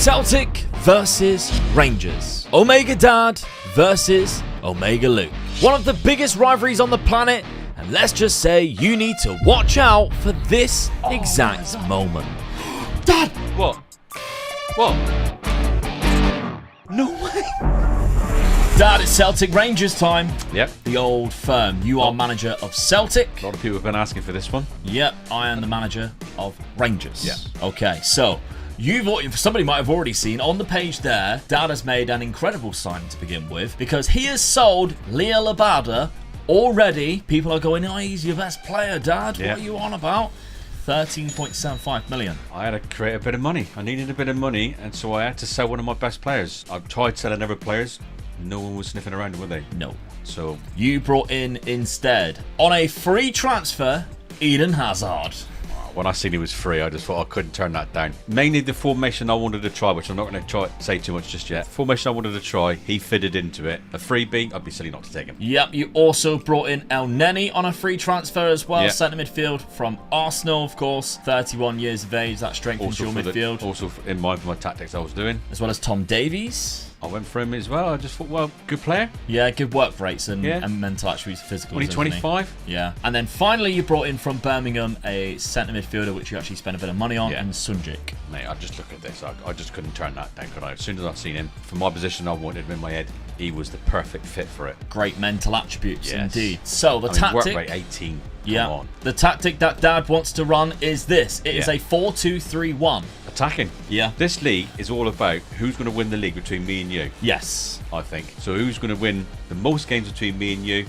Celtic versus Rangers. Omega Dad versus Omega Luke. One of the biggest rivalries on the planet, and let's just say you need to watch out for this exact moment. Dad! What? What? No way! Dad, it's Celtic Rangers time. Yep. The old firm. You are manager of Celtic. A lot of people have been asking for this one. Yep, I am the manager of Rangers. Yeah. Okay, so somebody might have already seen on the page there, Dad has made an incredible signing to begin with because he has sold Leah Labada already. People are going, oh, he's your best player, Dad. Yeah. What are you on about? 13.75 million. I had to create a bit of money. I needed a bit of money, and so I had to sell one of my best players. I've tried selling other players. No one was sniffing around, were they? No. So you brought in instead, on a free transfer, Eden Hazard. when I seen he was free, I just thought I couldn't turn that down. Mainly the formation I wanted to try, which I'm not going to say too much just yet. Formation I wanted to try, he fitted into it. A freebie, I'd be silly not to take him. Yep, you also brought in El Neni on a free transfer as well. Yep. Centre midfield from Arsenal, of course. 31 years of age, that strengthens your midfield. Also in mind for my tactics I was doing. As well as Tom Davies. I went for him as well. I just thought, well, good player. Yeah, good work rates and mental attributes, physical. Only 25. Yeah. And then finally you brought in from Birmingham a centre midfielder, which you actually spent a bit of money on, and Sunjic. Mate, I just look at this. I just couldn't turn that down, could I? As soon as I seen him, for my position I wanted him in my head, he was the perfect fit for it. Great mental attributes indeed. So the work rate 18. Come on. The tactic that Dad wants to run is this. It is a 4-2-3-1. Attacking. Yeah. This league is all about who's going to win the league between me and you. Yes. I think. So who's going to win the most games between me and you,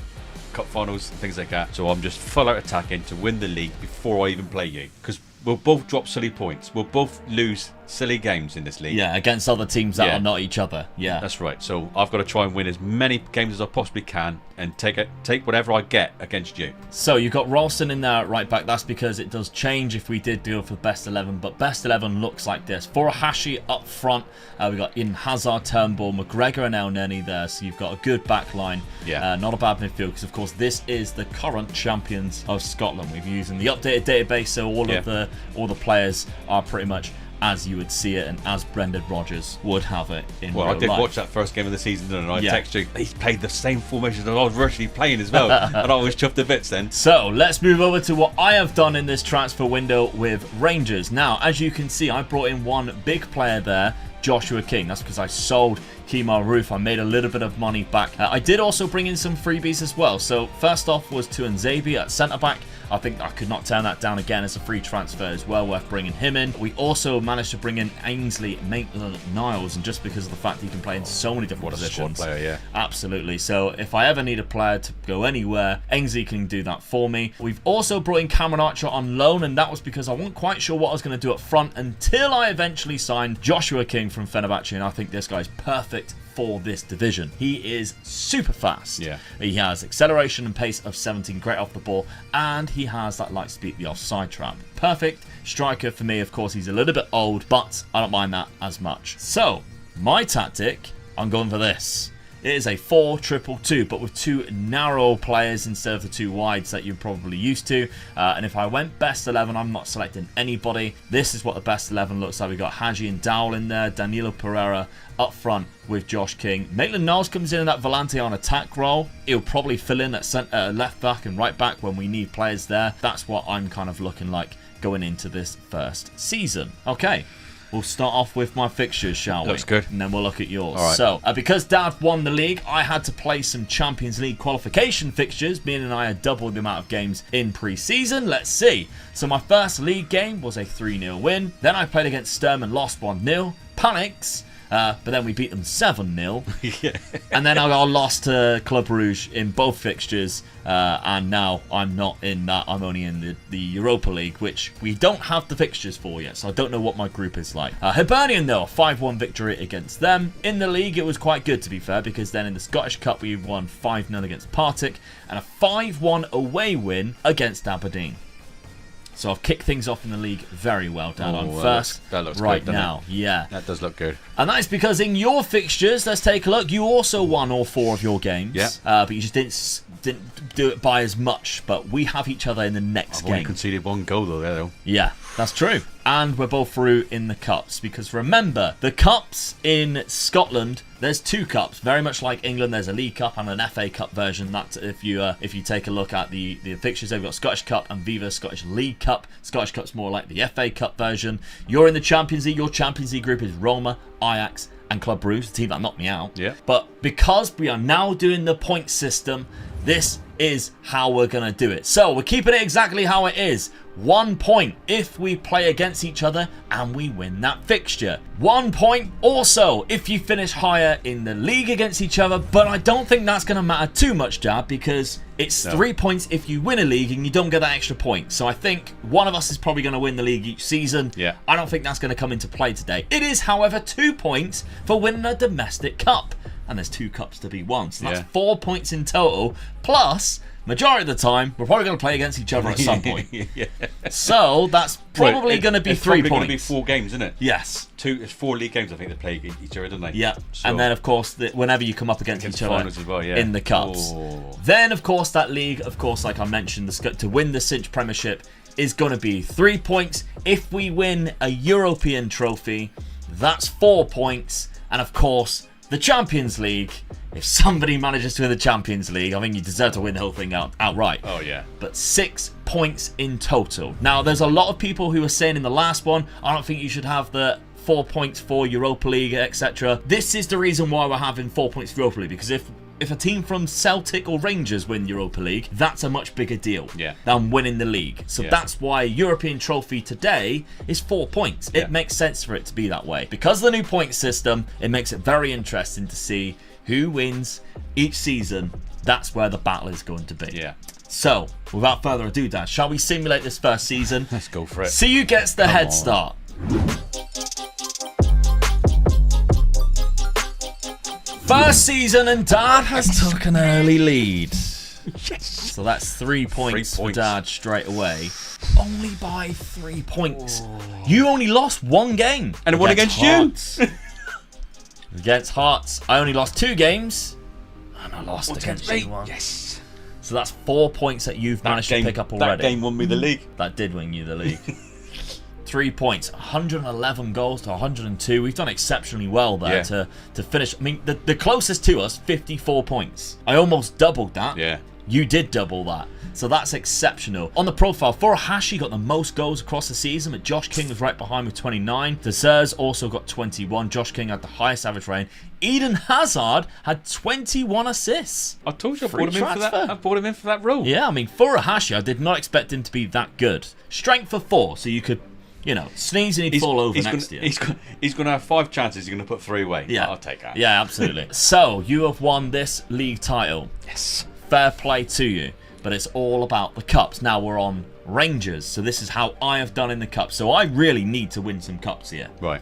cup finals, things like that. So I'm just full out attacking to win the league before I even play you. Because we'll both drop silly points. We'll both lose silly games in this league. Yeah, against other teams that are not each other. Yeah. That's right. So I've got to try and win as many games as I possibly can and take whatever I get against you. So you've got Ralston in there at right back. That's because it does change if we did deal for best 11. But best 11 looks like this. Furuhashi up front. We've got Eden Hazard, Turnbull, McGregor and El Neni there. So you've got a good back line. Yeah. Not a bad midfield because, of course, this is the current champions of Scotland. We've using the updated database, so all the players are pretty much as you would see it and as Brendan Rodgers would have it in real life. I did watch that first game of the season and I texted you, he's played the same formation that I was virtually playing as well. And I was chuffed to bits then. So let's move over to what I have done in this transfer window with Rangers. Now, as you can see, I brought in one big player there, Joshua King. That's because I sold Kemar Roof. I made a little bit of money back. I did also bring in some freebies as well. So first off was Tuanzebe at centre-back. I think I could not turn that down again as a free transfer as well, worth bringing him in. We also managed to bring in Ainsley Maitland-Niles, and just because of the fact he can play in so many different positions. Squad player, yeah. Absolutely. So if I ever need a player to go anywhere, Ainsley can do that for me. We've also brought in Cameron Archer on loan, and that was because I wasn't quite sure what I was going to do up front until I eventually signed Joshua King from Fenerbache, and I think this guy's perfect for this division. He is super fast. Yeah. He has acceleration and pace of 17, great off the ball, and he has that light speed, the offside trap. Perfect striker for me. Of course, he's a little bit old, but I don't mind that as much. So, my tactic, I'm going for this. It is a 4-2-2-2, but with two narrow players instead of the two wides that you're probably used to. And if I went best 11, I'm not selecting anybody. This is what the best 11 looks like. We've got Haji and Dowell in there, Danilo Pereira up front with Josh King. Maitland-Niles comes in that Volante on attack role. He'll probably fill in at left back and right back when we need players there. That's what I'm kind of looking like going into this first season. Okay. We'll start off with my fixtures, shall we? Looks good. And then we'll look at yours. All right. So, because Dad won the league, I had to play some Champions League qualification fixtures. Me and I had doubled the amount of games in pre-season. Let's see. So, my first league game was a 3-0 win. Then I played against Sturm and lost 1-0. Panics. But then we beat them 7-0. Yeah. And then I lost to Club Rouge in both fixtures. And now I'm not in that. I'm only in the Europa League, which we don't have the fixtures for yet. So I don't know what my group is like. Hibernian, though, 5-1 victory against them. In the league, it was quite good, to be fair, because then in the Scottish Cup, we won 5-0 against Partick. And a 5-1 away win against Aberdeen. So I've kicked things off in the league very well, Dan. I'm first that looks right good, now. Yeah. That does look good. And that is because in your fixtures, let's take a look, you also won all 4 of your games. Yeah. But you just didn't didn't do it by as much, but we have each other in the next I've game. only conceded 1 goal though. Yeah, that's true. And we're both through in the cups, because remember, the cups in Scotland, there's 2 cups. Very much like England, there's a League Cup and an FA Cup version. That if you take a look at the fixtures, they've got Scottish Cup and Viva Scottish League Cup. Scottish Cup's more like the FA Cup version. You're in the Champions League. Your Champions League group is Roma, Ajax, and Club Brugge, the team that knocked me out. Yeah. But because we are now doing the point system, this is how we're going to do it. So we're keeping it exactly how it is. 1 point if we play against each other and we win that fixture. 1 point also if you finish higher in the league against each other, but I don't think that's going to matter too much, Dad, because it's 3 points if you win a league and you don't get that extra point. So I think one of us is probably going to win the league each season. Yeah. I don't think that's going to come into play today. It is, however, 2 points for winning a domestic cup. And there's 2 cups to be won. So that's 4 points in total. Plus, majority of the time, we're probably going to play against each other at some point. Yeah. So that's probably going to be 3 points. It's going to be 4 games, isn't it? Yes. It's 4 league games, I think, they play each other, don't they? Yeah. So, and then, of course, whenever you come up against each other as well, in the cups. Oh. Then, of course, that league, of course, like I mentioned, to win the Cinch Premiership is going to be 3 points. If we win a European trophy, that's 4 points. And, of course, the Champions League, if somebody manages to win the Champions League, I think you deserve to win the whole thing outright. Oh, yeah. But 6 points in total. Now, there's a lot of people who are saying in the last one, I don't think you should have the 4 points for Europa League, etc. This is the reason why we're having 4 points for Europa League, because if a team from Celtic or Rangers win Europa League, that's a much bigger deal than winning the league. So that's why a European trophy today is 4 points. It makes sense for it to be that way. Because of the new point system, it makes it very interesting to see who wins each season. That's where the battle is going to be. Yeah. So, without further ado, Dad, shall we simulate this first season? Let's go for it. See who gets the head start. First season, and Dad has took an early lead. Yes. So that's 3 points for Dad straight away. Only by 3 points. You only lost 1 game. And it won against you. Against Hearts, I only lost 2 games. And I lost against you 1. Yes. So that's 4 points that you've managed to pick up already. That game won me the league. That did win you the league. 3 points, 111 goals to 102. We've done exceptionally well there to finish. I mean, the closest to us, 54 points. I almost doubled that. Yeah. You did double that. So that's exceptional. On the profile, Furuhashi got the most goals across the season, but Josh King was right behind with 29. Desers also got 21. Josh King had the highest average rating. Eden Hazard had 21 assists. I told you I brought him in for that. I brought him in for that role. Yeah, I mean, Furuhashi, I did not expect him to be that good. Strength for 4, so you could, sneeze and he'd fall over next year. He's going to have 5 chances. He's going to put 3 away. Yeah. I'll take that. Yeah, absolutely. So, you have won this league title. Yes. Fair play to you. But it's all about the cups. Now we're on Rangers. So this is how I have done in the cups. So I really need to win some cups here. Right.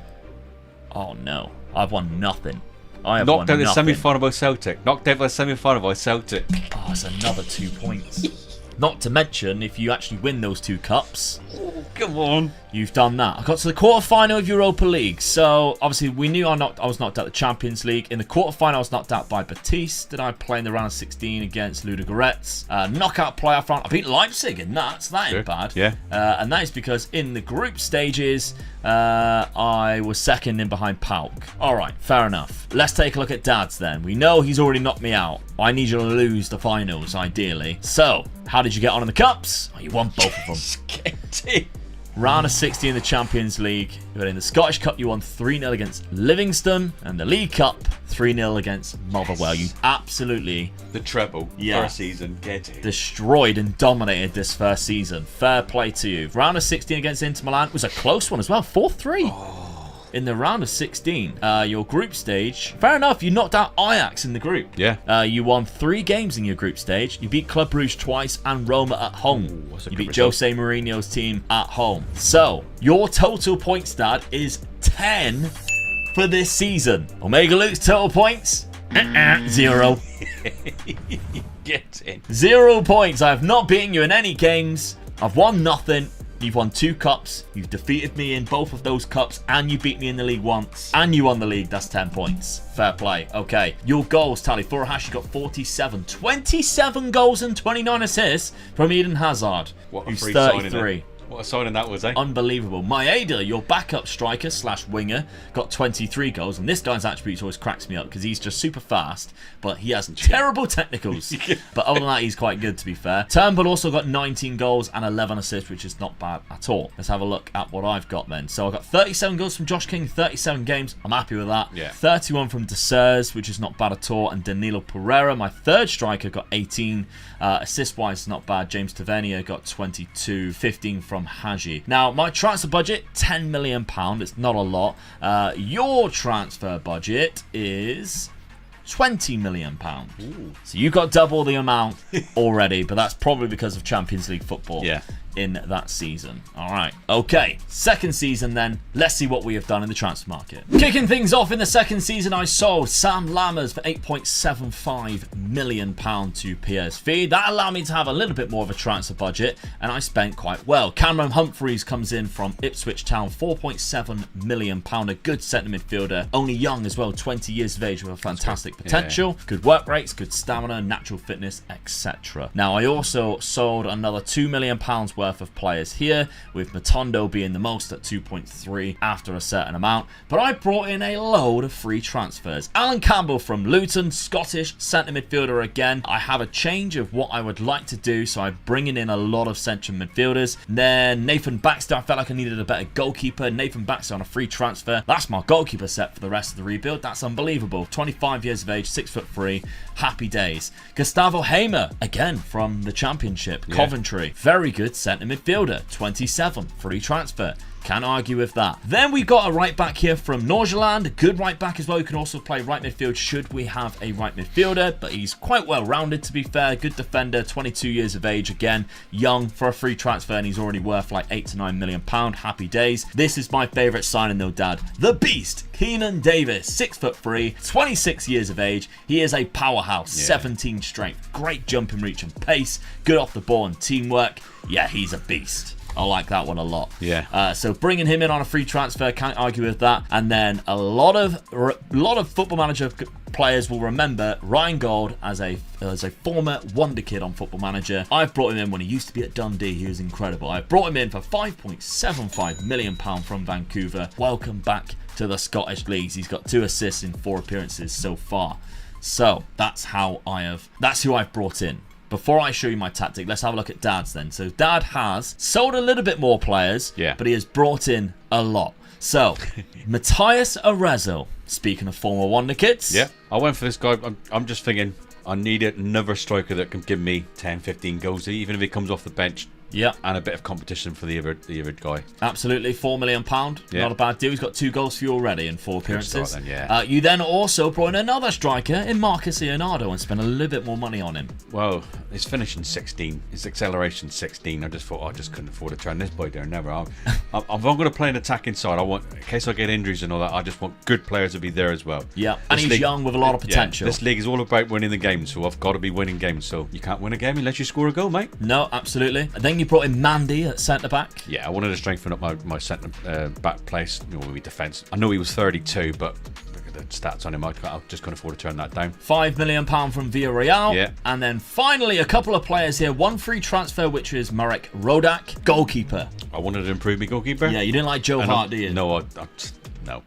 Oh, no. I've won nothing. I have knocked won out the nothing. semi-final by Celtic. Knocked out the semi-final by Celtic. Oh, it's another 2 points. Not to mention, if you actually win those 2 cups... Oh, come on. You've done that. I got to the quarterfinal of Europa League. So, obviously, we knew I was knocked out of the Champions League. In the quarterfinal, I was knocked out by Batiste. Did I play in the round of 16 against Ludogorets? Knockout playoff round. I beat Leipzig in that, so that ain't bad. Yeah. And that is because in the group stages, I was second in behind PAOK. All right, fair enough. Let's take a look at Dad's then. We know he's already knocked me out. I need you to lose the finals, ideally. So, how did you get on in the cups? Oh, you won both of them. Round of 60 in the Champions League. But in the Scottish Cup, you won 3-0 against Livingston. And the League Cup, 3-0 against Motherwell. You absolutely... The treble. First season. Get it. Destroyed and dominated this first season. Fair play to you. Round of 16 against Inter Milan was a close one as well. 4-3. In the round of 16, your group stage, fair enough, you knocked out Ajax in the group. Yeah. You won 3 games in your group stage. You beat Club Brugge twice and Roma at home. Ooh, you beat Jose Mourinho's team at home. So, your total points, Dad, is 10 for this season. Omega Luke's total points? 0. Get in. 0 points. I have not beaten you in any games. I've won nothing. You've won 2 cups. You've defeated me in both of those cups, and you beat me in the league once. And you won the league. That's 10 points. Fair play. Okay. Your goals tally. Furuhashi got 47. 27 goals and 29 assists from Eden Hazard, who's 33. What a signing that was, eh? Unbelievable. Maeda, your backup striker / winger, got 23 goals. And this guy's attributes always cracks me up because he's just super fast, but he has terrible technicals. But other than that, he's quite good, to be fair. Turnbull also got 19 goals and 11 assists, which is not bad at all. Let's have a look at what I've got then. So I've got 37 goals from Josh King, 37 games. I'm happy with that. Yeah. 31 from De Sers, which is not bad at all. And Danilo Pereira, my third striker, got 18. Assist-wise, not bad. James Tavernier got 22. 15 from Haji. Now, my transfer budget, £10 million. It's not a lot. Your transfer budget is £20 million. Ooh. So you got double the amount already, but that's probably because of Champions League football. Yeah. In that season. Alright, okay. Second season then. Let's see what we have done in the transfer market. Kicking things off in the second season, I sold Sam Lammers for £8.75 million to PSV. That allowed me to have a little bit more of a transfer budget, and I spent quite well. Cameron Humphreys comes in from Ipswich Town, £4.7 million. A good centre midfielder. Only young as well, 20 years of age, with a fantastic potential. Yeah. Good work rates, good stamina, natural fitness, etc. Now, I also sold another £2 million worth of players here, with Matondo being the most at 2.3 after a certain amount, but I brought in a load of free transfers. Alan Campbell from Luton, Scottish centre midfielder again. I have a change of what I would like to do, so I'm bringing in a lot of central midfielders. Then Nathan Baxter, I felt like I needed a better goalkeeper. Nathan Baxter on a free transfer. That's my goalkeeper set for the rest of the rebuild. That's unbelievable. 25 years of age, 6'3", happy days. Gustavo Hamer, again from the Championship, Coventry, very good centre midfielder, 27, free transfer. Can't argue with that. Then we got a right back here from Norgeland, a good right back as well. You can also play right midfield should we have a right midfielder, but he's quite well rounded, to be fair. Good defender, 22 years of age, again, young for a free transfer, and he's already worth like £8 to £9 million. Happy days. This is my favourite signing though, Dad. The Beast, Keenan Davis, 6'3", 26 years of age. He is a powerhouse, 17 strength, great jumping reach and pace, good off the ball and teamwork. Yeah, he's a beast. I like that one a lot. Yeah. So bringing him in on a free transfer, can't argue with that. And then a lot of Football Manager players will remember Ryan Gold as a former wonder kid on Football Manager. I've brought him in when he used to be at Dundee. He was incredible. I brought him in for £5.75 million from Vancouver. Welcome back to the Scottish leagues. He's got 2 assists in 4 appearances so far. So that's who I've brought in. Before I show you my tactic, let's have a look at Dad's then. So Dad has sold a little bit more players, but he has brought in a lot. So, Matthias Arezzo, speaking of former wonder kids. Yeah, I went for this guy. I'm just thinking I need another striker that can give me 10, 15 goals, even if he comes off the bench. Yeah. And a bit of competition for the other guy. Absolutely. £4 million. Yeah. Not a bad deal. He's got 2 goals for you already in 4 appearances. Start then, you then also brought in another striker in Marcus Leonardo and spent a little bit more money on him. Well, his finishing 16. His acceleration 16. I just thought I just couldn't afford to turn this boy down. Never. I'm going to play an attacking side. I want, in case I get injuries and all that, I just want good players to be there as well. Yeah. And he's young with a lot of potential. This league is all about winning the games, so I've got to be winning games. So you can't win a game unless you score a goal, mate. No, absolutely. And then you brought in Mandy at centre back. Yeah, I wanted to strengthen up my centre back place, with defence. I know he was 32, but look at the stats on him. I just couldn't afford to turn that down. £5 million from Villarreal. Yeah. And then finally a couple of players here. One free transfer, which is Marek Rodak, goalkeeper. I wanted to improve my goalkeeper. Yeah, you didn't like Joe Hart, do you? No, no.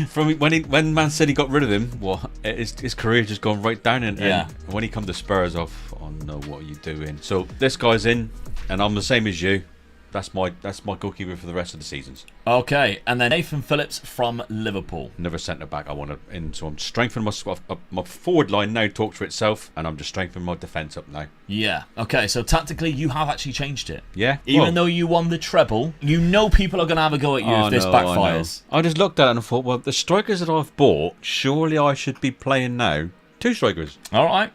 From when Man City got rid of him, well, his career just gone right down, and when he come to Spurs, oh no, what are you doing? So this guy's in, and I'm the same as you. That's my goalkeeper for the rest of the seasons. Okay, and then Nathan Phillips from Liverpool. Another centre back I want to in, so I'm strengthening my forward line now. Talks for itself, and I'm just strengthening my defence up now. Yeah. Okay, so tactically you have actually changed it. Yeah. Even though you won the treble, you know people are going to have a go at you if this backfires. I just looked at it and thought, well, the strikers that I've bought, surely I should be playing now 2 strikers. All right.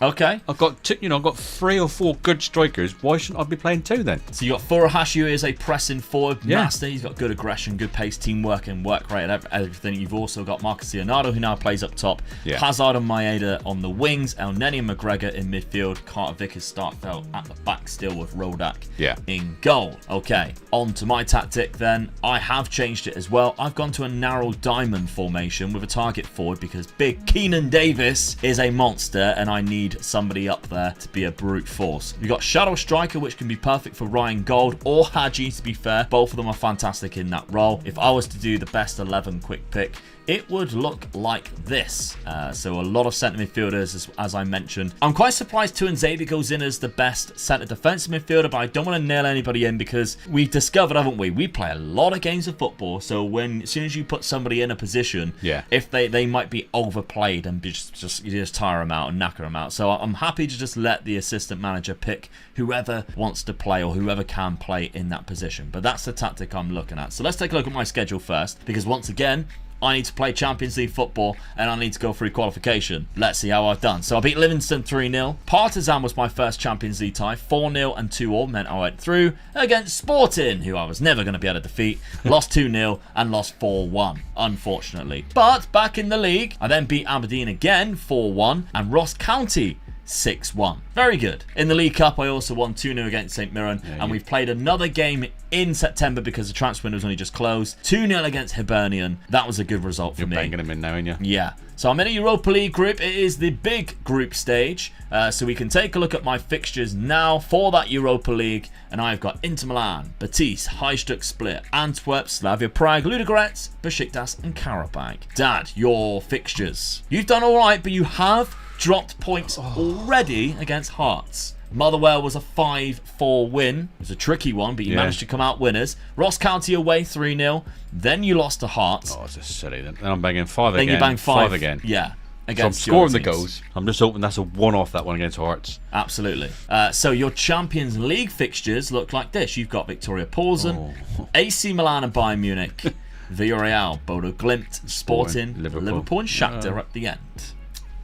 Okay. I've got two, I've got 3 or 4 good strikers. Why shouldn't I be playing 2 then? So you got Furuhashi, who is a pressing forward Yeah. master. He's got good aggression, good pace, teamwork, and work rate and everything. You've also got Marcus Leonardo, who now plays up top. Yeah. Hazard and Maeda on the wings. El Neni and McGregor in midfield. Carter Vickers Starkveld at the back still with Rodak in goal. Okay, on to my tactic then. I have changed it as well. I've gone to a narrow diamond formation with a target forward because big Keenan Davis is a monster and I need somebody up there to be a brute force. You've got Shadow Striker, which can be perfect for Ryan Gold or Hadji, to be fair. Both of them are fantastic in that role. If I was to do the best 11 quick pick, it would look like this. So a lot of centre midfielders, as I mentioned. I'm quite surprised Tuanzebe goes in as the best centre defensive midfielder, but I don't want to nail anybody in because we've discovered, haven't we? We play a lot of games of football, so as soon as you put somebody in a position, if they might be overplayed and you just tire them out and knacker them out. So I'm happy to just let the assistant manager pick whoever wants to play or whoever can play in that position. But that's the tactic I'm looking at. So let's take a look at my schedule first, because once again, I need to play Champions League football and I need to go through qualification. Let's see how I've done. So I beat Livingston 3-0. Partizan was my first Champions League tie. 4-0 and 2-all meant I went through. Against Sporting, who I was never going to be able to defeat. Lost 2-0 and lost 4-1, unfortunately. But back in the league, I then beat Aberdeen again 4-1 and Ross County 6-1. Very good. In the League Cup, I also won 2-0 against St Mirren, and we've played another game in September because the transfer window was only just closed. 2-0 against Hibernian. That was a good result for me. You're banging them in now, aren't you? Yeah. So I'm in a Europa League group. It is the big group stage. So we can take a look at my fixtures now for that Europa League. And I've got Inter Milan, Betis, Hajduk Split, Antwerp, Slavia Prague, Ludogorets, Besiktas, and Karabakh. Dad, your fixtures. You've done all right, but you have dropped points already against Hearts. Motherwell was a 5-4 win. It was a tricky one, but you managed to come out winners. Ross County away 3-0. Then you lost to Hearts. Oh, it's just silly. Then I'm banging 5 again. Then you bang 5 again. Yeah. So I'm scoring the goals. I'm just hoping that's a one-off, that one against Hearts. Absolutely. So your Champions League fixtures look like this. You've got Victoria Paulsen, AC Milan and Bayern Munich, Villarreal, Bodo Glimt, Sporting, Liverpool and Shakhtar at the end.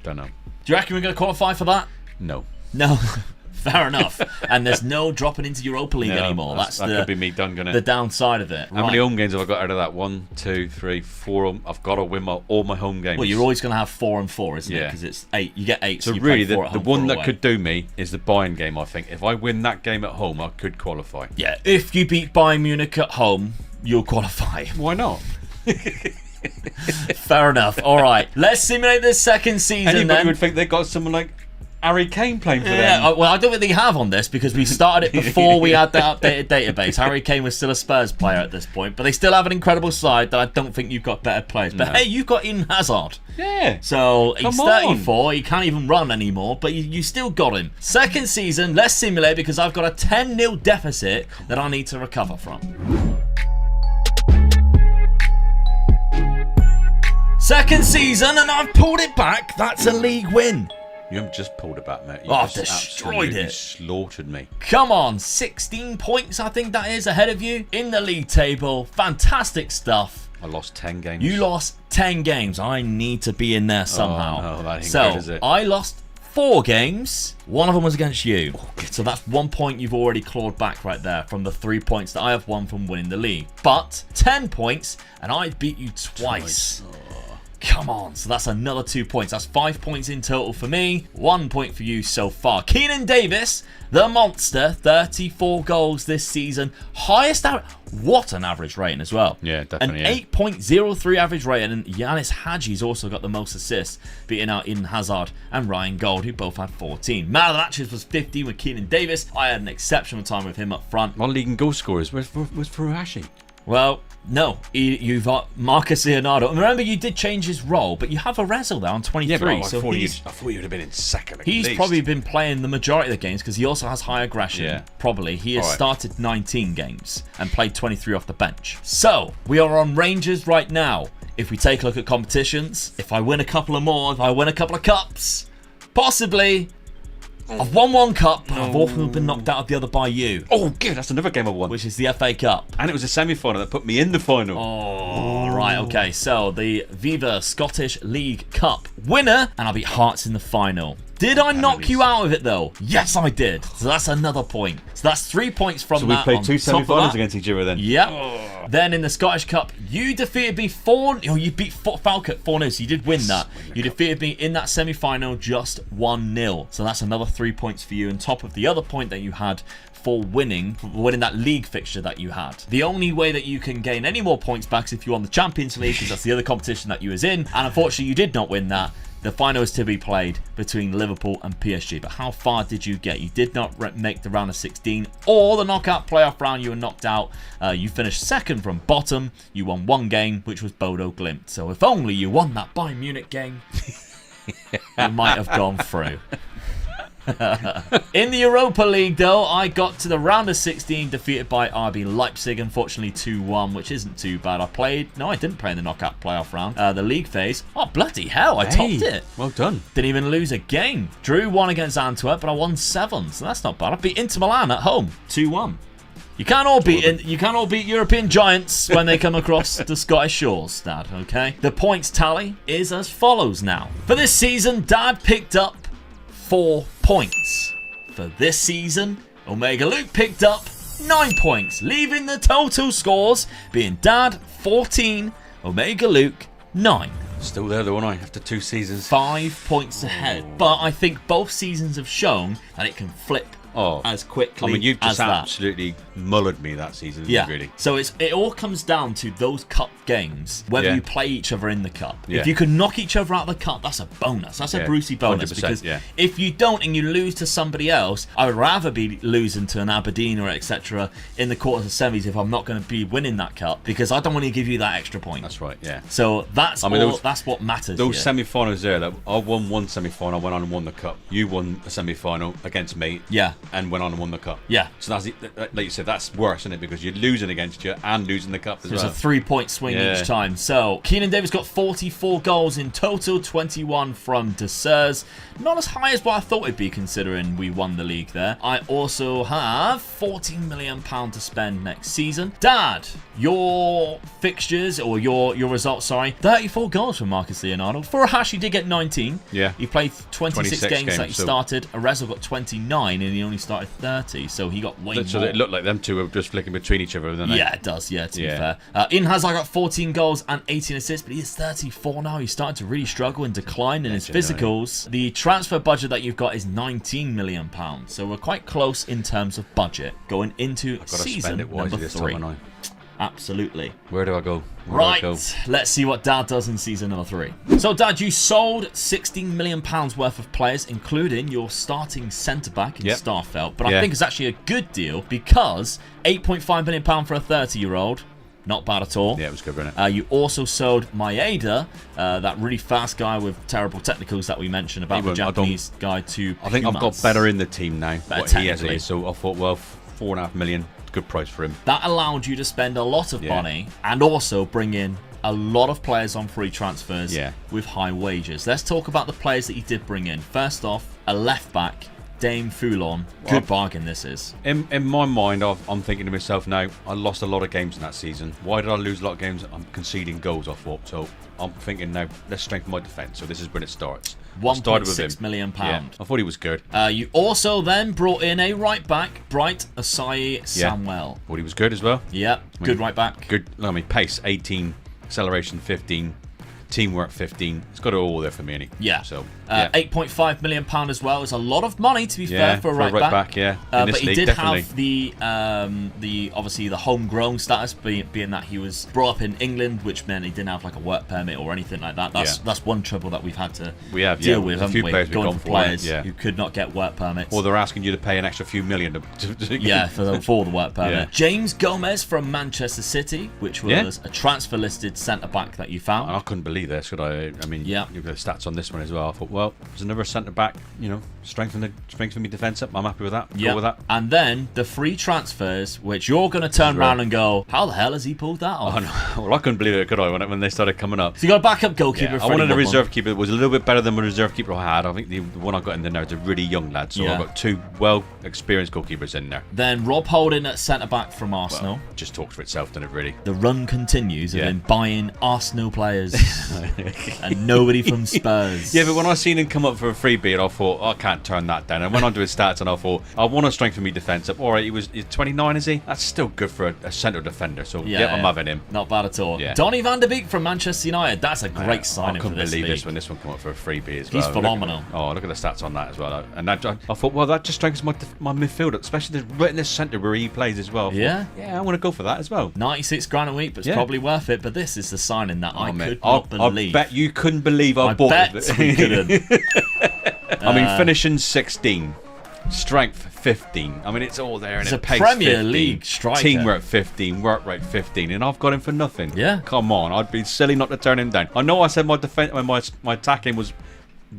Don't know. Do you reckon we're going to qualify for that? No. No. Fair enough. And there's no dropping into Europa League anymore. That could be me done, gonna the downside of it. How many home games have I got out of that? 1, 2, 3, 4. I've got to win all my home games. Well, you're always going to have 4 and 4, isn't it? Because it's 8. You get 8. So you really, play 4 at the home, one 4 that away. could do me is the Bayern game. I think if I win that game at home, I could qualify. Yeah. If you beat Bayern Munich at home, you'll qualify. Why not? Fair enough. All right. Let's simulate this second season. Anybody would think they got someone like Harry Kane playing for them. Well, I don't think they have on this because we started it before we had the updated database. Harry Kane was still a Spurs player at this point, but they still have an incredible side that I don't think you've got better players. But hey, you've got Eden Hazard. Yeah. So he's 34, he can't even run anymore, but you still got him. Second season, let's simulate because I've got a 10-0 deficit that I need to recover from. Second season, and I've pulled it back. That's a league win. You haven't just pulled it back, mate. You I've destroyed it. Slaughtered me. Come on, 16 points I think that is ahead of you in the league table. Fantastic stuff. I lost 10 games. You lost 10 games. I need to be in there somehow. Oh, no, that ain't so good, is it? I lost 4 games. One of them was against you. So that's 1 point you've already clawed back right there from the 3 points that I have won from winning the league. But 10 points, and I beat you twice. Come on, so that's another 2 points. That's 5 points in total for me. 1 point for you so far. Keenan Davis, the monster, 34 goals this season. Highest average. What an average rating as well. Yeah, definitely. An 8.03 average rating. And Yanis Hadji's also got the most assists, beating out Eden Hazard and Ryan Gold, who both had 14. Man of the matches was 15 with Keenan Davis. I had an exceptional time with him up front. My league and goal scorers was Furuhashi. Well, no, you've got Marcus Leonardo. And remember, you did change his role, but you have a Razzle there on 23. Yeah, but I so thought you would have been in second. He's probably been playing the majority of the games because he also has high aggression. Yeah. Probably. He has started 19 games and played 23 off the bench. So, we are on Rangers right now. If we take a look at competitions, if I win a couple of more, if I win a couple of cups, possibly. I've won 1 cup, but I've often been knocked out of the other by you. Oh, good. That's another game I won. Which is the FA Cup. And it was a semi-final that put me in the final. Oh, right. Okay. So, the Viva Scottish League Cup winner. And I'll beat Hearts in the final. Did I knock you out of it, though? Yes, I did. So that's another point. So that's 3 points from that. So we played 2 semi-finals against each other then? Yep. Oh. Then in the Scottish Cup, you defeated me you beat Falkirk 4-0, so you did win that. You defeated me in that semi-final just 1-0. So that's another 3 points for you on top of the other point that you had for winning that league fixture that you had. The only way that you can gain any more points back is if you won the Champions League, because that's the other competition that you was in. And unfortunately, you did not win that. The final is to be played between Liverpool and PSG. But how far did you get? You did not make the round of 16 or the knockout playoff round. You were knocked out. You finished second from bottom. You won one game, which was Bodo Glimt. So if only you won that Bayern Munich game, you might have gone through. In the Europa League, though, I got to the round of 16, defeated by RB Leipzig, unfortunately 2-1, which isn't too bad. I didn't play in the knockout playoff round. The league phase, oh bloody hell, I topped it. Well done. Didn't even lose a game. Drew 1 against Antwerp, but I won 7, so that's not bad. I beat Inter Milan at home, 2-1. You can't all beat European giants when they come across the Scottish shores, Dad, okay? The points tally is as follows now. For this season, Dad picked up 4 points. For this season, Omega Luke picked up 9 points, leaving the total scores being Dad 14, Omega Luke 9. Still there though, aren't I, after 2 seasons? 5 points ahead. But I think both seasons have shown that it can flip as quickly. I mean, you've just as absolutely mullered me that season, really. So it all comes down to those cup games, whether you play each other in the cup. Yeah. If you can knock each other out of the cup, that's a bonus. That's a Brucey bonus. Because if you don't and you lose to somebody else, I would rather be losing to an Aberdeen or etc. in the quarters of semis if I'm not going to be winning that cup, because I don't want to give you that extra point. That's right, yeah. So that's that's what matters. Those semi-finals there, I won one semi-final, went on and won the cup. You won a semi-final against me. Yeah. And went on and won the cup. Yeah. So that's, like you said, that's worse, isn't it? Because you're losing against you and losing the cup as well. There's a 3-point swing each time. So Keenan Davis got 44 goals in total, 21 from De Sers. Not as high as what I thought it'd be, considering we won the league there. I also have £14 million to spend next season. Dad, your fixtures, or your results, sorry, 34 goals from Marcus Leonardo. For a hash, he did get 19. Yeah. He played 26 games that he started. Arezzo got 29 and he only started 30, so he got way more. So it looked like them two were just flicking between each other, didn't they? Yeah, it does, to be fair. In Hazard got 14 goals and 18 assists, but he is 34 now. He's starting to really struggle and decline in his physicals. The transfer budget that you've got is £19 million, so we're quite close in terms of budget going into season number 3. Absolutely. Where do I go? Right, let's see what Dad does in season number 3. So, Dad, you sold £16 million worth of players, including your starting centre-back in Starfelt. But I think it's actually a good deal, because £8.5 million for a 30-year-old, not bad at all. Yeah, it was good, wasn't it? You also sold Maeda, that really fast guy with terrible technicals that we mentioned about the Japanese guy, to I think I've got better in the team now, what he has. So I thought, well, £4.5 million. Good price for him. That allowed you to spend a lot of money and also bring in a lot of players on free transfers with high wages. Let's talk about the players that you did bring in. First off, a left back, Dame Foulon. Good bargain this is. In my mind, I'm thinking to myself now, I lost a lot of games in that season. Why did I lose a lot of games? I'm conceding goals, I thought. So I'm thinking now, let's strengthen my defence. So this is when it starts. £1.6 million. Yeah, I thought he was good. You also then brought in a right back, Bright Asai Samuel. Thought he was good as well. Yeah, good right back. Good. I mean, pace 18, acceleration 15. Teamwork 15. It's got it all there for me, any. Yeah. So £8.5 million as well. It's a lot of money, to be fair, for a right back. But he did have the obviously the homegrown status, being that he was brought up in England, which meant he didn't have like a work permit or anything like that. That's one trouble that we've had to deal with. A few players going for players who could not get work permits. Or they're asking you to pay an extra few million for the work permit. James Gomez from Manchester City, which was a transfer listed centre back that you found. I couldn't believe this, could I? I mean, you've got stats on this one as well. I thought, well, there's another centre back, strengthen my defence up. I'm happy with that. Go with that. And then the free transfers, which you're going to turn around and go, how the hell has he pulled that off? Oh, no. Well, I couldn't believe it, could I, when they started coming up. So you got a backup goalkeeper. I wanted a reserve keeper that was a little bit better than the reserve keeper I had. I think the one I got in there now is a really young lad. So I've got 2 well-experienced goalkeepers in there. Then Rob Holding at centre-back from Arsenal. Well, just talks for itself, doesn't it, really? The run continues of him buying Arsenal players and nobody from Spurs. Yeah, but when I seen him come up for a freebie, and I thought, I can't turn that down. And went on to his stats, and I thought, I want to strengthen my defence up. All right, he's 29, is he? That's still good for a centre defender. So yeah, I'm having him. Not bad at all. Yeah. Donny van de Beek from Manchester United. That's a great signing for this league. I couldn't believe this when this one came up for a freebie as well. He's phenomenal. Look at the stats on that as well. And I thought, well, that just strengthens my midfield, especially right in the centre where he plays as well. Yeah, I want to go for that as well. 96 grand a week, but it's probably worth it. But this is the signing that I could not believe. I bet you couldn't believe I bought it. We couldn't. I mean, finishing 16, strength 15. I mean, it's all there. It's and a pace Premier 15, League striker. Teamwork 15, work rate 15, and I've got him for nothing. Yeah. Come on, I'd be silly not to turn him down. I know I said my defense, my attacking was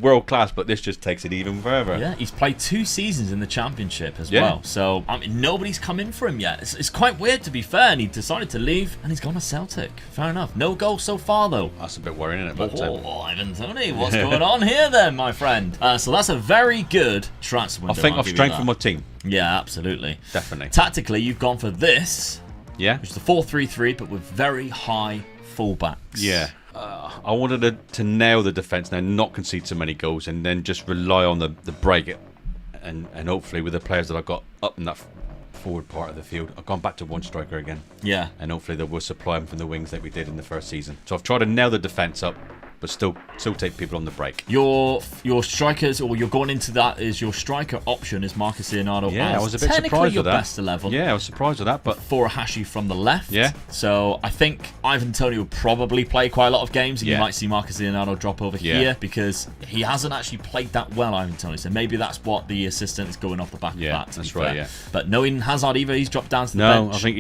world class, but this just takes it even further. Yeah, he's played 2 seasons in the Championship as well. So, I mean, nobody's come in for him yet. It's quite weird, to be fair, and he decided to leave, and he's gone to Celtic. Fair enough. No goal so far, though. That's a bit worrying, isn't it? But, Ivan Toney, what's going on here then, my friend? So that's a very good transfer window. I think I've strengthened my team. Yeah, absolutely. Definitely. Tactically, you've gone for this. Yeah. Which is the 4-3-3, but with very high fullbacks. Yeah. I wanted to nail the defence now, not concede so many goals, and then just rely on the break, and hopefully with the players that I've got up in that forward part of the field, I've gone back to one striker again. Yeah. And hopefully they will supply them from the wings like we did in the first season. So I've tried to nail the defence up, but still take people on the break. Your strikers, or you're going into that, is your striker option is Marcus Leonardo. Yeah, I was a bit surprised with that. Best 11. Yeah, I was surprised with that, but Furuhashi from the left. Yeah. So I think Ivan Toney will probably play quite a lot of games, and you might see Marcus Leonardo drop over here because he hasn't actually played that well, Ivan Toney. So maybe that's what the assistant is going off the back of that. That's right. Yeah. But knowing Hazard either, he's dropped down to the bench. No, I think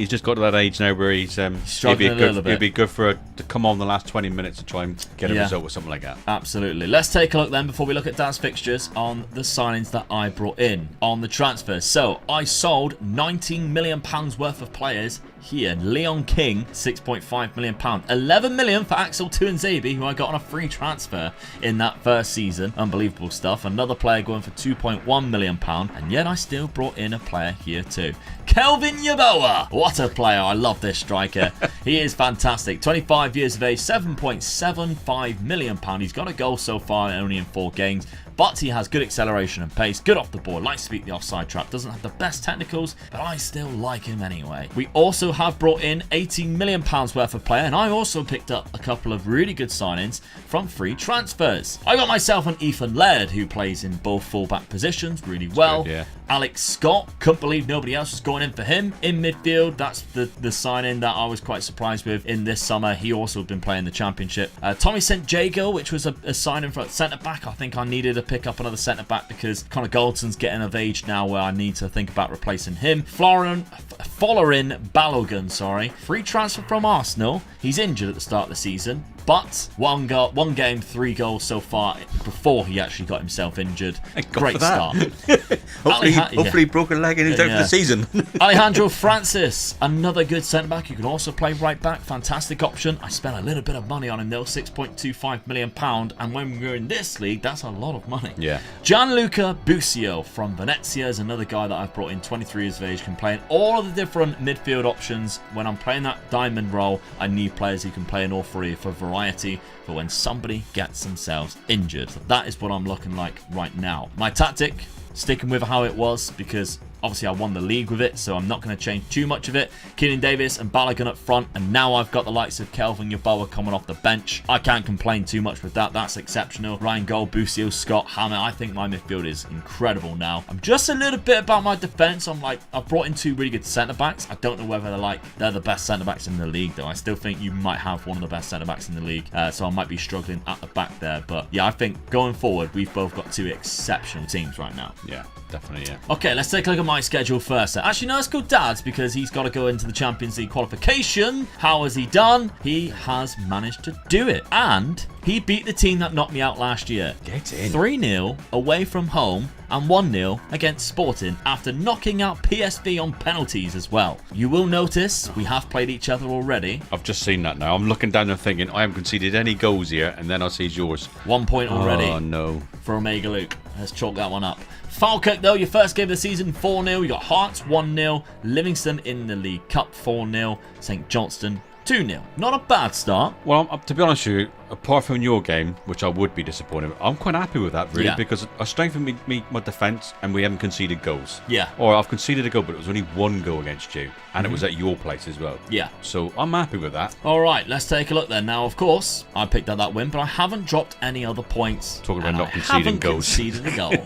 he's just got to that age now where he's struggling a little bit. He'd be good to come on the last 20 minutes to try and get a result or something like that. Absolutely. Let's take a look then, before we look at Dan's fixtures, on the signings that I brought in on the transfers. So I sold £19 million worth of players here. Leon King, £6.5 million. £11 million for Axel Tuanzebe, who I got on a free transfer in that first season. Unbelievable stuff. Another player going for £2.1 million, and yet I still brought in a player here too. Kelvin Yeboah. What a player. I love this striker. He is fantastic. 25 years of age, £7.75 million. He's got a goal so far, only in 4 games. But he has good acceleration and pace, good off the ball, likes to beat the offside trap, doesn't have the best technicals, but I still like him anyway. We also have brought in £18 million worth of player, and I also picked up a couple of really good signings from free transfers. I got myself an Ethan Laird, who plays in both fullback positions really well. Good, yeah. Alex Scott, couldn't believe nobody else was going in for him. In midfield, that's the signing that I was quite surprised with in this summer. He also had been playing the Championship. Tommy St. Jago, which was a signing for centre-back. I think I needed a pick up another centre back because Connor Goldson's getting of age now where I need to think about replacing him. Florin Balogun, free transfer from Arsenal. He's injured at the start of the season, but one game, 3 goals so far before he actually got himself injured. Great start. hopefully he broke a leg and he's out for the season. Alejandro Francis, another good centre-back who can also play right back. Fantastic option. I spent a little bit of money on him though, £6.25 million, and when we're in this league, that's a lot of money. Yeah. Gianluca Busio from Venezia is another guy that I've brought in, 23 years of age, can play in all of the different midfield options. When I'm playing that diamond role, I need players who can play in all 3 for variety, for when somebody gets themselves injured. So that is what I'm looking like right now. My tactic, sticking with how it was, because obviously I won the league with it, so I'm not going to change too much of it. Keenan Davis and Balogun up front, and now I've got the likes of Kelvin Yeboah coming off the bench. I can't complain too much with that. That's exceptional. Ryan Gold, Busio, Scott, Hammer. I think my midfield is incredible now. I'm just a little bit about my defence. I've brought in 2 really good centre-backs. I don't know whether they're the best centre-backs in the league, though. I still think you might have one of the best centre-backs in the league, so I might be struggling at the back there. But yeah, I think going forward, we've both got 2 exceptional teams right now. Yeah. Definitely, yeah. Okay, let's take a look at my schedule first. Actually, no, let's go Dad's, because he's got to go into the Champions League qualification. How has he done? He has managed to do it. And he beat the team that knocked me out last year. Get in. 3-0 away from home and 1-0 against Sporting after knocking out PSV on penalties as well. You will notice we have played each other already. I've just seen that now. I'm looking down and thinking, I haven't conceded any goals here, and then I see yours. 1 point already. Oh, no. For Omega Luke. Let's chalk that one up. Falkirk, though, your first game of the season, 4-0. You got Hearts, 1-0. Livingston in the League Cup, 4-0. St Johnston, 2-0. Not a bad start. Well, to be honest with you, apart from your game, which I would be disappointed with, I'm quite happy with that, really, because I strengthened my defence and we haven't conceded goals. Yeah. Or I've conceded a goal, but it was only one goal against you, and it was at your place as well. Yeah. So I'm happy with that. All right, let's take a look then. Now, of course, I picked up that win, but I haven't dropped any other points. Talking about not conceding goals. Conceded a goal.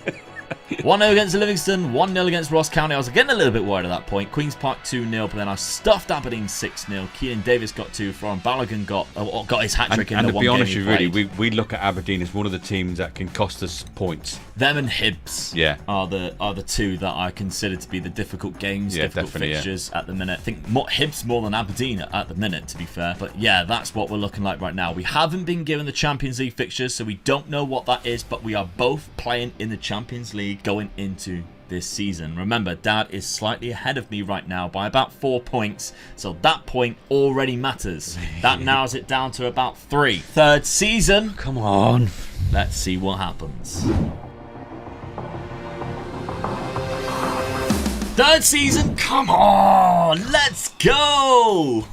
1-0 against Livingston, 1-0 against Ross County. I was getting a little bit worried at that point. Queen's Park 2-0, but then I stuffed Aberdeen 6-0. Keenan Davis got 2. Florian Balogun got his hat-trick in the one game. And to be honest with you, really, we look at Aberdeen as one of the teams that can cost us points. Them and Hibs are the two that I consider to be the difficult games, difficult fixtures at the minute. I think Hibs more than Aberdeen at the minute, to be fair. But yeah, that's what we're looking like right now. We haven't been given the Champions League fixtures, so we don't know what that is, but we are both playing in the Champions League going into this season. Remember, Dad is slightly ahead of me right now by about 4 points, so that point already matters. That narrows it down to about 3. Third season. Come on. Let's see what happens. Third season, come on, let's go!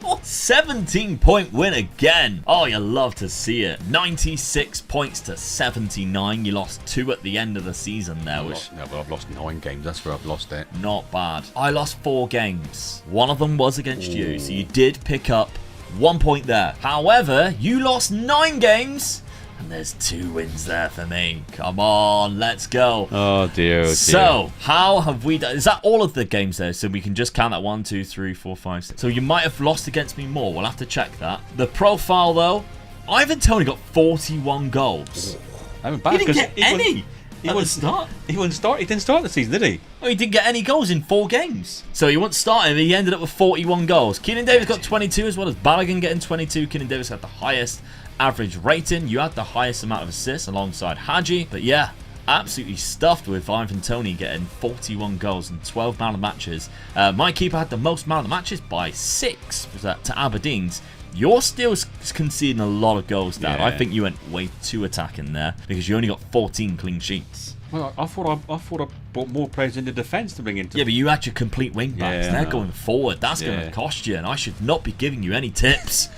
17-point win again. Oh, you love to see it. 96 points to 79. You lost 2 at the end of the season there. But I've lost 9 games. That's where I've lost it. Not bad. I lost 4 games. One of them was against you, so you did pick up 1 point there. However, you lost 9 games. And there's 2 wins there for me. Come on, let's go. Oh, dear. So, how have we done? Is that all of the games there? So we can just count that 1, 2, 3, 4, 5, 6. So you might have lost against me more. We'll have to check that. The profile, though, Ivan Toney got 41 goals. I mean, he didn't get any at the start. He didn't start the season, did he? Oh, he didn't get any goals in 4 games. So he wasn't starting. He ended up with 41 goals. Keenan Davis got 22 as well as Balogun getting 22. Keenan Davis had the highest average rating. You had the highest amount of assists alongside Hadji. But yeah, absolutely stuffed with Ivan Toney getting 41 goals in 12 man of the matches. My keeper had the most man of the matches by 6 to Aberdeen's. You're still conceding a lot of goals, Dad. I think you went way too attacking there because you only got 14 clean sheets. Well, I thought I brought more players into defence to bring into. Yeah, but you had your complete wing backs. They're going forward. That's going to cost you, and I should not be giving you any tips.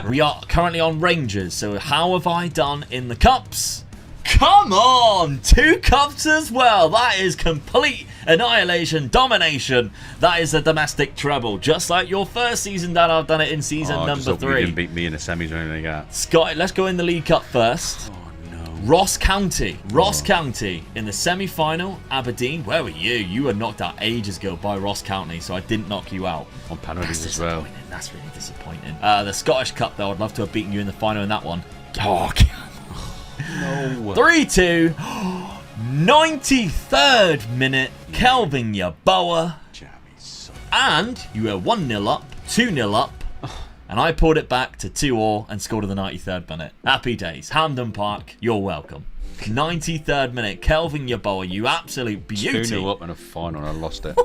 We are currently on Rangers, so how have I done in the cups? Come on! 2 cups as well. That is complete annihilation, domination. That is a domestic treble. Just like your first season, Dad. I've done it in season number 3. You didn't beat me in the semis or anything like that. Scott, let's go in the League Cup first. Ross County in the semi-final. Aberdeen, where were you? You were knocked out ages ago by Ross County, so I didn't knock you out. On penalties as well. That's really disappointing. The Scottish Cup, though, I'd love to have beaten you in the final in that one. Oh, no. 3-2. 93rd minute. Kelvin Yeboah. And you were 1-0 up, 2-0 up. And I pulled it back to 2-2 and scored in the 93rd minute. Happy days. Hampden Park, you're welcome. 93rd minute, Kelvin Yeboah, you absolute beauty. 2-0 up in a final and I lost it.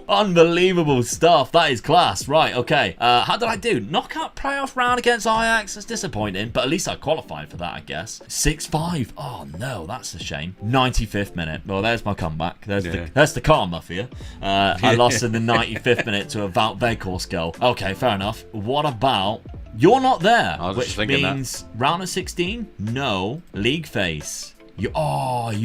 Unbelievable stuff. That is class. Right, okay. How did I do? Knockout playoff round against Ajax. That's disappointing, but at least I qualified for that, I guess. 6-5. Oh, no, that's a shame. 95th minute. Well, there's my comeback. There's the karma for you. I lost in the 95th minute to a Wout Weghorst goal. Okay, fair enough. What about... You're not there, which means round of 16? No. League phase. You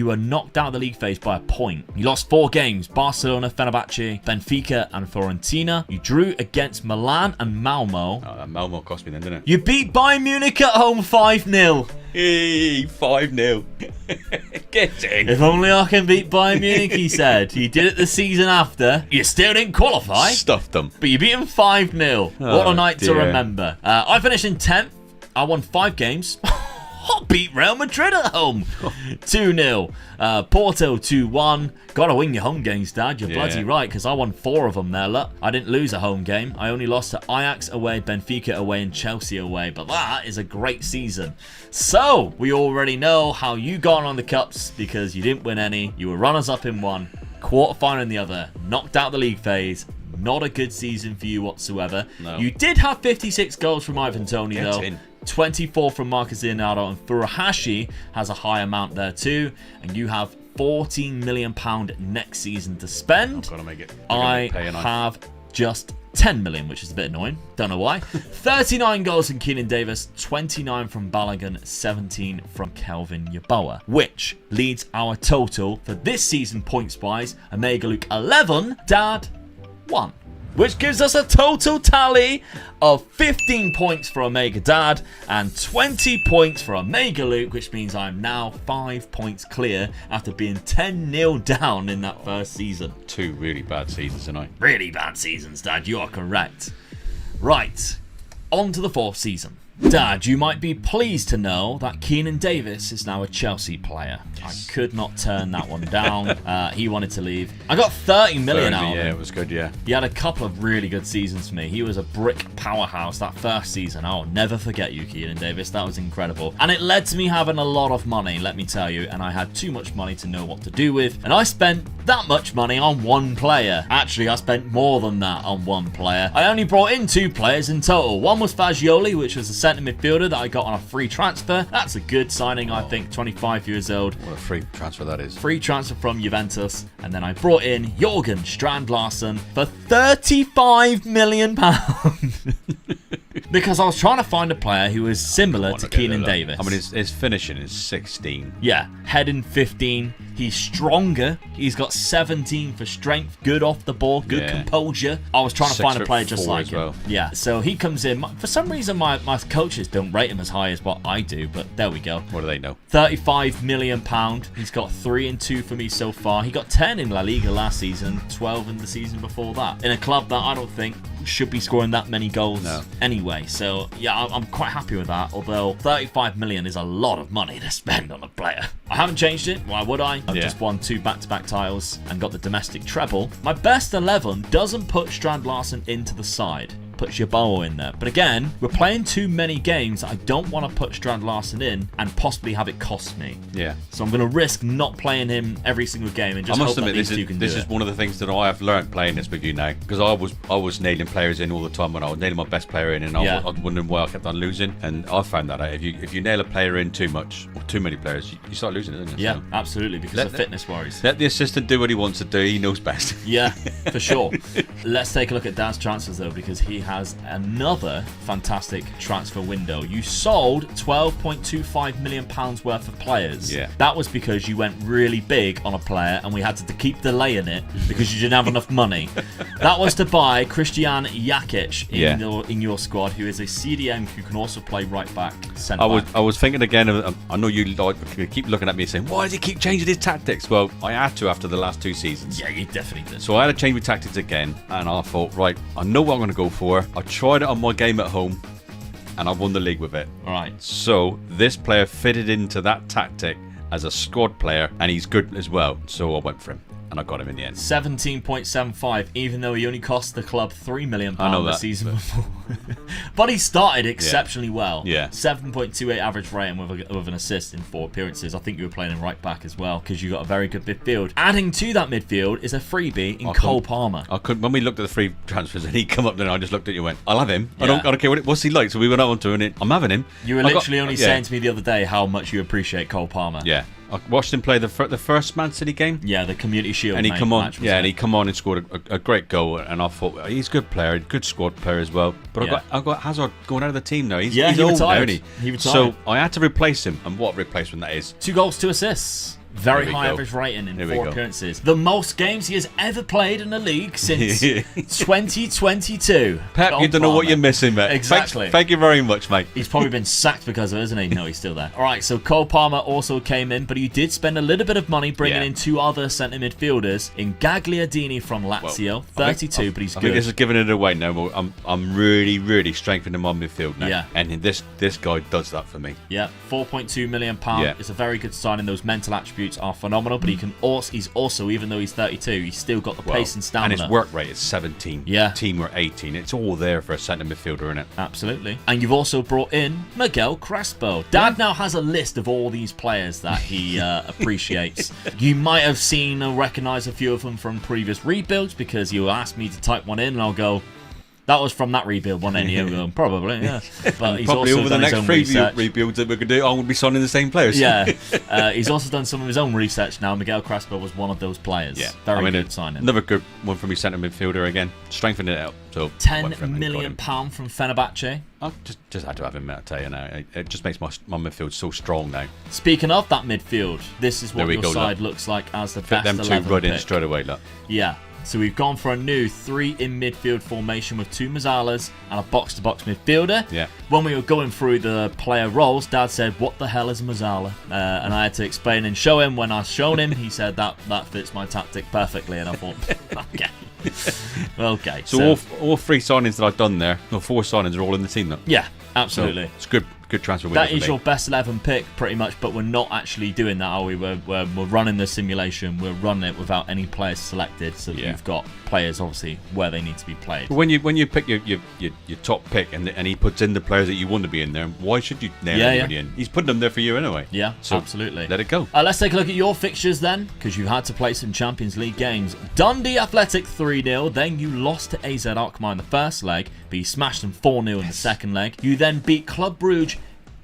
were knocked out of the league phase by a point. You lost 4 games. Barcelona, Fenerbache, Benfica, and Fiorentina. You drew against Milan and Malmo. Oh, that Malmo cost me then, didn't it? You beat Bayern Munich at home 5-0. Hey, 5-0. Get in. If only I can beat Bayern Munich, he said. You did it the season after. You still didn't qualify. Stuffed them. But you beat them 5-0. What a night to remember. I finished in 10th. I won 5 games. I beat Real Madrid at home 2-0. Porto 2-1. Gotta win your home games, Dad. You're bloody right, because I won 4 of them there. Look, I didn't lose a home game. I only lost to Ajax away, Benfica away, and Chelsea away. But that is a great season. So, we already know how you got on the cups because you didn't win any. You were runners-up in one, quarter-final in the other, knocked out the league phase. Not a good season for you whatsoever. No. You did have 56 goals from Ivan Toney, though. 24 from Marcus Leonardo, and Furuhashi has a high amount there too. And you have £14 million next season to spend. I've got to make it. I have just 10 million, which is a bit annoying. Don't know why. 39 goals from Keenan Davis, 29 from Balogun, 17 from Kelvin Yeboah, which leads our total for this season points-wise. Omega Luke 11, Dad 1. Which gives us a total tally of 15 points for Omega Dad and 20 points for Omega Luke, which means I'm now 5 points clear after being 10-0 down in that first season. 2 really bad seasons tonight. Really bad seasons, Dad. You are correct. Right, on to the 4th season. Dad, you might be pleased to know that Keenan Davis is now a Chelsea player. Yes. I could not turn that one down. He wanted to leave. I got 30 million out of him. Yeah, it was good, yeah. He had a couple of really good seasons for me. He was a brick powerhouse that first season. I'll never forget you, Keenan Davis. That was incredible. And it led to me having a lot of money, let me tell you. And I had too much money to know what to do with. And I spent that much money on one player. Actually, I spent more than that on one player. I only brought in 2 players in total. One was Fagioli, which was a centre midfielder that I got on a free transfer. That's a good signing, I think. 25 years old. What a free transfer that is. Free transfer from Juventus. And then I brought in Jørgen Strand Larsen for £35 million. Because I was trying to find a player who was similar to Keenan Davis. I mean, his finishing is 16. Yeah, heading 15. He's stronger. He's got 17 for strength. Good off the ball. Good composure. I was trying to find a player just like him. Well. Yeah, so he comes in. For some reason, my coaches don't rate him as high as what I do, but there we go. What do they know? £35 million. He's got 3 and 2 for me so far. He got 10 in La Liga last season, 12 in the season before that. In a club that I don't think should be scoring that many goals anyway. So, yeah, I'm quite happy with that. Although 35 million is a lot of money to spend on a player. I haven't changed it. Why would I? I've just won 2 back-to-back titles and got the domestic treble. My best 11 doesn't put Strand Larsen into the side. Puts Yeboah in there. But again, we're playing too many games. I don't want to put Strand Larsen in and possibly have it cost me. Yeah. So I'm going to risk not playing him every single game and just hope that these 2 can do it. This is one of the things that I have learned playing this with you now. Because I was nailing players in all the time when I was nailing my best player in, and I was wondering why I kept on losing. And I found that out. If you nail a player in too much, or too many players, you start losing it, don't you? Yeah, so absolutely, because of fitness worries. Let the assistant do what he wants to do. He knows best. Yeah, for sure. Let's take a look at Dan's transfers, though, because he has another fantastic transfer window. You sold £12.25 million worth of players. Yeah. That was because you went really big on a player and we had to keep delaying it because you didn't have enough money. That was to buy Christian Jakic in your squad, who is a CDM who can also play right back, centre back. I was thinking again, I know you keep looking at me saying, why does he keep changing his tactics? Well, I had to after the last 2 seasons. Yeah, you definitely did. So I had to change my tactics again, and I thought, right, I know what I'm going to go for. I tried it on my game at home, and I won the league with it. All right. So this player fitted into that tactic as a squad player, and he's good as well. So I went for him, and I got him in the end. 17.75, even though he only cost the club £3 million the season before. But he started exceptionally well. Yeah. 7.28 average rating with an assist in 4 appearances. I think you were playing him right back as well, because you got a very good midfield. Adding to that midfield is a freebie in Cole Palmer. When we looked at the free transfers and he come up there, I just looked at you and went, I'll have him. I don't care what's he like. So we went out onto it. I'm having him. You were literally only saying to me the other day how much you appreciate Cole Palmer. Yeah. I watched him play the first Man City game. Yeah, the Community Shield. And he come on, and he come on and scored a great goal. And I thought he's a good player, good squad player as well. But I've got Hazard going out of the team now. He's old retired. Now, he retired. So I had to replace him, and what replacement that is? 2 goals, 2 assists. Very high average rating in 4 appearances. The most games he has ever played in the league since 2022. Pep, you don't know what you're missing, mate. Exactly. Thank you very much, mate. He's probably been sacked because of it, isn't he? No, he's still there. All right, so Cole Palmer also came in, but he did spend a little bit of money bringing in 2 other centre midfielders in Gagliardini from Lazio, 32, but he's good. I think this is giving it away now. I'm really, really strengthening my midfield now. Yeah. And this guy does that for me. Yeah, £4.2 million. It's a very good signing. Those mental attributes are phenomenal, but he's also, even though he's 32, he's still got the pace and stamina. And his work rate is 17. Yeah. Team were 18. It's all there for a centre midfielder, isn't it? Absolutely. And you've also brought in Miguel Crespo. Dad now has a list of all these players that he appreciates. You might have seen or recognised a few of them from previous rebuilds, because you asked me to type one in and I'll go, that was from that rebuild one anyway. Probably, yeah. But he's probably also over the next 3 rebuilds that we're going to do, I'm going to be signing the same players. Yeah. He's also done some of his own research now. Miguel Crespo was one of those players. Yeah. Very good signing. Another good one from his centre midfielder again. Strengthening it out. Porto. £10 million from Fenerbache. I just had to have him, I tell you now. It just makes my midfield so strong now. Speaking of that midfield, this is what your side looks like as the best 11 pick. Them two right pick. in straight away, look. Yeah. So we've gone for a new 3 in midfield formation with 2 Mazzalas and a box-to-box midfielder. Yeah. When we were going through the player roles, Dad said, "What the hell is a Mazzala?" And I had to explain and show him. When I shown him, he said that fits my tactic perfectly. And I thought, okay. Okay. So all 3 signings that I've done there, no 4 signings are all in the team, though. Yeah, absolutely. So it's good transfer window. That is your best 11 pick, pretty much, but we're not actually doing that, are we? We're running the simulation. We're running it without any players selected, so that you've got players, obviously, where they need to be played. When you pick your top pick and he puts in the players that you want to be in there, why should you nail anybody in? He's putting them there for you anyway. Yeah, so absolutely. Let it go. Let's take a look at your fixtures then, because you've had to play some Champions League games. Dundee Athletic 3-0, then you lost to AZ Alkmaar in the first leg, but you smashed them 4-0 in the second leg. You then beat Club Brugge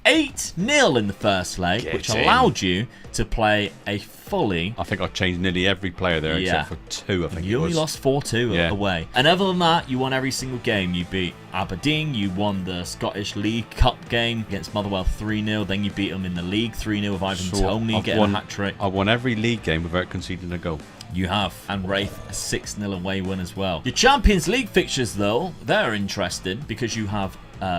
8-0 in the first leg, which allowed you to play a fully... I think I changed nearly every player there except for 2, I think You only lost 4-2 away. And other than that, you won every single game. You beat Aberdeen, you won the Scottish League Cup game against Motherwell 3-0, then you beat them in the league 3-0 with Ivan Toney getting a hat-trick. I won every league game without conceding a goal. You have. And Wraith, a 6-0 away win as well. Your Champions League fixtures, though, they're interesting because you have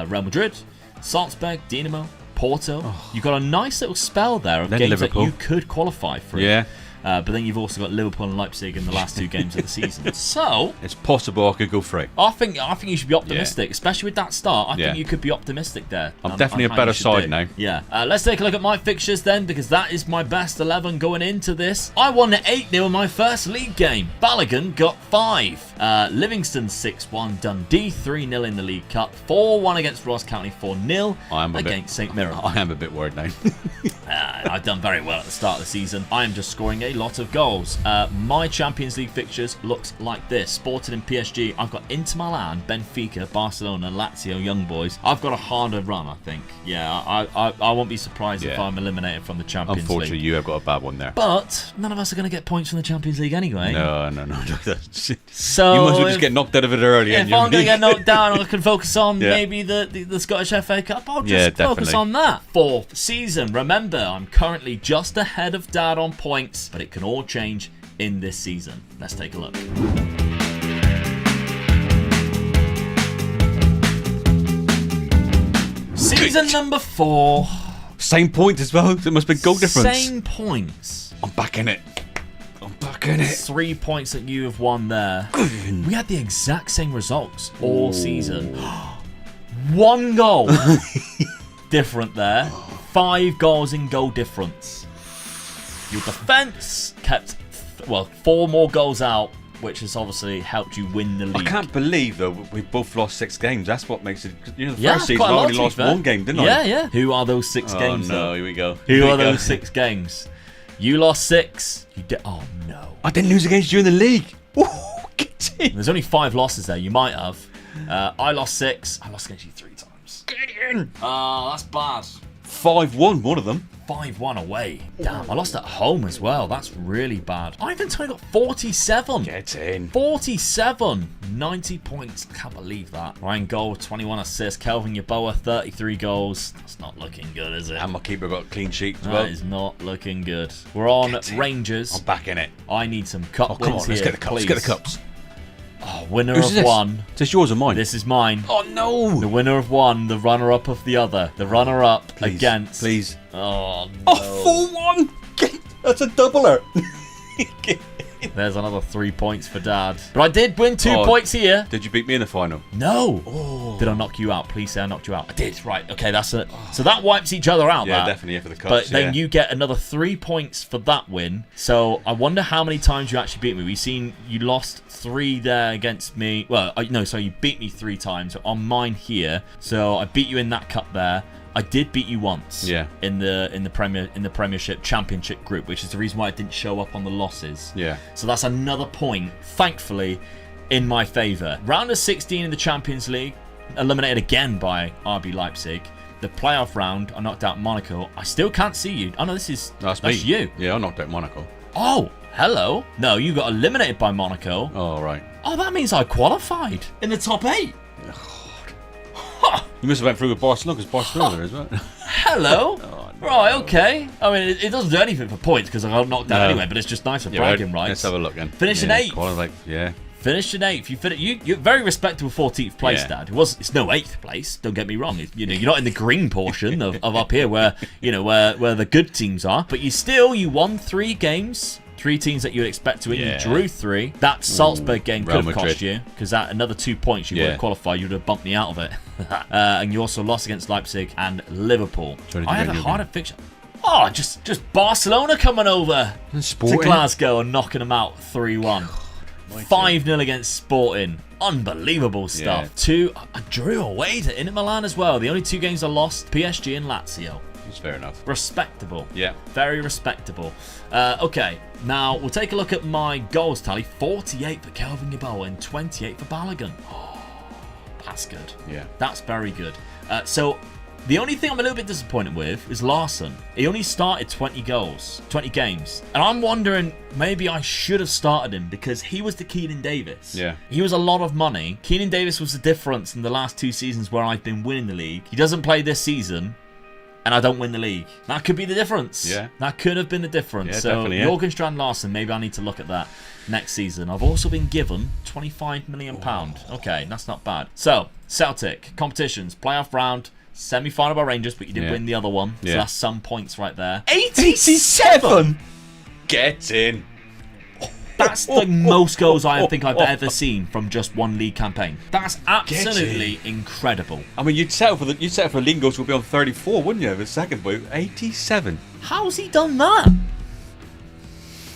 Real Madrid, Salzburg, Dinamo, Porto. You've got a nice little spell there of games Liverpool. That you could qualify for. Yeah. But then you've also got Liverpool and Leipzig in the last 2 games of the season. So it's possible I could go for it. I think you should be optimistic, especially with that start. I think you could be optimistic there. I'm definitely a better side now. Yeah. Let's take a look at my fixtures then, because that is my best 11 going into this. I won 8-0 in my first league game. Balogun got 5. Livingston 6-1. Dundee 3-0 in the League Cup. 4-1 against Ross County. 4-0 against St Mirren. I am a bit worried now. I've done very well at the start of the season. I am just scoring a lot of goals. My Champions League fixtures looks like this. Sporting and PSG. I've got Inter Milan, Benfica, Barcelona, Lazio, Young Boys. I've got a harder run, I think. Yeah, I won't be surprised if I'm eliminated from the Champions League. Unfortunately, you have got a bad one there. But none of us are going to get points from the Champions League anyway. No. So you might as well just get knocked out of it early. If I'm going to get knocked down, I can focus on maybe the Scottish FA Cup. I'll just focus on that. 4th season. Remember, I'm currently just ahead of Dad on points, but it can all change in this season. Let's take a look. Season number 4. Same points as well. It must be goal difference. Same points. I'm back in it. 3 points that you have won there. We had the exact same results all season. 1 goal different there. 5 goals in goal difference. Your defence kept 4 more goals out, which has obviously helped you win the league. I can't believe though we both lost 6 games. That's what makes it. The first season I only lost 1 game, didn't I? Yeah. Who are those 6 games? Oh no, here we go. Who are those 6 games? You lost 6. You did. Oh no. I didn't lose against you in the league. Ooh, get in. There's only 5 losses there. You might have. I lost 6. I lost against you 3 times. Get in. That's bad. 5-1, one of them. 5-1 away. Damn, I lost at home as well. That's really bad. Ivan Toney got 47. Get in. 47. 90 points. I can't believe that. Ryan Gold, 21 assists. Kelvin Yeboah, 33 goals. That's not looking good, is it? And my keeper got a clean sheet as well. That is not looking good. We're on Rangers. I'm back in it. I need some cup wins here. Let's get the cups. Please. Let's get the cups. Oh, winner of one. Is this yours or mine? This is mine. Oh no! The winner of one, the runner-up of the other. The runner-up against. Please. Oh no! Oh, 4-1. That's a doubler. There's another 3 points for Dad. But I did win 2 points here. Did you beat me in the final? No. Oh. Did I knock you out? Please say I knocked you out. I did. Right. Okay, that's it. So that wipes each other out. Yeah, definitely. Yeah, for the cups. But then you get another 3 points for that win. So I wonder how many times you actually beat me. We've seen you lost 3 there against me. Well, no, so you beat me 3 times on mine here. So I beat you in that cup there. I did beat you once. Yeah. In the Premiership Championship group, which is the reason why I didn't show up on the losses. Yeah. So that's another point, thankfully, in my favour. Round of 16 in the Champions League, eliminated again by RB Leipzig. The playoff round, I knocked out Monaco. I still can't see you. Oh no, that's me. You. Yeah, I knocked out Monaco. Oh, hello. No, you got eliminated by Monaco. Oh right. Oh, that means I qualified in the top 8. You must have went through with Barcelona because Barcelona as well. Hello. Oh, no. Right, okay. I mean, it doesn't do anything for points because I got knocked out anyway, but it's just nice for bragging rights. Let's have a look then. Finish in 8th. Like, yeah. Finished in 8th. You're very respectable 14th place, Dad. It's no 8th place. Don't get me wrong. You're not in the green portion of up here where where the good teams are. But you won 3 games. 3 teams that you would expect to win. You drew 3. That Salzburg game could have cost you because that another 2 points you would have qualified. You would have bumped me out of it. And you also lost against Leipzig and Liverpool. I had a harder fixture. Oh, just Barcelona coming over to Glasgow and knocking them out 3-1. 5-0 against Sporting. Unbelievable stuff. 2, I drew away to Inter Milan as well. The only 2 games I lost, PSG and Lazio. It's fair enough. Respectable. Yeah. Very respectable. Okay, now we'll take a look at my goals tally. 48 for Kelvin Gabon and 28 for Balogun. Oh, that's good. Yeah. That's very good. So the only thing I'm a little bit disappointed with is Larson. He only started 20 games. And I'm wondering, maybe I should have started him because he was the Keenan Davis. Yeah. He was a lot of money. Keenan Davis was the difference in the last 2 seasons where I've been winning the league. He doesn't play this season. And I don't win the league. That could be the difference. Yeah. That could have been the difference. Yeah, so, definitely, yeah. Jorgen Strand Larsen, maybe I need to look at that next season. I've also been given £25 million. Okay, that's not bad. So, Celtic, competitions, playoff round, semi-final by Rangers, but you did win the other one. So that's some points right there. 87! Get in. That's the most goals I think I've ever seen from just one league campaign. That's absolutely incredible. I mean, you'd settle for league goals will be on 34, wouldn't you? The second boy, 87. How's he done that?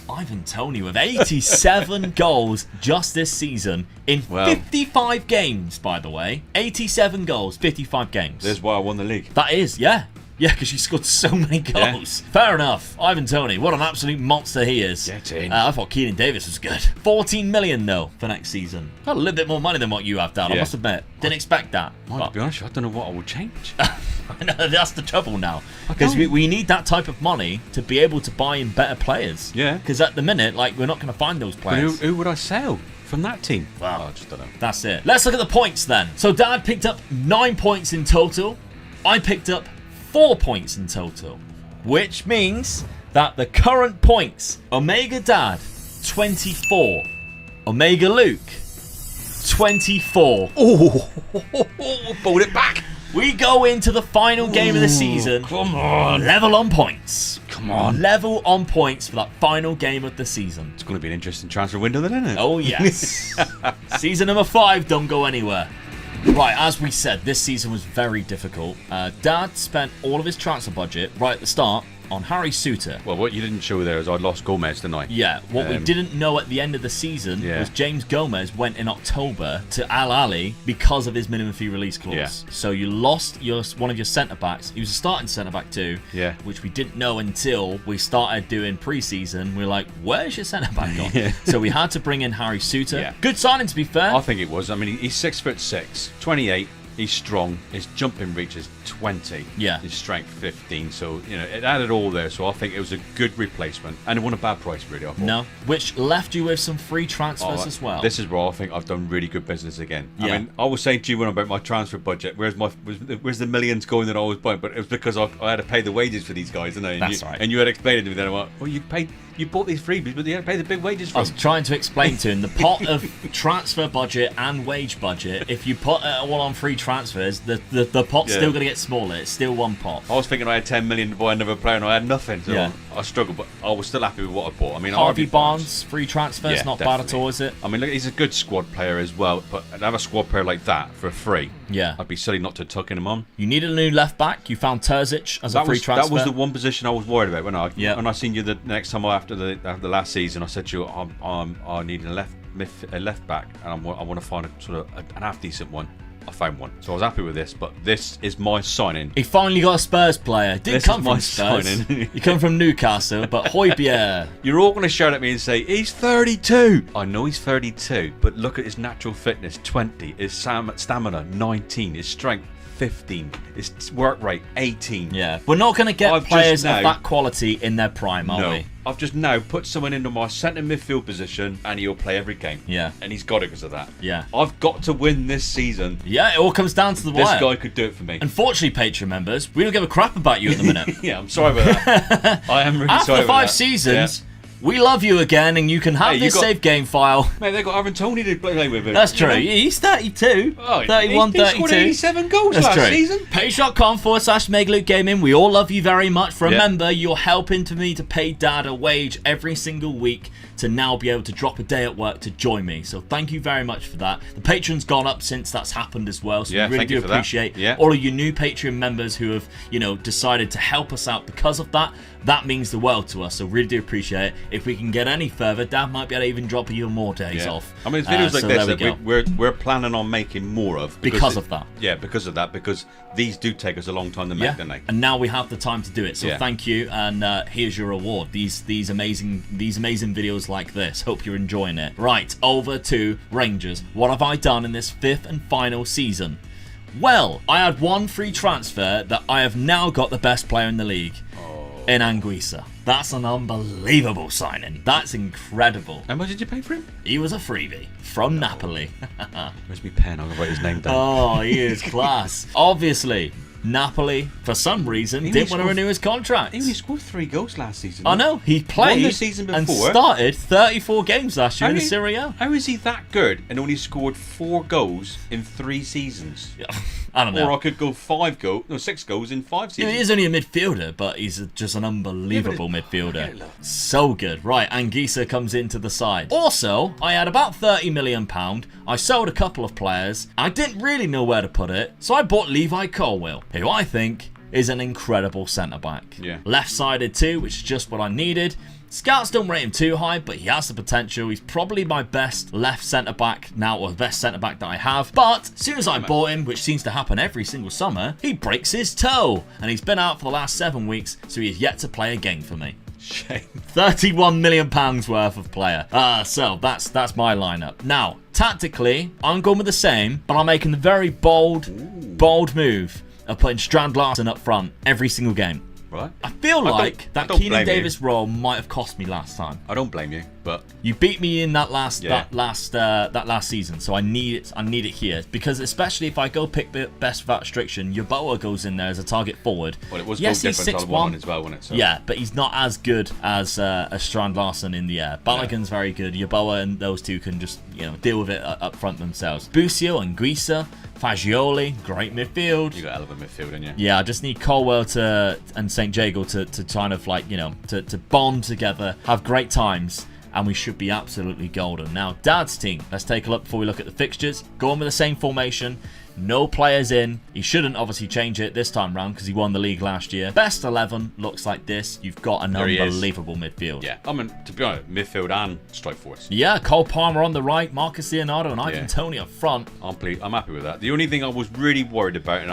Ivan Toney with 87 goals just this season in 55 games, by the way. 87 goals, 55 games. There's why I won the league. That is, yeah. Yeah, because you scored so many goals. Yeah. Fair enough. Ivan Toney, what an absolute monster he is. Get in. I thought Keenan Davis was good. 14 million, though, for next season. Got a little bit more money than what you have, Dad, I must admit. Didn't expect that. Well, to be honest, I don't know what I would change. I know, that's the trouble now. Because we need that type of money to be able to buy in better players. Yeah. Because at the minute, we're not going to find those players. But who would I sell from that team? Well, I just don't know. That's it. Let's look at the points then. So Dad picked up 9 points in total. I picked up 4 points in total, which means that the current points, Omega Dad, 24. Omega Luke, 24. Oh, pulled it back. We go into the final game of the season. Come on. Level on points. Come on. Level on points for that final game of the season. It's going to be an interesting transfer window then, isn't it? Oh, yes. Season number 5, don't go anywhere. Right, as we said, this season was very difficult. Dad spent all of his transfer budget right at the start on Harry Souttar. Well, what you didn't show there is I lost Gomez tonight. Yeah, what we didn't know at the end of the season was James Gomez went in October to Al Ahly because of his minimum fee release clause. Yeah. So you lost one of your centre-backs. He was a starting centre-back too, which we didn't know until we started doing pre-season. We were like, where's your centre-back gone? So we had to bring in Harry Souttar. Yeah. Good signing, to be fair. I think it was. I mean, he's 6'6", 28. He's strong. His jumping reach is 20. Yeah. His strength 15. So, it added all there. So I think it was a good replacement. And it wasn't a bad price, really, I thought. No. Which left you with some free transfers as well. This is where I think I've done really good business again. Yeah. I mean, I was saying to you when about my transfer budget, where's the millions going that I was buying? But it was because I had to pay the wages for these guys, didn't I? That's right. And you had explained it to me then. I'm like, well, you bought these freebies, but you had to pay the big wages for them. I was trying to explain to him the pot of transfer budget and wage budget. If you put it all on free transfers, the pot's still going to get smaller. It's still one pot. I was thinking I had 10 million to buy another player and I had nothing. So I struggled, but I was still happy with what I bought. I mean, Harvey Barnes, free transfers, not bad at all, is it? I mean, look, he's a good squad player as well, but another squad player like that for free, I'd be silly not to tuck him on. You needed a new left back. You found Terzic as a free transfer. That was the one position I was worried about when I seen you the next time after the last season. I said to you, I need a left back, and I want to find a sort of an half decent one. I found one, so I was happy with this. But this is my signing. He finally got a Spurs player. Didn't come from Spurs. You come from Newcastle, but Højbjerg. You're all going to shout at me and say he's 32. I know he's 32, but look at his natural fitness, 20. His stamina, 19. His strength, 15. Its work rate 18. Yeah, we're not going to get I've players just now- of that quality in their prime, are No, we? I've just now put someone into my centre midfield position, and he'll play every game. Yeah. And he's got it because of that. Yeah. I've got to win this season. Yeah, it all comes down to the This wire. guy could do it for me. Unfortunately, Patreon members, we don't give a crap about you at the minute. Yeah, I'm sorry about that. I am really After sorry about 5 that. seasons, we love you again, and you can have Hey, you this got- save game file. Mate, they've got Aaron Tony to play with him. That's you true. know? He's 32. Oh, 31, he scored 32. 87 goals That's last true. season. Page.com/MegaLuke Gaming. We all love you very much. Remember, you're helping me to pay Dad a wage every single week to now be able to drop a day at work to join me. So thank you very much for that. The Patreon's gone up since that's happened as well. So Yeah, we really thank you do for that. appreciate Yeah. all of you new Patreon members who have, decided to help us out because of that. That means the world to us. So really do appreciate it. If we can get any further, Dad might be able to even drop you more days off. I mean, it's videos like so this there we that go. we're planning on making more of. Because of that. Yeah, because of that. Because these do take us a long time to make, don't they? And now we have the time to do it. So Yeah. thank you, and here's your reward. These amazing videos like this. Hope you're enjoying it. Right, over to Rangers. What have I done in this 5th and final season? Well, I had one free transfer that I have now got the best player in the league in Anguissa. That's an unbelievable signing. That's incredible. How much did you pay for him? He was a freebie from Napoli. Where's my pen? I'm going to write his name down. Oh, he is class. Obviously, Napoli, for some reason, He didn't only want to renew his contract. He only scored 3 goals last season. I know, he played the season and before. started 34 games last year in the How- Serie A. How is he that good and only scored 4 goals in 3 seasons? I don't know. Or I could go 6 goals in 5 He seasons. is only a midfielder, but he's just an unbelievable midfielder. So good. Right, Anguissa comes into the side. Also, I had about £30 million. I sold a couple of players. I didn't really know where to put it, so I bought Levi Colwill, who I think is an incredible centre-back. Yeah. Left-sided too, which is just what I needed. Scouts don't rate him too high, but he has the potential. He's probably my best left centre-back now, or the best centre-back that I have. But as soon as I bought him, which seems to happen every single summer, he breaks his toe. And he's been out for the last 7 weeks, so he's yet to play a game for me. Shame. £31 million worth of player. So that's my lineup. Now, tactically, I'm going with the same, but I'm making the very bold move of putting Strand Larsen up front every single game. Right. I feel like that don't Keenan blame you. Davis role might have cost me last time. I don't blame you, but You beat me in that last Yeah. that last season, so I need it. I need it here because especially if I go pick the best without restriction, Yeboah goes in there as a target forward. well, it was yes, goal he's difference on 6'1". one as well, wasn't it? So. Yeah, but he's not as good as Strand Larsen in the air. Balogun's very good. Yeboah and those two can just deal with it up front themselves. Busio and Guisa, Fagioli, great midfield. You got a hell of a midfield, didn't you? Yeah, I just need Colwell and St. Jago to kind of like, to bond together, have great times, and we should be absolutely golden. Now, Dad's team. Let's take a look before we look at the fixtures. Go on with the same formation. No players in. He shouldn't obviously change it this time round because he won the league last year. Best 11 looks like this. You've got an There he is. unbelievable midfield. Yeah, I mean, to be honest, midfield and strike force. Yeah, Cole Palmer on the right, Marcus Leonardo and Ivan Toney up front. I'm happy with that. The only thing I was really worried about, and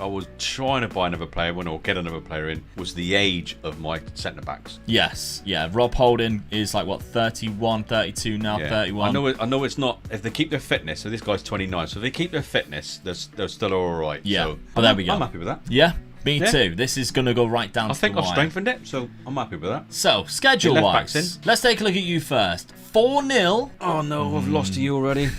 I was trying to buy another player or get another player in, was the age of my centre backs. Yes, yeah. Rob Holding is like, what, 31, 32 now, Yeah. 31. I know it's not, if they keep their fitness, so this guy's 29, so if they keep their fitness, they're still alright. Yeah, so but there we go. I'm happy with that. Yeah, me Yeah. too. This is going to go right down I to think the I've wire. strengthened it, so I'm happy with that. So, Your schedule-wise, left-back's let's take a look at you first. 4-0. Oh no, I've lost to you already.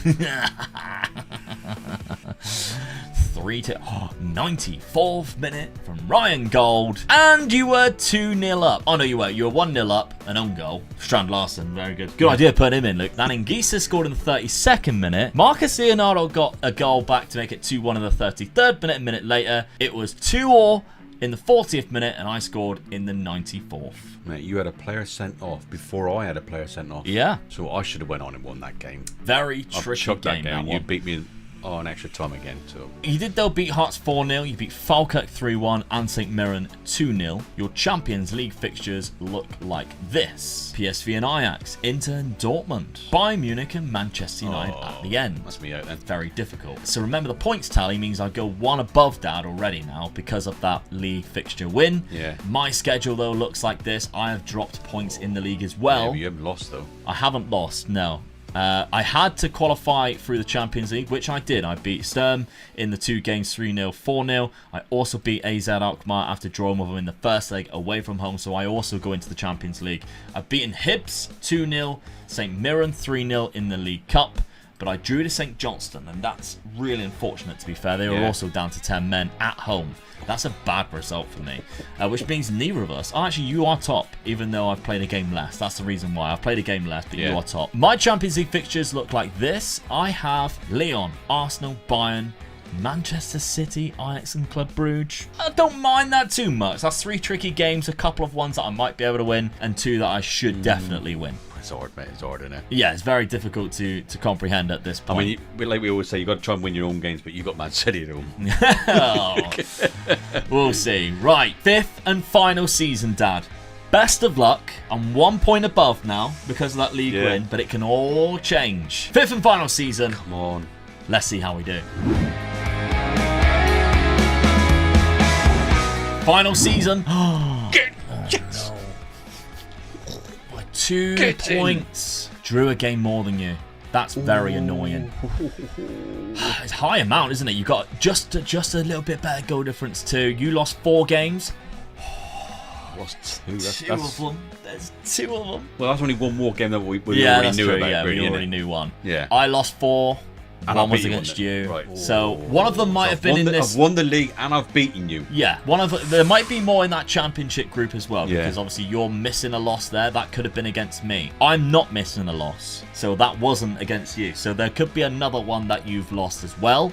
94th minute from Ryan Gold. And you were 2-0 up. Oh, no, you weren't. You were 1-0 up. An own goal. Strand Larsen, very good. Good idea putting him in, Luke. Then Anguissa scored in the 32nd minute. Marcus Leonardo got a goal back to make it 2-1 in the 33rd minute. A minute later, it was 2-2 in the 40th minute, and I scored in the 94th. Mate, you had a player sent off before I had a player sent off. Yeah. So I should have went on and won that game. Very I've tricky chucked that game, game. that And one. you beat me an extra time again. So You did, though, beat Hearts 4-0. You beat Falkirk 3-1 and St Mirren 2-0. Your Champions League fixtures look like this. PSV and Ajax, Inter and Dortmund, Bayern Munich and Manchester United at the end. that's me out then. Very difficult. So remember, the points tally means I go one above Dad already now because of that league fixture win. Yeah. My schedule, though, looks like this. I have dropped points in the league as Yeah, well. but you haven't lost though. I haven't lost, no. I had to qualify through the Champions League, which I did. I beat Sturm in the 2 games 3-0, 4-0. I also beat AZ Alkmaar after drawing with them in the first leg away from home, so I also go into the Champions League. I've beaten Hibs 2-0, St Mirren 3-0 in the League Cup, but I drew to St Johnston, and that's really unfortunate, to be fair. They were also down to 10 men at home. That's a bad result for me, which means neither of us. Actually, you are top, even though I've played a game less. That's the reason why. I've played a game less, but you are top. My Champions League fixtures look like this. I have Lyon, Arsenal, Bayern, Manchester City, Ajax and Club Brugge. I don't mind that too much. That's 3 tricky games, a couple of ones that I might be able to win, and 2 that I should definitely win. It's hard, mate. It's hard, isn't it? Yeah, it's very difficult to comprehend at this point. I mean, like we always say, you've got to try and win your own games, but you've got Man City at home. We'll see. Right, 5th and final season, Dad. Best of luck. I'm 1 point above now because of that league win, but it can all change. 5th and final season. Come on. Let's see how we do. Final season. Yes. 2 points. Drew a game more than you. That's very annoying. It's a high amount, isn't it? You got just a little bit better goal difference too. You lost 4 games. Lost 2. Two of them. There's 2 of them. Well, that's only one more game that we already knew about. Yeah, really, we already knew one. Yeah. I lost 4. And one was against you. Right. So one of them might have been in this. I've won the league and I've beaten you. Yeah, there might be more in that championship group as well, because obviously you're missing a loss there. That could have been against me. I'm not missing a loss, so that wasn't against you. So there could be another one that you've lost as well.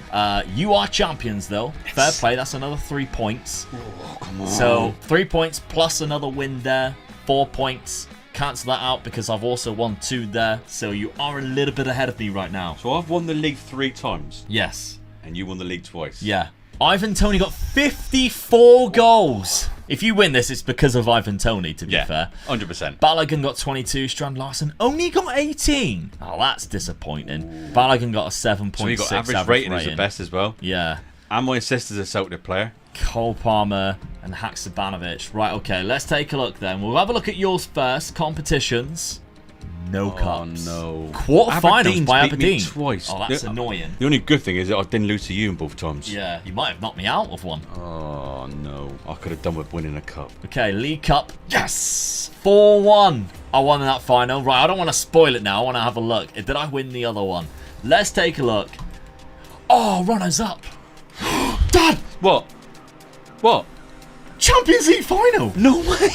You are champions though. Yes. Fair play. That's another 3 points. Oh, come on. So 3 points plus another win there. 4 points. Cancel that out because I've also won 2 there. So you are a little bit ahead of me right now. So I've won the league 3 times. Yes. And you won the league twice. Yeah. Ivan Toney got 54 goals. If you win this, it's because of Ivan Toney, to be fair. 100%. Balogun got 22. Strand Larsen only got 18. Oh, that's disappointing. Ooh. Balogun got a 7.6 so you got average rating as the best as well. Yeah. And my assist is a Celtic player. Cole Palmer and Haksabanovic. Right, okay, let's take a look then. We'll have a look at yours first. Competitions. No cups. Oh, no. Quarterfinals by Aberdeen. Twice. Oh, that's annoying. The only good thing is that I didn't lose to you in both times. Yeah, you might have knocked me out of one. Oh, no. I could have done with winning a cup. Okay, League Cup. Yes! 4-1. I won in that final. Right, I don't want to spoil it now. I want to have a look. Did I win the other one? Let's take a look. Oh, runners up. Dad! What? What? Champions League final! No way!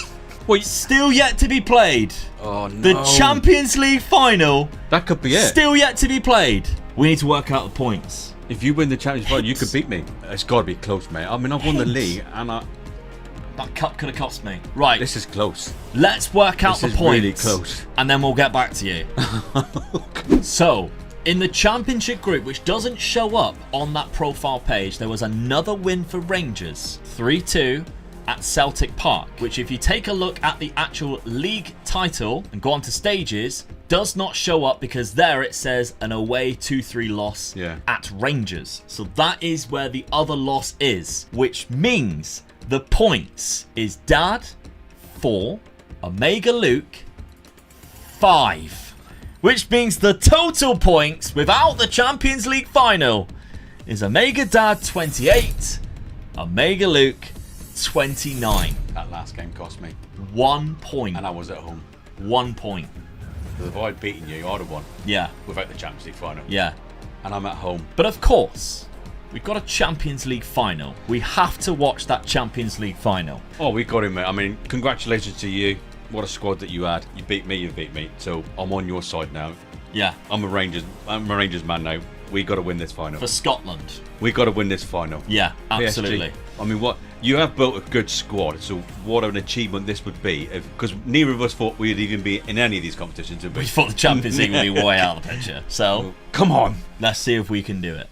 Wait, still yet to be played. Oh, no. The Champions League final. That could be it. Still yet to be played. We need to work out the points. If you win the Champions League final, you could beat me. It's got to be close, mate. I mean, I've won the league and that cup could have cost me. Right. This is close. Let's work out the points. This is really close. And then we'll get back to you. So, in the championship group, which doesn't show up on that profile page, there was another win for Rangers. 3-2 at Celtic Park, which if you take a look at the actual league title and go on to stages, does not show up because there it says an away 2-3 loss at Rangers. So that is where the other loss is, which means the points is Dad 4, Omega Luke 5. Which means the total points without the Champions League final is Omega Dad 28, Omega Luke 29. That last game cost me 1 point. And I was at home. 1 point. Because if I'd beaten you, I'd have won. Yeah. Without the Champions League final. Yeah. And I'm at home. But of course, we've got a Champions League final. We have to watch that Champions League final. Oh, we got him, mate. I mean, congratulations to you. What a squad that you had. You beat me, you beat me. So I'm on your side now. Yeah. I'm a Rangers man now. We got to win this final. For Scotland. We got to win this final. Yeah, absolutely. PSG. I mean, what you have built a good squad. So what an achievement this would be. Because neither of us thought we'd even be in any of these competitions. Would we? We thought the Champions League would be way out of the picture. So come on. Let's see if we can do it.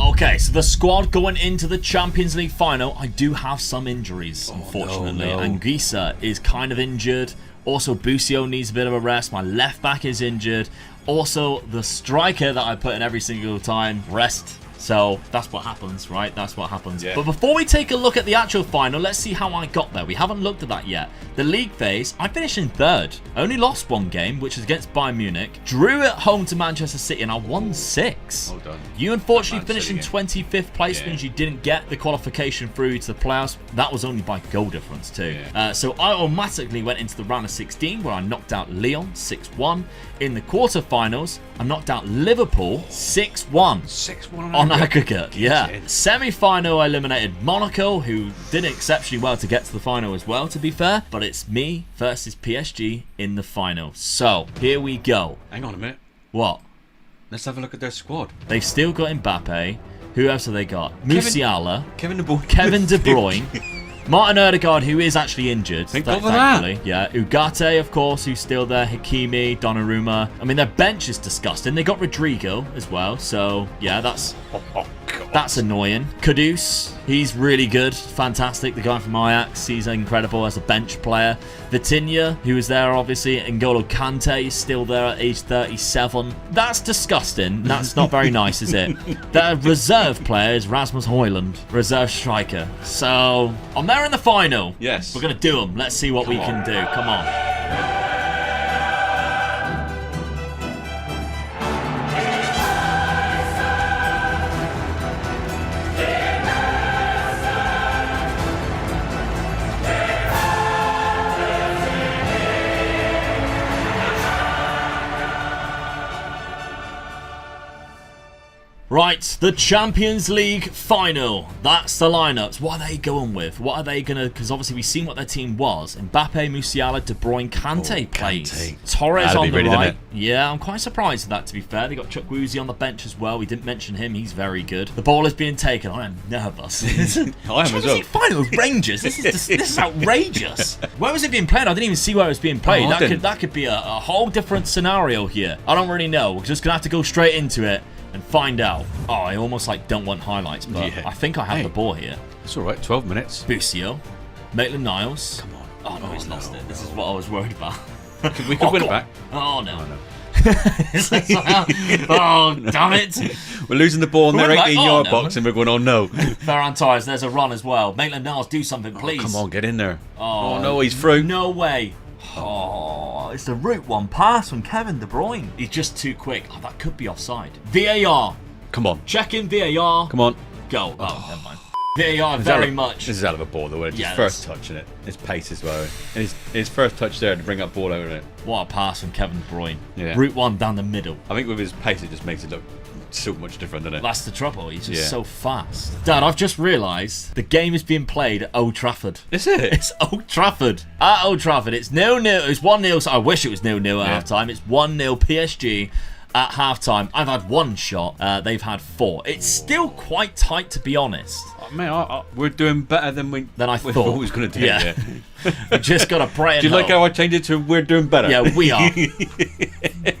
Okay, so the squad going into the Champions League final, I do have some injuries, unfortunately. No. Anguissa is kind of injured. Also, Busio needs a bit of a rest. My left back is injured. Also, the striker that I put in every single time, rest So that's what happens, right? That's what happens. Yeah. But before we take a look at the actual final, let's see how I got there. We haven't looked at that yet. The league phase, I finished in 3rd. Only lost 1 game, which was against Bayern Munich. Drew at home to Manchester City, and I won 6. Well done. You unfortunately Man finished in City 25th place, means you didn't get the qualification through to the playoffs. That was only by goal difference too. Yeah. So I automatically went into the round of 16, where I knocked out Lyon 6-1. In the quarterfinals, I knocked out Liverpool 6-1. 6-1 On aggregate, yeah. in. Semi-final, I eliminated Monaco, who did exceptionally well to get to the final as well, to be fair. But it's me versus PSG in the final. So, here we go. Hang on a minute. What? Let's have a look at their squad. They've still got Mbappe. Who else have they got? Musiala. Kevin De Bruyne. Kevin De Bruyne. Martin Odegaard, who is actually injured, Thank God for that. thankfully. Yeah, Ugarte, of course, who's still there. Hakimi, Donnarumma. I mean, their bench is disgusting. They got Rodrigo as well, so yeah, that's annoying. Kudus, he's really good, fantastic. The guy from Ajax, he's incredible as a bench player. Vitinha, who was there obviously. N'Golo Kante is still there at age 37. That's disgusting. That's not very nice, is it? Their reserve player is Rasmus Højlund, reserve striker. So I'm there in the final. Yes. We're gonna do them. Let's see what we can do. Come on. Right, the Champions League final. That's the lineups. What are they going with? What are they going to... Because obviously we've seen what their team was. Mbappe, Musiala, De Bruyne, Kante plays. Kante. Torres That'll on be the ready, right. didn't Yeah, I'm quite surprised at that, to be fair. They got Chukwueze on the bench as well. We didn't mention him. He's very good. The ball is being taken. I am nervous. I am as well. Champions League final with Rangers. This is outrageous. Where was it being played? I didn't even see where it was being played. Oh, that could be a whole different scenario here. I don't really know. We're just going to have to go straight into it and find out. Oh, I almost don't want highlights, but Yeah. I think I have the ball here. It's all right. 12 minutes. Busio, Maitland-Niles. Come on. Oh no, he's no, lost it. This is no. what I was worried about. We could win it back. Oh no. Oh, no. Oh damn it. We're losing the ball in their We're back. 18-yard Oh, no. box and we're going, oh no. Ferran Torres, there's a run as well. Maitland-Niles, do something, please. Come on, get in there. Oh, No, he's through. No way. Oh, it's the route one pass from Kevin De Bruyne. He's just too quick. Oh, that could be offside. VAR. Come on. Check in VAR. Come on. Go. Oh, never mind. VAR very much. This is a hell of a ball, though. It's Yeah, his first touch in it. His pace as well. And his first touch there to bring that ball over it. What a pass from Kevin De Bruyne. Yeah. Route one down the middle. I think with his pace, it just makes it look so much different, doesn't it? That's the trouble. He's just Yeah. so fast. Dad, I've just realised the game is being played at Old Trafford. Is it? It's Old Trafford. At Old Trafford. It's 0-0. It's 1-0. So I wish it was 0-0 at Yeah. half time. It's 1-0 PSG at half time. I've had 1 shot. They've had 4. It's still quite tight, to be honest. Man, we're doing better than we thought we was going to do. Yeah. We just got to pray. Do you like how I changed it to we're doing better? Yeah, we are.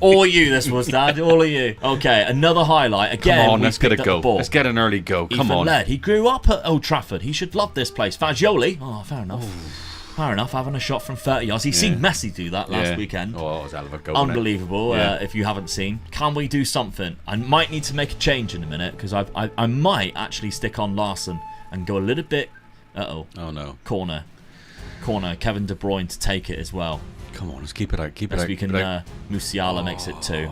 All of you, this was, Dad. All of you. Okay, another highlight. Again, Come on, let's get a picked up go. the ball. Let's get an early go. Come Ethan on. Laird, he grew up at Old Trafford. He should love this place. Fagioli. Oh, fair enough. Fair enough, having a shot from 30 yards. He's seen Messi do that last weekend. Oh, that was a hell of a goal. wasn't it? Unbelievable, Yeah. if you haven't seen. Can we do something? I might need to make a change in a minute, because I might actually stick on Larson and go a little bit... Uh-oh. Oh, no. Corner. Kevin De Bruyne to take it as well. Come on, let's keep it out. Keep it As out. we keep can... it out. Musiala makes it 2.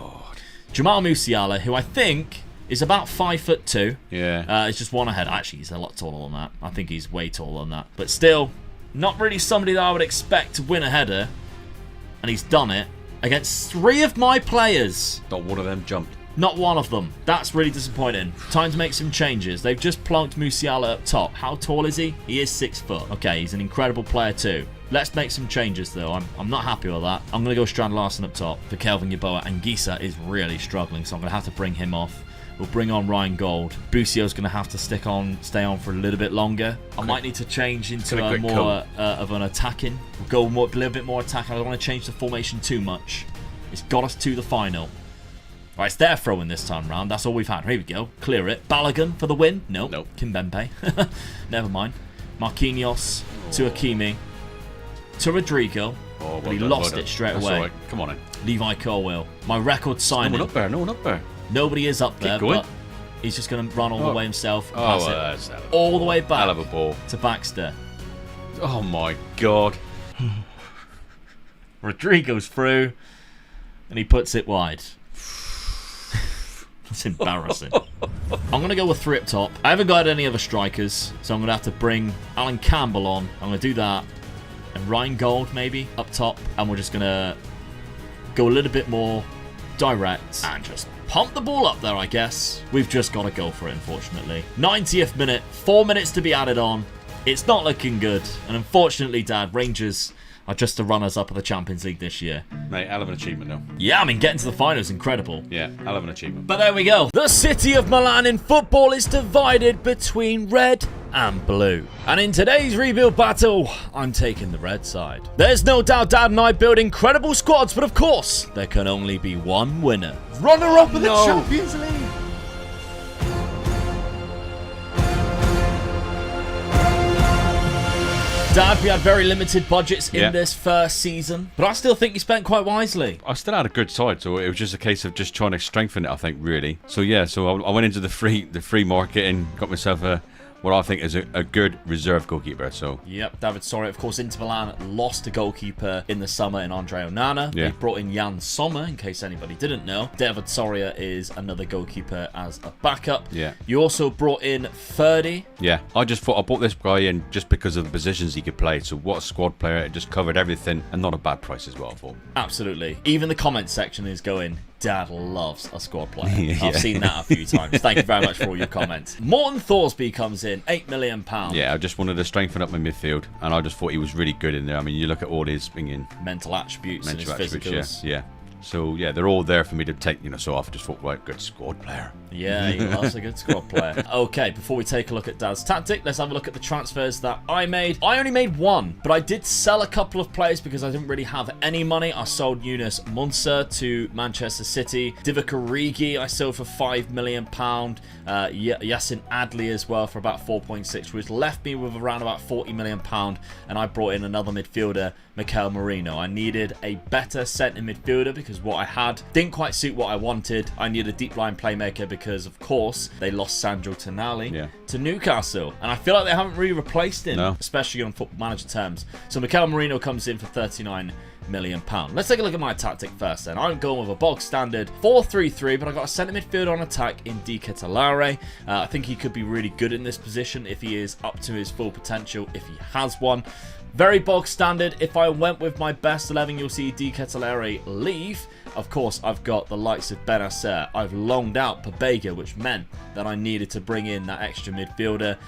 Jamal Musiala, who I think is about 5'2". Yeah. It's just one ahead. Actually, he's a lot taller than that. I think he's way taller than that. But still, not really somebody that I would expect to win a header. And he's done it against 3 of my players. Not one of them jumped. Not one of them. That's really disappointing. Time to make some changes. They've just plonked Musiala up top. How tall is he? He is 6 foot. Okay, he's an incredible player too. Let's make some changes though. I'm not happy with that. I'm going to go Strand Larson up top for Kelvin Yeboah. And Gisa is really struggling, so I'm going to have to bring him off. We'll bring on Ryan Gold. Busio's going to have to stay on for a little bit longer. I might need to change into a more of an attacking. We'll go a little bit more attacking. I don't want to change the formation too much. It's got us to the final. Right, it's their throw-in this time round. That's all we've had. Here we go. Clear it. Balogun for the win. Nope. Kimpembe. Never mind. Marquinhos to Hakimi. To Rodrigo. Oh, but he lost it straight away. All right. Come on in. Levi Colwill. My record signing. No one up there. No one up there. Nobody is up there, but He's just going to run all the way himself and pass it all the way back hell of a ball to Baxter. Oh my God. Rodrigo's through, and he puts it wide. That's embarrassing. I'm going to go with 3 up top. I haven't got any other strikers, so I'm going to have to bring Alan Campbell on. I'm going to do that. And Ryan Gold, maybe, up top. And we're just going to go a little bit more direct and just pump the ball up there, I guess. We've just got to go for it, unfortunately. 90th minute, 4 minutes to be added on. It's not looking good. And unfortunately, Dad, Rangers are just the runners-up of the Champions League this year. Mate, hell of an achievement, though. Yeah, I mean, getting to the final is incredible. Yeah, hell of an achievement. But there we go. The city of Milan in football is divided between red and blue. And in today's rebuild battle, I'm taking the red side. There's no doubt Dad and I build incredible squads, but of course, there can only be one winner. Runner-up of the Champions League. Dad, we had very limited budgets in this first season, but I still think you spent quite wisely. I still had a good side, so it was just a case of just trying to strengthen it, I think, really. So yeah, so I went into the free market and got myself what I think is a good reserve goalkeeper. So yep, David Soria, of course. Inter Milan lost a goalkeeper in the summer in Andre Onana. Yeah. They brought in Jan Sommer, in case anybody didn't know. David Soria is another goalkeeper as a backup. Yeah. You also brought in Ferdy. Yeah, I just thought I brought this guy in just because of the positions he could play. So what a squad player! It just covered everything, and not a bad price as well. I thought. Absolutely. Even the comment section is going, Dad loves a squad player. Yeah. I've seen that a few times. Thank you very much for all your comments. Morton Thorsby comes in, £8 million. Yeah, I just wanted to strengthen up my midfield, and I just thought he was really good in there. I mean, you look at all his mental attributes and his physicals. Yeah. So yeah, they're all there for me to take. So I just thought, right, good squad player. Yeah, he loves a good squad player. Okay, before we take a look at Dad's tactic, let's have a look at the transfers that I made. I only made one, but I did sell a couple of players because I didn't really have any money. I sold Yunus Munsa to Manchester City. Divock Origi I sold for £5 million. Yassin Adli as well for about 4.6, which left me with around about £40 million. And I brought in another midfielder, Mikel Merino. I needed a better centre midfielder because what I had didn't quite suit what I wanted. I needed a deep line playmaker because, of course, they lost Sandro Tonali to Newcastle. And I feel like they haven't really replaced him, especially on Football Manager terms. So Mikel Merino comes in for £39 million. Let's take a look at my tactic first then. I'm going with a bog standard 4-3-3, but I got a centre midfielder on attack in Di Ketelare. I think he could be really good in this position if he is up to his full potential, if he has one. Very bog standard. If I went with my best 11, you'll see Di Ketelare leave. Of course, I've got the likes of Benacer. I've longed out Pabega, which meant that I needed to bring in that extra midfielder.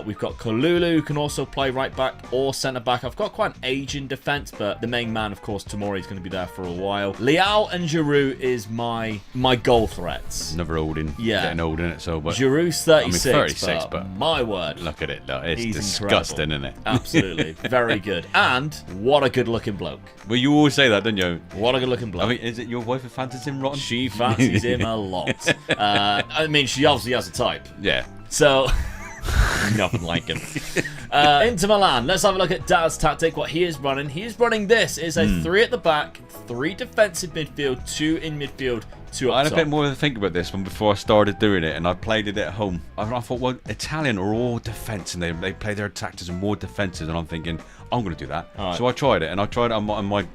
We've got Kalulu, who can also play right back or centre back. I've got quite an age in defence, but the main man, of course, Tomori, is going to be there for a while. Leao and Giroud is my goal threats. Another old in, getting old in it. So, but Giroud's 36, I mean, 36, but my word, look at it. Look, it's disgusting, isn't it? Absolutely, very good. And what a good-looking bloke. Well, you always say that, don't you? What a good-looking bloke. I mean, is it your wife who fancies him rotten? She fancies him a lot. I mean, she obviously has a type. Yeah. So, nothing like him. Inter Milan. Let's have a look at Dad's tactic. What he is running. He is running this. It's a 3 at the back, 3 defensive midfield, 2 in midfield, 2 up top. I had a bit more to think about this one before I started doing it, and I played it at home. I thought, well, Italian are all defence, and they play their tactics and more defensive, and I'm thinking, I'm going to do that. Right. So I tried it, and I tried it on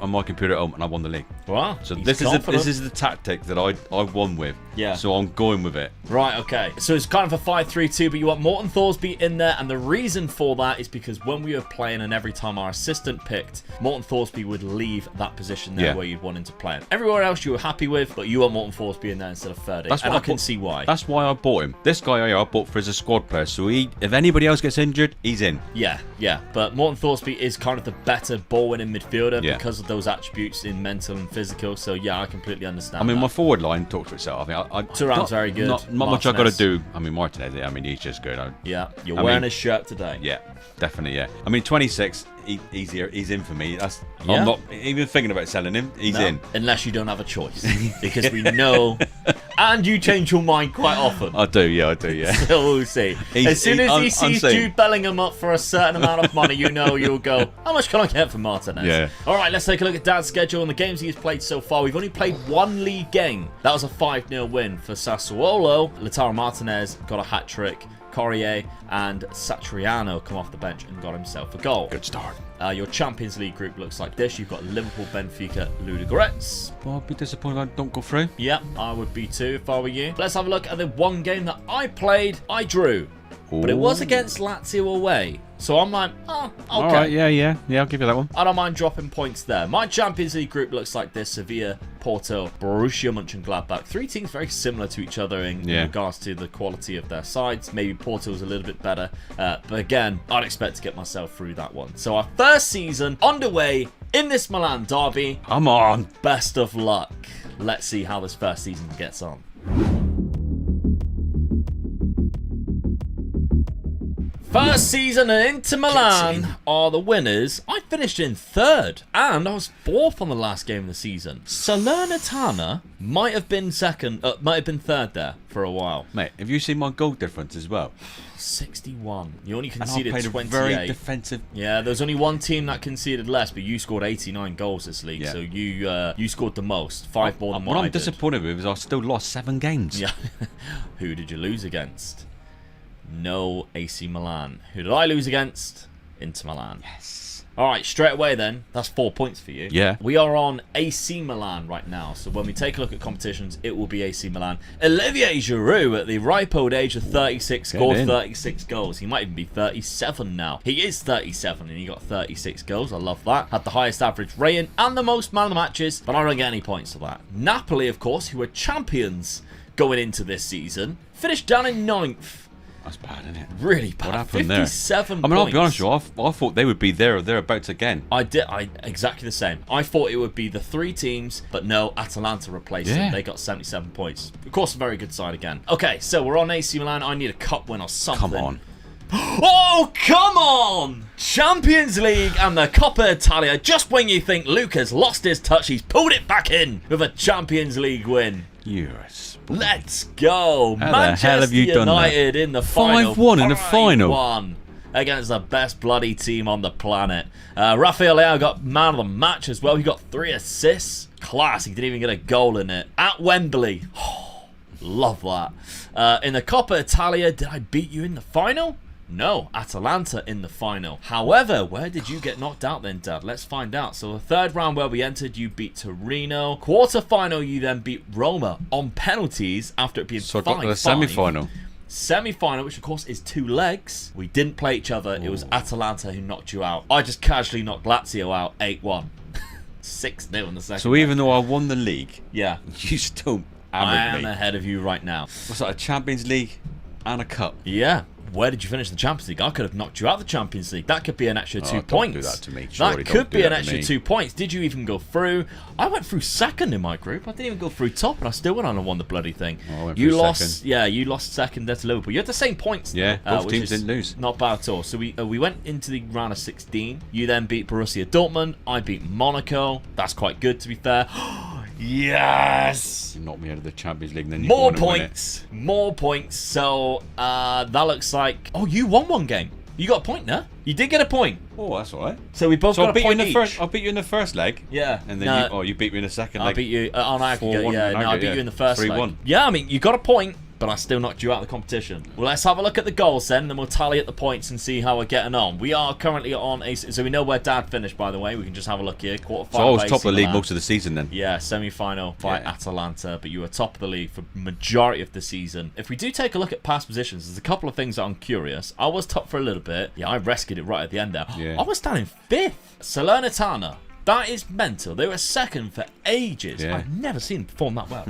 my computer at home, and I won the league. Wow. So this is the tactic that I won with. Yeah. So I'm going with it. Right, okay. So it's kind of a 5-3-2, but you want Morton Thorsby in there, and the reason for that is because when we were playing and every time our assistant picked, Morton Thorsby would leave that position there where you'd want him to play him. Everywhere else you were happy with, but you want Morton Thorsby in there instead of Ferdy. And I can see why. That's why I bought him. This guy I bought for as a squad player, so if anybody else gets injured, he's in. Yeah. But Morton Thorsby is kind of the better ball-winning midfielder because of those attributes in mental and physical. So yeah, I completely understand. I mean, that. my forward line talks for itself. I mean, Thuram's very good. Not much I've got to do. I mean, Martinez, he's just good. You're wearing his shirt today. Yeah, definitely, yeah. I mean, 26, he's in for me. Yeah. I'm not even thinking about selling him. He's in. Unless you don't have a choice. Because we know... And you change your mind quite often. I do, yeah. So we'll see. As soon as he sees Jude Bellingham up for a certain amount of money, you'll go, how much can I get for Martinez? Yeah. All right, let's take a look at Dad's schedule and the games he's played so far. We've only played one league game. That was a 5-0 win for Sassuolo. Lautaro Martinez got a hat-trick. Corrier and Satriano come off the bench and got himself a goal. Good start. Your Champions League group looks like this. You've got Liverpool, Benfica, Ludogorets. Well, I'd be disappointed if I don't go through. Yeah, I would be too if I were you. Let's have a look at the one game that I played. I drew. But it was against Lazio away. So I'm like, oh, okay. All right, yeah, I'll give you that one. I don't mind dropping points there. My Champions League group looks like this. Sevilla, Porto, Borussia Mönchengladbach. 3 teams very similar to each other in regards to the quality of their sides. Maybe Porto's a little bit better. But again, I'd expect to get myself through that one. So our first season underway in this Milan derby. Come on. Best of luck. Let's see how this first season gets on. First season and Inter Milan are the winners. I finished in 3rd and I was 4th on the last game of the season. Salernitana might have been 3rd there for a while. Mate, have you seen my goal difference as well? 61. You only And I conceded played 28. a very defensive. Yeah, there's only one team that conceded less, but you scored 89 goals this league, so you scored the most, 5 more than what I did. What I'm disappointed with is I still lost 7 games. Yeah. Who did you lose against? No AC Milan. Who did I lose against? Inter Milan. Yes. All right, straight away then. That's 4 points for you. Yeah. We are on AC Milan right now. So when we take a look at competitions, it will be AC Milan. Olivier Giroud, at the ripe old age of 36, scored 36 goals. He might even be 37 now. He is 37 and he got 36 goals. I love that. Had the highest average rating and the most man of the matches, but I don't get any points for that. Napoli, of course, who were champions going into this season, finished down in 9th. That's bad, isn't it? Really bad. What happened 57 there? I mean, points. I'll be honest with you. I thought they would be there or thereabouts again. I exactly the same. I thought it would be the 3 teams, but no, Atalanta replaced them. They got 77 points. Of course, a very good side again. Okay, so we're on AC Milan. I need a cup win or something. Come on. Oh, come on! Champions League and the Coppa Italia. Just when you think Luca's lost his touch, he's pulled it back in with a Champions League win. Yes. Let's go. How Manchester the hell have you United done that? in the final. 5-1 in the final. 5-1 against the best bloody team on the planet. Rafael Leao got man of the match as well. He got 3 assists. Class. He didn't even get a goal in it. At Wembley. Oh, love that. In the Coppa Italia, did I beat you in the final? No, Atalanta in the final. However, where did you get knocked out then, Dad? Let's find out. So the 3rd round where we entered, you beat Torino. Quarter-final, you then beat Roma on penalties after it being 5-5. So I got to the semi-final. Semi-final, which of course is 2 legs. We didn't play each other. It was Atalanta who knocked you out. I just casually knocked Lazio out 8-1. 6-0 in the second. So even though I won the league, yeah, you still I hammered am me. ahead of you right now. What's that, a Champions League and a cup? Yeah. Where did you finish the Champions League? I could have knocked you out of the Champions League. That could be an extra 2 points. Don't do that to me. That could be an extra 2 points. Did you even go through? I went through 2nd in my group. I didn't even go through top, and I still went on and won the bloody thing. I went you through lost, 2nd. Yeah, you lost 2nd there to Liverpool. You had the same points. Yeah, both which teams is didn't lose. Not bad at all. So we went into the round of 16. You then beat Borussia Dortmund. I beat Monaco. That's quite good, to be fair. Yes! You knocked me out of the Champions League, and then you More won it, points. More points. So that looks like... Oh, you won 1 game. You got a point there. You did get a point. Oh, that's all right. So we both got a point each. I beat you in the first leg. Yeah. And then you beat me in the second leg. I beat you on aggregate. 4-1 Yeah, in no, I aggregate, beat you in the first 3-1. leg. Yeah, I mean, you got a point, but I still knocked you out of the competition. Well, let's have a look at the goals then, and then we'll tally at the points and see how we're getting on. We are currently on a... So we know where Dad finished, by the way. We can just have a look here. Quarter-final. So I was top of the league most of the season then. Yeah, semi-final by Atalanta, but you were top of the league for majority of the season. If we do take a look at past positions, there's a couple of things that I'm curious. I was top for a little bit. Yeah, I rescued it right at the end there. Yeah. I was down in 5th. Salernitana. That is mental. They were 2nd for ages. Yeah. I've never seen them perform that well.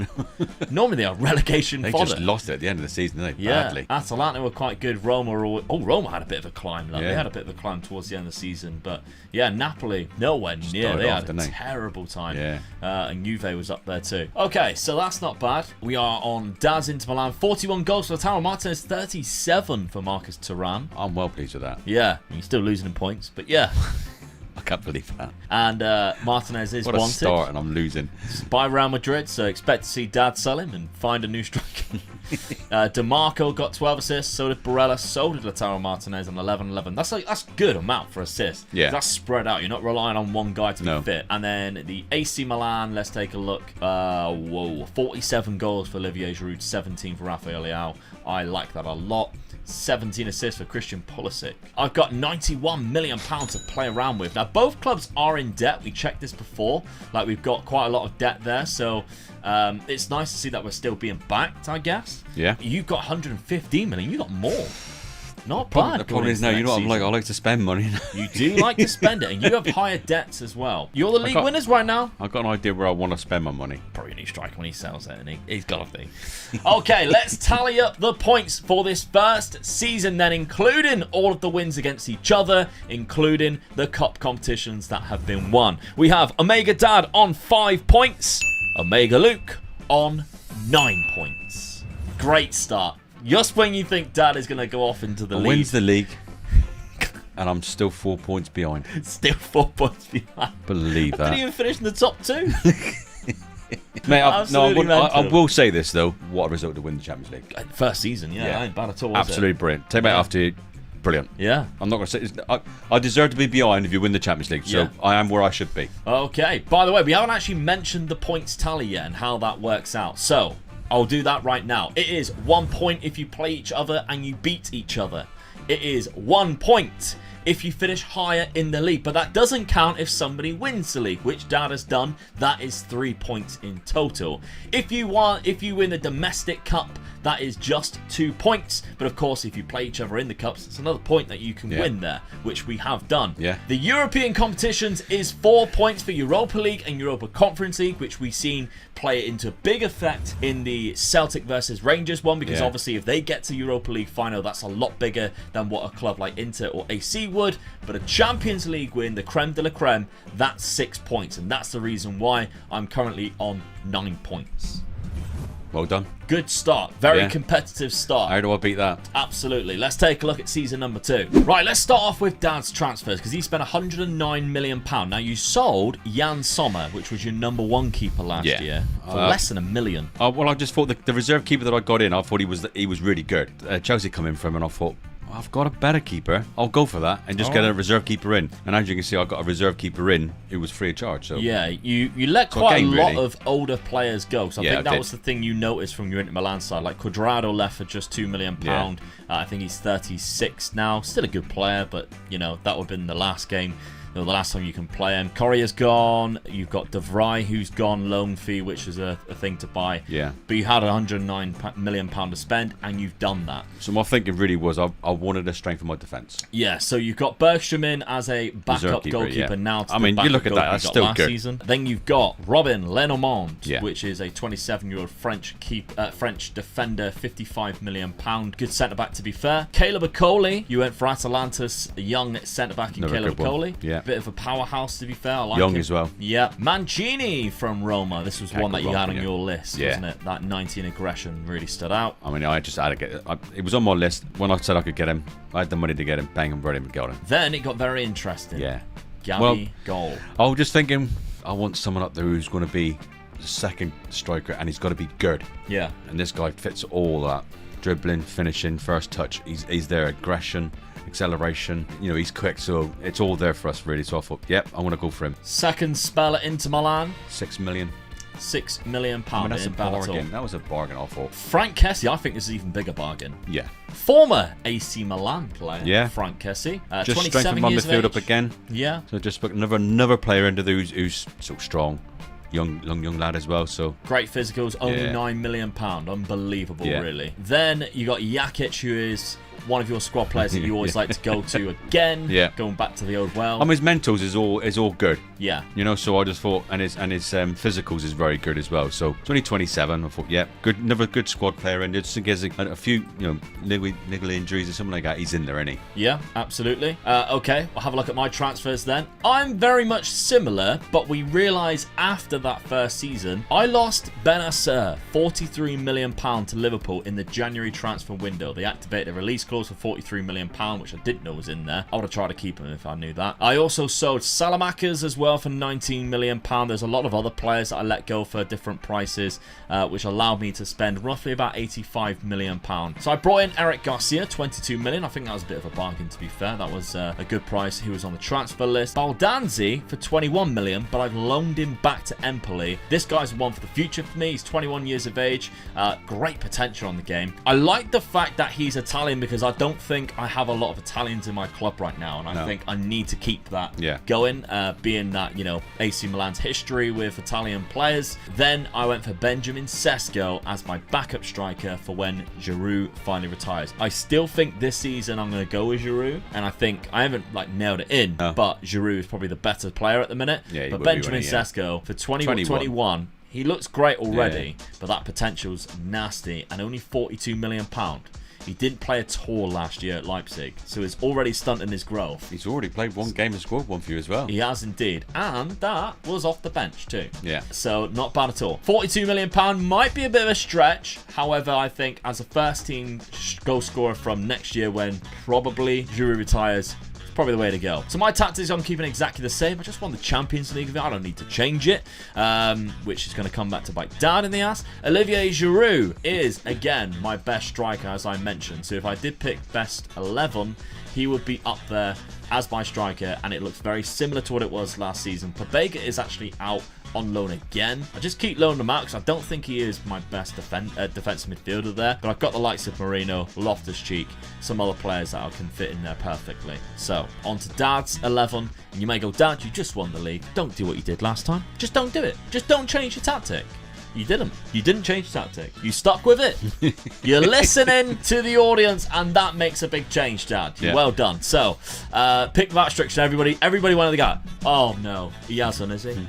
Normally they are relegation They fodder. just lost it at the end of the season, didn't they? Yeah, Badly. Atalanta were quite good. Roma were always... Oh, Roma had a bit of a climb. Like. Yeah. They had a bit of a climb towards the end of the season. But, yeah, Napoli, nowhere near. They had a terrible time. Yeah. And Juve was up there too. Okay, so that's not bad. We are on Daz Inter Milan. 41 goals for Lautaro Martinez. 37 for Marcus Thuram. I'm well pleased with that. Yeah, you're still losing in points. But, yeah. can't believe that. And Martinez is What a wanted start, and I'm losing. by Real Madrid, so expect to see Dad sell him and find a new striker. DeMarco got 12 assists, so did Barella, so did Lautaro Martinez on 11-11. That's good amount for assists. Yeah. That's spread out. You're not relying on one guy to be fit. And then the AC Milan, let's take a look. 47 goals for Olivier Giroud, 17 for Rafael Leao. I like that a lot. 17 assists for Christian Pulisic. I've got £91 million to play around with. Now, both clubs are in debt. We checked this before. Like, we've got quite a lot of debt there. So, it's nice to see that we're still being backed, I guess. Yeah. You've got 115 million. You got more. Not bad. The problem is now, you know what I'm like? I like to spend money. You do like to spend it, and you have higher debts as well. You're the league winners right now. I've got an idea where I want to spend my money. Probably a new striker when he sells it, and he's got to be. Okay, let's tally up the points for this first season then, including all of the wins against each other, including the cup competitions that have been won. We have Omega Dad on 5 points, Omega Luke on 9 points. Great start. Just when you think Dad is going to go off into the league. Wins the league, and I'm still 4 points behind. Still 4 points behind. Believe that. Didn't even finish in the top 2. Mate, I will say this, though. What a result to win the Champions League. First season, yeah. Ain't bad at all, Absolutely brilliant. Take me after you. Brilliant. Yeah. I'm not going to say... I deserve to be behind if you win the Champions League, so I am where I should be. Okay. By the way, we haven't actually mentioned the points tally yet and how that works out. So, I'll do that right now. It is 1 point if you play each other and you beat each other. It is 1 point if you finish higher in the league. But that doesn't count if somebody wins the league, which Dad has done. That is 3 points in total. If you win the domestic cup, that is just 2 points. But of course, if you play each other in the cups, it's another point that you can win there, which we have done. Yeah. The European competitions is 4 points for Europa League and Europa Conference League, which we've seen play into big effect in the Celtic versus Rangers one, because obviously if they get to Europa League final, that's a lot bigger than what a club like Inter or AC would. But a Champions League win, the creme de la creme, that's 6 points, and that's the reason why I'm currently on 9 points. Well done. Good start. Very competitive start. How do I beat that? Absolutely. Let's take a look at season number 2. Right, let's start off with Dad's transfers, because he spent £109 million. Now, you sold Jan Sommer, which was your number 1 keeper last year, for less than £1 million. Well, I just thought the reserve keeper that I got in, I thought he was really good. Chelsea come in for him, and I thought, I've got a better keeper. I'll go for that and just get a reserve keeper in. And as you can see, I got a reserve keeper in who was free of charge. So yeah, you let quite a lot of older players go. So I think that was the thing you noticed from your Inter Milan side. Like Cuadrado left for just £2 million. I think he's 36 now. Still a good player, but you know that would have been the last game. The last time you can play him. Correa's gone. You've got De Vrij, who's gone loan fee, which is a thing to buy. Yeah. But you had £109 million to spend, and you've done that. So my thinking really was I wanted to strengthen my defence. Yeah, so you've got Bergstrom in as a backup goalkeeper now. To you look at that, that's still good. Season. Then you've got Robin Lenormand, which is a 27-year-old French defender, £55 million. Good centre-back, to be fair. Caleb Akoli, you went for Atalanta's young centre-back in Caleb Akoli. Yeah. Bit of a powerhouse, to be fair. I like young him as well. Yeah. Mancini from Roma. This was one that you had on your list, wasn't it? That 19 aggression really stood out. I mean, I just had to get it. It was on my list. When I said I could get him, I had the money to get him. Bang, and ready to get him. Then it got very interesting. Yeah. Gabby goal. I was just thinking, I want someone up there who's going to be the second striker, and he's got to be good. Yeah. And this guy fits all that. Dribbling, finishing, first touch. He's there. Aggression, acceleration. You know, he's quick, so it's all there for us, really. So I thought, yep, I want to go for him. Second spell at Inter Milan. £6 million. £6 million. I mean, that's a bargain. That was a bargain, I thought. Frank Kessie, I think this is an even bigger bargain. Yeah. Former AC Milan player. Yeah. Frank Kessie. Just strengthened my midfield up again. Yeah. So just put another player into who's so strong. Young lad as well. So great physicals, only £9 million. Unbelievable, really. Then you got Jakic, who is one of your squad players that you always like to go to again. Yeah. Going back to the old well. I mean, his mentals is all good. Yeah. You know, so I just thought, and his physicals is very good as well. So it's only 27. I thought, yeah, good, another good squad player, and just in case a few, niggly injuries or something like that, he's in there, isn't he? Yeah, absolutely. Okay, I'll have a look at my transfers then. I'm very much similar, but we realise after that first season, I lost Benacer, £43 million to Liverpool in the January transfer window. They activated a release clause for £43 million, which I didn't know was in there. I would have tried to keep him if I knew that. I also sold Salamakers as well for £19 million. There's a lot of other players that I let go for different prices, which allowed me to spend roughly about £85 million. So I brought in Eric Garcia, £22 million. I think that was a bit of a bargain, to be fair. That was a good price. He was on the transfer list. Baldanzi for £21 million, but I've loaned him back to Empoli. This guy's one for the future for me. He's 21 years of age. Great potential on the game. I like the fact that he's Italian because I don't think I have a lot of Italians in my club right now, and I think I need to keep that going, being that, you know, AC Milan's history with Italian players. Then I went for Benjamin Sesko as my backup striker for when Giroud finally retires. I still think this season I'm going to go with Giroud, and I think I haven't like nailed it in, but Giroud is probably the better player at the minute. But Benjamin Sesko for 21, he looks great already, but that potential's nasty, and only £42 million. He didn't play at all last year at Leipzig, so he's already stunting his growth. He's already played one game and scored one for you as well. He has indeed, and that was off the bench too. Yeah. So not bad at all. £42 million might be a bit of a stretch. However, I think as a first team goal scorer from next year when probably Giroud retires, probably the way to go. So my tactics I'm keeping exactly the same. I just won the Champions League of it. I don't need to change it, which is going to come back to bite Dad in the ass. Olivier Giroud is, again, my best striker, as I mentioned. So if I did pick best 11, he would be up there as my striker, and it looks very similar to what it was last season. Pabega is actually out on loan again. I just keep loaning him out because I don't think he is my best defensive midfielder there, but I've got the likes of Marino, Loftus-Cheek, some other players that I can fit in there perfectly. So on to Dad's 11, and you may go, Dad, you just won the league. Don't do what you did last time. Just don't do it. Just don't change your tactic. You didn't. You didn't change tactic. You stuck with it. You're listening to the audience, and that makes a big change, Dad. Yeah. Well done. So, pick that restriction, everybody. Everybody wanted the guy. Oh, no. He hasn't, is he?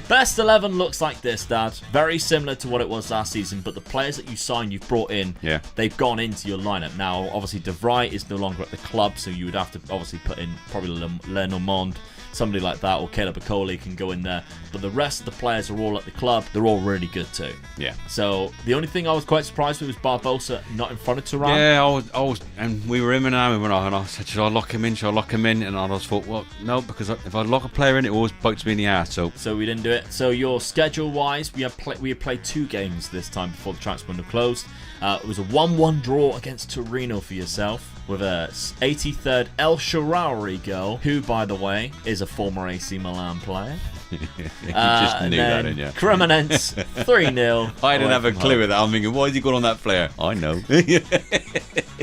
Best 11 looks like this, Dad. Very similar to what it was last season, but the players that you signed, you've brought in, they've gone into your lineup. Now, obviously, De Vrij is no longer at the club, so you would have to obviously put in probably Lenormand, somebody like that, or Caleb Akoli can go in there. But the rest of the players are all at the club. They're all really good too. Yeah. So the only thing I was quite surprised with was Barbosa not in front of Thuram. Yeah, I was, and we were in and out, and I said, should I lock him in? Should I lock him in? And I just thought, well, no, because if I lock a player in, it always bites me in the ass. So we didn't do it. So your schedule-wise, we had played 2 games this time before the transfer window closed. It was a 1-1 draw against Torino for yourself, with a 83rd El Shaarawy goal, who, by the way, is a former AC Milan player. You just knew that, didn't you? Cremonense 3-0. I didn't have a clue with that. I'm thinking, why has he got on that player? I know.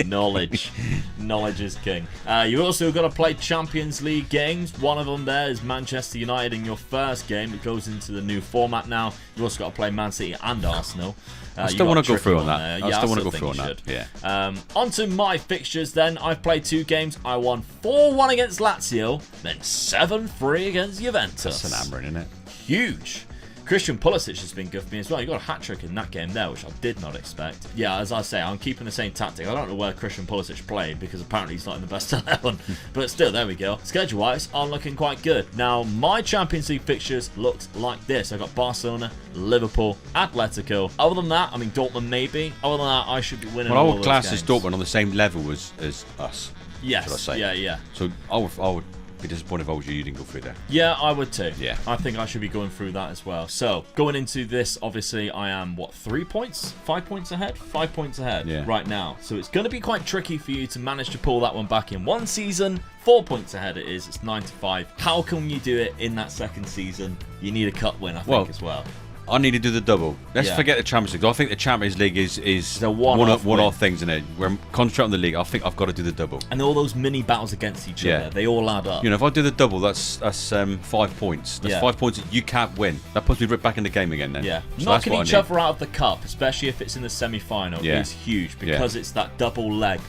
Knowledge is king. You also got to play Champions League games. One of them there is Manchester United in your first game. It goes into the new format now. You also got to play Man City and Arsenal. I still want to go through on that. I still want to go through on that. Yeah. On to my fixtures then. I've played 2 games. I won 4-1 against Lazio, then 7-3 against Juventus. That's an hammering, isn't it? Huge. Christian Pulisic has been good for me as well. You got a hat-trick in that game there, which I did not expect. Yeah, as I say, I'm keeping the same tactic. I don't know where Christian Pulisic played because apparently he's not in the best 11. But still, there we go. Schedule-wise, I'm looking quite good. Now, my Champions League fixtures looked like this. I got Barcelona, Liverpool, Atletico. Other than that, I mean, Dortmund maybe. Other than that, I should be winning all those games. Well, I would class as Dortmund on the same level as us. Yes. Should I say. Yeah. So I would be disappointed if I was you didn't go through that. Yeah, I would too. Yeah. I think I should be going through that as well. So, going into this, obviously, I am, 5 points ahead? 5 points ahead right now. So, it's going to be quite tricky for you to manage to pull that one back in one season. 4 points ahead it is. It's 9-5. How can you do it in that second season? You need a cup win, I think, as well. I need to do the double. Let's forget the Champions League. I think the Champions League is a one-off things in it. We're concentrating on the league. I think I've got to do the double. And all those mini battles against each other, they all add up. You know, if I do the double, that's 5 points. That's 5 points that you can't win. That puts me right back in the game again then. Yeah. So knocking each other out of the cup, especially if it's in the semi-final, is huge because it's that double-legged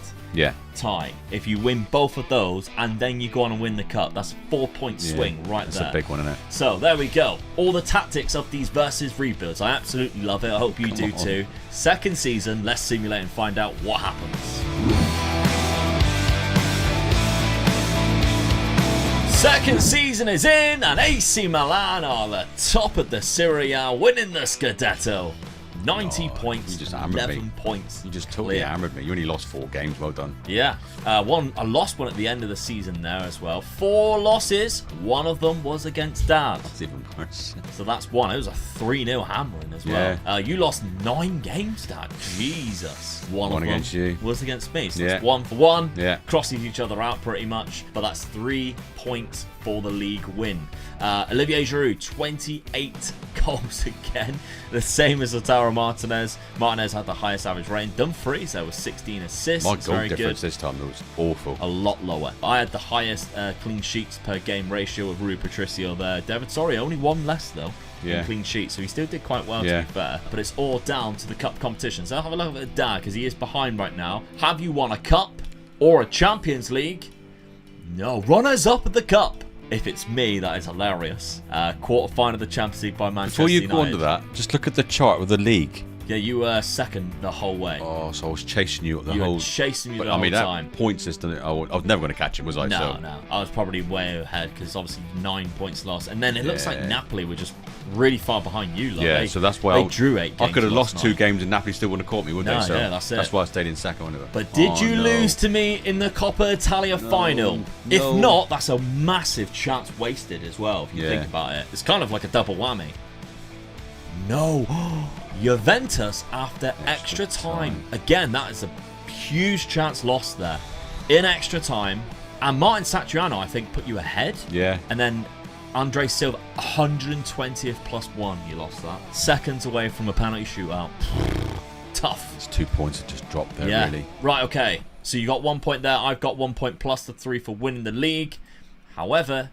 tie. If you win both of those and then you go on and win the cup, that's a 4-point swing there. That's a big one, isn't it? So there we go. All the tactics of these versus rebuilds. I absolutely love it. I hope you do too. Second season, let's simulate and find out what happens. Second season is in and AC Milan are the top of the Serie A, winning the Scudetto. 90 points, you just 11 points. You just totally clear. hammered me. You only lost 4 games. Well done. Yeah. I lost one at the end of the season there as well. 4 losses. One of them was against Dad. That's even worse. So that's one. It was a 3-0 hammering as well. Yeah. You lost 9 games, Dad. Jesus. One of them against you. was against me. So Yeah. it's 1 for 1. Yeah. Crossing each other out pretty much. But that's 3 points for the league win. Olivier Giroud, 28 goals again. The same as Lautaro Martinez. Martinez had the highest average rating. Dumfries, there was 16 assists. My It's goal very difference good. this time was awful. A lot lower. I had the highest clean sheets per game ratio with Rui Patricio there. David, sorry, only 1 less though. Yeah. Clean sheets, so he still did quite well Yeah. to be fair. But it's all down to the cup competition. So have a look at Dad because he is behind right now. Have you won a cup or a Champions League? No. Runners up at the cup. If it's me, that is hilarious. Quarter final of the Champions League by Manchester Before you United. go on to that, just look at the chart with the league. Yeah, you were second the whole way. Oh, so I was chasing you the You whole. were chasing me But the I mean, whole that time. point system. I was never going to catch him, was I? No, So. no. I was probably way ahead because obviously 9 points lost. And then it looks like Yeah. Napoli were just really far behind you. Like, Yeah, they, so that's why they drew 8 games. I could have lost last 2 night. games and Napoli still wouldn't have caught me, would No, they? So yeah, that's it. That's why I stayed in second. Anyway. But did Oh, you no. lose to me in the Coppa Italia final? If no. not, that's a massive chance wasted as well, if you Yeah. think about it. It's kind of like a double whammy. No. Juventus after extra time. Again, that is a huge chance lost there. In extra time. And Martin Satriano, I think, put you ahead. Yeah. And then Andre Silva, 120th plus 1, you lost that. Seconds away from a penalty shootout. Tough. It's 2 points that just dropped there, Yeah. really. Right, okay. So you got 1 point there. I've got 1 point plus the 3 for winning the league. However,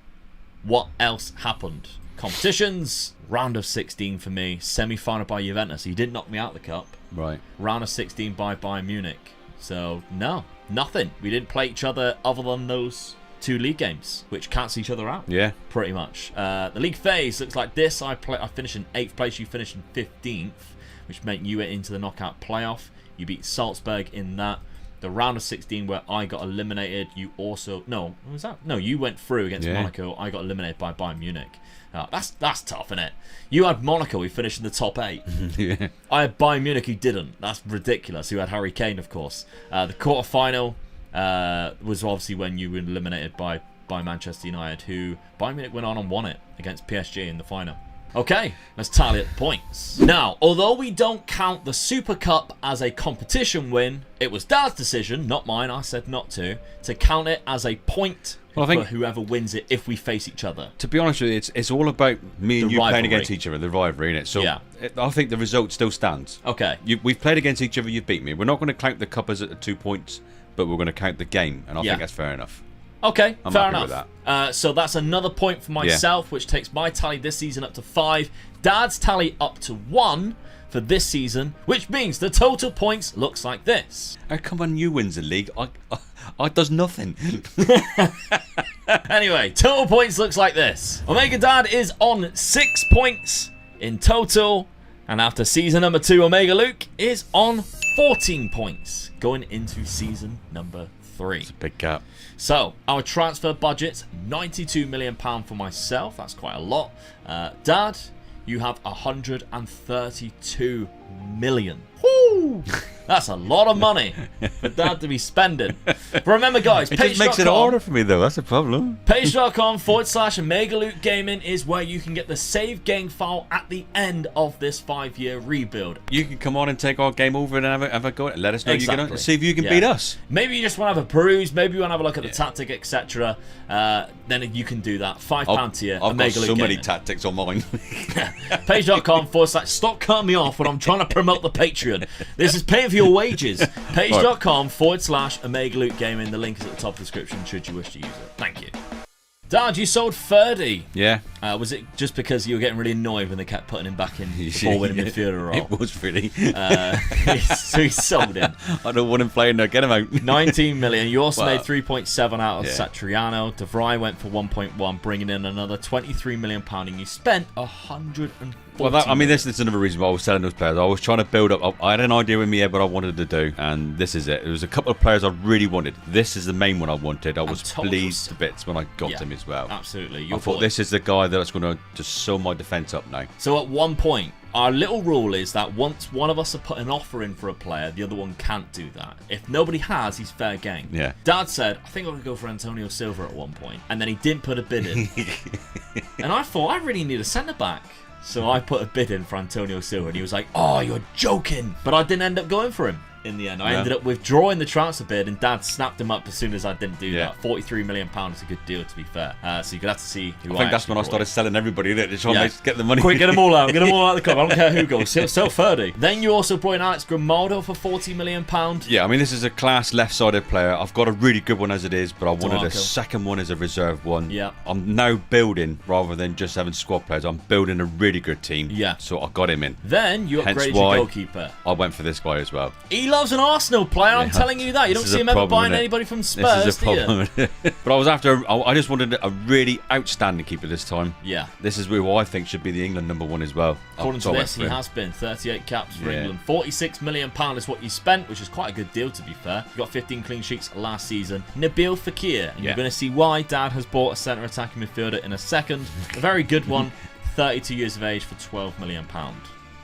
what else happened? Competitions. Round of 16 for me. Semi-final by Juventus. He didn't knock me out of the cup. Right. Round of 16 by Bayern Munich. So, no. Nothing. We didn't play each other other than those 2 league games, which cancel each other out. Yeah. Pretty much. The league phase looks like this. I finished in 8th place. You finished in 15th, which meant you went into the knockout playoff. You beat Salzburg in that. The round of 16 where I got eliminated, you also... No, what was that? No, you went through against Monaco. I got eliminated by Bayern Munich. That's tough, isn't it? You had Monaco, who finished in the top 8. Yeah. I had Bayern Munich, who didn't. That's ridiculous. Who had Harry Kane, of course. The quarterfinal was obviously when you were eliminated by Manchester United, who Bayern Munich went on and won it against PSG in the final. Okay, let's tally up the points. Now, although we don't count the Super Cup as a competition win, it was Dad's decision, not mine, I said not to count it as a point Well, I think- for whoever wins it if we face each other. To be honest with you, it's all about me and The you playing rivalry. against each other, the rivalry, innit? So Yeah. I think the result still stands. Okay. We've played against each other, you've beat me. We're not going to count the cup as at the 2 points, but we're going to count the game, and I Yeah. think that's fair enough. Okay, I'm fair happy enough. with So that's another point for myself, which takes my tally this season up to 5. Dad's tally up to 1 for this season, which means the total points looks like this. How come when you wins the league, I does nothing? Anyway, total points looks like this. Omega Dad is on 6 points in total. And after season number 2, Omega Luke is on 14 points going into season number 3. It's a big gap. So, our transfer budget's £92 million for myself. That's quite a lot. Dad, you have 132 million. Woo! That's a lot of money for Dad to be spending. But remember, guys, It just makes it harder for me, though. That's a problem. Page.com/Omega Luke Gaming is where you can get the save game file at the end of this 5-year rebuild. You can come on and take our game over and have a go at it. Let us know you Exactly. can see if you can Yeah. beat us. Maybe you just want to have a peruse. Maybe you want to have a look at the tactic, etc. Then you can do that. £5 tier. I've got Omega so Luke many Gaming. tactics on mine. Page.com/ stop cutting me off when I'm trying to promote the Patreon. This is paying for your wages. Page.com/Omega Luke Gaming. The link is at the top of the description should you wish to use it. Thank you. Dad, you sold Ferdy. Yeah. Was it just because you were getting really annoyed when they kept putting him back in the ball-winning midfielder role? It was really. So he sold him. I don't want him playing there. Get him out. 19 million. You also Wow. made 3.7 out of Yeah. Satriano. De Vrij went for 1.1, bringing in another 23 million pound, and you spent 140. Well, this is another reason why I was selling those players. I was trying to build up. I had an idea in my head what I wanted to do, and this is it. There was a couple of players I really wanted. This is the main one I wanted. I was Thomas pleased to bits when I got Yeah. him as well. Absolutely. I thought this is the guy guy that's going to just sew my defence up now. So at one point, our little rule is that once one of us has put an offer in for a player, the other one can't do that. If nobody has, he's fair game. Yeah. Dad said, I think I'm going to go for Antonio Silva at one point. And then he didn't put a bid in. And I thought, I really need a centre-back. So I put a bid in for Antonio Silva, and he was like, oh, you're joking. But I didn't end up going for him in the end. I ended up withdrawing the transfer bid, and Dad snapped him up as soon as I didn't do that. £43 million is a good deal, to be fair. So you could have to see who I think that's when I started selling everybody, innit? Just trying to get the money. Quick, get them all out. Get them all out of the club. I don't care who goes. So 30. Then you also brought in Alex Grimaldo for £40 million. Yeah, I mean, this is a class left-sided player. I've got a really good one as it is, but I wanted a second one as a reserve one. Yeah. I'm now building, rather than just having squad players, I'm building a really good team. Yeah. So I got him in. Then you upgraded your goalkeeper. I went for this guy as well. He loves an Arsenal player. I'm telling you that. You don't see him ever buying anybody from Spurs, this is a problem, do you? But I just wanted a really outstanding keeper this time. Yeah. This is who I think should be the England #1 as well. According to this, he has been 38 caps for England. £46 million is what you spent, which is quite a good deal, to be fair. You got 15 clean sheets last season. Nabil Fekir. And you're going to see why Dad has bought a centre attacking midfielder in a second. A very good one. 32 years of age for £12 million.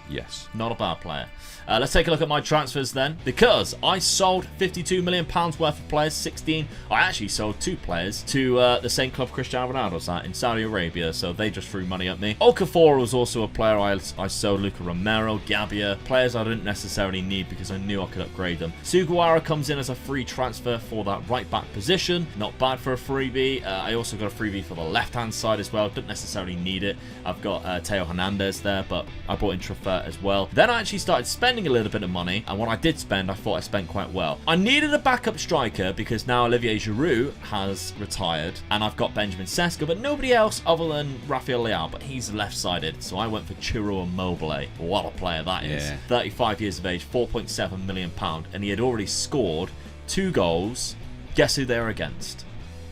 Yes. Not a bad player. Let's take a look at my transfers then. Because I sold £52 million worth of players, 16. I actually sold 2 players to the same club Cristiano Ronaldo's at in Saudi Arabia, so they just threw money at me. Okafor was also a player I sold. Luca Romero, Gabia, players I didn't necessarily need because I knew I could upgrade them. Sugawara comes in as a free transfer for that right back position. Not bad for a freebie. I also got a freebie for the left hand side as well. Didn't necessarily need it. I've got Teo Hernandez there, but I brought in Truffert as well. Then I actually started spending a little bit of money, and what I did spend, I thought I spent quite well. I needed a backup striker because now Olivier Giroud has retired, and I've got Benjamin Seska, but nobody else other than Rafael Leao, but he's left-sided, so I went for Ciro Immobile. What a player that is. 35 years of age, £4.7 million, and he had already scored 2 goals. Guess who they were against?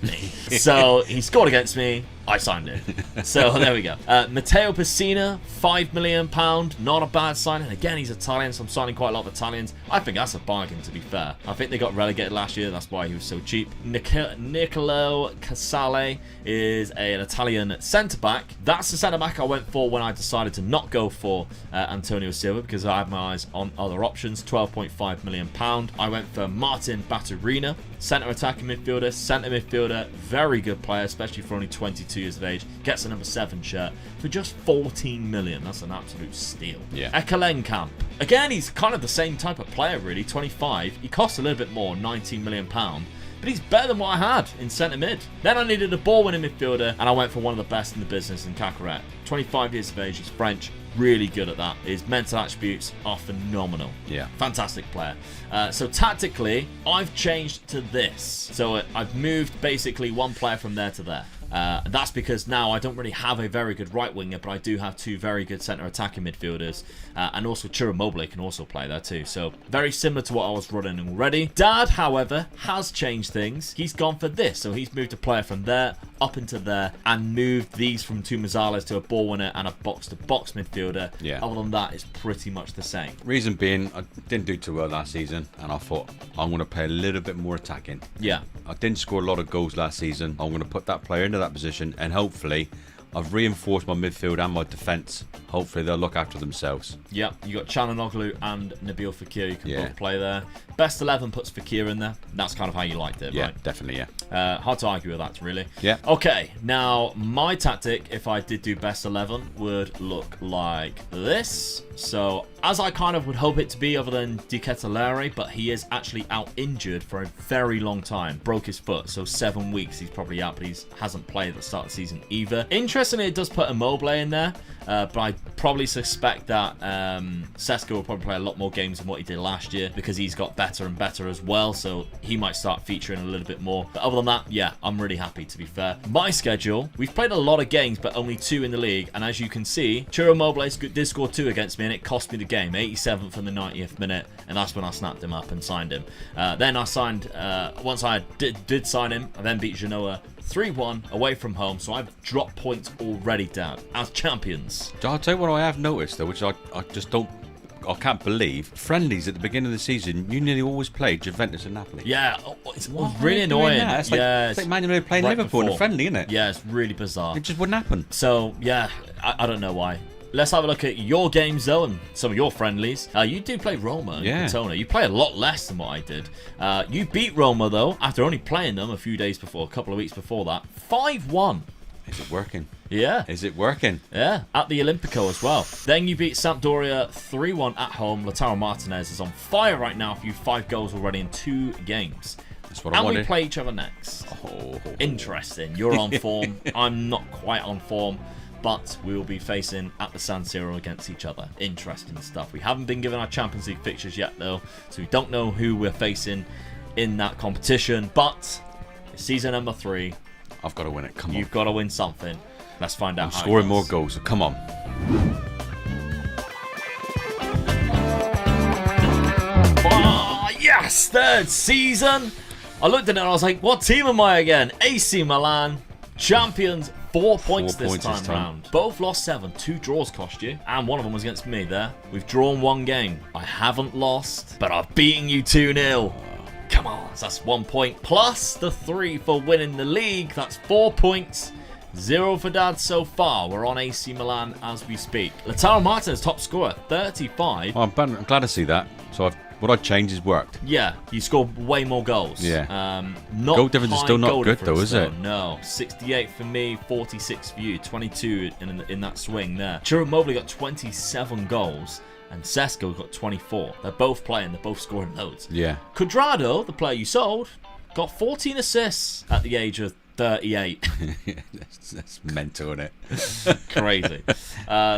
Me. So he scored against me. I signed it. So there we go. Matteo Pessina, £5 million. Not a bad signing. Again, he's Italian, so I'm signing quite a lot of Italians. I think that's a bargain, to be fair. I think they got relegated last year. That's why he was so cheap. Nicolo Casale is an Italian centre-back. That's the centre-back I went for when I decided to not go for Antonio Silva because I had my eyes on other options. £12.5 million. I went for Martin Baturina, centre attacking midfielder, centre midfielder. Very good player, especially for only 22 years of age. Gets a number 7 shirt for just 14 million. That's an absolute steal. Ekalenkamp. Again, he's kind of the same type of player, really. 25. He costs a little bit more, £19 million. But he's better than what I had in centre mid. Then I needed a ball-winning midfielder, and I went for one of the best in the business in Cacaret. 25 years of age. He's French. Really good at that. His mental attributes are phenomenal. Fantastic player. So tactically, I've changed to this. So I've moved basically one player from there to there. That's because now I don't really have a very good right winger, but I do have 2 very good centre attacking midfielders, and also Ciro Immobile can also play there too. So very similar to what I was running already. Dad, however, has changed things. He's gone for this, so he's moved a player from there up into there and moved these from 2 Mazzales to a ball winner and a box-to-box midfielder. Other than that, it's pretty much the same. Reason being, I didn't do too well last season, and I thought I'm going to play a little bit more attacking. I didn't score a lot of goals last season. I'm going to put that player into that position, and hopefully I've reinforced my midfield and my defence. Hopefully they'll look after themselves. You got Çalhanoğlu and Nabil Fekir. You can both play there. Best 11 puts Fekir in there. That's kind of how you liked it, right? Definitely, hard to argue with that, really. Okay, now my tactic, if I did do best 11, would look like this. So, as I kind of would hope it to be, other than De Ketelaere, but he is actually out injured for a very long time. Broke his foot, so 7 weeks he's probably out, but he hasn't played at the start of the season either. Interestingly, it does put Immobile in there, but I probably suspect that Seska will probably play a lot more games than what he did last year because he's got better and better as well, so he might start featuring a little bit more. But other than that, yeah, I'm really happy, to be fair. My schedule, we've played a lot of games, but only 2 in the league, and as you can see, Ciro Immobile did score 2 against me, and it cost me the game, 87th in the 90th minute, and that's when I snapped him up and signed him. Then I signed, once I did sign him, I then beat Genoa 3-1 away from home, so I've dropped points already, Dad, as champions. I'll tell you what I have noticed, though, which I just don't I can't believe friendlies at the beginning of the season. You nearly always played Juventus and Napoli. Yeah, it's really annoying. It's like Man United playing right Liverpool in before. a friendly, isn't it? Yeah, it's really bizarre. It just wouldn't happen. So yeah, I don't know why. Let's have a look at your games though and some of your friendlies. You do play Roma and Crotone. You play a lot less than what I did. You beat Roma though after only playing them a couple of weeks before that. 5-1. Is it working? Yeah. Is it working? Yeah, at the Olimpico as well. Then you beat Sampdoria 3-1 at home. Lautaro Martinez is on fire right now for you. 5 goals already in 2 games. That's what I wanted. And we play each other next. Oh. Interesting. You're on form. I'm not quite on form. But we will be facing at the San Siro against each other. Interesting stuff. We haven't been given our Champions League fixtures yet, though, so we don't know who we're facing in that competition. But it's season number 3. I've got to win it. Come on. You've got to win something. Let's find out. I'm scoring more goals, so come on. Oh, yes! 3rd season. I looked at it and I was like, what team am I again? AC Milan, champions. 4 points this time round. Both lost 7. 2 draws cost you. And one of them was against me there. We've drawn 1 game. I haven't lost, but I've beaten you 2-0. Come on. So that's 1 point. Plus the 3 for winning the league. That's 4 points. 0 for Dad so far. We're on AC Milan as we speak. Lautaro Martinez, top scorer, 35. Oh, I'm glad to see that. So what I changed has worked. Yeah, you scored way more goals. Yeah. Not goal difference is still not good though, is it? No. 68 for me, 46 for you. 22 in that swing there. Chiro Mobley got 27 goals. And Sesko got 24. They're both playing. They're both scoring loads. Yeah. Cuadrado, the player you sold, got 14 assists at the age of 38. That's mental, isn't it? Crazy.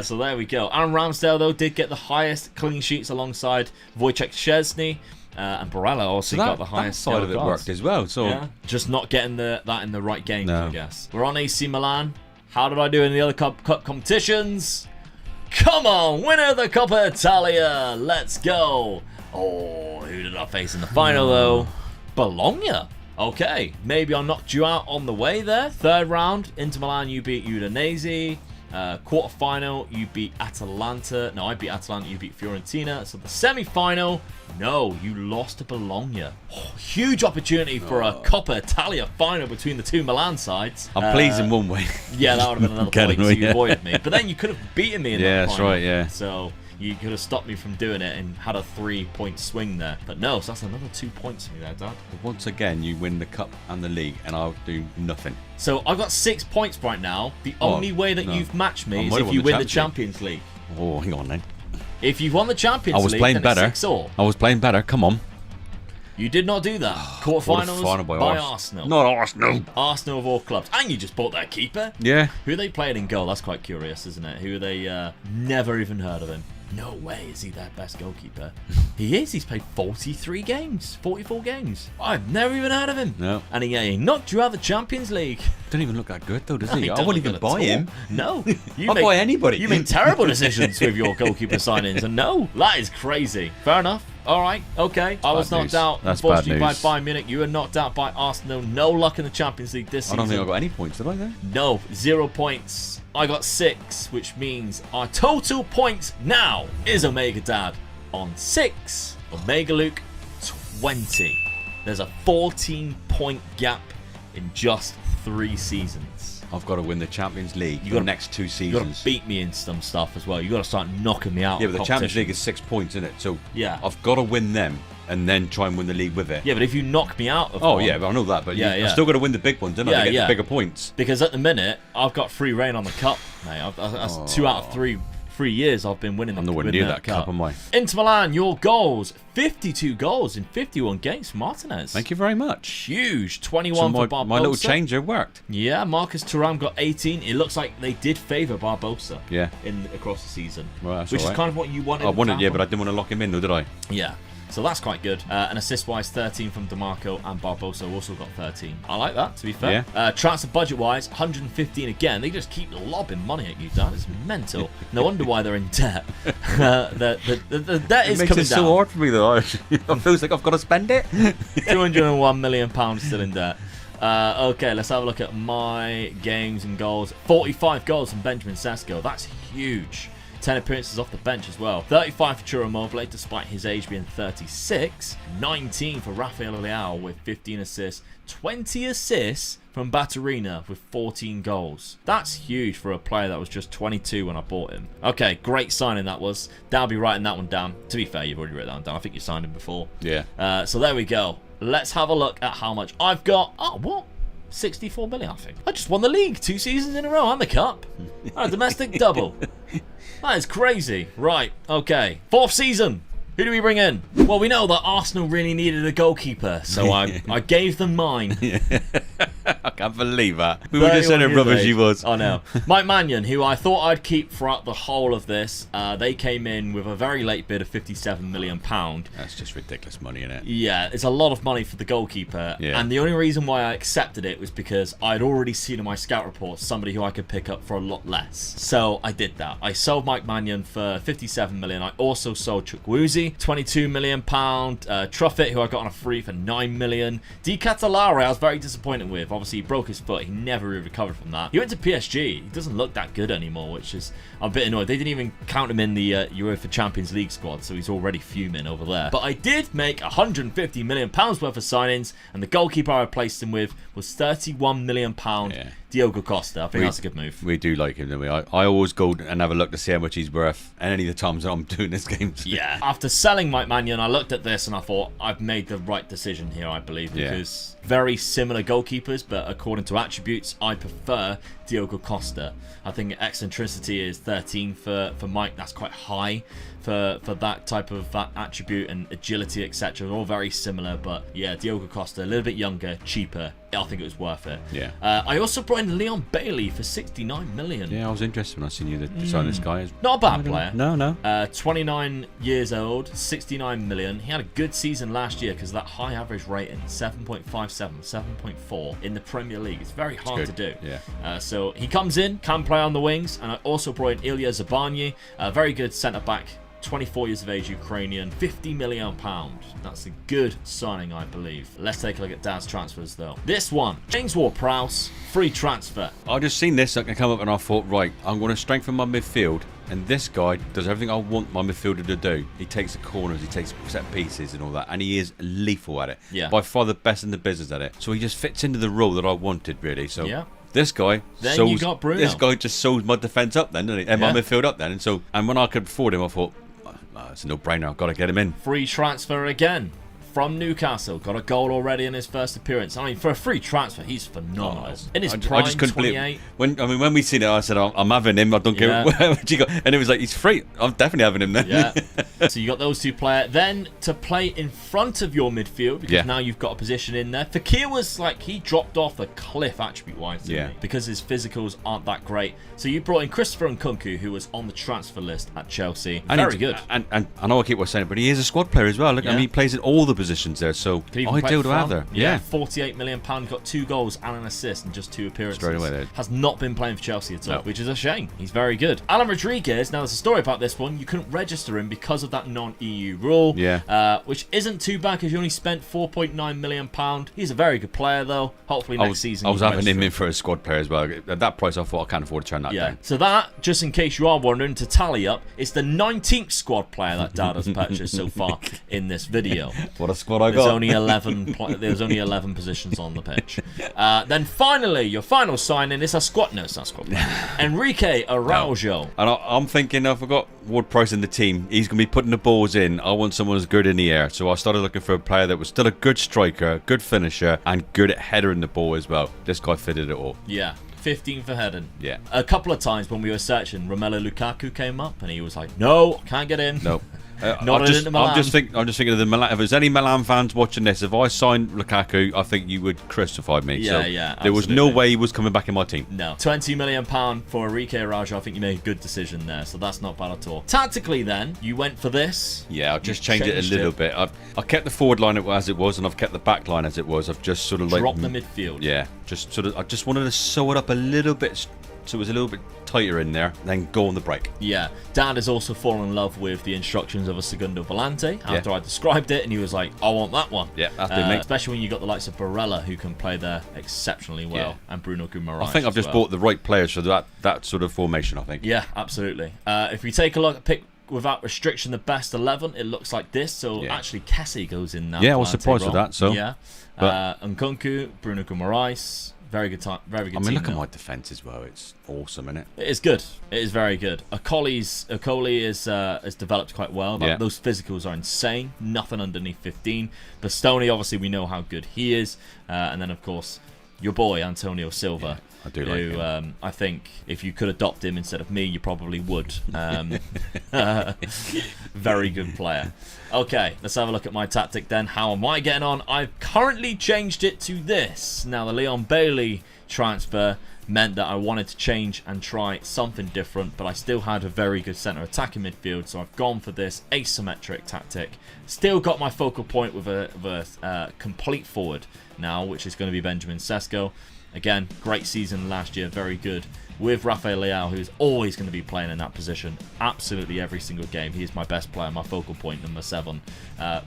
So there we go. Aaron Ramsdale, though, did get the highest clean sheets alongside Wojciech Szczesny. And Barella also got the highest. That side of it worked as well. So yeah, just not getting that in the right games, no. I guess. We're on AC Milan. How did I do in the other cup competitions? Come on, winner of the Coppa Italia. Let's go. Oh, who did I face in the final, though? Bologna. Okay, maybe I knocked you out on the way there. 3rd round, Inter Milan, you beat Udinese. Quarter-final, you beat Atalanta. No, I beat Atalanta, you beat Fiorentina. So the semi-final, no, you lost to Bologna. Oh, huge opportunity for a Coppa Italia final between the 2 Milan sides. I'm pleased in one way. Yeah, that would have been another point, so you avoided me. But then you could have beaten me in that final. That's right, yeah. So you could have stopped me from doing it and had a 3-point swing there. But no, so that's another 2 points for me there, Dad. Once again, you win the cup and the league, and I'll do nothing. So I've got 6 points right now. The only way that you've matched me is if you win the Champions League. Oh, hang on then. If you won the Champions League, I was playing better. It's 6-all. I was playing better. Come on. You did not do that. Quarterfinals by Arsenal. Not Arsenal. Arsenal of all clubs. And you just bought their keeper. Yeah. Who are they playing in goal? That's quite curious, isn't it? Who are they? Never even heard of him. No way is he their best goalkeeper. He is. He's played 43 games. 44 games. I've never even heard of him. No. And he knocked you out of the Champions League. Don't even look that good, though, does he? No, I wouldn't even buy him. No. I'll buy anybody. You make terrible decisions with your goalkeeper signings. And no, that is crazy. Fair enough. All right, okay. I was knocked out, unfortunately, by Bayern Munich. You were knocked out by Arsenal. No luck in the Champions League this season. I don't think I got any points, did I, there? No, 0 points. I got 6, which means our total points now is Omega Dad on 6, Omega Luke 20. There's a 14-point gap in just 3 seasons. I've got to win the Champions League for the next 2 seasons. You've got to beat me in some stuff as well. You've got to start knocking me out. Yeah, but the Champions League is 6 points, isn't it? So yeah, I've got to win them and then try and win the league with it. Yeah, but if you knock me out of yeah, but I know that. But I've still got to win the big ones, don't I? To get the bigger points. Because at the minute, I've got free reign on the cup, mate. That's 2 out of 3 years I've been winning. I'm nowhere near that cup, am I? Inter Milan, your goals, 52 goals in 51 games, Martinez. Thank you very much. Huge, 21 for Barbosa. My little changer worked. Yeah, Marcus Thuram got 18. It looks like they did favour Barbosa. Yeah. Across the season. Well, that's which is kind of what you wanted. I wanted, but I didn't want to lock him in, though, did I? Yeah. So that's quite good. And assist-wise, 13 from DeMarco, and Barbosa also got 13. I like that, to be fair. Yeah. Transfer budget-wise, 115 again. They just keep lobbing money at you, Dan. It's mental. No wonder why they're in debt. The debt is coming down. It makes it so hard for me, though. It feels like I've got to spend it. £201 million still in debt. Okay, let's have a look at my games and goals. 45 goals from Benjamin Sesko. That's huge. 10 appearances off the bench as well. 35 for Ciro Immobile, despite his age being 36. 19 for Rafael Leao with 15 assists. 20 assists from Baturina with 14 goals. That's huge for a player that was just 22 when I bought him. Okay, great signing that was. I'll be writing that one down. To be fair, you've already written that one down. I think you signed him before. Yeah. So there we go. Let's have a look at how much I've got. Oh, what? 64 million, I think. I just won the league 2 seasons in a row and the cup. A domestic double. That is crazy. Right, okay. 4th season. Who do we bring in? Well, we know that Arsenal really needed a goalkeeper, so I gave them mine. I can't believe that. We were just saying how rubbish he was. I know. Mike Mannion, who I thought I'd keep throughout the whole of this, they came in with a very late bid of £57 million. That's just ridiculous money, isn't it? Yeah, it's a lot of money for the goalkeeper. Yeah. And the only reason why I accepted it was because I'd already seen in my scout report somebody who I could pick up for a lot less. So I did that. I sold Mike Mannion for £57 million. I also sold Chukwueze, £22 million. Truffett, who I got on a free for £9 million. Di Catalare, I was very disappointed with. Obviously, he broke his foot. He never really recovered from that. He went to PSG. He doesn't look that good anymore, which is I'm a bit annoyed. They didn't even count him in the UEFA Champions League squad, so he's already fuming over there. But I did make £150 million worth of signings, and the goalkeeper I replaced him with was £31 million. Yeah. Diogo Costa. I think that's a good move. We do like him, don't we? I always go and have a look to see how much he's worth, and any of the times that I'm doing this game. Yeah. After selling Mike Mannion, I looked at this and I thought I've made the right decision here, I believe, because very similar goalkeepers, but according to attributes, I prefer Diogo Costa. I think eccentricity is 13 for Mike. That's quite high for that type of attribute, and agility, etc. All very similar, but yeah, Diogo Costa, a little bit younger, cheaper. I think it was worth it. Yeah. I also brought in Leon Bailey for 69 million. Yeah, I was interested when I seen you design this guy. Not a bad player. No. 29 years old, 69 million. He had a good season last year because of that high average rating, 7.57, 7.4 in the Premier League. It's very hard to do. Yeah. So he comes in, can play on the wings, and I also brought in Ilya Zabarnyi, a very good centre-back, 24 years of age, Ukrainian, £50 million. That's a good signing, I believe. Let's take a look at Dad's transfers, though. This one, James Ward-Prowse, free transfer. I just seen this I can come up and I thought, right, I'm going to strengthen my midfield, and this guy does everything I want my midfielder to do. He takes the corners, he takes set pieces and all that, and he is lethal at it. Yeah. By far the best in the business at it. So he just fits into the role that I wanted, really. So yeah. This guy, then you got Bruno. This guy just sews my defence up then, doesn't he? And my midfield up then. And when I could afford him, I thought, it's a no-brainer. I've got to get him in. Free transfer again from Newcastle. Got a goal already in his first appearance. I mean, for a free transfer, he's phenomenal. In his prime, I just couldn't 28. believe it. When we seen it, I said, I'm having him. I don't care what you got. And it was like, he's free. I'm definitely having him then. Yeah. So you got those two players. Then to play in front of your midfield, because now you've got a position in there. Fekir was like, he dropped off a cliff attribute-wise to me, because his physicals aren't that great. So you brought in Christopher Nkunku, who was on the transfer list at Chelsea. Very good. And I know I keep saying it, but he is a squad player as well. Look, I mean, he plays in all the positions there, so ideal to have there. Yeah, £48 million, got 2 goals and an assist in just 2 appearances. Straight away there. Has not been playing for Chelsea at all, which is a shame. He's very good. Alan Rodriguez, now there's a story about this one. You couldn't register him because of that non-EU rule, which isn't too bad because you only spent £4.9 million. He's a very good player, though. Hopefully next season I was having him in for a squad player as well. At that price, I thought I can't afford to turn that down. So that, just in case you are wondering, to tally up, it's the 19th squad player that Dad has purchased so far in this video. What a squad I got. There's only 11 positions on the pitch. Then finally, your final signing is a squad. No, it's not squad player. Enrique Araujo. And I'm thinking, I forgot Ward-Prowse in the team. He's going to be putting the balls in. I want someone who's good in the air. So I started looking for a player that was still a good striker, good finisher, and good at headering the ball as well. This guy fitted it all. Yeah. 15 for heading. Yeah. A couple of times when we were searching, Romelu Lukaku came up and he was like, no, can't get in. No. I'm just thinking of the Milan. If there's any Milan fans watching this, if I signed Lukaku, I think you would crucify me. Yeah, there was no way he was coming back in my team. No. £20 million for Enrique Araujo. I think you made a good decision there, so that's not bad at all. Tactically, then, you went for this. Yeah, I've just changed it a little bit. I kept the forward line as it was, and I've kept the back line as it was. I've just sort of dropped the midfield. Yeah, I just wanted to sew it up a little bit so it was a little bit tighter in there, then go on the break. Yeah, Dad has also fallen in love with the instructions of a Segundo Volante after I described it, and he was like, I want that one. Yeah, that's it, mate. Especially when you got the likes of Barella, who can play there exceptionally well, and Bruno Guimaraes. I think I've just bought the right players for that sort of formation, I think. Yeah, absolutely. If we take a look at pick without restriction the best 11, it looks like this. So actually Kessie goes in now. Yeah, I was surprised with that. So yeah, Nkunku, Bruno Guimaraes. Very good time. Very good. I mean, look at my defense as well. It's awesome, isn't it? It is good. It is very good. Okoli has developed quite well. Those physicals are insane. Nothing underneath 15. Bastoni, obviously, we know how good he is. And then, of course, your boy Antonio Silva. Yeah, I do like him. I think if you could adopt him instead of me, you probably would. Very good player. Okay, let's have a look at my tactic then. How am I getting on? I've currently changed it to this. Now, the Leon Bailey transfer meant that I wanted to change and try something different, but I still had a very good centre attacking midfield, so I've gone for this asymmetric tactic. Still got my focal point with a complete forward now, which is going to be Benjamin Sesko. Again, great season last year, very good. With Rafael Leao, who's always going to be playing in that position absolutely every single game. He is my best player, my focal point, number 7.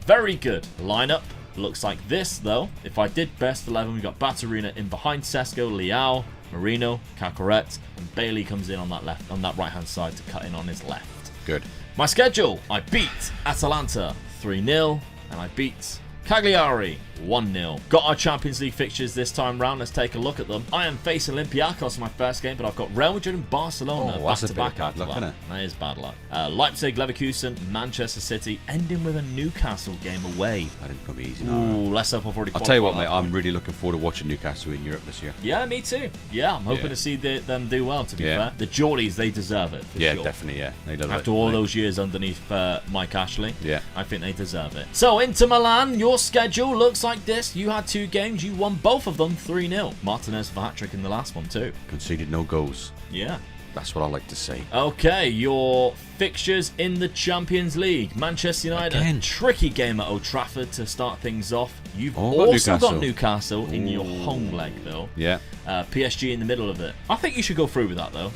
Very good lineup. Looks like this, though. If I did best 11, we've got Baturina in behind Sesko, Leao, Marino, Cacoret, and Bailey comes in on that right-hand side to cut in on his left. Good. My schedule, I beat Atalanta 3-0, and I beat Cagliari 1-0. Got our Champions League fixtures this time round. Let's take a look at them. I am facing Olympiacos in my first game, but I've got Real Madrid and Barcelona back to back. Bad luck, isn't it? That is bad luck. Leipzig, Leverkusen, Manchester City, ending with a Newcastle game away. That didn't come easy. Ooh, let's hope I've already. I'll tell you what, mate. I'm really looking forward to watching Newcastle in Europe this year. Yeah, me too. Yeah, I'm hoping to see them do well. To be fair, the Geordies, they deserve it. For sure. Definitely. Yeah, they love after all those years underneath Mike Ashley, I think they deserve it. So Inter Milan, your schedule looks like this. You had 2 games, you won both of them 3-0. Martinez for hat-trick in the last one too. Conceded no goals. Yeah. That's what I like to see. Okay, your fixtures in the Champions League. Manchester United, again. Tricky game at Old Trafford to start things off. You've also got Newcastle in your home leg, though. Yeah. PSG in the middle of it. I think you should go through with that, though.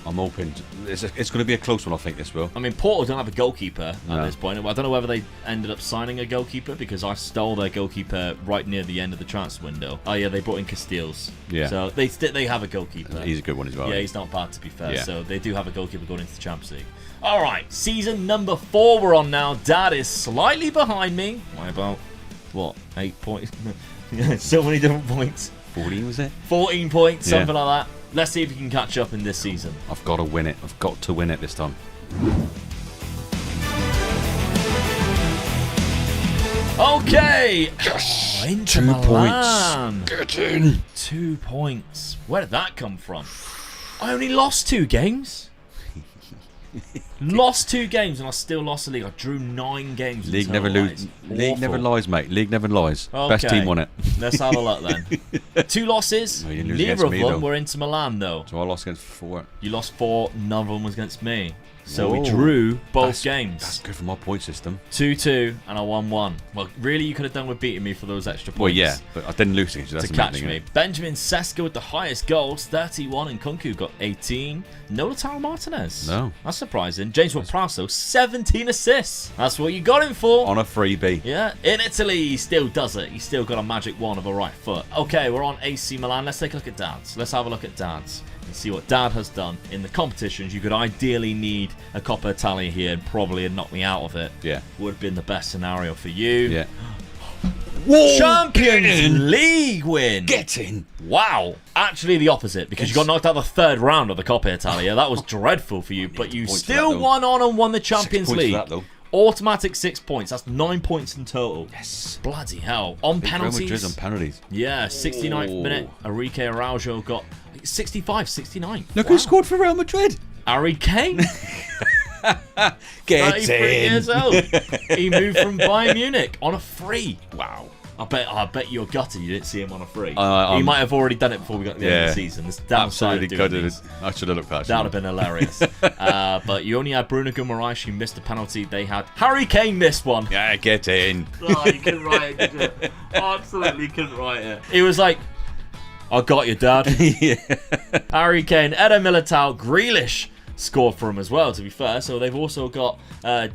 I'm hoping it's going to be a close one. I think this will. I mean, Porto don't have a goalkeeper at this point. I don't know whether they ended up signing a goalkeeper because I stole their goalkeeper right near the end of the transfer window. Oh yeah, they brought in Castiles. Yeah. So they have a goalkeeper. He's a good one as well. Yeah, he's not bad to be fair. Yeah. So they do have a goalkeeper going into the Champions League. All right, season number 4 we're on now. Dad is slightly behind me. By about what 8 points? So many different points. 14 was it? 14 points, something like that. Let's see if we can catch up in this season. I've got to win it. I've got to win it this time. Okay. Yes. Inter 2 Milan. points. Get in. 2 points. Where did that come from? I only lost 2 games. Lost 2 games and I still lost the league. I drew 9 games. League never loses. League never lies, mate. League never lies. Okay. Best team won it. Let's have a look then. 2 losses. No, neither of them were Inter Milan though. So I lost against 4. You lost 4. None of them was against me. So we drew both games. That's good for my point system. 2-2 and I won 1. Well, really, you could have done with beating me for those extra points. Well, yeah, but I didn't lose against you. That's to catch me. Benjamin Sesko with the highest goals, 31, and Nkunku got 18. No Lautaro Martinez. No. That's surprising. James Ward-Prowse, 17 assists. That's what you got him for. On a freebie. Yeah. In Italy, he still does it. He's still got a magic wand of a right foot. Okay, we're on AC Milan. Let's take a look at Dad's. Let's have a look at Dad's. And see what Dad has done in the competitions. You could ideally need a Coppa Italia here and probably knock me out of it. Yeah. Would have been the best scenario for you. Yeah. Whoa, Champions League win. Get in. Wow. Actually the opposite because you got knocked out the 3rd round of the Coppa Italia. That was dreadful for you, but you still won on and won the Champions League. For that, Automatic 6 points. That's 9 points in total. Yes. Bloody hell. On penalties. On penalties. Yeah, 69th minute. Enrique Araujo got 65, 69. Look who scored for Real Madrid. Harry Kane. Get 33 in. years old. He moved from Bayern Munich on a free. Wow. I bet you're gutted you didn't see him on a free. He might have already done it before we got to the end of the season. This absolutely could have. I should have looked past that. That would have been hilarious. But you only had Bruno Guimaraes, who missed a penalty. They had Harry Kane missed one. Yeah, get in. Oh, you couldn't write it, could you? Absolutely couldn't write it. He was like, I got you, Dad. Yeah. Harry Kane, Eder Militao, Grealish scored for him as well, to be fair. So they've also got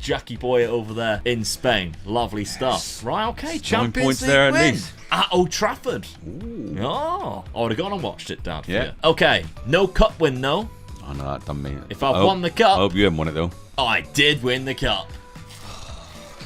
Jackie Boy over there in Spain. Lovely stuff. Right, okay. Champions points League there at win least. at Old Trafford. Ooh. Oh, I would have gone and watched it, Dad. Yeah. Okay, no cup win, though. I know that doesn't mean it. If I've won the cup, I hope you haven't won it, though. I did win the cup.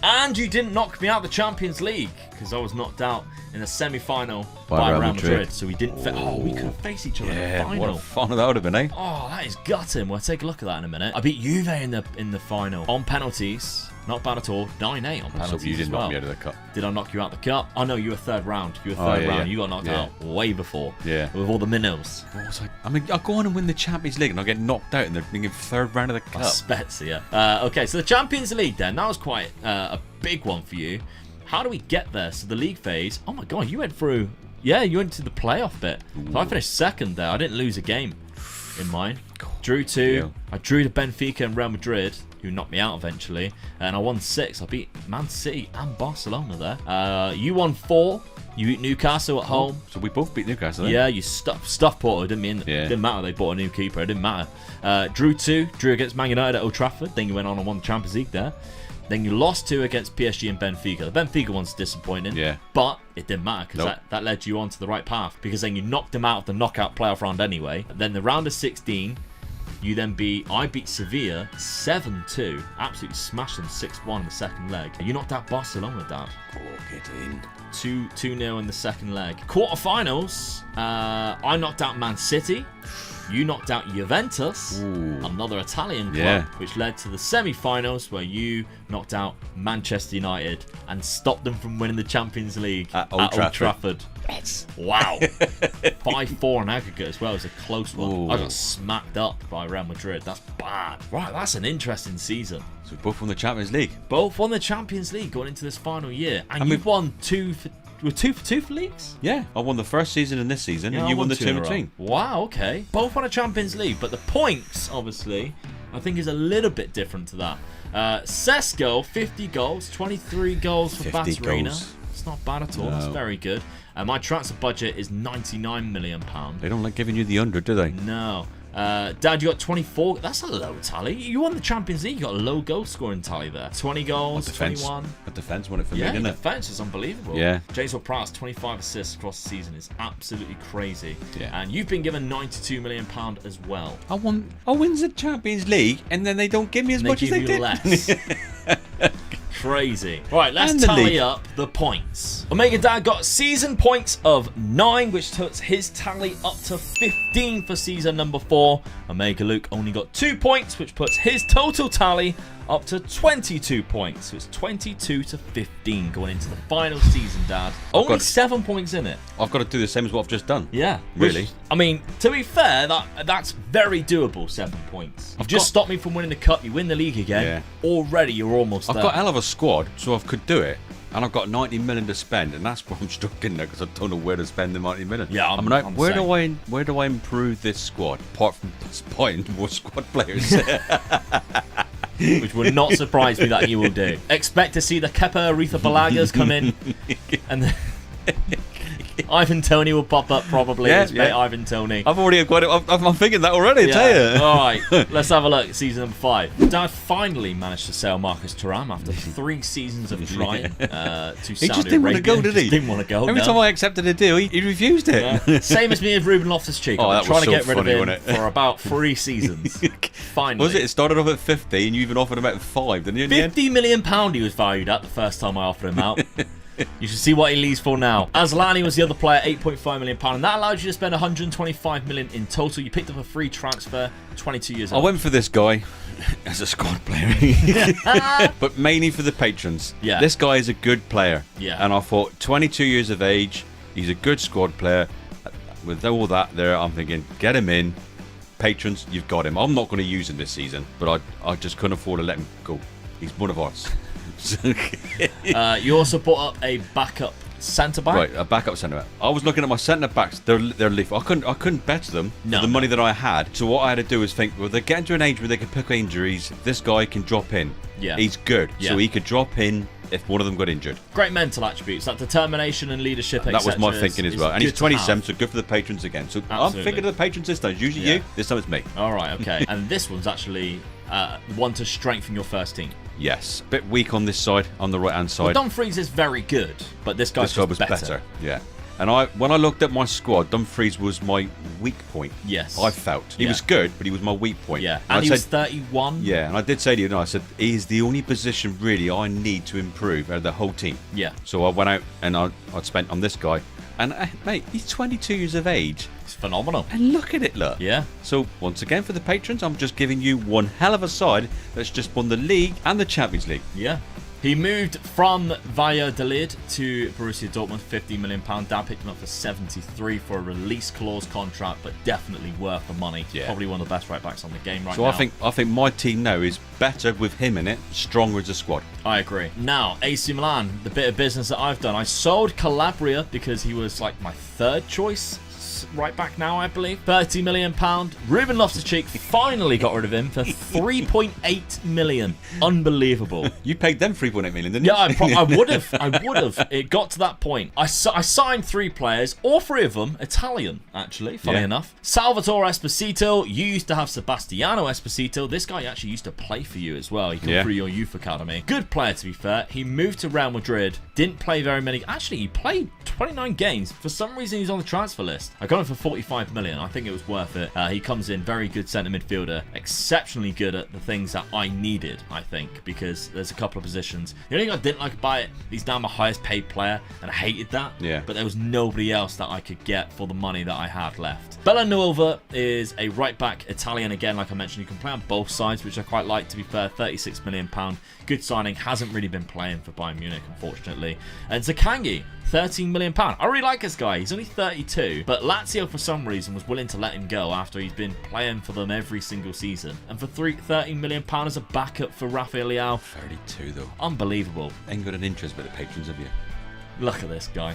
And you didn't knock me out the Champions League, because I was knocked out in the semi-final by Real Madrid. So we didn't. We could have faced each other in the final. What a final that would have been, eh? Oh, that is gutting. We'll take a look at that in a minute. I beat Juve in the final on penalties. Not bad at all. 9-8 on penalties. So you didn't as well. knock me out of the cup. Did I knock you out the cup? Oh no, you were third round. You were third round. You got knocked out way before. Yeah. With all the minnows. What was I mean, I'll go on and win the Champions League and I'll get knocked out in the third round of the cup. Spezia. Okay, so the Champions League then. That was quite a big one for you. How do we get there? So the league phase. Oh my god, you went through. Yeah, you went to the playoff bit. So I finished second there. I didn't lose a game in mine. Drew 2. Yeah. I drew to Benfica and Real Madrid, who knocked me out eventually. And I won 6. I beat Man City and Barcelona there. You won 4. You beat Newcastle at home. So we both beat Newcastle, then? Yeah, you stuffed Porto. Didn't matter. They bought a new keeper. It didn't matter. Drew 2. Drew against Man United at Old Trafford. Then you went on and won the Champions League there. Then you lost 2 against PSG and Benfica. The Benfica one's disappointing. Yeah. But it didn't matter because that led you onto the right path. Because then you knocked them out of the knockout playoff round anyway. Then the round of 16, I beat Sevilla 7-2. Absolutely smashed them 6-1 in the second leg. You knocked out Barcelona, Dad. Oh, get in. 2-0 in the second leg. Quarterfinals, I knocked out Man City. You knocked out Juventus, another Italian club, which led to the semi-finals where you knocked out Manchester United and stopped them from winning the Champions League at Old Trafford. Yes. Wow. 5-4 in aggregate as well. It was a close one. Ooh. I got smacked up by Real Madrid. That's bad. Right, that's an interesting season. So we both won the Champions League. Both won the Champions League going into this final year. And you've won 2 for 2 for leagues? Yeah, I won the first season and this season, and you won the 2 in between. Wow, okay. Both won a Champions League, but the points, obviously, I think is a little bit different to that. Sesko, 50 goals, 23 gols for Batarina. It's not bad at all. No. That's very good. My transfer budget is £99 million. They don't like giving you the 100, do they? No. Dad, you got 24. That's a low tally. You won the Champions League. You got a low goal scoring tally there. 20 goals, 21. The defence won it for me, didn't it? Yeah, the defence is unbelievable. Yeah. James Ward-Prowse, 25 assists across the season is absolutely crazy. Yeah. And you've been given £92 million as well. I win the Champions League, and then they don't give me as much as they did. Less. Crazy. Right, let's tally up the points. Omega Dad got season points of 9, which puts his tally up to 15 for season number 4. Omega Luke only got 2 points, which puts his total tally up to 22 points. So it's 22 to 15 going into the final season, Dad. Only 7 points in it. I've got to do the same as what I've just done. Yeah. Really? Which, I mean, to be fair, that's very doable, 7 points. You've just stopped me from winning the cup. You win the league again. Yeah. Already, you're almost there. I've got a hell of a squad, so I could do it. And I've got 90 million to spend, and that's where I'm stuck in there because I don't know where to spend the 90 million. Yeah, I'm like, where do I improve this squad apart from spotting more squad players? Which would not surprise me that you will do. Expect to see the Kepa Arrizabalagas come in, and Ivan Toney will pop up probably. Yeah. Ivan Toney. I've already got it. I'm thinking that already. I tell you. All right, let's have a look at season number 5. Dad finally managed to sell Marcus Thuram after 3 seasons of trying to Saudi Arabia. He just didn't want to go, did he? Didn't want to go. Every time I accepted a deal, he refused it. Yeah. Same as me with Ruben Loftus-Cheek. I've been trying to get rid of him for about 3 seasons. Finally. Was it? It started off at 50, and you even offered him at 5, didn't you? £50 million he was valued at the first time I offered him out. You should see what he leaves for now. Asllani was the other player, £8.5 million, and that allowed you to spend £125 million in total. You picked up a free transfer, 22 years old. I went for this guy as a squad player, but mainly for the patrons. Yeah. This guy is a good player. Yeah. And I thought, 22 years of age, he's a good squad player. With all that there, I'm thinking, get him in. Patrons, you've got him. I'm not going to use him this season, but I just couldn't afford to let him go. He's one of ours. You also brought up a backup centre-back. Right, a backup centre-back. I was looking at my centre-backs. They're lethal. I couldn't bet them for the money that I had. So what I had to do is think, well, they're getting to an age where they can pick injuries. This guy can drop in. Yeah. He's good. Yeah. So he could drop in if one of them got injured. Great mental attributes, that determination and leadership. That was my thinking as well. And he's 27, so good for the patrons again. So Absolutely. I'm thinking of the patrons this time. It's usually you. This time it's me. All right, okay. And this one's actually one to strengthen your first team. Yes, a bit weak on this side, on the right hand side. Well, Dumfries is very good, but this guy's just better. Yeah. And when I looked at my squad, Dumfries was my weak point. Yes. I felt. He was good, but he was my weak point. Yeah. And he was 31. Yeah, and I did say to you, I said, he's the only position really I need to improve out of the whole team. Yeah. So I went out and I'd spent on this guy. And mate, he's 22 years of age. It's phenomenal. And look at it, look. Yeah. So once again, for the patrons, I'm just giving you one hell of a side that's just won the league and the Champions League. Yeah. He moved from Valladolid to Borussia Dortmund, £50 million. Dad picked him up for 73 for a release clause contract, but definitely worth the money. Yeah. Probably one of the best right backs on the game right now. So I think my team now is better with him in it, stronger as a squad. I agree. Now, AC Milan, the bit of business that I've done. I sold Calabria because he was like my third choice right back now, I believe. £30 million. Ruben Loftus-Cheek finally got rid of him for 3.8 million. Unbelievable. You paid them 3.8 million, didn't you? Yeah, I would have. I would have. It got to that point. I signed 3 players, all 3 of them Italian, actually, funny enough. Salvatore Esposito. You used to have Sebastiano Esposito. This guy actually used to play for you as well. He came through your youth academy. Good player, to be fair. He moved to Real Madrid. Didn't play very many. Actually, he played 29 games. For some reason, he's on the transfer list. I got him for 45 million. I think it was worth it. He comes in very good centre midfielder, exceptionally good at the things that I needed, I think, because there's a couple of positions. The only thing I didn't like about it, he's now my highest paid player, and I hated that. Yeah. But there was nobody else that I could get for the money that I had left. Bellanuova is a right back, Italian again, like I mentioned. You can play on both sides, which I quite like, to be fair. £36 million. Good signing. Hasn't really been playing for Bayern Munich, unfortunately. And Zakangi, £13 million. I really like this guy. He's only 32, but Lazio, for some reason, was willing to let him go after he's been playing for them every single season. And for £13 million as a backup for Rafael Leao. 32, though. Unbelievable. Ain't got an interest with the patrons, have you? Look at this guy.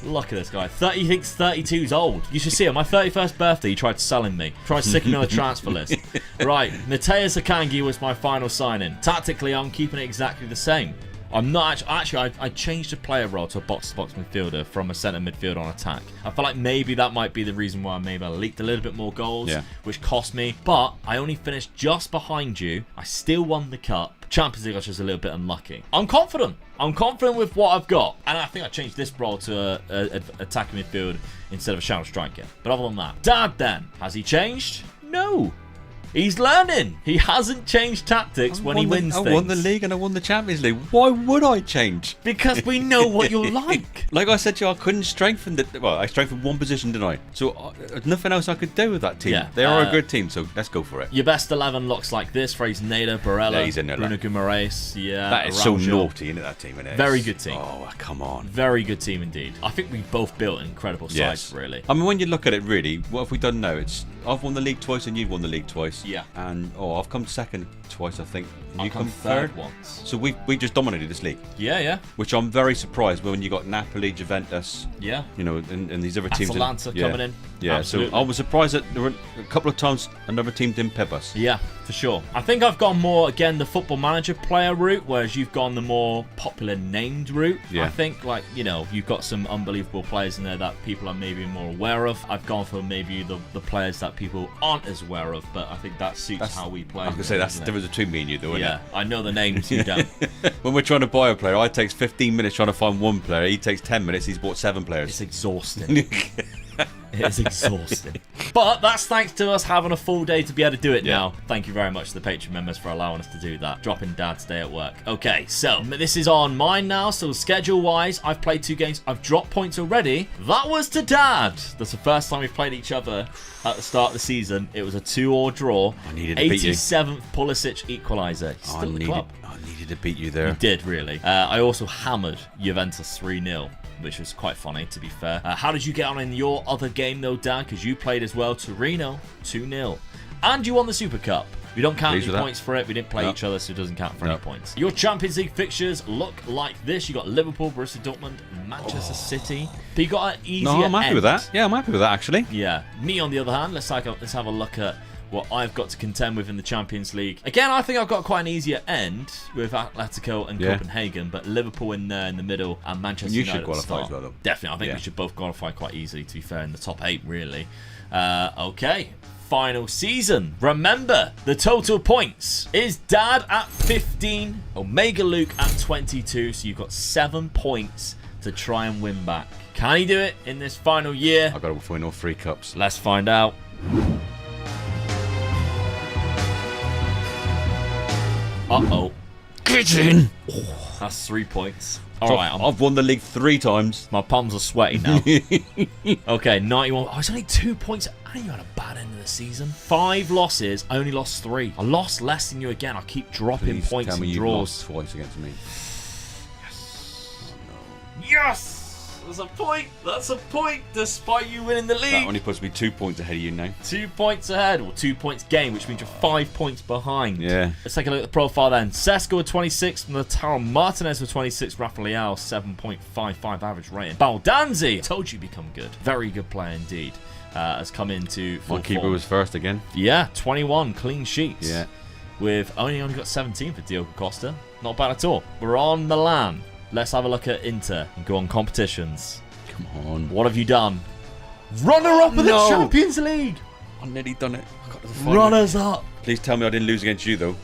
Look at this guy. He thinks 32's old. You should see him. My 31st birthday, he tried to sell me. Tried to stick me on the transfer list. Right, Mateusz Akanji was my final signing. Tactically, I'm keeping it exactly the same. I'm not actually. I changed the player role to a box-to-box midfielder from a centre midfielder on attack. I feel like maybe that might be the reason why maybe I leaked a little bit more goals, which cost me. But I only finished just behind you. I still won the cup. Champions League, I was just a little bit unlucky. I'm confident. I'm confident with what I've got. And I think I changed this role to a attacking midfield instead of a shadow striker. But other than that, Dad then, has he changed? No. He's learning. He hasn't changed tactics when he wins things. I won the league and I won the Champions League. Why would I change? Because we know what you're like. Like I said to you, I couldn't strengthen well, I strengthened one position, didn't I? So nothing else I could do with that team. Yeah, they are a good team, so let's go for it. Your best 11 looks like this. Fraser Nader, Barella, Bruno Guimaraes. Yeah, that is so naughty, isn't it, that team? Innit? Very good team. Oh, come on. Very good team indeed. I think we both built an incredible side, really. I mean, when you look at it, really, what have we done now? I've won the league twice and you've won the league twice. Yeah. And I've come second twice, I think. And you come third once. So we just dominated this league. Yeah, yeah. Which I'm very surprised when you got Napoli, Juventus. Yeah. You know, and these other teams. Atalanta coming in. Yeah. Absolutely. So I was surprised that there were a couple of times another team didn't pip us. Yeah, for sure. I think I've gone more, again, the Football Manager player route, whereas you've gone the more popular named route. Yeah. I think, like, you know, you've got some unbelievable players in there that people are maybe more aware of. I've gone for maybe the players that people aren't as aware of, but I think that suits how we play. I was going to say, that's the difference between me and you, though, isn't it? Yeah, I know the names, you don't. When we're trying to buy a player, I takes 15 minutes trying to find one player. He takes 10 minutes. He's bought 7 players. It's exhausting. It is exhausting. But that's thanks to us having a full day to be able to do it now. Thank you very much to the Patreon members for allowing us to do that. Dropping Dad's day at work. Okay, so this is on mine now. So schedule-wise, I've played 2 games. I've dropped points already. That was to Dad. That's the first time we've played each other at the start of the season. It was a 2-2 draw. I needed to beat you. 87th Pulisic equaliser. He's still at the club. I needed to beat you there. You did, really. I also hammered Juventus 3-0. Which was quite funny, to be fair. How did you get on in your other game, though, Dan? Because you played as well. Torino, 2-0. And you won the Super Cup. We don't count any points for it. We didn't play each other, so it doesn't count for any points. Your Champions League fixtures look like this. You got Liverpool, Borussia Dortmund, Manchester City. But you got an easier I'm happy with that. Yeah, I'm happy with that, actually. Yeah. Me, on the other hand, let's have a look at what I've got to contend with in the Champions League. Again, I think I've got quite an easier end with Atletico and Copenhagen, but Liverpool in there in the middle and Manchester United should qualify as well, though. Definitely. I think we should both qualify quite easily, to be fair, in the top 8, really. Okay. Final season. Remember, the total points is Dad at 15, Omega Luke at 22, so you've got 7 points to try and win back. Can he do it in this final year? I've got to win all 3 cups. Let's find out. Uh-oh. Get in! Oh, that's 3 points. So Alright, I've won the league 3 times. my palms are sweaty now. Okay, 91. Oh, it's only 2 points. I know you had a bad end of the season. 5 losses. I only lost 3. I lost less than you again. I keep dropping Please points tell me and you've draws. lost twice against me. Yes! That's a point. That's a point, despite you winning the league. That only puts me 2 points ahead of you now. 2 points ahead, or 2 points gained, which means you're 5 points behind. Yeah. Let's take a look at the profile then. Sesko with 26, Lautaro Martinez with 26, Rafael 7.55 average rating. Baldanzi, told you become good. Very good player indeed. Has come into full My keeper form. was first again. Yeah, 21 clean sheets. Yeah. With only got 17 for Diogo Costa. Not bad at all. We're on Milan. Let's have a look at Inter and go on competitions. Come on. What have you done? Runner-up of the Champions League. I've nearly done it. I got to the final. Runners up. Please tell me I didn't lose against you, though.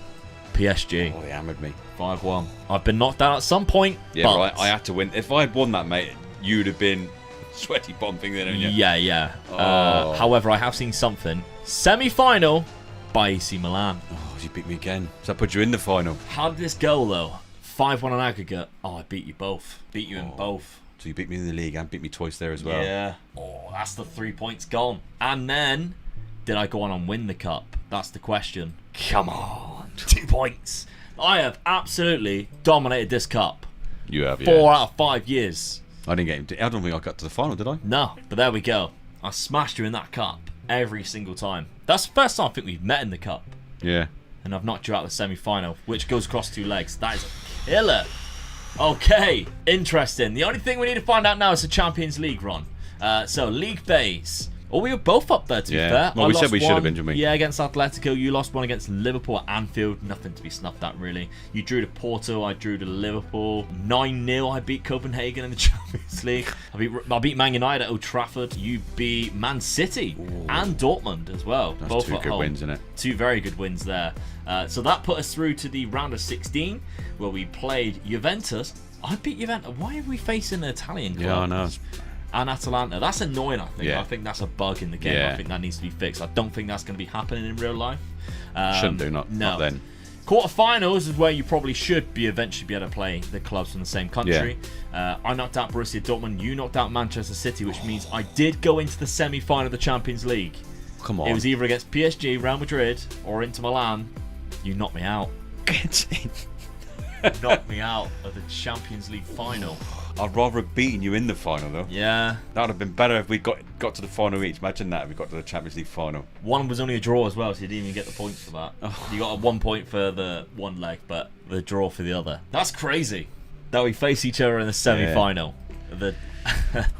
PSG. Oh, they hammered me. 5-1. I've been knocked out at some point. Yeah, but but I had to win. If I had won that, mate, you'd have been sweaty bombing then, hadn't you? Yeah. Oh. However, I have seen something. Semi-final by AC Milan. Oh, you beat me again. So I put you in the final. How did this go, though? 5-1 on aggregate. Oh, I beat you both. Beat you in both. So you beat me in the league and beat me twice there as well. Yeah. Oh, that's the 3 points gone. And then, did I go on and win the cup? That's the question. Come on. 2 points. I have absolutely dominated this cup. You have, yeah. 4 out of 5 years. I didn't get him. I don't think I got to the final, did I? No, but there we go. I smashed you in that cup every single time. That's the first time I think we've met in the cup. Yeah. And I've knocked you out of the semi-final, which goes across 2 legs. That is a killer. Okay, interesting. The only thing we need to find out now is the Champions League run. So, league base. Oh, we were both up there, to be fair. Well, I we said lost we should have one, been, didn't we? Yeah, against Atletico. You lost one against Liverpool at Anfield. Nothing to be snuffed at, really. You drew to Porto. I drew to Liverpool. 9-0. I beat Copenhagen in the Champions League. I beat Man United at Old Trafford. You beat Man City and Dortmund as well. That's both 2 at good home. wins, isn't it? 2 very good wins there. So that put us through to the round of 16, where we played Juventus. I beat Juventus. Why are we facing an Italian club? Yeah, I know. And Atalanta. That's annoying, I think. Yeah. I think that's a bug in the game. Yeah. I think that needs to be fixed. I don't think that's going to be happening in real life. Shouldn't do, not then. Quarterfinals is where you probably should eventually be able to play the clubs from the same country. I knocked out Borussia Dortmund. You knocked out Manchester City, which means I did go into the semi-final of the Champions League. Come on. It was either against PSG, Real Madrid, or Inter Milan. You knocked me out. Get in. Knocked me out of the Champions League final. I'd rather have beaten you in the final, though. Yeah. That would have been better if we got to the final each. Imagine that if we got to the Champions League final. One was only a draw as well, so you didn't even get the points for that. You got a 1 point for the one leg, but the draw for the other. That's crazy that we face each other in the semi-final. The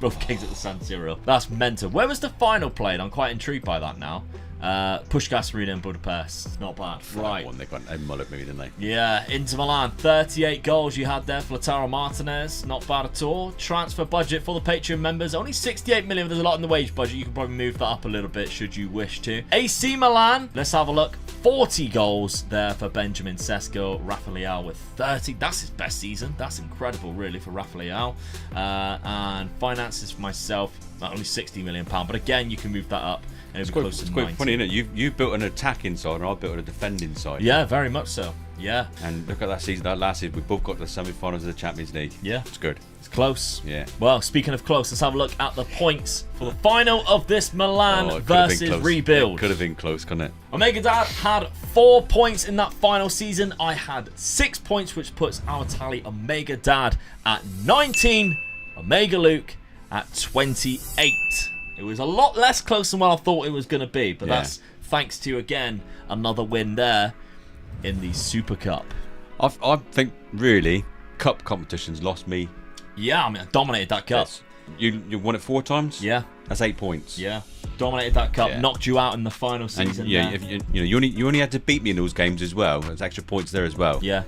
both games at the San Siro. That's mental. Where was the final played? I'm quite intrigued by that now. Puskás Arena in Budapest. Not bad. Right. One, they got a mullet movie, didn't they? Yeah, Inter Milan. 38 goals you had there for Lautaro Martinez. Not bad at all. Transfer budget for the Patreon members. Only 68 million. There's a lot in the wage budget. You can probably move that up a little bit should you wish to. AC Milan. Let's have a look. 40 goals there for Benjamin Sesko. Rafael with 30. That's his best season. That's incredible, really, for Rafael. And finances for myself. Only £60 million. But again, you can move that up. It's quite funny, isn't it? You've built an attacking side and I've built a defending side. Yeah, very much so. Yeah. And look at that season, that last season, we both got to the semi-finals of the Champions League. Yeah. It's good. It's close. Yeah. Well, speaking of close, let's have a look at the points for the final of this Milan versus Rebuild. It could have been close, couldn't it? Omega Dad had 4 points in that final season. I had 6 points, which puts our tally Omega Dad at 19. Omega Luke at 28. It was a lot less close than what I thought it was going to be, but that's thanks to, again, another win there in the Super Cup. I think, really, cup competitions lost me. Yeah, I mean, I dominated that cup. Yes. You won it 4 times? Yeah. That's 8 points. Yeah. Dominated that cup, knocked you out in the final season. And you only had to beat me in those games as well. There's extra points there as well. Yeah.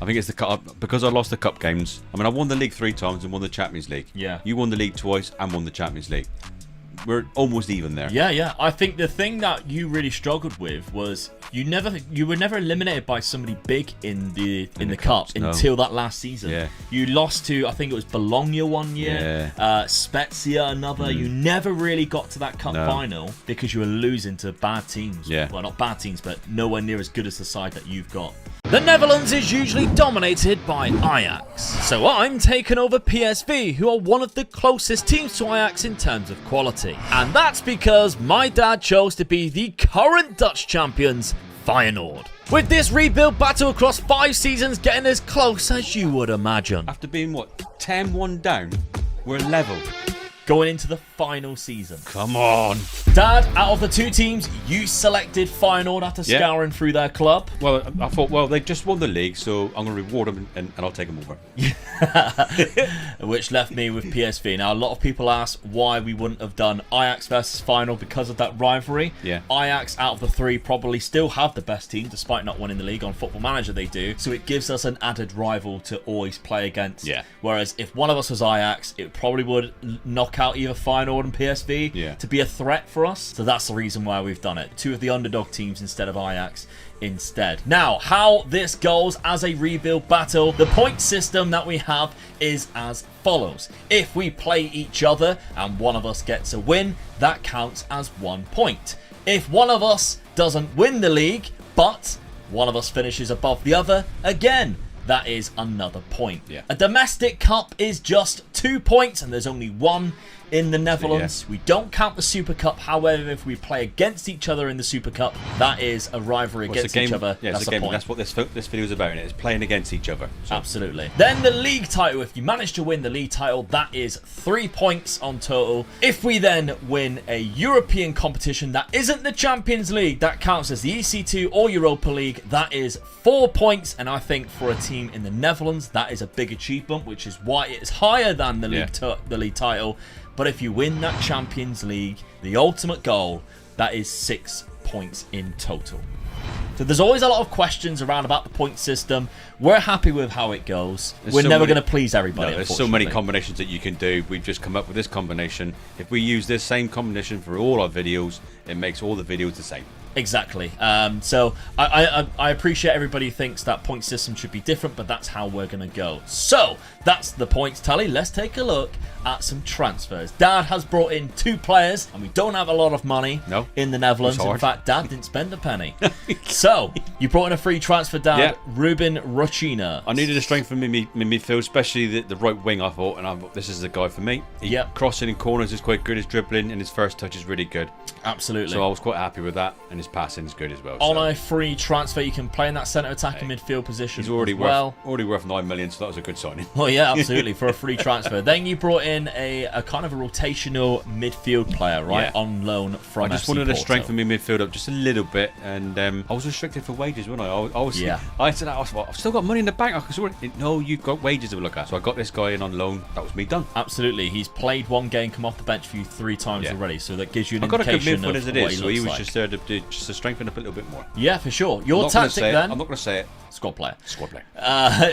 I think it's the cup because I lost the cup games. I mean, I won the league 3 times and won the Champions League. Yeah. You won the league twice and won the Champions League. We're almost even there. Yeah. I think the thing that you really struggled with was you were never eliminated by somebody big in the cup until that last season. Yeah. You lost to, I think it was Bologna one year, Spezia another. You never really got to that cup final because you were losing to bad teams. Yeah. Well, not bad teams, but nowhere near as good as the side that you've got. The Netherlands is usually dominated by Ajax, so I'm taking over PSV, who are one of the closest teams to Ajax in terms of quality. And that's because my dad chose to be the current Dutch champions, Feyenoord. With this rebuild battle across 5 seasons getting as close as you would imagine. After being, 10-1 down, we're level. Going into the final season. Come on. Dad, out of the 2 teams, you selected Feyenoord after scouring through their club. Well, I thought, they just won the league, so I'm going to reward them and I'll take them over. Which left me with PSV. Now, a lot of people ask why we wouldn't have done Ajax versus Feyenoord because of that rivalry. Yeah. Ajax, out of the 3, probably still have the best team, despite not winning the league. On Football Manager, they do. So it gives us an added rival to always play against. Yeah. Whereas if one of us was Ajax, it probably would knock out either Feyenoord and PSV to be a threat for us. So that's the reason why we've done it. 2 of the underdog teams instead of Ajax instead. Now, how this goes as a rebuild battle, the point system that we have is as follows. If we play each other and one of us gets a win, that counts as 1 point. If one of us doesn't win the league, but one of us finishes above the other, again, that is another point. Yeah. A domestic cup is just 2 points, and there's only 1 in the Netherlands. We don't count the Super Cup. However, if we play against each other in the Super Cup, that is a rivalry against each other. Yeah, that's a game. point. That's what this video is about, and it's playing against each other. So. Absolutely. Then the league title. If you manage to win the league title, that is 3 points on total. If we then win a European competition that isn't the Champions League, that counts as the EC2 or Europa League. That is 4 points, and I think for a team in the Netherlands, that is a big achievement, which is why it is higher than the league title. But if you win that Champions League, the ultimate goal, that is 6 points in total. So there's always a lot of questions around about the point system. We're happy with how it goes. We're never going to please everybody. No, there's so many combinations that you can do. We've just come up with this combination. If we use this same combination for all our videos, it makes all the videos the same. Exactly. So I appreciate everybody thinks that point system should be different, but that's how we're going to go. So that's the points tally. Let's take a look at some transfers. Dad has brought in 2 players, and we don't have a lot of money in the Netherlands. In fact, Dad didn't spend a penny. So you brought in a free transfer, Dad. Ruben Ruchina. I needed to strengthen my midfield, especially the right wing, I thought, and I thought this is the guy for me. Crossing in corners is quite good. His dribbling and his first touch is really good. Absolutely. So I was quite happy with that, and his passing is good as well. On a free transfer, you can play in that centre attacking midfield position. He's already worth 9 million, so that was a good signing. Well, yeah, absolutely, for a free transfer. Then you brought in a kind of a rotational midfield player, right, on loan from I just wanted to strengthen my midfield up just a little bit, and I was restricted for wages, wasn't I? I said, I've still got money in the bank. No, you've got wages to look at. So I got this guy in on loan. That was me done. Absolutely. He's played 1 game, come off the bench for you 3 times already, so that gives you an indication of as it is, so he was just there to strengthen up a little bit more. Yeah, for sure. Your tactic then. I'm not going to say it. Squad player.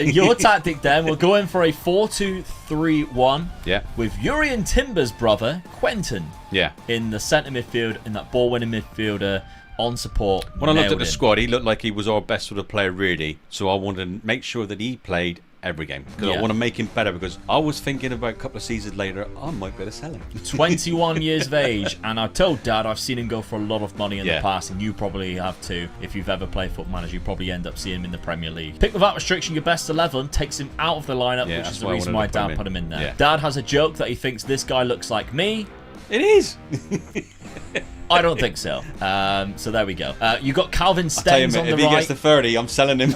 Your tactic then. We'll go in for a 4-2-3-1. Yeah. With Urian Timber's brother, Quentin. Yeah. In the centre midfield, in that ball-winning midfielder. On support. When I looked at the squad, he looked like he was our best sort of player, really. So I wanted to make sure that he played every game because I want to make him better. Because I was thinking about a couple of seasons later, I might be able to sell him. 21 years of age, and I told Dad I've seen him go for a lot of money in the past, and you probably have too. If you've ever played Football Manager, you probably end up seeing him in the Premier League. Pick without restriction your best 11 takes him out of the lineup, which is the reason why Dad put him in there. Yeah. Dad has a joke that he thinks this guy looks like me. It is. I don't think so. So there we go. You got Calvin Stengs on the right. If he gets to 30, I'm selling him.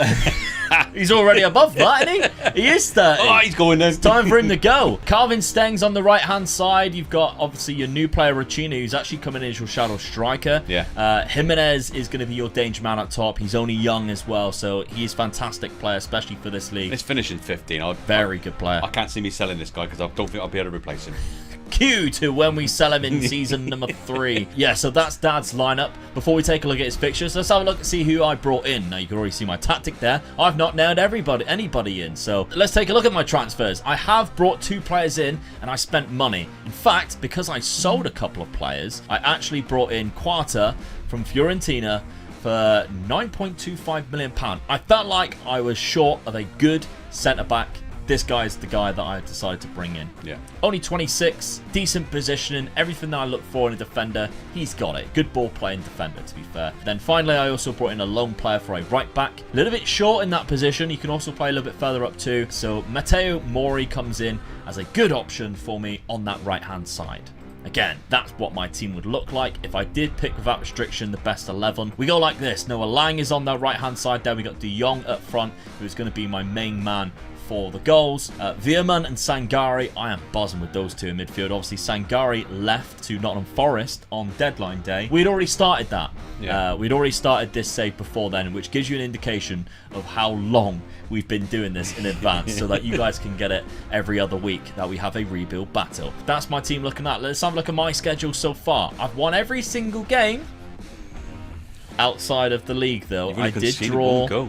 He's already above that, isn't he? He is 30. Oh, he's going there. It's time for him to go. Calvin Stengs on the right-hand side. You've got, obviously, your new player, Ruchina, who's actually coming in as your shadow striker. Yeah. Jimenez is going to be your danger man up top. He's only young as well, so he's a fantastic player, especially for this league. It's finishing 15. Very good player. I can't see me selling this guy because I don't think I'll be able to replace him. cue to when we sell him in season number 3. Yeah, so that's Dad's lineup. Before we take a look at his fixtures, let's have a look and see who I brought in. Now, you can already see my tactic there. I've not nailed anybody in. So let's take a look at my transfers. I have brought 2 players in, and I spent money. In fact, because I sold a couple of players, I actually brought in Quarta from Fiorentina for £9.25 million. I felt like I was short of a good centre-back. This guy's the guy that I decided to bring in. Yeah. Only 26, decent positioning, everything that I look for in a defender, he's got it. Good ball playing defender, to be fair. Then finally, I also brought in a lone player for a right back. A little bit short in that position. You can also play a little bit further up too. So Matteo Mori comes in as a good option for me on that right-hand side. Again, that's what my team would look like if I did pick without restriction the best 11. We go like this. Noah Lang is on the right-hand side there. We got De Jong up front, who's going to be my main man for the goals. Veerman and Sangari, I am buzzing with those two in midfield. Obviously, Sangari left to Nottingham Forest on deadline day. We'd already started that. Yeah. We'd already started this save before then, which gives you an indication of how long we've been doing this in advance so that you guys can get it every other week that we have a rebuild battle. That's my team looking at. Let's have a look at my schedule so far. I've won every single game outside of the league, though. I did draw.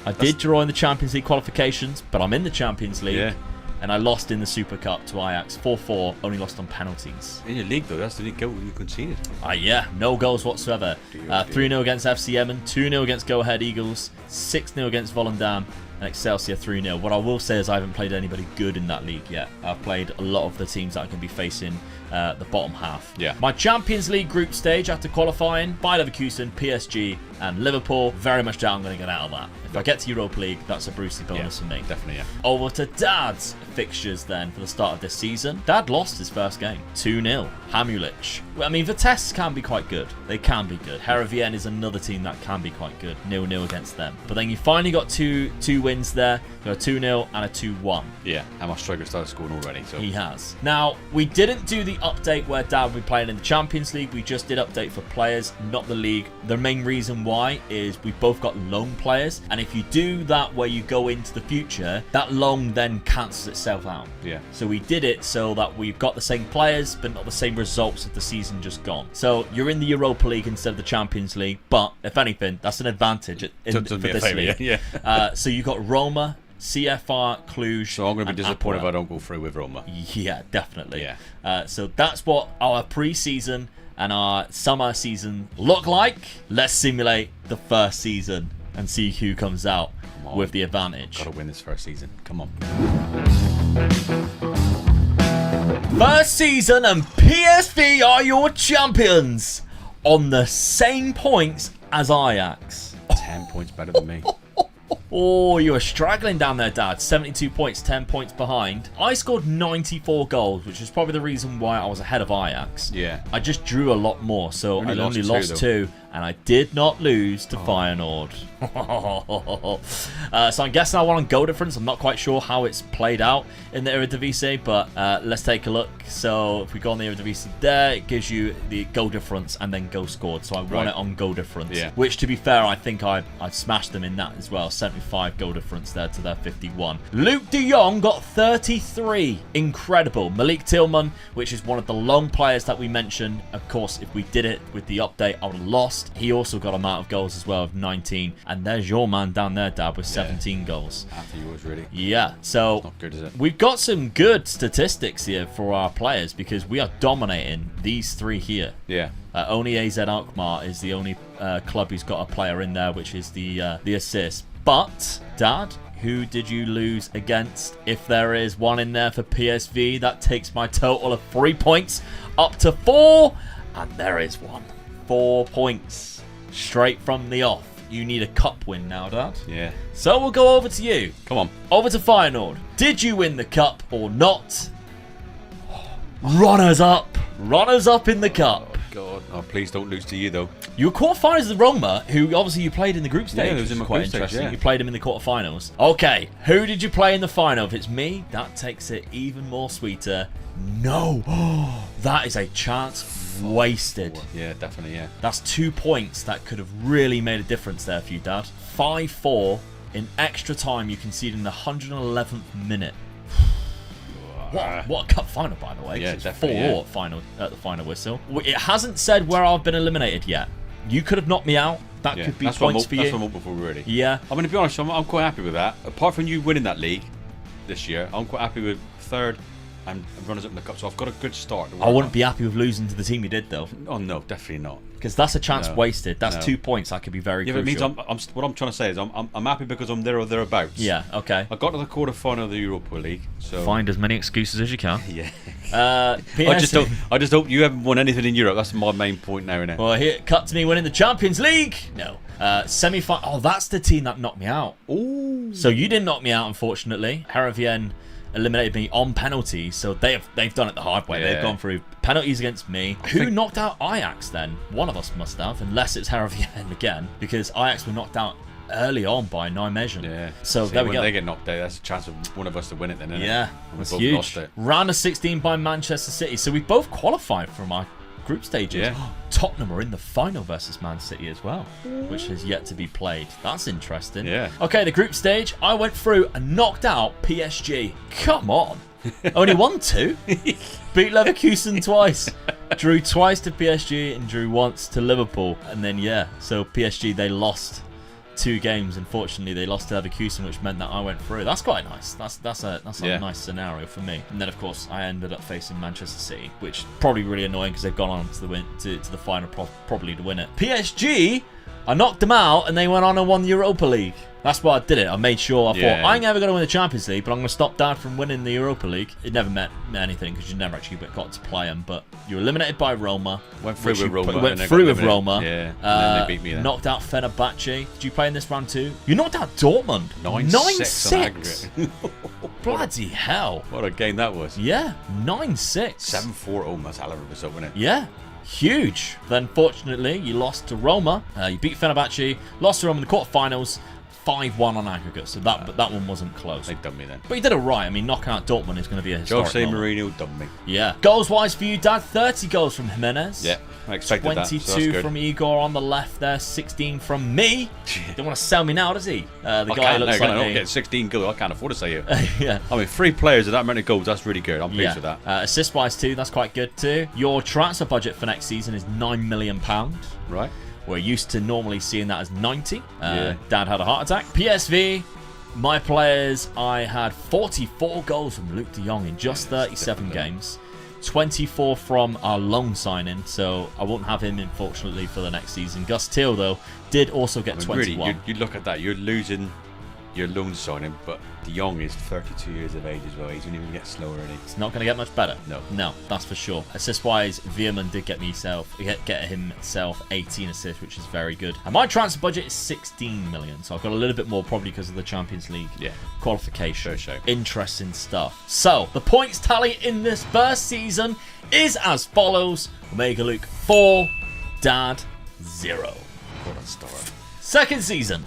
I did draw in the Champions League qualifications, but I'm in the Champions League. Yeah. And I lost in the Super Cup to Ajax 4-4, only lost on penalties. In your league, though, that's the only goal you conceded. Yeah, no goals whatsoever. 3-0 against FC Emmen, 2-0 against Go Ahead Eagles, 6-0 against Volendam, and Excelsior 3-0. What I will say is I haven't played anybody good in that league yet. I've played a lot of the teams that I can be facing the bottom half. Yeah. My Champions League group stage after qualifying, Bayer Leverkusen, PSG, and Liverpool. Very much doubt I'm going to get out of that. If I get to Europa League, that's a Brucey bonus for me. Definitely, yeah. Over to Dad's fixtures then for the start of this season. Dad lost his first game, 2-0. Hamulich. I mean, the tests can be quite good. They can be good. Heerenveen is another team that can be quite good. 0-0 against them. But then you finally got two wins there. You got a 2-0 and a 2-1. Yeah, and my striker started scoring already. So he has. Now, we didn't do the update where Dad will be playing in the Champions League. We just did update for players, not the league. The main reason why is we both got loan players. And if you do that where you go into the future, that loan then cancels itself out. Yeah. So we did it so that we've got the same players, but not the same results of the season just gone. So you're in the Europa League instead of the Champions League. But if anything, that's an advantage for this league. Yeah. So you got Roma, CFR, Cluj. So I'm going to be disappointed if I don't go through with Roma. Yeah, definitely. Yeah. So that's what our pre-season and our summer season look like. Let's simulate the first season and see who comes out with the advantage. Got to win this first season. Come on. First season and PSV are your champions on the same points as Ajax. 10 points better than me. Oh, you are struggling down there, Dad. 72 points, 10 points behind. I scored 94 goals, which is probably the reason why I was ahead of Ajax. Yeah. I just drew a lot more, so I only lost two. And I did not lose to Feyenoord. So I'm guessing I won on goal difference. I'm not quite sure how it's played out in the Eredivisie, but let's take a look. So if we go on the Eredivisie there, it gives you the goal difference and then goal scored. So I won it on goal difference, which to be fair, I think I smashed them in that as well. 75 goal difference there to their 51. Luke de Jong got 33. Incredible. Malik Tillman, which is one of the long players that we mentioned. Of course, if we did it with the update, I would have lost. He also got amount of goals as well of 19. And there's your man down there, Dad, with 17 goals. After yours, really. Yeah, so it's not good, is it? We've got some good statistics here for our players because we are dominating these three here. Yeah. Only AZ Alkmaar is the only club who's got a player in there, which is the assist. But, Dad, who did you lose against? If there is one in there for PSV, that takes my total of 3 points up to 4. And there is one. 4 points straight from the off. You need a cup win now, Dad. Yeah. So we'll go over to you. Come on. Over to Feyenoord. Did you win the cup or not? Runners up. Runners up in the cup. Oh, God. Oh, please don't lose to you, though. You were quarterfinals with Roma, who obviously you played in the group stage. Yeah, it was in my group stage, yeah. You played him in the quarterfinals. Okay, who did you play in the final? If it's me, that takes it even more sweeter. No. That is a chance wasted. Yeah, definitely, yeah. That's 2 points that could have really made a difference there for you, Dad. 5-4 in extra time you conceded in the 111th minute. What a cup final, by the way. Yeah, It's definitely. 4-4 at the final whistle. It hasn't said where I've been eliminated yet. You could have knocked me out. That could be points for you. That's what I'm up for, really. Yeah. I mean, to be honest, I'm quite happy with that. Apart from you winning that league this year, I'm quite happy with third and runners up in the cup. So I've got a good start. I wouldn't be happy with losing to the team you did, though. Oh no, definitely not. Because that's a chance wasted. That's 2 points. That could be very crucial. It means what I'm trying to say is I'm happy because I'm there or thereabouts. Yeah. Okay. I got to the quarter-final of the Europa League. So Find as many excuses as you can. yeah. I just hope you haven't won anything in Europe. That's my main point now, innit? Well, here cut to me winning the Champions League. No. Semi-final. Oh, that's the team that knocked me out. Ooh. So you didn't knock me out, unfortunately. Herenveen eliminated me on penalties, so they've done it the hard way. Yeah. They've gone through penalties against me. Who knocked out Ajax then? One of us must have, unless it's Herenveen again, because Ajax were knocked out early on by Nijmegen. Yeah. So See, there we when go. they get knocked out, that's a chance of one of us to win it then, isn't Yeah, it? And that's we both huge. lost it. Round of 16 by Manchester City. So we both qualified from our group stages. Yeah. Tottenham are in the final versus Man City as well, which has yet to be played. That's interesting. Yeah. Okay, the group stage, I went through and knocked out PSG. Come on. Only won 2. Beat Leverkusen twice. Drew twice to PSG and drew once to Liverpool. And then, so PSG, they lost 2 games. Unfortunately, they lost to Leverkusen, which meant that I went through. That's quite nice. That's a nice scenario for me. And then, of course, I ended up facing Manchester City, which is probably really annoying because they've gone on to the final probably to win it. PSG, I knocked them out and they went on and won the Europa League. That's why I did it. I made sure. I thought, I ain't ever going to win the Champions League, but I'm going to stop Dad from winning the Europa League. It never meant anything because you never actually got to play them. But you were eliminated by Roma. Went through with Roma. Yeah. And then they beat me then. Knocked out Fenerbahce. Did you play in this round too? You knocked out Dortmund. 9-6. Bloody hell. What a game that was. Yeah. 9-6. 7-4. Oh, that's a hell of a result, wasn't it? Yeah. Huge. Then, fortunately, you lost to Roma. You beat Fenerbahce. Lost to Roma in the quarterfinals. 5-1 on aggregate, so that one wasn't close. They done me then. But you did it right. I mean, knocking out Dortmund is going to be a historic Jose moment. Mourinho done me. Yeah. Goals-wise for you, Dad, 30 goals from Jimenez. Yeah, I expected 22 that, so that's good. from Igor on the left there, 16 from me. Don't want to sell me now, does he? The guy looks like I'm getting 16 goals. I can't afford to say it. Yeah. I mean, 3 players with that many goals, that's really good. I'm pleased with that. Assist-wise too, that's quite good too. Your transfer budget for next season is £9 million. Right. We're used to normally seeing that as 90. Dad had a heart attack. PSV, my players, I had 44 goals from Luke de Jong in just 37 games. 24 from our loan signing, so I won't have him, unfortunately, for the next season. Gus Teal, though, did also get 21. Really, you look at that, you're losing your loan signing, but de Jong is 32 years of age as well. He's going to even get slower, isn't he? It's not going to get much better. No, that's for sure. Assist-wise, Veerman did get himself 18 assists, which is very good. And my transfer budget is 16 million, so I've got a little bit more probably because of the Champions League qualification. Sure. Interesting stuff. So, the points tally in this first season is as follows. Omega Luke 4, Dad 0. What a start. Second season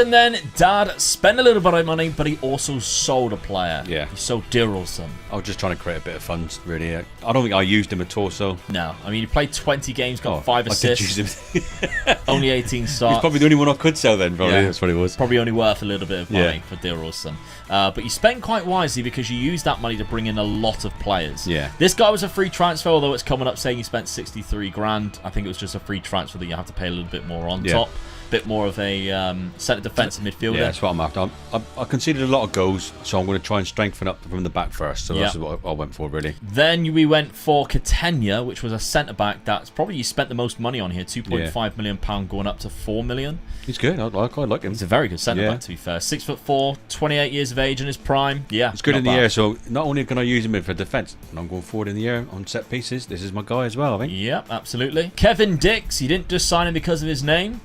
then, Dad spent a little bit of money, but he also sold a player. Yeah. He sold Direlson. I was just trying to create a bit of funds, really. I don't think I used him at all, so... No. I mean, he played 20 games, got 5 assists. I did use him. Only 18 starts. He's probably the only one I could sell then, probably. Yeah. That's what it was. Probably only worth a little bit of money for Direlson. But you spent quite wisely because you used that money to bring in a lot of players. Yeah. This guy was a free transfer, although it's coming up saying you spent 63 grand. I think it was just a free transfer that you have to pay a little bit more on top. Bit more of a centre defensive midfielder. Yeah, that's what I'm after. I conceded a lot of goals, so I'm going to try and strengthen up from the back first. So that's what I went for, really. Then we went for Catania, which was a centre back. That's probably you spent the most money on here. £2.5 million going up to $4 million. He's good. I quite like him. He's a very good centre back, to be fair. 6'4", 28 years of age in his prime. Yeah, it's good in the air. So not only can I use him for defence, and I'm going forward in the air on set pieces. This is my guy as well, I think. Yep, absolutely. Kevin Dix. You didn't just sign him because of his name.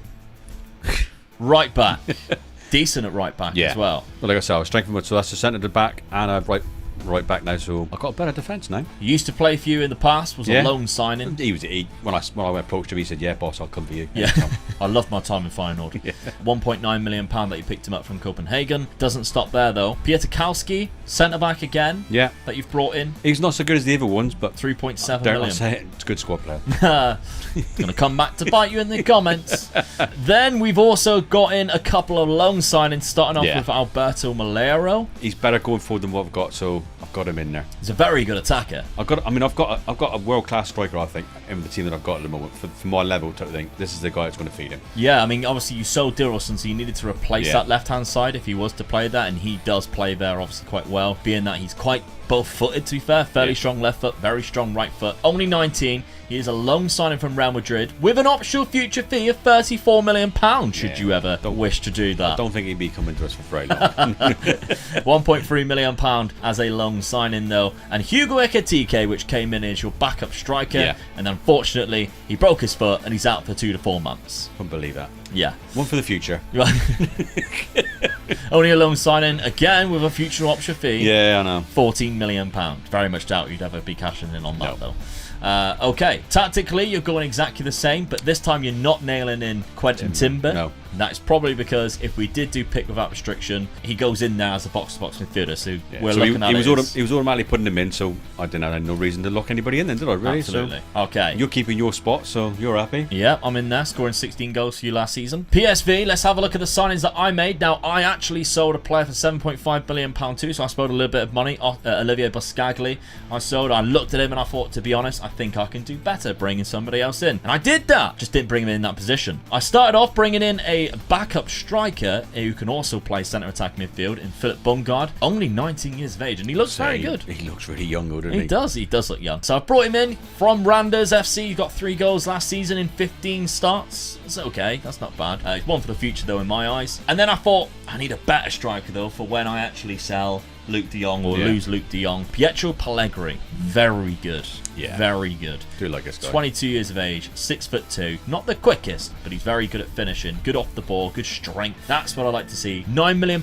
Right back. Decent at right back as well. Well, like I said, I was strengthened, so that's the centre back and a right back now, so I've got a better defence now. He used to play for you in the past, was a loan signing. When I approached him, he said, "Yeah, boss, I'll come for you." Yeah, I loved my time in Feyenoord. £1.9 million that you picked him up from Copenhagen. Doesn't stop there though. Peter Kalski, centre back again. Yeah, that you've brought in. He's not so good as the other ones, but 3.7 million. Say it. It's a good squad player. Gonna come back to bite you in the comments. Then we've also got in a couple of loan signings, starting off with Alberto Malero. He's better going forward than what I've got, so I Got him in there. He's a very good attacker. I've got a world-class striker, I think, in the team that I've got at the moment. For my level type of thing, this is the guy that's going to feed him. Yeah, I mean, obviously you sold Dilrosun, so you needed to replace that left-hand side if he was to play that, and he does play there obviously quite well, being that he's quite both-footed, to be fair. Fairly strong left foot, very strong right foot. Only 19. He is a loan signing from Real Madrid with an optional future fee of £34 million, should you ever wish to do that. I don't think he'd be coming to us for very long. £1.3 million as a loan signing, though. And Hugo Ekitike, which came in as your backup striker. Yeah. And unfortunately, he broke his foot and he's out for 2 to 4 months. Couldn't believe that. Yeah. One for the future. Only a loan signing, again, with a future option fee. Yeah, I know. £14 million. Very much doubt you'd ever be cashing in on that, though. Okay, tactically, you're going exactly the same, but this time you're not nailing in Quentin Timber. No. That's probably because if we did do pick without restriction, he goes in there as a box-to-box midfielder. So we're looking at he was automatically putting him in, so I didn't have no reason to lock anybody in then, did I? Really? Absolutely. So okay. You're keeping your spot, so you're happy. Yeah, I'm in there, scoring 16 goals for you last season. PSV, let's have a look at the signings that I made. Now, I actually sold a player for £7.5 million too, so I spent a little bit of money. Olivier Buscagli, I looked at him and I thought, to be honest, I think I can do better bringing somebody else in. And I did that, just didn't bring him in that position. I started off bringing in a backup striker who can also play centre attack midfield in Philip Bungard, only 19 years of age, and he looks very good. He looks really young, doesn't he? He does look young. So I brought him in from Randers FC. He got 3 goals last season in 15 starts. It's okay, that's not bad. It's one for the future though in my eyes. And then I thought, I need a better striker though for when I actually sell Luke de Jong or lose Luke de Jong. Pietro Pellegrini, very good. Yeah. Very good. Do like this guy. 22 years of age, 6'2". Not the quickest, but he's very good at finishing. Good off the ball, good strength. That's what I like to see. £9 million.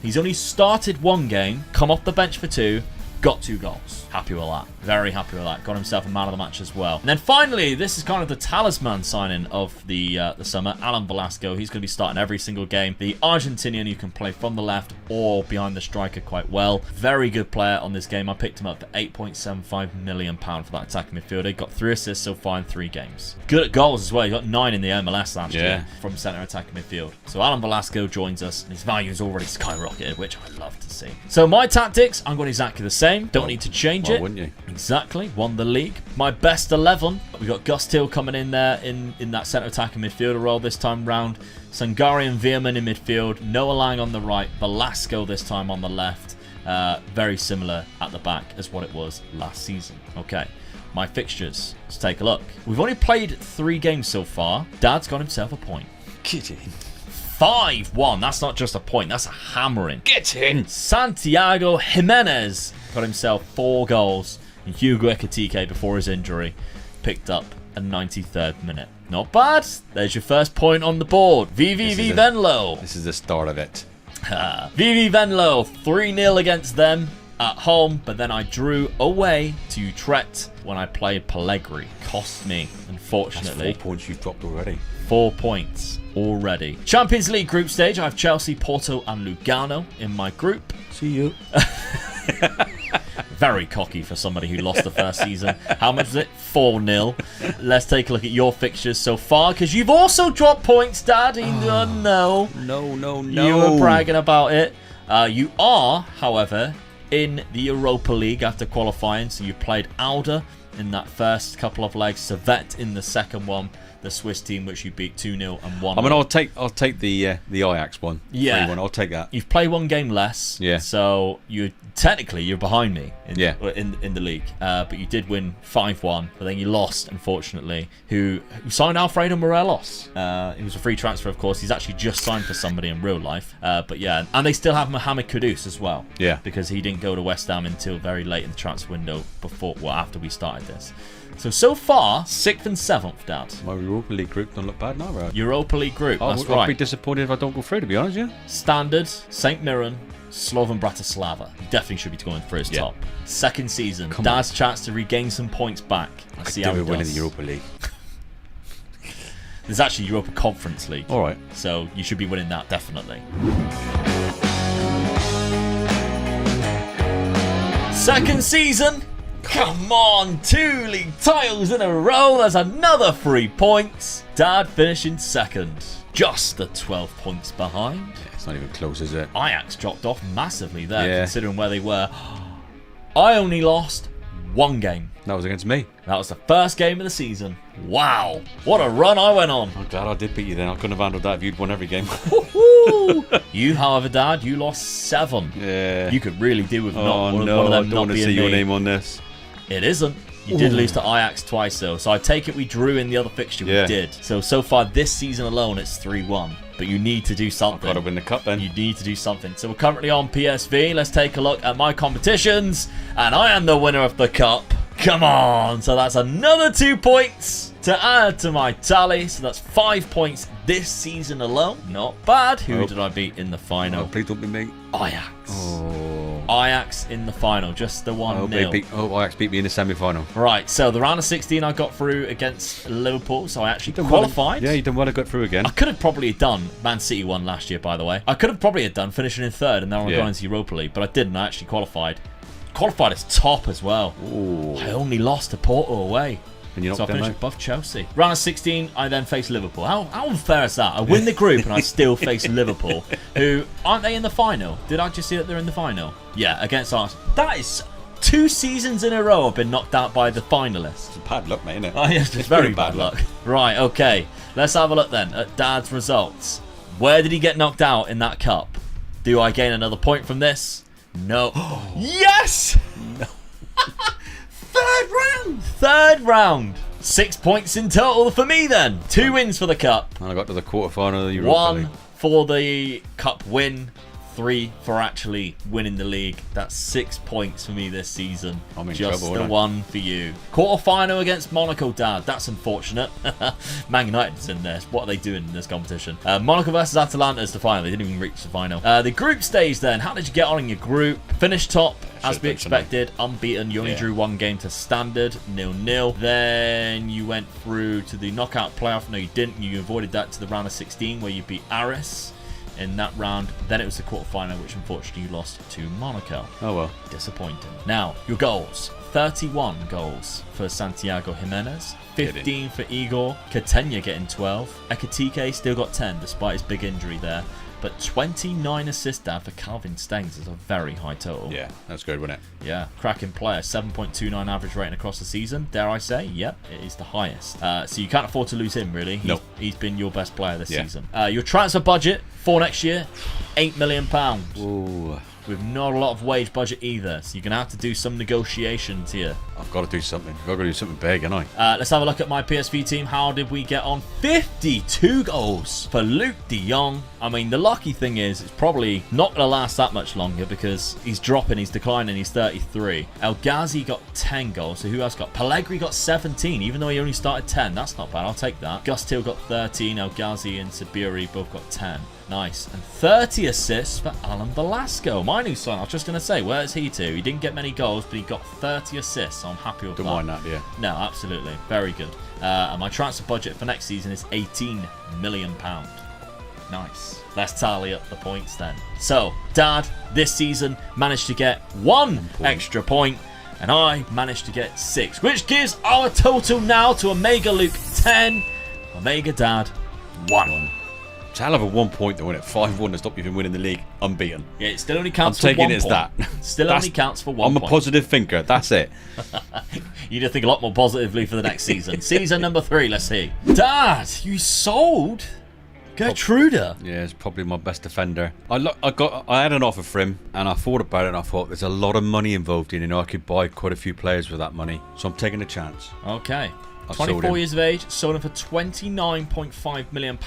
He's only started 1 game, come off the bench for 2, got 2 goals. Happy with that. Very happy with that. Got himself a man of the match as well. And then finally, this is kind of the talisman signing of the summer. Alan Velasco. He's going to be starting every single game. The Argentinian who can play from the left or behind the striker quite well. Very good player on this game. I picked him up for £8.75 million for that attacking midfielder. He got 3 assists so far in 3 games. Good at goals as well. He got 9 in the MLS last year from centre attacking midfield. So Alan Velasco joins us. And his value has already skyrocketed, which I love to see. So my tactics, I'm going exactly the same. Don't need to change it. Wouldn't you? Exactly. Won the league. My best 11. We got Gus Till coming in there in that centre attacking midfielder role this time round. Sangari and Veerman in midfield. Noah Lang on the right. Velasco this time on the left. Very similar at the back as what it was last season. Okay. My fixtures. Let's take a look. We've only played 3 games so far. Dad's got himself a point. Get in. 5-1. That's not just a point. That's a hammering. Get in. Santiago Jimenez got himself 4 goals. And Hugo Ekitike, before his injury, picked up a 93rd minute. Not bad. There's your first point on the board. VVV Venlo. This is the start of it. VV Venlo, 3-0 against them at home, but then I drew away to Utrecht when I played Pellegrini. Cost me, unfortunately. That's 4 points you've dropped already. 4 points already. Champions League group stage, I have Chelsea, Porto and Lugano in my group. See you. Very cocky for somebody who lost the first season. How much was it? 4-0. Let's take a look at your fixtures so far, because you've also dropped points, Dad. No. No. You were bragging about it. You are, however, in the Europa League after qualifying. So you played Auda in that first couple of legs, Servette in the second one, the Swiss team which you beat 2-0 and 1-0. I mean, I'll take the Ajax one. Yeah. 3-1. I'll take that. You've played 1 game less. Yeah. So you're behind me in the league. But you did win 5-1, but then you lost, unfortunately. Who signed Alfredo Morelos. He was a free transfer, of course. He's actually just signed for somebody in real life. But yeah, and they still have Mohamed Kudus as well. Yeah. Because he didn't go to West Ham until very late in the transfer window after we started this. So far, 6th and 7th, Dad. My Europa League group don't look bad now, right? Europa League group, that's right. I'll be disappointed if I don't go through, to be honest, yeah? Standard, St. Mirren, Slovan Bratislava. He definitely should be going for his top. Second season, Dad's chance to regain some points back. I could do with winning the Europa League. There's actually Europa Conference League. All right. So you should be winning that, definitely. Second season. Come on, 2 league titles in a row. There's another 3 points. Dad finishing second. Just the 12 points behind. Yeah, it's not even close, is it? Ajax dropped off massively there, considering where they were. I only lost one game. That was against me. That was the first game of the season. Wow, what a run I went on. I'm glad I did beat you then. I couldn't have handled that if you'd won every game. You, however, Dad, you lost 7. Yeah. You could really do with not one of them I not don't want to being see me. your name on this. It isn't. You did lose to Ajax twice, though. So I take it we drew in the other fixture. Yeah. We did. So far this season alone, it's 3-1. But you need to do something. I've got to win the cup then. You need to do something. So we're currently on PSV. Let's take a look at my competitions. And I am the winner of the cup. Come on. So that's another 2 points to add to my tally. So that's 5 points this season alone. Not bad. Who did I beat in the final? Oh, please don't be me. Ajax. Oh. Ajax in the final. Just the 1-0. Ajax beat me in the semi-final. Right, so the round of 16 I got through against Liverpool, so I actually qualified. Yeah, you done well to get through again. I could have probably done, Man City won last year, by the way. I could have probably done finishing in 3rd and then going into Europa League, but I didn't. I actually qualified. Qualified as top as well. Ooh. I only lost to Porto away. And you're So I not finished above Chelsea. Round of 16, I then face Liverpool. How unfair is that? I win the group and I still face Liverpool, who, aren't they in the final? Did I just see that they're in the final? Yeah, against Arsenal. That is 2 seasons in a row I've been knocked out by the finalists. It's bad luck, mate, isn't it? Oh, yes, it's very bad luck. Right, okay. Let's have a look then at Dad's results. Where did he get knocked out in that cup? Do I gain another point from this? No. Yes! No. Third round. 6 points in total for me then. 2 wins for the cup. And I got to the quarterfinal of the Europa 1 League. for the cup win. 3 for actually winning the league. That's 6 points for me this season. I'm in Just trouble, the aren't I? 1 for you. Quarter-final against Monaco, Dad. That's unfortunate. Man United's in there. What are they doing in this competition? Monaco versus Atalanta is the final. They didn't even reach the final. The group stage then. How did you get on in your group? Finished top, as we expected. Unbeaten. You only drew 1 game to standard. 0-0. Then you went through to the knockout playoff. No, you didn't. You avoided that to the round of 16 where you beat Aris in that round. Then it was the quarterfinal, which unfortunately you lost to Monaco. Oh well. Disappointing. Now, your goals. 31 goals for Santiago Jimenez. 15 for Igor. Catena getting 12. Ekitike still got 10 despite his big injury there. But 29 assists down for Calvin Stengs is a very high total. Yeah, that's good, wasn't it? Yeah, cracking player. 7.29 average rating across the season. Dare I say? Yep, it is the highest. So you can't afford to lose him, really. No. He's been your best player this season. Your transfer budget for next year, £8 million. Ooh. With not a lot of wage budget either. So you're going to have to do some negotiations here. I've got to do something. I've got to do something big, haven't I? Let's have a look at my PSV team. How did we get on? 52 goals for Luke de Jong. I mean, the lucky thing is it's probably not going to last that much longer because he's dropping, he's declining, he's 33. El Ghazi got 10 goals. So who else got? Pellegrini got 17, even though he only started 10. That's not bad. I'll take that. Gustil got 13. El Ghazi and Sabiri both got 10. Nice. And 30 assists for Alan Velasco. My new son, I was just going to say, where's he to? He didn't get many goals, but he got 30 assists, so I'm happy with that. Don't mind that, yeah. No, absolutely. Very good. And my transfer budget for next season is £18 million. Nice. Let's tally up the points then. So, Dad, this season, managed to get 1 extra point, and I managed to get 6, which gives our total now to Omega Luke 10, Omega Dad 1. It's a hell of a 1 point though, isn't it? 5-1 to stop you from winning the league unbeaten. Yeah, it still only counts I'm for 1 taking it as point. that. Still only counts for 1 I'm point. a positive thinker. That's it. You need to think a lot more positively for the next season. Season number 3, let's see. Dad, you sold Gertruda. Yeah, it's probably my best defender. I had an offer for him, and I thought about it, and I thought there's a lot of money involved in it. I could buy quite a few players with that money, so I'm taking a chance. Okay. I've sold 24 him. years of age, sold him for £29.5 million.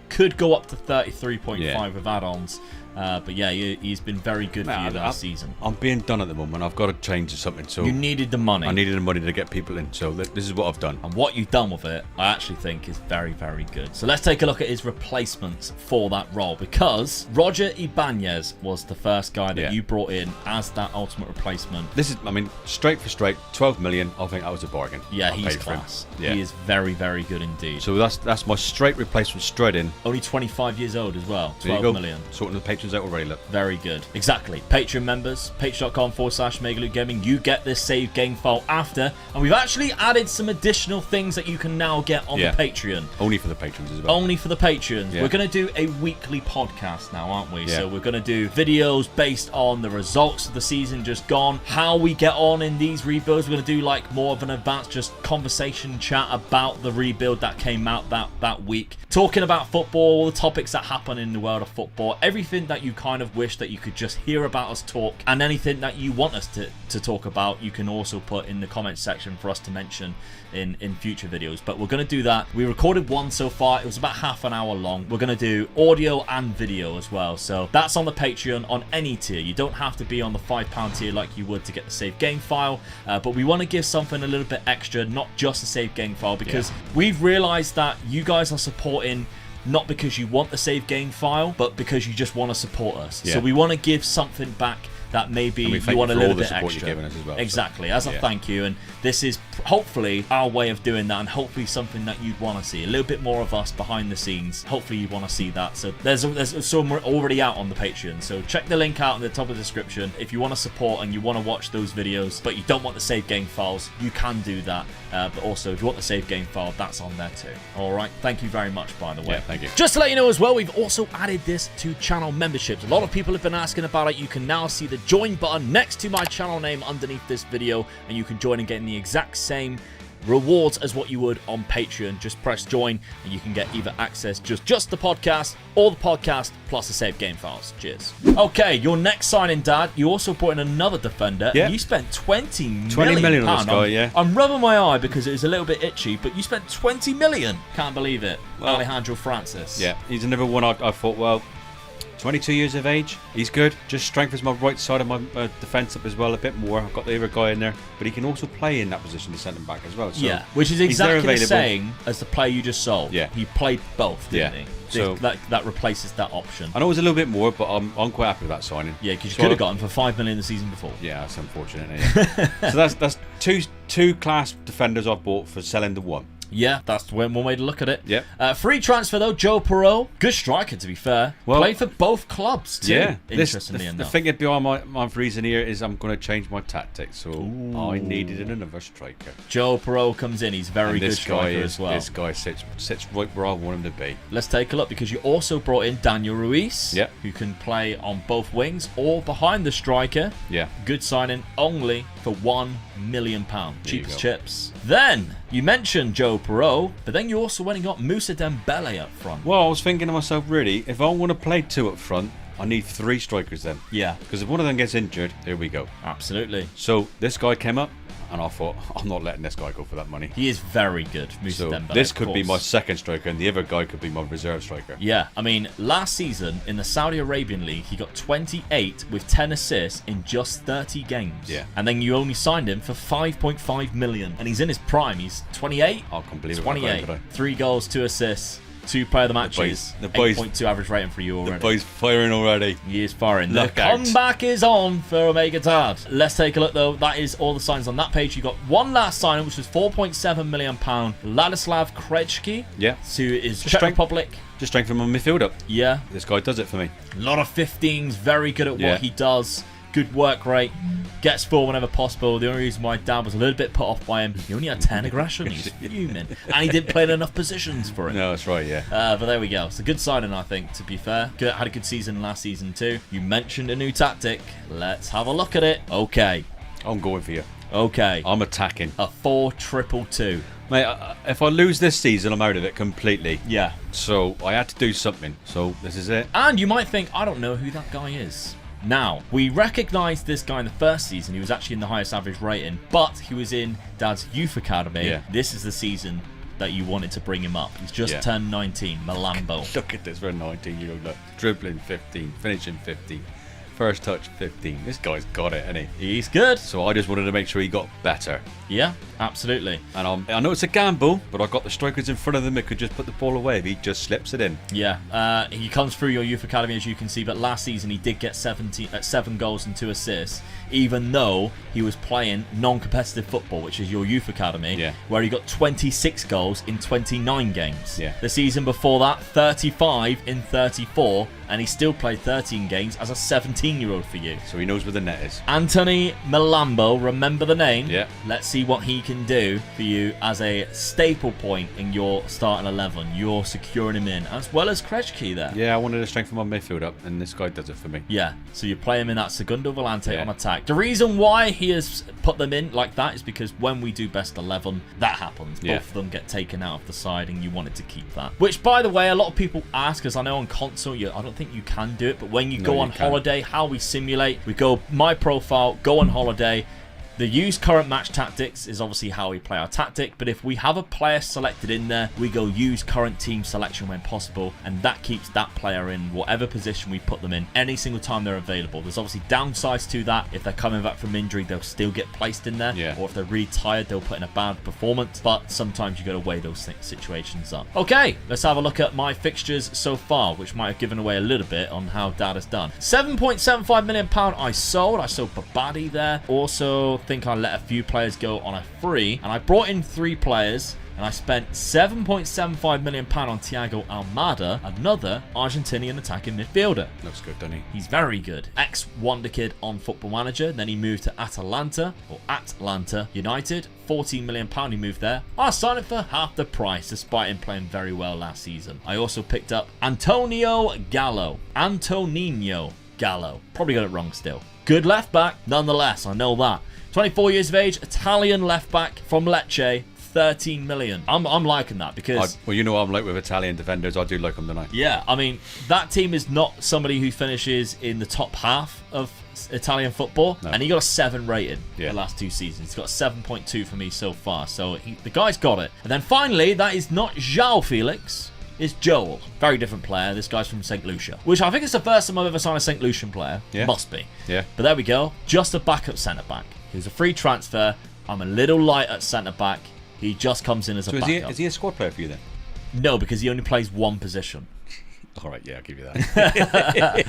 Could go up to 33.5 with add-ons. But yeah, he's been very good for you last season. I'm being done at the moment. I've got to change to something. So You needed the money. I needed the money to get people in. So this is what I've done. And what you've done with it, I actually think is very, very good. So let's take a look at his replacements for that role. Because Roger Ibanez was the first guy that you brought in as that ultimate replacement. This is, I mean, straight for straight, 12 million. I think that was a bargain. Yeah, I he's paid for him. class. Yeah. He is very, very good indeed. So that's my straight replacement straight in. Only 25 years old as well. 12 million. Sorting the patrons out already, look. Very good. Exactly. Patreon members, patreon.com/MegaLukeGaming. You get this save game file after. And we've actually added some additional things that you can now get on the Patreon. Only for the patrons as well. Only for the patrons. Yeah. We're going to do a weekly podcast now, aren't we? Yeah. So we're going to do videos based on the results of the season just gone, how we get on in these rebuilds. We're going to do like more of an advanced just conversation chat about the rebuild that came out that week. Talking about football, all the topics that happen in the world of football, everything that you kind of wish that you could just hear about us talk, and anything that you want us to talk about, you can also put in the comments section for us to mention in future videos. But we're going to do that. We recorded one so far. It was about half an hour long. We're going to do audio and video as well. So that's on the Patreon on any tier. You don't have to be on the £5 tier like you would to get the save game file. But we want to give something a little bit extra, not just a save game file, because we've realized that you guys are supporting not because you want the save game file, but because you just want to support us. So we want to give something back that maybe you want a little bit extra. Given us as well, exactly, as a thank you. And this is hopefully our way of doing that, and hopefully something that you'd want to see. A little bit more of us behind the scenes. Hopefully you want to see that. So there's some already out on the Patreon. So check the link out in the top of the description. If you want to support and you want to watch those videos, but you don't want the save game files, you can do that. But also, if you want the save game file, that's on there too. All right. Thank you very much, by the way. Yeah, thank you. Just to let you know as well, we've also added this to channel memberships. A lot of people have been asking about it. You can now see the join button next to my channel name underneath this video, and you can join and get the exact same rewards as what you would on Patreon. Just press join and you can get either access just the podcast or the podcast plus the save game files. Cheers. Okay, your next signing, Dad, you also brought in another defender. Yeah. And you spent 20 million on this guy, yeah. I'm rubbing my eye because it was a little bit itchy, but you spent 20 million. Can't believe it. Well, Alejandro Francis. Yeah, he's another one I thought, well, 22 years of age, he's good. Just strengthens my right side of my defence up as well a bit more. I've got the other guy in there, but he can also play in that position, the centre back as well. So yeah, which is exactly the same as the player you just sold. Yeah, he played both, didn't he? So that replaces that option. I know it was a little bit more, but I'm quite happy with that signing. Yeah, because you could have got him for 5 million the season before. Yeah, that's unfortunate. Yeah. So that's two class defenders I've bought for selling the one. Yeah, that's one way to look at it. Yeah. Free transfer though, Joe Perreault. Good striker, to be fair. Well, played for both clubs too. Yeah. Interestingly enough. The thing behind my reason here is I'm going to change my tactics. So I needed another striker. Joe Perreault comes in. He's very good striker as well. This guy sits right where I want him to be. Let's take a look, because you also brought in Daniel Ruiz. Yeah. Who can play on both wings or behind the striker. Yeah. Good signing, only for £1 million. Cheap as chips. Then you mentioned Joe Perreault, but then you also went and got Moussa Dembele up front. Well, I was thinking to myself, really, if I want to play two up front, I need 3 strikers then. Yeah. Because if one of them gets injured, here we go. Absolutely. So this guy came up, and I thought, I'm not letting this guy go for that money. He is very good, Moussa So Dembele. this could be my second striker, and the other guy could be my reserve striker. Yeah, I mean, last season in the Saudi Arabian League, he got 28 with 10 assists in just 30 games. Yeah. And then you only signed him for 5.5 million. And he's in his prime. He's 28. I can't believe it. 28. 3 goals, 2 assists. 2 player of the matches. The boys, 8.2 average rating for you already. The boy's firing already. He is firing. Look the out. comeback is on for Omega Dad. Let's take a look though. That is all the signs on that page. You got one last signing, which was £4.7 million. Ladislav Krejci. Yeah. Who is Czech Republic. Just strengthen my midfield up. Yeah. This guy does it for me. A lot of 15s. Very good at what he does. Good work rate. Gets forward whenever possible. The only reason why Dad was a little bit put off by him, he only had 10 aggression. He's fuming. And he didn't play in enough positions for it. No, that's right, yeah. But there we go. It's a good signing, I think, to be fair. Had a good season last season too. You mentioned a new tactic. Let's have a look at it. Okay. I'm going for you. Okay. I'm attacking. A 4-2-2-2. Mate, if I lose this season, I'm out of it completely. Yeah. So I had to do something. So this is it. And you might think, I don't know who that guy is. Now, we recognised this guy in the first season. He was actually in the highest average rating, but he was in Dad's youth academy. Yeah. This is the season that you wanted to bring him up. He's just turned 19, Malambo. Look at this for a 19-year-old. Look, dribbling 15, finishing 15. First touch, 15. This guy's got it, hasn't he? He's good. So I just wanted to make sure he got better. Yeah, absolutely. And I know it's a gamble, but I've got the strikers in front of them that could just put the ball away if he just slips it in. Yeah, he comes through your youth academy, as you can see, but last season he did get 7 goals and 2 assists, even though he was playing non-competitive football, which is your youth academy, where he got 26 goals in 29 games. Yeah. The season before that, 35 in 34, and he still played 13 games as a 17-year-old for you. So he knows where the net is. Anthony Malambo, remember the name? Yeah. Let's see what he can do for you as a staple point in your starting 11. You're securing him in, as well as Krejci there. Yeah, I wanted to strengthen my midfield up, and this guy does it for me. Yeah, so you play him in that Segundo Volante on attack. The reason why he has put them in like that is because when we do best 11, that happens. Both of them get taken out of the side, and you wanted to keep that. Which, by the way, a lot of people ask, because I know on console, I don't think you can do it, but when you go on holiday, how we simulate, we go my profile, go on holiday. The use current match tactics is obviously how we play our tactic, but if we have a player selected in there, we go use current team selection when possible, and that keeps that player in whatever position we put them in any single time they're available. There's obviously downsides to that. If they're coming back from injury, they'll still get placed in there, or if they're really tired, they'll put in a bad performance, but sometimes you got to weigh those situations up. Okay, let's have a look at my fixtures so far, which might have given away a little bit on how Dad has done. £7.75 million I sold Babadi there. Also think I let a few players go on a free, and I brought in 3 players, and I spent £7.75 million on Thiago Almada, another Argentinian attacking midfielder. Looks good, doesn't he? He's very good. Ex-Wonder Kid on Football Manager, then he moved to Atlanta United, £14 million he moved there. I signed it for half the price, despite him playing very well last season. I also picked up Antonio Gallo. Probably got it wrong still. Good left back, nonetheless, I know that. 24 years of age, Italian left back from Lecce, 13 million. I'm liking that because... well, you know what I'm like with Italian defenders. I do like them, don't I? Yeah, I mean, that team is not somebody who finishes in the top half of Italian football, and he got a 7 rating the last 2 seasons. He's got a 7.2 for me so far, so the guy's got it. And then finally, that is not João Felix. It's Joel. Very different player. This guy's from St. Lucia, which I think is the first time I've ever signed a St. Lucian player. Yeah. Must be. Yeah. But there we go. Just a backup centre-back. He was a free transfer. I'm a little light at centre-back. He just comes in as a backup. Is he a squad player for you then? No, because he only plays one position. All right, yeah, I'll give you that.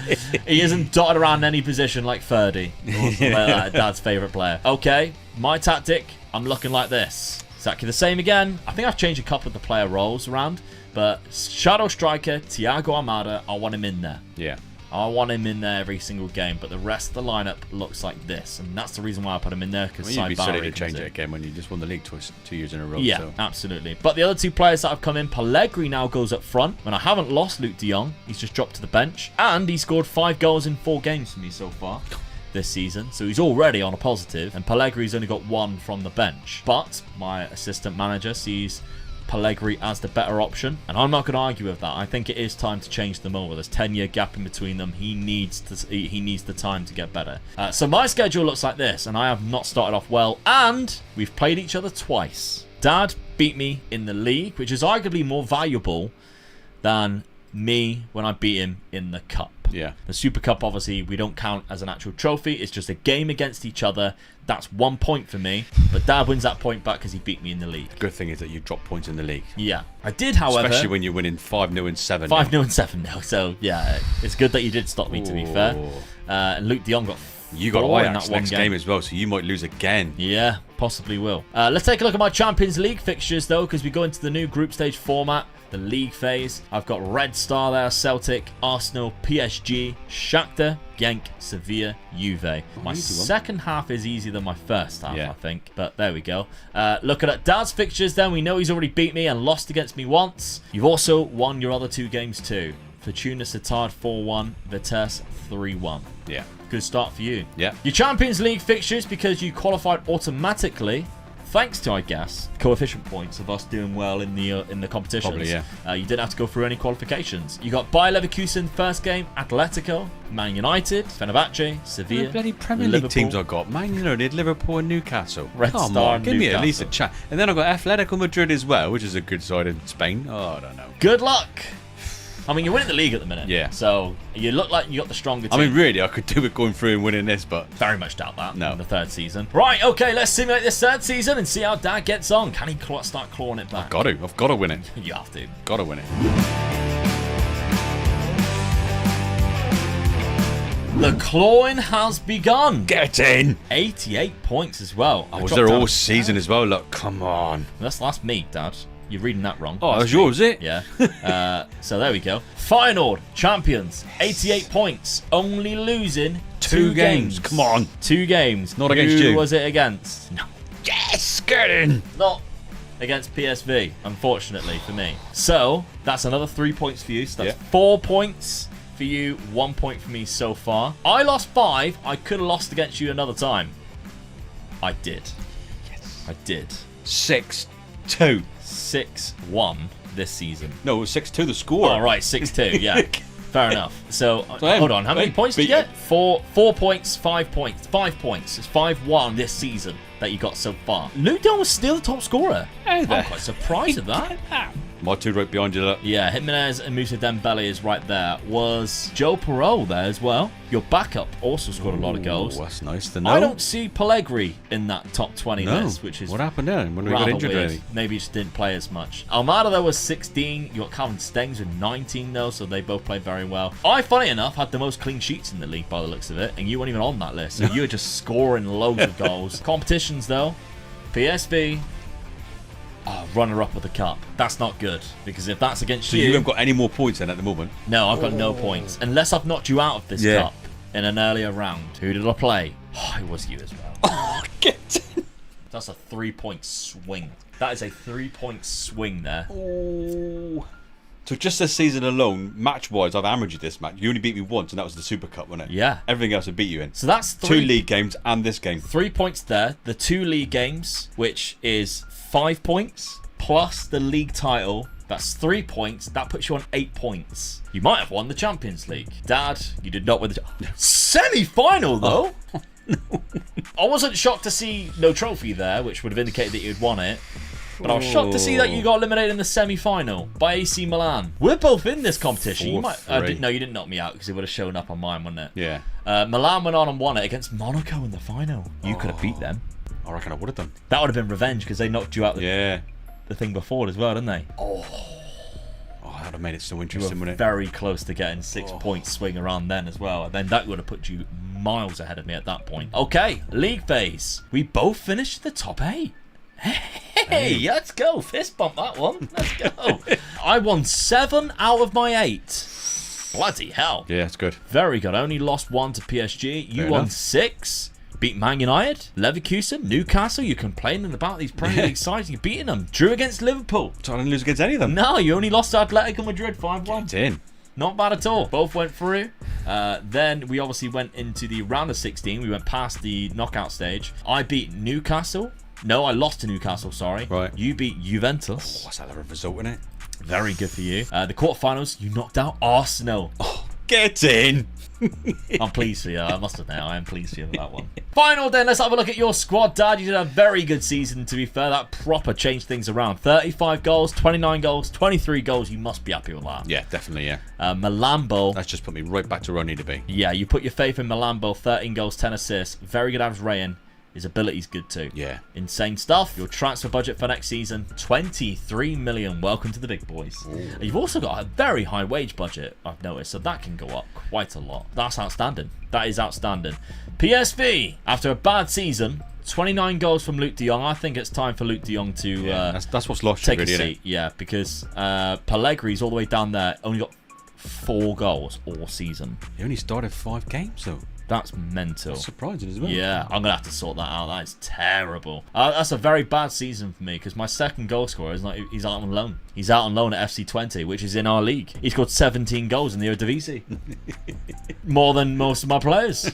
He isn't dotted around any position like Ferdy, Dad's favourite player. Okay, my tactic, I'm looking like this. Exactly the same again. I think I've changed a couple of the player roles around, but shadow striker, Thiago Almada, I want him in there. Yeah. I want him in there every single game, but the rest of the lineup looks like this, and that's the reason why I put him in there. Because you'd be silly to change it again when you just won the league 2 years in a row. Yeah, so. Absolutely. But the other 2 players that have come in, Pellegrini now goes up front. When I haven't lost Luke de Jong, he's just dropped to the bench, and he scored 5 goals in 4 games for me so far this season, so he's already on a positive, and Pellegrini's only got 1 from the bench. But my assistant manager sees Pellegrini as the better option, and I'm not going to argue with that. I think it is time to change them over. There's 10-year gap in between them. He needs the time to get better. So my schedule looks like this, and I have not started off well, and we've played each other twice. Dad beat me in the league, which is arguably more valuable than me when I beat him in the cup. Yeah. The Super Cup, obviously, we don't count as an actual trophy. It's just a game against each other. That's 1 point for me. But Dad wins that point back because he beat me in the league. The good thing is that you drop points in the league. Yeah. I did, however... Especially when you're winning 5-0 and 7-0. 5-0 and 7-0. So, yeah, it's good that you did stop me, to be fair. And Luke de Jong got... You got Ajax next game as well, so you might lose again. Yeah, possibly will. Let's take a look at my Champions League fixtures, though, because we go into the new group stage format, the league phase. I've got Red Star there, Celtic, Arsenal, PSG, Shakhtar, Genk, Sevilla, Juve. My second half is easier than my first half, I think. But there we go. Looking at Dad's fixtures, then we know he's already beat me and lost against me once. You've also won your other 2 games too. Fortuna Sittard 4-1, Vitesse 3-1. Yeah. Good start for you. Yeah. Your Champions League fixtures, because you qualified automatically, thanks to, I guess, coefficient points of us doing well in the competitions. Probably, yeah. You didn't have to go through any qualifications. You got Bayer Leverkusen first game, Atletico, Man United, Fenerbahce, Sevilla, bloody Premier League teams I got. Man United, Liverpool, and Newcastle. Red Star, give me at least a chat. And then I've got Atletico Madrid as well, which is a good side in Spain. Oh, I don't know. Good luck. I mean, you're winning the league at the minute. Yeah. So you look like you got the stronger team. I mean, really, I could do it going through and winning this, but very much doubt that. No. In the third season. Right, okay, let's simulate this third season and see how Dad gets on. Can he start clawing it back? I've got to win it. You have to. Got to win it. The clawing has begun. Get in. 88 points as well. I was there all season as well. Look, come on. That's me, Dad. You're reading that wrong. Oh, that's yours, is it? Yeah. So there we go. Feyenoord, champions. 88 points. Only losing 2 games. Come on. 2 games. Not against you. Who was it against? No. Yes, get in. Not against PSV, unfortunately for me. So that's another 3 points for you. So that's 4 points for you, 1 point for me so far. I lost 5. I could have lost against you another time. I did. Yes. I did. 6-2. 6-1 this season. No, it was 6-2 the score. Oh, right, 6-2, yeah. Fair enough. So, Damn. hold on. How many points did you get? you. 4 points, 5 points. 5 points. It's 5-1 this season that you got so far. Luke Dillon was still the top scorer. Hey there. I'm quite surprised at that. My 2 right behind you, look. Yeah, Jimenez and Moussa Dembele is right there. Was Joe Perreault there as well? Your backup also scored a lot of goals. That's nice to know. I don't see Pellegrini in that top 20 list, which is what happened there when we got rather injured? weird. Really? Maybe he just didn't play as much. Almada though was 16. You got Calvin Stengs with 19 though, so they both played very well. I, funny enough, had the most clean sheets in the league by the looks of it, and you weren't even on that list. So you were just scoring loads of goals. Competitions though, PSV. Runner-up of the cup. That's not good, because if that's against So you haven't got any more points then at the moment? No, I've got no points. Unless I've knocked you out of this cup in an earlier round. Who did I play? Oh, it was you as well. Oh, get in. That's a 3-point swing. That is a 3-point swing there. Oh. So just this season alone, match-wise, I've hammered you this match. You only beat me once, and that was the Super Cup, wasn't it? Yeah. Everything else I beat you in. So that's 2 league games and this game. 3 points there. The 2 league games, which is 5 points, plus the league title. That's 3 points. That puts you on 8 points. You might have won the Champions League. Dad, you did not win the semi-final, though. Oh. I wasn't shocked to see no trophy there, which would have indicated that you'd won it. But I was shocked to see that you got eliminated in the semi-final by AC Milan. We're both in this competition. You might, no, you didn't knock me out because it would have shown up on mine, wouldn't it? Yeah. Milan went on and won it against Monaco in the final. You could have beat them. I reckon I would have done. That would have been revenge because they knocked you out the thing before as well, didn't they? Oh, that would have made it so You interesting, were wouldn't it? very close to getting 6-point swing around then as well. And then that would have put you miles ahead of me at that point. Okay, league phase. We both finished the top 8. Hey, let's go. Fist bump that one. Let's go. I won 7 out of my 8. Bloody hell. Yeah, it's good. Very good. I only lost 1 to PSG. You won 6. Beat Man United, Leverkusen, Newcastle. You're complaining about these Premier League sides. You're beating them. Drew against Liverpool. So I didn't lose against any of them. No, you only lost to Atletico Madrid 5-1. Get in. Not bad at all. Both went through. Then we obviously went into the round of 16. We went past the knockout stage. I beat Newcastle. No, I lost to Newcastle, sorry. Right. You beat Juventus. Oh, what's that other result in it? Very good for you. The quarterfinals, you knocked out Arsenal. Oh, get in. I'm pleased for you. I must admit, I am pleased for you with that one. Final then, let's have a look at your squad, Dad. You did a very good season, to be fair. That proper changed things around. 35 goals, 29 goals, 23 goals. You must be happy with that. Yeah, definitely, yeah. Malambo. That's just put me right back to where I need to be. Yeah, you put your faith in Malambo. 13 goals, 10 assists. Very good average rating. His ability's good too. Yeah. Insane stuff. Your transfer budget for next season, 23 million. Welcome to the big boys. Ooh. You've also got a very high wage budget, I've noticed, so that can go up quite a lot. That's outstanding. That is outstanding. PSV, after a bad season, 29 goals from Luke de Jong. I think it's time for Luke de Jong to that's what's lost take really, a seat. Yeah, because Pellegrini's all the way down there, only got 4 goals all season. He only started 5 games though. That's mental. That's surprising as well. Yeah, I'm going to have to sort that out. That is terrible. That's a very bad season for me because my second goal scorer is he's out on loan. He's out on loan at FC20, which is in our league. He scored 17 goals in the Eredivisie. More than most of my players.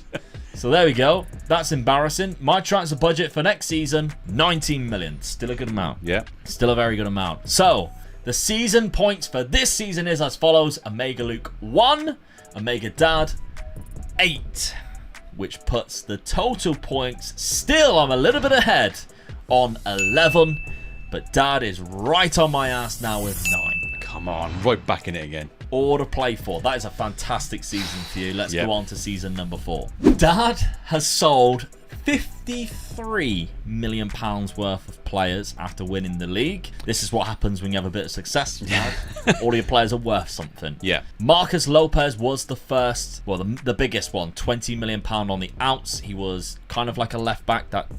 So there we go. That's embarrassing. My transfer budget for next season, 19 million. Still a good amount. Yeah. Still a very good amount. So, the season points for this season is as follows. Omega Luke 1. Omega Dad 8, which puts the total points still, I'm a little bit ahead on 11, but Dad is right on my ass now with 9. Come on, right back in it again. all to play for. That is a fantastic season for you. Let's go on to season number 4. Dad has sold £53 million worth of players after winning the league. This is what happens when you have a bit of success, Dad. All your players are worth something. Yeah. Marcus Lopez was the first, well, the biggest one, £20 million on the outs. He was kind of like a left back that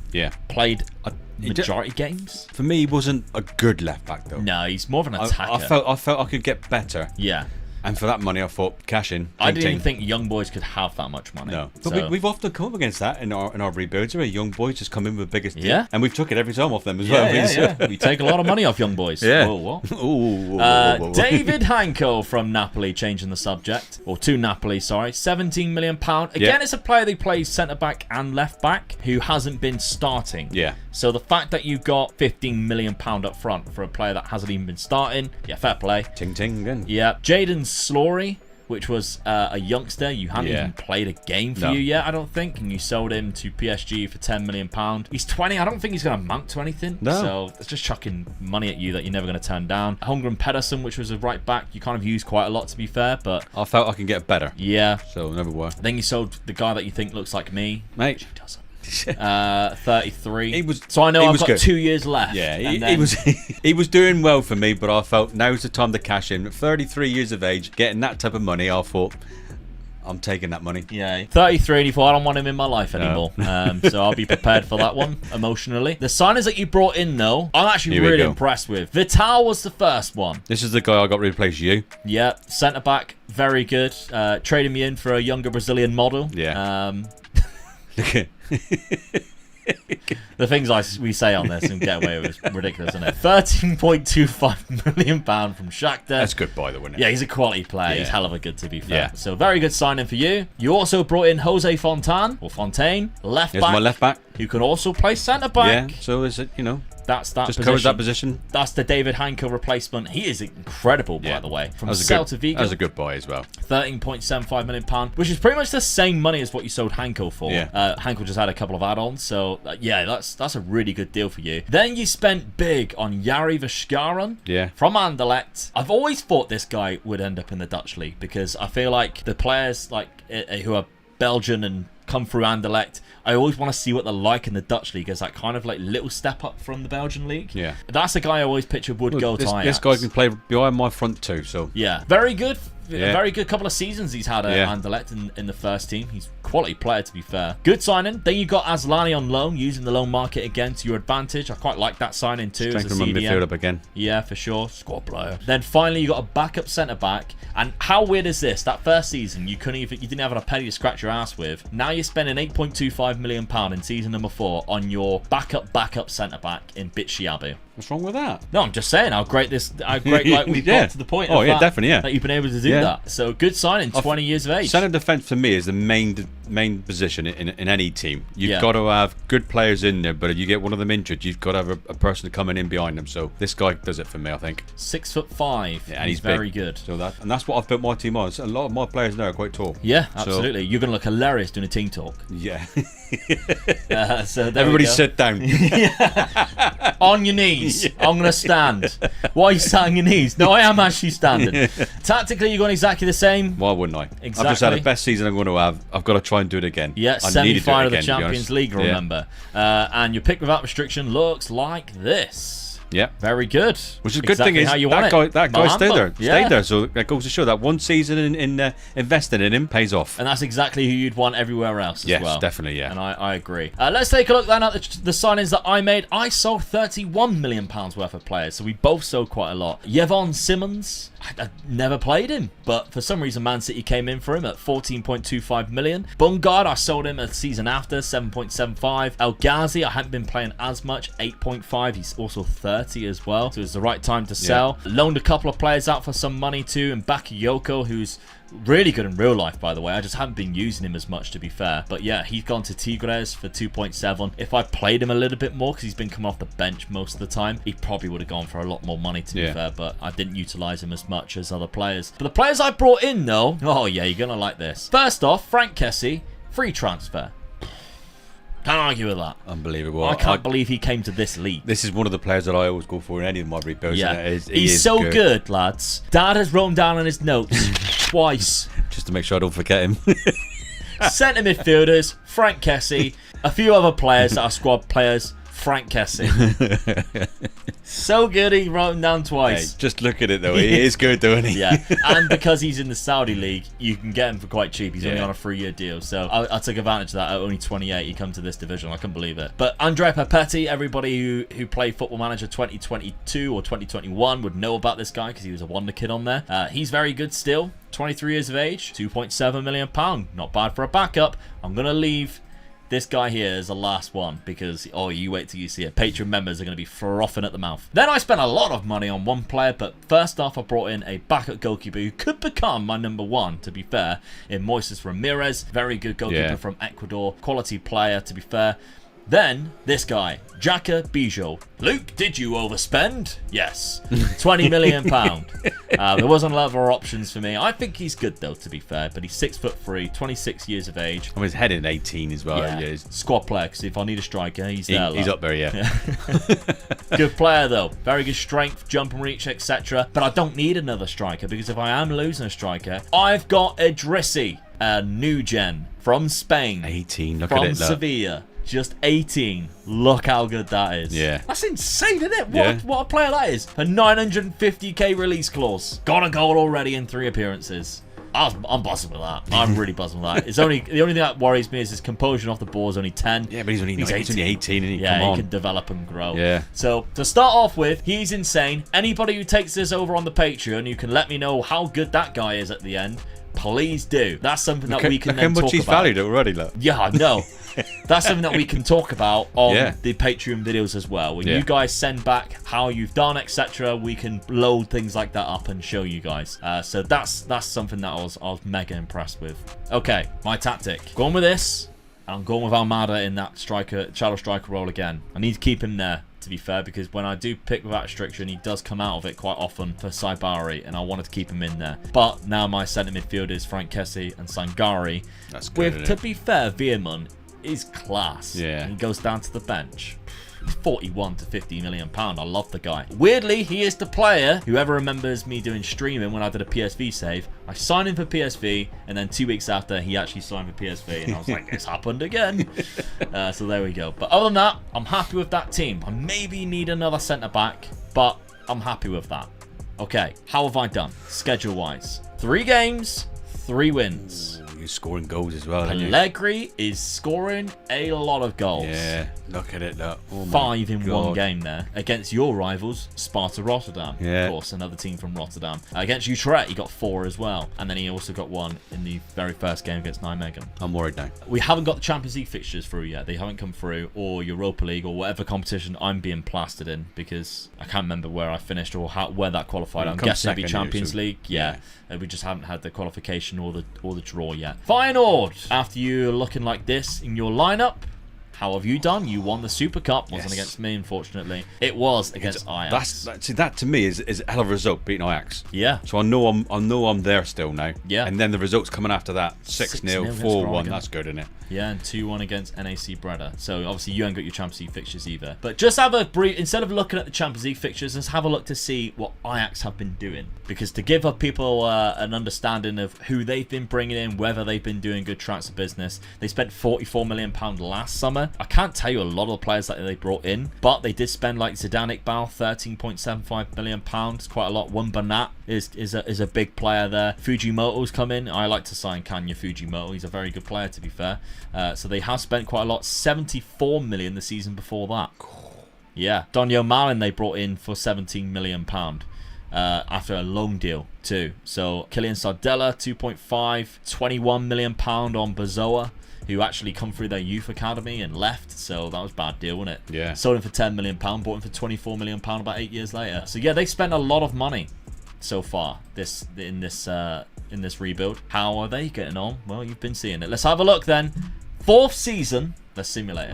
played a majority games. For me, he wasn't a good left back though. No, he's more of an attacker. I felt I could get better. Yeah. And for that money, I thought, cash in. I didn't even think young boys could have that much money. No. But we've often come up against that in our rebuilds, where young boys just come in with the biggest team. Yeah. And we've took it every time off them as well. Yeah. We take a lot of money off young boys. Yeah. Whoa. Whoa. David Hanko from Napoli, changing the subject. Or to Napoli, sorry. £17 million. Again, it's a player that plays centre-back and left-back who hasn't been starting. Yeah. So the fact that you got £15 million up front for a player that hasn't even been starting, fair play. Ting ting again. Yeah. Jaden Slory, which was a youngster. You hadn't even played a game for you yet, I don't think. And you sold him to PSG for £10 million. He's 20. I don't think he's going to amount to anything. No. So it's just chucking money at you that you're never going to turn down. Holmgren Pedersen, which was a right back, you kind of used quite a lot, to be fair. But I felt I can get better. Yeah. So never were. Then you sold the guy that you think looks like me. Mate. He doesn't. 33. He was. So I know he I've was got good. 2 years left. Yeah, and he was. He was doing well for me, but I felt now's the time to cash in. At 33 years of age, getting that type of money, I thought, I'm taking that money. Yeah, 33 and he thought, I don't want him in my life anymore. So I'll be prepared for that one emotionally. The signings that you brought in, though, I'm actually really impressed with. Vital was the first one. This is the guy I got to replace you. Yeah, centre back, very good. Trading me in for a younger Brazilian model. Yeah. The things we say on this and get away with is ridiculous, isn't it? £13.25 million from Shakhtar. That's good, by the way. Yeah, he's a quality player. He's hell of a good, to be fair. Yeah. So very good signing for you. You also brought in Jose Fontaine, left Here's back. my left back. Who can also play centre back. Yeah. So is it? That's that. Just position. covers that position. That's the David Hanko replacement. He is incredible, by the way. From Celtic. That was a good buy as well. £13.75 million, which is pretty much the same money as what you sold Hanko for. Yeah. Hanko just had a couple of add-ons, so that's a really good deal for you. Then you spent big on Jari Vashkaran from Anderlecht. I've always thought this guy would end up in the Dutch league because I feel like the players who are Belgian and come through Anderlecht, I always want to see what they're like in the Dutch league as that kind of little step up from the Belgian league. Yeah, that's a guy I always pictured would go to Ajax. This guy can play behind my front too. So yeah, very good. A very good couple of seasons he's had at Anderlecht in the first team. He's a quality player, to be fair. Good signing. Then you got Aslani on loan, using the loan market again to your advantage. I quite like that signing too. Strengthen my midfield up again. Yeah, for sure. Squad player. Then finally you got a backup centre back. And how weird is this? That first season you didn't have a penny to scratch your ass with. Now you're spending £8.25 million in season number 4 on your backup centre back in Bitshiabu. What's wrong with that? No, I'm just saying how great we've got to the point that you've been able to do that. So good signing, 20 years of age. Centre defence for me is the main position in any team. You've got to have good players in there, but if you get one of them injured, you've got to have a person coming in behind them. So this guy does it for me, I think. 6'5", and he's very big. good. So that's what I've built my team on. So a lot of my players now are quite tall. Yeah, absolutely. You're going to look hilarious doing a team talk. Yeah. So there everybody sit down. On your knees. I'm going to stand. Why are you sat on your knees? No, I am actually standing. Tactically, you're going exactly the same. Why wouldn't I? Exactly. I've just had the best season I'm going to have. I've got to try and do it again. Yeah, semi-final of the Champions League, remember. And your pick without restriction looks like this. Yeah, very good. Which is a good thing is that guy stayed there. So that goes to show that one season in investing in him pays off. And that's exactly who you'd want everywhere else as well. Yes, definitely, yeah. And I agree. Let's take a look then at the signings that I made. I sold £31 million worth of players, so we both sold quite a lot. Yevon Simmons, I never played him, but for some reason Man City came in for him at £14.25 million. Bungard, I sold him a season after, £7.75. El Ghazi, I hadn't been playing as much, £8.5. He's also 30 as well, so it's the right time to sell. Loaned a couple of players out for some money too, and Bakayoko, who's really good in real life, by the way. I just haven't been using him as much, to be fair. But yeah, he's gone to Tigres for 2.7. If I played him a little bit more, because he's been coming off the bench most of the time, he probably would have gone for a lot more money, to be fair. But I didn't utilize him as much as other players. But the players I brought in, though, oh yeah, you're gonna like this. First off, Frank Kessie, free transfer. Can't argue with that. Unbelievable. I can't believe he came to this league. This is one of the players that I always go for in any of my rebuilds. Yeah, He he's is so good, lads. Dad has written down in his notes twice. Just to make sure I don't forget him. Centre midfielders, Frank Kessie. A few other players that are squad players, Frank Kessie. So good he wrote him down twice. Hey, just look at it though. He is good, isn't he? Yeah, and because he's in the Saudi league, you can get him for quite cheap. He's only Yeah. on a 3-year deal, so I took advantage of that. At only 28, he come to this division. I couldn't believe it. But Andrea Papetti, everybody who played Football Manager 2022 or 2021 would know about this guy because he was a wonder kid on there. He's very good still. 23 years of age, £2.7 million. Not bad for a backup. I'm gonna leave this guy here is the last one because, oh, you wait till you see it. Patreon members are going to be frothing at the mouth. Then I spent a lot of money on one player, but first off, I brought in a backup goalkeeper who could become my number one, to be fair, in Moises Ramirez. Very good goalkeeper from Ecuador. Quality player, to be fair. Then, this guy, Jaka Bijou. Luke, did you overspend? Yes. £20 million. There wasn't a lot of other options for me. I think he's good, though, to be fair. But he's 6'3", 26 years of age. I mean, he's heading 18 as well. Yeah. He is. Squad player, because if I need a striker, he's there. He's up there, yeah. Good player, though. Very good strength, jump and reach, etc. But I don't need another striker, because if I am losing a striker, I've got Idrissi, a new gen from Spain. 18, look from at it. Look. Sevilla. Just 18. Look how good that is. Yeah. That's insane, isn't it? Yeah. What a player that is. A 950k release clause. Got a goal already in 3 appearances. I'm buzzing with that. I'm really buzzing with that. It's only the only thing that worries me is his composure off the ball is only 10. Yeah, but he's only 18, and Yeah, come he on. can develop and grow. Yeah. So to start off with, he's insane. Anybody who takes this over on the Patreon, you can let me know how good that guy is at the end. Please do. That's something that we can then talk about. Look how much he's valued already, look. Yeah, I know. That's something that we can talk about on Yeah. the Patreon videos as well. When you guys send back how you've done, etc., we can load things like that up and show you guys. So that's something that I was mega impressed with. Okay, my tactic. Going with this, and I'm going with Almada in that shadow striker role again. I need to keep him there, to be fair, because when I do pick without restriction, he does come out of it quite often for Saibari, and I wanted to keep him in there. But now my centre midfield is Frank Kessie and Sangari. That's good, With, to be fair, Veerman is class. Yeah. And he goes down to the bench. 41 to 50 million pound. I love the guy. Weirdly, he is the player. Whoever remembers me doing streaming when I did a PSV save, I signed him for PSV, and then 2 weeks after, he actually signed for PSV, and I was like, it's happened again. So there we go. But other than that, I'm happy with that team. I maybe need another centre back, but I'm happy with that. Okay, how have I done schedule wise? 3 games, 3 wins. Ooh, he's scoring goals as well. Allegri is scoring a lot of goals. Yeah, look at it. Look. Oh 5 in God. one game there against your rivals, Sparta Rotterdam. Yeah. Of course, another team from Rotterdam. Against Utrecht, he got 4 as well. And then he also got 1 in the very first game against Nijmegen. I'm worried now. We haven't got the Champions League fixtures through yet. They haven't come through, or Europa League, or whatever competition I'm being plastered in, because I can't remember where I finished or where that qualified. I'm guessing it'd be Champions League. Yeah. We just haven't had the qualification or the draw yet. Feyenoord, after you looking like this in your lineup, how have you done? You won the Super Cup. Wasn't against me, unfortunately. It was against Ajax. That to me is a hell of a result, beating Ajax. Yeah. So I know I'm there still now. Yeah. And then the results coming after that: 6-0, 4-1. That's good, isn't it? Yeah, and 2-1 against NAC Breda. So obviously you ain't got your Champions League fixtures either. But just have a brief, instead of looking at the Champions League fixtures, let's have a look to see what Ajax have been doing. Because to give up people an understanding of who they've been bringing in, whether they've been doing good transfer business, they spent £44 million last summer. I can't tell you a lot of the players that they brought in, but they did spend like Zidane Iqbal, £13.75 million. It's quite a lot. Banat is a big player there. Fujimoto's come in. I like to sign Kanya Fujimoto. He's a very good player, to be fair. So they have spent quite a lot. 74 million the season before that. Yeah. Donio Malin they brought in for £17 million after a loan deal too. So Kylian Sardella 2.5, 21 million pound on Bazoa, who actually come through their youth academy and left. So that was a bad deal, wasn't it? Yeah. Sold him for £10 million, bought him for £24 million about 8 years later. So yeah, they spent a lot of money so far in this rebuild. How are they getting on? Well, you've been seeing it. Let's have a look then. 4th season, the simulator.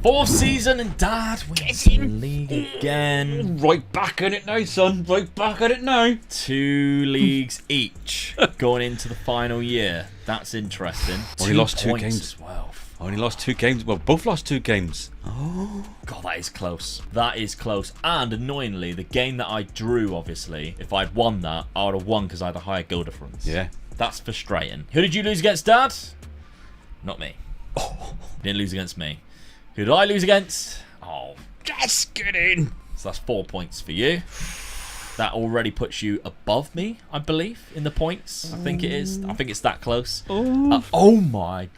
4th season and Dad wins the league again. Right back in it now, son. Right back at it now. 2 leagues each going into the final year. That's interesting. Only lost 2 points games as well. Only lost 2 games. Well, both lost 2 games. Oh, God, that is close. That is close. And annoyingly, the game that I drew, obviously, if I'd won that, I would have won because I had a higher goal difference. Yeah. That's frustrating. Who did you lose against, Dad? Not me. Oh, you didn't lose against me. Who did I lose against? Oh, Just kidding. so that's 4 points for you. That already puts you above me, I believe, in the points. I think it is. I think it's that close. Oh my.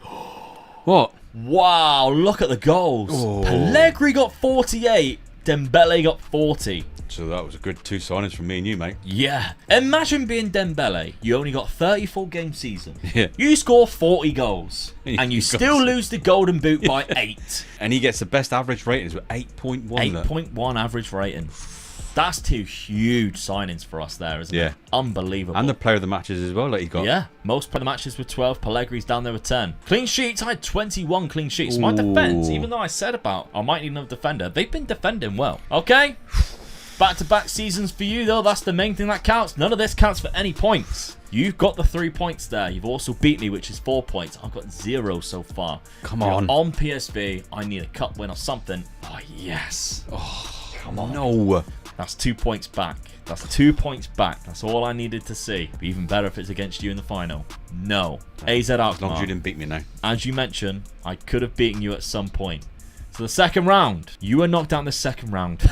What? Wow, look at the goals. Oh. Pellegrini got 48. Dembele got 40. So that was a good 2 signings from me and you, mate. Yeah. Imagine being Dembele. You only got 34 game season. Yeah. You score 40 goals. And you still lose the golden boot by 8. And he gets the best average ratings with 8.1. 8.1 average rating. That's 2 huge signings for us there, isn't it? Unbelievable. And the player of the matches as well that he got. Yeah, most player of the matches with 12. Pellegrini's down there with 10. Clean sheets, I had 21 clean sheets. My defence, even though I said about I might need another defender, they've been defending well. Okay, back-to-back seasons for you, though. That's the main thing that counts. None of this counts for any points. You've got the 3 points there. You've also beat me, which is 4 points. I've got 0 so far. Come on. On PSV, I need a cup win or something. Oh, yes. Oh, come on. No. That's 2 points back. That's 2 points back. That's all I needed to see. But even better if it's against you in the final. No. AZ Alkmaar. As long as you didn't beat me now. As you mentioned, I could have beaten you at some point. So the second round, you were knocked out in the second round.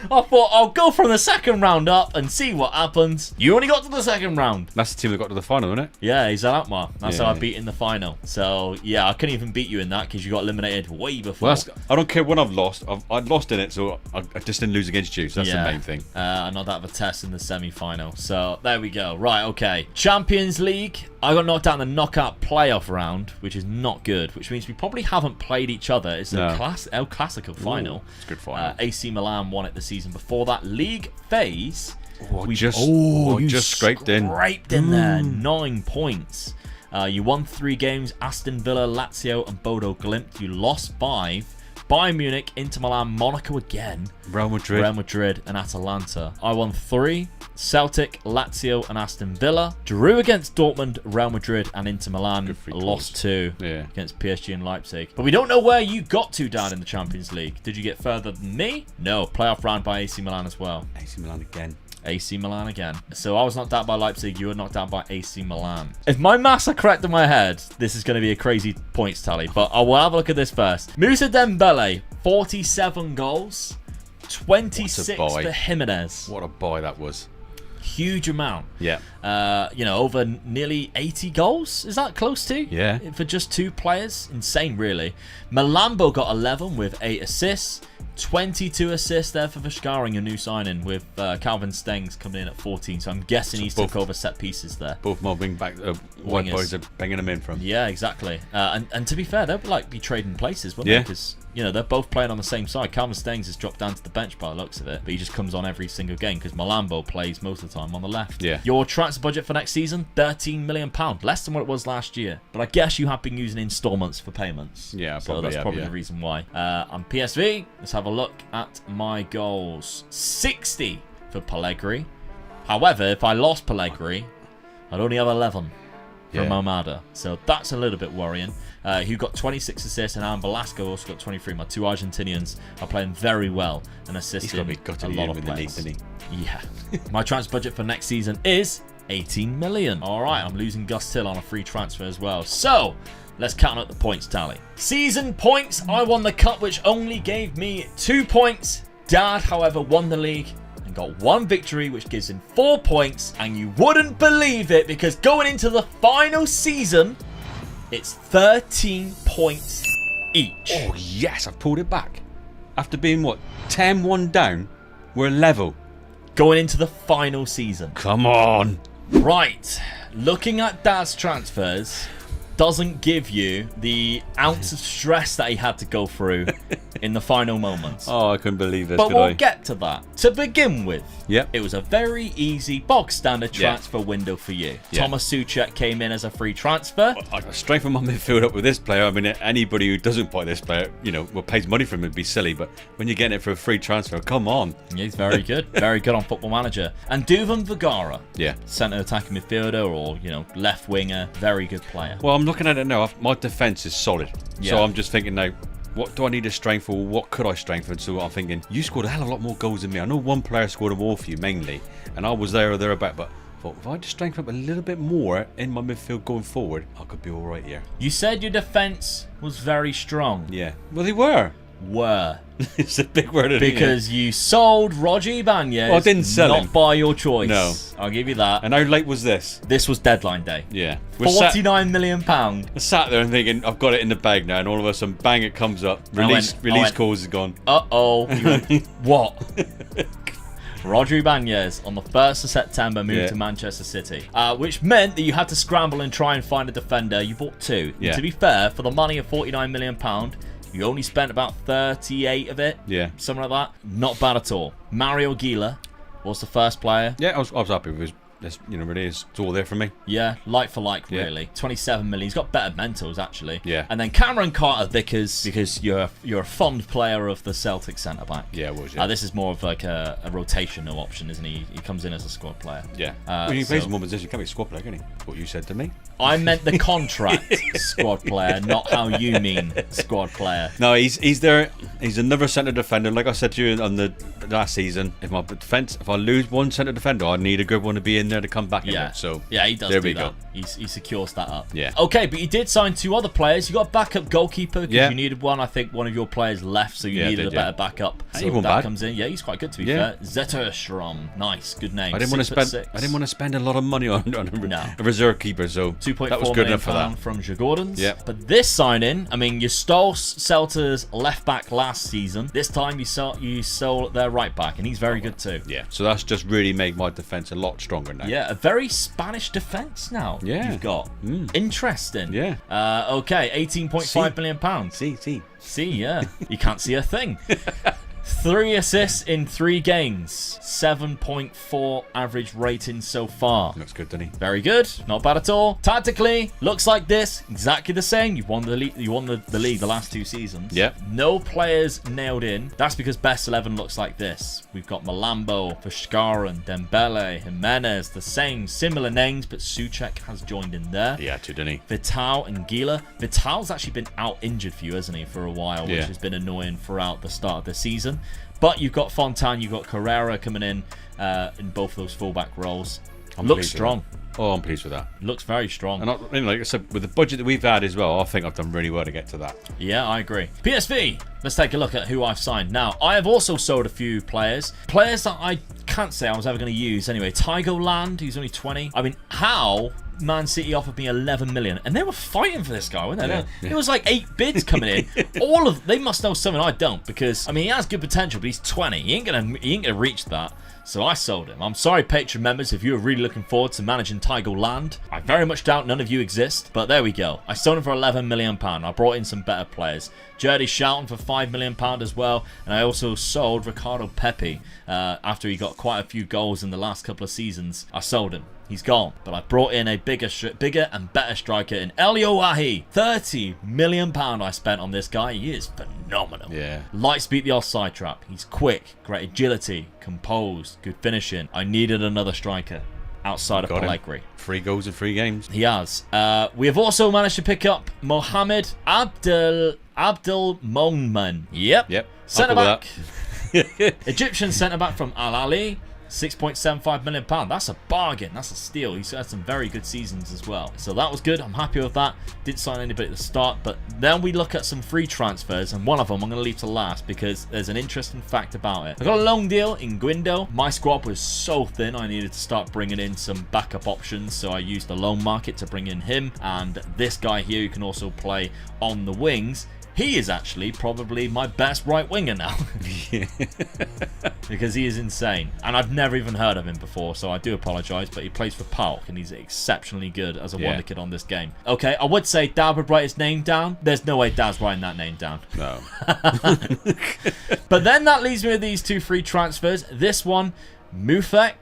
I thought I'll go from the second round up and see what happens. You only got to the second round. That's the team that got to the final, isn't it? Yeah, he's Alkmaar. That's how I beat in the final. So yeah, I couldn't even beat you in that because you got eliminated way before. Well, I don't care when I've lost. I've lost in it, so I just didn't lose against you. So that's the main thing. I knocked out Vitesse in the semi-final. So there we go. Right, okay. Champions League. I got knocked out in the knockout playoff round, which is not good, which means we probably haven't played each other. It's a El Clasico final. It's a good final. AC Milan won it the season before that. League phase. You just scraped in. Scraped in there. 9 points. You won 3 games. Aston Villa, Lazio, and Bodo Glimt. You lost 5. Bayern Munich, Inter Milan, Monaco again. Real Madrid, and Atalanta. I won 3. Celtic, Lazio, and Aston Villa. Drew against Dortmund, Real Madrid, and Inter Milan. Lost 2 against PSG and Leipzig. But we don't know where you got to down in the Champions League. Did you get further than me? No. Playoff round by AC Milan as well. AC Milan again. AC Milan again. So I was knocked out by Leipzig. You were knocked out by AC Milan. If my maths are correct in my head, this is going to be a crazy points tally. But I will have a look at this first. Musa Dembele, 47 goals. 26 for Jimenez. What a buy that was. Huge amount. Yeah. Over nearly 80 goals. Is that close to? Yeah. For just 2 players. Insane, really. Malambo got 11 with 8 assists. 22 assists there for Verscharing, a new signing, with Calvin Stengs coming in at 14. So I'm guessing he's took over set pieces there. Both my white boys are banging them in from. Yeah, exactly. And to be fair, they'll be trading places, wouldn't they? Because they're both playing on the same side. Calvin Stengs has dropped down to the bench by the looks of it, but he just comes on every single game because Malambo plays most of the time on the left. Yeah. Your transfer budget for next season, £13 million, less than what it was last year. But I guess you have been using installments for payments. Yeah, so that's probably the reason why. On PSV, let's have a look at my goals. 60 for Pellegrini. However, if I lost Pellegrini, I'd only have 11 for Momada. So that's a little bit worrying. Who got 26 assists, and Alan Velasco also got 23. My 2 Argentinians are playing very well and assisting a lot of players. Yeah. My transfer budget for next season is 18 million. All right, I'm losing Gus Till on a free transfer as well. So let's count up the points tally. Season points, I won the cup, which only gave me 2 points. Dad, however, won the league and got 1 victory, which gives him 4 points. And you wouldn't believe it, because going into the final season, it's 13 points each. Oh, yes, I've pulled it back. After being, 10-1 down, we're level. Going into the final season. Come on. Right. Looking at Dad's transfers, doesn't give you the ounce of stress that he had to go through in the final moments. Oh, I couldn't believe this, But could we'll I? get to that. To begin with, Yep. it was a very easy box standard transfer window for you. Yeah. Thomas Souček came in as a free transfer. I strengthen my midfield up with this player. I mean, anybody who doesn't buy this player, you know, well, pays money for him would be silly. But when you're getting it for a free transfer, come on. He's very good. Very good on Football Manager. And Duvan Vergara. Yeah. Centre attacking midfielder or, you know, left winger. Very good player. Well, I'm looking at it now. My defence is solid. Yeah. So I'm just thinking now, what do I need to strengthen, or what could I strengthen? So I'm thinking, you scored a hell of a lot more goals than me. I know one player scored them all for you mainly, and I was there or thereabout, but I thought if I just strengthen up a little bit more in my midfield going forward, I could be all right here. You said your defence was very strong. Yeah. Well, they were. It's a big word, isn't it? Because you sold Roger Ibanez. Well, I didn't sell him. Not by your choice. No. I'll give you that. And how late was this? This was deadline day. Yeah. £49 million. I sat there and thinking, I've got it in the bag now, and all of a sudden, bang, it comes up. Release clause is gone. Uh-oh. You went, what? Roger Ibanez on the 1st of September moved to Manchester City, which meant that you had to scramble and try and find a defender. You bought two. Yeah. To be fair, for the money of £49 million, you only spent about 38 of it. Yeah. Something like that. Not bad at all. Mario Gala was the first player. Yeah, I was happy with his. This, you know, really is. It's all there for me. Yeah, like for like, really. 27 million. He's got better mentals, actually. Yeah. And then Cameron Carter-Vickers, because you're a fond player of the Celtic centre back. Yeah, it was. Yeah. This is more of like a rotational option, isn't he? He comes in as a squad player. Yeah. When he plays in one position, he can't be a squad player, can he? What you said to me. I meant the contract squad player, not how you mean squad player. No, he's there. He's another centre defender. Like I said to you on the last season, if I lose one centre defender, I need a good one to be in there to come back in there. So yeah, he does there do we that. go. He secures that up. Yeah. Okay, but you did sign two other players. You got a backup goalkeeper because Yeah. you needed one. I think one of your players left, so you needed a better backup. He So wasn't that bad. comes in. Yeah, he's quite good to be fair. Zetterstrom, nice, good name. I didn't want to spend a lot of money on a reserve keeper, so that was good enough for that. From Jagordans. Yeah. But this signing, I mean, you stole Celta's left back last season. This time you stole their right back, and he's very good too. Yeah. So that's just really made my defence a lot stronger now. Yeah, a very Spanish defence now. Yeah. You've got. Interesting. Yeah. Okay, £18.5 million. See, yeah. You can't see a thing. 3 assists in 3 games. 7.4 average rating so far. Looks good, doesn't he? Very good. Not bad at all. Tactically, looks like this. Exactly the same. You've won the league. You won the league the last 2 seasons. Yep. No players nailed in. That's because best 11 looks like this. We've got Malambo, Verscharen, Dembele, Jimenez. The same, similar names, but Souček has joined in there. Yeah, too, didn't he? Vital and Gila. Vital's actually been out injured for you, hasn't he, for a while, which has been annoying throughout the start of the season. But you've got Fontan, you've got Carrera coming in both those fullback roles. Looks strong. Oh, I'm pleased with that. Looks very strong. And like I said, with the budget that we've had as well, I think I've done really well to get to that. Yeah, I agree. PSV, let's take a look at who I've signed. Now, I have also sold a few players. Players that I can't say I was ever going to use anyway. Tygo Land, he's only 20. I mean, how... Man City offered me 11 million, and they were fighting for this guy, weren't they? Yeah. It was like 8 bids coming in. They must know something I don't, because I mean he has good potential, but he's 20. He ain't gonna reach that. So I sold him. I'm sorry, Patreon members, if you were really looking forward to managing Tygo Land. I very much doubt none of you exist, but there we go. I sold him for £11 million. I brought in some better players. Jurdy Shelton for £5 million as well, and I also sold Ricardo Pepi after he got quite a few goals in the last couple of seasons. I sold him. He's gone. But I brought in a bigger and better striker in Elio Wahi. £30 million I spent on this guy. He is phenomenal. Yeah. Lights beat the offside trap. He's quick, great agility, composed, good finishing. I needed another striker outside of Pellegrini. 3 goals in 3 games. He has. We have also managed to pick up Mohamed Abdel Momen. Yep. Centre back. Egyptian centre back from Al Ahly. £6.75 million. That's a bargain. That's a steal. He's had some very good seasons as well. So that was good. I'm happy with that. Didn't sign anybody at the start. But then we look at some free transfers. And one of them I'm going to leave to last because there's an interesting fact about it. I got a long deal in Guindo. My squad was so thin. I needed to start bringing in some backup options. So I used the loan market to bring in him. And this guy here who can also play on the wings. He is actually probably my best right winger now. Because he is insane. And I've never even heard of him before, so I do apologise, but he plays for PAOK and he's exceptionally good as a wonder kid on this game. Okay, I would say Dad would write his name down. There's no way Dad's writing that name down. No. But then that leaves me with these 2 free transfers. This one, Mufek.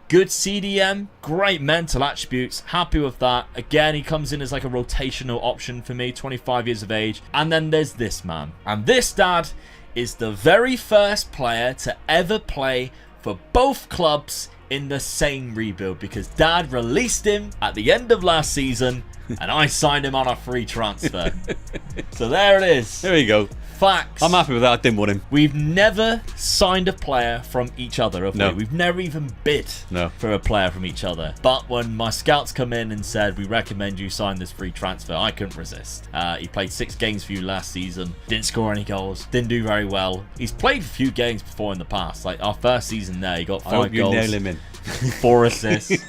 Good CDM, great mental attributes, happy with that. Again, he comes in as like a rotational option for me, 25 years of age. And then there's this man. And this, Dad, is the very first player to ever play for both clubs in the same rebuild, because Dad released him at the end of last season and I signed him on a free transfer. So there it is. There you go. Facts. I'm happy with that. I didn't want him. We've never signed a player from each other, have we? We've never even bid for a player from each other. But when my scouts come in and said, we recommend you sign this free transfer, I couldn't resist. He played 6 games for you last season. Didn't score any goals. Didn't do very well. He's played a few games before in the past. Like our first season there, he got 5 goals. I hope you nail him in. 4 assists.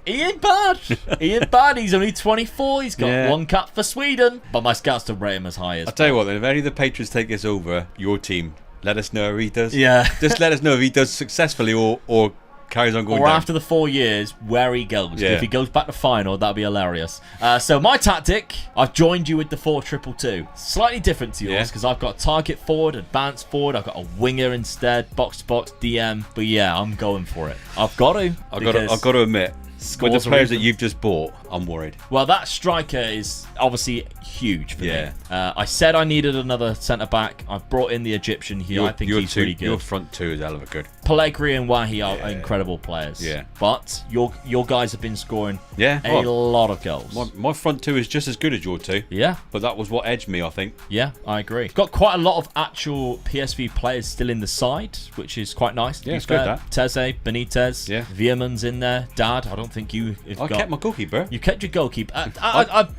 He ain't bad. He ain't bad. He's only 24. He's got 1 cap for Sweden. But my scouts don't rate him as high as... I'll tell you what, then, if any of the patrons take this over, your team, let us know how he does. Yeah. Just let us know if he does successfully or carries on going or down. After the 4 years, where he goes. Yeah. If he goes back to Feyenoord, that'd be hilarious. So my tactic, I've joined you with the 4-2-2. Slightly different to yours, because I've got target forward, advanced forward. I've got a winger instead, box-to-box, DM. But yeah, I'm going for it. I've got to. I've got to admit, with the players that you've just bought, I'm worried. Well, that striker is obviously huge for me. I said I needed another centre-back. I've brought in the Egyptian here. I think he's really good. Your front 2 is hell of a good. Pellegrini and Wahi are incredible players. Yeah. But your guys have been scoring a lot of goals. My front 2 is just as good as your 2. Yeah. But that was what edged me, I think. Yeah, I agree. Got quite a lot of actual PSV players still in the side, which is quite nice. Yeah, it's good, that. Teze, Benitez, Veerman's in there. Dad, I don't think you have I kept my goalkeeper. You kept your goalkeeper.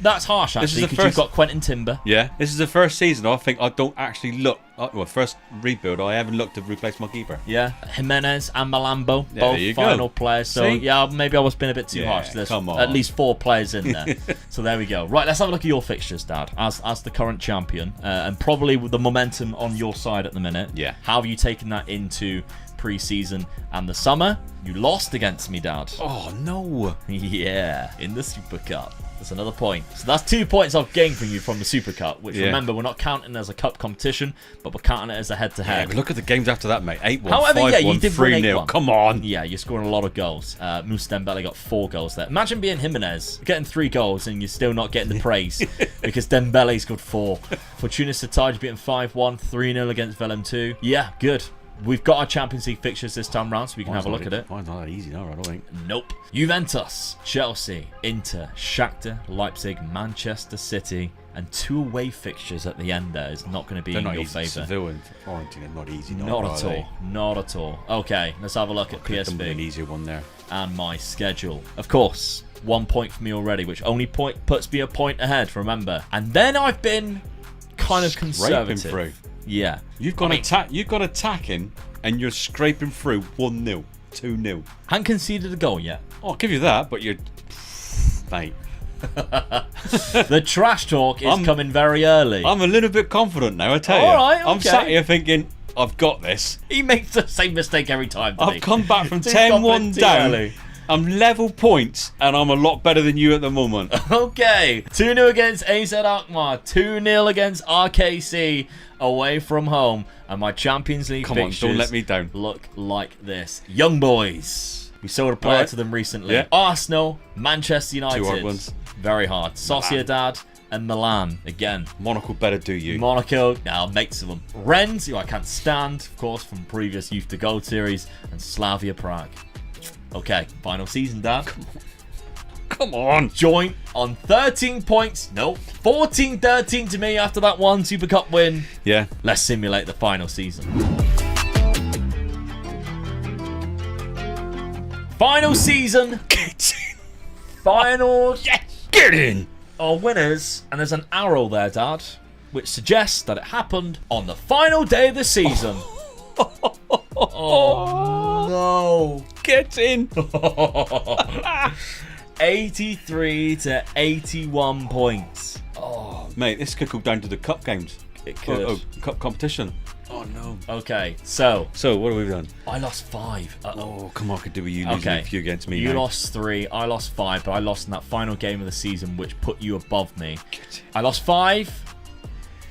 That's harsh, actually, because you've got Quentin Timber. Yeah. This is the first season I think I don't actually look... Well, first rebuild, I haven't looked to replace my keeper. Yeah. Jimenez and Malambo, both final players. So, yeah, maybe I was being a bit too harsh. There's at least 4 players in there. So, there we go. Right, let's have a look at your fixtures, Dad, as the current champion. And probably with the momentum on your side at the minute. Yeah. How have you taken that into pre-season and the summer? You lost against me, Dad. Oh, no. Yeah, in the Super Cup. That's another point. So that's 2 points I've gained from you from the Super Cup, which remember, we're not counting as a cup competition, but we're counting it as a head-to-head. Yeah, but look at the games after that, mate. 8-1, However, 5-1, you did 3-0. Come on. Yeah, you're scoring a lot of goals. Moussa Dembele got 4 goals there. Imagine being Jimenez, getting 3 goals and you're still not getting the praise because Dembele scored 4. Fortuna Sittard beating 5-1, 3-0 against Velem 2. Yeah, good. We've got our Champions League fixtures this time round, so we can have a look at it. Mine's not that easy, no, I don't think. Nope. Juventus, Chelsea, Inter, Shakhtar, Leipzig, Manchester City, and 2 away fixtures at the end there is not going to be in your favour. Seville and Florentine are not easy. Not at all. Not at all. Okay, let's have a look at PSV. An easier one there. And my schedule. Of course, 1 point for me already, which only puts me a point ahead, remember. And then I've been kind of conservative. Through. Yeah. You've gone attacking and you're scraping through 1-0, 2-0. Haven't conceded a goal yet. I'll give you that, but you're... Mate. The trash talk is coming very early. I'm a little bit confident now, I tell you. Alright, okay. I'm sat here thinking, I've got this. He makes the same mistake every time. I've come back from 10-1 down. Early. I'm level points, and I'm a lot better than you at the moment. Okay. 2-0 against AZ Alkmaar. 2-0 against RKC away from home. And my Champions League fixtures don't let me down. Look like this. Young boys. We sold a player to them recently. Yeah. Arsenal, Manchester United. 2 hard ones. Very hard. Sociedad and Milan. Again. Monaco better do you. Monaco, now mates of them. Rennes, who I can't stand, of course, from previous Youth to Gold series. And Slavia Prague. Okay, final season, Dad. Come on. Joint on 13 points. Nope. 14-13 to me after that 1 Super Cup win. Yeah. Let's simulate the final season. Final season. Get in. Feyenoord. Yes. Get in. Are winners. And there's an arrow there, Dad, which suggests that it happened on the final day of the season. Oh, no. Get in. 83 to 81 points. Oh, mate, this could go down to the cup games. It could. Cup competition. Oh, no. Okay, so what have we done? I lost 5. Oh, come on, I could do with you losing a few against me. You lost 3, I lost 5, but I lost in that final game of the season, which put you above me. I lost 5.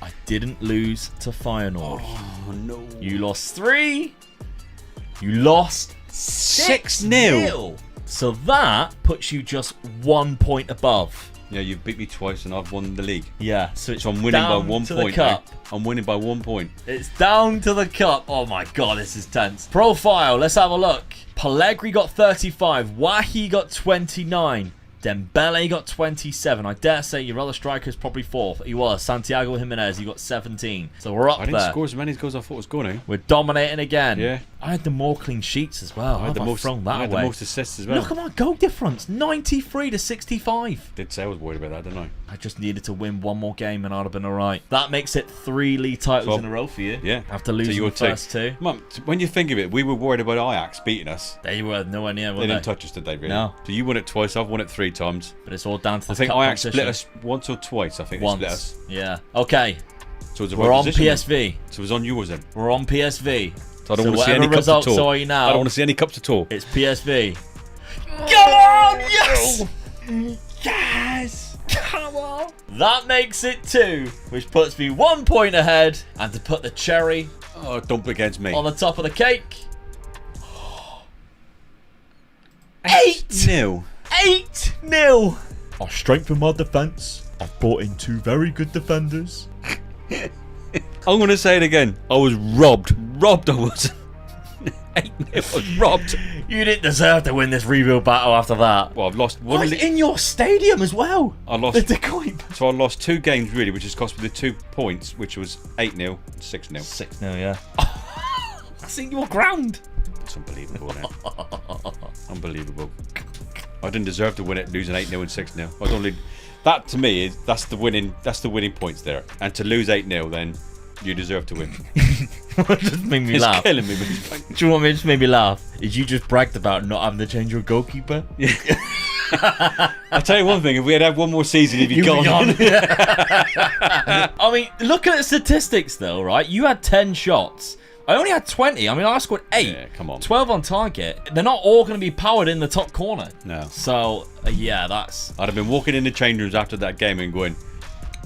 I didn't lose to Feyenoord. Oh, no. You lost 3. You lost 6-0. So that puts you just 1 point above. Yeah, you've beat me twice and I've won the league. Yeah, so it's I'm winning by down 1 to point. the cup. I'm winning by 1 point. It's down to the cup. Oh my god, this is tense. Profile, let's have a look. Pellegrini got 35. Wahi got 29. Dembele got 27. I dare say your other striker's probably 4th. He was. Santiago Jimenez, he got 17. So we're up there. I didn't score as many goals as I thought I was going to. We're dominating again. Yeah. I had the more clean sheets as well. I had the most assists as well. Look at my goal difference. 93 to 65. Did say I was worried about that, didn't I? I just needed to win 1 more game and I'd have been alright. That makes it 3 league titles in a row for you. Yeah. After losing the first 2. Mum, when you think of it, we were worried about Ajax beating us. They were nowhere near, were they? Didn't touch us, did they, really? No. So you won it twice, I've won it 3 times. But it's all down to the I think cup Ajax competition. split us once or twice, I think Once. they split us. Yeah. Okay. So we're on PSV. Then. So it was on yours then. We're on PSV. So I don't want to see any cups at all. Are you now, I don't want to see any cups at all. It's PSV. Come on! Yes! Yes! Come on! That makes it 2, which puts me 1 point ahead. And to put the cherry don't against me. on the top of the cake. 8-0. 8-0. I strengthened my defence. I've brought in 2 very good defenders. I'm going to say it again. I was robbed. Robbed I was. 8-0. I was robbed. You didn't deserve to win this rebuild battle after that. Well, I've lost one. In your stadium as well. I lost. The so I lost 2 games really, which has cost me the 2 points, which was 8-0 and 6-0. 6-0, yeah. That's in your ground. It's unbelievable, isn't it? Unbelievable. I didn't deserve to win it, losing 8-0 and 6-0. I was only. That to me is that's the winning points there. And to lose 8-0, then you deserve to win. What just made me laugh? It's killing me. Do you know what just made me laugh? Is you just bragged about not having to change your goalkeeper? Yeah. I'll tell you one thing, if we had 1 more season, he'd be gone. I mean, look at the statistics though, right? You had 10 shots. I only had 20. I mean, I scored 8. Yeah, come on. 12 on target. They're not all going to be powered in the top corner. No. So, yeah, that's... I'd have been walking in the change rooms after that game and going,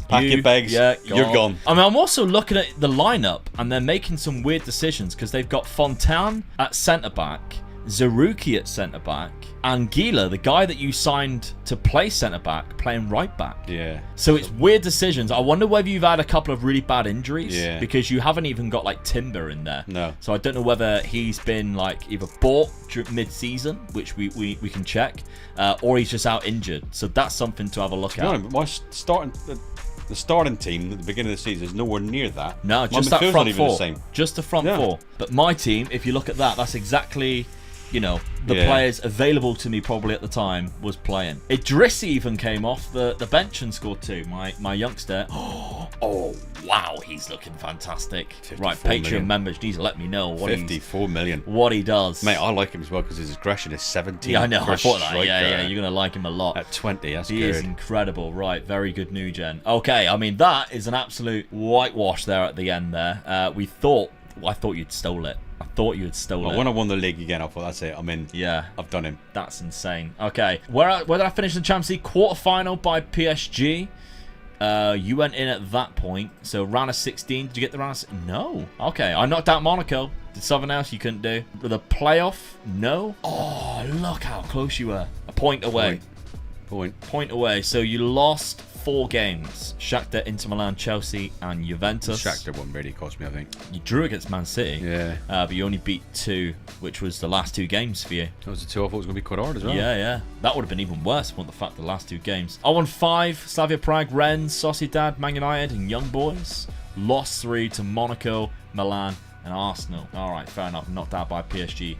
pack your bags, you're gone. I mean, I'm also looking at the lineup, and they're making some weird decisions because they've got Fontaine at centre-back, Zerouki at centre-back, and Gala, the guy that you signed to play centre-back, playing right-back. Yeah. So it's weird decisions. I wonder whether you've had a couple of really bad injuries. Yeah. Because you haven't even got, like, Timber in there. No. So I don't know whether he's been, like, either bought mid-season, which we can check, or he's just out injured. So that's something to have a look at. No, my the starting team at the beginning of the season is nowhere near that. No, just that front 4. The same. Just the front 4. But my team, if you look at that, that's exactly... You know, the players available to me probably at the time was playing. Idrissi even came off the bench and scored 2. My youngster. Oh, wow, he's looking fantastic. Right, Patreon members need to let me know what 54 million. What he does. Mate, I like him as well because his aggression is 17. Yeah, I know. I thought that. Yeah, you're going to like him a lot. At 20, that's good. He is incredible. Right, very good new gen. Okay, I mean, that is an absolute whitewash there at the end there. I thought you'd stole it. I thought you had stolen it. When I won the league again, I thought, that's it. I'm in. Yeah. I've done him. That's insane. Okay. Where did I finish the Champions League? Quarterfinal by PSG. You went in at that point. So round of 16. Did you get the round of 16? No. Okay. I knocked out Monaco. Did something else you couldn't do? With a playoff? No. Oh, look how close you were. A point away. Point away. So you lost 4 games. Shakhtar, Inter Milan, Chelsea, and Juventus. Shakhtar one really cost me, I think. You drew against Man City. Yeah. But you only beat 2, which was the last 2 games for you. That was the 2 I thought was going to be quite hard as well. Yeah. That would have been even worse than the fact the last 2 games. I won 5. Slavia Prague, Rennes, Sociedad, Man United, and Young Boys. Lost 3 to Monaco, Milan, and Arsenal. All right, fair enough. Knocked out by PSG.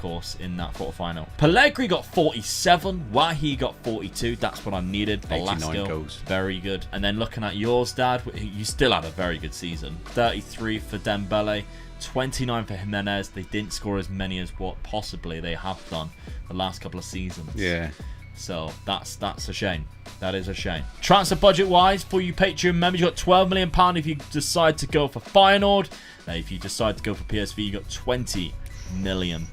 Course in that quarterfinal. Pellegrini got 47. Wahi got 42. That's what I needed. 89 goals. Very good. And then looking at yours, Dad, you still had a very good season. 33 for Dembele, 29 for Jimenez. They didn't score as many as what possibly they have done the last couple of seasons. Yeah. So that's a shame. That is a shame. Transfer budget-wise, for you Patreon members, you got £12 million if you decide to go for Feyenoord. If you decide to go for PSV, you got £20 million.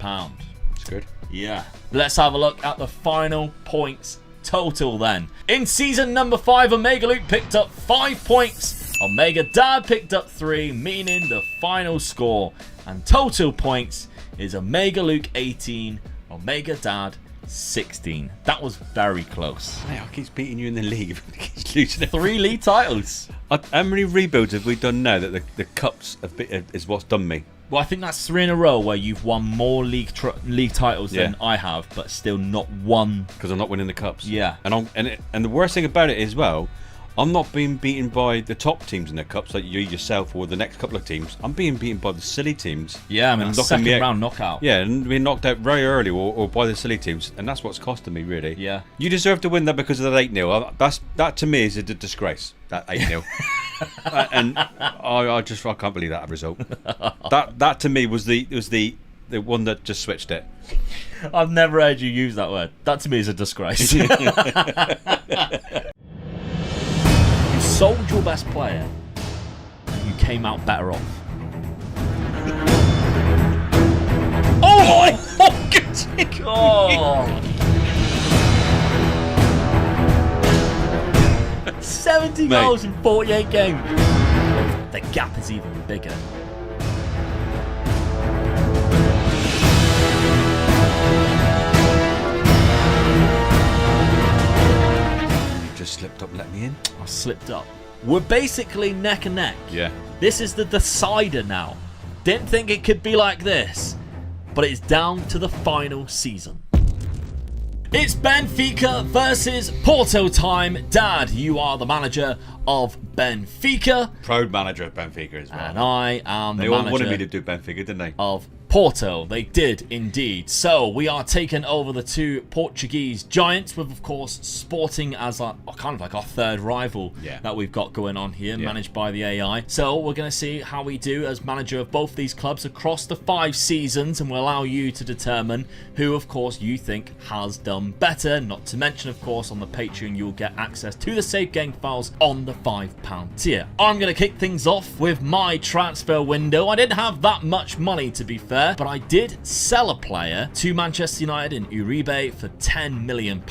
It's good. Yeah. Let's have a look at the final points total then. In season number 5, Omega Luke picked up 5 points. Omega Dad picked up 3, meaning the final score and total points is Omega Luke 18, Omega Dad 16. That was very close. Mate, I keep beating you in the league. Keeps losing 3 league titles. How many rebuilds have we done now that the cups is what's done me? Well, I think that's 3 in a row where you've won more league titles than I have, but still not won. Because I'm not winning the cups. Yeah. And the worst thing about it is, well, I'm not being beaten by the top teams in the cups, like you yourself or the next couple of teams. I'm being beaten by the silly teams. Yeah, I mean, second round knockout. Yeah, and being knocked out very early or by the silly teams, and that's what's costing me, really. Yeah. You deserve to win that because of that 8-0. That to me is a disgrace. That 8-0. And I can't believe that result. That to me was the one that just switched it. I've never heard you use that word. That to me is a disgrace. You sold your best player. You came out better off. Oh my God! 70 goals in 48 games. The gap is even bigger. You just slipped up and let me in. I slipped up. We're basically neck and neck. Yeah. This is the decider now. Didn't think it could be like this, but it's down to the final season. It's Benfica versus Porto time. Dad, you are the manager of Benfica. Proud manager of Benfica as well. And I am the manager. They all manager wanted me to do Benfica, didn't they? Of Porto. They did indeed. So we are taking over the 2 Portuguese giants with, of course, Sporting as our kind of like our third rival that we've got going on here, managed by the AI. So we're going to see how we do as manager of both these clubs across the 5 seasons, and we'll allow you to determine who, of course, you think has done better. Not to mention, of course, on the Patreon, you'll get access to the save game files on the £5 tier. I'm going to kick things off with my transfer window. I didn't have that much money, to be fair, but I did sell a player to Manchester United in Uribe for £10 million.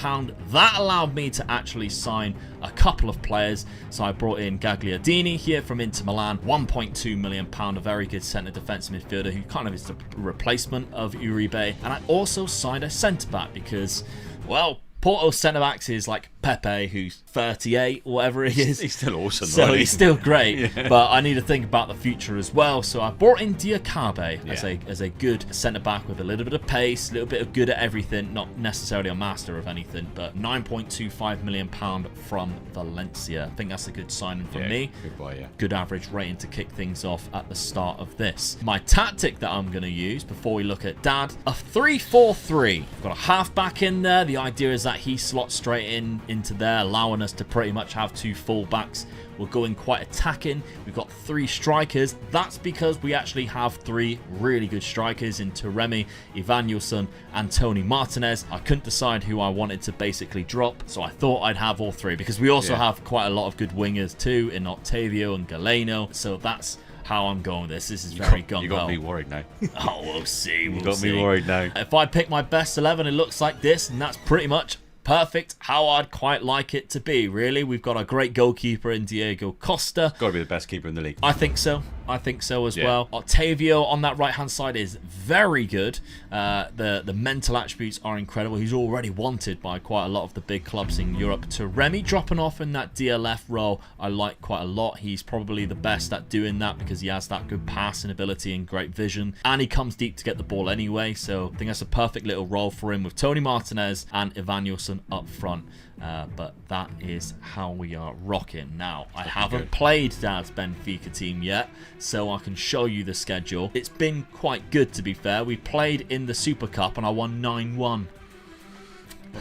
That allowed me to actually sign a couple of players. So I brought in Gagliardini here from Inter Milan, £1.2 million, a very good centre defensive midfielder who kind of is the replacement of Uribe. And I also signed a centre back because, well, Porto's centre backs is like Pepe, who's 38 or whatever he is. He's still awesome, so right? He's still great, but I need to think about the future as well. So I brought in Diakabe as a good centre back with a little bit of pace, a little bit of good at everything, not necessarily a master of anything, but £9.25 million from Valencia. I think that's a good signing for me. Good buy, Good average rating to kick things off at the start of this. My tactic that I'm going to use before we look at Dad, a 3-4-3. I've got a half-back in there. The idea is that he slots straight into there, allowing us to pretty much have 2 full-backs. We're going quite attacking. We've got 3 strikers. That's because we actually have 3 really good strikers in Taremi, Evanilson, and Tony Martinez. I couldn't decide who I wanted to basically drop, so I thought I'd have all 3 because we also have quite a lot of good wingers too in Octavio and Galeno. So that's how I'm going with this. This is very gung-ho. You got me worried now. Oh, we'll see. You got me worried now. If I pick my best 11, it looks like this, and that's pretty much perfect how I'd quite like it to be, really. We've got a great goalkeeper in Diego Costa. Got to be the best keeper in the league. I think so. I think so as well. Octavio on that right-hand side is very good. The mental attributes are incredible. He's already wanted by quite a lot of the big clubs in Europe. Taremi dropping off in that DLF role, I like quite a lot. He's probably the best at doing that because he has that good passing ability and great vision. And he comes deep to get the ball anyway. So I think that's a perfect little role for him with Tony Martinez and Evanilson up front. But that is how we are rocking. Now, I haven't played Dad's Benfica team yet, so I can show you the schedule. It's been quite good, to be fair. We played in the Super Cup and I won 9-1.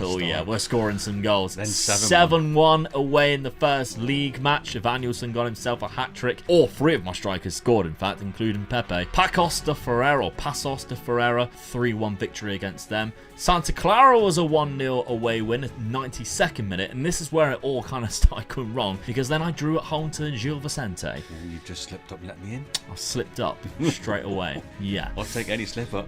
Oh yeah, we're scoring some goals. Then 7-1 away in the first league match. Evanilson got himself a hat-trick. All 3 of my strikers scored, in fact, including Pepe. Pasos de Ferreira, 3-1 victory against them. Santa Clara was a 1-0 away win at 92nd minute, and this is where it all kind of started going wrong, because then I drew at home to Gil Vicente. Oh, you just slipped up and let me in. I slipped up straight away. Yeah. I'll take any slip up.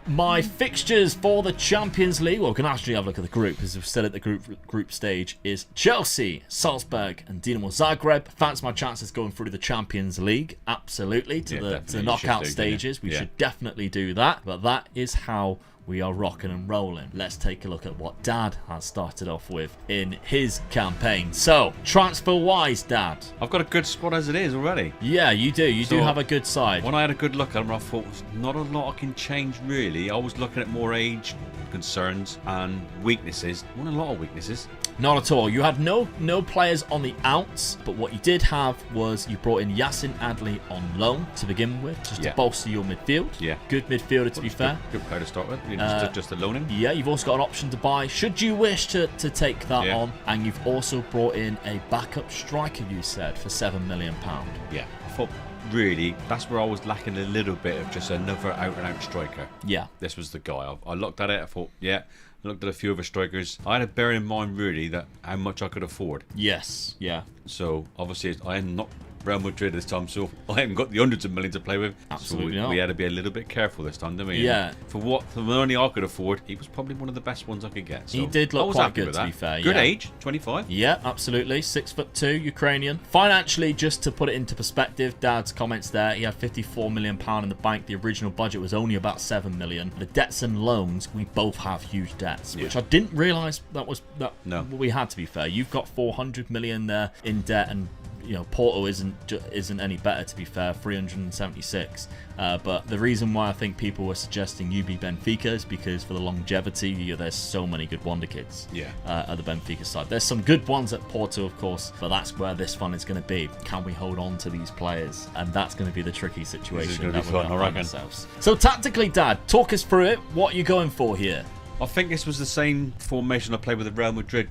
My fixtures for the Champions League, well, we can actually have a look at the group, because we're still at the group stage, is Chelsea, Salzburg, and Dinamo Zagreb. Fancy my chances going through the Champions League, absolutely, to the knockout stages. We should definitely do that, but that is how we are rocking and rolling. Let's take a look at what Dad has started off with in his campaign. So, transfer-wise, Dad. I've got a good squad as it is already. Yeah, you do. You do have a good side. When I had a good look at them, I thought not a lot I can change, really. I was looking at more age concerns and weaknesses. Not a lot of weaknesses. Not at all. You had no players on the outs, but what you did have was you brought in Yassin Adli on loan to begin with, just to bolster your midfield. Yeah. Good midfielder, to be fair. Good player to start with. Just a loaning. Yeah, you've also got an option to buy, should you wish to take that on. And you've also brought in a backup striker, you said, for £7 million. Yeah. I thought, really, that's where I was lacking a little bit of just another out-and-out striker. Yeah. This was the guy. I looked at it, I thought, I looked at a few other strikers. I had to bear in mind, really, that how much I could afford. Yes. Yeah. So, obviously, I am not Real Madrid this time, so I haven't got the hundreds of millions to play with. Absolutely so we had to be a little bit careful this time, didn't we? Yeah. And for the money I could afford, he was probably one of the best ones I could get. So he did look quite good, to be fair. Good age, 25. Yeah, absolutely. 6'2", Ukrainian. Financially, just to put it into perspective, Dad's comments there, he had £54 million in the bank. The original budget was only about $7 million. The debts and loans, we both have huge debts, which I didn't realise that we had, to be fair. You've got $400 million there in debt, and Porto isn't any better, to be fair, 376. But the reason why I think people were suggesting you be Benfica is because for the longevity, there's so many good wonder kids at the Benfica side. There's some good ones at Porto, of course, but that's where this fun is going to be. Can we hold on to these players? And that's going to be the tricky situation that we're going to find ourselves. So tactically, Dad, talk us through it. What are you going for here? I think this was the same formation I played with the Real Madrid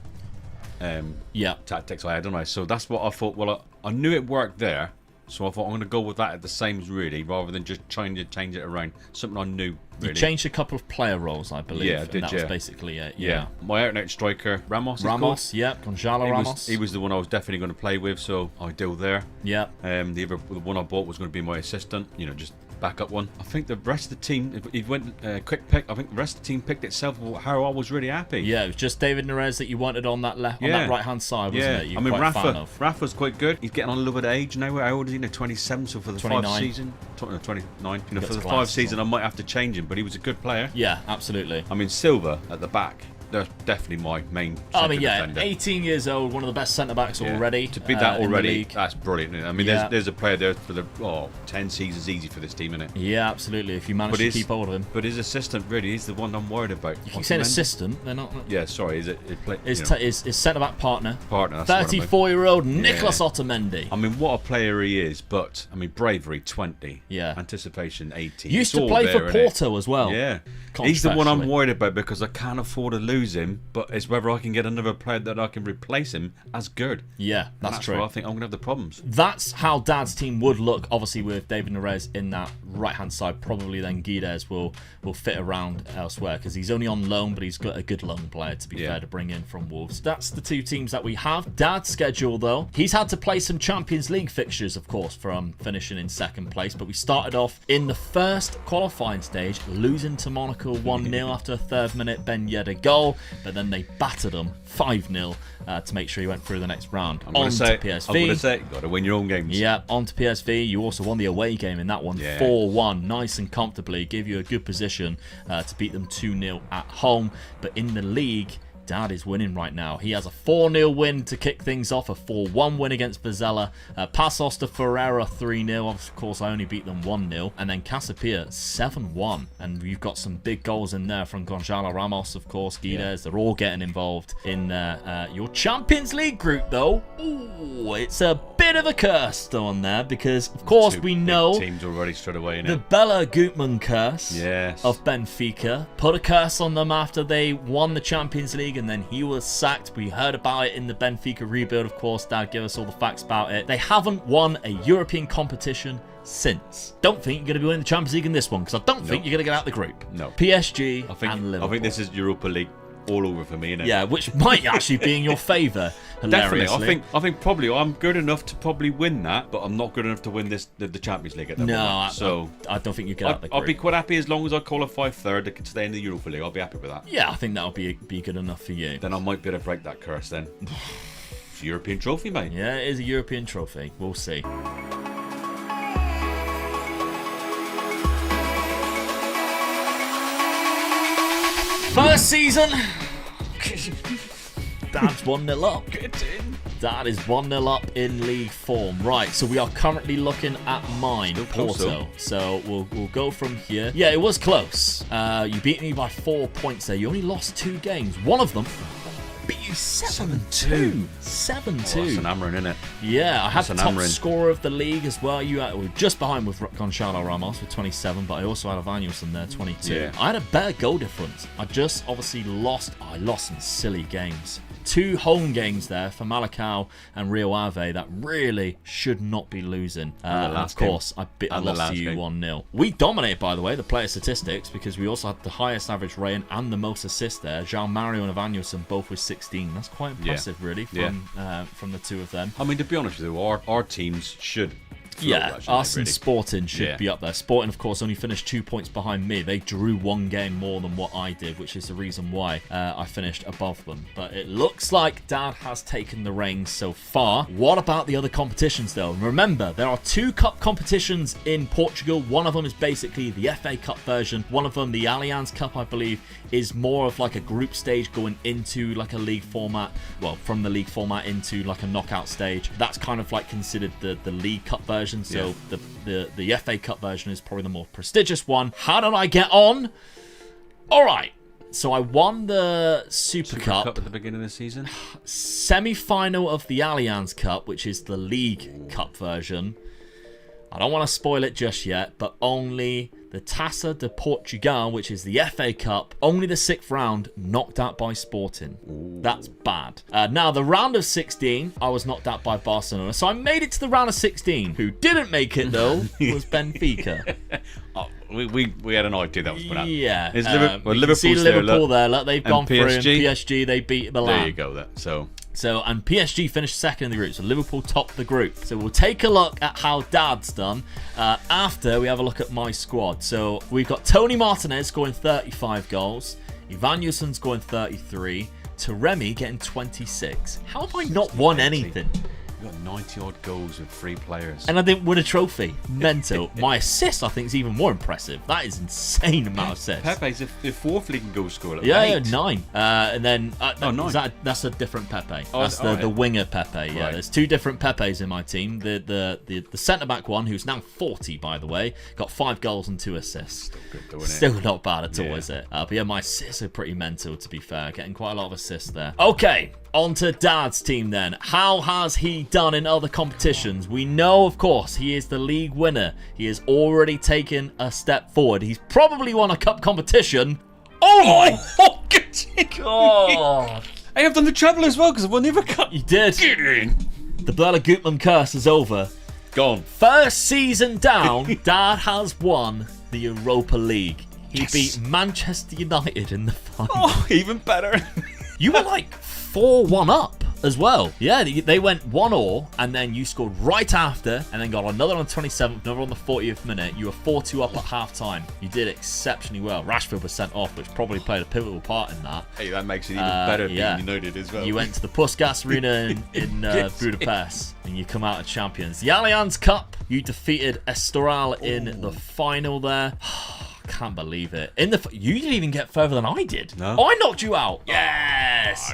tactics I had, don't I? So that's what I thought. Well, I knew it worked there, so I thought I'm going to go with that at the same, really, rather than just trying to change it around. Something I knew. Really. You changed a couple of player roles, I believe. Yeah, I did. And that was basically it. Yeah. My out-and-out striker, Ramos. Gonzalo Ramos. He was the one I was definitely going to play with, so ideal there. Yeah. The one I bought was going to be my assistant. Just backup one. I think the rest of the team, if he went quick pick, I think the rest of the team picked itself. How I was really happy. Yeah, it was just David Neres that you wanted on that on that right hand side, wasn't it? I mean, Rafa's quite good. He's getting on a little bit of age now. How old is he? 27. So for the 5 season, 29. For the 5 season, I might have to change him. But he was a good player. Yeah, absolutely. I mean, Silva at the back. They're definitely my main defender. 18 years old, one of the best centre-backs already. To be that already, that's brilliant. I mean, there's a player there for the 10 seasons easy for this team, isn't it? Yeah, absolutely, if you manage to keep hold of him. But his assistant really is the one I'm worried about. You keep saying assistant, they're not... Yeah, sorry, his centre-back partner. 34-year-old Nicolas Otamendi. I mean, what a player he is, but, I mean, bravery, 20. Yeah. Anticipation, 18. Used to play for Porto as well. Yeah. He's the one I'm worried about because I can't afford to lose him, but it's whether I can get another player that I can replace him as good. Yeah, that's true. Where I think I'm going to have the problems. That's how Dad's team would look, obviously, with David Neres in that right-hand side. Probably then Guedes will fit around elsewhere because he's only on loan, but he's got a good loan player, to be fair, to bring in from Wolves. That's the two teams that we have. Dad's schedule, though, he's had to play some Champions League fixtures, of course, from finishing in second place, but we started off in the first qualifying stage, losing to Monaco 1-0 after a third-minute Ben Yedder goal, but then they battered them 5-0 to make sure he went through the next round. I'm going to say, got to win your own games. Yeah, on to PSV. You also won the away game in that one, 4-1, nice and comfortably. Gave you a good position to beat them 2-0 at home. But in the league, Dad is winning right now. He has a 4-0 win to kick things off, a 4-1 win against Vizela. Pasos de Ferreira 3-0. Of course, I only beat them 1-0. And then Casapia 7-1. And you've got some big goals in there from Gonzalo Ramos, of course, Guedes. They're all getting involved in your Champions League group, though. Ooh, it's a bit bit of a curse though on there because, of course, we know teams already straight away in the Bela Gutmann curse yes. of Benfica put a curse on them after they won the Champions League and then he was sacked. We heard about it in the Benfica rebuild, of course. Dad gave us all the facts about it. They haven't won a European competition since. Don't think you're going to be winning the Champions League in this one because I don't think you're going to get out of the group. No. PSG and Liverpool. I think this is Europa League all over for me, innit? Yeah, which might actually be in your favour. Definitely. I think probably I'm good enough to probably win that, but I'm not good enough to win the Champions League at that moment. So I don't think you get out of the group. I'll be quite happy as long as I qualify third to stay in the Europa League. I'll be happy with that. Yeah, I think that'll be good enough for you. Then I might be able to break that curse then. It's a European trophy, mate. Yeah, it is a European trophy. We'll see. First season. Dad's 1-0 up. Get in. Dad is 1-0 up in league form. Right, so we are currently looking at mine, Porto. So we'll go from here. Yeah, it was close. You beat me by 4 points there. You only lost 2 games. One of them beat you 7-2. 7-2. That's an hammering, isn't it? Yeah, I had the top scorer of the league as well. You were just behind with Gonçalo Ramos with 27, but I also had Evanilson there, 22. Yeah. I had a better goal difference. I just obviously lost. I lost some silly games. 2 home games there for Malacao and Rio Ave that really should not be losing. And of course, I lost to you 1-0. We dominated, by the way, the player statistics because we also had the highest average rating and the most assists there. João Mario and Evanilson both with 16. That's quite impressive, really, from the 2 of them. I mean, to be honest with you, our teams should. Yeah, us and Sporting should be up there. Sporting, of course, only finished 2 points behind me. They drew 1 game more than what I did, which is the reason why I finished above them. But it looks like Dad has taken the reins so far. What about the other competitions, though? Remember, there are 2 cup competitions in Portugal. One of them is basically the FA Cup version. One of them, the Allianz Cup, I believe, is more of like a group stage going into like a league format. Well, from the league format into like a knockout stage. That's kind of like considered the League Cup version. So the FA Cup version is probably the more prestigious one. How did I get on? All right. So I won the Super Cup at the beginning of the season. Semi-final of the Allianz Cup, which is the League Cup version. I don't want to spoil it just yet, but only the Taça de Portugal, which is the FA Cup, only the 6th round, knocked out by Sporting. Ooh. That's bad. Now, the round of 16, I was knocked out by Barcelona, so I made it to the round of 16. Who didn't make it, though, was Benfica. We had an idea that was put out. Yeah. Liverpool see Liverpool there. Look, they've gone PSG? through. And PSG, they beat Milan. There you go. And PSG finished 2nd in the group, so Liverpool topped the group. So we'll take a look at how Dad's done after we have a look at my squad. So we've got Tony Martinez scoring 35 goals, Evanilson scoring 33, Taremi getting 26. How have I not won anything? You got 90 odd goals with 3 players. And I didn't win a trophy. Mental. My assist, I think, is even more impressive. That is insane amount of assists. Pepe's the 4th league goal scorer. Yeah, 9. And then 9. That's a different Pepe. Oh, that's the winger Pepe. Yeah, right. There's 2 different Pepes in my team. The centre back one, who's now 40 by the way, got 5 goals and 2 assists. Still good though, Still not bad at all, is it? But yeah, my assists are pretty mental, to be fair. Getting quite a lot of assists there. Okay. On to Dad's team then. How has he done in other competitions? We know, of course, he is the league winner. He has already taken a step forward. He's probably won a cup competition. Oh my God. I have done the treble as well because I've won the other cup. You did. Get in. The Bela Gutmann curse is over. Gone. First season down, Dad has won the Europa League. He beat Manchester United in the final. Oh, even better. You were like 4-1 up as well. Yeah, they went 1-1, and then you scored right after, and then got another on the 27th, another on the 40th minute. You were 4-2 up at half-time. You did exceptionally well. Rashford was sent off, which probably played a pivotal part in that. Hey, that makes it even better being United as well. You went to the Puskas Arena in Budapest, and you come out as champions. The Allianz Cup, you defeated Estoril in the final there. Can't believe it. You didn't even get further than I did. No. I knocked you out. Yes.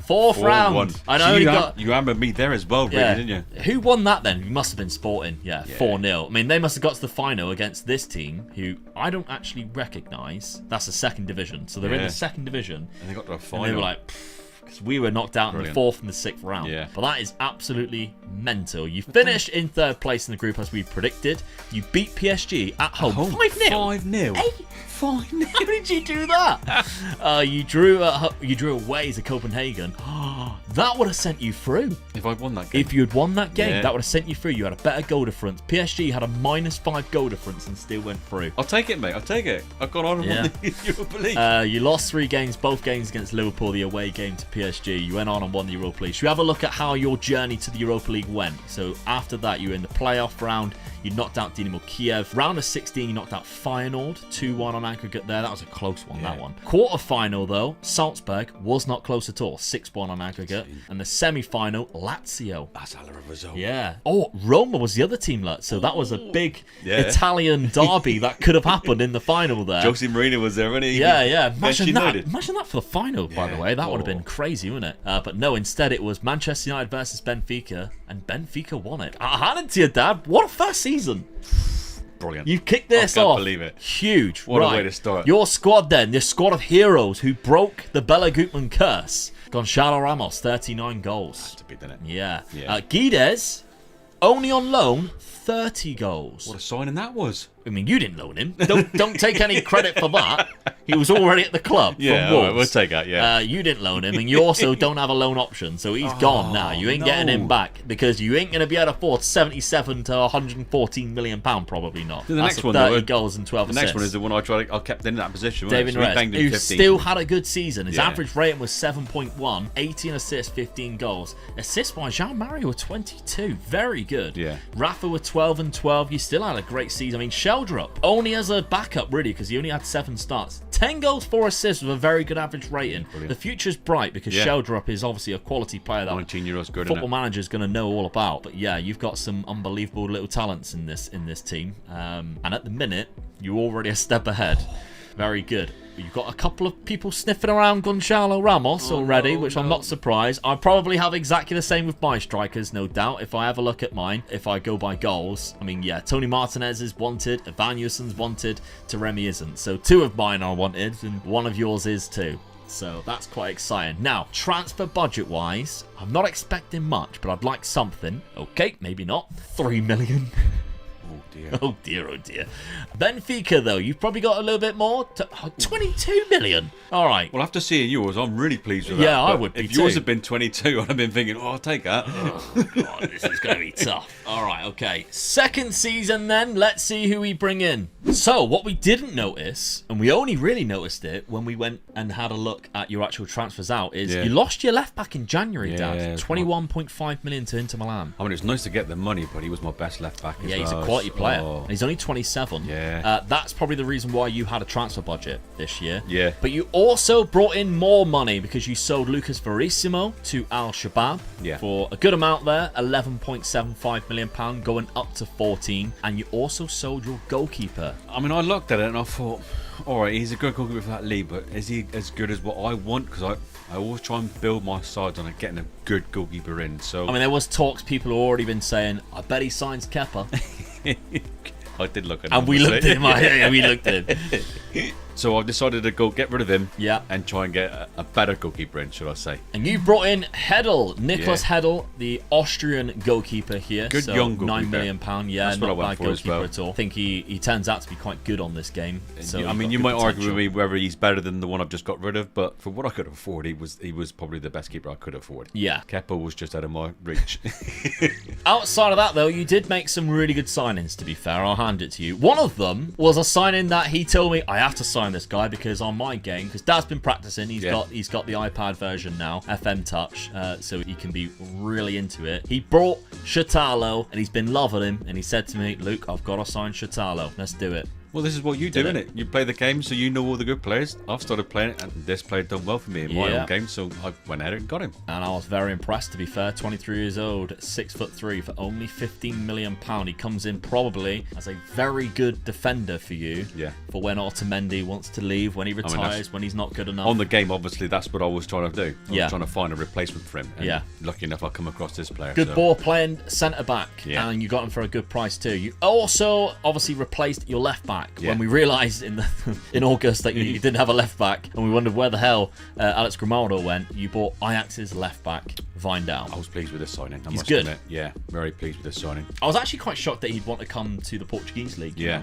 4th round. I know you hammered me there as well, really, didn't you? Who won that then? It must have been Sporting. Yeah, 4-0. I mean, they must have got to the final against this team, who I don't actually recognise. That's the 2nd division. So they're in the 2nd division. And they got to a final. And they were like, because we were knocked out in the 4th and the 6th round. Yeah. But that is absolutely mental. You finished in 3rd place in the group as we predicted. You beat PSG at home. 5-0. 5-0. Hey, 5-0. How did you do that? You drew away to Copenhagen. That would have sent you through. If I'd won that game. If you had won that game, that would have sent you through. You had a better goal difference. PSG had a -5 goal difference and still went through. I'll take it, mate. I'll take it. I've gone on and won the Europa League. You lost 3 games, both games against Liverpool, the away game to PSG. You went on and won the Europa League. Should we have a look at how your journey to the Europa League went? So after that, you were in the playoff round. You knocked out Dynamo Kiev. Round of 16, you knocked out Feyenoord. 2-1 on aggregate there. That was a close one, that one. Quarter-final, though, Salzburg was not close at all. 6-1 on aggregate. And the semi-final, Lazio. That's a hell of a result. Yeah. Oh, Roma was the other team, so that was a big Italian derby that could have happened in the final there. Jose Mourinho was there, wasn't he? Yeah. Imagine that for the final, by the way. That would have been crazy, wouldn't it? But no, instead it was Manchester United versus Benfica, and Benfica won it. I hand it to you, Dad. What a first season. Brilliant. You kicked this off. I can't believe it. Huge. What a way to start. Your squad then, your squad of heroes who broke the Bella Gutmann curse. Gonçalo Ramos, 39 goals. That's a bit, didn't it? Yeah. Guedes, only on loan, 30 goals. What a signing that was. I mean, you didn't loan him. Don't take any credit for that. He was already at the club. Yeah, from Wolves. Right, we'll take that, yeah. You didn't loan him, and you also don't have a loan option, so he's gone now. You ain't getting him back, because you ain't going to be able to afford 77 to 114 million pound, probably not. The That's next one, 30 goals and 12 the assists. next one is the one I kept in that position. David Rez, who still had a good season. His average rating was 7.1, 18 assists, 15 goals. Assists by Jean-Marie were 22, very good. Yeah. Rafa were 12 and 12. You still had a great season. I mean, Sheldrup, only as a backup, really, because he only had 7 starts. 10 goals, 4 assists with a very good average rating. Brilliant. The future's bright because Sheldrup is obviously a quality player that 19-year-old's good, Football Manager's going to know all about. But yeah, you've got some unbelievable little talents in this team. And at the minute, you're already a step ahead. Very good. You've got a couple of people sniffing around Gonçalo Ramos already, which I'm not surprised. I probably have exactly the same with my strikers, no doubt. If I have a look at mine, if I go by goals, I mean, yeah, Tony Martinez is wanted, Evanilson's wanted, Taremi isn't. So 2 of mine are wanted, and 1 of yours is too. So that's quite exciting. Now, transfer budget-wise, I'm not expecting much, but I'd like something. Okay, maybe not. 3 million. Oh dear. Oh dear, oh dear. Benfica, though, you've probably got a little bit more. 22 million. All right. Well, after seeing yours, I'm really pleased with that. Yeah, I would be If too. yours had been 22, I'd have been thinking, I'll take that. Oh, God, this is going to be tough. All right, okay. Second season, then. Let's see who we bring in. So, what we didn't notice, and we only really noticed it when we went and had a look at your actual transfers out, is you lost your left back in January, Dad. 21.5 million to Inter Milan. I mean, it's nice to get the money, but he was my best left back as well. Yeah, he's a quality player. And he's only 27. Yeah. That's probably the reason why you had a transfer budget this year. Yeah. But you also brought in more money because you sold Lucas Verissimo to Al Shabab for a good amount there, £11.75 million, going up to 14. And you also sold your goalkeeper. I mean, I looked at it and I thought, all right, he's a good goalkeeper for that league, but is he as good as what I want? Because I always try and build my sides on getting a good goalkeeper in. So I mean, there was talks. People have already been saying, I bet he signs Kepa. I did look at him. And we looked at him. Yeah, we looked at him. So I've decided to go get rid of him and try and get a better goalkeeper in, should I say. And you brought in Hedl, Nicholas Hedl, the Austrian goalkeeper here. Good young goalkeeper. £9 million. Yeah, that's not what I bad went for as goalkeeper well. at all. I think he turns out to be quite good on this game. So I mean, you might argue with me whether he's better than the one I've just got rid of, but for what I could afford, he was probably the best keeper I could afford. Yeah. Kepa was just out of my reach. Outside of that, though, you did make some really good signings, to be fair. I'll hand it to you. One of them was a signing that he told me, I have to sign this guy because on my game, because Dad's been practicing, he's got the iPad version now, FM Touch, so he can be really into it. He brought Shatalo, and he's been loving him, and he said to me, Luke, I've got to sign Shatalo. Let's do it. Well, this is what you do, isn't it? You play the game, so you know all the good players. I've started playing it, and this player done well for me in my own game, so I went ahead and got him. And I was very impressed, to be fair. 23 years old, 6'3", for only £15 million. He comes in probably as a very good defender for you. Yeah. For when Otamendi wants to leave, when he retires, when he's not good enough. On the game, obviously, that's what I was trying to do. I was trying to find a replacement for him. And lucky enough, I come across this player. Good ball playing centre back, and you got him for a good price too. You also obviously replaced your left back. back. When we realised in August that you didn't have a left back, and we wondered where the hell Alex Grimaldo went, you bought Ajax's left back, Wijndal. I was pleased with this signing. He's good. Admit. Yeah, very pleased with this signing. I was actually quite shocked that he'd want to come to the Portuguese league. Yeah.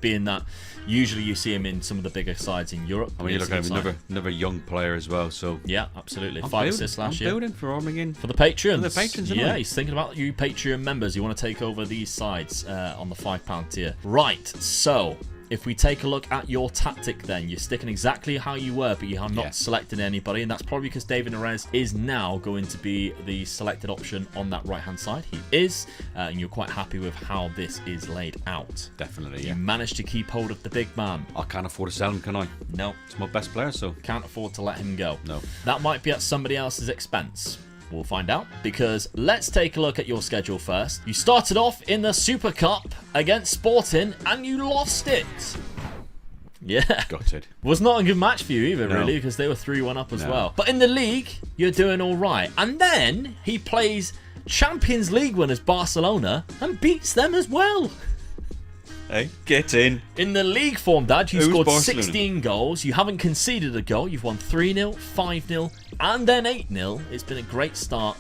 Being that usually you see him in some of the bigger sides in Europe. I mean, you look at him, another young player as well. So yeah, absolutely. 5 assists last year. Building for Ormington. For the patrons. For the patrons, yeah, he's thinking about you Patreon members. You want to take over these sides on the £5 tier. Right, so if we take a look at your tactic then, you're sticking exactly how you were, but you have not selected anybody, and that's probably because David Neres is now going to be the selected option on that right-hand side. He is, and you're quite happy with how this is laid out. Definitely, You managed to keep hold of the big man. I can't afford to sell him, can I? No. It's my best player, so... Can't afford to let him go. No. That might be at somebody else's expense. We'll find out, because let's take a look at your schedule first. You started off in the Super Cup against Sporting, and you lost it. Yeah. Gutted. Was not a good match for you either, really, because they were 3-1 up as well. But in the league, you're doing all right. And then he plays Champions League winners Barcelona and beats them as well. Hey, get in. In the league form, Dad, you scored Barcelona? 16 goals. You haven't conceded a goal. You've won 3-0, 5-0, and then 8-0. It's been a great start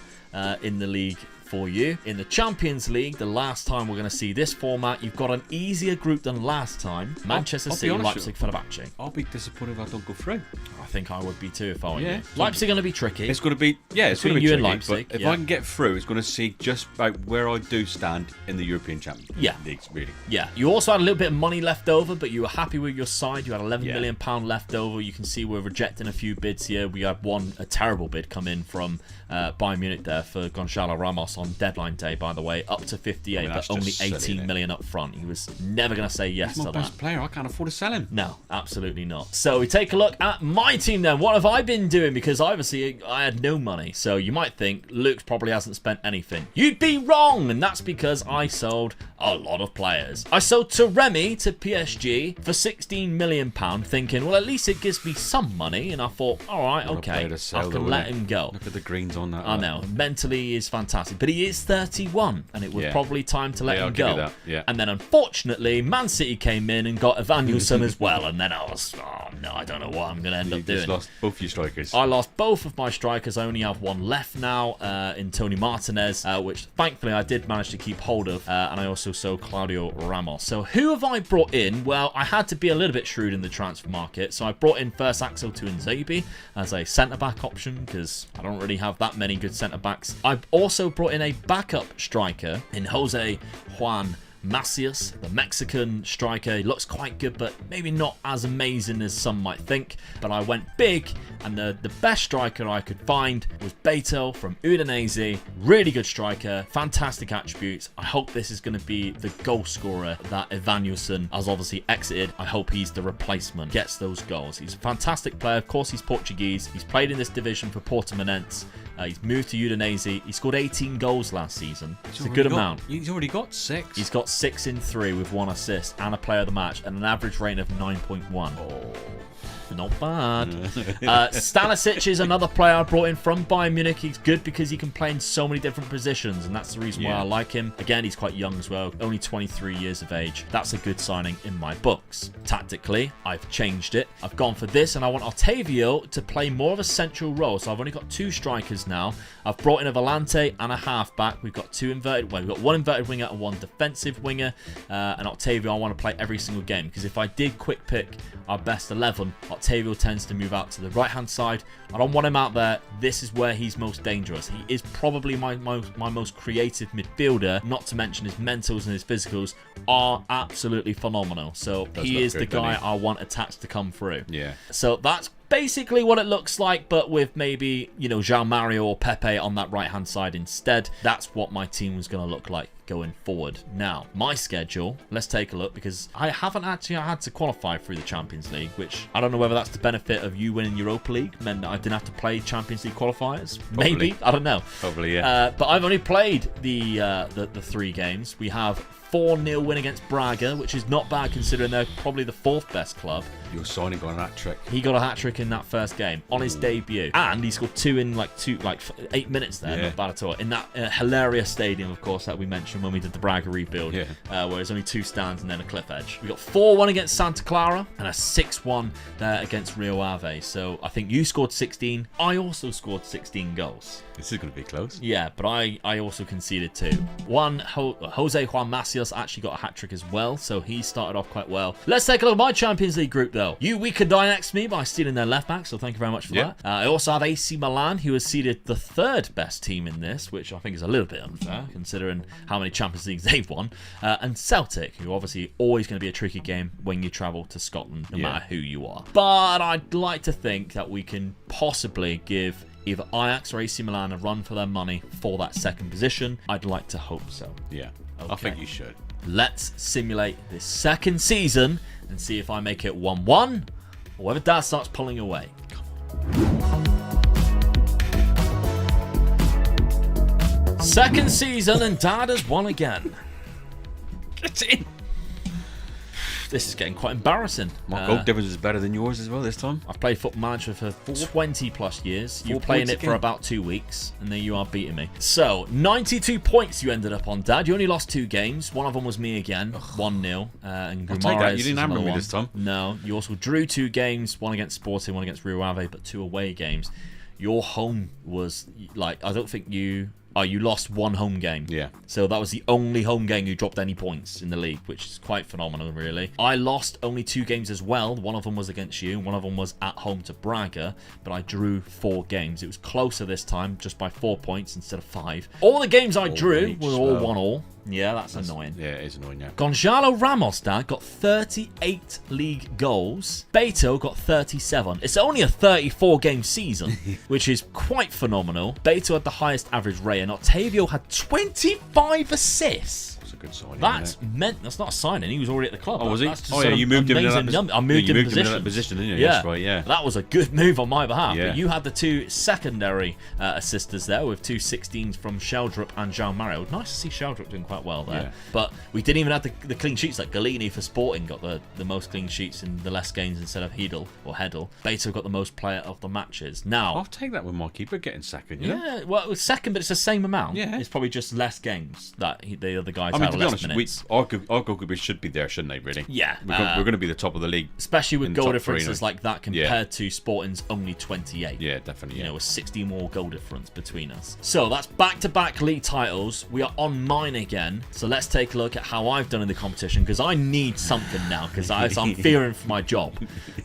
in the league for you. In the Champions League, the last time we're going to see this format, you've got an easier group than last time. Manchester City, Leipzig, Fenerbahce. I'll be disappointed if I don't go through. I think I would be too if I were you. So Leipzig are going to be tricky. It's going to be, it's going to be you tricky, and Leipzig, but if I can get through, it's going to see just about where I do stand in the European Champions Leagues, really. Yeah, you also had a little bit of money left over, but you were happy with your side. You had £11 million left over. You can see we're rejecting a few bids here. We had a terrible bid come in from Bayern Munich there for Gonzalo Ramos on deadline day, by the way, up to 58, but only 18 million up front. He was never going to say yes to that. He's my best player. I can't afford to sell him. No, absolutely not. So we take a look at my team then. What have I been doing? Because obviously I had no money. So you might think Luke probably hasn't spent anything. You'd be wrong, and that's because I sold a lot of players. I sold Taremi to PSG for £16 million, thinking, well, at least it gives me some money. And I thought, all right, okay, I can let him go. Look at the greens on that. I know. Mentally, he is fantastic. But he is 31, and it was probably time to let him go. And then, unfortunately, Man City came in and got Evanilson as well. And then I was, oh, no, I don't know what I'm going to end up doing. You lost both your strikers. I lost both of my strikers. I only have one left now in Tony Martinez, which thankfully I did manage to keep hold of. And I also sold Claudio Ramos. So who have I brought in? Well, I had to be a little bit shrewd in the transfer market. So I brought in first Axel Tuanzebe as a centre-back option, because I don't really have that many good centre-backs. I've also brought in a backup striker in Jose Juan Macias, the Mexican striker. He looks quite good, but maybe not as amazing as some might think. But I went big, and the best striker I could find was Beto from Udinese. Really good striker, fantastic attributes. I hope this is going to be the goal scorer that Evanilson has obviously exited. I hope he's the replacement, gets those goals. He's a fantastic player. Of course, he's Portuguese. He's played in this division for Portimonense. He's moved to Udinese. He scored 18 goals last season. It's a good amount. He's already got 6. He's got 6 in 3 with 1 assist and a player of the match and an average rating of 9.1. Oh, not bad. Stanisic is another player I brought in from Bayern Munich. He's good because he can play in so many different positions, and that's the reason why I like him. Again, he's quite young as well, only 23 years of age. That's a good signing in my books. Tactically, I've changed it. I've gone for this, and I want Otavio to play more of a central role. So I've only got 2 strikers now. I've brought in a volante and a halfback. We've got 2 inverted. Well, we've got 1 inverted winger and 1 defensive winger. And Otavio, I want to play every single game, because if I did quick pick our best 11, Otavio tends to move out to the right-hand side. I don't want him out there. This is where he's most dangerous. He is probably my most creative midfielder, not to mention his mentals and his physicals are absolutely phenomenal. So he is the guy I want attached to come through. Yeah. So that's basically what it looks like, but with maybe, João Mario or Pepe on that right-hand side instead. That's what my team was going to look like going forward. Now, my schedule, let's take a look, because I haven't actually had to qualify through the Champions League, which I don't know whether that's the benefit of you winning Europa League, meant that I didn't have to play Champions League qualifiers. Probably. Maybe, I don't know. Probably, yeah. But I've only played the 3 games. We have 4-0 win against Braga, which is not bad considering they're probably the 4th best club. Your signing got an hat-trick. He got a hat-trick in that first game on his debut. And he scored 2 in like 8 minutes there. Not bad at all. In that hilarious stadium, of course, that we mentioned when we did the Braga rebuild, where there's only 2 stands and then a cliff edge. We got 4-1 against Santa Clara and a 6-1 there against Rio Ave. So I think you scored 16. I also scored 16 goals. This is going to be close. Yeah, but I also conceded 2. Jose Juan Macias actually got a hat-trick as well, so he started off quite well. Let's take a look at my Champions League group, though. You weakened Ajax me by stealing their left back, so thank you very much for that. I also have AC Milan, who has seeded the 3rd best team in this, which I think is a little bit unfair, considering how many Champions Leagues they've won. And Celtic, who obviously always going to be a tricky game when you travel to Scotland, no matter who you are. But I'd like to think that we can possibly give either Ajax or AC Milan a run for their money for that 2nd position. I'd like to hope so. Yeah, okay. I think you should. Let's simulate this 2nd season and see if I make it 1-1 or whether Dad starts pulling away. Come on. 2nd season and Dad has won again. Get in. This is getting quite embarrassing. My goal difference is better than yours as well this time. I've played Football Manager for 20 plus years. You're playing it for about 2 weeks, and then you are beating me. So, 92 points you ended up on, Dad. You only lost 2 games. One of them was me again, 1-0. And I'll take that. You didn't hammer me this time. No, you also drew 2 games, one against Sporting, one against Rio Ave, but 2 away games. Your home was, like, I don't think you... Oh, you lost 1 home game. Yeah. So that was the only home game you dropped any points in the league, which is quite phenomenal, really. I lost only 2 games as well. One of them was against you. One of them was at home to Braga, but I drew 4 games. It was closer this time, just by 4 points instead of 5. All the games I drew were all 1-1. Yeah, that's annoying. Yeah, it is annoying, yeah. Gonzalo Ramos, Dad, got 38 league goals. Beto got 37. It's only a 34-game season, which is quite phenomenal. Beto had the highest average rate, and Octavio had 25 assists. That's a good signing. That's not a signing. He was already at the club. Oh, was he? Oh, yeah, you moved him in that I moved him in that position, didn't you? Yeah. That's right, yeah. That was a good move on my behalf. Yeah. But you had the 2 secondary assisters there with 2 16s from Sheldrup and João Mario. Nice to see Sheldrup doing quite well there. Yeah. But we didn't even have the clean sheets. Like Galini for Sporting got the most clean sheets in the less games instead of Hedel. Beto got the most player of the matches. Now, I'll take that with my keeper getting 2nd, you know? Yeah, well, it was 2nd, but it's the same amount. Yeah. It's probably just less games that the other guys I mean, had to be less honest, minutes. our goalkeepers should be there, shouldn't they, really? Yeah. We're going to be the top of the league. Especially with goal top differences 3, like that compared to Sporting's only 28. Yeah, definitely. You know, a 60 more goal difference between us. So that's back-to-back league titles. We are on mine again. So let's take a look at how I've done in the competition, because I need something now, because I'm fearing for my job.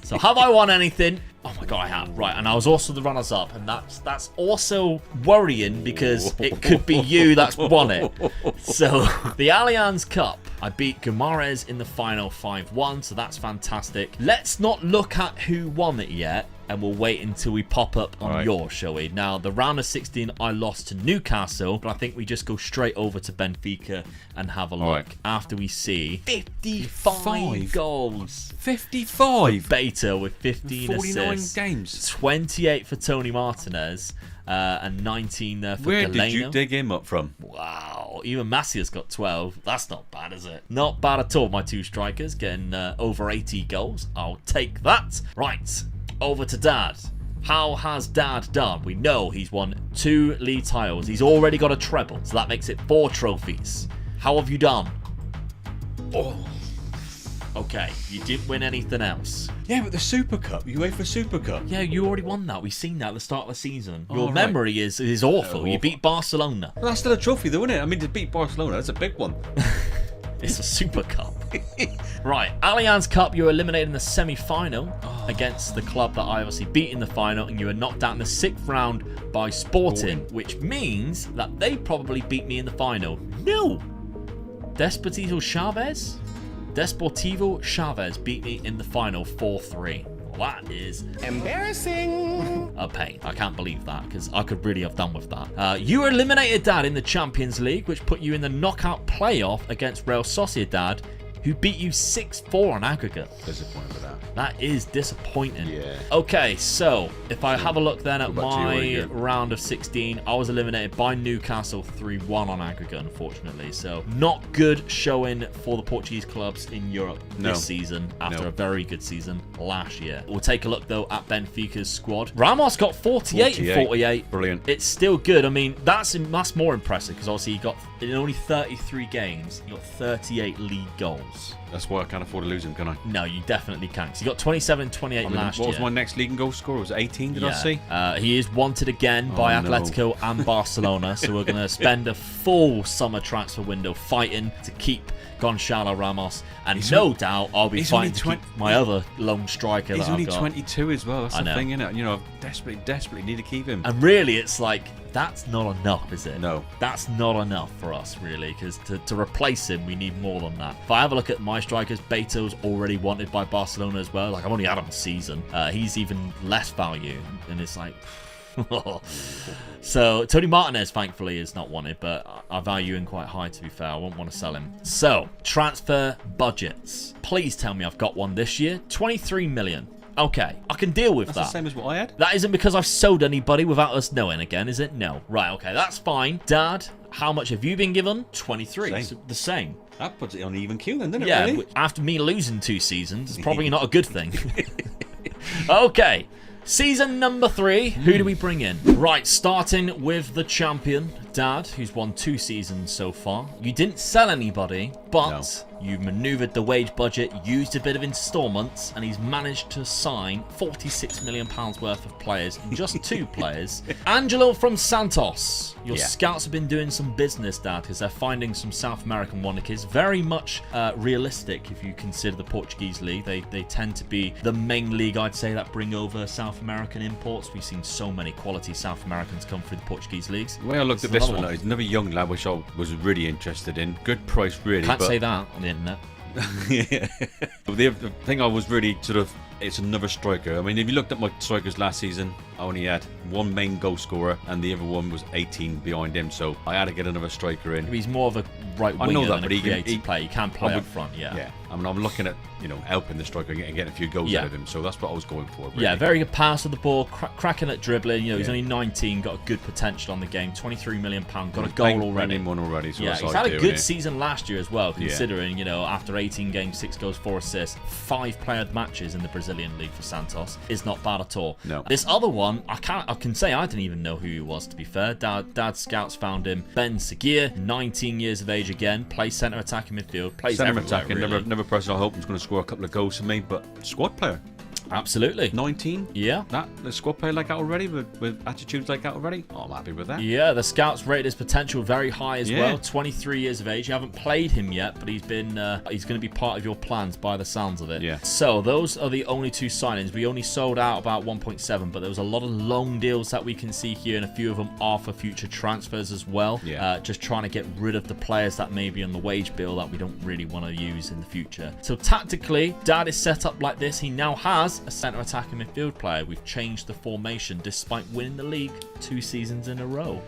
So have I won anything? Oh my god, I have. Right, and I was also the runners-up, and that's also worrying, because it could be you that's won it. So, the Allianz Cup. I beat Guimarães in the final 5-1, so that's fantastic. Let's not look at who won it yet, and we'll wait until we pop up on yours, shall we? Now, the round of 16, I lost to Newcastle, but I think we just go straight over to Benfica and have a look after we see 55 goals. 55? Beta with 15 49 assists. 49 games. 28 for Tony Martinez. And 19 there for Where Galeno. did you dig him up from? Wow, even Macias got 12. That's not bad, is it? Not bad at all, my 2 strikers getting over 80 goals. I'll take that. Right, over to Dad. How has Dad done? We know he's won 2 league titles. He's already got a treble, so that makes it 4 trophies. How have you done? Oh. Okay, you didn't win anything else. Yeah, but the Super Cup, UEFA Super Cup. Yeah, you already won that. We've seen that at the start of the season. Your memory is awful. You beat Barcelona. Well, that's still a trophy, though, isn't it? I mean, to beat Barcelona, that's a big one. It's a Super Cup. Right, Allianz Cup, you were eliminated in the semi-final against the club that I obviously beat in the final, and you were knocked out in the 6th round by Sporting, which means that they probably beat me in the final. No! Desportivo Chavez beat me in the final 4-3. Well, that is embarrassing. A pain. I can't believe that, because I could really have done with that. You were eliminated, Dad, in the Champions League, which put you in the knockout playoff against Real Sociedad who beat you 6-4 on aggregate. Disappointed with that. That is disappointing. Yeah. Okay, so if I have a look then at my you? round of 16, I was eliminated by Newcastle 3-1 on aggregate, unfortunately. So not good showing for the Portuguese clubs in Europe this season after a very good season last year. We'll take a look though at Benfica's squad. Ramos got 48 and 48. Brilliant. It's still good. I mean, that's more impressive because obviously he got in only 33 games, he got 38 league goals. That's why I can't afford to lose him, can I? No, you definitely can't. He got 27 and 28 last year. What was my next league and goal score? Was it 18, did I see? He is wanted again by Atletico and Barcelona, so we're going to spend a full summer transfer window fighting to keep Gonçalo Ramos, and no doubt I'll be fighting to keep my other lone striker that I've got. He's only 22 as well, that's the thing, isn't it? You know, I desperately need to keep him. And really, it's like, that's not enough, is it? No. That's not enough for us, really, because to replace him, we need more than that. If I have a look at my strikers, Beto's already wanted by Barcelona as well. Like, I've only had him a season. He's even less value, and it's like... So, Tony Martinez, thankfully, is not wanted, but I value him quite high, to be fair. I won't want to sell him. So, transfer budgets. Please tell me I've got one this year. 23 million. Okay, I can deal with that. That's the same as what I had. That isn't because I've sold anybody without us knowing again, is it? No. Right, okay, that's fine. Dad, how much have you been given? 23. Same. So the same. That puts it on even keel then, doesn't it, Yeah, really? after me losing 2 seasons, it's probably not a good thing. Okay. Season number 3, who do we bring in? Right, starting with the champion, Dad, who's won 2 seasons so far. You didn't sell anybody, but you manoeuvred the wage budget, used a bit of installments, and he's managed to sign £46 million worth of players in just 2 players. Angelo from Santos. Your scouts have been doing some business, Dad, because they're finding some South American wonders. Very much realistic if you consider the Portuguese league. They tend to be the main league, I'd say, that bring over South American imports. We've seen so many quality South Americans come through the Portuguese leagues. The way I looked at this one, he's another young lad, which I was really interested in. Good price, really. Can't say that on the internet. Yeah. The thing I was really sort of, it's another striker. I mean, if you looked at my strikers last season, I only had 1 main goal scorer and the other one was 18 behind him, so I had to get another striker in. He's more of a right winger than a creative player. He can play up front, yeah. I mean, I'm looking at, helping the striker and getting a few goals out of him, so that's what I was going for, really. Yeah, very good pass of the ball, cracking at dribbling. He's only 19, got a good potential on the game. £23 million, got a goal already. One already, so he's had a good season last year as well, considering, after 18 games, 6 goals, 4 assists, 5 player matches in the Brazilian league for Santos is not bad at all. No. This other one, I can say I didn't even know who he was, to be fair. Dad's scouts found him. Ben Seguir, 19 years of age again, plays centre attacking midfield, plays centre everywhere, attacking, really. never person I hope is going to score a couple of goals for me, but squad player. Absolutely. 19? Yeah. The squad player like that already, with attitudes like that already? Oh, I'm happy with that. Yeah, the scouts rated his potential very high as well. 23 years of age. You haven't played him yet, but he's going to be part of your plans by the sounds of it. Yeah. So those are the only 2 signings. We only sold out about 1.7, but there was a lot of loan deals that we can see here, and a few of them are for future transfers as well. Yeah. Just trying to get rid of the players that may be on the wage bill that we don't really want to use in the future. So tactically, Dad is set up like this. He now has a centre attacking midfield player. We've changed the formation despite winning the league 2 seasons in a row.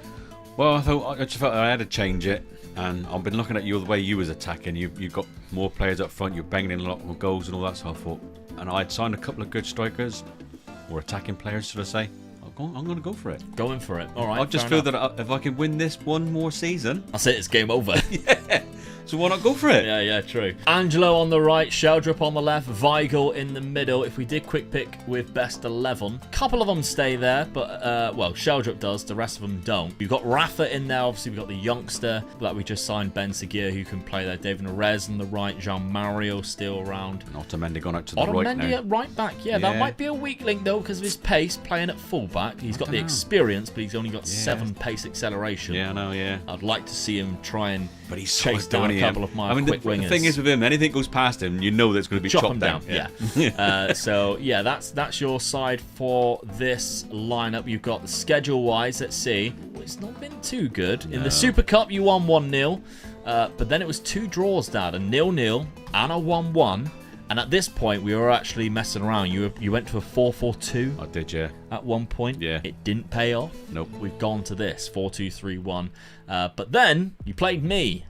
Well, I just felt I had to change it, and I've been looking at the way you was attacking. You've got more players up front. You're banging in a lot more goals and all that. So I thought, and I'd signed a couple of good strikers or attacking players, should I say? I'm going to go for it. Going for it. All right. I just feel that if I can win this one more season, that's it. It's game over. Yeah. So why not go for it? Yeah, true. Angelo on the right, Sheldrup on the left, Weigl in the middle. If we did quick pick with best 11, a couple of them stay there, but, Sheldrup does, the rest of them don't. We've got Rafa in there, obviously we've got the youngster that we just signed, Ben Seguir, who can play there. David Nerez on the right, Jean Mario still around. And Otamendi gone out to the right now. At right back, that might be a weak link though, because of his pace, playing at full back. He's got the experience, but he's only got 7 pace acceleration. Yeah, I know, yeah. I'd like to see him try and chase down a couple of my quick wingers. The thing is with him, anything goes past him, you know that it's going to be chopped down. Yeah. So that's your side for this lineup. You've got the schedule-wise. Let's see. Well, it's not been too good. In the Super Cup, you won 1-0, but then it was 2 draws, Dad, a 0-0 and a 1-1. And at this point, we were actually messing around. You went to a 4-4-2. I did, yeah. At one point. Yeah. It didn't pay off. Nope. We've gone to this 4-2-3-1. But then you played me.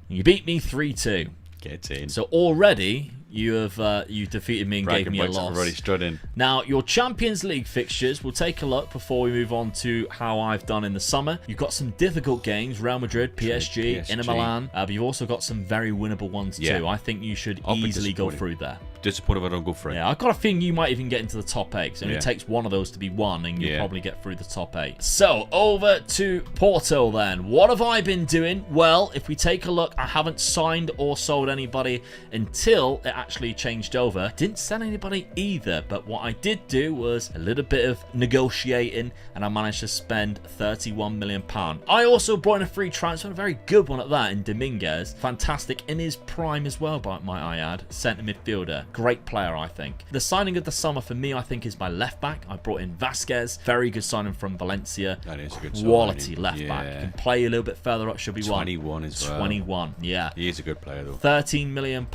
You beat me 3-2. Get in. So already you have you defeated me and gave me a loss. Already strutting. Now, your Champions League fixtures, we'll take a look before we move on to how I've done in the summer. You've got some difficult games, Real Madrid, PSG, Inter Milan, but you've also got some very winnable ones too. I think you should easily go through there. Disappointed if I don't go through. Yeah, I've got a feeling you might even get into the top 8. So it only takes one of those to be won, and you'll probably get through the top 8. So, over to Porto then. What have I been doing? Well, if we take a look, I haven't signed or sold anybody until it actually changed over. Didn't sell anybody either, but what I did do was a little bit of negotiating, and I managed to spend £31 million. I also brought in a free transfer, a very good one at that, in Dominguez. Fantastic in his prime as well, might I add. Centre midfielder. Great player, I think. The signing of the summer for me, I think, is my left back. I brought in Vasquez. Very good signing from Valencia. That is a good quality left back. Can play a little bit further up, should be 21 as well. 21, yeah. He is a good player, though. £13 million.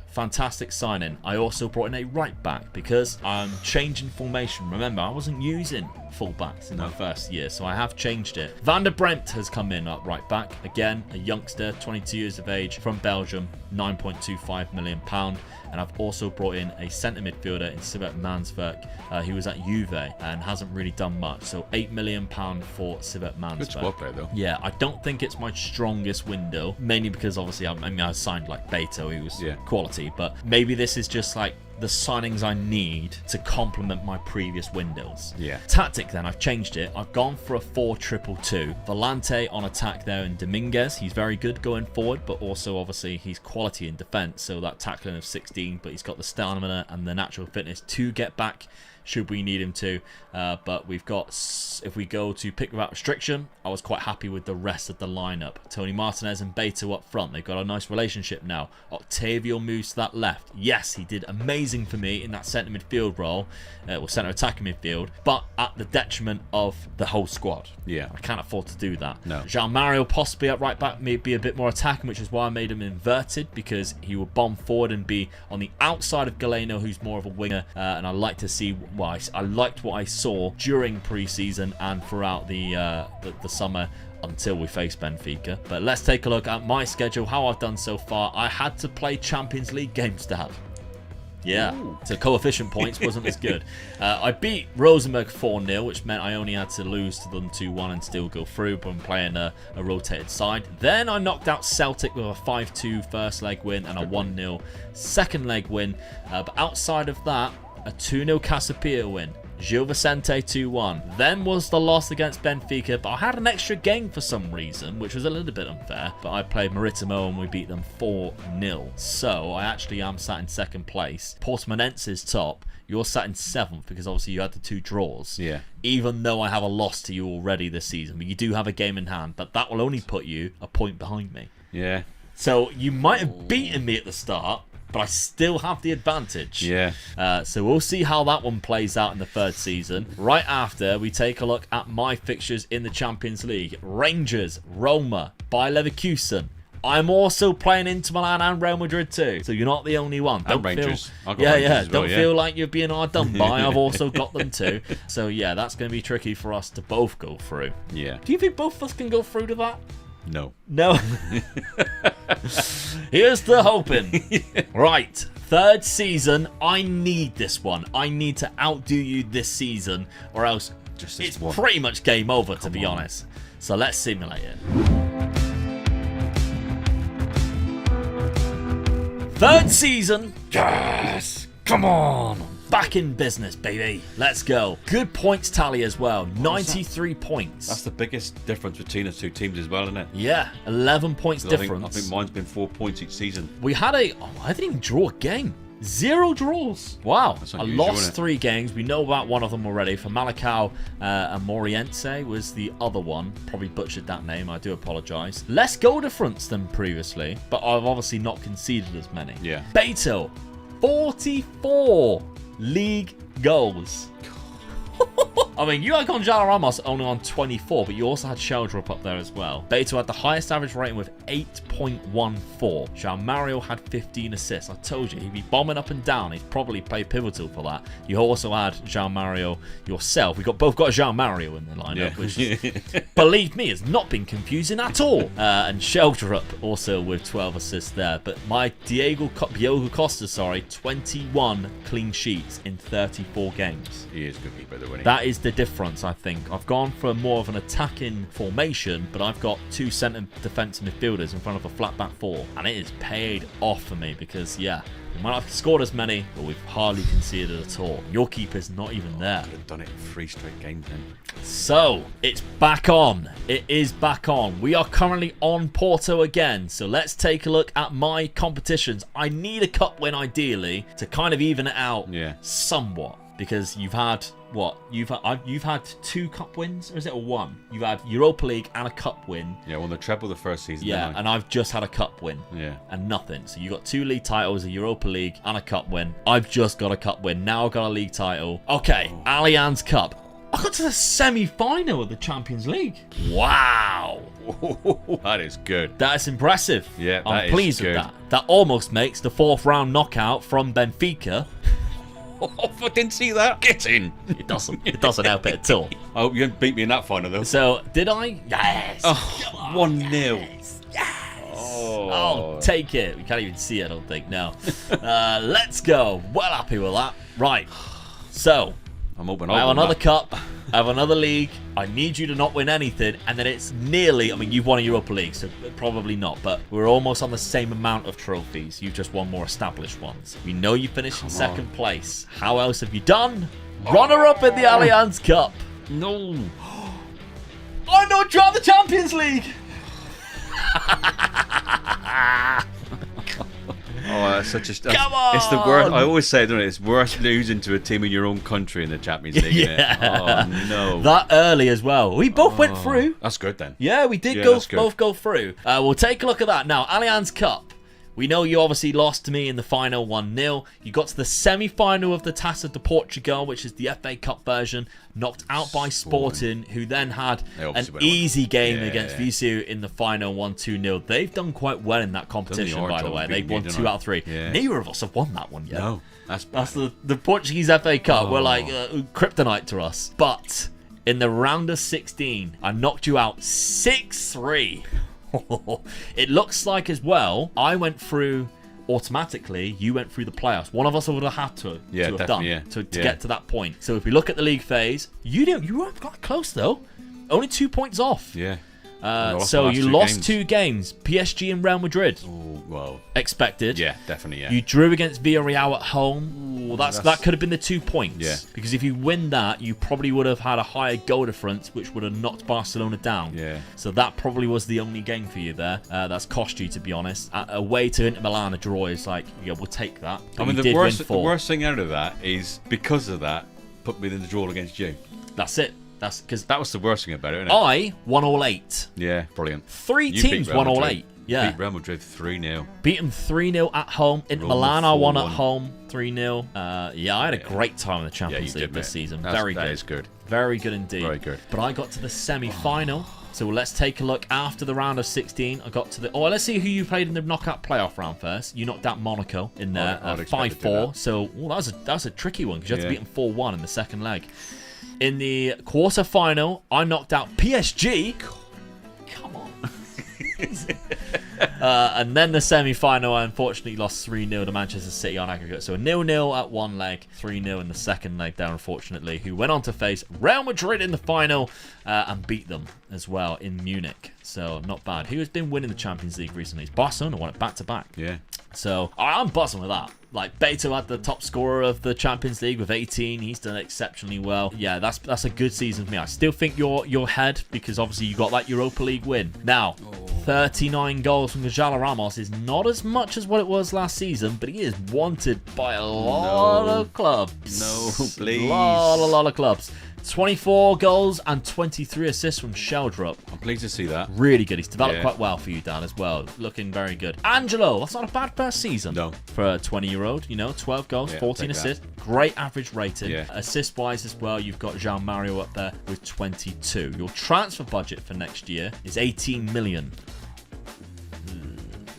Fantastic signing. I also brought in a right back because I'm changing formation. Remember, I wasn't using full-backs in my first year, so I have changed it. Van der Bremt has come in at right back. Again, a youngster, 22 years of age, from Belgium, £9.25 million. And I've also brought in a centre midfielder in Sivert Mansverk, who was at Juve and hasn't really done much. So £8 million for Sivert Mansverk. Good squad player, though. Yeah, I don't think it's my strongest window, mainly because obviously I signed like Beto, who was quality, but maybe this is just like the signings I need to complement my previous windows. Yeah. Tactic then, I've changed it. I've gone for a 4-2-2. Volante on attack there, and Dominguez, he's very good going forward, but also obviously he's quality in defence, so that tackling of 16, but he's got the stamina and the natural fitness to get back should we need him to. But we've got, if we go to pick without restriction, I was quite happy with the rest of the lineup. Tony Martinez and Beto up front. They've got a nice relationship now. Octavio moves to that left. Yes, he did amazing for me in that centre midfield role, or centre attacking midfield, but at the detriment of the whole squad. Yeah. I can't afford to do that. No. Jean Mario possibly at right back may be a bit more attacking, which is why I made him inverted, because he will bomb forward and be on the outside of Galeno, who's more of a winger, and I like to see I liked what I saw during pre-season and throughout the summer until we face Benfica. But let's take a look at my schedule, how I've done so far. I had to play Champions League games, Dad. Yeah, so coefficient points wasn't as good. I beat Rosenborg 4-0, which meant I only had to lose to them 2-1 and still go through, but I'm playing a rotated side. Then I knocked out Celtic with a 5-2 first leg win and a 1-0 second leg win. But outside of that, a 2-0 Casapia win. Gil Vicente 2-1. Then was the loss against Benfica, but I had an extra game for some reason, which was a little bit unfair. But I played Maritimo and we beat them 4-0. So I actually am sat in second place. Portimonense's top. You're sat in 7th because obviously you had the 2 draws. Yeah. Even though I have a loss to you already this season. But you do have a game in hand, but that will only put you a point behind me. Yeah. So you might have beaten me at the start, but I still have the advantage. Yeah. So we'll see how that one plays out in the third season. Right after, we take a look at my fixtures in the Champions League. Rangers, Roma, Bayer Leverkusen. I'm also playing Inter Milan and Real Madrid too. So you're not the only one. Don't Rangers. Don't feel like you're being hard done by. I've also got them too. So yeah, that's going to be tricky for us to both go through. Yeah. Do you think both of us can go through to that? No. Here's the hoping. Right, third season. I need this one. I need to outdo you this season, or else it's pretty much game over, to be honest. So let's simulate it. Third season. Yes. Come on. Back in business, baby. Let's go. Good points tally as well. 93 points. That's the biggest difference between the two teams as well, isn't it? Yeah, 11 points difference. I think mine's been 4 points each season. We had I didn't even draw a game. 0 draws. Wow. I lost 3 games. We know about one of them already. For Malacao and Moriense was the other one. Probably butchered that name. I do apologise. Less goal difference than previously, but I've obviously not conceded as many. Yeah. Beto, 44 league goals. I mean, you had Gonzalo Ramos only on 24, but you also had Sheldrup up there as well. Beto had the highest average rating with 8.14. João Mario had 15 assists. I told you, he'd be bombing up and down. He'd probably play pivotal for that. You also had João Mario yourself. We both got João Mario in the lineup, which, is, believe me, has not been confusing at all. And Sheldrup also with 12 assists there. But my Diogo Costa, 21 clean sheets in 34 games. He is good keeper, though, isn't he? That is the difference, I think. I've gone for more of an attacking formation, but I've got 2 centre defensive midfielders in front of a flat back 4. And it is paid off for me because, yeah, we might not have scored as many, but we've hardly conceded at all. Your keeper's not even there. Could have done it in 3 straight games then. So, it's back on. It is back on. We are currently on Porto again. So let's take a look at my competitions. I need a cup win, ideally, to kind of even it out somewhat. Because you've had, what? You've had 2 cup wins? Or is it a 1? You've had Europa League and a cup win. Yeah, won the treble the first season. Yeah, and I've just had a cup win. Yeah. And nothing. So you got 2 league titles, a Europa League and a cup win. I've just got a cup win. Now I've got a league title. Okay, Allianz Cup. I got to the semi-final of the Champions League. Wow. That is good. That is impressive. Yeah, I'm pleased with that. That almost makes the 4th round knockout from Benfica. Oh, I didn't see that. Get in. It doesn't. It doesn't help it at all. I hope you didn't beat me in that final, though. So, did I? Yes. Oh, 1-0. Yes. Oh, take it. We can't even see it, I don't think. No. Let's go. Well happy with that. Right. So, I'm hoping I have another cup. I have another league. I need you to not win anything. And then it's nearly, I mean, you've won a Europa League, so probably not. But we're almost on the same amount of trophies. You've just won more established ones. We know you finished in second place. How else have you done? Runner-up in the Allianz Cup. No. I know, drop the Champions League. Oh, that's such a... Come on! It's the worst. I always say, don't it? It's worse losing to a team in your own country in the Champions League, isn't it? Oh, no. That early as well. We both went through. That's good, then. Yeah, we did both go through. We'll take a look at that. Now, Allianz Cup. We know you obviously lost to me in the final 1-0. You got to the semi-final of the Taça de Portugal, which is the FA Cup version, knocked out by Sporting, who then had an easy game against Viseu in the final 1-2-0. They've done quite well in that competition, by the way. They've won 2 out of 3. Yeah. Neither of us have won that one yet. No, that's the Portuguese FA Cup. We're like kryptonite to us. But in the round of 16, I knocked you out 6-3. It looks like as well I went through automatically. You went through the playoffs. One of us would have had to have done to get to that point. So if we look at the league phase, you weren't quite close though. Only 2 points off. So you lost 2 games. PSG and Real Madrid. Oh, well. Expected. Yeah, definitely, yeah. You drew against Villarreal at home. Ooh, that could have been the 2 points. Yeah. Because if you win that, you probably would have had a higher goal difference, which would have knocked Barcelona down. Yeah. So that probably was the only game for you there. That's cost you, to be honest. Away to Inter Milan, a draw is like, yeah, we'll take that. But I mean, the worst thing out of that is, because of that, put me in the draw against you. That's it. That's because that was the worst thing about it, isn't it? I won all 8. Yeah, brilliant. 3 teams won all 8. Yeah. Beat Real Madrid 3-0. Beat them 3-0 at home. Inter Milan I won at home 3-0. Yeah, I had a great time in the Champions League this season. Very good. That is good. Very good indeed. Very good. But I got to the semi-final. So let's take a look after the round of 16. I got to the... Oh, let's see who you played in the knockout playoff round first. You knocked out Monaco in there 5-4. So that was a tricky one because you had to beat them 4-1 in the second leg. In the quarter-final, I knocked out PSG. Come on. And then the semi-final, I unfortunately lost 3-0 to Manchester City on aggregate. So a 0-0 at one leg, 3-0 in the second leg there, unfortunately, who went on to face Real Madrid in the final and beat them as well in Munich. So not bad. Who has been winning the Champions League recently? It's Barcelona, won it back-to-back. Yeah. So I'm buzzing with that. Like, Beto had the top scorer of the Champions League with 18. He's done exceptionally well. Yeah, that's a good season for me. I still think you're ahead because obviously you got that Europa League win. Now, 39 goals from Gonzalo Ramos is not as much as what it was last season, but he is wanted by a lot of clubs. No, please. A lot of clubs. 24 goals and 23 assists from Sheldrup. I'm pleased to see that. Really good. He's developed quite well for you, Dan, as well. Looking very good. Angelo, that's not a bad first season. No. For a 20-year-old, 12 goals, 14 assists. Great average rating. Yeah. Assist-wise as well, you've got Jean Mario up there with 22. Your transfer budget for next year is 18 million.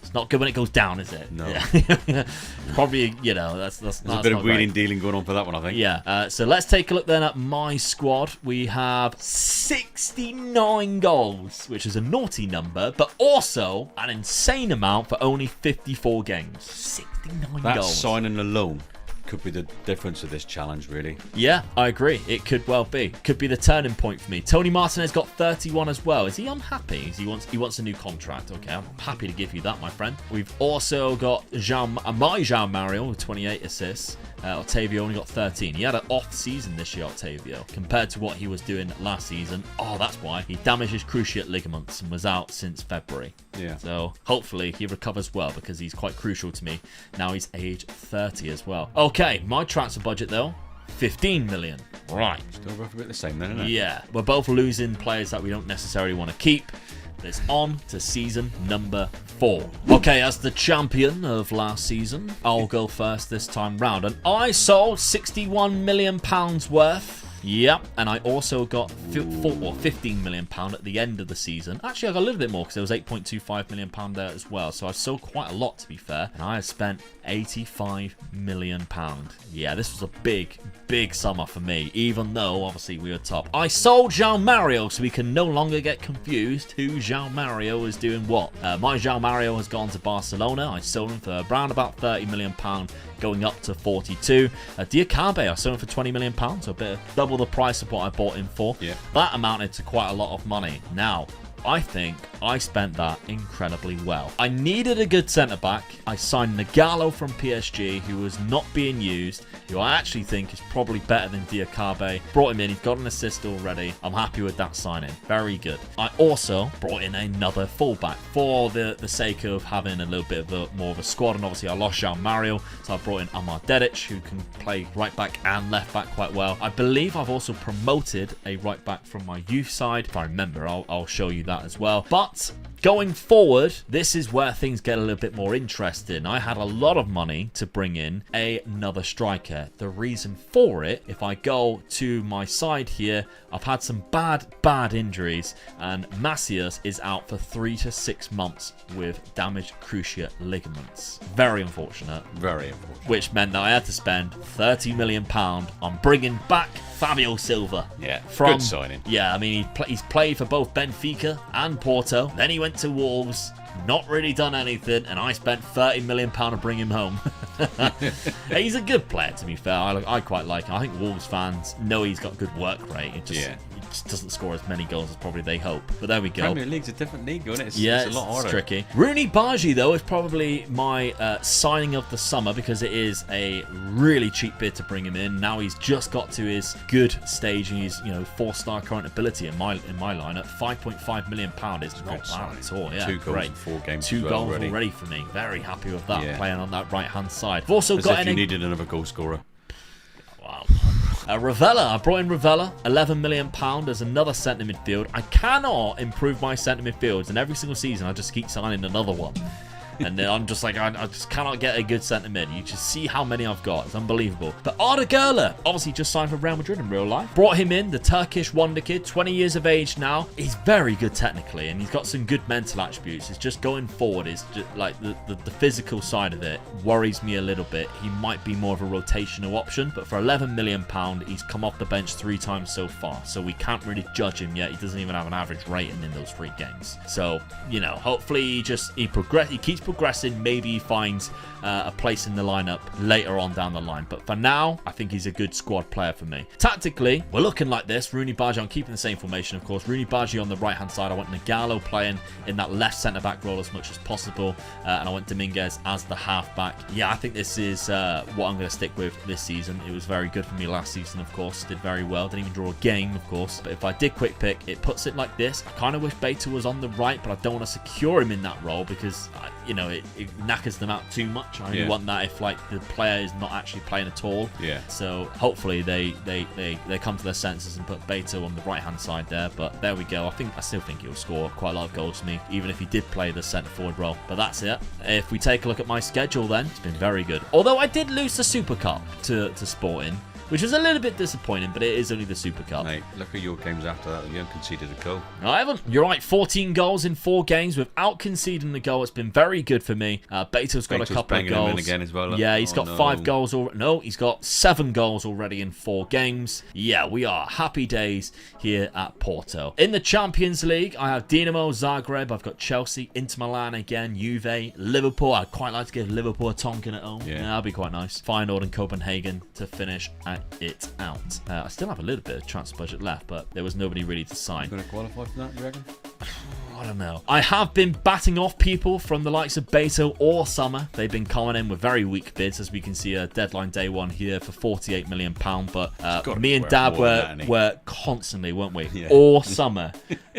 It's not good when it goes down, is it? No. Yeah. Probably, that's There's a bit of wheeling dealing going on for that one, I think. Yeah. So let's take a look then at my squad. We have 69 goals, which is a naughty number, but also an insane amount for only 54 games. 69 goals. That signing alone could be the difference of this challenge, really. Yeah, I agree. It could well be. Could be the turning point for me. Tony Martinez got 31 as well. Is he unhappy? He wants a new contract. Okay, I'm happy to give you that, my friend. We've also got my Jean Mario with 28 assists. Octavio only got 13. He had an off season this year, Octavio, compared to what he was doing last season. Oh, that's why. He damaged his cruciate ligaments and was out since February. Yeah. So hopefully he recovers well because he's quite crucial to me. Now he's age 30 as well. Okay, my transfer budget though, 15 million. Right. Still roughly the same then, isn't it? Yeah. We're both losing players that we don't necessarily want to keep. It's on to season number 4. Okay, as the champion of last season, I'll go first this time round. And I sold £61 million worth. Yep, and I also got 15 million pound at the end of the season. Actually, I got a little bit more because there was 8.25 million pound there as well. So I sold quite a lot, to be fair. And I have spent 85 million pound. Yeah, this was a big summer for me, even though obviously we were top. I sold Jean Mario so we can no longer get confused who Jean Mario is doing what. My Jean Mario has gone to Barcelona. I sold him for around about 30 million pound, going up to 42. Diakabe, I sold him for 20 million pounds, so a bit of double the price of what I bought him for. Yeah. That amounted to quite a lot of money. Now, I think I spent that incredibly well. I needed a good centre-back. I signed Gala from PSG, who was not being used, who I actually think is probably better than Diakabe. Brought him in. He's got an assist already. I'm happy with that signing. Very good. I also brought in another fullback for the sake of having a little bit of more of a squad. And obviously, I lost Jean Mario, so I brought in Amar Dedic, who can play right back and left back quite well. I believe I've also promoted a right back from my youth side. If I remember, I'll show you that as well. But going forward, this is where things get a little bit more interesting. I had a lot of money to bring in another striker. The reason for it, if I go to my side here, I've had some bad injuries, and Macias is out for 3 to 6 months with damaged cruciate ligaments. Very unfortunate. Very unfortunate. Which meant that I had to spend £30 million on bringing back Fabio Silva. Yeah, from, good signing. Yeah, I mean, he's played for both Benfica and Porto. Then he went to Wolves, not really done anything, and I spent £30 million to bring him home. He's a good player, to be fair. I quite like him. I think Wolves fans know he's got good work rate. He just doesn't score as many goals as probably they hope. But there we go. Premier League's a different league, isn't it? It's a lot harder. It's tricky. Rooney Baji, though, is probably my signing of the summer because it is a really cheap bid to bring him in. Now he's just got to his good stage, and he's 4-star current ability in my lineup. £5.5 million is not bad at all. Yeah, 2 goals in 4 games. 2 goals already for me. Very happy with that. Playing on that right hand side. I've also got you needed another goal scorer. Wow. Ravella, I brought in Ravella, £11 million as another centre midfield. I cannot improve my centre midfields, and every single season I just keep signing another one. And then I'm just like, I just cannot get a good centre mid. You just see how many I've got. It's unbelievable. But Arda Güler, obviously just signed for Real Madrid in real life. Brought him in, the Turkish wonder kid, 20 years of age now. He's very good technically, and he's got some good mental attributes. It's just going forward, it's just like the physical side of it worries me a little bit. He might be more of a rotational option, but for £11 million, he's come off the bench 3 times so far. So we can't really judge him yet. He doesn't even have an average rating in those 3 games. So, hopefully he keeps progressing. Maybe he finds a place in the lineup later on down the line, but for now I think he's a good squad player for me. Tactically, we're looking like this. Rooney Baji, I'm keeping the same formation, of course. Rooney Baji on the right hand side. I want Nagalo playing in that left centre back role as much as possible, and I want Dominguez as the half back. Yeah, I think this is what I'm going to stick with this season. It was very good for me last season, of course. Did very well. Didn't even draw a game, of course, but if I did quick pick, it puts it like this. I kind of wish Beta was on the right, but I don't want to secure him in that role because you know, it knackers them out too much. I only want that if like the player is not actually playing at all. Yeah. So hopefully they come to their senses and put Beto on the right hand side there. But there we go. I still think he'll score quite a lot of goals for me, even if he did play the centre forward role. But that's it. If we take a look at my schedule, then it's been very good. Although I did lose the Super Cup to Sporting, which was a little bit disappointing, but it is only the Super Cup. Mate, look at your games after that. You haven't conceded a goal. No, I haven't. You're right. 14 goals in 4 games without conceding the goal. It's been very good for me. Beto's got a couple of goals. Him in again as well. Yeah, he's got 5 goals. No, he's got 7 goals already in 4 games. Yeah, we are happy days here at Porto. In the Champions League, I have Dinamo Zagreb. I've got Chelsea, Inter Milan again, Juve, Liverpool. I'd quite like to give Liverpool a tonkin at home. Yeah, that'd be quite nice. Feyenoord and Copenhagen to finish it out. I still have a little bit of transfer budget left, but there was nobody really to sign. Going to qualify for that, you reckon? I don't know. I have been batting off people from the likes of Beto all summer. They've been coming in with very weak bids, as we can see a deadline day one here for £48 million. But me and Dad were constantly, weren't we? Yeah. All summer.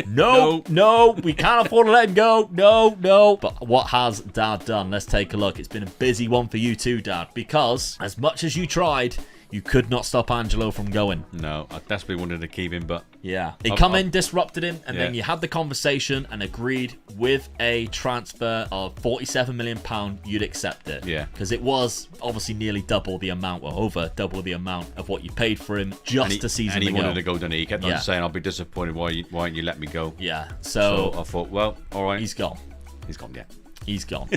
No, we can't afford to let him go. No. But what has Dad done? Let's take a look. It's been a busy one for you too, Dad, because as much as you tried, you could not stop Angelo from going. No, I desperately wanted to keep him, but... Yeah. He come in, disrupted him, and then you had the conversation and agreed with a transfer of £47 million, you'd accept it. Yeah. Because it was obviously nearly double the amount, or over double the amount of what you paid for him just a season ago. And he wanted to go, didn't he? He kept on saying, I'll be disappointed, why didn't you let me go? Yeah. So I thought, well, all right. He's gone. He's gone, yeah. He's gone.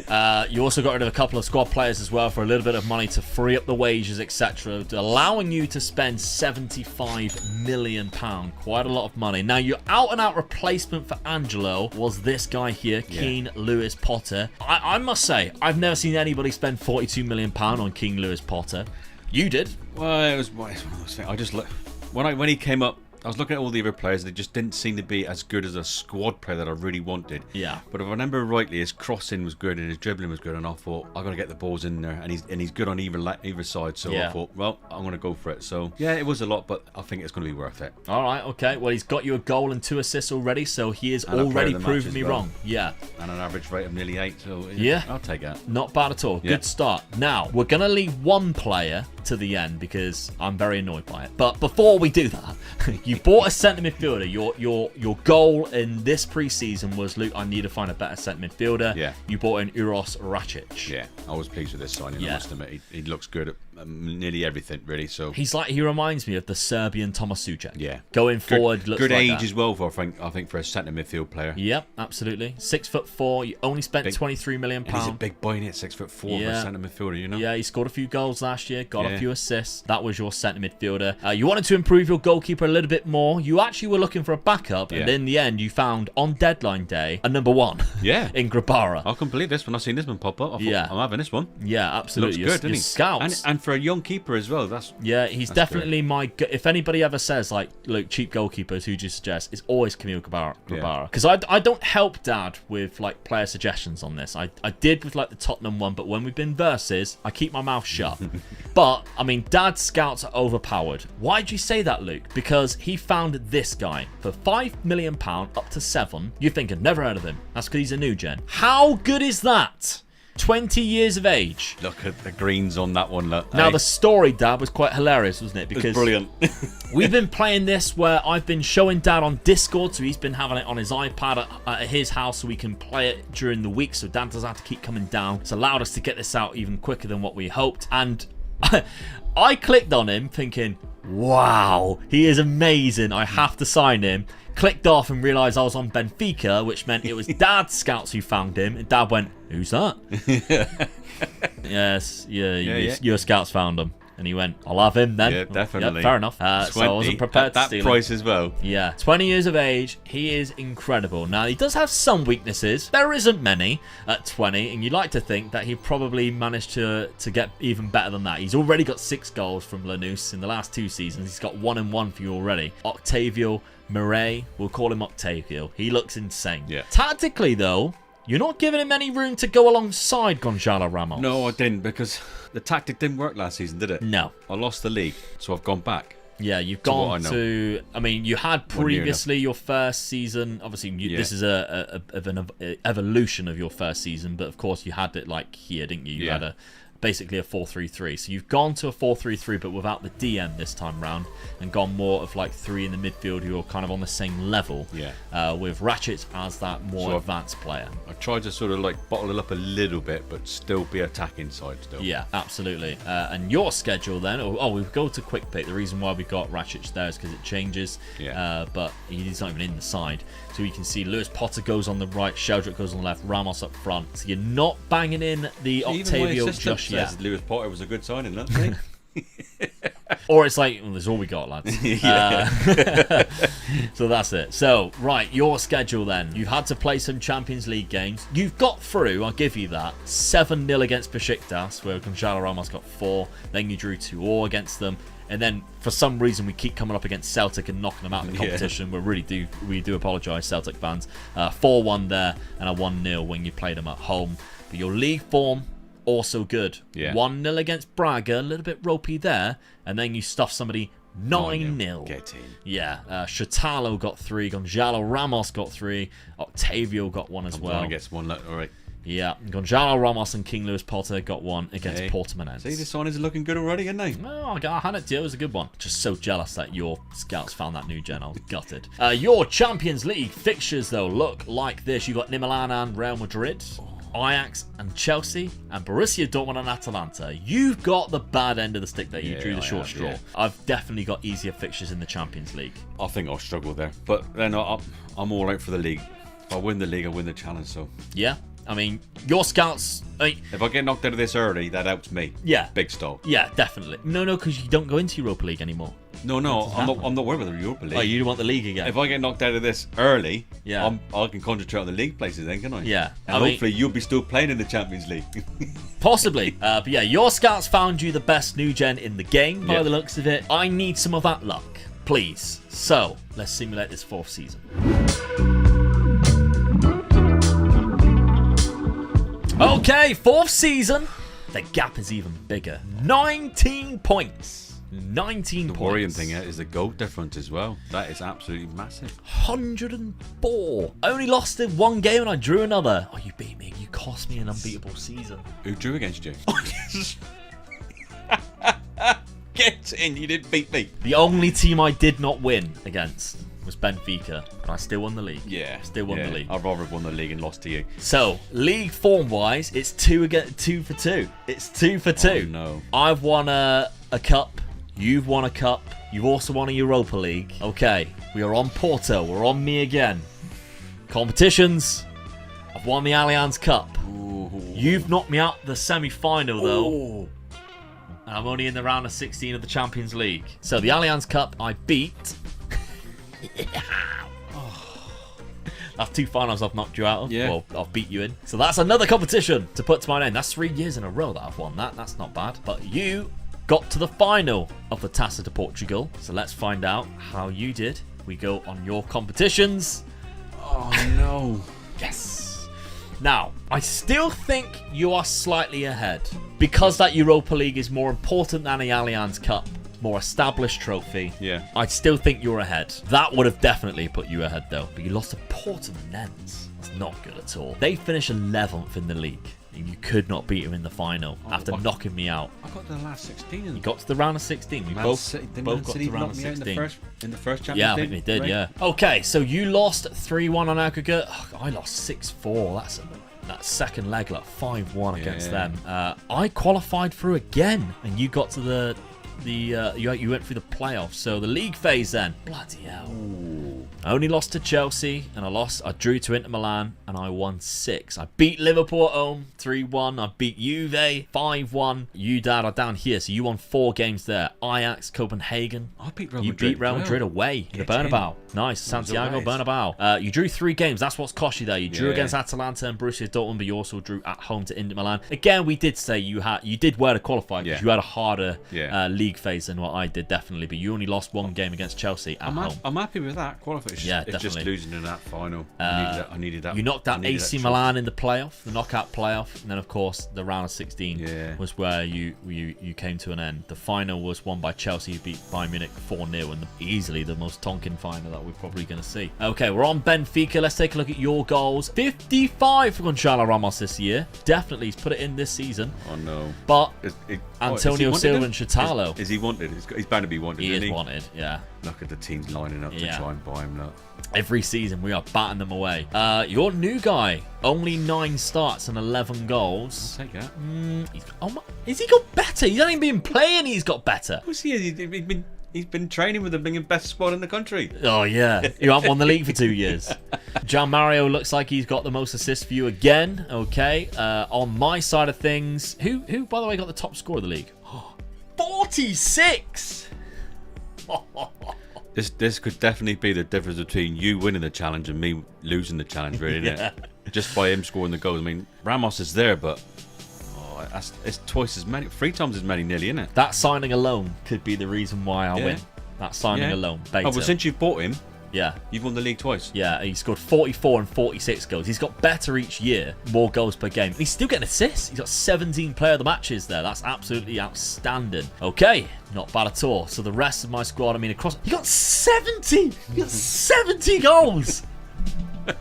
You also got rid of a couple of squad players as well for a little bit of money to free up the wages, etc., allowing you to spend £75 million. Quite a lot of money. Now, your out-and-out replacement for Angelo was this guy here, Keane Lewis Potter. I must say, I've never seen anybody spend £42 million on King Lewis Potter. You did. Well, it was one of those things. I just looked... When he came up, I was looking at all the other players, and they just didn't seem to be as good as a squad player that I really wanted. Yeah. But if I remember rightly, his crossing was good and his dribbling was good, and I thought, I've got to get the balls in there, and he's good on either side, so I thought, well, I'm going to go for it. So, yeah, it was a lot, but I think it's going to be worth it. All right, okay. Well, he's got you a goal and 2 assists already, so he has already proven me wrong. Yeah. And an average rate of nearly 8, so I'll take that. Not bad at all. Yeah. Good start. Now, we're going to leave one player to the end because I'm very annoyed by it. But before we do that, you bought a centre midfielder. Your goal in this pre-season was, Luke, I need to find a better centre midfielder. Yeah. You bought in Uros Racic. Yeah, I was pleased with this signing. I must admit, he looks good at nearly everything, really. So he reminds me of the Serbian Tomas Suchek. Yeah, going forward, looks good like age that. as well. I think for a centre midfield player. Yep, absolutely. 6'4". You only spent £23 million. And he's a big boy in it, 6'4" for a centre midfielder. You know. Yeah, he scored a few goals last year, got a few assists. That was your centre midfielder. You wanted to improve your goalkeeper a little bit more. You actually were looking for a backup, and in the end, you found on deadline day a number 1. Yeah, in Grabara. I couldn't believe this when I seen this one pop up. I thought, I'm having this one. Yeah, absolutely. Looks good, doesn't he? Scouts. And for a young keeper as well. He's definitely great. If anybody ever says like, look, cheap goalkeepers, who do you suggest? It's always Camille Grabara. Because I don't help Dad with like player suggestions on this. I did with like the Tottenham one, but when we've been versus, I keep my mouth shut. But I mean, Dad's scouts are overpowered. Why'd you say that, Luke? Because he found this guy for £5 million up to 7. You're thinking, never heard of him. That's because he's a new gen. How good is that? 20 years of age. Look at the greens on that one. Look. Now, the story, Dad, was quite hilarious, wasn't it? Because it was brilliant. We've been playing this where I've been showing Dad on Discord, so he's been having it on his iPad at his house so we can play it during the week, so Dad doesn't have to keep coming down. It's allowed us to get this out even quicker than what we hoped. And I clicked on him thinking, wow, he is amazing. I have to sign him. Clicked off and realised I was on Benfica, which meant it was Dad's scouts who found him. And Dad went, who's that? Yes, your scouts found him. And he went, I'll have him then. Yeah, definitely. Yeah, fair enough. So I wasn't prepared to steal that price as well. Yeah, 20 years of age. He is incredible. Now, he does have some weaknesses. There isn't many at 20, and you'd like to think that he probably managed to get even better than that. He's already got 6 goals from Lanús in the last 2 seasons. He's got 1 and 1 for you already. Octavio Murray, we'll call him Octavio. He looks insane. Yeah. Tactically, though, you're not giving him any room to go alongside Gonzalo Ramos. No, I didn't, because the tactic didn't work last season, did it? No. I lost the league, so I've gone back. Yeah, you've gone to. I mean, you had previously your first season. Obviously, this is an evolution of your first season, but of course, you had it like here, didn't you? You had basically a 4-3-3. So you've gone to a 4-3-3, but without the DM this time round, and gone more of like 3 in the midfield who are kind of on the same level. With Ratchet as that more advanced player. I tried to sort of like bottle it up a little bit, but still be attacking side still. Yeah, absolutely. And your schedule then? We go to quick pick. The reason why we got Ratchet there is because it changes. But he's not even in the side. So you can see Lewis Potter goes on the right, Sheldrick goes on the left, Ramos up front. So you're not banging in the Octavio just yet. Lewis Potter was a good signing, don't you? Or it's like, that's all we got, lads. So that's it. So, right, your schedule then. You've had to play some Champions League games. You've got through, I'll give you that. 7-0 against Besiktas, where Gonzalo Ramos got 4. Then you drew 2-2 against them. And then, for some reason, we keep coming up against Celtic and knocking them out of the competition. We do apologise, Celtic fans. 4-1 there and a 1-0 when you play them at home. But your league form, also good. 1-0 against Braga, a little bit ropey there. And then you stuff somebody 9-0. Get in. Yeah. Shatalo got 3. Gonzalo Ramos got 3. Octavio got 1 as well. I guess 1. All right. Yeah, Gonzalo Ramos and King Lewis Potter got 1 against Portimonense. See, the signings are looking good already, aren't they? No, I had it too. It was a good one. Just so jealous that your scouts found that new gen. I was gutted. Your Champions League fixtures, though, look like this. You got Milan and Real Madrid, Ajax and Chelsea, and Borussia Dortmund and Atalanta. You've got the bad end of the stick there. You drew the short straw. Yeah. I've definitely got easier fixtures in the Champions League. I think I'll struggle there. But then I'm all out for the league. If I win the league, I win the challenge, so... Yeah. I mean, your scouts... if I get knocked out of this early, that helps me. Yeah. Big stall. Yeah, definitely. No, because you don't go into Europa League anymore. No, I'm not worried about the Europa League. Oh, you want the league again? If I get knocked out of this early, I can concentrate on the league places then, can I? Yeah. And hopefully you'll be still playing in the Champions League. Possibly. But yeah, your scouts found you the best new gen in the game, by the looks of it. I need some of that luck, please. So, let's simulate this 4th season. Okay, 4th season. The gap is even bigger. 19 points. 19 points. The worrying thing is the goal difference as well. That is absolutely massive. 104. Only lost in 1 game and I drew another. Oh, you beat me. You cost me an unbeatable season. Who drew against you? Get in. You didn't beat me. The only team I did not win against was Benfica, but I still won the league. Yeah. Still won the league. I'd rather have won the league and lost to you. So, league form-wise, it's 2 for 2. It's 2 for 2. Oh, no. I've won a cup. You've won a cup. You've also won a Europa League. Okay, we are on Porto. We're on me again. Competitions. I've won the Allianz Cup. Ooh. You've knocked me out the semi-final, though. Ooh. And I'm only in the round of 16 of the Champions League. So, the Allianz Cup, I beat... That's 2 finals I've knocked you out of. Yeah. Well, I've beat you in. So that's another competition to put to my name. That's 3 years in a row that I've won that. That's not bad. But you got to the final of the Taça de Portugal. So let's find out how you did. We go on your competitions. Oh, no. Yes. Now, I still think you are slightly ahead. Because that Europa League is more important than the Allianz Cup. More established trophy. Yeah. I still think you're ahead. That would have definitely put you ahead, though. But you lost to Portimonense. That's not good at all. They finished 11th in the league. And you could not beat them in the final after knocking me out. I got to the last 16. You got to the round of 16. We both got to the round of 16. In the first Champions League? Yeah, I think they did, right? Yeah. Okay, so you lost 3-1 on aggregate. I lost 6-4. That's that second leg, like 5-1 against them. I qualified through again. And you got to you went through the playoffs. So the league phase then. Bloody hell. Ooh. I only lost to Chelsea and I drew to Inter Milan and I won 6. I beat Liverpool at home 3-1. I beat Juve 5-1. You dad are down here, so you won 4 games there. Ajax, Copenhagen. I beat Real Madrid. You beat Real Madrid away in the Bernabeu. Nice. Santiago Bernabeu. You drew 3 games. That's what's cost you there. You drew against Atalanta and Borussia Dortmund, but you also drew at home to Inter Milan. Again, we did say you did well to qualify because you had a harder league phase than what I did, definitely. But you only lost 1 game against Chelsea at home. I'm happy with that qualification. It's, Yeah, it's just definitely. losing in that final. I needed that. You knocked out AC Milan in the playoff, the knockout playoff, and then of course the round of 16 was where you came to an end. The final was won by Chelsea, who beat Bayern Munich 4-0, and easily the most tonking final that we're probably going to see. Okay, we're on Benfica. Let's take a look at your goals. 55 for Gonzalo Ramos this year. Definitely, he's put it in this season. Oh no! But is Antonio Silva and Chatalo. Is he wanted? He's bound to be wanted. He is wanted. Yeah. Look at the teams lining up to try and buy him. Look. Every season we are batting them away. Your new guy, only 9 starts and 11 goals. I'll take that. Has he got better? He's not even been playing. He's got better. What's he? He's been training with the best squad in the country. Oh yeah, you haven't won the league for 2 years. Gian Mario looks like he's got the most assists for you again. Okay, on my side of things, who by the way got the top score of the league? 46. This could definitely be the difference between you winning the challenge and me losing the challenge, really, isn't it? Just by him scoring the goals. I mean, Ramos is there, but it's twice as many, 3 times as many nearly, isn't it? That signing alone could be the reason why I win. That signing alone. Beta. Oh, well, since you've bought him, yeah, you've won the league twice. Yeah, he scored 44 and 46 goals. He's got better each year, more goals per game. And he's still getting assists. He's got 17 player of the matches there. That's absolutely outstanding. Okay, not bad at all. So the rest of my squad, I mean, across... He got 70! He got 70 goals!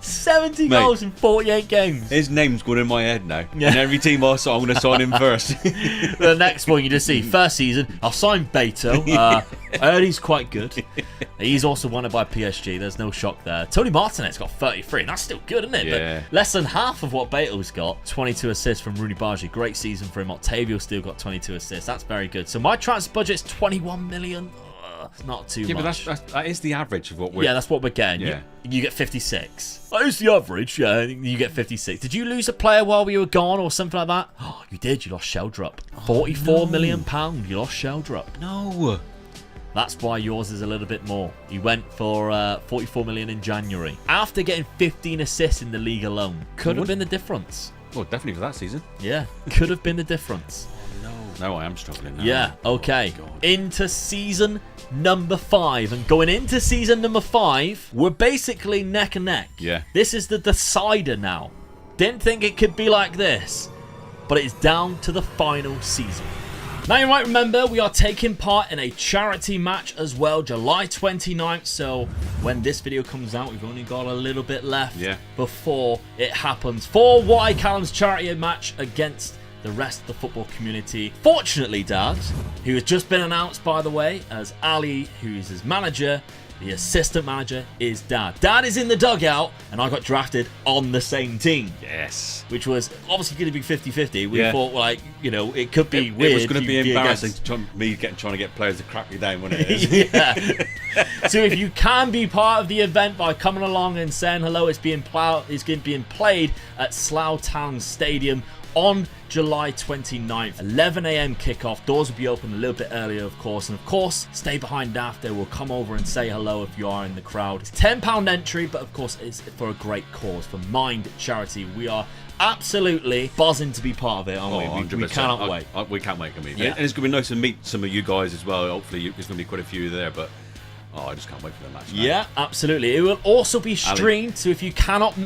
70 goals in 48 games. His name's going in my head now. Yeah. And every team I saw, I'm going to sign him first. The next one you just see, first season, I'll sign Beto. I heard he's quite good. He's also won it by PSG. There's no shock there. Tony Martinet's got 33. That's still good, isn't it? Yeah. But less than half of what Beto's got. 22 assists from Rooney Bargi. Great season for him. Octavio still got 22 assists. That's very good. So my transfer budget's 21 million. It's not too much. But that is the average of what we're... Yeah, that's what we're getting. Yeah. You get 56. That is the average. Yeah, you get 56. Did you lose a player while we were gone or something like that? Oh, you did. You lost Sheldrup. £44 million. You lost Sheldrup. No. That's why yours is a little bit more. You went for 44 million in January. After getting 15 assists in the league alone. Could have been the difference. Well, definitely for that season. Yeah, could have been the difference. No, I am struggling now. Yeah, okay. Into season number 5. And going into season number 5, we're basically neck and neck. Yeah. This is the decider now. Didn't think it could be like this. But it's down to the final season. Now you might remember we are taking part in a charity match as well, July 29th. So when this video comes out, we've only got a little bit left before it happens. For Y Callum's charity match against the rest of the football community. Fortunately, Dad, who has just been announced, by the way, as Ali, who is his manager, the assistant manager is Dad. Dad is in the dugout, and I got drafted on the same team. Yes. Which was obviously going to be 50-50. We thought, like, you know, it could be weird. It was going to be embarrassing trying to get players to crack me down, wasn't it? Yeah. So if you can be part of the event by coming along and saying hello, it's being played at Slough Town Stadium on July 29th, 11 a.m. kickoff. Doors will be open a little bit earlier, of course. And of course, stay behind after. We'll come over and say hello if you are in the crowd. It's £10 entry, but of course, it's for a great cause, for Mind Charity. We are absolutely buzzing to be part of it, aren't we? We cannot wait. We can't wait, can we? Yeah. And it's going to be nice to meet some of you guys as well. Hopefully, there's going to be quite a few there, but... Oh, I just can't wait for the match. Yeah, absolutely. It will also be streamed, so if you cannot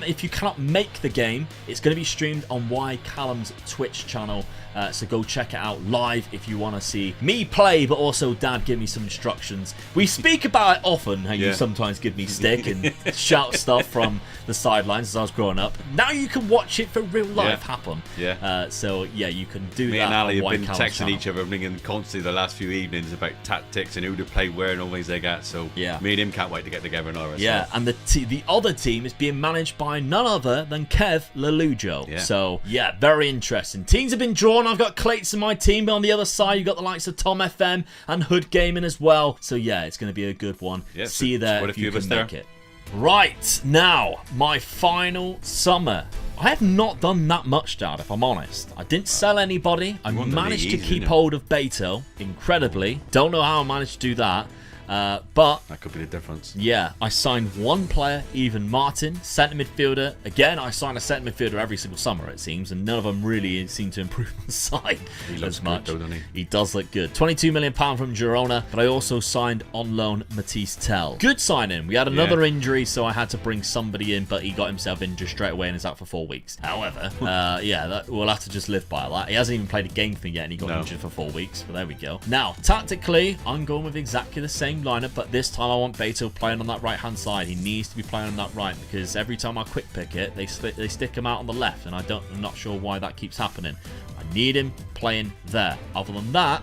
make the game, it's going to be streamed on Y Callum's Twitch channel. So go check it out live if you want to see me play, but also Dad give me some instructions. We speak about it often, how you sometimes give me stick and shout stuff from the sidelines as I was growing up. Now you can watch it for real life happen. Yeah. So yeah, you can do that. Me and Ali have been texting channel. each other and constantly the last few evenings about tactics and who to play where and all things like that. So yeah, me and him can't wait to get together in Irish. Yeah, and the other team is being managed by none other than Kev Lelujo. Yeah. So yeah, very interesting. Teams have been drawn. I've got Clates in my team, but on the other side you've got the likes of Tom FM and Hood Gaming as well. So yeah, it's going to be a good one. Yeah, see you there if you can make it. Right, now, my final summer. I have not done that much, Dad, if I'm honest. I didn't sell anybody. I managed to keep hold of Beto, incredibly. Don't know how I managed to do that. But that could be the difference. yeah, I signed one player, Even Martin, centre midfielder. Again, I sign a centre midfielder every single summer, it seems, and none of them really seem to improve the side as much. Good, though, doesn't he does look good. £22 million from Girona, but I also signed on loan Matisse Tell. Good signing. We had another injury, so I had to bring somebody in, but he got himself injured straight away and is out for 4 weeks. However, we'll have to just live by that. He hasn't even played a game for yet, and he got injured for 4 weeks, but there we go. Now, tactically, I'm going with exactly the same lineup, but this time I want Beto playing on that right-hand side. He needs to be playing on that right, because every time I quick pick it, they stick him out on the left, and I'm not sure why that keeps happening. I need him playing there. Other than that,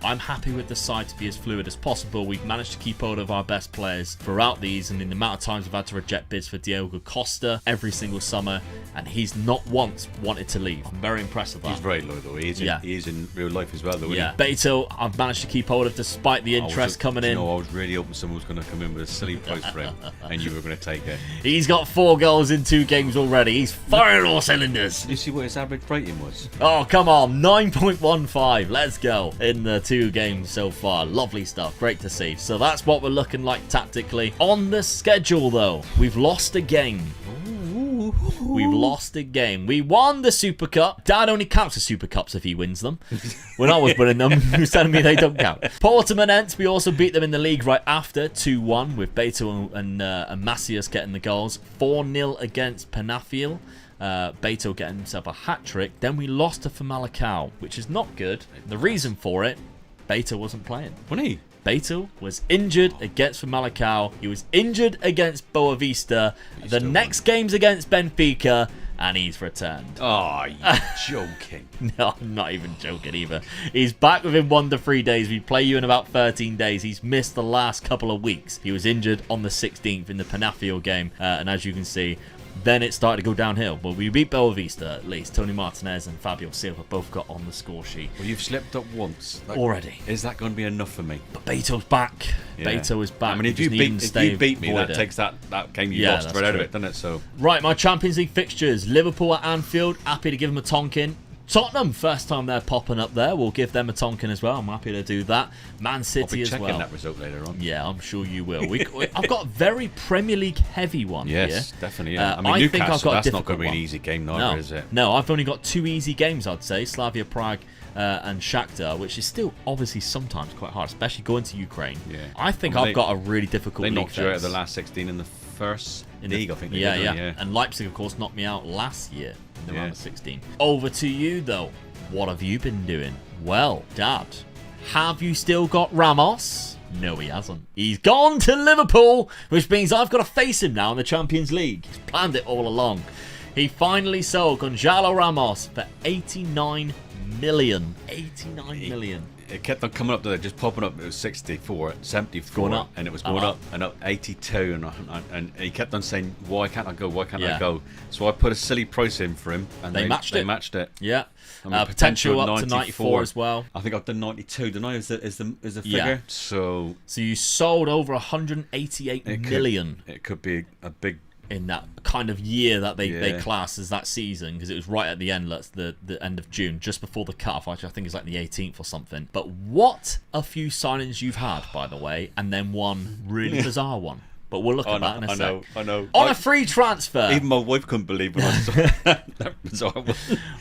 I'm happy with the side to be as fluid as possible. We've managed to keep hold of our best players throughout these, and in the amount of times we've had to reject bids for Diogo Costa every single summer, and he's not once wanted to leave. I'm very impressed with that. He's very loyal, though. He is in real life as well, though. Yeah, Beto, I've managed to keep hold of despite the interest coming in. I was really hoping someone was going to come in with a silly price for him, and you were going to take it. He's got 4 goals in 2 games already. He's firing all cylinders. You see what his average rating was? Oh, come on. 9.15. Let's go. In the 2 games so far. Lovely stuff. Great to see. So that's what we're looking like tactically. On the schedule, though, we've lost a game. We've lost a game. We won the Super Cup. Dad only counts the Super Cups if he wins them. When I was winning them, he was telling me they don't count. Portimonense, we also beat them in the league right after, 2-1, with Beto and Macias getting the goals. 4-0 against Penafiel. Beto getting himself a hat-trick. Then we lost to Famalicão, which is not good. The reason for it, Beto wasn't playing. Wasn't he? Beto was injured against Famalicão. He was injured against Boavista. The next game's against Benfica, and he's returned. Oh, you're joking. No, I'm not even joking either. He's back within 1 to 3 days. We play you in about 13 days. He's missed the last couple of weeks. He was injured on the 16th in the Penafiel game, and as you can see, then it started to go downhill. But we beat Boavista at least. Tony Martinez and Fabio Silva both got on the score sheet. Well, you've slipped up once. Already. Is that going to be enough for me? But Beto's back. Yeah. Beto is back. I mean, if you beat me, that takes that game you lost right out of it, doesn't it? So right, my Champions League fixtures. Liverpool at Anfield. Happy to give them a Tonkin. Tottenham, first time they're popping up there. We'll give them a Tonkin as well. I'm happy to do that. Man City as well. I'll be checking that result later on. Yeah, I'm sure you will. I've got a very Premier League heavy one here. Yes, definitely. Yeah. I mean, Newcastle, that's not going to be an easy game neither, is it? No, I've only got 2 easy games, I'd say. Slavia Prague and Shakhtar, which is still obviously sometimes quite hard, especially going to Ukraine. Yeah. I think I've got a really difficult league. They knocked you out of the last 16 in the first league, I think. Yeah. And Leipzig, of course, knocked me out last year in the round of 16. Over to you, though. What have you been doing? Well, Dad, have you still got Ramos? No, he hasn't. He's gone to Liverpool, which means I've got to face him now in the Champions League. He's planned it all along. He finally sold Gonzalo Ramos for 89 million. 89 million. It kept on coming up there, just popping up. It was 64, 74, going up, and it was going up and up 82, and he kept on saying, "Why can't I go? Why can't I go?" So I put a silly price in for him, and they matched it. Yeah, I mean, potential up to 94 as well. I think I've done 92, didn't I? Is the figure? Yeah. So you sold over 188 million. It could be a big. In that kind of year that they class as that season, because it was right at the end, the end of June, just before the cut-off, which I think is like the 18th or something. But what a few signings you've had, by the way, and then one really bizarre one. But we'll look at that in a sec. I know. On a free transfer. Even my wife couldn't believe when I saw that bizarre one.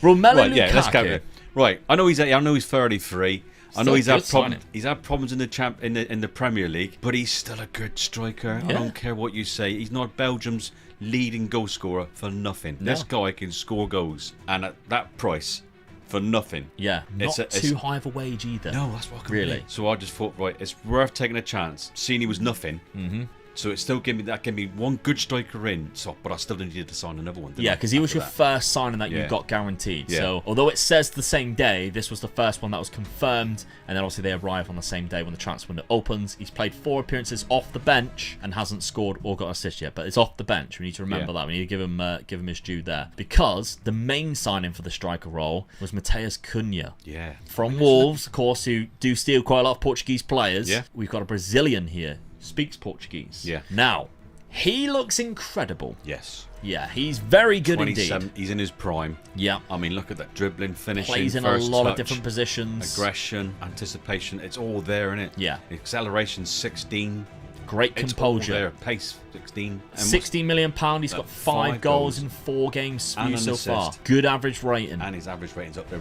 Romelu right, Lukaku. Yeah, let's count it. Right, I know he's 33. I know he's had problems in the Premier League, but he's still a good striker. Yeah. I don't care what you say. He's not Belgium's leading goal scorer for nothing. No. This guy can score goals, and at that price, for nothing. Yeah, not too high of a wage either. No, that's what I can really. Believe. So I just thought, right, it's worth taking a chance. Seeing he was nothing. Mm-hmm. So it still gave me one good striker in, but I still needed to sign another one. Yeah, because he was your first signing that you got guaranteed. Yeah. So although it says the same day, this was the first one that was confirmed, and then obviously they arrive on the same day when the transfer window opens. He's played 4 appearances off the bench and hasn't scored or got an assist yet, but it's off the bench. We need to remember that. We need to give him his due there, because the main signing for the striker role was Mateus Cunha. Yeah. From Wolves, of course, who do steal quite a lot of Portuguese players. Yeah. We've got a Brazilian here. Speaks Portuguese. Yeah. Now, He looks incredible. Yes. Yeah, he's very good indeed. He's in his prime. Yeah. I mean, look at that dribbling, finishing, plays in first a lot touch, of different positions. aggression, anticipation. It's all there, isn't it? Yeah. Acceleration 16. Great composure. It's all there. Pace 16. And £16 million. He's got 5 goals in 4 games for you so far. Good average rating. And his average rating's up there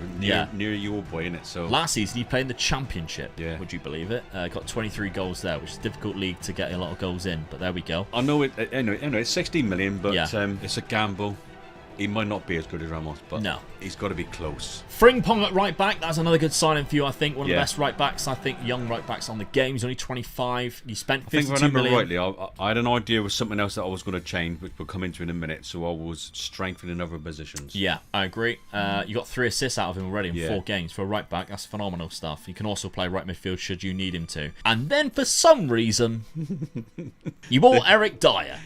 near your boy, isn't it? So last season he played in the Championship. Yeah. Would you believe it? Got 23 goals there, which is a difficult league to get a lot of goals in. But there we go. I know it. It's 16 million, but it's a gamble. He might not be as good as Ramos, but he's got to be close. Frimpong at right back, that's another good signing for you, I think. One of the best right backs, I think, young right backs on the game. He's only 25. You spent 52 million. I think if I remember rightly, I had an idea with something else that I was going to change, which we'll come into in a minute, so I was strengthening other positions. Yeah, I agree. You got 3 assists out of him already in 4 games for a right back. That's phenomenal stuff. He can also play right midfield should you need him to. And then for some reason, you bought Eric Dyer.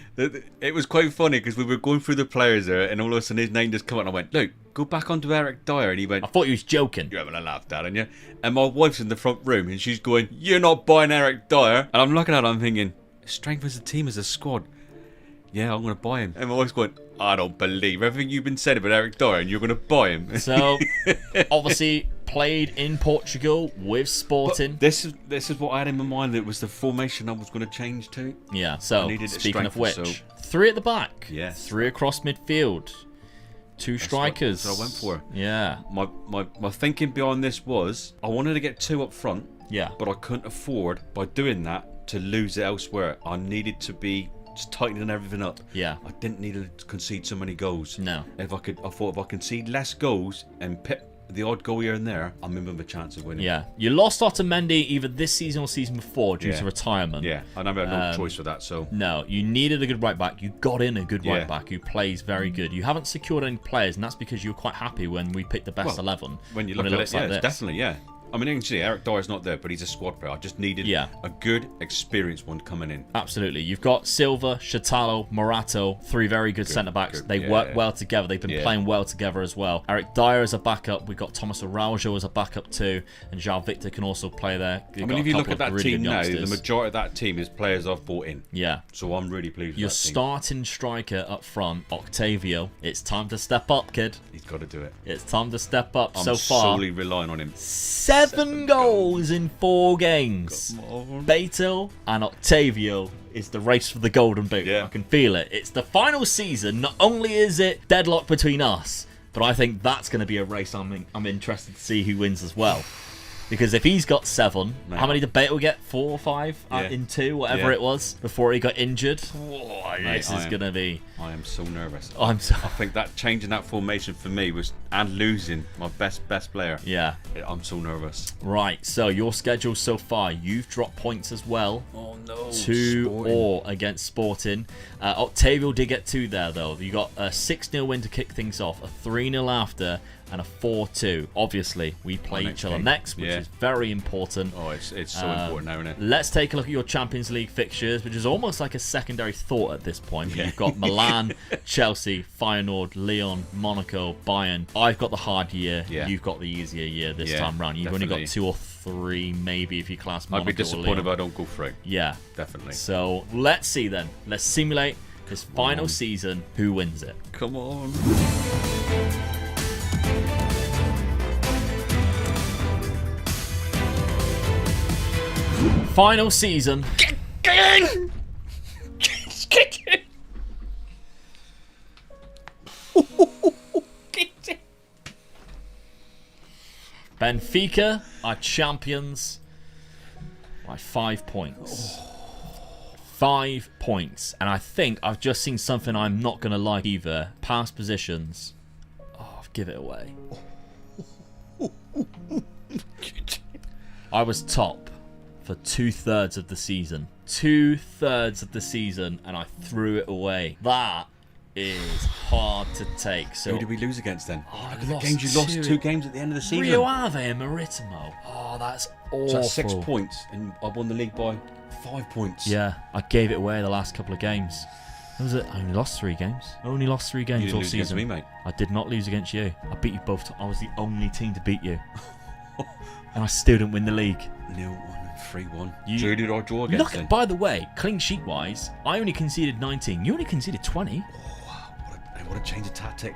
It was quite funny because we were going through the players there, and all of a sudden his name just come up, and I went, "Luke, go back onto Eric Dyer," and he went, "I thought you was joking." "You're having a laugh, Dad, aren't you?" And my wife's in the front room, and she's going, "You're not buying Eric Dyer," and I'm looking at her, I'm thinking, "Strength as a team, as a squad. Yeah, I'm going to buy him." And my wife's going, "I don't believe everything you've been said about Eric Dyer, and you're going to buy him." So, obviously, played in Portugal with Sporting. But this is what I had in my mind. That was the formation I was going to change to. Yeah. So speaking of which, 3 at the back. Yeah. 3 across midfield. 2 strikers. That's what I went for. Yeah. My thinking behind this was I wanted to get 2 up front. Yeah. But I couldn't afford by doing that to lose it elsewhere. I needed to be just tightening everything up. Yeah. I didn't need to concede so many goals. No. I thought if I concede less goals and pick the odd goal here and there, I'm in with a chance of winning. Yeah. You lost Otamendi either this season or season before due to retirement. Yeah. I never had no choice for that. So no, you needed a good right back. You got in a good right back who plays very good. You haven't secured any players, and that's because you were quite happy when we picked the best 11. When you look at it, it's definitely, I mean, you can see Eric Dyer's not there, but he's a squad player. I just needed a good, experienced one coming in. Absolutely. You've got Silva, Shatalo, Morato, 3 very good centre-backs. They work well together. They've been playing well together as well. Eric Dyer as a backup. We've got Thomas Araujo as a backup too. And João Victor can also play there. I mean, if you look at that team now, the majority of that team is players I've bought in. Yeah. So I'm really pleased with Your that team. starting striker up front, Octavio. It's time to step up, kid. He's got to do it. It's time to step up. I'm so far, solely relying on him. 7 goals in 4 games. Beto and Octavio is the race for the golden boot. I can feel it. It's the final season. Not only is it deadlock between us, but I think that's going to be a race I'm interested to see who wins as well. Because if he's got 7, how many did Beto get? 4 or 5 in 2, whatever it was, before he got injured. Whoa, this is going to be... I am so nervous. I think that changing that formation for me was, and losing my best player. Yeah. I'm so nervous. Right, so your schedule so far, you've dropped points as well. Oh no. 2 against Sporting. Octavio did get 2 there though. You got a 6-0 win to kick things off, a 3-0 after, and a 4-2. Obviously, we play each other next, which is very important. Oh, it's so important now, isn't it? Let's take a look at your Champions League fixtures, which is almost like a secondary thought at this point. You've got Milan, Chelsea, Feyenoord, Lyon, Monaco, Bayern. I've got the hard year. You've got the easier year this time round. You've only got 2 or 3, maybe, if you class Monaco. I'd be disappointed if I don't go for it. Yeah. Definitely. So, let's see then. Let's simulate this final season. Who wins it? Come on. Final season. Get in! Benfica are champions by 5 points. 5 points. And I think I've just seen something I'm not going to like either. Past positions. Oh, give it away. I was top for 2/3 of the season. 2/3 of the season, and I threw it away. That is hard to take. So who did we lose against then? Oh, You lost 2 games at the end of the season. Rio Ave and Maritimo. Oh, that's awful. So that's 6 points, and I won the league by 5 points. Yeah, I gave it away the last couple of games. What was it? I only lost 3 games. I only lost 3 games all season. You didn't lose against me, mate. I did not lose against you. I beat you both. I was the only team to beat you. and I still didn't win the league. 0-1 and 3-1. You- Who did I draw against Look, then? by the way, clean sheet wise, I only conceded 19. You only conceded 20. What a change of tactic.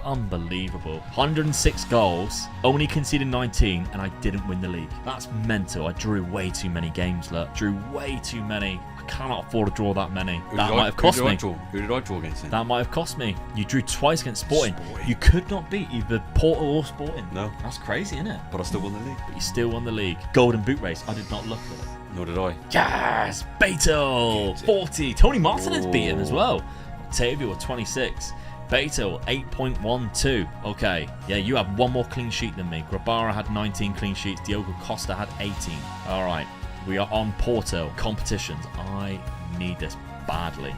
Unbelievable. 106 goals, only conceded 19, and I didn't win the league. That's mental. I drew way too many games, look. Drew way too many. I cannot afford to draw that many. That might have cost me. Who did I draw against then? That might have cost me. You drew twice against Sporting. You could not beat either Porto or Sporting. No. That's crazy, isn't it? But I still won the league. But you still won the league. Golden boot race. I did not look at it. Nor did I. Yes! Beto! 40. Tony Martinez beat him as well. Octavio, 26. Beto, 8.12. Okay, yeah, you have one more clean sheet than me. Grabara had 19 clean sheets. Diogo Costa had 18. All right, we are on Porto. Competitions. I need this badly.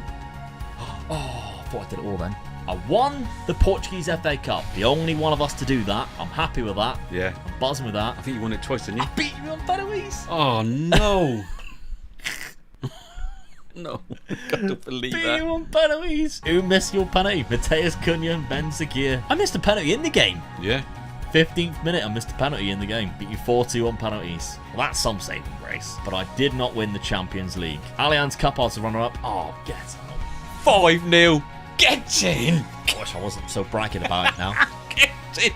Oh, I thought I did it all then. I won the Portuguese FA Cup. The only one of us to do that. I'm happy with that. Yeah. I'm buzzing with that. I think you won it twice, didn't you? I beat you on penalties. Oh, no. No, I can't believe Beat that. you on penalties. Who missed your penalty? Mateus Cunha and Ben Seguir. I missed a penalty in the game. Yeah. 15th minute, I missed a penalty in the game. Beat you 4-2 on penalties. Well, that's some saving grace. But I did not win the Champions League. Allianz Cup, I was the runner-up. Oh, get out. 5-0. Get in. I wish I wasn't so bragging about it now. Get in.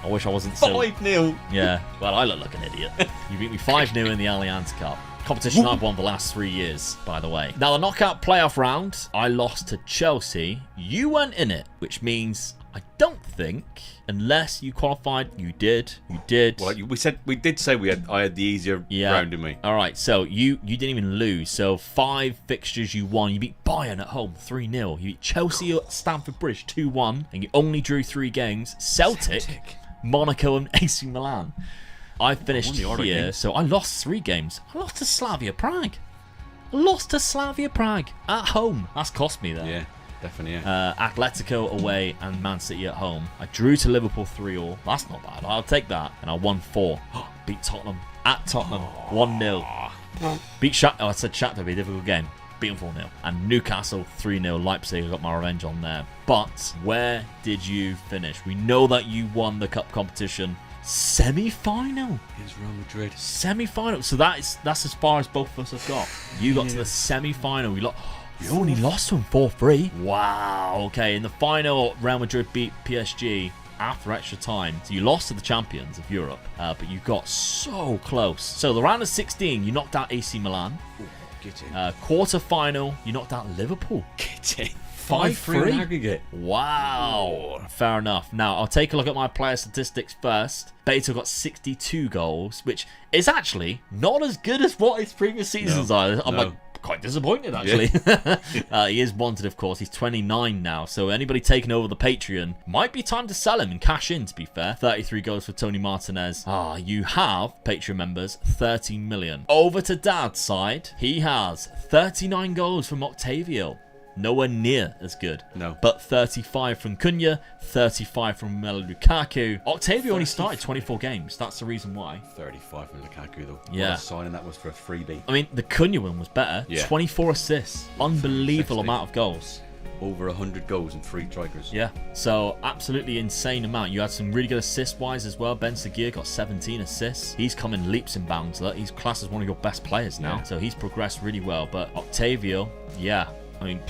I wish I wasn't so... 5-0. Yeah, well, I look like an idiot. You beat me 5-0 in the Allianz Cup. Competition I've won the last 3 years, by the way. Now, the knockout playoff round, I lost to Chelsea. You weren't in it, which means I don't think, unless you qualified, you did. You did. Well, we did say I had the easier round in me. All right, so you didn't even lose. So 5 fixtures you won. You beat Bayern at home 3-0. You beat Chelsea at Stamford Bridge 2-1, and you only drew 3 games. Celtic, Monaco, and AC Milan. I finished here, so I lost 3 games. I lost to Slavia Prague. At home. That's cost me, though. Yeah, definitely, yeah. Atletico away and Man City at home. I drew to Liverpool 3-3. That's not bad. I'll take that. And I won 4. Beat Tottenham. At Tottenham. 1-0. Beat Shakhtar. I said Shakhtar would be a difficult game. Beat them 4-0. And Newcastle 3-0. Leipzig, I got my revenge on there. But where did you finish? We know that you won the cup competition. Semi-final. It's Real Madrid. Semi-final. So that's as far as both of us have got. You got to the semi-final. You only lost to him 4-3. Wow. Okay. In the final, Real Madrid beat PSG after extra time. So you lost to the champions of Europe, but you got so close. So the round of 16, you knocked out AC Milan. Ooh, get in. Quarter-final, you knocked out Liverpool. Get in. 5-3 in aggregate. Wow. Fair enough. Now, I'll take a look at my player statistics first. Beto got 62 goals, which is actually not as good as what his previous seasons are. I'm quite disappointed, actually. Yeah. He is wanted, of course. He's 29 now, so anybody taking over the Patreon, might be time to sell him and cash in, to be fair. 33 goals for Tony Martinez. You have, Patreon members, 13 million. Over to Dad's side, he has 39 goals from Octavio. Nowhere near as good. No. But 35 from Cunha, 35 from Romelu Lukaku. Octavio only started 24 games. That's the reason why. 35 from Lukaku, though. Yeah. What a signing that was for a freebie. I mean, the Cunha one was better. Yeah. 24 assists. Unbelievable amount of goals. Over 100 goals and 3 strikers. Yeah. So, absolutely insane amount. You had some really good assist-wise as well. Ben Seguir got 17 assists. He's come in leaps and bounds. Look, he's classed as one of your best players now. Yeah. So, he's progressed really well. But Octavio, yeah. I mean,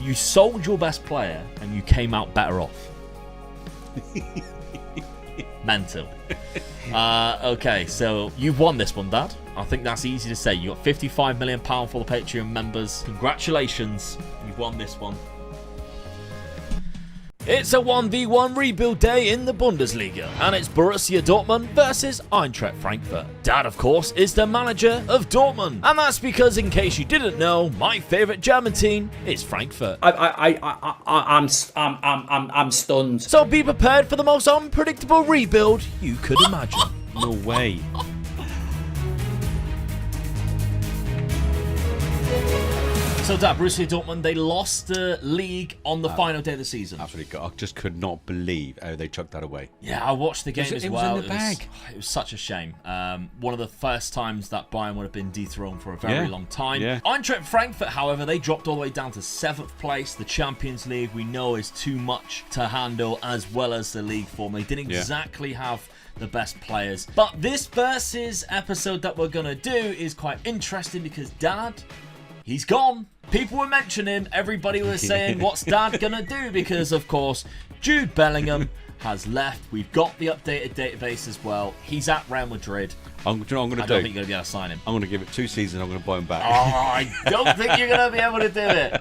you sold your best player and you came out better off. Mental. Okay, so you've won this one, Dad. I think that's easy to say. You got £55 million for the Patreon members. Congratulations. You've won this one. It's a 1v1 rebuild day in the Bundesliga, and it's Borussia Dortmund versus Eintracht Frankfurt. Dad, of course, is the manager of Dortmund, and that's because, in case you didn't know, my favourite German team is Frankfurt. I'm stunned. So be prepared for the most unpredictable rebuild you could imagine. No way. So, Dad, Borussia Dortmund, they lost the league on the final day of the season. Absolutely. I just could not believe how they chucked that away. Yeah, I watched the game as well. It was in the bag. It was such a shame. One of the first times that Bayern would have been dethroned for a very long time. Yeah. Eintracht Frankfurt, however, they dropped all the way down to 7th place. The Champions League, we know, is too much to handle, as well as the league form. They didn't exactly have the best players. But this versus episode that we're going to do is quite interesting because Dad, he's gone. People were mentioning, everybody was saying, what's Dad going to do? Because, of course, Jude Bellingham has left. We've got the updated database as well. He's at Real Madrid. I'm going to do? I don't think you're going to be able to sign him. I'm going to give it 2 seasons. I'm going to buy him back. Oh, I don't think you're going to be able to do it.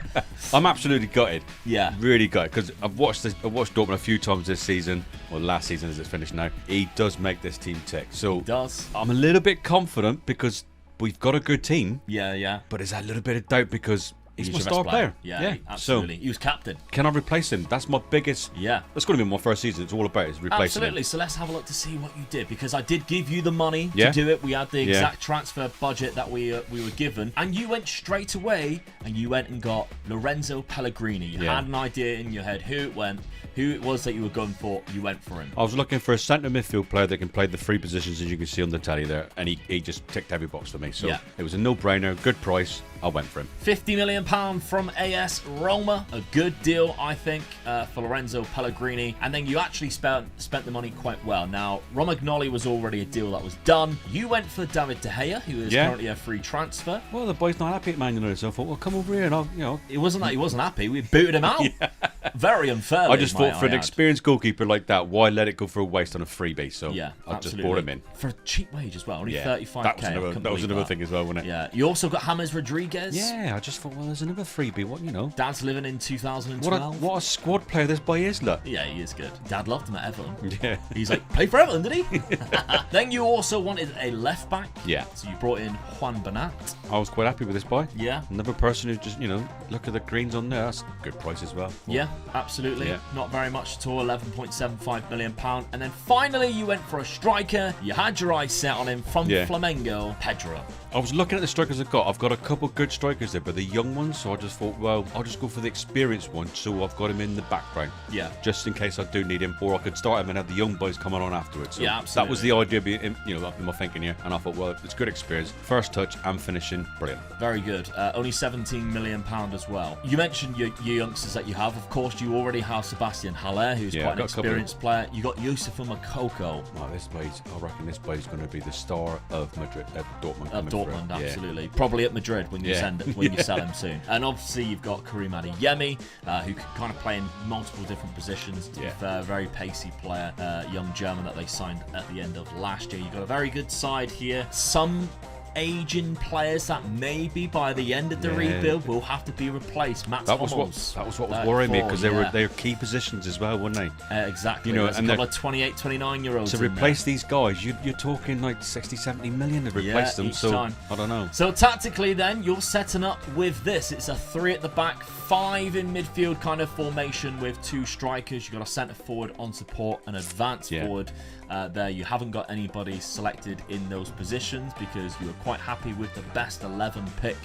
I'm absolutely gutted. Yeah. Really gutted, because I've watched Dortmund a few times this season, or last season as it's finished now. He does make this team tick. So He does. I'm a little bit confident because we've got a good team. Yeah. But there's a little bit of doubt because he's my your best star player. Yeah, absolutely. So he was captain. can I replace him? That's my biggest. Yeah. That's going to be my first season. It's all about is replacing Absolutely. him. So let's have a look to see what you did, because I did give you the money Yeah. to do it. We had the Yeah. exact transfer budget that we were given, and you went straight away and you went and got Lorenzo Pellegrini. You Yeah. had an idea in your head who it was that you were going for. You went for him. I was looking for a centre midfield player that can play the 3 positions, as you can see on the tally there, and he just ticked every box for me. So Yeah. it was a no-brainer, good price. I went for him. £50 million from AS Roma, a good deal, I think, for Lorenzo Pellegrini. And then you actually spent the money quite well. Now, Romagnoli was already a deal that was done. You went for David De Gea, who is currently a free transfer. Well, the boy's not happy at Man United, so I thought, well, come over here and I'll. It wasn't that he wasn't happy. We booted him out. Very unfairly. I just thought for an experienced goalkeeper like that, why let it go for a waste on a freebie? So Yeah, I absolutely. just brought him in. For a cheap wage as well, only Yeah, 35k. that was I another, couldn't that was believe another that. thing as well, wasn't it? Yeah, you also got James Rodriguez. Yeah, I just thought, well, there's another freebie. What Dad's living in 2012. What a squad player this boy is, look. Yeah, he is good. Dad loved him at Everton. Yeah. He's like, play for Everton, did he? Then you also wanted a left back. Yeah. So you brought in Juan Bernat. I was quite happy with this boy. Yeah. Another person who just, look at the greens on there. That's a good price as well. Yeah, absolutely. Yeah. Not very much at all, £11.75 million. And then finally you went for a striker. You had your eyes set on him from Yeah. Flamengo, Pedro. I was looking at the strikers I've got. I've got a couple good strikers there, but the young ones, so I just thought, well, I'll just go for the experienced one, so I've got him in the background. Yeah. Just in case I do need him, or I could start him and have the young boys coming on afterwards. So Yeah, that was the absolutely. idea, in my thinking here. And I thought, well, it's good experience. First touch and finishing, brilliant. Very good. Only £17 million as well. You mentioned your youngsters that you have. Of course, you already have Sebastian Haller, who's Yeah, quite I've an got a couple. experienced player. You got Youssoufa Moukoko. I reckon this boy's going to be the star of Madrid, Dortmund. At coming through. Dortmund, Yeah. absolutely. Probably at Madrid when you Yeah. you sell him soon. And obviously you've got Karim Adeyemi, who can kind of play in multiple different positions. To be Yeah. fair, very pacey player, young German that they signed at the end of last year. You've got a very good side here. Some aging players that maybe by the end of the rebuild will have to be replaced. Matt That was Hummels, what was worrying me, because they yeah. were key positions as well, weren't they? Exactly. And There's a couple of 28, 29-year-olds to replace these guys, you're talking like 60, 70 million to replace them. each So time. I don't know. So tactically then, you're setting up with this. It's a 3 at the back, 5 in midfield kind of formation with 2 strikers. You've got a centre forward on support, an advanced forward there. You haven't got anybody selected in those positions because you were quite happy with the best 11 pick,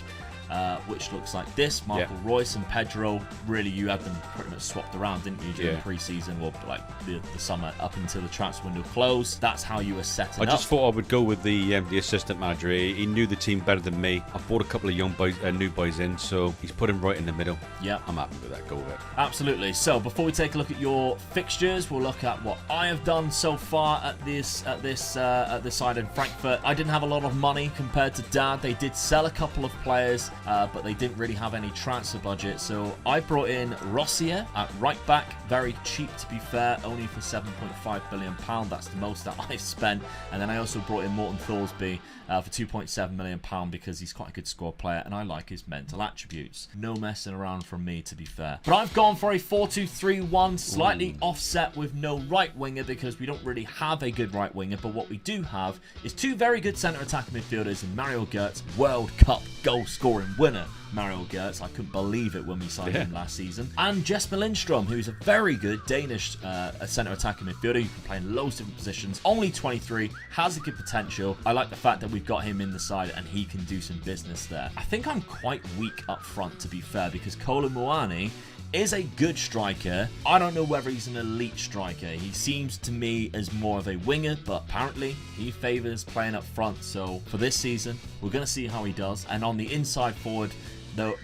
which looks like this. Marco Reus and Pedro, really you had them pretty much swapped around, didn't you, during pre-season, or like the summer up until the transfer window closed. That's how you were setting I up. just thought I would go with the assistant manager. He knew the team better than me. I brought a couple of young boys, new boys in, so he's put him right in the middle. Yeah, I'm happy with that. Go with it. absolutely. So before we take a look at your fixtures, we'll look at what I have done so far at this side in Frankfurt. I didn't have a lot of money compared to Dad. They did sell a couple of players, but they didn't really have any transfer budget. So I brought in Rossier at right back, very cheap to be fair, only for £7.5 billion. That's the most that I've spent. And then I also brought in Morton Thorsby for £2.7 million because he's quite a good squad player and I like his mental attributes. No messing around from me, to be fair. But I've gone for a 4-2-3-1, slightly offset with no right winger because we don't really have a good right winger, but what we do have is 2 very good centre attacking midfielders in Mario Götze, World Cup goal scoring winner Mario Götze. I couldn't believe it when we signed him last season. And Jesper Lindstrom, who's a very good Danish centre attacking midfielder. You can play in loads of different positions. Only 23, has a good potential. I like the fact that we've got him in the side and he can do some business there. I think I'm quite weak up front, to be fair, because Kolo Muani is a good striker. I don't know whether he's an elite striker. He seems to me as more of a winger, but apparently he favours playing up front. So for this season, we're going to see how he does. And on the inside forward,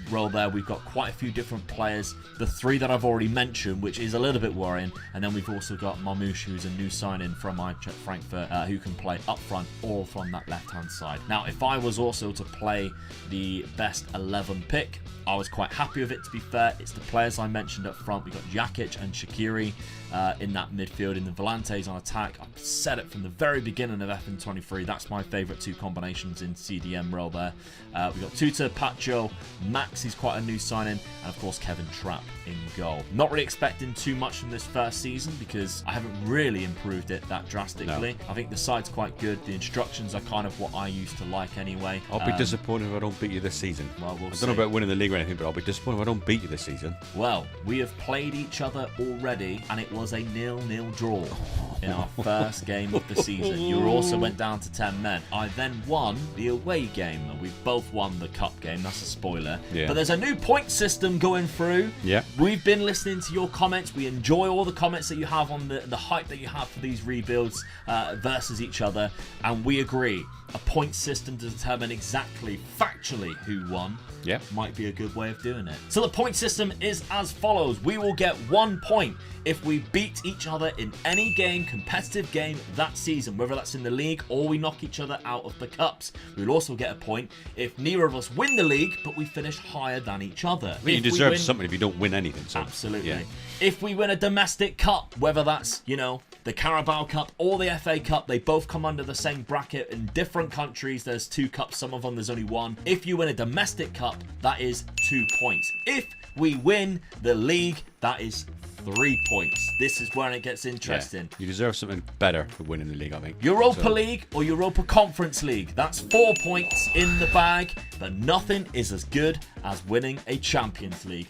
row there, we've got quite a few different players. The 3 that I've already mentioned, which is a little bit worrying. And then we've also got Marmouche, who's a new sign-in from Eintracht Frankfurt, who can play up front or from that left-hand side. Now, if I was also to play the best 11 pick, I was quite happy with it, to be fair. It's the players I mentioned up front. We've got Jakic and Shaqiri in that midfield, in the Volantes on attack. I've said it from the very beginning of FM23. That's my favourite 2 combinations in CDM role there. We've got Tuta, Pacho, Max, he's quite a new signing, and of course Kevin Trapp in goal. Not really expecting too much from this first season because I haven't really improved it that drastically. No. I think the side's quite good. The instructions are kind of what I used to like anyway. I'll be disappointed if I don't beat you this season. Well, we'll I don't know about winning the league or anything, but I'll be disappointed if I don't beat you this season. Well, we have played each other already, and it was a 0-0 draw in our first game of the season. You also went down to 10 men. I then won the away game. We both won the cup game. That's a spoiler. Yeah. But there's a new point system going through. Yeah. We've been listening to your comments. We enjoy all the comments that you have on the hype that you have for these rebuilds versus each other. And we agree. A point system to determine exactly, factually, who won. Yeah. Might be a good way of doing it. So the point system is as follows. We will get 1 point if we beat each other in any game, competitive game that season, whether that's in the league or we knock each other out of the cups. We'll also get a point if neither of us win the league, but we finish higher than each other. I mean, you deserve something if you don't win anything. So, absolutely. Yeah. If we win a domestic cup, whether that's, you know, the Carabao Cup or the FA Cup, they both come under the same bracket. In different countries, there's 2 cups. Some of them, there's only 1. If you win a domestic cup, that is 2 points. If we win the league, that is 3 points. This is where it gets interesting. Yeah. You deserve something better for winning the league, I think. Europa League or Europa Conference League. That's 4 points in the bag, but nothing is as good as winning a Champions League.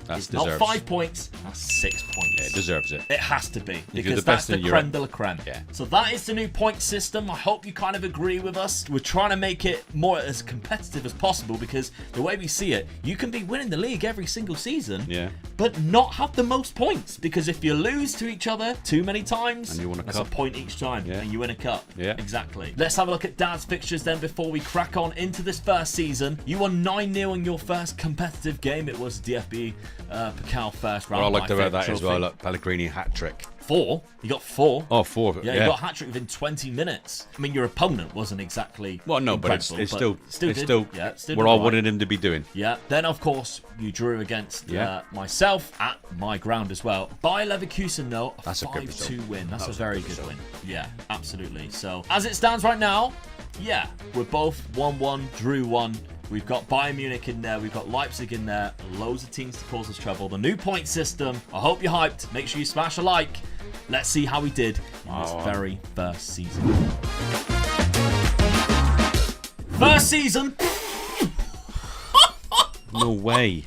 That's not 5 points, that's 6 points. Yeah, it deserves it. It has to be, because the that's best the in creme de la creme. Yeah. So that is the new point system. I hope you kind of agree with us. We're trying to make it more as competitive as possible, because the way we see it, you can be winning the league every single season, but not have the most points, because if you lose to each other too many times, and you win that's a point each time, and you win a cup. Yeah. Exactly. Let's have a look at Dad's fixtures then before we crack on into this first season. You won 9-0 in your first competitive game. It was DFB Pokal first round. Well, I liked about that as well. Look, Pellegrini hat-trick. 4? You got 4? Oh, 4. Yeah, you got a hat-trick within 20 minutes. I mean, your opponent wasn't exactly Well, no, but it's still what I wanted him to be doing. Yeah. Then, of course, you drew against myself at my ground as well. By Leverkusen, though, a 5-2 win. That's a very good win. Yeah, absolutely. So, as it stands right now, yeah, we're both 1-1, drew 1. We've got Bayern Munich in there. We've got Leipzig in there. Loads of teams to cause us trouble. The new point system. I hope you're hyped. Make sure you smash a like. Let's see how we did in this very first season. First season. No way.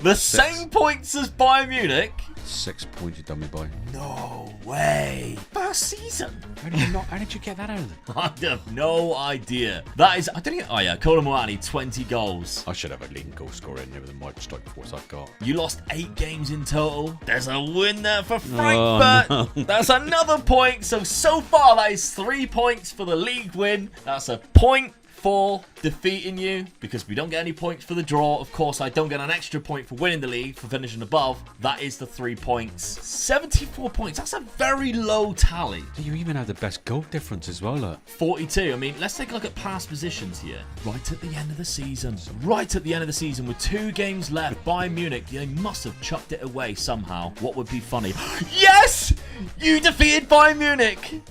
The same points as Bayern Munich. 6 points, you dummy boy. No way. First season. How did you get that out of them? I have no idea. That is, I don't think. Oh yeah, Colin Moani, 20 goals. I should have a leading goal scorer in there with the mod strike force I've got. You lost 8 games in total. There's a win there for Frankfurt. Oh, no. That's another point. So far that is 3 points for the league win. That's a point for defeating you, because we don't get any points for the draw. Of course, I don't get an extra point for winning the league, for finishing above. That is the 3 points. 74 points. That's a very low tally. You even have the best goal difference as well, look. 42. I mean, let's take a look at past positions here. Right at the end of the season. Right at the end of the season with 2 games left. Bayern Munich, they must have chucked it away somehow. What would be funny? Yes! You defeated Bayern Munich!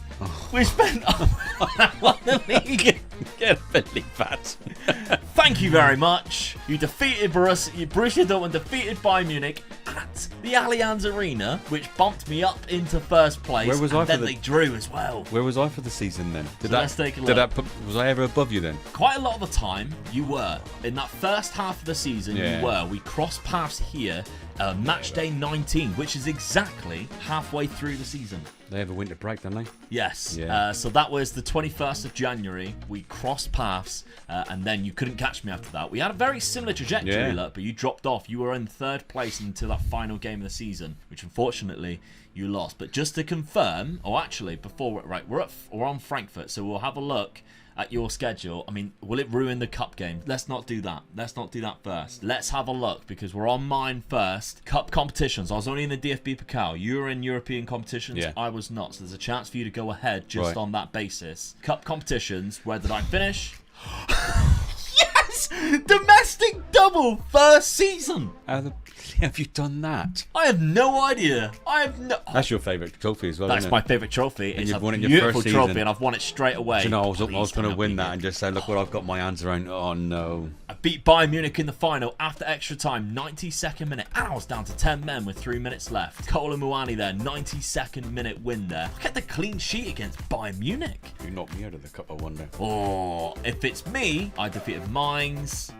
We spent won the league. Can't believe that. Thank you very much. You defeated Borussia Dortmund, defeated Bayern Munich at the Allianz Arena, which bumped me up into first place. Where was I? Then they drew as well. Where was I for the season then? Let's take a look. Was I ever above you then? Quite a lot of the time, you were. In that first half of the season, you were. We crossed paths here, match day 19, which is exactly halfway through the season. They have a winter break, don't they? Yes. Yeah. So that was the 21st of January. We crossed paths, and then you couldn't catch me after that. We had a very similar trajectory, look, but you dropped off. You were in 3rd place until that final game of the season, which unfortunately you lost. But just to confirm, actually, before we're on Frankfurt, so we'll have a look at your schedule, I mean, will it ruin the cup game? Let's not do that. Let's not do that first. Let's have a look, because we're on mine first. Cup competitions. I was only in the DFB Pokal. You were in European competitions. Yeah. I was not. So there's a chance for you to go ahead just on that basis. Cup competitions. Where did I finish? Yes! Domestic double first season. How the have you done that? I have no idea. That's your favourite trophy as well, That's isn't it? my favourite trophy. It's you've a won it in your beautiful first trophy, season. and I've won it straight away. Do you know, I was going to win beat that it. and just say, look what I've got my hands around. Oh, no. I beat Bayern Munich in the final after extra time, 92nd minute, and I was down to 10 men with 3 minutes left. Kolo Muani there, 92nd minute win there. Look at the clean sheet against Bayern Munich. You knocked me out of the cup, I wonder. Oh, if it's me, I defeated Mainz.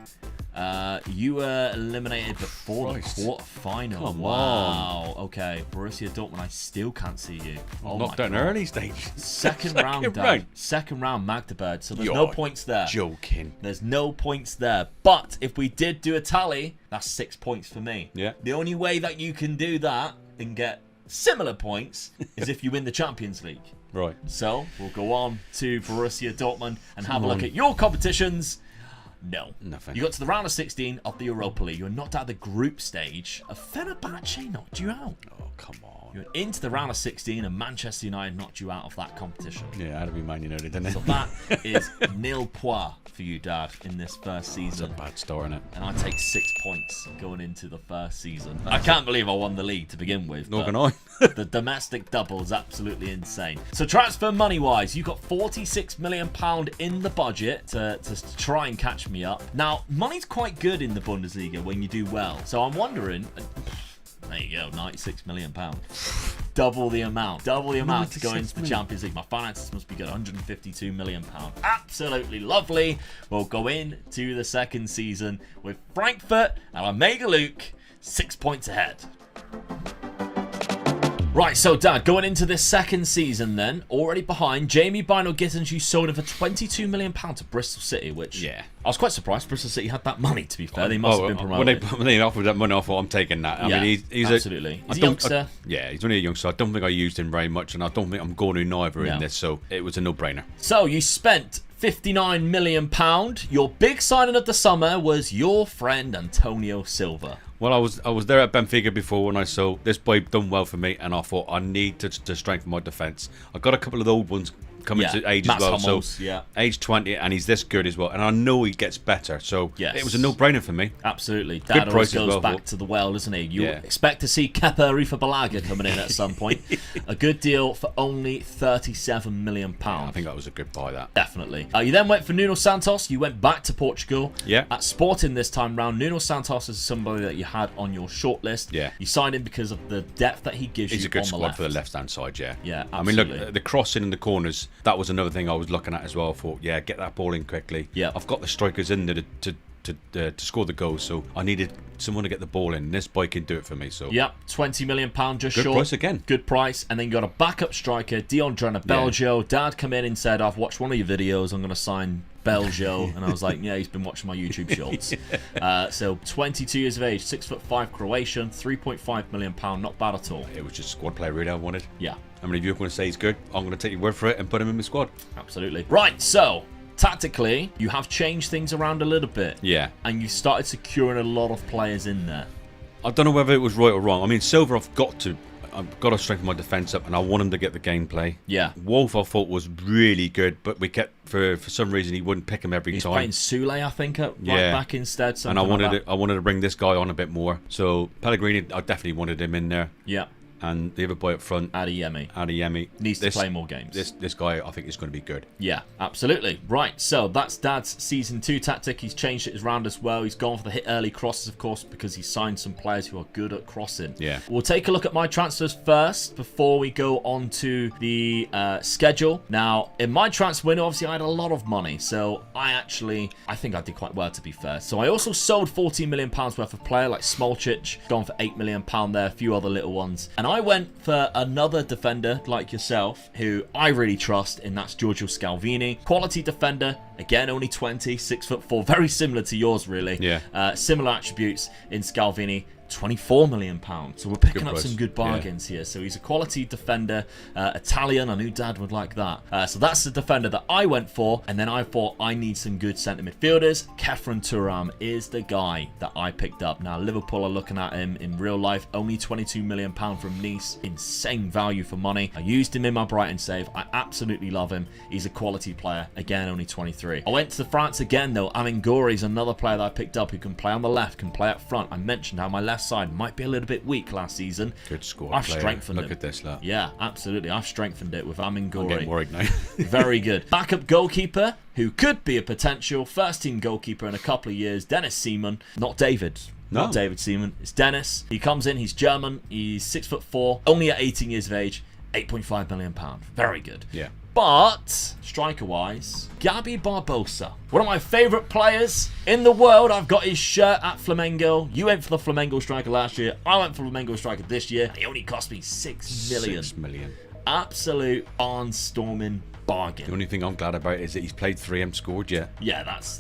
You were eliminated before the quarter-final. Come wow. on. Okay, Borussia Dortmund, I still can't see you. Oh, Knocked out in early stage. Second round, Dad. Second round, Magdeburg. So there's no points there. Joking. There's no points there. But if we did do a tally, that's 6 points for me. Yeah. The only way that you can do that and get similar points is if you win the Champions League. Right. So we'll go on to Borussia Dortmund and have a look at your competitions. No. Nothing. You got to the round of 16 of the Europa League. You're knocked out of the group stage. A Fenerbahce knocked you out. Oh, come on. You're into the round of 16 and Manchester United knocked you out of that competition. Yeah, had to be Man United, didn't it? So that is nil points for you, Dad, in this first season. That's a bad start, isn't it? And I take 6 points going into the first season. I can't believe I won the league to begin with. Nor can I. The domestic double is absolutely insane. So transfer money-wise, you got £46 million in the budget to try and catch me up. Now, money's quite good in the Bundesliga when you do well. So I'm wondering... There you go, £96 million. Double the amount. Double the amount to go into the Champions League. My finances must be good. £152 million. Absolutely lovely. We'll go into the second season with Frankfurt and Omega Luke 6 points ahead. Right, so Dad, going into this second season then, already behind, Jamie Bino-Gittens, you sold him for £22 million to Bristol City, which I was quite surprised Bristol City had that money, to be fair. They must have been promoted. When they offered that money, I thought, I'm taking that. I mean, he's absolutely. He's a youngster. He's only a youngster. I don't think I used him very much, and I don't think I'm going to neither in this, so it was a no-brainer. So you spent £59 million. Your big signing of the summer was your friend Antonio Silva. Well, I was there at Benfica before when I saw this boy done well for me, and I thought I need to strengthen my defence. I got a couple of the old ones coming to age as well, Hummels, age 20, and he's this good as well, and I know he gets better, so it was a no-brainer for me. Absolutely. Dad always goes back to the well, doesn't he? You expect to see Kepa Arrizabalaga coming in at some point. A good deal for only £37 million. I think that was a good buy, that. Definitely. You then went for Nuno Santos. You went back to Portugal. Yeah. At Sporting this time round, Nuno Santos is somebody that you had on your shortlist. Yeah. You signed him because of the depth that he gives you on the left. He's a good squad for the left-hand side, Yeah, absolutely. I mean, look, the crossing in the corners, that was another thing I was looking at as well. I thought, get that ball in quickly. Yeah. I've got the strikers in there to score the goals, so I needed someone to get the ball in. This boy can do it for me. So yep, £20 million just good short. price again. Good price, and then you got a backup striker, Diondrena Belgio. Dad come in and said, "I've watched one of your videos. I'm going to sign Belgio," and I was like, "Yeah, he's been watching my YouTube shorts." So 22 years of age, 6'5" Croatian, £3.5 million. Not bad at all. It was just squad player really I wanted. Yeah. I mean, if you're going to say he's good, I'm going to take your word for it and put him in my squad. Absolutely. Right, so tactically, you have changed things around a little bit. Yeah. And you started securing a lot of players in there. I don't know whether it was right or wrong. I mean, Silver, I've got to strengthen my defence up, and I want him to get the gameplay. Yeah. Wolf, I thought, was really good, but we kept, for some reason, he wouldn't pick him every time. He's playing Sule, I think, at right back instead. And I wanted to bring this guy on a bit more. So Pellegrini, I definitely wanted him in there. Yeah. And the other boy up front, Adeyemi, needs to play more games. This guy, I think, is going to be good. Yeah, absolutely. Right, so that's Dad's Season 2 tactic. He's changed it around as well. He's gone for the hit early crosses, of course, because he's signed some players who are good at crossing. Yeah. We'll take a look at my transfers first before we go on to the schedule. Now, in my transfer window, obviously, I had a lot of money, so I think I did quite well, to be fair. So I also sold £14 million worth of player, like Smolcic, gone for £8 million there, a few other little ones. And I went for another defender like yourself, who I really trust, and that's Giorgio Scalvini. Quality defender, Again, only 20, 6'4", very similar to yours, really. Yeah. Similar attributes in Scalvini. £24 million. So we're picking up some good bargains here. So he's a quality defender, Italian. I knew Dad would like that. So that's the defender that I went for. And then I thought I need some good centre midfielders. Kefren Turam is the guy that I picked up. Now Liverpool are looking at him in real life. Only £22 million from Nice. Insane value for money. I used him in my Brighton save. I absolutely love him. He's a quality player. Again, only 23. I went to France again though. Amin Gouiri is another player that I picked up who can play on the left, can play up front. I mentioned how my left side might be a little bit weak last season. Good score. I've strengthened it. Look at this, look. Yeah, absolutely. I've strengthened it with Amin Gouiri. I'm getting worried now. Very good. Backup goalkeeper, who could be a potential first-team goalkeeper in a couple of years, Dennis Seaman. Not David. No. Not David Seaman. It's Dennis. He comes in. He's German. He's 6'4", only at 18 years of age. £8.5 million. Very good. Yeah. But, striker-wise, Gabi Barbosa. One of my favourite players in the world. I've got his shirt at Flamengo. You went for the Flamengo striker last year. I went for Flamengo striker this year. He only cost me $6 million. $6 million. Absolute barnstorming bargain. The only thing I'm glad about is that he's played 3 and scored yet. Yeah, that's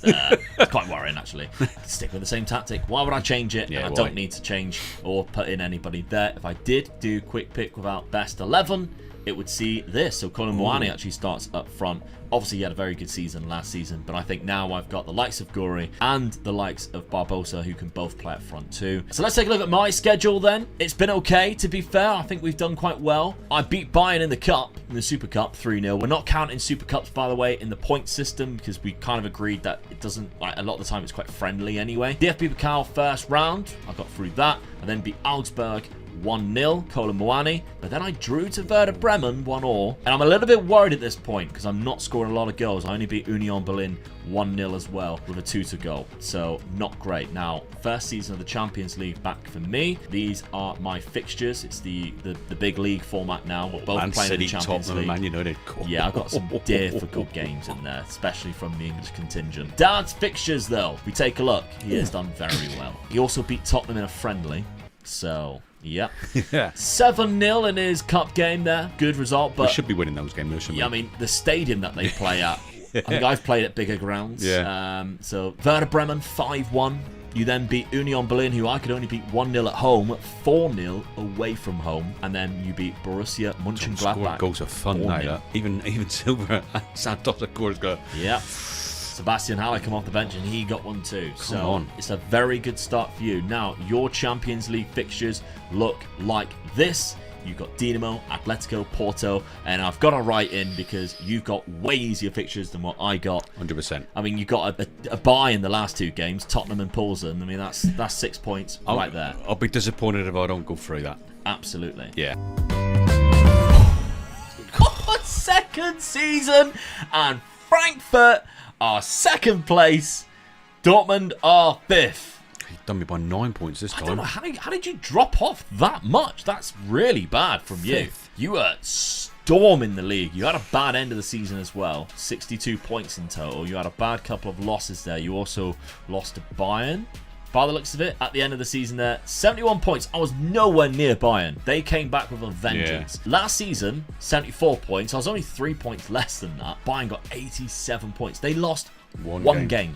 quite worrying, actually. Stick with the same tactic. Why would I change it? Yeah, and I don't need to change or put in anybody there. If I did do quick pick without best 11, it would see this. So Colin Moani actually starts up front. Obviously, he had a very good season last season, but I think now I've got the likes of Gouiri and the likes of Barbosa, who can both play up front too. So let's take a look at my schedule then. It's been okay, to be fair. I think we've done quite well. I beat Bayern in the Cup, in the Super Cup, 3-0. We're not counting Super Cups, by the way, in the point system, because we kind of agreed that it doesn't, like, a lot of the time it's quite friendly anyway. DFB Pokal first round, I got through that, and then beat Augsburg 1-0, Colin Moani, but then I drew to Werder Bremen 1-1, and I'm a little bit worried at this point because I'm not scoring a lot of goals. I only beat Union Berlin 1-0 as well with a 2 to go, so not great. Now, first season of the Champions League back for me. These are my fixtures. It's the big league format now. We're both playing in the Champions League. Man United. Yeah, I've got some difficult games in there, especially from the English contingent. Dad's fixtures, though, if we take a look, he has done very well. He also beat Tottenham in a friendly, so... yeah. 7-0 in his cup game there. Good result, but... we should be winning those games, shouldn't we? Yeah, I mean, the stadium that they play at, I think I've played at bigger grounds. Yeah. So, Werder Bremen, 5-1. You then beat Union Berlin, who I could only beat 1-0 at home, 4-0 away from home. And then you beat Borussia Mönchengladbach. Goals are fun now, that. Even Silver and Santos, of course, go. Yeah. Sebastian Haller come off the bench and he got one too. Come on. It's a very good start for you. Now, your Champions League fixtures look like this. You've got Dinamo, Atletico, Porto, and I've got to write in because you've got way easier fixtures than what I got. 100%. I mean, you got a bye in the last 2 games, Tottenham and Poulsen. I mean, that's 6 points right there. I'll be disappointed if I don't go through that. Absolutely. Yeah. Second season, and Frankfurt are 2nd place. Dortmund are 5th. He done me by 9 points this time. I don't know, how did you drop off that much? That's really bad from you. You were storming the league. You had a bad end of the season as well. 62 points in total. You had a bad couple of losses there. You also lost to Bayern, by the looks of it, at the end of the season there. 71 points. I was nowhere near Bayern. They came back with a vengeance. Yeah. Last season, 74 points. I was only 3 points less than that. Bayern got 87 points. They lost one game.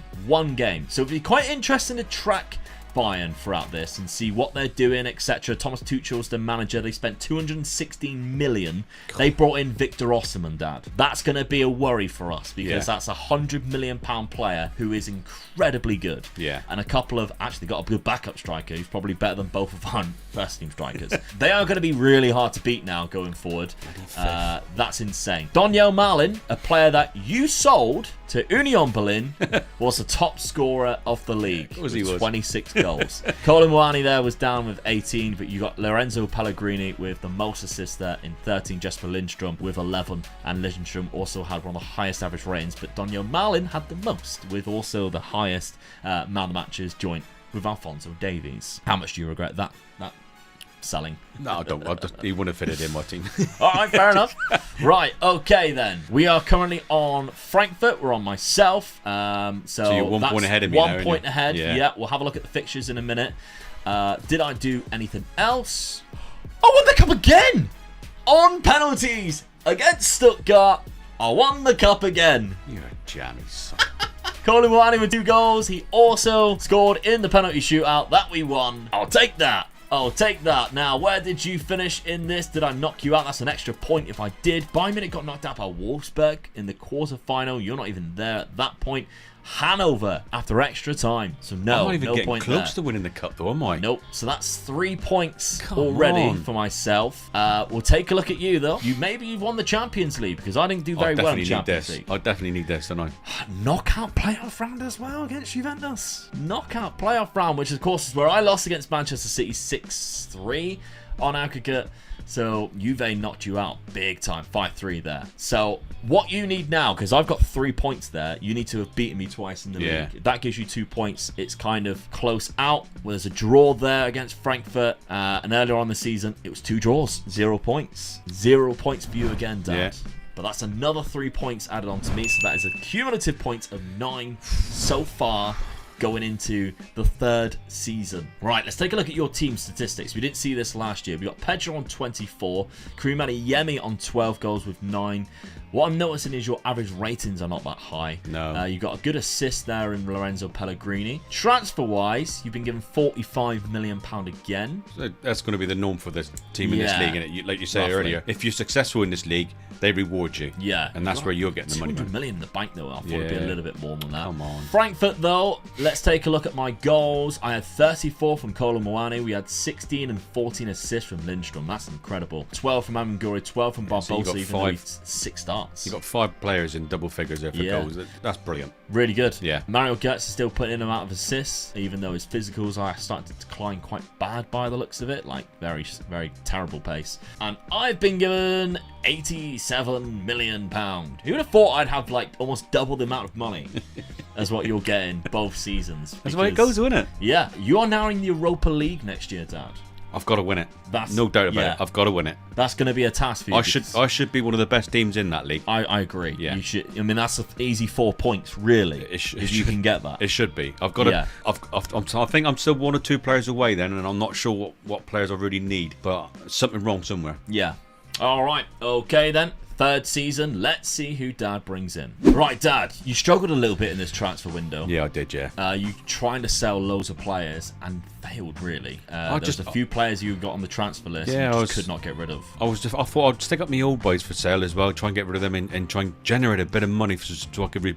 So it'd be quite interesting to track Bayern throughout this and see what they're doing, etc. Thomas Tuchel's the manager. They spent 216 million. They brought in Victor Osimhen, Dad. That's going to be a worry for us because that's a £100 million player who is incredibly good. Yeah. And a couple of, actually got a good backup striker who's probably better than both of our first team strikers. They are going to be really hard to beat now going forward. That's insane. Donyell Malen, a player that you sold to Union Berlin, was the top scorer of the league. Of course he was. 26 goals. Colin Moani there was down with 18, but you got Lorenzo Pellegrini with the most assists there in 13, Jesper Lindstrom with 11, and Lindstrom also had one of the highest average ratings, but Donyell Malen had the most, with also the highest man of the matches joint with Alphonso Davies. How much do you regret that selling? No, I don't. He wouldn't have fitted in my team. All right, fair enough. Right, okay then. We are currently on Frankfurt. We're on myself. So you're 1 point ahead of me. 1 point ahead. Yeah. We'll have a look at the fixtures in a minute. Did I do anything else? I won the cup again! On penalties against Stuttgart. I won the cup again. You're a Jammy, son. Kolo Muani with 2 goals. He also scored in the penalty shootout that we won. I'll take that. I'll take that. Now, where did you finish in this? Did I knock you out? That's an extra point if I did. Bayern Munich got knocked out by Wolfsburg in the quarter-final. You're not even there at that point. Hanover after extra time. So no, I'm not even no getting point close there. to winning the cup, though, am I? Nope. So that's 3 points Come already on. for myself. We'll take a look at you, though. Maybe you've won the Champions League because I didn't do very well in Champions League. I definitely need this, don't I? Knockout playoff round as well against Juventus. Knockout playoff round, which of course is where I lost against Manchester City 6-3 on aggregate. So Juve knocked you out big time, 5-3 there. So what you need now, because I've got 3 points there, you need to have beaten me twice in the league. That gives you 2 points. It's kind of close out. Well, there's a draw there against Frankfurt, and earlier on the season, it was 2 draws, 0 points. 0 points for you again, Dad. Yeah. But that's another 3 points added on to me, so that is a cumulative points of 9 so far, going into the 3rd season. Right, let's take a look at your team statistics. We didn't see this last year. We got Pedro on 24, Karim Adeyemi on 12 goals with 9. What I'm noticing is your average ratings are not that high. No. You got a good assist there in Lorenzo Pellegrini. Transfer-wise, you've been given £45 million again. So that's going to be the norm for this team in this league, and like you said earlier, if you're successful in this league, they reward you. Yeah. And that's where you're getting the money. 200 million in the bank, though. I thought it'd be a little bit more than that. Come on. Frankfurt, though, let's take a look at my goals. I had 34 from Kolo Muani. We had 16 and 14 assists from Lindstrom. That's incredible. 12 from Amanguri, 12 from Barbosa, so you got even though he's 6 starts. You've got 5 players in double figures there for goals. That's brilliant. Really good. Yeah. Mario Götze is still putting in amount of assists, even though his physicals are starting to decline quite bad by the looks of it. Like, very, very terrible pace. And I've been given £87 million. Who would have thought I'd have, like, almost double the amount of money as what you're getting both seasons? That's the way it goes, isn't it? Yeah. You are now in the Europa League next year, Dad. I've got to win it. That's no doubt about it. I've got to win it. That's going to be a task for you. I should be one of the best teams in that league. I agree. Yeah. You should. I mean, that's an easy 4 points, really. If you can get that, it should be. I've got to. I think I'm still 1 or 2 players away then, and I'm not sure what players I really need. But something wrong somewhere. Yeah. All right. Okay then. 3rd season. Let's see who Dad brings in. Right, Dad. You struggled a little bit in this transfer window. Yeah, I did. Yeah. You trying to sell loads of players and failed really. There's a few players you got on the transfer list. Yeah, and could not get rid of. I thought I'd stick up my old boys for sale as well, try and get rid of them and try and generate a bit of money so I could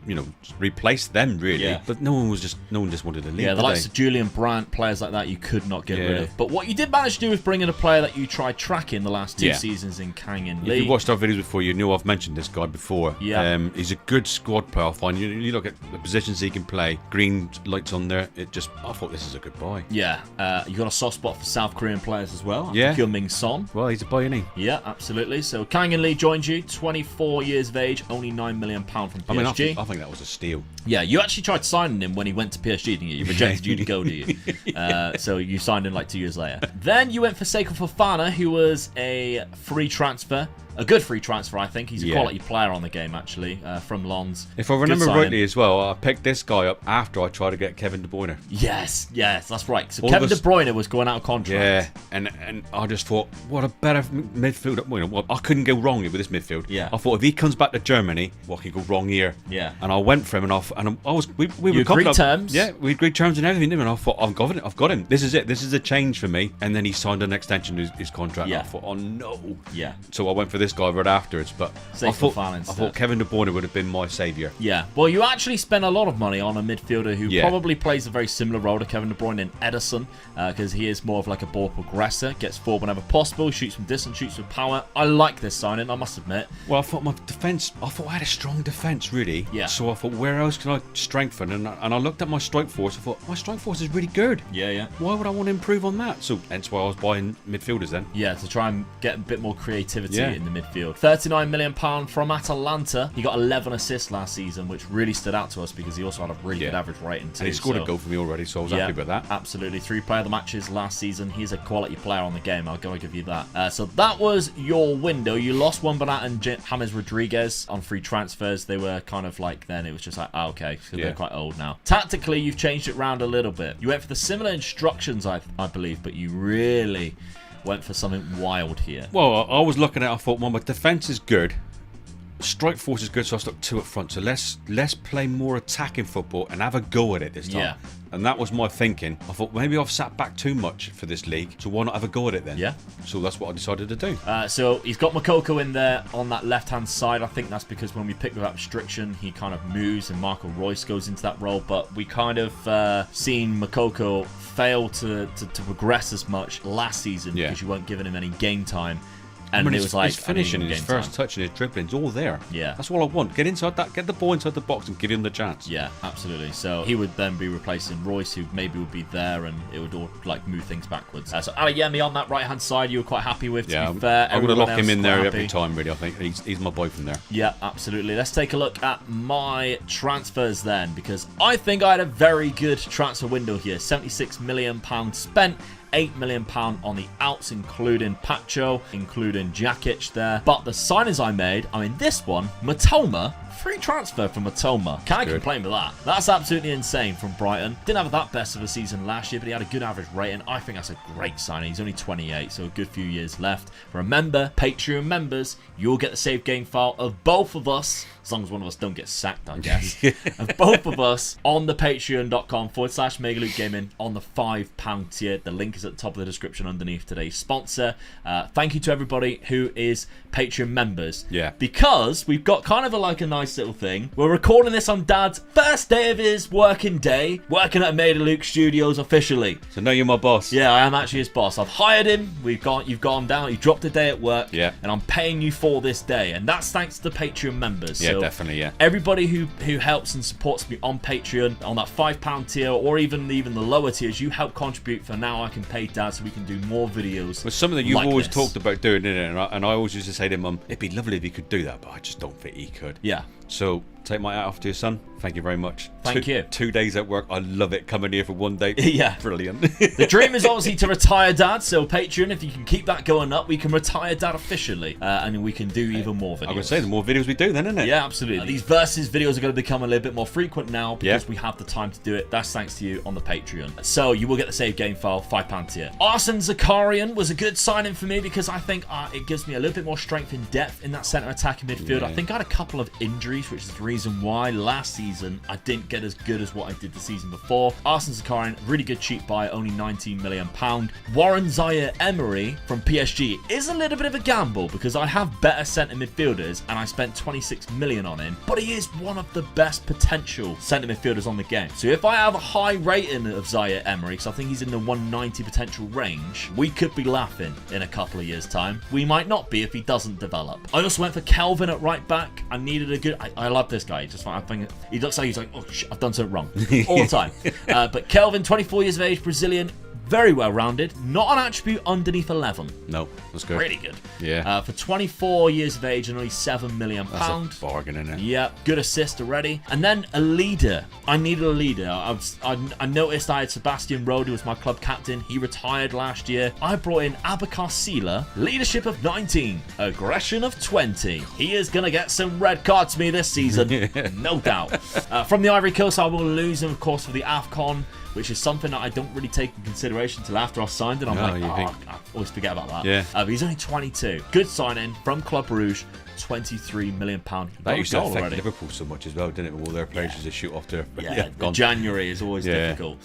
replace them really. Yeah. But no one just wanted to leave. Yeah, the likes of Julian Brandt, players like that, you could not get rid of. But what you did manage to do is bring in a player that you tried tracking the last 2 seasons in Kang Lee. If you watched our videos before, you know I've mentioned this guy before. Yeah. He's a good squad player. I find you look at the positions he can play. Green lights on there. I thought this is a good buy. Yeah. You got a soft spot for South Korean players as well. Yeah. Kyung-Min Son. Well, he's a buy, isn't he? Yeah, absolutely. So Kang Lee joined you, 24 years of age, only £9 million from PSG. I mean, I think that was a steal. Yeah, you actually tried signing him when he went to PSG, didn't you? You rejected you to go, do you? So you signed him like 2 years later. Then you went for Seiko Fofana, who was a free transfer. A good free transfer, I think. He's a quality player on the game, actually, from Lons. If I remember rightly as well, I picked this guy up after I tried to get Kevin De Bruyne. Yes, that's right. So Kevin De Bruyne was going out of contract. Yeah, and I just thought, what a better midfielder. Well, I couldn't go wrong with this midfield. Yeah. I thought if he comes back to Germany, what could go wrong here? Yeah. And I went for him, and we were agreed terms. Yeah, we agreed terms and everything, and I thought, I've got him. This is it. This is a change for me. And then he signed an extension to his contract. Yeah. And I thought, oh no. Yeah. So I went for this guy right afterwards. But I thought Kevin De Bruyne would have been my saviour. Yeah. Well, you actually spent a lot of money on a midfielder who probably plays a very similar role to Kevin De Bruyne in Ederson, because he is more of like a ball progressor, gets forward whenever possible, shoots from distance, shoots with power. I like this signing, I must admit. Well, I thought I had a strong defence, really. Yeah. So I thought, where else can I strengthen? And I looked at my strike force. I thought, my strike force is really good. Yeah. Why would I want to improve on that? So hence why I was buying midfielders then. Yeah, to try and get a bit more creativity in the midfield. £39 million from Atalanta. He got 11 assists last season, which really stood out to us because he also had a really good average rating too. And he scored a goal for me already, so I was happy with that. Absolutely. 3 player of the matches last season. He's a quality player on the game. I'll go and give you that. So that was your window. You lost Wembanyama and James Rodriguez on free transfers. They were kind of like, then it was just like, okay, so they're quite old now. Tactically, you've changed it around a little bit. You went for the similar instructions, I believe, but you really went for something wild here. Well, I was looking at it, I thought, well, my defence is good. strike force is good, so I stuck 2 up front. So let's play more attacking football and have a go at it this time. Yeah. And that was my thinking. I thought maybe I've sat back too much for this league, so why not have a go at it then? Yeah. So that's what I decided to do. So he's got Moukoko in there on that left-hand side. I think that's because when we pick without restriction, he kind of moves and Marco Reus goes into that role. But we kind of seen Moukoko fail to progress as much last season because you weren't giving him any game time. And it was like his finishing, his first touch, and his dribbling's all there. Yeah, that's all I want. Get inside that, get the ball inside the box, and give him the chance. Yeah, absolutely. So he would then be replacing Royce, who maybe would be there, and it would all like move things backwards. So Adeyemi on that right hand side, you were quite happy with. To be fair, I'm going to lock him in there every time. Really, I think he's my boy from there. Yeah, absolutely. Let's take a look at my transfers then, because I think I had a very good transfer window here. £76 million spent. £8 million on the outs, including Pacho, including Jakic there. But the signings I made, I mean, this one, Matoma, free transfer from Matoma. Can't complain with that. That's absolutely insane from Brighton. Didn't have that best of a season last year, but he had a good average rating. I think that's a great signing. He's only 28, so a good few years left. Remember, Patreon members, you'll get the save game file of both of us, as long as one of us don't get sacked, I guess, of both of us on the patreon.com/MegaLukeGaming on the £5 tier. The link is at the top of the description underneath today's sponsor. Thank you to everybody who is Patreon members. Yeah. Because we've got kind of a nice little thing. We're recording this on Dad's first day of his working day, working at Made of Luke Studios officially. So now you're my boss. Yeah, I am actually his boss. I've hired him. You've gone down. You dropped a day at work. Yeah. And I'm paying you for this day, and that's thanks to the Patreon members. Yeah, so definitely. Yeah. Everybody who helps and supports me on Patreon on that £5 tier, or even the lower tiers, you help contribute. For now, I can pay Dad so we can do more videos. But something that you've like always this. Talked about doing, isn't it? And I always used to say to Mum, it'd be lovely if he could do that, but I just don't think he could. Yeah. So take my hat off to your son. Thank you very much. Thank you. 2 days at work. I love it coming here for one day. Yeah. Brilliant. The dream is obviously to retire Dad, so Patreon, if you can keep that going up, we can retire Dad officially, and we can do even more videos. I would say the more videos we do then, isn't it? Yeah, absolutely. These versus videos are going to become a little bit more frequent now because we have the time to do it. That's thanks to you on the Patreon. So you will get the save game file, £5 tier. Arsene Zakarian was a good signing for me because I think it gives me a little bit more strength and depth in that centre attacking midfield. Yeah. I think I had a couple of injuries, which is the reason why last season I didn't get as good as what I did the season before. Arsene Zakarian, really good cheap buy, only £19 million. Warren Zaire-Emery from PSG is a little bit of a gamble because I have better centre midfielders and I spent 26 million on him, but he is one of the best potential centre midfielders on the game. So if I have a high rating of Zaire-Emery, because I think he's in the 190 potential range, we could be laughing in a couple of years' time. We might not be if he doesn't develop. I also went for Kelvin at right back. I needed a good... I love this guy. I think he looks like he's like, oh shit, I've done something wrong all the time. But Kelvin, 24 years of age, Brazilian, very well rounded, not an attribute underneath 11. No, that's good. Really good. Yeah. For 24 years of age and only £7 million. That's a bargain, isn't it? Yeah, good assist already. And then a leader. I needed a leader. I noticed I had Sebastian Rode, who was my club captain. He retired last year. I brought in Abakar Sila, leadership of 19, aggression of 20. He is going to get some red cards to me this season, no doubt. From the Ivory Coast, I will lose him, of course, for the AFCON, which is something that I don't really take in consideration till after I've signed it. I'm I always forget about that. Yeah. But he's only 22. Good signing from Club Rouge. £23 million. That used to affect Liverpool so much as well, didn't it? With all their players just shoot off there. January is always difficult.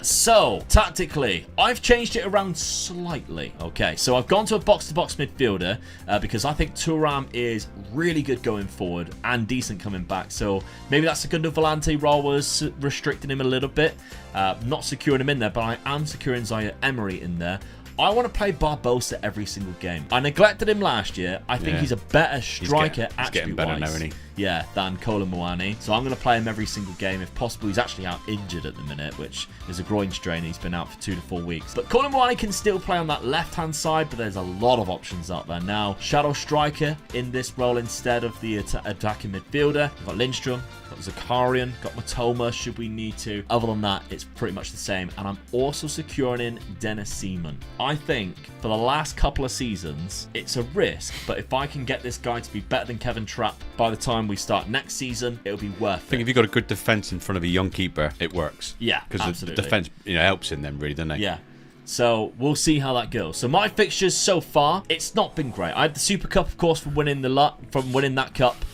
So, tactically, I've changed it around slightly. Okay, so I've gone to a box-to-box midfielder because I think Thuram is really good going forward and decent coming back. So, maybe that Segundo Volante role was restricting him a little bit. Not securing him in there, but I am securing Zaire-Emery in there. I want to play Barbosa every single game. I neglected him last year. I think he's a better striker he's getting better now, isn't he? Yeah, than Kolo Muani. So I'm going to play him every single game if possible. He's actually out injured at the minute, which is a groin strain. He's been out for 2 to 4 weeks. But Kolo Muani can still play on that left-hand side, but there's a lot of options out there now. Shadow striker in this role instead of the attacking midfielder. We've got Lindstrom, got Zakarian, got Matoma should we need to. Other than that, it's pretty much the same. And I'm also securing in Dennis Seaman. I think for the last couple of seasons, it's a risk, but if I can get this guy to be better than Kevin Trapp by the time we start next season, it'll be worth it. I think if you've got a good defence in front of a young keeper, it works. Yeah, because the defence helps in them, really, doesn't it? Yeah. So we'll see how that goes. So my fixtures so far, it's not been great. I had the Super Cup, of course, from winning that cup.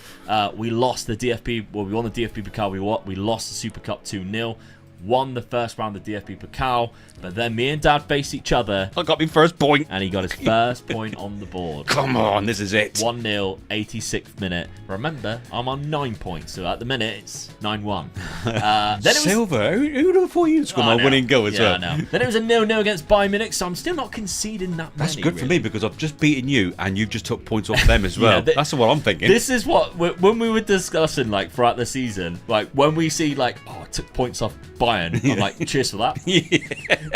We lost the DFB. Well, we won the DFB Pokal. We lost the Super Cup 2-0. Won the first round of the DFB Pokal, but then me and Dad faced each other. I got my first point. And he got his first point on the board. Come on, this is it. 1-0, 86th minute. Remember, I'm on 9 points, so at the minute it's 9-1. Then it was Silver, who would have thought you'd score my winning goal as well? I know. Then it was a 0-0 against Bayern Munich, so I'm still not conceding that many. That's good for me because I've just beaten you and you've just took points off them as well. That's what I'm thinking. This is what, when we were discussing, like, throughout the season, like, when we see, like, oh, I took points off Bayern, I'm like, cheers for that.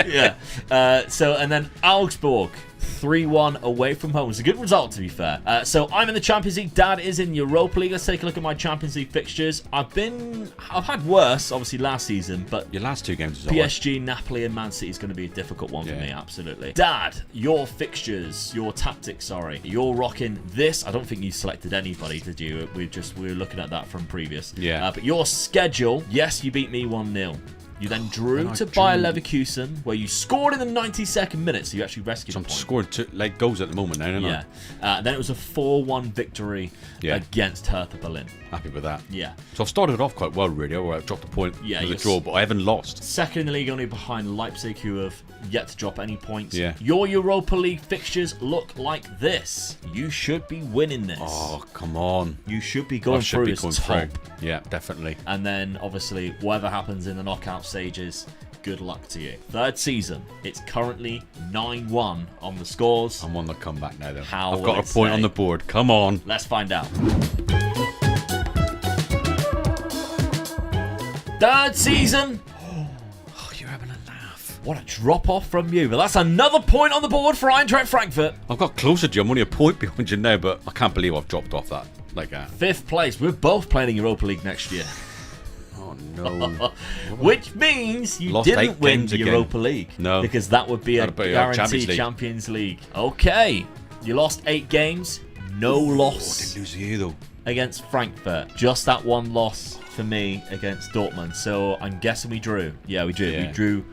Yeah. So, and then Augsburg, 3-1 away from home. It was a good result, to be fair. So I'm in the Champions League. Dad is in Europa League. Let's take a look at my Champions League fixtures. I've had worse, obviously, last season, but your last two games was PSG, Napoli, and Man City is going to be a difficult one for me, absolutely. Dad, your fixtures, your tactics, sorry. You're rocking this. I don't think you selected anybody, did you? We were looking at that from previous. Yeah. But your schedule, yes, you beat me 1-0. You then drew to Bayer Leverkusen, where you scored in the 92nd minute, so you actually rescued a point. I'm scoring 2 late goals at the moment now, aren't I? Then it was a 4-1 victory against Hertha Berlin. Happy with that. Yeah. So I've started off quite well, really. I dropped a point with a draw, but I haven't lost. Second in the league, only behind Leipzig, who have yet to drop any points. Yeah. Your Europa League fixtures look like this. You should be winning this. Oh, come on. You should be going through as top. Yeah, definitely. And then, obviously, whatever happens in the knockout stages, good luck to you. Third season, it's currently 9-1 on the scores. I'm on the comeback now, though. I've got a point on the board. Come on. Let's find out. Third season. Oh, you're having a laugh. What a drop off from you. But that's another point on the board for Eintracht Frankfurt. I've got closer to you. I'm only a point behind you now, but I can't believe I've dropped off that like that. 5th place. We're both playing in Europa League next year. Oh, no. Which means you didn't win the Europa League. No. Because that would be a guaranteed Champions League. Okay. You lost 8 games. No loss. I didn't lose you, though. Against Frankfurt. Just that one loss for me against Dortmund. So I'm guessing we drew. Yeah, we drew. Yeah. We drew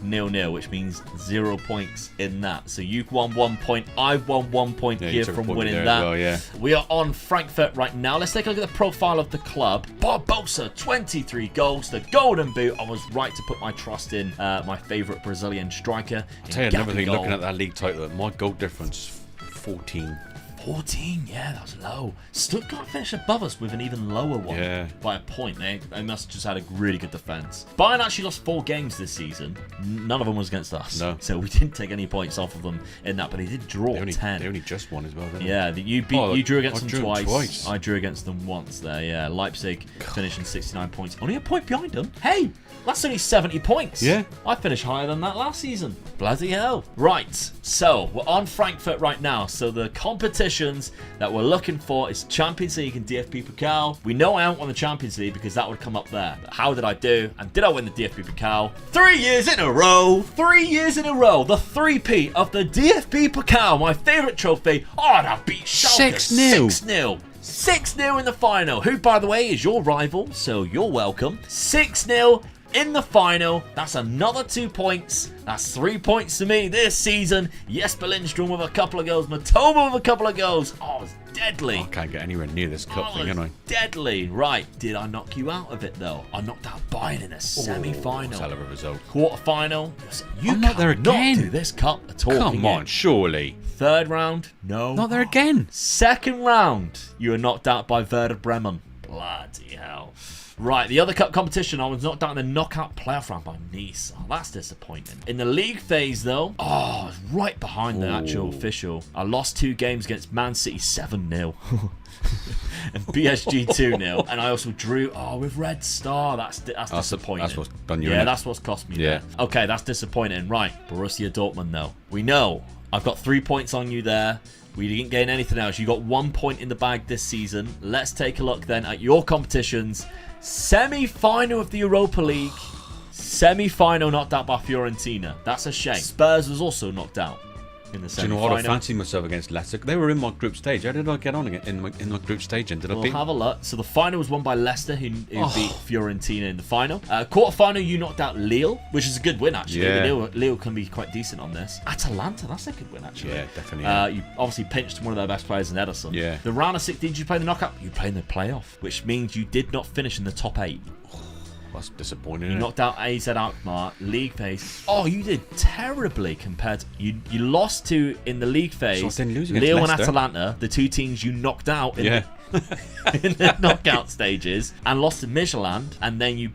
0-0, which means 0 points in that. So you've won 1 point. I've won 1 point here from winning that. Well, we are on Frankfurt right now. Let's take a look at the profile of the club. Barbosa, 23 goals, the golden boot. I was right to put my trust in my favourite Brazilian striker. I'll tell you another thing, looking at that league title, my goal difference, 14. 14, yeah, that was low. Stuttgart finished above us with an even lower one by a point. They must have just had a really good defence. Bayern actually lost 4 games this season. None of them was against us. No. So we didn't take any points off of them in that, but they did draw 10. They only just won as well, didn't they? Yeah, you drew against them twice. I drew against them once there, yeah. Leipzig finishing 69 points. Only a point behind them. Hey, that's only 70 points. Yeah. I finished higher than that last season. Bloody hell. Right, so we're on Frankfurt right now. So the competitions that we're looking for is Champions League and DFB Pokal. We know I haven't won the Champions League because that would come up there. But how did I do? And did I win the DFB Pokal? 3 years in a row. 3 years in a row. The 3P of the DFB Pokal, my favourite trophy. Oh, and I beat Schalke 6-0. 6-0 in the final. Who, by the way, is your rival, so you're welcome. 6-0 in the final. That's another 2 points. That's 3 points to me this season. Jesper Lindstrom with a couple of goals. Matoma with a couple of goals. Oh, it's deadly. I can't get anywhere near this cup thing, can I? Deadly. Right. Did I knock you out of it, though? I knocked out Bayern in a semi-final. Hell of a result. Quarter-final. You I'm not there again. do this cup at all. Come on, surely. Third round. No. Not there again. Second round. You were knocked out by Werder Bremen. Bloody hell. Right, the other cup competition, I was knocked out in the knockout playoff round by Nice. Oh, that's disappointing. In the league phase, though, I was right behind the actual official. I lost 2 games against Man City 7-0. And PSG 2-0. And I also drew, with Red Star. That's disappointing. That's what's done you. Yeah, that's what's cost me. Yeah. There. Okay, that's disappointing. Right, Borussia Dortmund, though. We know I've got 3 points on you there. We didn't gain anything else. You got 1 point in the bag this season. Let's take a look then at your competitions. Semi-final of the Europa League. Semi-final knocked out by Fiorentina. That's a shame. Spurs was also knocked out. in the Do you semi-final. know what? I fancy myself against Leicester. They were in my group stage. How did I get on in my group stage? And did I We'll beat? have a look. So the final was won by Leicester, who beat Fiorentina in the final. Quarter-final, you knocked out Lille, which is a good win, actually. Yeah. Lille can be quite decent on this. Atalanta, that's a good win, actually. Yeah, definitely. You obviously pinched one of their best players in Ederson. Yeah. The round of 16, did you play the knockout? You played in the playoff, which means you did not finish in the top 8. That's disappointing. You Isn't knocked out AZ Alkmaar, league phase. Oh, you did terribly compared to... You lost to, in the league phase, So I didn't lose against Lille and Leicester. Atalanta, the two teams you knocked out in, Yeah. in the knockout stages, and lost to Midtjylland, and then you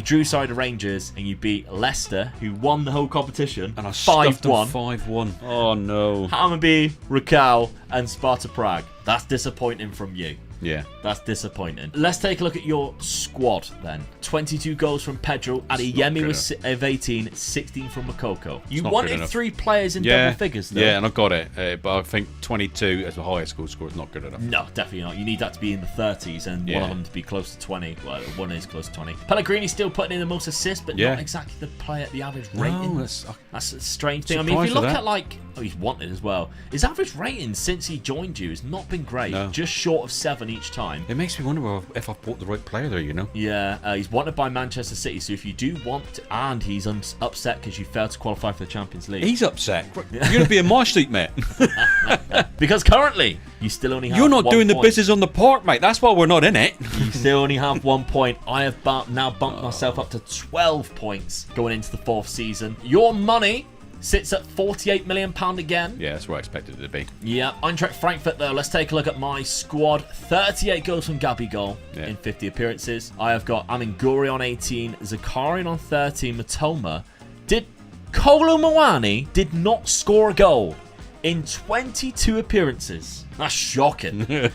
drew side the Rangers, and you beat Leicester, who won the whole competition, And I stuffed them 5-1. 5-1. Oh, no. Hammarby, Rakow, and Sparta Prague. That's disappointing from you. Yeah. That's disappointing. Let's take a look at your squad then. 22 goals from Pedro. Adeyemi was of 18, 16 from Makoko. You not good wanted enough. 3 players in Yeah. double figures, though. Yeah, and I got it. But I think 22 as the highest goal score is not good enough. No, definitely not. You need that to be in the 30s and one Yeah. of them to be close to 20. Well, one is close to 20. Pellegrini's still putting in the most assists, but Yeah. not exactly the player at the average rating. No, That's a strange thing. I mean, if you surprised look at at, like... Oh, he's wanted as well. His average rating since he joined you has not been great. No. Just short of 7 each time. It makes me wonder if I've bought the right player there, you know? Yeah, he's wanted by Manchester City, so if you do want to, and he's upset because you failed to qualify for the Champions League. He's upset. You're going to be in my seat, mate. Because currently, you still only have You're not 1 doing the point. business on the park, mate. That's why we're not in it. You still only have 1 point. I have now bumped myself up to 12 points going into the 4th season. Your money sits at £48 million again. Yeah, that's where I expected it to be. Yeah, Eintracht Frankfurt though. Let's take a look at my squad. 38 goals from Gabigol in 50 appearances. I have got Amin Guri on 18, Zakarian on 13, Matoma. Kolo Muani did not score a goal in 22 appearances. That's shocking.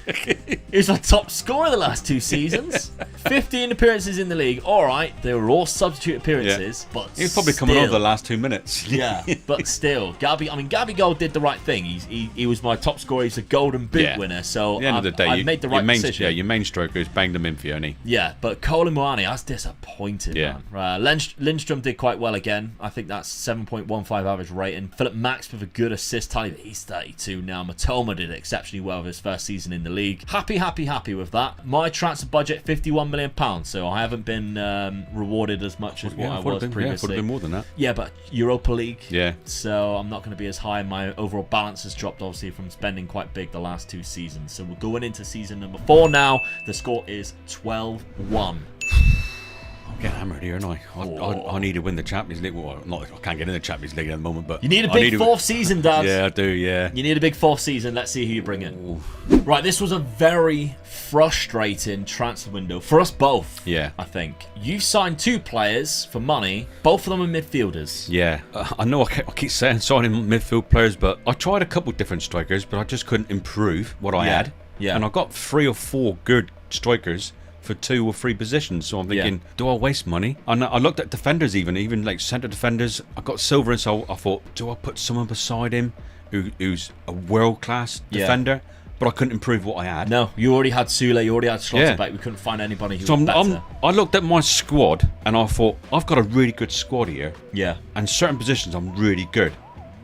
He's my top scorer the last 2 seasons. 15 appearances in the league. All right, they were all substitute appearances, but He was probably coming on the last 2 minutes. yeah, but still, Gabigol did the right thing. He was my top scorer. He's a Golden Boot winner. So At the end of the day, I made the right decision. Yeah, your main striker has banged him in for you, hasn't he? Yeah, but Kolo Muani, I was disappointed, Yeah. man. Lindstrom did quite well again. I think that's 7.15 average rating. Philip Max with a good assist tally, but he's 32 now. Matoma did exceptionally well with his first season in the league. Happy with that. My transfer budget, £51 million, so I haven't been rewarded as much as what I was would previously. have been more than that. Yeah, but Europa League. Yeah. So I'm not going to be as high. My overall balance has dropped, obviously, from spending quite big the last 2 seasons. So we're going into season number 4 now. The score is 12-1. I'm getting hammered here, aren't I? I need to win the Champions League. Well, I can't get in the Champions League at the moment, but You need a big 4th season, Dad. Yeah, I do. Yeah. You need a big 4th season. Let's see who you bring in. Right, this was a very frustrating transfer window for us both. Yeah. I think you signed 2 players for money. Both of them are midfielders. Yeah, I know I keep saying signing midfield players, but I tried a couple different strikers, but I just couldn't improve what I had. Yeah. And I got 3 or 4 good strikers for 2 or 3 positions. So I'm thinking, do I waste money? And I looked at defenders, even like centre defenders. I got Silver, and so I thought, do I put someone beside him who's a world-class defender? But I couldn't improve what I had. No, you already had Sule, you already had Schlotterbeck. We couldn't find anybody who So was better. I looked at my squad and I thought, I've got a really good squad here. Yeah. And certain positions I'm really good.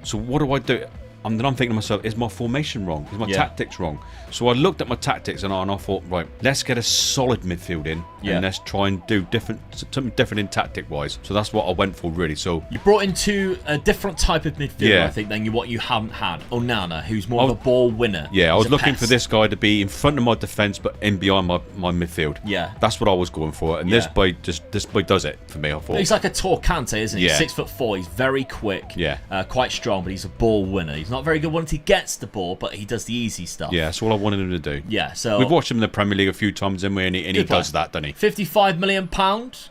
So what do I do? And then I'm thinking to myself, is my formation wrong? Is my tactics wrong? So I looked at my tactics and I thought, right, let's get a solid midfield in and let's try and do something different in tactic-wise. So that's what I went for, really. So You brought into a different type of midfielder, I think, than what you haven't had. Onana, who's more of a ball winner. Yeah, I was He's a looking pest. for this guy to be in front of my defence, but in behind my midfield. Yeah. That's what I was going for. And this boy does it for me, I thought. He's like a Torquante, isn't he? Yeah. 6'4". He's very quick. Yeah. Quite strong, but he's a ball winner. He's not very good once he gets the ball, but he does the easy stuff. Yeah, that's all I wanted him to do. Yeah, so We've watched him in the Premier League a few times, haven't we? And he Good player. does that, doesn't he? £55 million,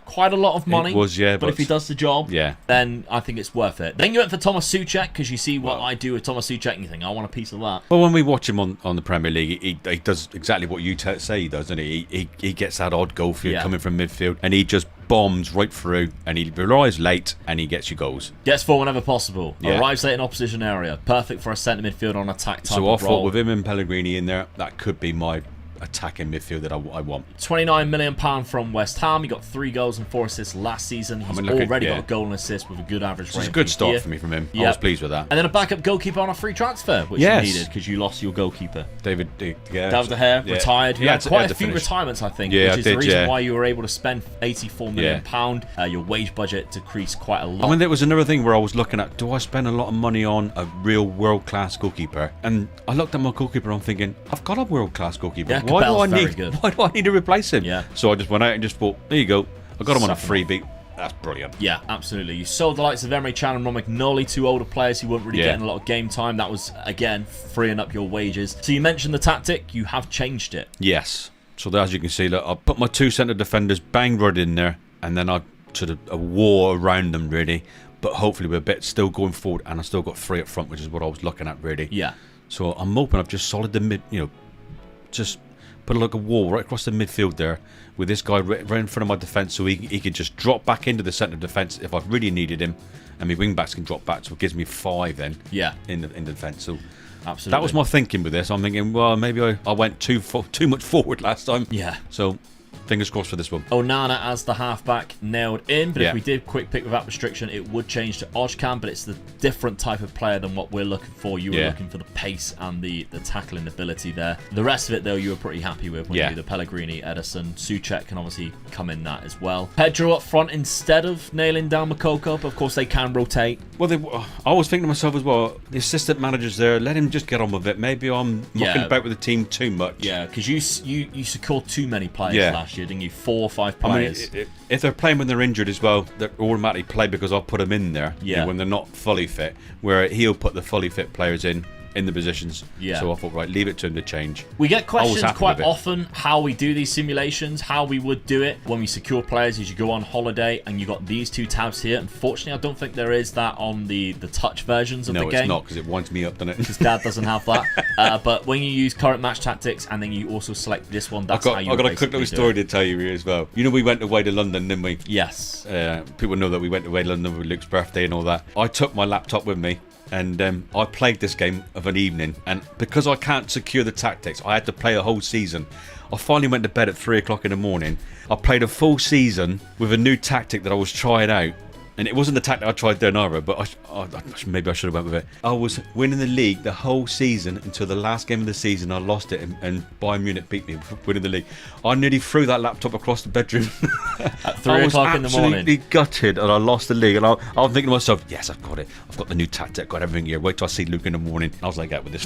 quite a lot of money. It was, yeah, But but if he does the job, yeah. then I think it's worth it. Then you went for Thomas Souček, because you see what I do with Thomas Souček and you think, I want a piece of that. Well, when we watch him on the Premier League, he does exactly what you say he does, doesn't he? He gets that odd goal for you coming from midfield, and he just bombs right through, and he arrives late, and he gets you goals. Gets forward whenever possible. Yeah. Arrives late in opposition area. Perfect for a centre midfield on attack type So I of thought role. with him and Pellegrini in there, that could be my attacking midfield that I want. £29 million from West Ham. He got 3 goals and 4 assists last season. He's already got a goal and assist with a good average rating. It's a good start for me from him. I was pleased with that. And then a backup goalkeeper on a free transfer, which you needed because you lost your goalkeeper. David De Gea retired. You had quite a few retirements, I think, which is the reason why you were able to spend £84 million. Your wage budget decreased quite a lot. I mean, there was another thing where I was looking at, do I spend a lot of money on a real world-class goalkeeper? And I looked at my goalkeeper and I'm thinking, I've got a world-class goalkeeper. Why do I need to replace him? Yeah. So I just went out and just thought, there you go. I got him on a freebie. That's brilliant. Yeah, absolutely. You sold the likes of Emre Can and Ron McNally, 2 older players who weren't really getting a lot of game time. That was, again, freeing up your wages. So you mentioned the tactic. You have changed it. Yes. So as you can see, look, I put my 2 centre defenders bang right in there, and then I sort of a war around them, really. But hopefully we're a bit still going forward, and I still got 3 up front, which is what I was looking at, really. Yeah. So I'm hoping I've just solid the mid, just put like a wall right across the midfield there with this guy right in front of my defence, so he could just drop back into the centre of defence if I really needed him, and my wing backs can drop back, so it gives me 5 then. Yeah. In the defence. So absolutely, that was my thinking with this. I'm thinking, well, maybe I went too much forward last time. Yeah. So fingers crossed for this one. Onana as the halfback nailed in, but if we did quick pick without restriction, it would change to Ojcan, but it's the different type of player than what we're looking for. You were looking for the pace and the tackling ability there. The rest of it, though, you were pretty happy with. The Pellegrini, Ederson, Souček can obviously come in that as well. Pedro up front instead of nailing down Makoko, but of course they can rotate. Well, I was thinking to myself as well, the assistant manager's there, let him just get on with it. Maybe I'm mucking about with the team too much. Yeah, because you secured too many players last year, didn't you? 4 or 5 players. I mean, if they're playing when they're injured as well, they automatically play because I'll put them in there when they're not fully fit, where he'll put the fully fit players in the positions. So I thought, right, leave it to him to change. We get questions quite often how we do these simulations, how we would do it when we secure players as you go on holiday, and you got these 2 tabs here. Unfortunately, I don't think there is that on the touch versions of the game. No, it's not, because it winds me up, doesn't it? Because Dad doesn't have that. But when you use current match tactics and then you also select this one, that's how you I've got a quick little story to tell you here as well. You know, we went away to London, didn't we? Yes. People know that we went away to London for Luke's birthday and all that. I took my laptop with me, and I played this game of an evening, and because I can't secure the tactics, I had to play a whole season. I finally went to bed at 3 o'clock in the morning. I played a full season with a new tactic that I was trying out, and it wasn't the tactic I tried there either, but maybe I should have went with it. I was winning the league the whole season until the last game of the season. I lost it, and Bayern Munich beat me, winning the league. I nearly threw that laptop across the bedroom. At 3 o'clock in the morning. I was absolutely gutted, and I lost the league. And I was thinking to myself, yes, I've got it. I've got the new tactic, I've got everything here. Wait till I see Luke in the morning. I was like, out with this.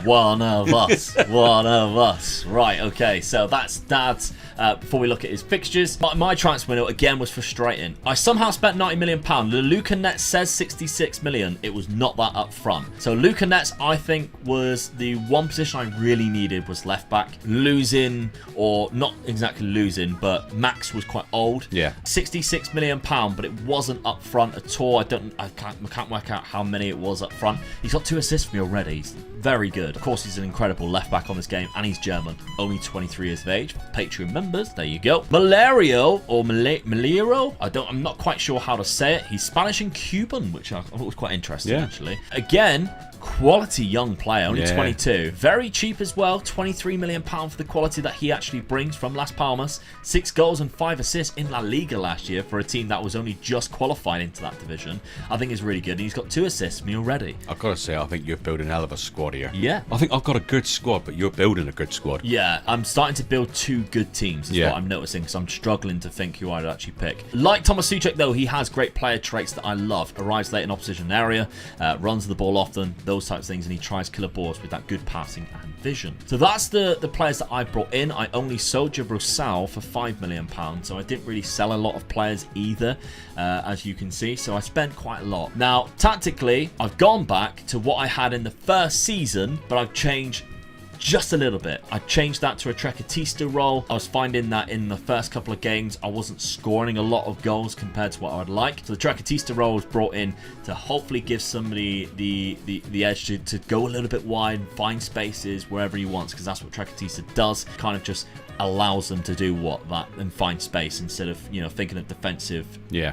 One of us. One of us. Right, okay, so that's Dad's. Before we look at his fixtures, my transfer window again was frustrating. I somehow spent £90 million. The Luca net says 66 million. It was not that up front. So Luca nets, I think, was the one position I really needed was left back. Losing, or not exactly losing, but Max was quite old. Yeah. £66 million, but it wasn't up front at all. I can't work out how many it was up front. He's got 2 assists for me already. He's very good. Of course, he's an incredible left back on this game, and he's German, only 23 years of age. Patreon members, there you go. Malario or Malero, I'm not quite sure how to say it. He's Spanish and Cuban, which I thought was quite interesting actually. Again, quality young player, only 22. Very cheap as well, £23 million for the quality that he actually brings from Las Palmas. 6 goals and 5 assists in La Liga last year for a team that was only just qualified into that division. I think is really good, and he's got 2 assists for me already. I've got to say, I think you're building a hell of a squad here. Yeah. I think I've got a good squad, but you're building a good squad. Yeah, I'm starting to build 2 good teams, is what I'm noticing, because I'm struggling to think who I'd actually pick. Like Thomas Souček, though, he has great player traits that I love. Arrives late in opposition area, runs the ball often, those types of things, and he tries killer balls with that good passing and vision. So that's the players that I brought in. I only sold Jabrosal for £5 million, so I didn't really sell a lot of players either, as you can see, so I spent quite a lot. Now, tactically, I've gone back to what I had in the first season, but I've changed just a little bit. I changed that to a Trecatista role. I was finding that in the first couple of games I wasn't scoring a lot of goals compared to what I would like. So the Trecatista role was brought in to hopefully give somebody the edge to go a little bit wide, find spaces wherever he wants, because that's what Trecatista does. Kind of just allows them to do that and find space instead of thinking of defensive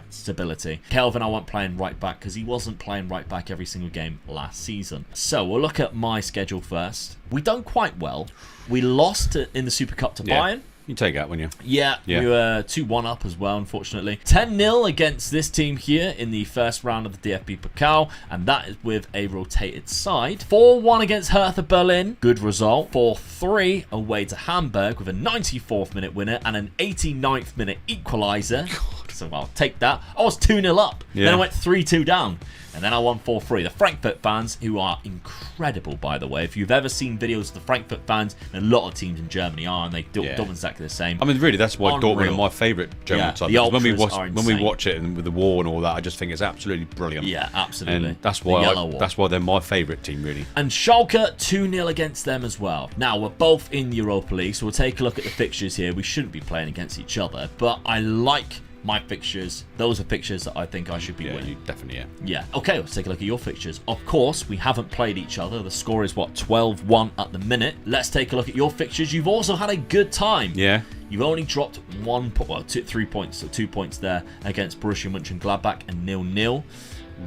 stability. Kelvin I won't playing right back because he wasn't playing right back every single game last season. So we'll look at my schedule first. We don't quite well. We lost in the Super Cup to Bayern. You take that, wouldn't you? Yeah, we were 2-1 up as well, unfortunately. 10-0 against this team here in the first round of the DFB Pokal, and that is with a rotated side. 4-1 against Hertha Berlin, good result. 4-3 away to Hamburg with a 94th minute winner and an 89th minute equaliser. So I'll take that. I was 2-0 up, then I went 3-2 down. And then I won 4-3. The Frankfurt fans, who are incredible, by the way. If you've ever seen videos of the Frankfurt fans, a lot of teams in Germany are, and Dortmund's exactly the same. I mean, really, that's why Dortmund are my favourite German side. The When we ultras watch it and with the war and all that, I just think it's absolutely brilliant. Yeah, absolutely. And that's why they're my favourite team, really. And Schalke 2-0 against them as well. Now, we're both in the Europa League, so we'll take a look at the fixtures here. We shouldn't be playing against each other, but I like my fixtures. Those are fixtures that I think I should be winning. Definitely, Yeah. Okay, let's take a look at your fixtures. Of course, we haven't played each other. The score is, what, 12-1 at the minute. Let's take a look at your fixtures. You've also had a good time. Yeah. You've only dropped 3 points, so 2 points there against Borussia Mönchengladbach and 0-0.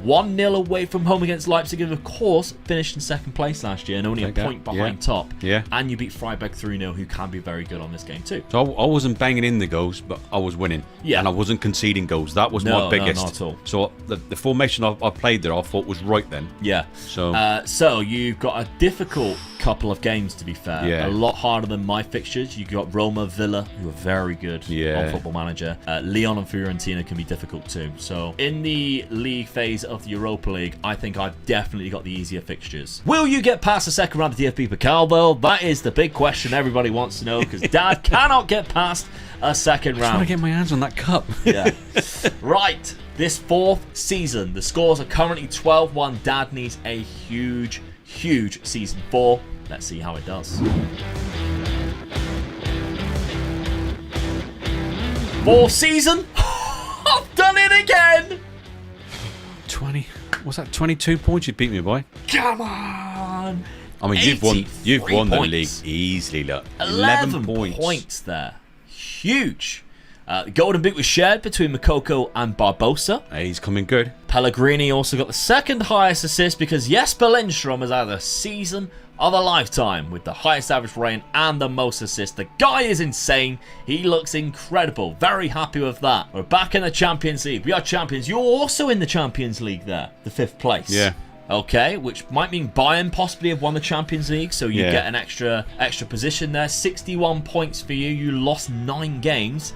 1-0 away from home against Leipzig, and of course finished in second place last year and only a point behind top. Yeah. And you beat Freiburg 3-0, who can be very good on this game too. So I wasn't banging in the goals, but I was winning. Yeah. And I wasn't conceding goals. That was my biggest. No, not at all. So the formation I played there, I thought was right then. Yeah. So you've got a difficult couple of games, to be fair. Yeah. A lot harder than my fixtures. You got Roma, Villa, who are very good on Football Manager. Lyon and Fiorentina can be difficult too. So in the league phase of the Europa League, I think I've definitely got the easier fixtures. Will you get past the second round of DFB Pokal, though? That is the big question everybody wants to know, because Dad cannot get past a second round. I'm trying to get my hands on that cup. Yeah. Right. This fourth season, the scores are currently 12-1. Dad needs a huge season 4. Let's see how it does. Fourth season. I've done it again. 20. What's that? 22 points you beat me by. Come on. I mean, you've won the league easily. Look, 11 points there. Huge. The golden boot was shared between Moukoko and Barbosa. He's coming good. Pellegrini also got the second highest assist, because Jesper Lindstrom has had a season of a lifetime with the highest average rating and the most assists. The guy is insane. He looks incredible. Very happy with that. We're back in the Champions League. We are champions. You're also in the Champions League there, the 5th place. Yeah. Okay, which might mean Bayern possibly have won the Champions League, so you get an extra position there. 61 points for you. You lost 9 games.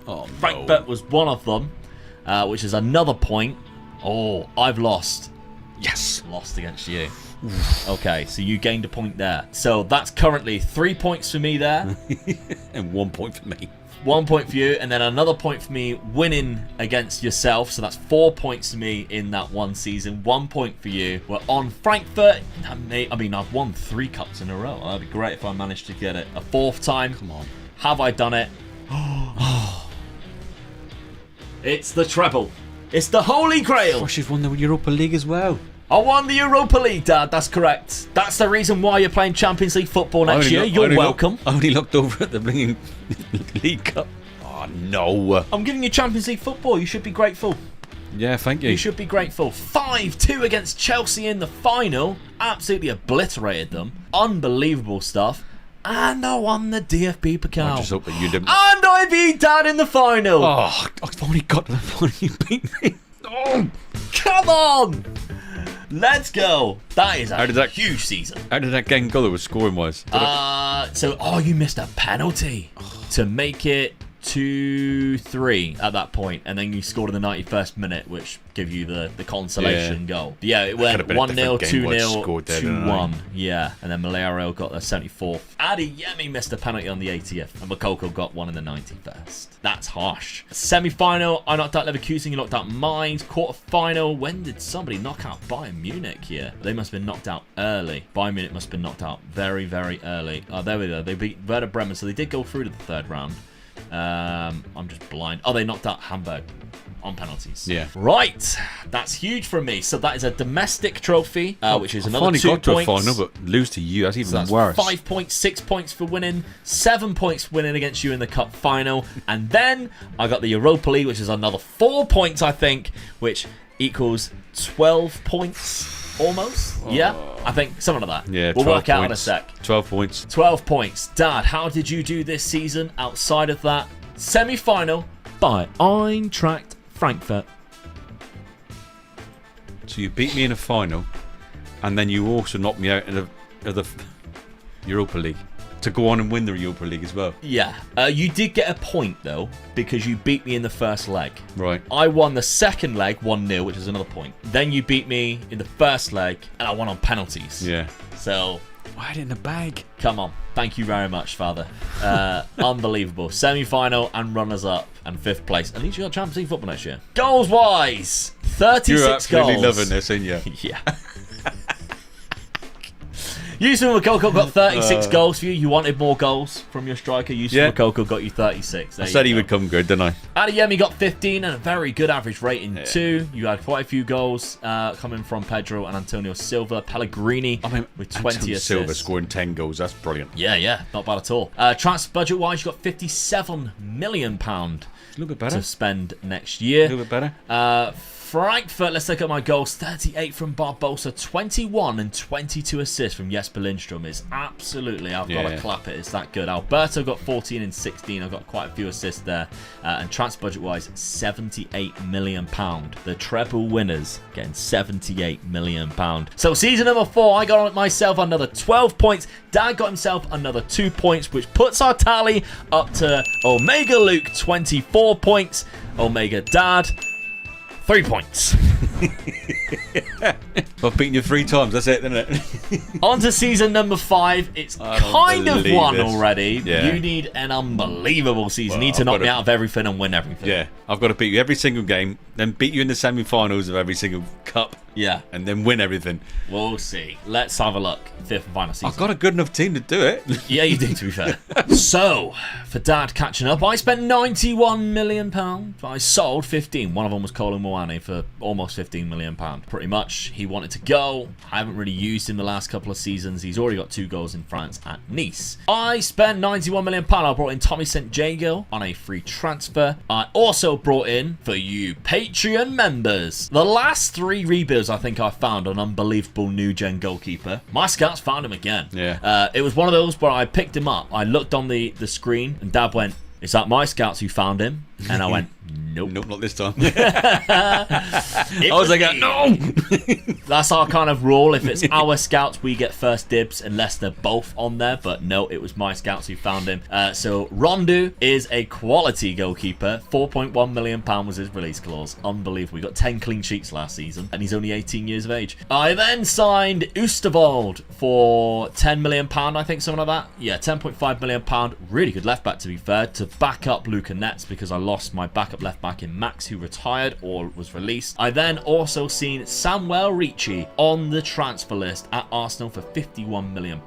Oh, Frankfurt was one of them, which is another point. Oh, I've lost. Yes. Lost against you. Okay, so you gained a point there. So that's currently 3 points for me there. And 1 point for me. 1 point for you, and then another point for me winning against yourself. So that's 4 points for me in that one season. 1 point for you. We're on Frankfurt. I mean, I've won 3 cups in a row. That'd be great if I managed to get it a 4th time. Come on. Have I done it? It's the treble. It's the Holy Grail. Gosh, you've won the Europa League as well. I won the Europa League, Dad. That's correct. That's the reason why you're playing Champions League football next year. You're welcome. I only looked over at the blinking League Cup. Oh, no. I'm giving you Champions League football. You should be grateful. Yeah, thank you. You should be grateful. 5-2 against Chelsea in the final. Absolutely obliterated them. Unbelievable stuff. And I won the DFB Pokal. I just hope that you didn't. And I beat Dad in the final. Oh, I've only got to the final. You beat me. Oh, come on. Let's go. That is a huge season. How did that game go? That was scoring wise. You missed a penalty to make it 2-3 at that point, and then you scored in the 91st minute, which gave you the consolation goal. But yeah, it went 1-0, 2-0, 2-1. Yeah, and then Malero got the 74th. Adeyemi missed a penalty on the 80th, and Moukoko got one in the 91st. That's harsh. Semi-final, I knocked out Leverkusen, you knocked out Mainz. Quarter-final, when did somebody knock out Bayern Munich here? They must have been knocked out early. Bayern Munich must have been knocked out very, very early. Oh, there we go. They beat Werder Bremen, so they did go through to the 3rd round. I'm just blind. Oh, they knocked out Hamburg on penalties. Yeah. Right. That's huge for me. So that is a domestic trophy, which is another 2 points. I finally got to a final, but lose to you. That's even worse. 5 points, 6 points for winning, 7 points for winning against you in the cup final. And then I got the Europa League, which is another 4 points, I think, which equals 12 points. almost. Yeah, I think something like that. Yeah, we'll 12 work out in a points. sec. 12 points. 12 points. Dad, how did you do this season outside of that semi-final by Eintracht Frankfurt? So you beat me in a final, and then you also knocked me out of the Europa League to go on and win the Europa League as well. Yeah. You did get a point, though, because you beat me in the first leg. Right. I won the second leg 1-0, which is another point. Then you beat me in the first leg, and I won on penalties. Yeah. So... I had it in the bag. Come on. Thank you very much, Father. Unbelievable. Semi-final and runners-up and 5th place. At least you got Champions League football next year. Goals-wise, 36 You're goals. absolutely loving this, aren't you? Yeah. Yusuf Makoko got 36 goals for you. You wanted more goals from your striker. Yusuf Makoko got you 36. I said he would come good, didn't I? Adeyemi got 15 and a very good average rating too. You had quite a few goals coming from Pedro and Antonio Silva. Pellegrini with 20 Antonio assists. Silva scoring 10 goals. That's brilliant. Yeah. Not bad at all. Transfer budget-wise, you got £57 million A little bit better. to spend next year. A little bit better. Frankfurt, let's look at my goals. 38 from Barbosa, 21 and 22 assists from Jesper Lindstrom is absolutely, I've got to clap it, it's that good. Alberto got 14 and 16, I've got quite a few assists there. And transfer budget-wise, £78 million. The treble winners getting £78 million. So season number 4, I got myself another 12 points. Dad got himself another 2 points, which puts our tally up to Omega Luke, 24 points. Omega Dad, 3 points. I've beaten you 3 times. That's it, isn't it? On to season number 5. It's kind of won this. already. Yeah. You need an unbelievable season. Well, You need to I've knock got me to- out of everything and win everything. Yeah, I've got to beat you every single game, then beat you in the semi-finals of every single cup, Yeah. and then win everything. We'll see. Let's have a look. 5th and final season. I've got a good enough team to do it. Yeah, you do, to be fair. So, for Dad catching up, I spent £91 million. I sold 15. One of them was Colin Moane for almost £15 million. Pretty much, he wanted to go. I haven't really used him the last couple of seasons. He's already got 2 goals in France at Nice. I spent £91 million. I brought in Tommy St. Jago on a free transfer. I also brought in, for you Patreon members, the last 3 rebuilds I think I found an unbelievable new-gen goalkeeper. My scouts found him again. Yeah. It was one of those where I picked him up. I looked on the screen and Dad went, "Is that my scouts who found him?" And I went, "Nope." Nope, not this time. I was like, no! That's our kind of rule. If it's our scouts, we get first dibs unless they're both on there. But no, it was my scouts who found him. So Rondu is a quality goalkeeper. £4.1 million was his release clause. Unbelievable. We got 10 clean sheets last season, and he's only 18 years of age. I then signed Oosterwolde for £10 million, I think, something like that. Yeah, £10.5 million. Really good left back, to be fair, to back up Luca Netz, because I lost my backup left back in Max, who retired or was released. I then also seen Samuel Ricci on the transfer list at Arsenal for £51 million.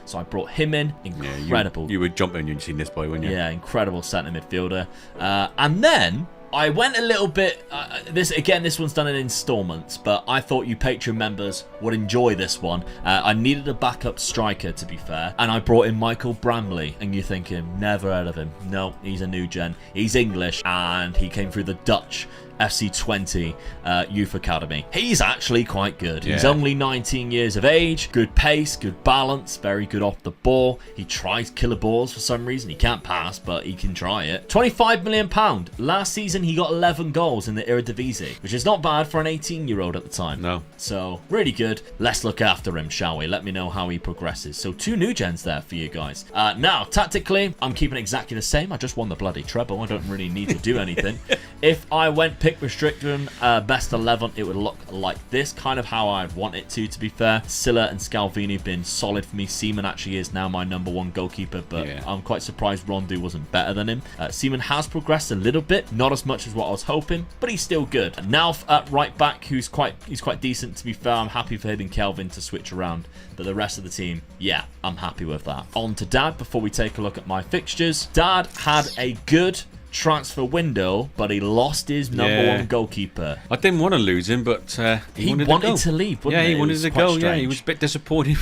So I brought him in. Incredible. You were jumping when you'd seen this boy, weren't you? Yeah, incredible centre midfielder. And then I went a little bit. This one's done in installments, but I thought you Patreon members would enjoy this one. I needed a backup striker, to be fair, and I brought in Michael Bramley. And you're thinking, never heard of him. No, he's a new gen. He's English, and he came through the Dutch FC20 Youth Academy. He's actually quite good. He's only 19 years of age. Good pace, good balance, very good off the ball. He tries killer balls for some reason. He can't pass, but he can try it. £25 million. Last season, he got 11 goals in the Eredivisie, which is not bad for an 18-year-old at the time. No. So, really good. Let's look after him, shall we? Let me know how he progresses. So, 2 new gens there for you guys. Now, tactically, I'm keeping exactly the same. I just won the bloody treble. I don't really need to do anything. If I went pick restriction best 11, it would look like this, kind of how I'd want it to be fair. Silla and Scalvini have been solid for me. Seaman actually is now my number 1 goalkeeper, but I'm quite surprised Rondu wasn't better than him. Seaman has progressed a little bit, not as much as what I was hoping, but he's still good. Nauf at right back, he's quite decent, to be fair. I'm happy for him and Kelvin to switch around, but the rest of the team, yeah, I'm happy with that. On to Dad before we take a look at my fixtures. Dad had a good transfer window, but he lost his number one goalkeeper. I didn't want to lose him, but he wanted to leave, wouldn't he? Yeah, he wanted to go. Yeah, he was a bit disappointed.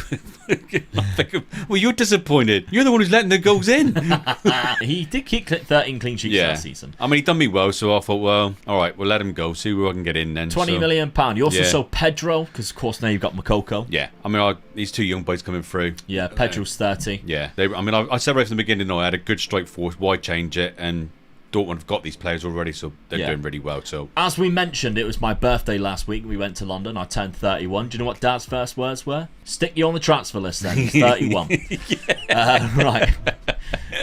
Well, you're disappointed. You're the one who's letting the goals in. He did keep 13 clean sheets last season. I mean, he done me well, so I thought, well, all right, we'll let him go. See who I can get in then. £20 million. You also sold Pedro, because of course now you've got Makoko. Yeah, I mean, these two young boys coming through. Yeah, Pedro's 30. Yeah, I said right from the beginning, I had a good strike force. Why change it? And Dortmund have got these players already, so they're doing really well. So, as we mentioned, it was my birthday last week. We went to London. I turned 31. Do you know what Dad's first words were? Stick you on the transfer list then. He's 31. Right.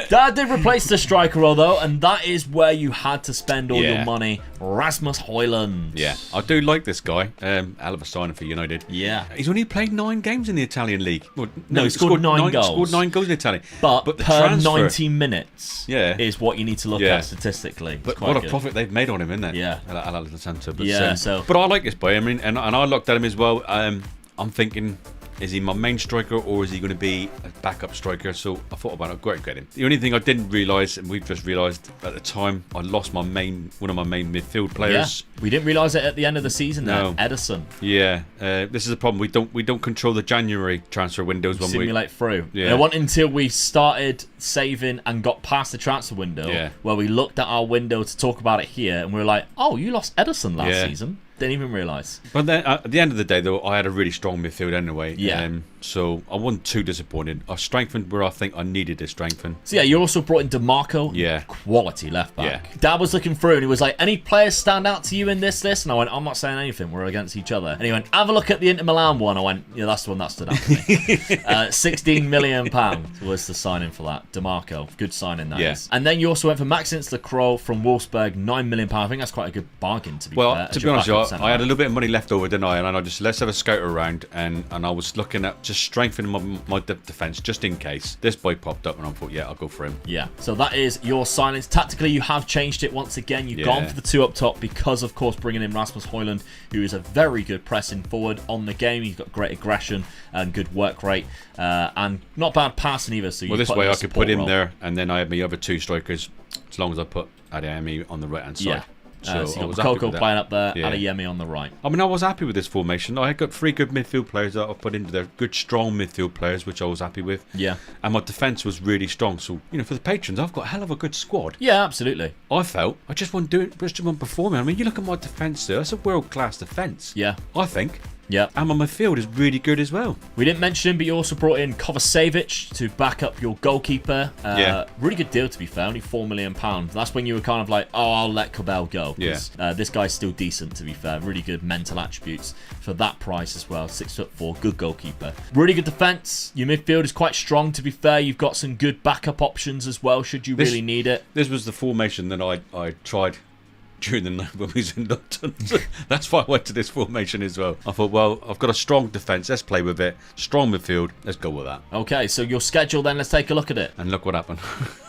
Dad did replace the striker role, though, and that is where you had to spend all your money. Rasmus Højlund. Yeah, I do like this guy. Hell of a signing for United. Yeah. He's only played 9 games in the Italian league. Well, no, he scored 9 goals. Scored 9 goals in Italy. But the per transfer, 90 minutes is what you need to look at statistically. But what a profit they've made on him, isn't it? Yeah. A little Santa. But, but I like this boy. I mean, and I looked at him as well. I'm thinking, is he my main striker or is he going to be a backup striker? So I thought about it. Great, get him. The only thing I didn't realise, and we've just realised at the time, I lost one of my main midfield players. Yeah, we didn't realise it at the end of the season. No, Ederson. Yeah, this is a problem. We don't control the January transfer windows when simulate through. Yeah. It wasn't until we started saving and got past the transfer window where we looked at our window to talk about it here, and we were like, "Oh, you lost Ederson last season." Didn't even realise. But then at the end of the day, though, I had a really strong midfield anyway. Yeah. So I wasn't too disappointed. I strengthened where I think I needed to strengthen. So yeah, you also brought in DeMarco. Yeah. Quality left back. Yeah. Dad was looking through and he was like, any players stand out to you in this list? And I went, I'm not saying anything. We're against each other. And he went, have a look at the Inter Milan one. I went, yeah, that's the one that stood out to me. £16 million was the signing for that. DeMarco. Good signing that is. And then you also went for Maxence Lacroix from Wolfsburg, £9 million. I think that's quite a good bargain to be fair. Well, to be honest, I had a little bit of money left over, didn't I? And I just, let's have a scout around. And I was looking at just strengthening my defence just in case. This boy popped up and I thought, yeah, I'll go for him. Yeah, so that is your signings. Tactically, you have changed it once again. You've gone for the 2 up top because, of course, bringing in Rasmus Højlund, who is a very good pressing forward on the game. He's got great aggression and good work rate and not bad passing either. So this way I could put him there and then I had my other 2 strikers as long as I put HDMI on the right-hand side. Yeah. So you got Coco playing up there, Adeyemi on the right. I mean, I was happy with this formation. I got 3 good midfield players that I've put into there. Good, strong midfield players, which I was happy with. Yeah. And my defence was really strong. So, for the patrons, I've got a hell of a good squad. Yeah, absolutely. I felt I just want performing. I mean, you look at my defence there. That's a world-class defence. Yeah. I think. Yeah. And my midfield is really good as well. We didn't mention him, but you also brought in Kovacevic to back up your goalkeeper. Really good deal, to be fair. Only £4 million. That's when you were kind of like, oh, I'll let Cabell go. Yeah. This guy's still decent, to be fair. Really good mental attributes for that price as well. 6'4", good goalkeeper. Really good defence. Your midfield is quite strong, to be fair. You've got some good backup options as well, should you really need it. This was the formation that I tried during the night when we was in London. That's why I went to this formation as well. I thought, well, I've got a strong defence. Let's play with it. Strong midfield. Let's go with that. Okay, so your schedule then. Let's take a look at it. And look what happened.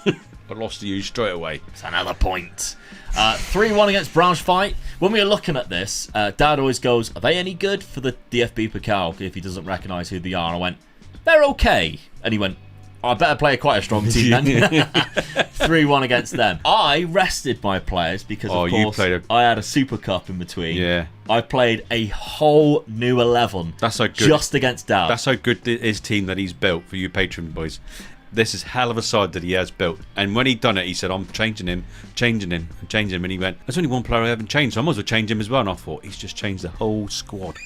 I lost to you straight away. It's another point. 3-1 against Braunschweig. When we were looking at this, Dad always goes, are they any good for the DFB Pokal if he doesn't recognise who they are? And I went, they're okay. And he went, I better play quite a strong team then. 3-1 against them. I rested my players because, of course, I had a Super Cup in between. Yeah. I played a whole new 11 just against Dad. That's how good his team that he's built for you Patreon boys. This is hell of a side that he has built. And when he done it, he said, I'm changing him. And he went, there's only one player I haven't changed, so I might as well change him as well. And I thought, he's just changed the whole squad.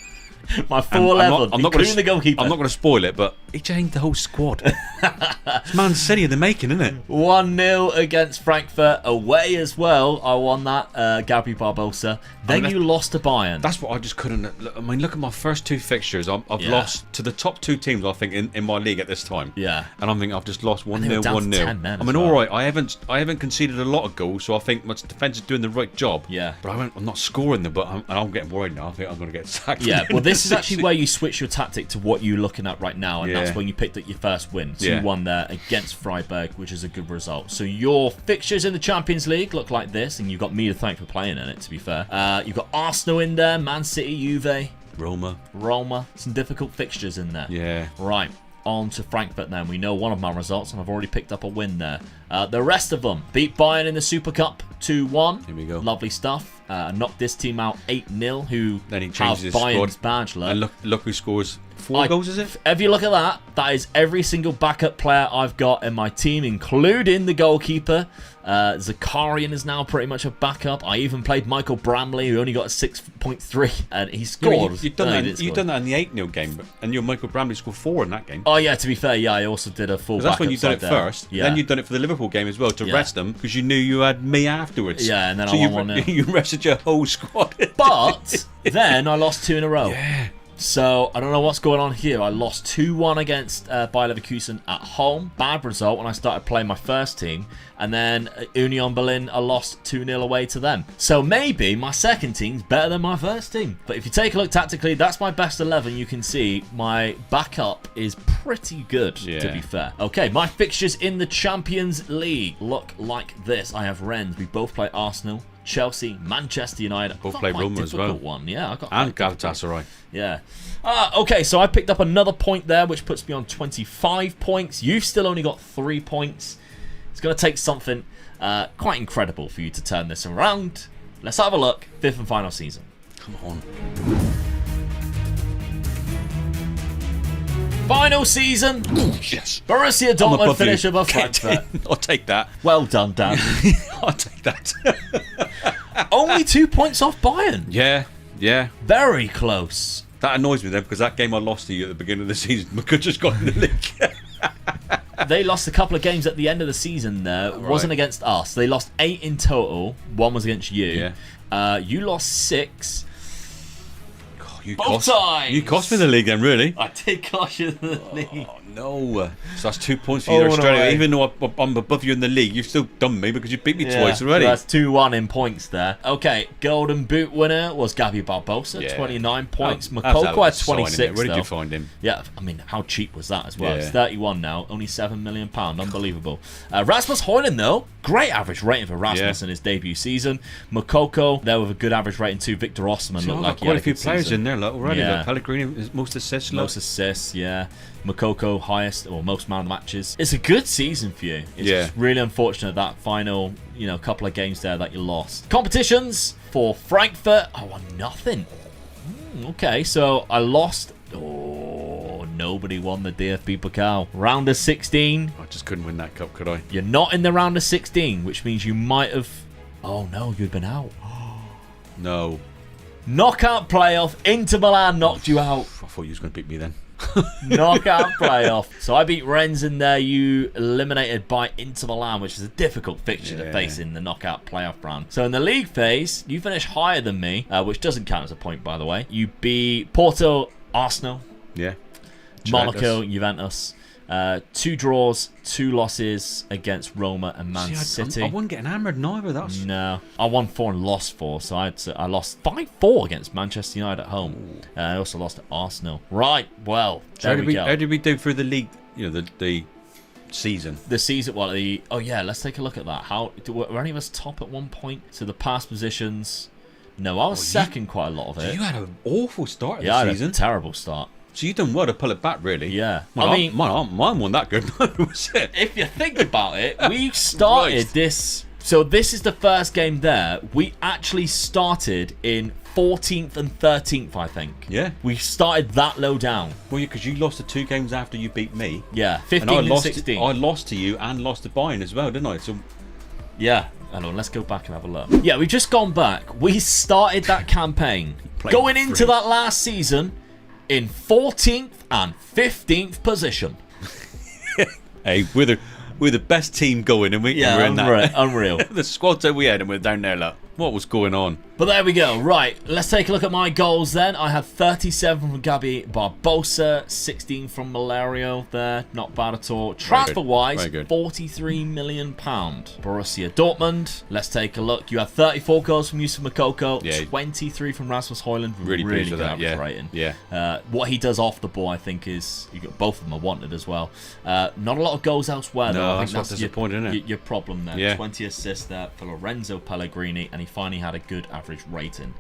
My 4-11, including the goalkeeper. I'm not going to spoil it, but he changed the whole squad. It's Man City in the making, isn't it? 1-0 against Frankfurt away as well. I won that, Gabby Barbosa. Then you lost to Bayern. That's what I just couldn't. I mean, look at my first 2 fixtures. I've lost to the top 2 teams, I think, in my league at this time. Yeah. And I'm thinking I've just lost 1-0, 1-0. I mean, all right, I haven't conceded a lot of goals, so I think my defence is doing the right job. Yeah. But I'm not scoring them, but I'm getting worried now. I think I'm going to get sacked. Yeah, well, this is actually where you switch your tactic to what you're looking at right now, and that's when you picked up your first win. So you won there against Freiburg, which is a good result. So your fixtures in the Champions League look like this, and you've got me to thank for playing in it, to be fair. You've got Arsenal in there, Man City, Juve, Roma. Some difficult fixtures in there. Yeah. Right. on to Frankfurt then. We know one of my results, and I've already picked up a win there. The rest of them beat Bayern in the Super Cup 2-1. Here we go. Lovely stuff. Knocked this team out 8-0, who Then he have changes his Bayern's squad. badge. And look who scores 4 goals, is it? If you look at that, that is every single backup player I've got in my team, including the goalkeeper. Zakarian is now pretty much a backup. I even played Michael Bramley, who only got a 6.3, and he scored. You've done that in the 8-0 game, and your Michael Bramley scored 4 in that game. Oh yeah, to be fair, yeah, I also did a full backup. That's when you've done it first. Yeah. Then you've done it for the Liverpool game as well to rest them, because you knew you had me afterwards. Yeah, and then so I won 1-0. You rested your whole squad. But then I lost 2 in a row. Yeah. So I don't know what's going on here. I lost 2-1 against Bayer Leverkusen at home. Bad result when I started playing my first team. And then Union Berlin, I lost 2-0 away to them. So maybe my second team's better than my first team. But if you take a look tactically, that's my best 11. You can see my backup is pretty good, to be fair. Okay, my fixtures in the Champions League look like this. I have Rennes. We both play Arsenal, Chelsea, Manchester United. Both play Roma as well. One. Yeah, I got And Galatasaray. Yeah. Okay, so I picked up another point there, which puts me on 25 points. You've still only got 3 points. It's going to take something quite incredible for you to turn this around. Let's have a look. 5th and final season. Come on. Final season. Yes. Borussia Dortmund finish above Frankfurt. I'll take that. Well done, Dan. I'll take that. Only 2 points off Bayern. Yeah. Very close. That annoys me then, because that game I lost to you at the beginning of the season, we could just got in the league. They lost a couple of games at the end of the season there. It wasn't against us. They lost 8 in total. 1 was against you. Yeah. You lost 6. You Both cost me the league then, really. I did cost you the league. Oh, no. So that's 2 points for you, Australia. No, even though I'm above you in the league, you've still done me because you beat me twice already. So that's 2-1 in points there. Okay, Golden Boot winner was Gabby Barbosa, 29 points. Makoko had 26. Where did you find him? Yeah, I mean, how cheap was that as well? Yeah. It's 31 now, only £7 million. Unbelievable. Rasmus Højlund, though, great average rating for Rasmus in his debut season. Makoko, there with a good average rating too. Victor Osman looked like he had quite a few players season in there already. Yeah. Like Pellegrini, most assists. Most assists, yeah. Makoko, highest or most man of the matches. It's a good season for you. It's just really unfortunate that final, couple of games there that you lost. Competitions for Frankfurt. I won nothing. Okay, so I lost. Oh, nobody won the DFB Pokal. Round of 16. I just couldn't win that cup, could I? You're not in the round of 16, which means you might have. Oh no, you'd been out. No. Knockout playoff. Inter Milan knocked you out. I thought you was going to beat me then. Knockout playoff. So I beat Rennes in there. You eliminated by Inter Milan, which is a difficult fixture to face in the knockout playoff round. So in the league phase, you finished higher than me, which doesn't count as a point, by the way. You beat Porto, Arsenal, Monaco, Juventus. 2 draws, 2 losses against Roma and Man City. I wasn't getting hammered neither. No, I won 4 and lost 4, so I lost 5-4 against Manchester United at home. I also lost to Arsenal. Right, well, there we go. How did we do through the league? The season. The season. Well, let's take a look at that. Were any of us top at one point? So the past positions. No, I was second quite a lot of it. You had an awful start of the I season. had a terrible start. So you done well to pull it back, really. Yeah. Mine wasn't that good. Was it? If you think about it, we started this. So this is the first game there. We actually started in 14th and 13th, I think. Yeah. We started that low down. Well, because you lost the 2 games after you beat me. Yeah. 15 and 16. I lost to you and lost to Bayern as well, didn't I? So. Yeah. Hold on, let's go back and have a look. Yeah, we've just gone back. We started that campaign going into that last season in 14th and 15th position. Hey, we're the best team going, and we're in that. Unreal. The squad that we had, and we're down there. Look, what was going on? But there we go. Right, let's take a look at my goals then. I had 37 from Gabby Barbosa, 16 from Malario there. Not bad at all. Transfer-wise, £43 million. Borussia Dortmund. Let's take a look. You had 34 goals from Yusuf Makoko, 23 from Rasmus Højlund. Really pleased with that, rating. Yeah. What he does off the ball, I think, is both of them are wanted as well. Not a lot of goals elsewhere, though. No, I think that's disappointing, isn't it? Your problem there. Yeah. 20 assists there for Lorenzo Pellegrini, and he finally had a good average rating.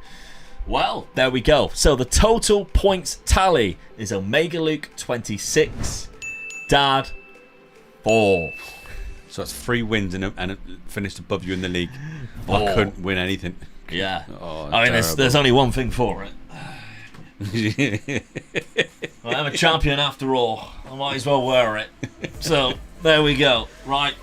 Well, there we go. So the total points tally is Omega Luke 26, Dad, 4. So that's 3 wins and it finished above you in the league. I 4. couldn't win anything. Yeah. Oh, I mean, there's only one thing for it. terrible. I'm a champion after all. I might as well wear it. So, there we go. Right.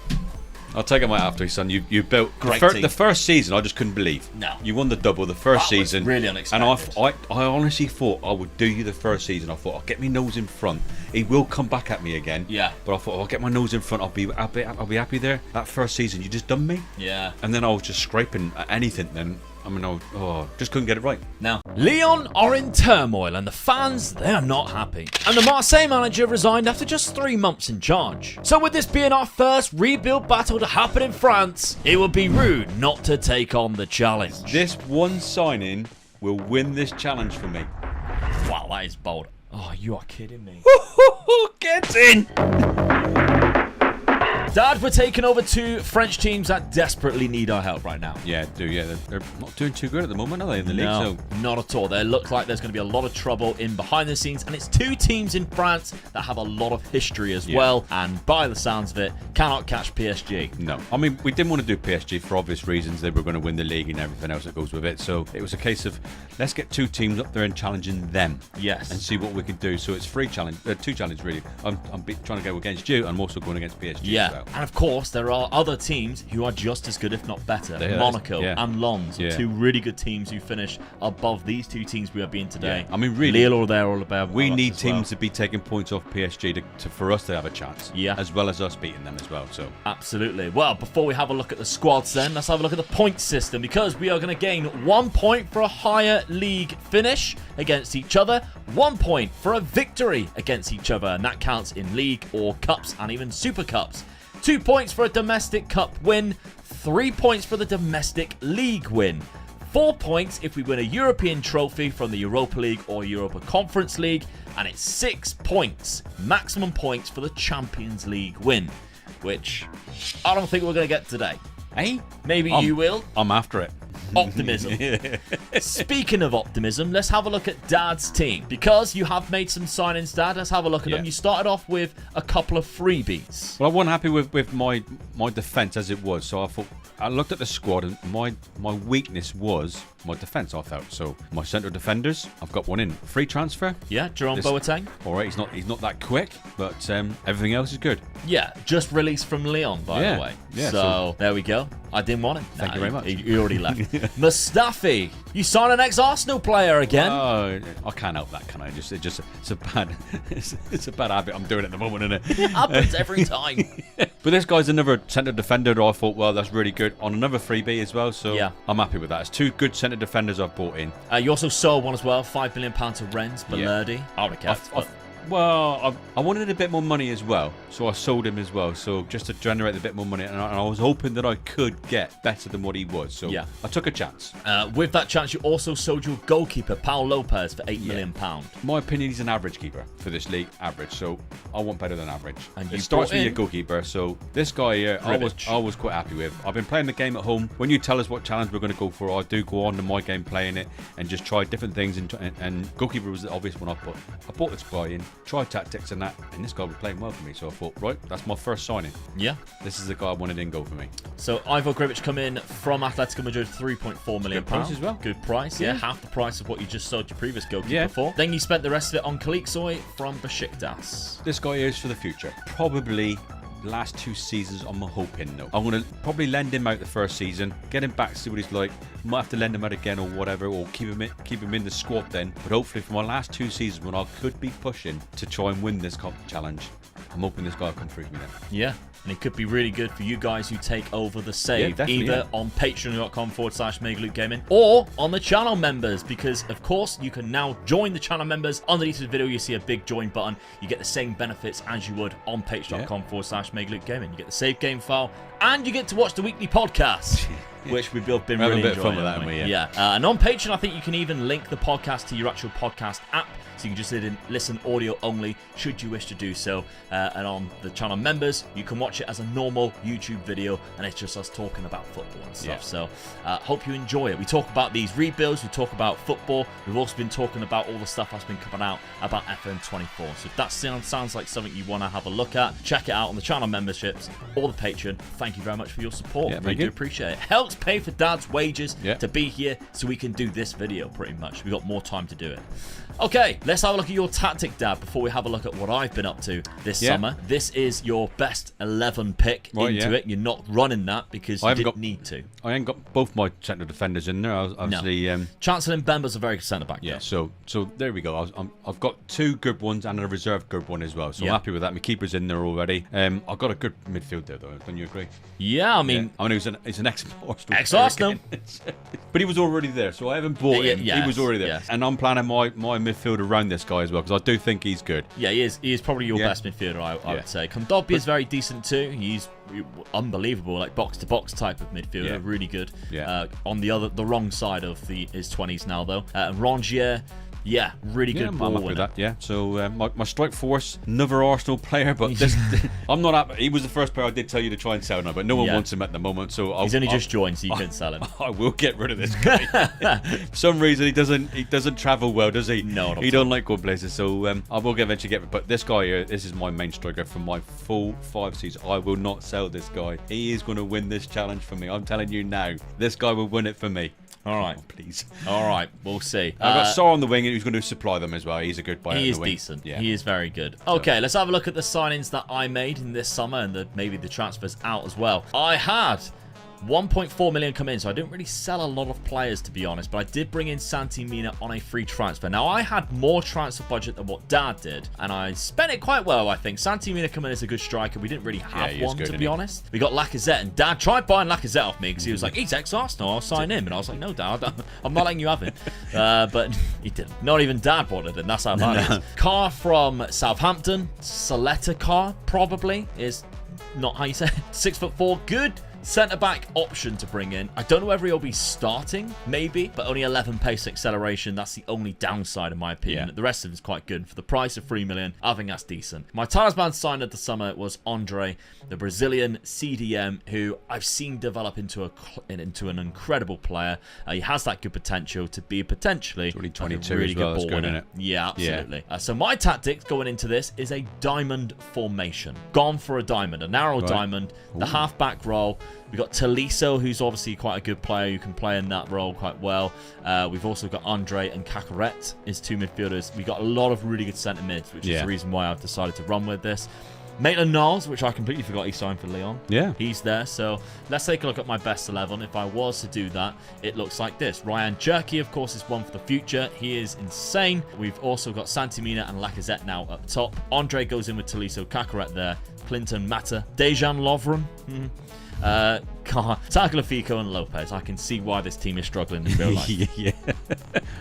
I'll take it my after, son. You built Great team. the first season. I just couldn't believe. No. You won the double the first That was season. really unexpected. And I honestly thought I would do you the first season. I thought I'll get my nose in front. He will come back at me again. Yeah. But I thought I'll get my nose in front. I'll be happy there. That first season, you just done me. Yeah. And then I was just scraping at anything. Then I mean, just couldn't get it right. Now, Lyon are in turmoil and the fans, they are not happy. And the Marseille manager resigned after just 3 months in charge. So with this being our first rebuild battle to happen in France, it would be rude not to take on the challenge. This one signing will win this challenge for me. wow, that is bold. Oh, you are kidding me. Get in! Dad, we're taking over 2 French teams that desperately need our help right now. Yeah, they're not doing too good at the moment, are they, in the league? No, So not at all. There looks like there's going to be a lot of trouble in behind the scenes, and it's 2 teams in France that have a lot of history as well, and by the sounds of it, cannot catch PSG. no. I mean, we didn't want to do PSG for obvious reasons. They were going to win the league and everything else that goes with it. So it was a case of let's get 2 teams up there and challenging them. Yes. And see what we can do. So it's 2 challenges really. I'm trying to go against you. I'm also going against PSG Yeah, as well. and of course, there are other teams who are just as good, if not better. They are, Monaco yeah. and Lens, Yeah. 2 really good teams who finish above these 2 teams we are being today. Yeah. I mean, really, Lille are there all about. we us need as well. teams to be taking points off PSG for us to have a chance. Yeah. As well as us beating them as well. So Absolutely. Well, before we have a look at the squads then, let's have a look at the point system, because we are going to gain 1 point for a higher league finish against each other, 1 point for a victory against each other, and that counts in league or cups and even super cups. 2 points for a domestic cup win, 3 points for the domestic league win. 4 points if we win a European trophy from the Europa League or Europa Conference League, and it's 6 points, maximum points for the Champions League win, which I don't think we're going to get today. hey, Maybe you will. I'm after it. Optimism. Speaking of optimism, let's have a look at Dad's team. Because you have made some signings, Dad, let's have a look at them. You started off with a couple of freebies. Well, I wasn't happy with my defence as it was, so I thought I looked at the squad and my weakness was my defence. I felt so. My centre defenders, I've got one in free transfer. Yeah, Jerome This- Boateng. All right, he's not that quick, but everything else is good. Yeah, just released from Lyon, by the way. Yeah, so there we go. I didn't want him. Thank you very much. He already left. Mustafi, you signed an ex-Arsenal player again. Oh, I can't help that, can I? It's a bad it's a bad habit I'm doing at the moment, isn't it? It happens every time. But this guy's another centre defender that I thought, well, that's really good on another freebie as well. So Yeah. I'm happy with that. It's 2 good centre defenders I've brought in. You also sold one as well, £5 million to Rennes, Balerdi. I would have kept. I wanted a bit more money as well, so I sold him as well. So just to generate a bit more money, and I was hoping that I could get better than what he was. So Yeah. I took a chance. With that chance, you also sold your goalkeeper, Paul Lopez, for £8 million. In my opinion, he's an average keeper for this league, average. So I want better than average. And you it starts brought with your in goalkeeper. So this guy here, I was quite happy with. I've been playing the game at home. When you tell us what challenge we're going to go for, I do go on to my game playing it and just try different things. And goalkeeper was the obvious one I put. I brought this guy in, tried tactics and that, and this guy was playing well for me. So I thought, right, that's my first signing. Yeah. This is the guy I wanted in goal for me. So Ivo Grbic come in from Atletico Madrid, £3.4 million. Good price as well. Good price, yeah. Yeah. Half the price of what you just sold your previous goalkeeper Yeah. for. Then you spent the rest of it on Kaliksoy from Besiktas. This guy here is for the future. Probably the last 2 seasons I'm hoping though. I'm going to probably lend him out the first season, get him back, see what he's like. Might have to lend him out again or whatever, or keep him in the squad then. But hopefully for my last 2 seasons when I could be pushing to try and win this challenge, I'm hoping this guy will come through for me then. Yeah. And it could be really good for you guys who take over the save, definitely, either on patreon.com/MegaLukeGaming or on the channel members, because of course you can now join the channel members. Underneath the video you see a big join button. You get the same benefits as you would on patreon.com/MegaLukeGaming. You get the save game file and you get to watch the weekly podcast. which we've both been We're really having a bit of fun enjoying. with that, haven't we? haven't we? Yeah. And on Patreon, I think you can even link the podcast to your actual podcast app. So you can just listen audio only, should you wish to do so. And on the channel members, you can watch it as a normal YouTube video, and it's just us talking about football and stuff. So hope you enjoy it. We talk about these rebuilds, we talk about football. We've also been talking about all the stuff that's been coming out about FM23. So if that sounds like something you want to have a look at, check it out on the channel memberships or the Patreon. Thank you very much for your support. Yeah, really do appreciate it. Helps pay for Dad's wages to be here so we can do this video pretty much. We've got more time to do it. Okay, let's have a look at your tactic, Dad, before we have a look at what I've been up to this summer. This is your best 11 pick into it. You're not running that because you didn't need to. I ain't got both my central defenders in there. Obviously, Chancellor and Bemba's a very good centre-back. Yeah, so there we go. I've got 2 good ones and a reserve good one as well. So I'm happy with that. My keeper's in there already. I've got a good midfield there, though. Don't you agree? Yeah, I mean... Yeah. I mean, he's an ex-Arsenal. Ex-Arsenal. But he was already there, so I haven't bought him. Yes, he was already there. yes. And I'm planning my midfield around this guy as well, because I do think he's good. Yeah, he is. He is probably your best midfielder, I would say. Kondogbia is very decent too. He's unbelievable, like box-to-box type of midfielder. Really good. On the wrong side of his 20s now, though. Rongier... Yeah, really good ball. I'm happy with that. Yeah. So my strike force, another Arsenal player, but this I'm not happy. He was the first player I did tell you to try and sell now, but no one wants him at the moment. So he's only just joined, so you couldn't sell him. I will get rid of this guy. For some reason he doesn't travel well, does he? No, he don't like good places. So I will eventually get rid. But this guy here, this is my main striker for my full 5 seasons. I will not sell this guy. He is going to win this challenge for me. I'm telling you now. This guy will win it for me. All right, please. All right, we'll see. I've got Sar on the wing, and who's going to supply them as well. He's a good player. He is decent. Yeah. He is very good. Okay, let's have a look at the signings that I made in this summer and maybe the transfers out as well. I had 1.4 million come in, so I didn't really sell a lot of players, to be honest, but I did bring in Santi Mina on a free transfer. Now, I had more transfer budget than what Dad did, and I spent it quite well, I think. Santi Mina coming in as a good striker. We didn't really have one, to be honest. We got Lacazette, and Dad tried buying Lacazette off me because he was like, he's ex-Arsenal, I'll sign him. And I was like, no, Dad, I'm not letting you have him. But he didn't. Not even Dad wanted it, and that's how bad it is. Car from Southampton, Saleta car, probably, is not how you say it. 6'4", good centre-back option to bring in. I don't know whether he'll be starting, maybe, but only 11 pace acceleration. That's the only downside, in my opinion. The rest of it is quite good. For the price of 3 million, I think that's decent. My talisman sign of the summer was Andre, the Brazilian CDM, who I've seen develop into an incredible player. He has that good potential to be potentially only 22 a really as well. good ball winner. Yeah, absolutely. So my tactics going into this is a diamond formation. Gone for a diamond, a narrow diamond, the half-back role. We've got Tolisso, who's obviously quite a good player who can play in that role quite well. We've also got Andre and Cacaret as 2 midfielders. We've got a lot of really good centre mids, which is the reason why I've decided to run with this. Maitland-Niles, which I completely forgot he signed for Lyon. Yeah. He's there. So let's take a look at my best 11. If I was to do that, it looks like this. Ryan Cherki, of course, is one for the future. He is insane. We've also got Santi Mina and Lacazette now up top. Andre goes in with Tolisso, Cacaret there. Clinton, Mata, Dejan Lovren. Tagliafico and Lopez. I can see why this team is struggling in real life.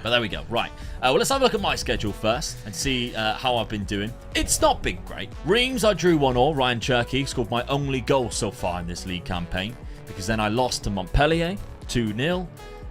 But there we go. Right. Well, let's have a look at my schedule first and see how I've been doing. It's not been great. Reims, I drew 1-1. Ryan Cherki scored my only goal so far in this league campaign, because then I lost to Montpellier 2-0.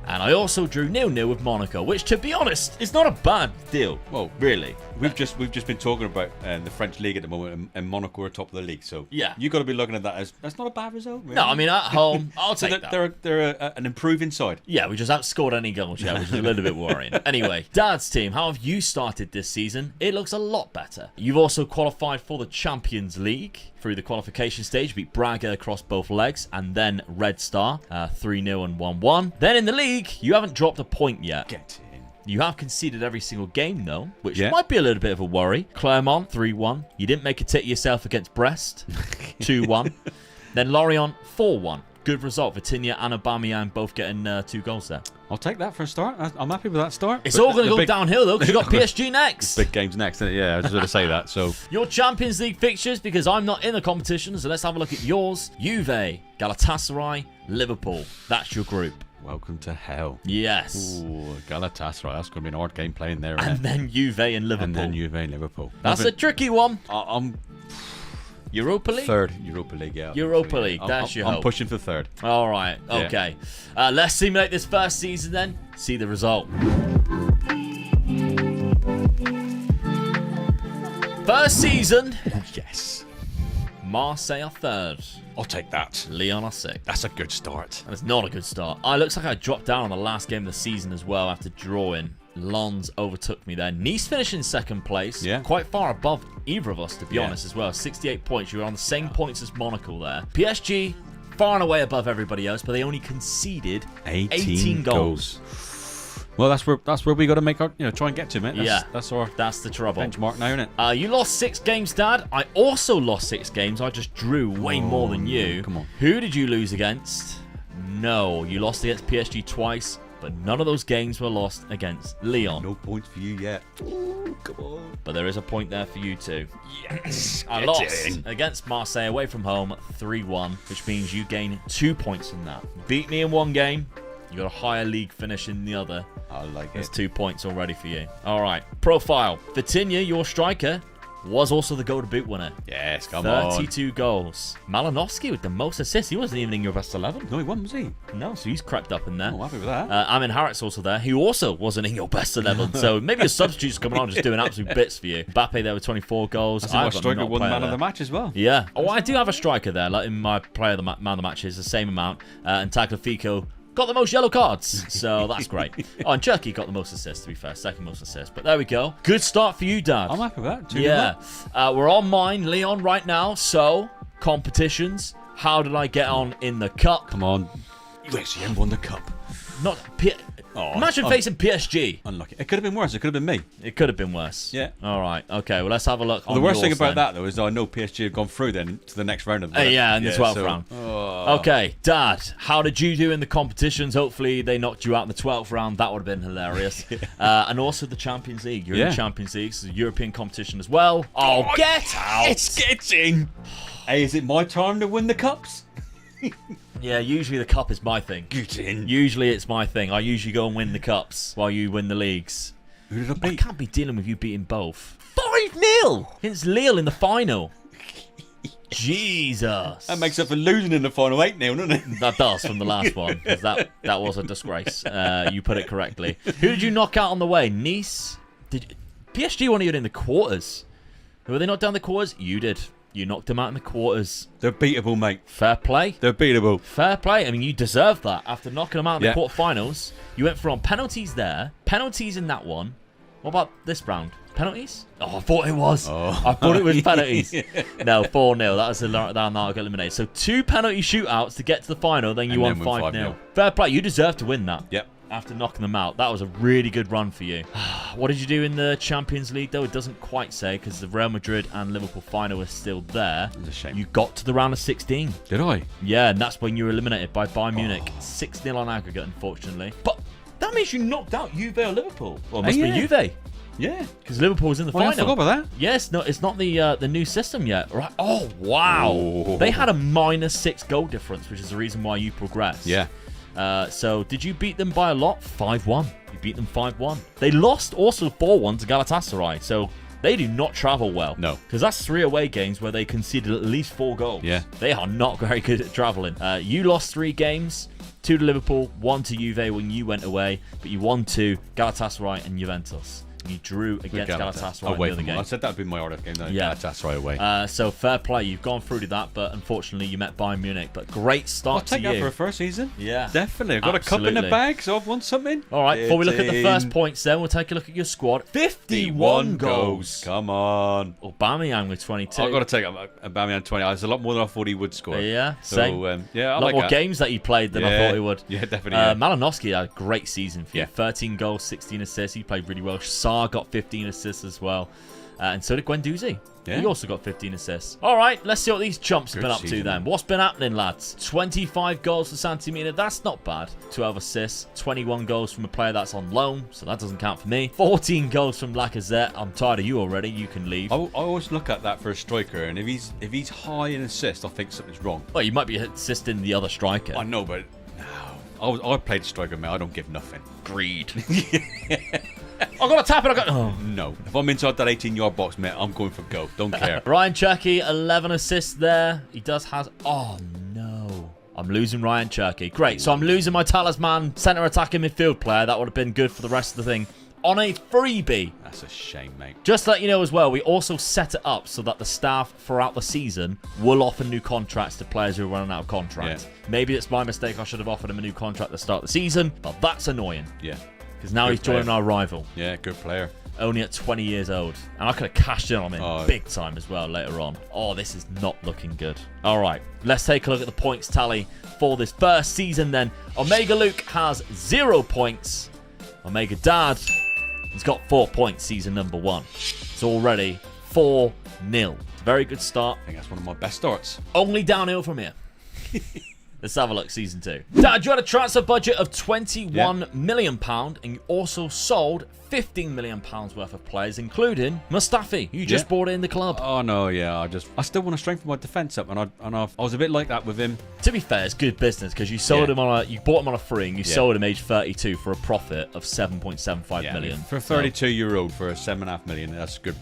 And I also drew 0-0 with Monaco, which, to be honest, is not a bad deal. Well, really. We've just been talking about the French league at the moment, and Monaco are top of the league. So you got to be looking at that as that's not a bad result. Really. No, I mean at home, I'll take that. They're an improving side. Yeah, we just haven't scored any goals yet, which is a little bit worrying. Anyway, Dad's team, how have you started this season? It looks a lot better. You've also qualified for the Champions League through the qualification stage. Beat Braga across both legs, and then Red Star 3-0 and 1-1. Then in the league, you haven't dropped a point yet. Get in. You have conceded every single game, though, which might be a little bit of a worry. Clermont, 3-1. You didn't make a tit of yourself against Brest, 2-1. Then Lorient, 4-1. Good result. Vitinha and Aubameyang both getting 2 goals there. I'll take that for a start. I'm happy with that start. It's all going to go downhill, though, because you've got PSG next. Big games next. Yeah, I was going to say that. So your Champions League fixtures, because I'm not in the competition, so let's have a look at yours. Juve, Galatasaray, Liverpool. That's your group. Welcome to hell. Yes. Ooh, Galatasaray. That's going to be an hard game playing there. And then Juve and Liverpool. And then Juve and Liverpool. That's a tricky one. Europa League? Third Europa League, yeah. Europa League, that's your I'm hope. pushing for third. All right, okay. Let's simulate this first season then. See the result. First season. Yes. Marseille are third. I'll take that. Lyon are sixth. That's a good start. That's not a good start. It looks like I dropped down on the last game of the season as well after drawing. Lens overtook me there. Nice finished in second place. Yeah. Quite far above either of us, to be honest, as well. 68 points. You were on the same points as Monaco there. PSG, far and away above everybody else, but they only conceded 18 goals. Well, that's where we got to make our, try and get to, mate. That's the trouble. Benchmark now, isn't it? You lost 6 games, Dad. I also lost 6 games. I just drew way more than you. Come on. Who did you lose against? No, you lost against PSG twice, but none of those games were lost against Lyon. No points for you yet. Ooh, come on. But there is a point there for you too. Yes. I lost against Marseille away from home 3-1, which means you gain 2 points from that. Beat me in one game. You got a higher league finish in the other. I like it. There's 2 points already for you. All right. Profile. Vitinha, your striker, was also the goal to boot winner. Yes, come on. 32 goals. Malinowski with the most assists. He wasn't even in your best 11. No, he wasn't, was he? No, so he's crept up in there. Oh, happy with that. Amin Harit's also there, who also wasn't in your best 11. So maybe a substitute's coming on just doing absolute bits for you. Mbappe there with 24 goals. I think my striker won man of the match as well. Yeah. Oh, I do have a striker there. Like in my player of the man of the match is the same amount. And Tagliafico got the most yellow cards, so that's great. Oh, and Cherky got the most assists, to be fair. Second most assists. But there we go. Good start for you, Dad. I'm happy with that. Yeah. We're on mine, Lyon, right now. So, competitions. How did I get on in the cup? Come on. You actually haven't won the cup. Not Imagine facing PSG. Unlucky. It could have been worse. It could have been me. It could have been worse. Yeah. All right. Okay. Well, let's have a look. Well, the worst thing about that, though, is I know PSG have gone through then to the next round of the yeah, in the 12th round. Okay, Dad, how did you do in the competitions? Hopefully, they knocked you out in the 12th round. That would have been hilarious. And also the Champions League. You're in the Champions League. It's a European competition as well. Oh, get out! It's getting. Hey, is it my time to win the cups? Yeah, usually the cup is my thing. Get in. Usually it's my thing. I usually go and win the cups while you win the leagues. Who did I beat? I can't be dealing with you beating both. 5-0 against Lille in the final. Jesus. That makes up for losing in the final 8-0, doesn't it? That does from the last one. 'Cause that was a disgrace. You put it correctly. Who did you knock out on the way? Nice? PSG won you in the quarters. Were they not down the quarters? You did. You knocked them out in the quarters. They're beatable, mate. Fair play. They're beatable. Fair play. I mean, you deserve that. After knocking them out in the quarterfinals, you went from penalties there, penalties in that one. What about this round? Penalties? Oh, I thought it was. Oh. I thought it was penalties. No, 4-0. That was the round that I got eliminated. So 2 penalty shootouts to get to the final, then you won 5-0. Fair play. You deserve to win that. Yep. After knocking them out. That was a really good run for you. What did you do in the Champions League, though? It doesn't quite say, because the Real Madrid and Liverpool final is still there. It's a shame. You got to the round of 16. Did I? Yeah, and that's when you were eliminated by Bayern Munich. 6-0 on aggregate, unfortunately. But that means you knocked out Juve or Liverpool. Well, it must be Juve. Yeah. Because Liverpool was in the final. I forgot about that. Yes, no, it's not the new system yet. Right? Oh, wow. Oh. They had a -6 goal difference, which is the reason why you progressed. Yeah. So, did you beat them by a lot? 5-1. You beat them 5-1. They lost also 4-1 to Galatasaray. So, they do not travel well. No. Because that's 3 away games where they conceded at least 4 goals. Yeah. They are not very good at traveling. You lost 3 games. 2 to Liverpool, 1 to Juve when you went away. But you won 2, Galatasaray and Juventus. You drew against Galatasaray in the other game. I said that would be my order game, though. Yeah. Galatasaray away. So fair play. You've gone through to that, but unfortunately you met Bayern Munich. But great start to you. I'll take that for a first season. Yeah. Definitely. I've got a cup in the bag, so I've won something. All right, before we look at the first points then, we'll take a look at your squad. 51 goals. Come on. Aubameyang with 22. I've got to take Aubameyang 20. That's a lot more than I thought he would score. Yeah, so, same. yeah, a lot more games that he played than I thought he would. Yeah, definitely. Malinowski had a great season for you. 13 goals, 16 assists. He played really well. Sarr got 15 assists as well. And so did Guendouzi. Yeah. He also got 15 assists. All right, let's see what these chumps have been up to then. What's been happening, lads? 25 goals for Santimina. That's not bad. 12 assists. 21 goals from a player that's on loan, so that doesn't count for me. 14 goals from Lacazette. I'm tired of you already. You can leave. I always look at that for a striker, and if he's high in assists, I think something's wrong. Well, you might be assisting the other striker. I know, but no. I played striker, man. I don't give nothing. Greed. I got to tap it. Oh. No. If I'm inside that 18-yard box, mate, I'm going for goal. Don't care. Ryan Cherky, 11 assists there. He does has... Oh, no. I'm losing Ryan Cherky. Great. So I'm losing my talisman centre attacking midfield player. That would have been good for the rest of the thing. On a freebie. That's a shame, mate. Just to let you know as well, we also set it up so that the staff throughout the season will offer new contracts to players who are running out of contract. Yeah. Maybe it's my mistake. I should have offered him a new contract at the start of the season, but that's annoying. Yeah. Because now he's joining our rival. Yeah, good player. Only at 20 years old. And I could have cashed in on him big time as well later on. Oh, this is not looking good. All right, let's take a look at the points tally for this first season then. Omega Luke has 0 points. Omega Dad... He's got 4 points season number 1. It's already 4-0. Very good start. I think that's one of my best starts. Only downhill from here. Let's have a look, season 2. Dad, you had a transfer budget of £21 million, and you also sold £15 million worth of players, including Mustafi, who you just brought in the club. Oh no, yeah, I still want to strengthen my defence up, and I was a bit like that with him. To be fair, it's good business because you sold him on you bought him on a free, and you sold him age 32 for a profit of 7.75 million. For a 32-year-old for 7.5 million, that's good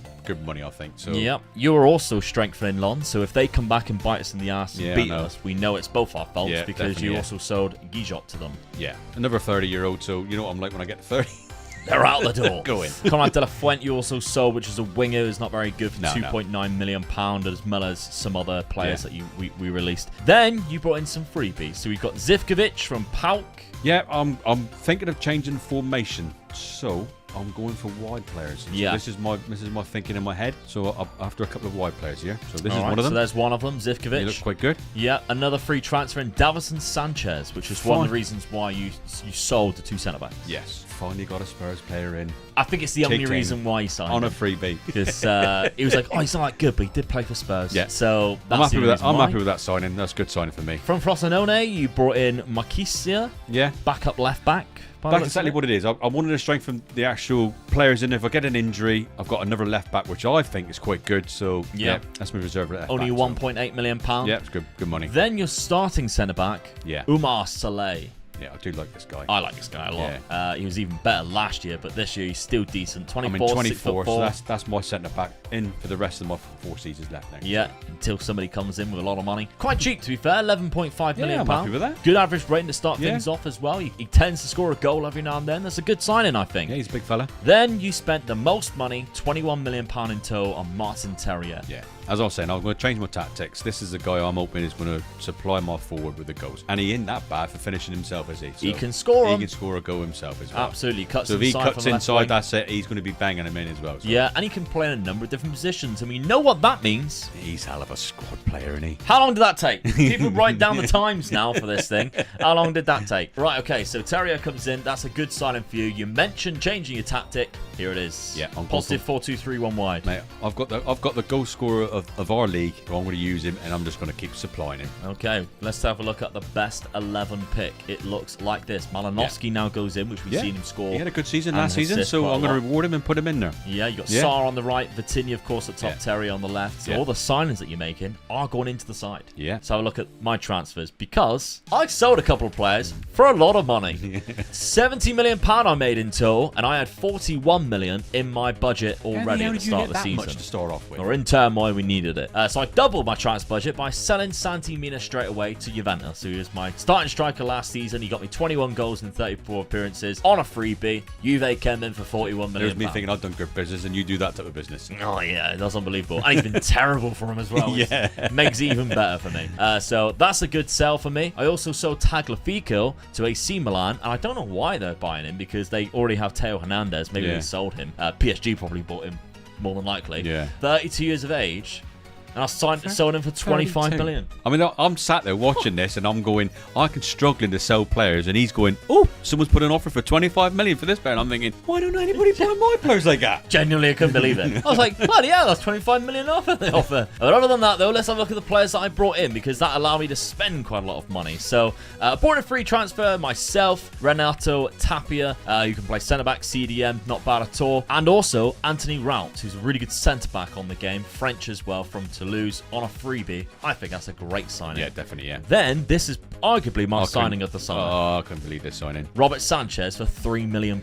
money, I think. So yep, you are also strengthening Lon. So if they come back and bite us in the ass and beat us, we know it's both our faults because you also sold Gijot to them. Yeah, another 30-year-old. So you know what I'm like when I get to 30. They're out the door. Go in. Conrad de la Fuente you also sold, which is a winger who's not very good for £2.9 million, as well as some other players that we released. Then you brought in some freebies. So we've got Zivkovic from PAOK. Yeah, I'm thinking of changing formation. So I'm going for wide players. So this is my thinking in my head. So after a couple of wide players here. So this is one of them. So there's one of them, Zivkovic. He looks quite good. Yeah, another free transfer in Davison Sanchez, which is one of the reasons why you sold the 2 centre backs. Yes, finally got a Spurs player in. I think it's the only reason why he signed on him. A freebie. Because he was like, oh, he's not that good, but he did play for Spurs. Yeah. So I'm happy with that. I'm happy with that signing. That's a good signing for me. From Frosinone, you brought in Marquisia. Yeah. Backup left back. That's exactly what it is. I wanted to strengthen the actual players in. If I get an injury, I've got another left back, which I think is quite good. So yeah, that's my reserve left Only back. £1.8 million. Yeah, it's good money. Then your starting centre back, Umar Saleh. Yeah, I do like this guy. I like this guy a lot. Yeah. He was even better last year, but this year he's still decent. 24, so that's my centre back in for the rest of my 4 seasons left now. Yeah, until somebody comes in with a lot of money. Quite cheap, to be fair, £11.5 million. I'm happy with that. Good average rating to start things off as well. He tends to score a goal every now and then. That's a good signing, I think. Yeah, he's a big fella. Then you spent the most money, £21 million in total, on Martin Terrier. Yeah. As I was saying, I'm going to change my tactics. This is the guy I'm hoping is going to supply my forward with the goals. And he ain't that bad for finishing himself, is he? So he can score He can score a goal himself as well. Absolutely. So if he cuts inside, that's it. He's going to be banging him in as well. So. Yeah, and he can play in a number of different positions. And we know what that means. He's hell of a squad player, isn't he? How long did that take? People write down the times now for this thing. How long did that take? Right, okay, so Terrier comes in. That's a good signing for you. You mentioned changing your tactic. Here it is. Yeah, positive 4-2-3-1 wide. Mate, I've got the goal scorer of our league. So I'm going to use him, and I'm just going to keep supplying him. Okay, let's have a look at the best 11 pick. It looks like this. Malinowski now goes in, which we've seen him score. He had a good season last season, so I'm going to reward him and put him in there. Yeah, you got Sarr on the right, Vitinha, of course, at top, Terry on the left. So all the signings that you're making are going into the side. Yeah. So have a look at my transfers, because I sold a couple of players for a lot of money. £70 million I made in total, and I had £41 million in my budget already at the start of the season. Much to start off with. Or in turmoil, we needed it. So I doubled my transfer budget by selling Santi Mina straight away to Juventus, who is my starting striker last season. He got me 21 goals in 34 appearances on a freebie. Juve came in for £41 million. There's me thinking I've done good business, and you do that type of business. Oh, yeah, that's unbelievable. And he's been terrible for him as well. Yeah. Makes it even better for me. So that's a good sell for me. I also sold Tagliafico to AC Milan, and I don't know why they're buying him, because they already have Teo Hernandez. Maybe they sold him. PSG probably bought him, more than likely. Yeah. 32 years of age. And I sold him for $25 million. I mean, I'm sat there watching this, and I'm going, I can struggling to sell players, and he's going, oh, someone's put an offer for $25 million for this player. And I'm thinking, why don't anybody buy my players like that? Genuinely, I couldn't believe it. I was like, bloody hell, that's $25 million off the offer. But other than that, though, let's have a look at the players that I brought in, because that allowed me to spend quite a lot of money. So, bought a free transfer myself, Renato Tapia, who can play centre-back, CDM, not bad at all. And also, Anthony Rout, who's a really good centre-back on the game, French as well, from Toulouse. to lose on a freebie, I think that's a great signing. Yeah, definitely, yeah. Then, this is arguably my signing of the summer. Oh, I couldn't believe this signing. Robert Sanchez for £3 million.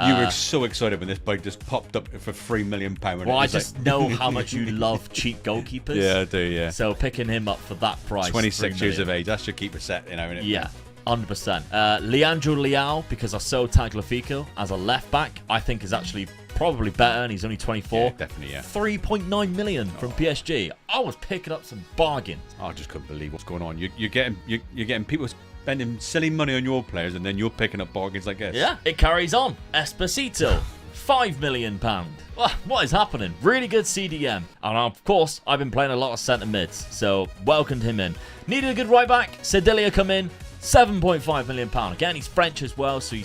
You were so excited when this bike just popped up for £3 million. Well, I just know how much you love cheap goalkeepers. Yeah, I do, yeah. So picking him up for that price. 26 years of age. That's your keeper set, you know, innit? Yeah. 100%. Leandro Leao, because I so Tagliafico as a left back, I think is actually probably better, and he's only 24. Yeah, definitely, yeah. 3.9 million from PSG. I was picking up some bargain. I just couldn't believe what's going on. You're getting people spending silly money on your players, and then you're picking up bargains like this. Yeah, it carries on. Esposito, £5 million. What is happening? Really good CDM. And of course, I've been playing a lot of centre mids, so welcomed him in. Needed a good right back. Sedilia come in. £7.5 million. Again, he's French as well, so he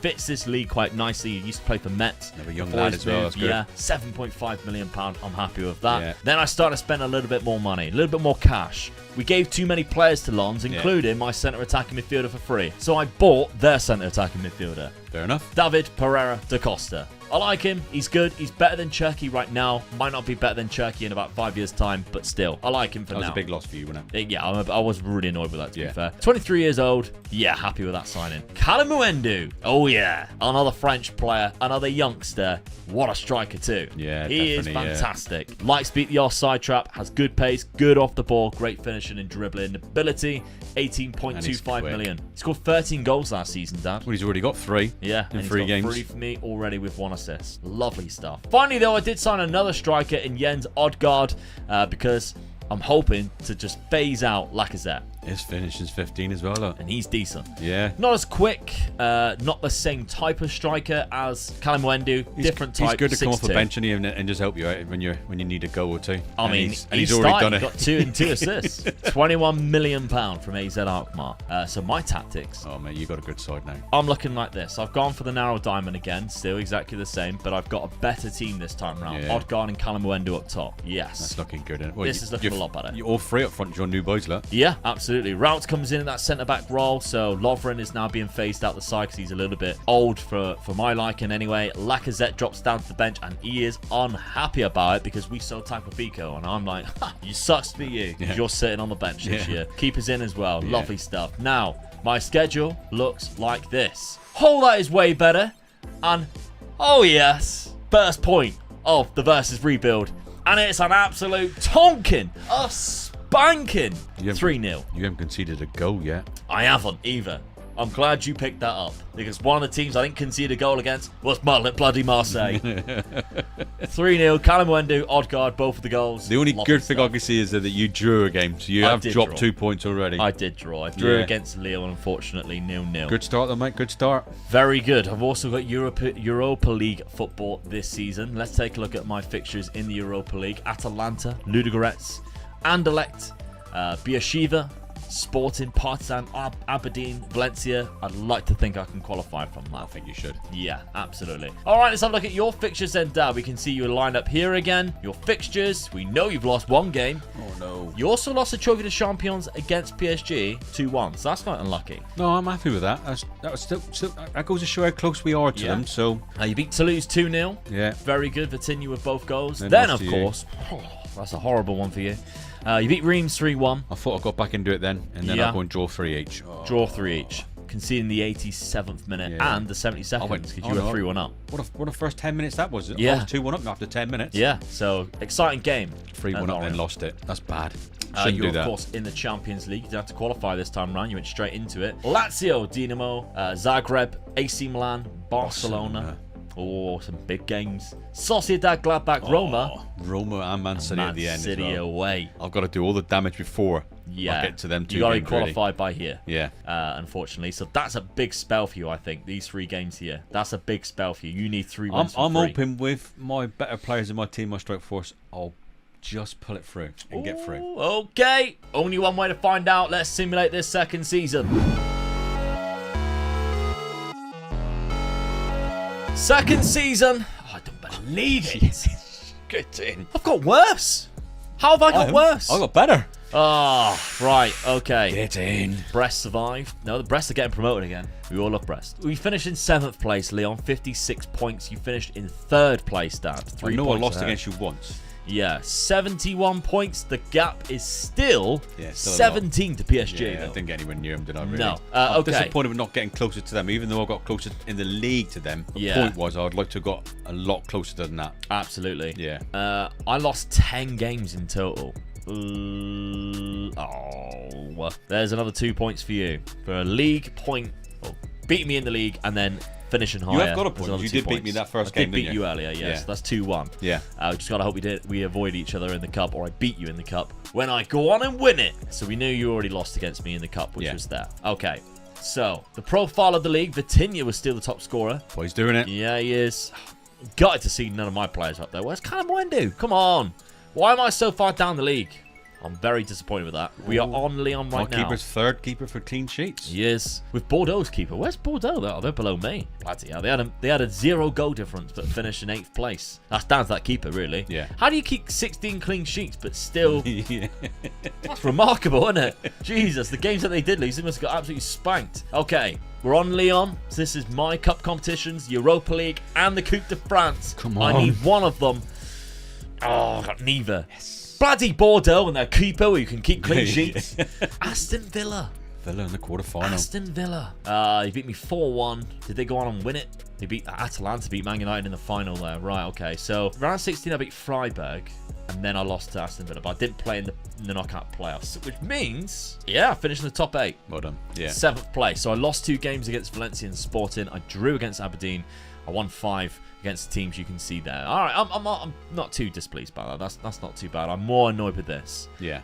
fits this league quite nicely. He used to play for Metz. Another young lad as well. That's good. Yeah, £7.5 million. I'm happy with that. Yeah. Then I started to spend a little bit more money, a little bit more cash. We gave too many players to Lons, including my centre attacking midfielder for free. So I bought their centre attacking midfielder. Fair enough. David Pereira da Costa. I like him. He's good. He's better than Cherky right now. Might not be better than Cherky in about 5 years' time, but still, I like him for now. That was a big loss for you, wasn't it? Yeah, I was really annoyed with that, to be fair. 23 years old. Yeah, happy with that signing. Kalamuendu. Oh, yeah. Another French player. Another youngster. What a striker, too. Yeah, he is fantastic. Likes beat the offside trap. Has good pace. Good off the ball. Great finishing and dribbling ability. 18.25 million. He scored 13 goals last season, Dad. Well, he's already got 3. Yeah, in and 3 games. 3 for me already with 1 assist. Lovely stuff. Finally, though, I did sign another striker in Jens Odgaard because I'm hoping to just phase out Lacazette. His finish is 15 as well, look. And he's decent. Yeah. Not as quick, not the same type of striker as Kalamuendu. Different type. He's good to come off the 6'2". bench and just help you out when you need a goal or two. I mean, he's already done it. Got 2 and 2 assists. £21 million from AZ Alkmaar. So my tactics. Oh, mate, you got a good side now. I'm looking like this. I've gone for the narrow diamond again. Still exactly the same, but I've got a better team this time around. Yeah. Odgaard and Kalamuendu up top. Yes. That's looking good, isn't it? Well, This is looking a lot better. You're all 3 up front, your new boys, look. Yeah, absolutely. Rout comes in at that centre-back role, so Lovren is now being phased out the side because he's a little bit old for my liking anyway. Lacazette drops down to the bench, and he is unhappy about it because we sold Tagliafico, and I'm like, you sucks to be you because you're sitting on the bench this year. Keepers in as well. Lovely stuff. Now, my schedule looks like this. Oh, that is way better. And, oh yes, first point of the Versus rebuild. And it's an absolute tonkin, a spanking 3-0. You haven't conceded a goal yet. I haven't either. I'm glad you picked that up because one of the teams I didn't concede a goal against was bloody Marseille. 3-0, Kalamuendu, Odgaard, both of the goals. The only good thing I can see is that you drew a game, so you have dropped 2 points already. I did draw. I drew against Lyon, unfortunately, 0-0. Good start though, mate. Good start. Very good. I've also got Europa League football this season. Let's take a look at my fixtures in the Europa League. Atalanta, Ludogorets, Anderlecht, Beersheva, Sporting, Partizan, Aberdeen, Valencia. I'd like to think I can qualify from that. I think you should. Yeah, absolutely. All right, let's have a look at your fixtures then, Dad. We can see you lined up here again. Your fixtures. We know you've lost 1 game. Oh, no. You also lost a Trophy de Champions against PSG 2-1, so that's quite unlucky. No, I'm happy with that. That goes to show how close we are to them. So you beat Toulouse 2-0. Yeah. Very good. Vitinha with both goals. Then of course, that's a horrible one for you. You beat Reims 3-1. I thought I got back into it then, and then I'll go and draw 3 each. Oh. Draw 3 each. Conceding the 87th minute and the 72nd because you were 3-1 up. What a first 10 minutes that was. Yeah. I was 2-1 up after 10 minutes. Yeah, so exciting game. 3-1 up then lost it. That's bad. You were, of course, in the Champions League. You didn't have to qualify this time around. You went straight into it. Lazio, Dinamo, Zagreb, AC Milan, Barcelona. Oh, some big games. Sociedad, Gladbach, Roma. Roma and Man City at the end City as well. away. I've got to do all the damage before I get to them 2 games. You got to be games, qualified by here. Yeah. Unfortunately. So that's a big spell for you, I think, these 3 games here. That's a big spell for you. You need 3 wins I'm hoping with my better players in my team, my strike force, I'll just pull it through and get through. Okay. Only one way to find out. Let's simulate this second season. Second season. Oh, I don't believe it. Get in. I've got worse. How have I got worse? I got better. Oh, right. Okay. Get in. Brest survived. No, the Brest are getting promoted again. We all love Brest. We finished in 7th place, Leon. 56 points. You finished in 3rd place, Dad. 3 I know points I lost ahead. against you once. Yeah, 71 points. The gap is still, still 17 to PSG. Yeah, I didn't get anywhere near them, did I? Really? No. I'm Okay. disappointed with not getting closer to them, even though I got closer in the league to them. Yeah. Point was, I'd like to have got a lot closer than that. Absolutely. Yeah. I lost 10 games in total. There's another 2 points for you for a league point. Well, beating me in the league and then finishing higher. You have got a point. You did beat me that first game, I did beat didn't you earlier, yes. Yeah. That's 2-1. Yeah. Just gotta hope we avoid each other in the cup, or I beat you in the cup when I go on and win it. So we knew you already lost against me in the cup, which was there. Okay. So the profile of the league, Vitinha was still the top scorer. Well, he's doing it. Yeah, he is. Gutted to see none of my players up there. Where's Calamuendo? Come on. Why am I so far down the league? I'm very disappointed with that. We are on Lyon right now. My keeper's third keeper for clean sheets. Yes. With Bordeaux's keeper. Where's Bordeaux? Oh, they're below me. Bloody hell. They had a 0 goal difference but finished in 8th place. That's down to that keeper, really. Yeah. How do you keep 16 clean sheets but still... Yeah. That's remarkable, isn't it? Jesus, the games that they did lose, they must have got absolutely spanked. Okay. We're on Lyon. So this is my cup competitions, Europa League and the Coupe de France. Come on. I need one of them. Oh, I got neither. Yes. Bloody Bordeaux and their keeper where you can keep clean sheets. Aston Villa. Villa in the quarterfinal. Aston Villa. He beat me 4-1. Did they go on and win it? They beat Atalanta, beat Man United in the final there. Right, okay. So round 16, I beat Freiburg. And then I lost to Aston Villa. But I didn't play in the knockout playoffs. Which means, I finished in the top 8. Well done. Yeah. 7th place. So I lost 2 games against Valencia and Sporting. I drew against Aberdeen. I won 5 against the teams you can see there. All right, I'm not too displeased by that. That's not too bad. I'm more annoyed with this. Yeah.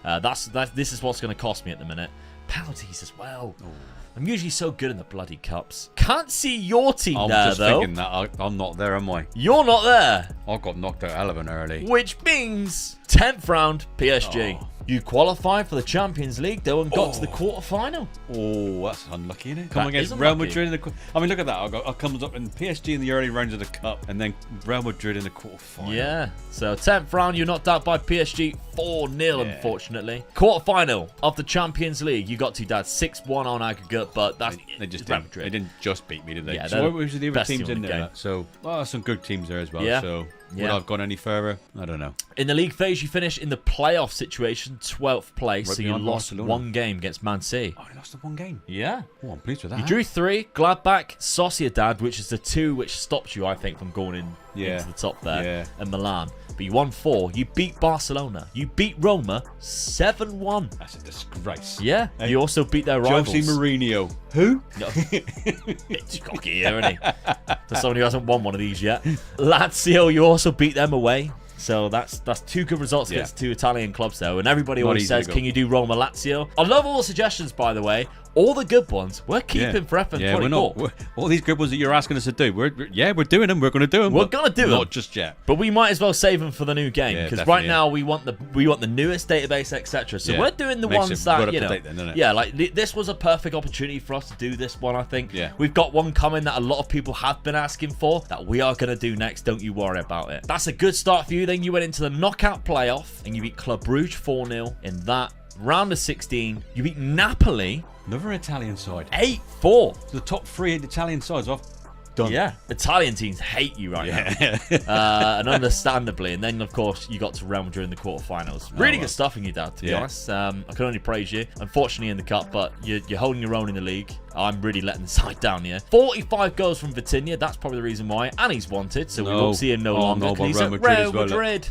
This is what's going to cost me at the minute. Penalties as well. Ooh. I'm usually so good in the bloody cups. Can't see your team there, though. I'm just thinking that. I'm not there, am I? You're not there. I got knocked out hell of an early. Which means 10th round, PSG. Oh. You qualified for the Champions League, though, and got to the quarterfinal. Oh, that's unlucky, isn't it? Come That against is Real unlucky. Madrid in the... I mean, look at that. I comes up in PSG in the early rounds of the Cup, and then Real Madrid in the quarterfinal. Yeah. So 10th round, you're knocked out by PSG 4-0, unfortunately. Quarterfinal of the Champions League, you got to, Dad. 6-1 on aggregate, but that's They just Real didn't, Madrid. they didn't just beat me, did they? Yeah, so they're what was the other best teams team in in the there? game. So, some good teams there as well. Yeah. So, would Yeah. I have gone any further? I don't know. In the league phase, you finished in the playoff situation, 12th place, Right so you behind lost Barcelona. 1 game against Man City. Oh, I lost the 1 game. Yeah. Oh, I'm pleased with that. You drew 3, Gladbach, Sociedad, which is the 2 which stopped you, I think, from going into the top there, and Milan. But you won 4. You beat Barcelona. You beat Roma 7-1. That's a disgrace. Yeah. Hey, you also beat their rivals. Jose Mourinho. Who? No. It's cocky here, isn't he? For someone who hasn't won one of these yet. Lazio, you also beat them away. So that's 2 good results against 2 Italian clubs, though. And everybody always says, can you do Roma Lazio? I love all the suggestions, by the way. All the good ones, we're keeping for FM24. Yeah, we're not. All these good ones that you're asking us to do, we're doing them. We're going to do them. We're going to do them. Not just yet. But we might as well save them for the new game. Because right now we want the newest database, etc. So we're doing the ones that, you know. Yeah, like this was a perfect opportunity for us to do this one, I think. Yeah. We've got one coming that a lot of people have been asking for that we are going to do next. Don't you worry about it. That's a good start for you. Then you went into the knockout playoff and you beat Club Brugge 4-0 in that. Round of 16, you beat Napoli. Another Italian side. 8-4. The top 3 Italian sides off. Done. Yeah, Italian teams hate you right now, and understandably. And then, of course, you got to Real Madrid in the quarterfinals. Really good stuff in you, Dad. To be honest, I can only praise you. Unfortunately, in the cup, but you're holding your own in the league. I'm really letting the side down here. 45 goals from Vitinha. That's probably the reason why. And he's wanted, so we won't see him no longer. No, He's Real at Madrid Real as well, Madrid.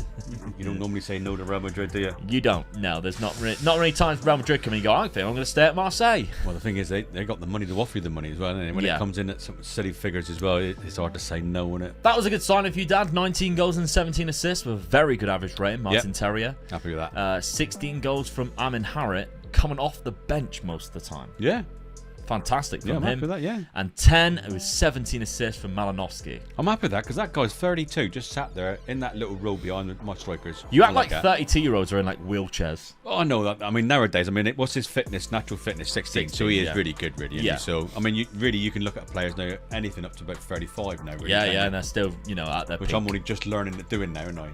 You don't normally say no to Real Madrid, do you? You don't. No, there's not many times Real Madrid come and go, I think I'm going to stay at Marseille. Well, the thing is, they got the money to offer you the money as well, and when it comes in at some silly figures as well, it's hard to say no on it. That was a good signing for you, Dad. 19 goals and 17 assists with a very good average rating. Martin Terrier. Happy with that. 16 goals from Amin Harit, coming off the bench most of the time. Yeah. Fantastic from I'm happy him. with that, yeah. And 10, it was 17 assists from Malinowski. I'm happy with that because that guy's 32, just sat there in that little row behind my strikers. You act like 32-year-olds are in like wheelchairs. Oh, I know that. I mean, nowadays, what's his fitness, natural fitness? 16. So he is really good, really. Yeah. So, I mean, you can look at players now, anything up to about 35 now, really. Yeah, and they're still, at their Which peak. I'm only just learning and doing now, aren't I?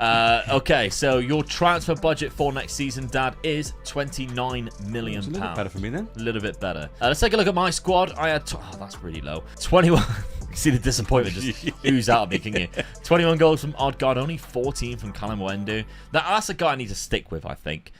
Yeah. Okay, so your transfer budget for next season, Dad, is £29 million. It's a little bit better for me then. A little bit better. Let's take a look at my squad. I had... that's really low. 21... See the disappointment just ooze out of me, can you? 21 goals from Odegaard, only 14 from Callum Wendu. That's a guy I need to stick with, I think.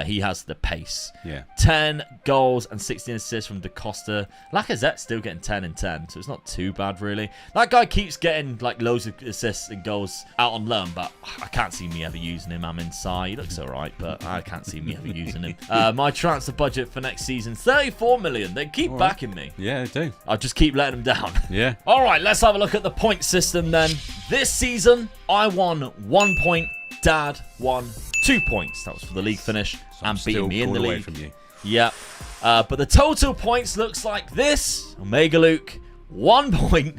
He has the pace. Yeah. 10 goals and 16 assists from Da Costa. Lacazette's still getting 10 and 10, so it's not too bad, really. That guy keeps getting like loads of assists and goals out on loan, but I can't see me ever using him. I'm inside. He looks all right, but I can't see me ever using him. My transfer budget for next season, 34 million. They keep backing me. Yeah, they do. I'll just keep letting them down. Yeah. All right, let's have a look at the point system then. This season, I won 1 point. Dad won 2 points. That was for the league finish and beating me in the league. From you. Yeah. But the total points looks like this. Omega Luke, 1 point.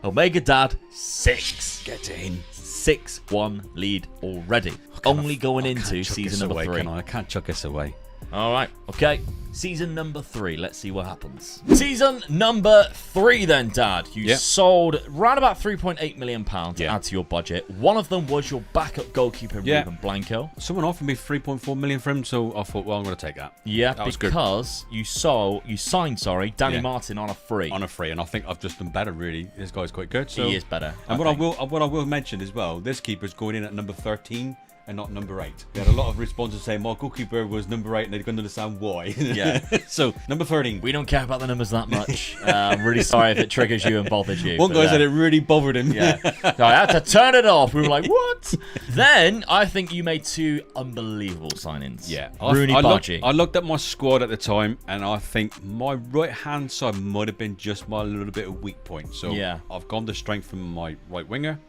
Omega Dad, 6. Get in. 6-1 lead already. Only going into season number 3. I can't chuck this away. All right, okay. Season number 3. Let's see what happens. Season number 3 then, Dad. You sold around about £3.8 million to add to your budget. One of them was your backup goalkeeper, Ruben Blanco. Someone offered me 3.4 million for him, so I thought, well, I'm going to take that. Yeah, that was because good. you signed Danny Martin on a free. On a free, and I think I've just done better, really. This guy's quite good. So. He is better. And what I will mention as well, this keeper's going in at number 13. And not number 8. We had a lot of responses saying my goalkeeper was number 8 and they're going to understand why. Yeah. So, number 13. We don't care about the numbers that much. I'm really sorry if it triggers you and bothers you. One guy said it really bothered him. Yeah. So I had to turn it off. We were like, what? Then, I think you made 2 unbelievable signings. Yeah. Rooney Bargy. I looked at my squad at the time and I think my right-hand side might have been just my little bit of weak point. So, I've gone to strengthen my right winger.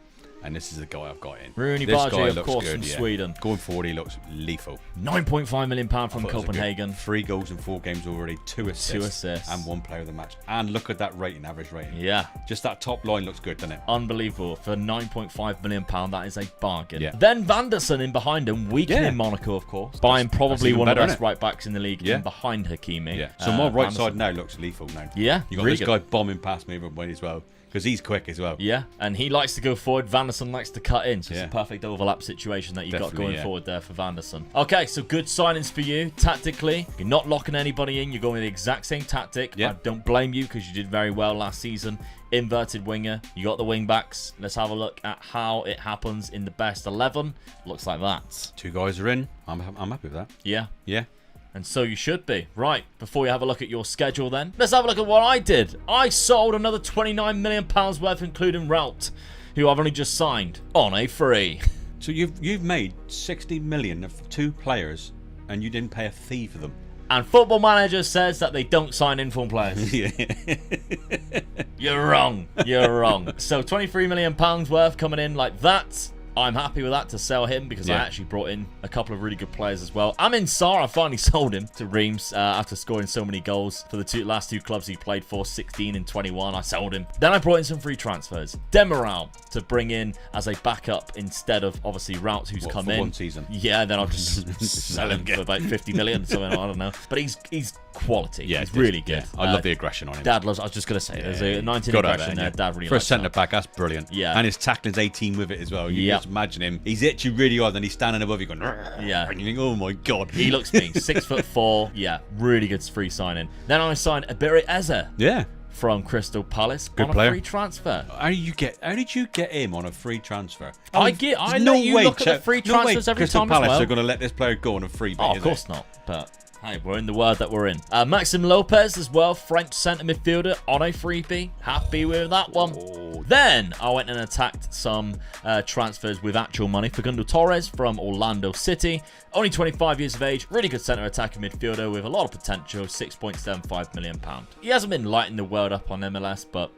And this is the guy I've got in. Rooney Bargy, of course, from Sweden. Going forward, he looks lethal. £9.5 million from Copenhagen. 3 goals in 4 games already, 2 assists. And 1 player of the match. And look at that rating, average rating. Yeah. Just that top line looks good, doesn't it? Unbelievable. For £9.5 million, that is a bargain. Yeah. Then Vanderson in behind him, weakening Monaco, of course. Buying probably one of the best right-backs in the league in behind Hakimi. Yeah. So my right side now looks lethal now. Yeah. You got really this guy bombing past me everybody as well. Because he's quick as well. Yeah, and he likes to go forward. Vanderson likes to cut in. So it's a perfect overlap situation that you've got going forward there for Vanderson. Okay, so good signings for you. Tactically, you're not locking anybody in. You're going with the exact same tactic. I don't blame you because you did very well last season. Inverted winger. You got the wing backs. Let's have a look at how it happens in the best 11. Looks like that. 2 guys are in. I'm happy with that. Yeah. Yeah. And so you should be. Right, before we have a look at your schedule then, let's have a look at what I did. I sold another £29 million worth, including Rout, who I've only just signed on a free. So you've made 60 million of 2 players, and you didn't pay a fee for them. And Football Manager says that they don't sign informed players. You're wrong. You're wrong. So £23 million worth coming in like that. I'm happy with that to sell him because I actually brought in a couple of really good players as well. Amin Sarr, I finally sold him to Reims after scoring so many goals for the last 2 clubs he played for, 16 and 21. I sold him. Then I brought in some free transfers. Demiral to bring in as a backup instead of obviously Rout, who's come for in. 1 season. Yeah, then I'll just sell him for about 50 million, something, I don't know. But he's quality. Yeah, he's really good. Yeah. I love the aggression on him. Dad loves. I was just gonna say, there's a 19 aggression there. Dad really for likes a centre back. That's brilliant. Yeah, and his tackling's 18 with it as well. You just imagine him. He's itchy really hard, and he's standing above you going. Yeah, and you think, oh my god. He looks mean. 6'4". Yeah, really good free signing. Then I signed Abiri Eze. Yeah. From Crystal Palace good on player. A free transfer. How did you get him on a free transfer? I let you look at the free transfers every Crystal time Palace as well. are going to let this player go on a free. Of course not. But hey, we're in the world that we're in. Maxim Lopez as well, French centre midfielder on a freebie. Happy with that one. Then I went and attacked some transfers with actual money. Facundo Torres from Orlando City. Only 25 years of age. Really good centre attacking midfielder with a lot of potential. £6.75 million. He hasn't been lighting the world up on MLS, but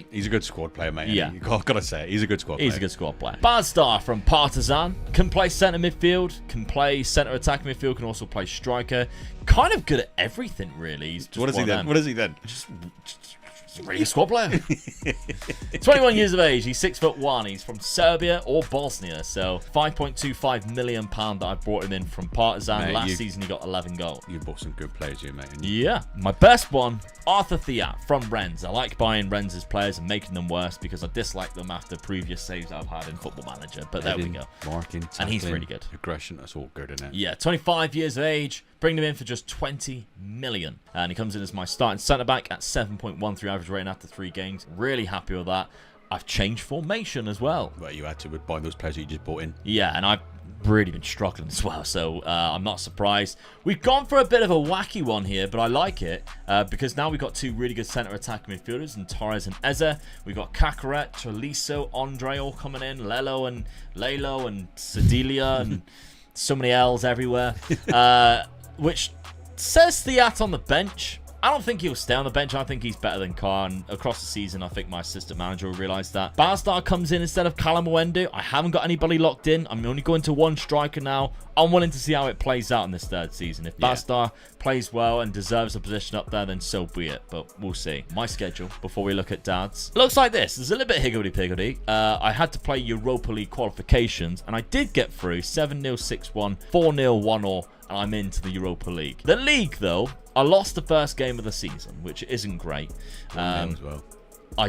he's a good squad player, mate. Yeah. I've got to say, he's a good squad player. He's a good squad player. Badstar from Partizan. Can play centre midfield. Can play centre attacking midfield. Can also play striker. Kind of good at everything, really. He's just what is he then? Just really good squad player. 21 years of age. He's 6'1". He's from Serbia or Bosnia. So £5.25 million that I brought him in from Partizan. Mate, last season he got 11 goals. You bought some good players here, mate. Yeah. My best one, Arthur Thiat from Rennes. I like buying Rennes' players and making them worse because I dislike them after previous saves I've had in Football Manager. But there we go. Marking, tackling, and he's really good. Aggression, that's all good, isn't it? Yeah, 25 years of age. Bring him in for just 20 million. And he comes in as my starting centre-back at 7.13 average average rating after 3 games. Really happy with that. I've changed formation as well. Well, you had to with buying those players that you just bought in. Yeah, and I've really been struggling as well, so I'm not surprised. We've gone for a bit of a wacky one here, but I like it because now we've got 2 really good centre attacking midfielders in Torres and Eze. We've got Cacaret, Treliso, Andre all coming in, Lelo and Sedilia and so many L's everywhere, which says Theat on the bench. I don't think he'll stay on the bench. I think he's better than Carr. And across the season, I think my assistant manager will realise that. Barstar comes in instead of Calamuendo. I haven't got anybody locked in. I'm only going to 1 striker now. I'm willing to see how it plays out in this 3rd season. If Barstar plays well and deserves a position up there, then so be it. But we'll see. My schedule, before we look at Dad's, looks like this. There's a little bit higgledy-piggledy. I had to play Europa League qualifications, and I did get through 7-0, 6-1, 4-0, 1-0. And I'm into the Europa League. The league, though, I lost the first game of the season, which isn't great. As well. I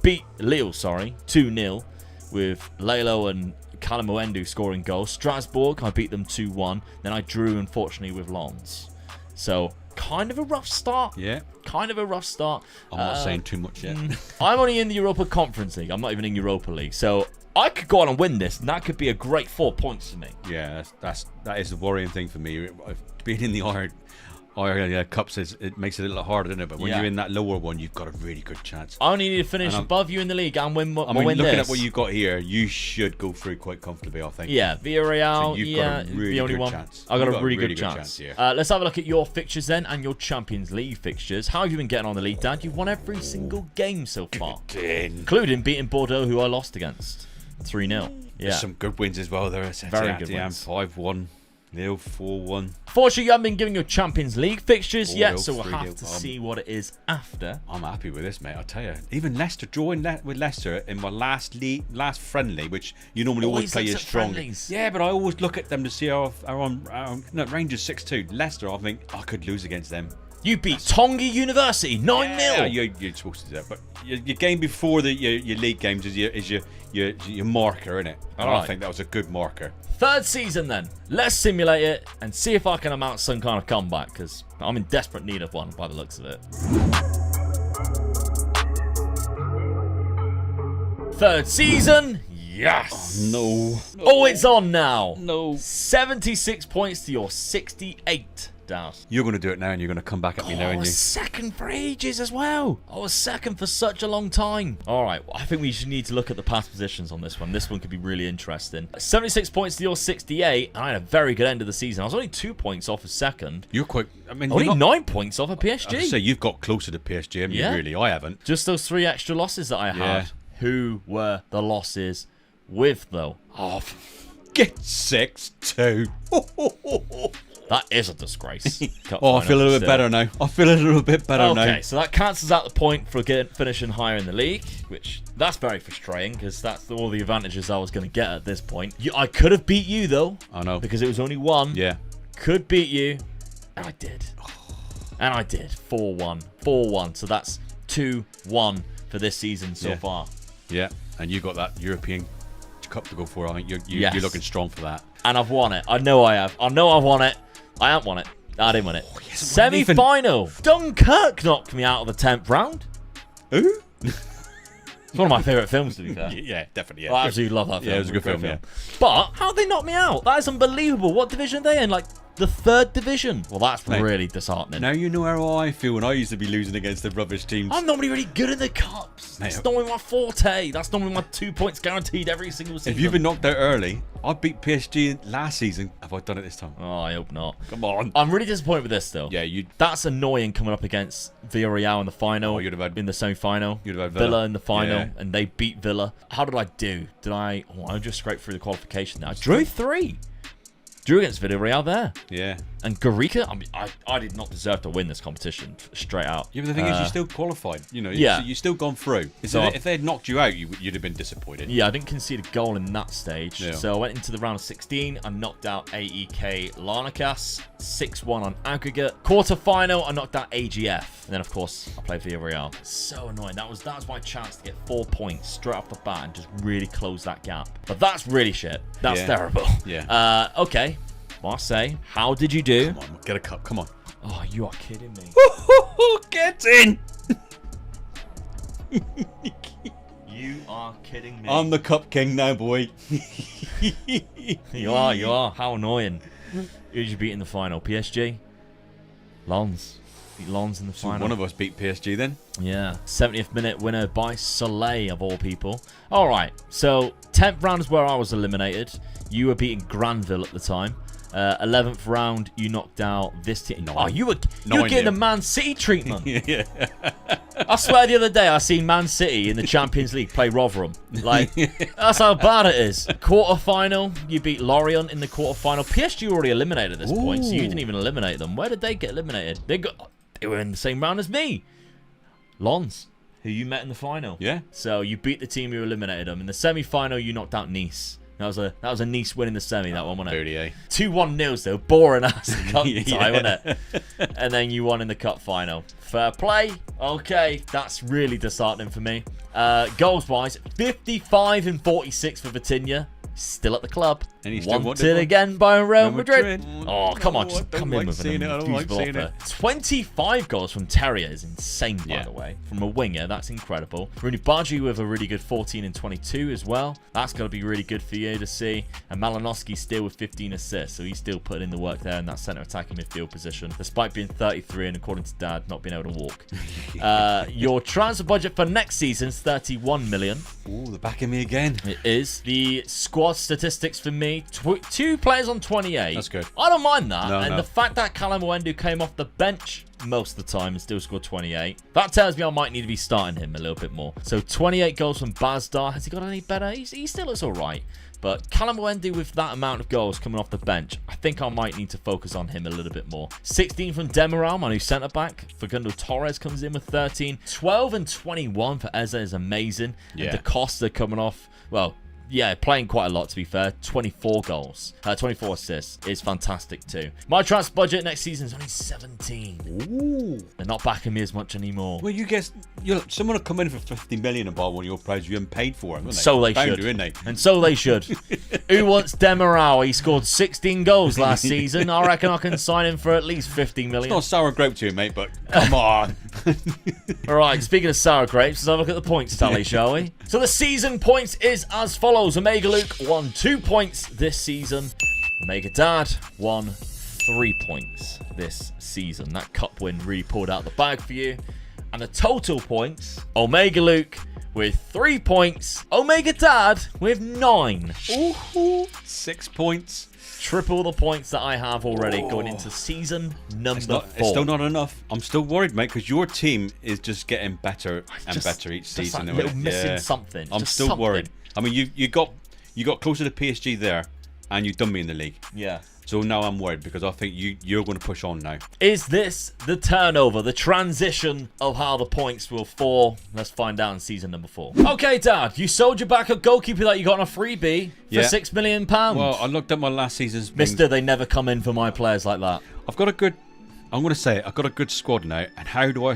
beat Lille, 2-0, with Lelo and Calamuendo scoring goals. Strasbourg, I beat them 2-1. Then I drew, unfortunately, with Lens. So, kind of a rough start. Yeah. Kind of a rough start. I'm not saying too much yet. I'm only in the Europa Conference League. I'm not even in Europa League. So, I could go on and win this, and that could be a great 4 points for me. Yeah, that is the worrying thing for me. Being in the Iron Cups, it makes it a little harder, doesn't it? But when you're in that lower one, you've got a really good chance. I only need to finish above you in the league and win. Looking at what you've got here, you should go through quite comfortably, I think. Yeah, Villarreal. So you've got a really the only good one. chance. I got a really good chance. Yeah. Let's have a look at your fixtures then and your Champions League fixtures. How have you been getting on the league, Dad? You've won every single game so far, including beating Bordeaux, who I lost against 3-0. Yeah, there's some good wins as well there. Very good wins. 5-1. Lille 4-1. Fortunately, you haven't been giving your Champions League fixtures yet, so we'll 3-0. have to see what it is after. I'm happy with this, mate. I tell you, even Leicester drawing with Leicester in my last friendly, which you normally always play as strong. Yeah, but I always look at them to see how Rangers 6-2. Leicester, I think I could lose against them. You beat Tonga University 9-0. Yeah, you're supposed to do that, but your game before your league games is your marker, innit? And I think that was a good marker. 3rd season then. Let's simulate it and see if I can amount some kind of comeback, because I'm in desperate need of one by the looks of it. 3rd season. Yes. No. Oh, it's on now. No. 76 points to your 68. You're going to do it now, and you're going to come back at me now, aren't you? I was second for ages as well. I was second for such a long time. All right, well, I think we should need to look at the past positions on this one. This one could be really interesting. 76 points to your 68, and I had a very good end of the season. I was only 2 points off of second. You're quite... I mean, only 9 points off of PSG. I say you've got closer to PSG, haven't you, really? I haven't. Just those 3 extra losses that I had. Who were the losses with, though? Oh, get 6-2. That is a disgrace. I feel a little bit better now. Okay, so that cancels out the point for finishing higher in the league, which that's very frustrating because that's all the advantages I was going to get at this point. I could have beat you, though. I know. Because it was only 1. Yeah. Could beat you. And I did. And I did. 4-1. 4-1. So that's 2-1 for this season so far. Yeah. And you got that European Cup to go for. I think you're looking strong for that. And I've won it. I know I have. I know I've won it. I haven't won it. I didn't win it. Semi-final. Dunkirk knocked me out of the 10th round. Who? It's one of my favourite films, to be fair. Yeah, definitely. Yeah. I absolutely love that film. Yeah, it was a good film, yeah. But how did they knock me out? That is unbelievable. What division are they in? Like the 3rd division? Well, that's really disheartening. Now you know how I feel when I used to be losing against the rubbish teams. I'm normally really good in the cups. That's normally my forte. That's normally my 2 points guaranteed every single season. If you've been knocked out early, I beat PSG last season. Have I done it this time? Oh, I hope not. Come on. I'm really disappointed with this, though. Yeah, That's annoying coming up against Villarreal in the final. You'd have had in the semi-final. You'd have had Villa in the final, and they beat Villa. How did I do? I just scraped through the qualification there. I drew 3. Drew against Villarreal there. Yeah. And Garica, I did not deserve to win this competition straight out. Yeah, but the thing is, you still qualified. You know, yeah. So you still gone through. So if they had knocked you out, you'd have been disappointed. Yeah, I didn't concede a goal in that stage. Yeah. So I went into the round of 16. I knocked out AEK Larnakas 6-1 on aggregate. Quarter-final, I knocked out AGF. And then, of course, I played Villarreal. So annoying. That was my chance to get 4 points straight off the bat and just really close that gap. But that's really shit. That's terrible. Yeah. Okay. Marseille, how did you do? Come on, get a cup. Come on. Oh, you are kidding me. Get in. You are kidding me. I'm the cup king now, boy. You are. How annoying. Who'd you beat in the final? PSG? Lens. Beat Lens in the final. One of us beat PSG then. Yeah. 70th minute winner by Soleil, of all people. All right. So, 10th round is where I was eliminated. You were beating Granville at the time. 11th round, you knocked out this team. Oh, you were getting the Man City treatment. Yeah. I swear the other day I seen Man City in the Champions League play Rotherham. Like, that's how bad it is. Quarter-final, you beat Lorient in the quarter-final. PSG were already eliminated at this point, so you didn't even eliminate them. Where did they get eliminated? They were in the same round as me. Lens, who you met in the final. Yeah. So you beat the team who eliminated them. In the semi-final, you knocked out Nice. That was a Nice win in the semi, that one, wasn't it? 2-1 nils though. Boring ass cup tie, wasn't it? And then you won in the cup final. Fair play. Okay, that's really disheartening for me. Goals wise, 55 and 46 for Vitinha. Still at the club. And he's still wanted again by Real Madrid. Oh, come on, just I come don't in like with seeing an it. I don't like infeasible seeing offer. it. 25 goals from Terrier is insane, by the way. From a winger, that's incredible. Rooney Bargi with a really good 14 and 22 as well. That's got to be really good for you to see. And Malinowski still with 15 assists, so he's still putting in the work there in that centre attacking midfield position, despite being 33 and, according to Dad, not being able to walk. Your transfer budget for next season is 31 million. Ooh, they're backing me again. It is. The squad statistics for me, 2 players on 28. That's good. I don't mind that. No. The fact that Callum Wendu came off the bench most of the time and still scored 28, that tells me I might need to be starting him a little bit more. So 28 goals from Bazdar. Has he got any better? He still looks all right. But Callum Wendu with that amount of goals coming off the bench, I think I might need to focus on him a little bit more. 16 from Demiral, my new centre-back. Facundo Torres comes in with 13. 12 and 21 for Eze is amazing. Yeah. And DaCosta coming off, well, yeah, playing quite a lot, to be fair. 24 goals. 24 assists is fantastic, too. My transfer budget next season is only 17. Ooh. They're not backing me as much anymore. Well, you guess someone will come in for 50 million and buy one of your players you haven't paid for them, wouldn't they? So they Bound should. to, isn't they? And so they should. Who wants Demiral? He scored 16 goals last season. I reckon I can sign him for at least 50 million. It's not sour grape to you, mate, but come on. All right, speaking of sour grapes, let's have a look at the points tally, shall we? So the season points is as follows. Omega Luke won 2 points this season. Omega Dad won 3 points this season. That cup win really pulled out the bag for you. And the total points, Omega Luke with 3 points. Omega Dad with 9. Ooh, 6 points. Triple the points that I have already going into season number 4. It's still not enough. I'm still worried, mate, because your team is just getting better and better each season. Like little missing something. I'm just still something. worried. I mean, you got closer to PSG there, and you've done me in the league. Yeah. So now I'm worried because I think you're going to push on now. Is this the turnover, the transition of how the points will fall? Let's find out in season number 4. Okay, Dad, you sold your backup goalkeeper that you got on a freebie for £6 million. Well, I looked at my last season's... Mister, they never come in for my players like that. I've got a good... I'm going to say it, I've got a good squad now, and how do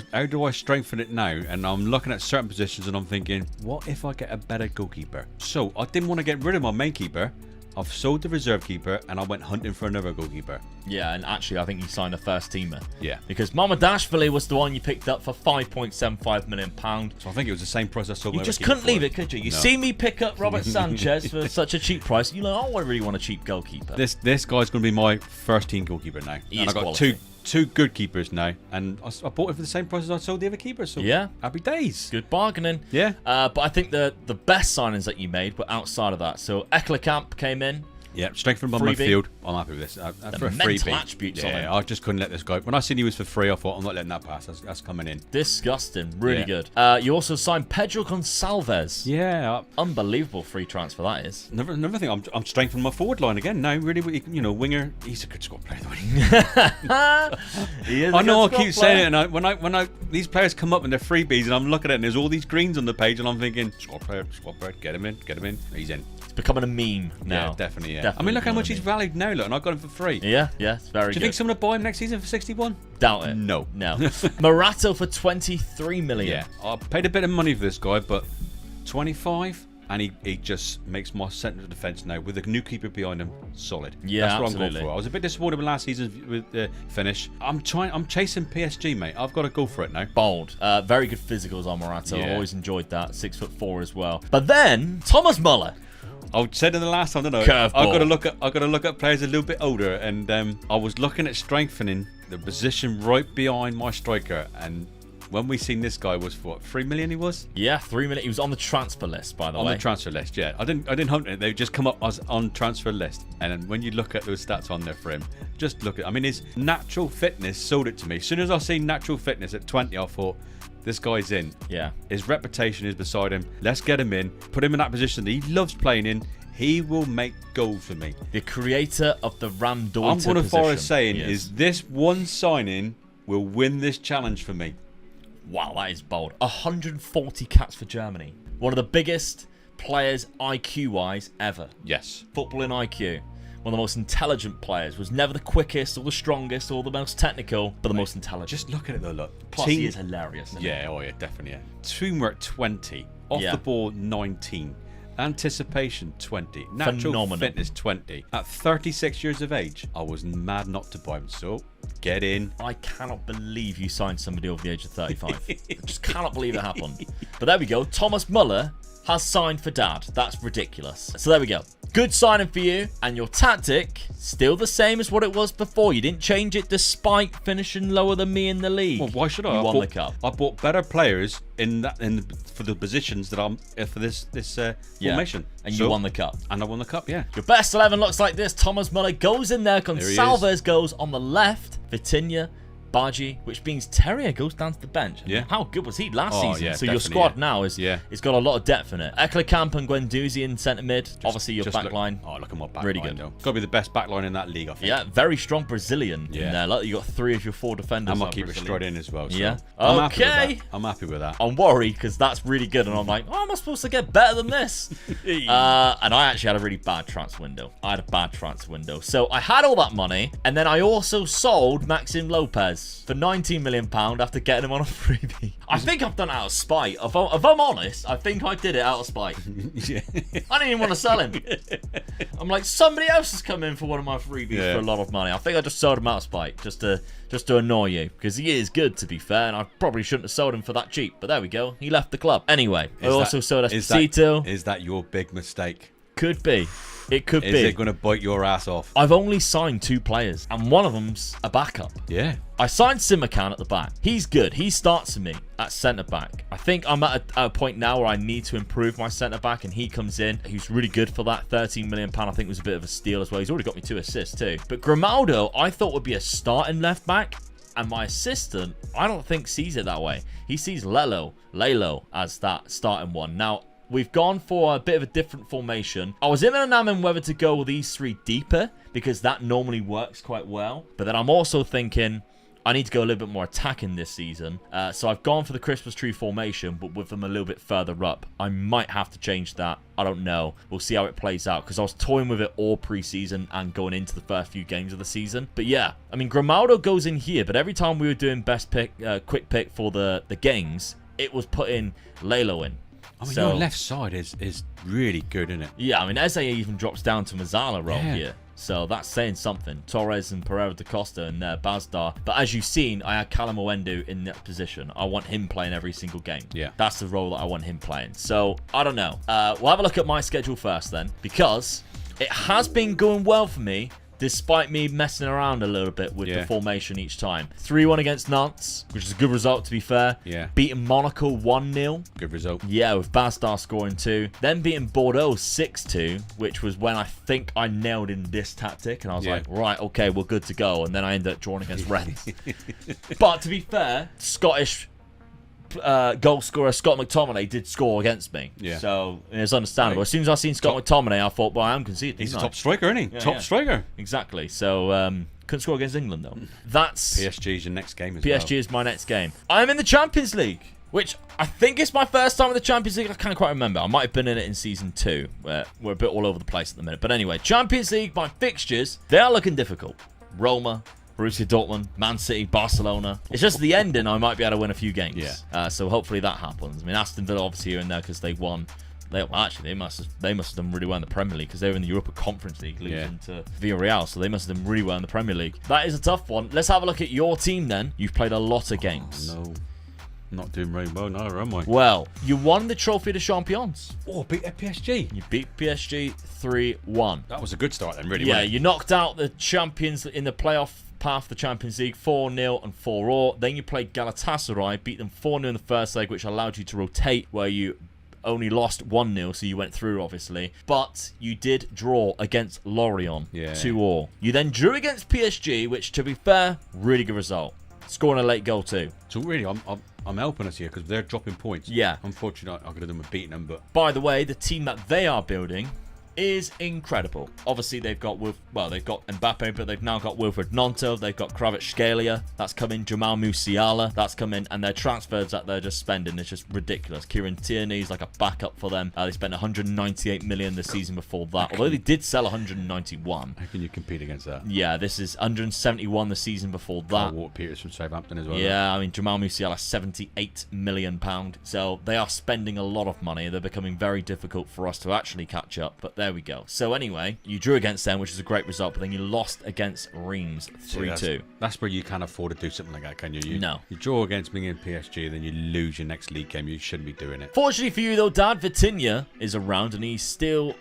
I strengthen it now? And I'm looking at certain positions and I'm thinking, what if I get a better goalkeeper? So I didn't want to get rid of my main keeper. I've sold the reserve keeper and I went hunting for another goalkeeper. Yeah, and actually I think you signed a first teamer. Yeah. Because Mamadashvili was the one you picked up for £5.75 million. So I think it was the same price I sold. You just couldn't leave it, could you? You see me pick up Robert Sanchez for such a cheap price. You know, I really want a cheap goalkeeper. This guy's going to be my first team goalkeeper now. He and is I got quality. two good keepers now, and I bought it for the same price as I sold the other keeper. So yeah, happy days. Good bargaining. Yeah. But I think the best signings that you made were outside of that. So Ekkelenkamp came in. Yeah, strengthened by Freebie. midfield. I'm happy with this. For a mental freebie. attributes on him. Yeah, I just couldn't let this go. When I seen he was for free, I thought, I'm not letting that pass. That's coming in. Disgusting. Really good. You also signed Pedro Gonçalves. Yeah. Unbelievable free transfer that is. Another thing, I'm strengthening my forward line again now. Really, winger. He's a good squad player, though. He is I know I keep saying it, and when I these players come up and they're freebies, and I'm looking at it, and there's all these greens on the page, and I'm thinking, squad player, get him in. He's in. It's becoming a meme now. Yeah, definitely. Yeah. Definitely I mean, look how much becoming he's valued now. Look, and I got him for free. Yeah, it's very good. Do you think someone will buy him next season for 61? Doubt it. No. Morato for 23 million. Yeah, I paid a bit of money for this guy, but 25. and he just makes my centre of defence now with a new keeper behind him solid. Yeah, that's what absolutely. I'm going for. I was a bit disappointed with last season's finish. I'm chasing PSG, mate. I've got to go for it now. Bold. Very good physicals on Morata. Yeah. Always enjoyed that. 6'4" as well. But then Thomas Muller. I said in the last time, didn't I? Curveball. I got to look at players a little bit older, and I was looking at strengthening the position right behind my striker. And when we seen this guy was for what, 3 million he was? Yeah, 3 million. He was on the transfer list, by the way. On the transfer list, yeah. I didn't hunt it. They just come up as on transfer list. And then when you look at those stats on there for him, just look at. I mean, his natural fitness sold it to me. As soon as I seen natural fitness at 20, I thought, this guy's in. Yeah. His reputation is beside him. Let's get him in. Put him in that position that he loves playing in. He will make goals for me. The creator of the Ram Deuter I'm going as far as saying Yes. is this one signing will win this challenge for me. Wow, that is bold. 140 caps for Germany. One of the biggest players IQ-wise ever. Yes. Footballing IQ. One of the most intelligent players. Was never the quickest or the strongest or the most technical, but the most intelligent. Just look at it though, look. Plus, he is hilarious. Isn't he? Yeah, oh yeah, definitely. Yeah. Teamwork 20. Off Yeah. the ball 19. Anticipation 20. Natural Phenomenal. fitness 20. At 36 years of age, I was mad not to buy him. So, get in. I cannot believe you signed somebody over the age of 35. I just cannot believe it happened. But there we go. Thomas Muller has signed for Dad. That's ridiculous. So there we go. Good signing for you. And your tactic, still the same as what it was before. You didn't change it despite finishing lower than me in the league. Well, why should I? You I won bought, the cup. I bought better players for the positions that I'm for this Yeah. formation. And you won the cup. And I won the cup, yeah. Your best 11 looks like this. Thomas Muller goes in there. There he Gonçalves goes on the left. Vitinha, Baji, which means Terrier goes down to the bench. Yeah. How good was he last Oh, season? yeah, So your definitely, squad yeah. now is Yeah. it's got a lot of depth in it. Ekkelenkamp and Guendouzi in centre mid. Obviously your back line. Look at my back Really line, good. though. It's got to be the best back line in that league, I think. Yeah, very strong Brazilian in Yeah. there. Like, you got 3 of your 4 defenders. And my are keeper Brazilian. straight in as well. So Yeah. I'm happy with Okay. that. I'm happy with that. I'm worried because that's really good, and I'm like, oh, am I supposed to get better than this? And I actually had a really bad transfer window. So I had all that money, and then I also sold Maxim Lopez for £19 million after getting him on a freebie. I think I've done it out of spite. If I'm honest, I think I did it out of spite. Yeah. I didn't even want to sell him. I'm like, somebody else has come in for one of my freebies for a lot of money. I think I just sold him out of spite, just to annoy you, because he is good, to be fair, and I probably shouldn't have sold him for that cheap. But there we go. He left the club. Anyway, I also sold Esposito. Is that your big mistake? Could be. It could Is be. it going to bite your ass off? I've only signed 2 players, and one of them's a backup. Yeah. I signed Simakan at the back. He's good. He starts for me at centre-back. I think I'm at a point now where I need to improve my centre-back, and he comes in. He's really good for that. £13 million, I think, was a bit of a steal as well. He's already got me 2 assists too. But Grimaldo, I thought would be a starting left-back, and my assistant, I don't think sees it that way. He sees Lalo as that starting one. Now, we've gone for a bit of a different formation. I was in and out whether to go with these 3 deeper, because that normally works quite well. But then I'm also thinking I need to go a little bit more attacking this season. So I've gone for the Christmas tree formation, but with them a little bit further up. I might have to change that. I don't know. We'll see how it plays out, because I was toying with it all preseason and going into the first few games of the season. But yeah, I mean, Grimaldo goes in here, but every time we were doing best pick, quick pick for the games, it was putting Lalo in. I mean, your left side is really good, isn't it? Yeah, I mean, Eze even drops down to Mazzala role Yeah. here. So that's saying something. Torres and Pereira da Costa and Bazdar. But as you've seen, I had Callum Owendu in that position. I want him playing every single game. Yeah. That's the role that I want him playing. So, I don't know. We'll have a look at my schedule first then, because it has been going well for me, despite me messing around a little bit with the formation each time. 3-1 against Nantes, which is a good result, to be fair. Yeah. Beating Monaco 1-0. Good result. Yeah, with Bazdar scoring 2. Then beating Bordeaux 6-2, which was when I think I nailed in this tactic. And I was like, right, okay, we're good to go. And then I ended up drawing against Rennes. But to be fair, Scottish goal scorer Scott McTominay did score against me. Yeah. So it's understandable. As soon as I seen Scott McTominay, I thought, well, I am conceding. He's a top striker, isn't he? Top striker. Exactly. So couldn't score against England, though. That's PSG's your next game as well. PSG is my next game. I'm in the Champions League, which I think is my first time in the Champions League. I can't quite remember. I might have been in it in Season 2, where we're a bit all over the place at the minute. But anyway, Champions League, my fixtures, they are looking difficult. Roma, Borussia Dortmund, Man City, Barcelona. It's just the ending. I might be able to win a few games. Yeah. So hopefully that happens. I mean, Aston Villa obviously are in there because they won They must have done really well in the Premier League because they were in the Europa Conference League losing to Villarreal, so they must have done really well in the Premier League. That is a tough one. Let's have a look at your team then. You've played a lot of games. No. Not doing very well now, am I? Well, you won the Trophy de Champions. Oh, beat PSG. You beat PSG 3-1. That was a good start then, really. Yeah, wasn't it? you knocked out the champions in the playoff path of the Champions League 4-0 and 4-0. Then you played Galatasaray, beat them 4-0 in the first leg, which allowed you to rotate where you only lost 1-0, so you went through, obviously. But you did draw against Lorient 2-2. You then drew against PSG, which, to be fair, really good result. Scoring a late goal too. So really, I'm helping us here because they're dropping points. Yeah. Unfortunately, I could have done with beating them, but... By the way, the team that they are building is incredible. Obviously, they've got Mbappe, but they've now got Wilfred Gnonto. They've got Kvaratskhelia. That's coming. Jamal Musiala. That's coming. And their transfers that they're just spending is just ridiculous. Kieran Tierney's like a backup for them. They spent 198 million the season before that. Although they did sell 191. How can you compete against that? Yeah, this is 171 the season before that. Walter Peters from Southampton as well. Yeah, I mean, Jamal Musiala, £78 million. So they are spending a lot of money. They're becoming very difficult for us to actually catch up. But there we go. So anyway, you drew against them, which is a great result, but then you lost against Reims 3-2. That's where you can't afford to do something like that, can you? No. You draw against me in PSG, then you lose your next league game. You shouldn't be doing it. Fortunately for you, though, Dad, Vitinha is around, and he still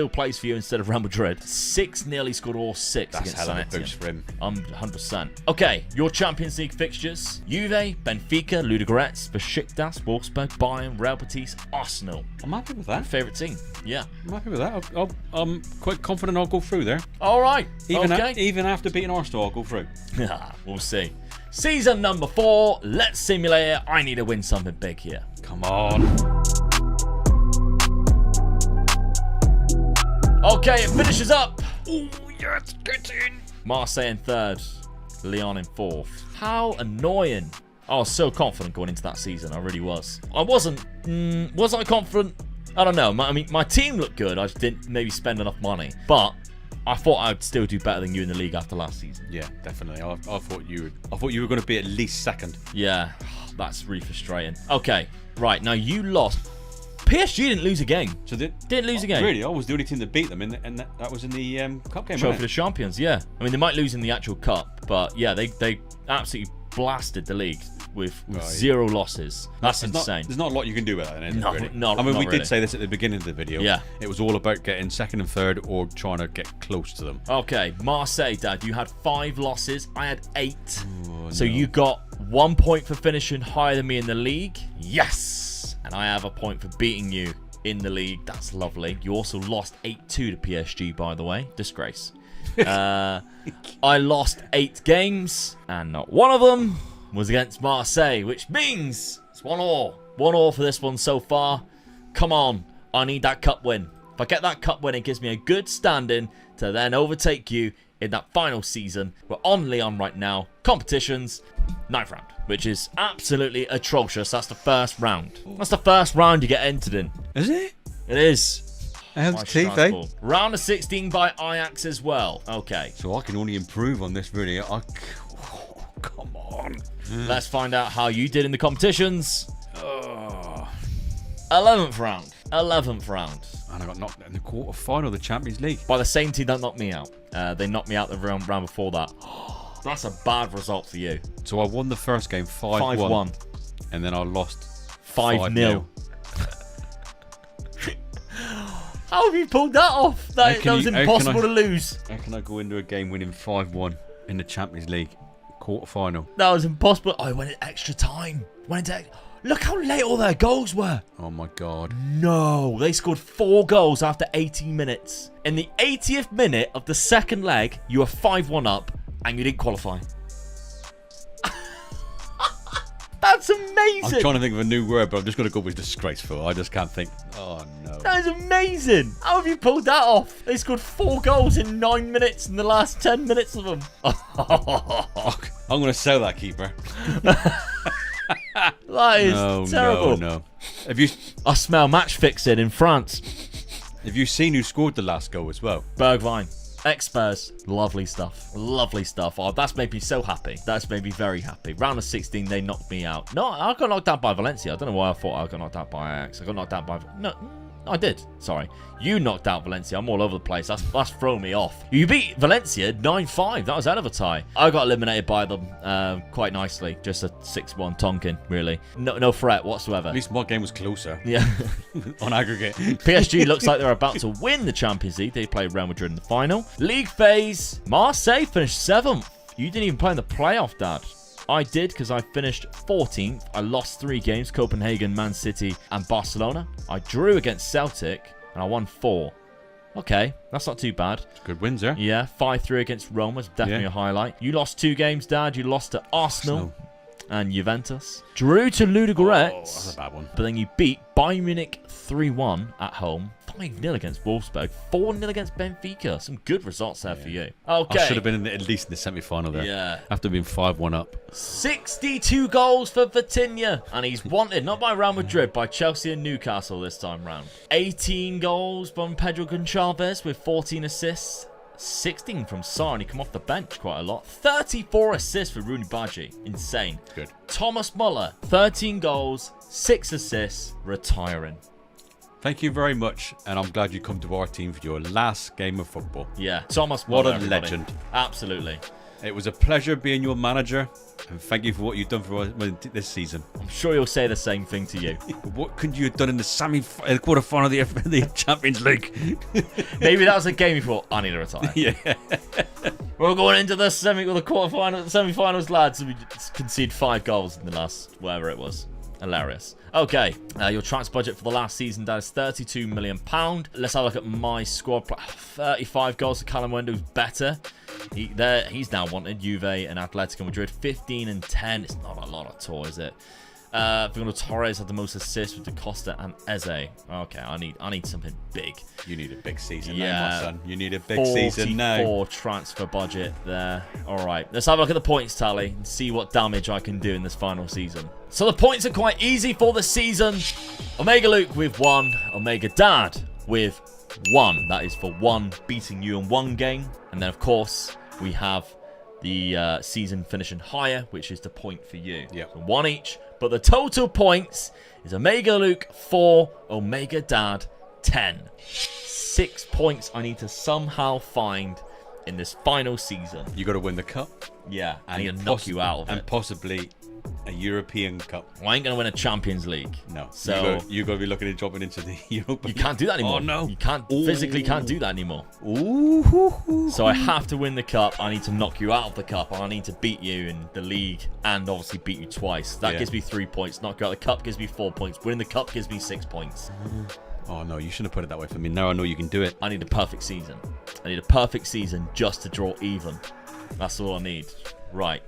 plays for you instead of Real Madrid. 6-0, he scored all 6 That's against hell of Saint a boost for him. 100%. Okay, your Champions League fixtures. Juve, Benfica, Ludogorets, Besiktas, Wolfsburg, Bayern, Real Betis, Arsenal. I'm happy with that. Favourite team? Yeah. I'm happy with that. I'm quite confident I'll go through there. All right. Even after beating Arsenal, I'll go through. We'll see. Season number 4. Let's simulate it. I need to win something big here. Come on. Okay, it finishes up. Oh, yes, get in. Marseille in 3rd. Lyon in 4th. How annoying. I was so confident going into that season. I really was. I wasn't. Was I confident? I don't know. My team looked good. I just didn't maybe spend enough money. But I thought I'd still do better than you in the league after last season. Yeah, definitely. I thought you were going to be at least 2nd. Yeah, that's really frustrating. Okay, right. Now you lost. PSG didn't lose a game. So didn't lose a game. Really? I was the only team that beat them, and that was in the cup game. Trophy of Champions, yeah. I mean, they might lose in the actual cup, but yeah, they absolutely blasted the league with 0 losses. That's insane. There's not a lot you can do with that. Really. No, I mean, we really. did say this at the beginning of the video. Yeah. It was all about getting 2nd and 3rd or trying to get close to them. Okay, Marseille, Dad, you had 5 losses. I had 8. So you got 1 point for finishing higher than me in the league. Yes! And I have a point for beating you in the league. That's lovely. You also lost 8-2 to PSG, by the way. Disgrace. I lost 8 games, and not one of them was against Marseille, which means it's 1-1. 1-1 for this one so far. Come on. I need that cup win. If I get that cup win, it gives me a good standing to then overtake you in that final season. We're on Lyon right now. Competitions, 9th round, which is absolutely atrocious. That's the first round. That's the first round you get entered in. Is it? It is. How's teeth, eh? Round of 16 by Ajax as well. Okay. So I can only improve on this video. Come on. Let's find out how you did in the competitions. 11th round. 11th round. And I got knocked in the quarter-final of the Champions League. By the same team that knocked me out. They knocked me out the round before that. That's a bad result for you. So I won the first game 5-1. And then I lost 5-0. How have you pulled that off? That was impossible to lose. How can I go into a game winning 5-1 in the Champions League quarter-final? That was impossible. I went in extra time. Look how late all their goals were. Oh my God. No, they scored 4 goals after 18 minutes. In the 80th minute of the second leg, you were 5-1 up and you didn't qualify. That's amazing. I'm trying to think of a new word, but I'm just going to go with disgraceful. I just can't think. Oh no. That is amazing. How have you pulled that off? They scored 4 goals in 9 minutes in the last 10 minutes of them. I'm going to sell that, keeper. That is terrible. No. Have you? I smell match fixing in France. Have you seen who scored the last goal as well? Bergwijn. Ex-Spurs. Lovely stuff. Lovely stuff. Oh, that's made me so happy. That's made me very happy. Round of 16, they knocked me out. No, I got knocked out by Valencia. I don't know why I thought I got knocked out by Ajax. I got knocked out by... No, I did. Sorry. You knocked out Valencia. I'm all over the place. That's thrown me off. You beat Valencia 9-5. That was hell of a tie. I got eliminated by them quite nicely. Just a 6-1 Tonkin, really. No threat whatsoever. At least my game was closer. Yeah. On aggregate. PSG looks like they're about to win the Champions League. They played Real Madrid in the final. League phase. Marseille finished 7th. You didn't even play in the playoff, Dad. I did because I finished 14th. I lost 3 games, Copenhagen, Man City, and Barcelona. I drew against Celtic, and I won 4. Okay, that's not too bad. Good wins, there. Yeah, 5-3 against Rome was definitely a highlight. You lost 2 games, Dad. You lost to Arsenal and Juventus. Drew to Ludogorets. Oh, that's a bad one. But then you beat Bayern Munich 3-1 at home. 5-0 against Wolfsburg. 4-0 against Benfica. Some good results there for you. Okay. I should have been at least in the semi-final there. Yeah. After being 5-1 up. 62 goals for Vitinha. And he's wanted, not by Real Madrid, by Chelsea and Newcastle this time round. 18 goals from Pedro Gonçalves with 14 assists. 16 from Sarr, and he come off the bench quite a lot. 34 assists for Rooney Badji. Insane. Good. Thomas Muller, 13 goals, 6 assists, retiring. Thank you very much, and I'm glad you come to our team for your last game of football. Yeah, Thomas What Muller, a everybody. legend. Absolutely. It was a pleasure being your manager, and thank you for what you've done for us this season. I'm sure he'll say the same thing to you. What could you have done in the quarter-final of the Champions League? Maybe that was a game before I need to retire. Yeah. We're going into the semi-finals, lads. We just conceded 5 goals in the last, whatever it was. Hilarious. Okay, your transfer budget for the last season, that is £32 million. Let's have a look at my squad. 35 goals for Callum Wendo's better. He's now wanted. Juve and Atletico Madrid. 15 and 10. It's not a lot at all, is it? Fernando Torres had the most assists with Da Costa and Eze. Okay, I need something big. You need a big season now, my son. You need a big season now. 44 transfer budget there. All right, let's have a look at the points tally and see what damage I can do in this final season. So the points are quite easy for the season. Omega Luke with 1. Omega Dad with 1. That is for 1 beating you in 1 game. And then, of course, we have the season finishing higher, which is the point for you. Yep. So 1 each. But the total points is Omega Luke 4, Omega Dad 10. 6 points I need to somehow find in this final season. You got to win the cup. Yeah, I need to knock you out of it. And possibly a European Cup. I ain't going to win a Champions League. No. So you got to be looking at dropping into the Europa. You can't do that anymore. Oh, no. You physically can't do that anymore. Ooh. So I have to win the cup. I need to knock you out of the cup. And I need to beat you in the league and obviously beat you twice. That gives me 3 points. Knock you out of the cup gives me 4 points. Winning the cup gives me 6 points. Oh, no, you shouldn't have put it that way for me. Now I know you can do it. I need a perfect season. I need a perfect season just to draw even. That's all I need. Right.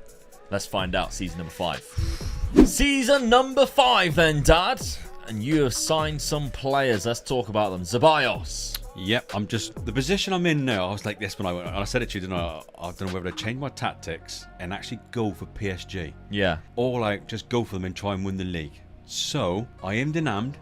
Let's find out season number 5. Season number 5 then, Dad. And you have signed some players. Let's talk about them. Zeballos. Yep, the position I'm in now, I was like this when I said it to you, didn't I? I don't know whether to change my tactics and actually go for PSG. Yeah. Or like just go for them and try and win the league. So I aimed and aimed,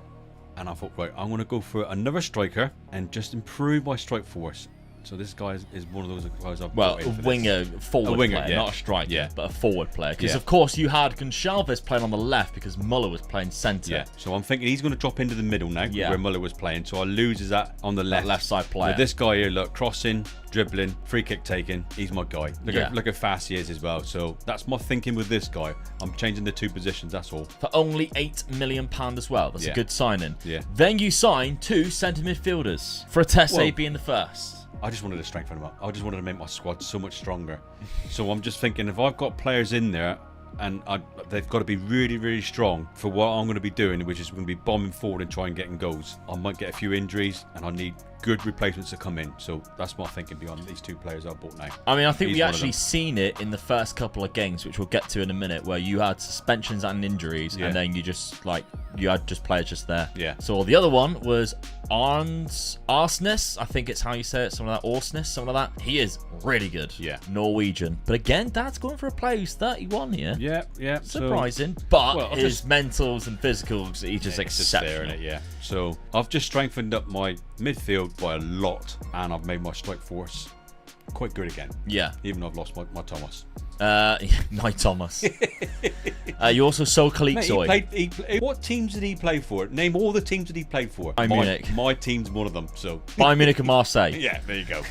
and I thought, right, I'm going to go for another striker and just improve my strike force. So this guy is one of those guys I've brought in for winger, forward player, yeah. not a striker, but a forward player. Because, Yeah. of course, you had Gonçalves playing on the left because Muller was playing centre. Yeah. So I'm thinking he's going to drop into the middle now, where Muller was playing. So I lose that on the left. Left side player. So this guy here, look, crossing, dribbling, free kick taking. He's my guy. Look how fast he is as well. So that's my thinking with this guy. I'm changing the 2 positions, that's all. For only £8 million as well. That's a good signing. Yeah. Then you signed 2 centre midfielders for a Tesse being the first. I just wanted to strengthen them up. I just wanted to make my squad so much stronger. So I'm just thinking, if I've got players in there and they've got to be really, really strong for what I'm going to be doing, which is going to be bombing forward and trying getting goals. I might get a few injuries and I need good replacements to come in. So that's my thinking beyond these 2 players I've bought now. I mean, I think we actually seen it in the first couple of games, which we'll get to in a minute, where you had suspensions and injuries, and then you just you had just players just there. Yeah. So the other one was Arsnes, I think it's how you say it, something like that. Arsnes, something like that. He is really good. Yeah. Norwegian. But again, Dad's going for a player who's 31 here. Yeah. Surprising. But his mentals and physicals, he's just exceptional. Yeah. So I've just strengthened up my midfield by a lot, and I've made my strike force quite good again. Yeah. Even though I've lost my Thomas. Night Thomas. You also sold Kalik. What teams did he play for? Name all the teams that he played for. Bayern Munich. My team's one of them. So Bayern Munich and Marseille. Yeah, there you go.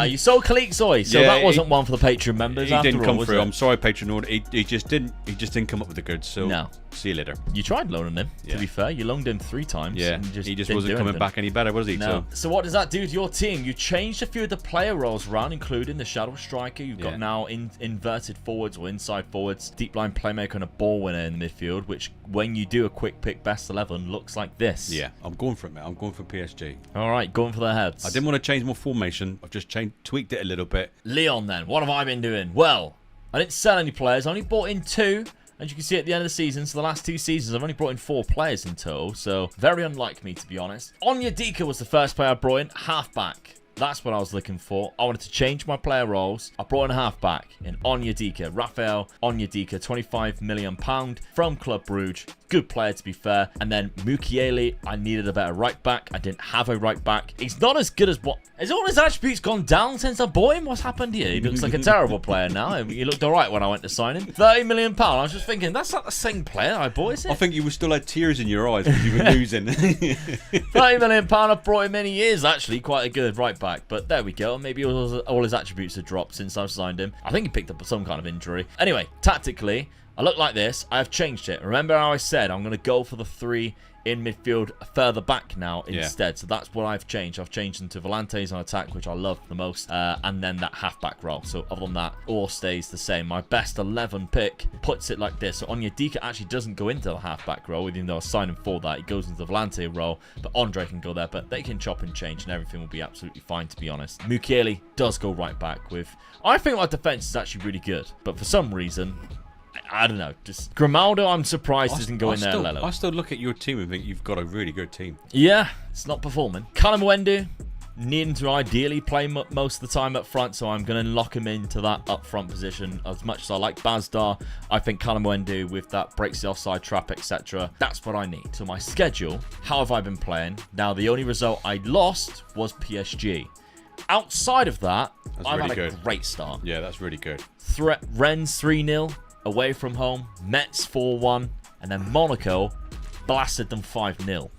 You sold Kalik, so Yeah, that wasn't one for the Patreon members. He didn't all, come was through. it? I'm sorry, Patreon. He just didn't come up with the goods. So No. see you later. You tried loaning him. Yeah. To be fair, you loaned him 3 times. Yeah, and he just didn't wasn't do coming anything. back any better, was he? No. So what does that do to your team? You changed a few of the player roles around, including the shadow striker. You've got now inverted forwards or inside forwards, deep line playmaker and a ball winner in the midfield, which when you do a quick pick best 11 looks like this. Yeah, I'm going for it, mate. I'm going for PSG. All right, going for their heads. I didn't want to change my formation. I've just tweaked it a little bit. Lyon then, what have I been doing? Well, I didn't sell any players. I only bought in 2. As you can see at the end of the season, so the last 2 seasons, I've only brought in 4 players in total. So very unlike me, to be honest. Onyedika was the first player I brought in, halfback. That's what I was looking for. I wanted to change my player roles. I brought in a halfback in Onyedika. Raphael Onyedika, £25 million from Club Brugge. Good player, to be fair. And then Mukiele, I needed a better right back. I didn't have a right back. He's not as good as what... Has all his attributes gone down since I bought him? What's happened here? He looks like a terrible player now. He looked all right when I went to sign him. £30 million. I was just thinking, that's not the same player I bought, is it? I think you still had tears in your eyes because you were losing. £30 million. I've brought him many years, actually. Quite a good right back. But there we go. Maybe all his attributes have dropped since I've signed him. I think he picked up some kind of injury. Anyway, tactically, I look like this. I have changed it. Remember how I said I'm going to go for the 3 in midfield further back now instead. So that's what I've changed. I've changed them to Volantes on attack, which I love the most, and then that halfback role. So other than that, all stays the same. My best 11 pick puts it like this. So Onyedika actually doesn't go into the halfback role, even though I signed him for that. He goes into the Volante role, but Andre can go there. But they can chop and change, and everything will be absolutely fine, to be honest. Mukiele does go right back with... I think my defense is actually really good, but for some reason... I don't know. Just Grimaldo, I'm surprised doesn't go in there. Lello. I still look at your team and think you've got a really good team. Yeah, it's not performing. Callum Wendu, needing to ideally play most of the time up front, so I'm going to lock him into that up front position. As much as I like Bazdar, I think Callum Wendu with that breaks the offside trap, etc. That's what I need. So my schedule, how have I been playing? Now, the only result I lost was PSG. Outside of that, I've had a great start. Yeah, that's really good. Rennes 3-0. Away from home, Metz 4-1, and then Monaco blasted them 5-0.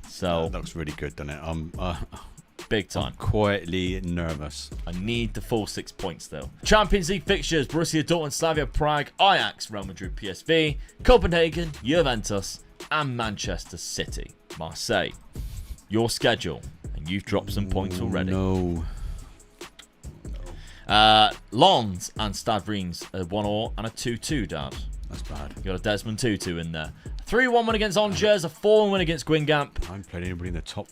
So that looks really good, doesn't it? big time. I'm quietly nervous. I need the full 6 points though. Champions League fixtures: Borussia Dortmund, Slavia Prague, Ajax, Real Madrid, PSV, Copenhagen, Juventus, and Manchester City. Marseille. Your schedule, and you've dropped some points already. No. Lens and Stade Reims, a 1-1 and a 2-2, Dad. That's bad. You got a Desmond Tutu in there. 3-1 win against Angers, a 4-1 win against Guingamp. I haven't played anybody in the top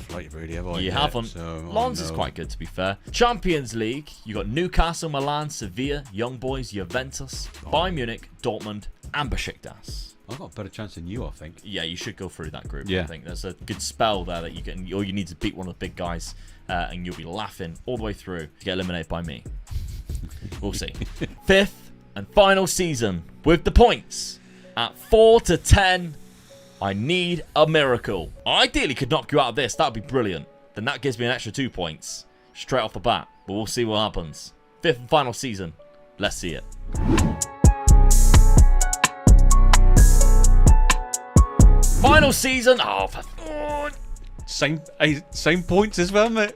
flight really, have I? You haven't. So, Lens is quite good, to be fair. Champions League, you got Newcastle, Milan, Sevilla, Young Boys, Juventus, Bayern Munich, Dortmund, and Besiktas. I've got a better chance than you, I think. Yeah, you should go through that group. Yeah. I think there's a good spell there that you can. All you need to beat one of the big guys, and you'll be laughing all the way through to get eliminated by me. We'll see. 5th and final season with the points at 4 to 10. I need a miracle. I ideally could knock you out of this. That would be brilliant. Then that gives me an extra 2 points straight off the bat. But we'll see what happens. 5th and final season. Let's see it. Final season. Oh, Same points as well, mate.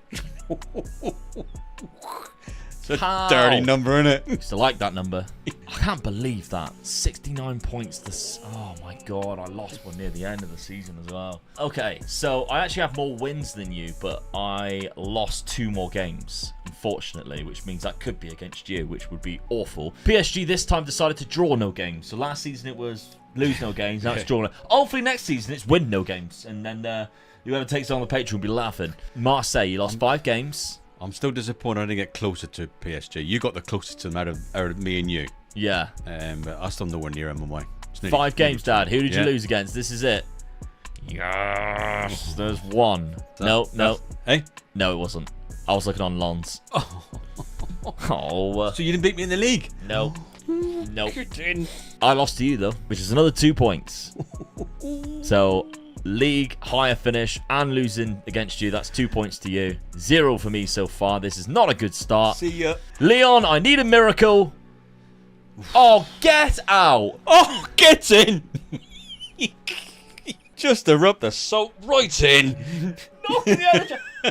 It's a How? dirty number, isn't it? Used to like that number. I can't believe that. 69 points. Oh my god, I lost one near the end of the season as well. Okay, so I actually have more wins than you, but I lost 2 more games, unfortunately, which means that could be against you, which would be awful. PSG this time decided to draw no games. So last season it was lose no games, now it's draw no. Hopefully next season it's win no games, and then whoever takes it on the Patreon will be laughing. Marseille, you lost 5 games. I'm still disappointed I didn't get closer to PSG. You got the closest to them out of me and you. Yeah. But I still nowhere near them on my. 5 games, Dad. Who did you lose against? This is it. Yes. There's 1. No. Hey? No, it wasn't. I was looking on Lens. Oh. So you didn't beat me in the league? No. Nope. I lost to you, though, which is another 2 points. So... league higher finish and losing against you, that's 2 points to you, 0 for me so far. This is not a good start. See ya. Lyon, I need a miracle. Oh, get out. Oh, get in! Just to rub the salt right in.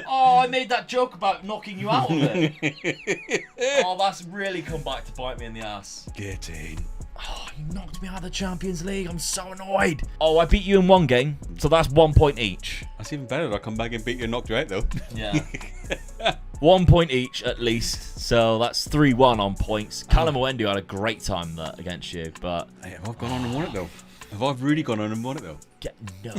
Oh, I made that joke about knocking you out of it. Oh, that's really come back to bite me in the ass. Get in. Oh, you knocked me out of the Champions League. I'm so annoyed. Oh, I beat you in one game, so that's 1 point each. That's even better. I'll come back and beat you and knock you out, though. Yeah. 1 point each, at least. So that's 3-1 on points. Callum Owendu had a great time there against you, but... Hey, have I gone on and won it, though? Have I really gone on and won it, though? No.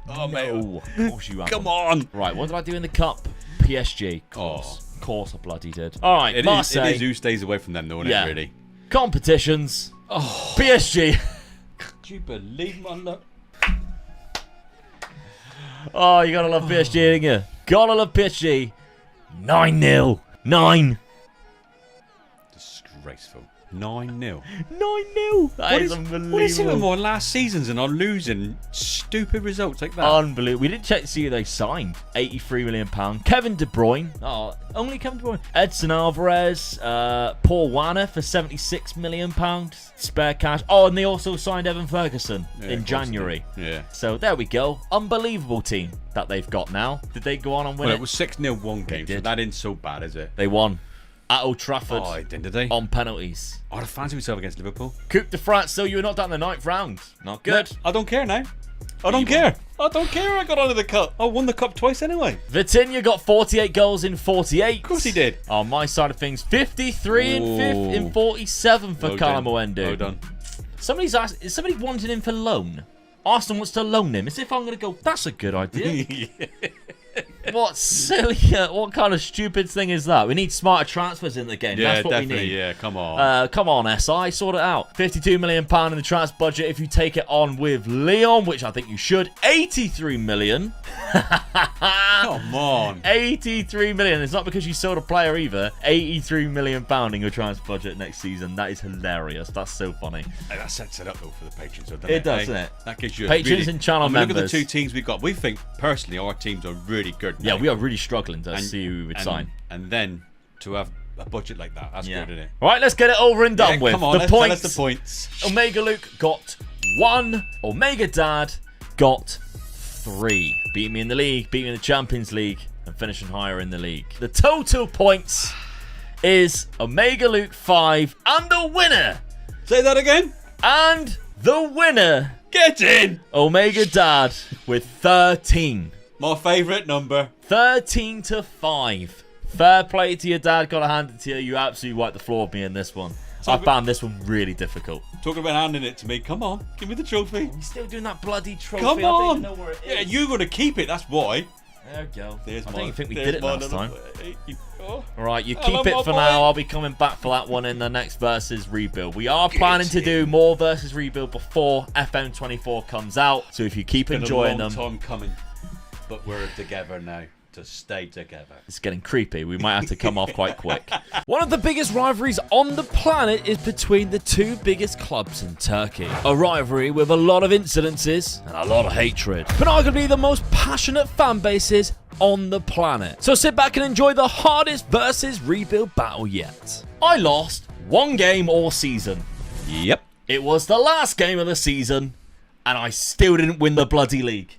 Oh, mate. No. Of course you haven't. Come on. Right, what did I do in the cup? PSG. Of course I bloody did. All right, Marseille. It is who stays away from them, though, isn't it, really? Competitions. PSG. Do you believe my luck? Oh, you gotta love PSG, don't you? Gotta love PSG. 9-0. 9. Disgraceful. 9-0. 9-0. That is unbelievable. What is it with my last seasons and I'm losing stupid results like that? Unbelievable. We didn't check to see who they signed. £83 million. Kevin De Bruyne. Oh, only Kevin De Bruyne. Edson Alvarez. Paul Warner for £76 million. Spare cash. Oh, and they also signed Evan Ferguson in January. Yeah. So there we go. Unbelievable team that they've got now. Did they go on and win Well, it was 6-0 one game, so that ain't so bad, is it? They won. At Old Trafford. Oh, did they? On penalties. I'd have fancied myself against Liverpool. Coupe de France, so you were not down the 9th round. Not good. No, I don't care now. I don't care. I don't care I got onto the cup. I won the cup twice anyway. Vitinha got 48 goals in 48. Of course he did. On my side of things, 53 in 47 for Callum Owendu. Well done. Somebody's asked, is somebody wanting him for loan? Arsenal wants to loan him. As if I'm going to go, that's a good idea. What silly, what kind of stupid thing is that? We need smarter transfers in the game. Yeah, That's what definitely. we need. Yeah, come on. Come on, SI, sort it out. £52 million in the transfer budget if you take it on with Lyon, which I think you should. £83 million. Come on. £83 million. It's not because you sold a player either. £83 million in your transfer budget next season. That is hilarious. That's so funny. Hey, that sets it up though for the patrons, doesn't It does, doesn't it? That gives you a Patrons really, and channel members. Look at the two teams we got. We think personally our teams are really good. Yeah, now. we are really struggling to see who we would sign. And then to have a budget like that, that's good, isn't it? All right, let's get it over and done with. Come on, let's tell us the points. Omega Luke got 1. Omega Dad got 3. Beat me in the league, beat me in the Champions League, and finishing higher in the league. The total points is Omega Luke 5, and the winner. Say that again. And the winner. Get in. Omega Dad with 13. My favourite number. 13 to 5. Fair play to your dad. Gotta hand it to you. You absolutely wiped the floor with me in this one. I found this one really difficult. Talking about handing it to me. Come on, give me the trophy. You're still doing that bloody trophy. Come on. I don't even know where it is. Yeah, you're going to keep it. That's why. There we go. There's I don't even think we did it last time. Oh. Alright, you keep it for now. I'll be coming back for that one in the next Versus Rebuild. We are planning to do more Versus Rebuild before FM24 comes out. So if you keep enjoying them. It's been a long time coming. But we're together now to stay together. It's getting creepy. We might have to come off quite quick. One of the biggest rivalries on the planet is between the two biggest clubs in Turkey. A rivalry with a lot of incidences and a lot of hatred, but arguably the most passionate fan bases on the planet. So sit back and enjoy the hardest Versus Rebuild battle yet. I lost one game all season. Yep. It was the last game of the season, and I still didn't win the bloody league.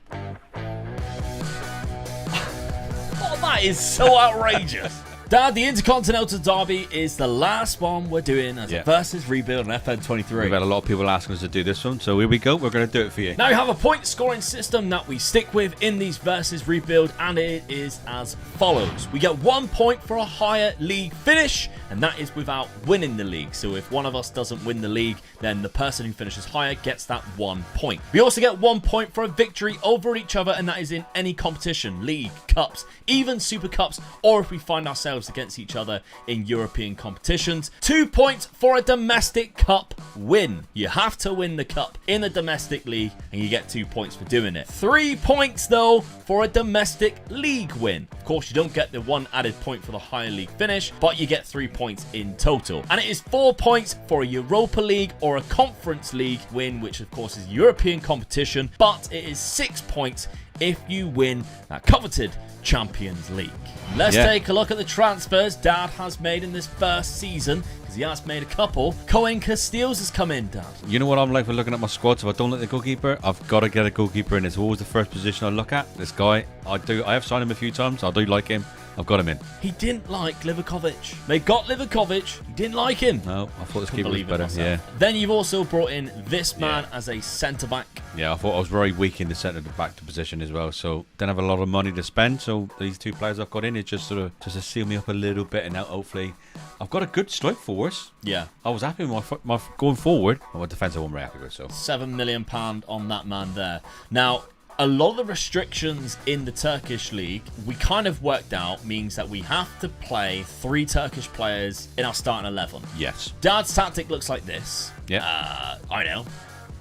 That is so outrageous. Dad, the Intercontinental Derby is the last one we're doing as a Versus Rebuild on FM23. We've had a lot of people asking us to do this one, so here we go. We're going to do it for you. Now we have a point scoring system that we stick with in these Versus Rebuild, and it is as follows. We get 1 point for a higher league finish, and that is without winning the league. So if one of us doesn't win the league, then the person who finishes higher gets that 1 point. We also get 1 point for a victory over each other, and that is in any competition, league, cups, even super cups, or if we find ourselves against each other in European competitions. 2 points for a domestic cup win. You have to win the cup in the domestic league, and you get 2 points for doing it. 3 points though for a domestic league win. Of course, you don't get the 1 added point for the higher league finish, but you get 3 points in total. And it is 4 points for a Europa League or a Conference League win, which of course is European competition, but it is 6 points if you win that coveted Champions League. Let's take a look at the transfers Dad has made in this first season, because he has made a couple. Cohen Casteels has come in, Dad. You know what I'm like for looking at my squad? So if I don't like the goalkeeper, I've got to get a goalkeeper in. It's always the first position I look at. This guy, I have signed him a few times. I do like him. I've got him in. He didn't like Livakovic. They got Livakovic. He didn't like him. No, I thought this keeper was better. Yeah. Then you've also brought in this man as a centre-back. Yeah, I thought I was very weak in the centre-back position as well. So didn't have a lot of money to spend. So these two players I've got in is just sort of just to seal me up a little bit. And now hopefully I've got a good strike force. Yeah. I was happy with my going forward. My defence I wasn't very happy with. So £7 million on that man there. Now, a lot of the restrictions in the Turkish league, we kind of worked out, means that we have to play 3 Turkish players in our starting 11. yes. Dad's tactic looks like this. Yeah. I know.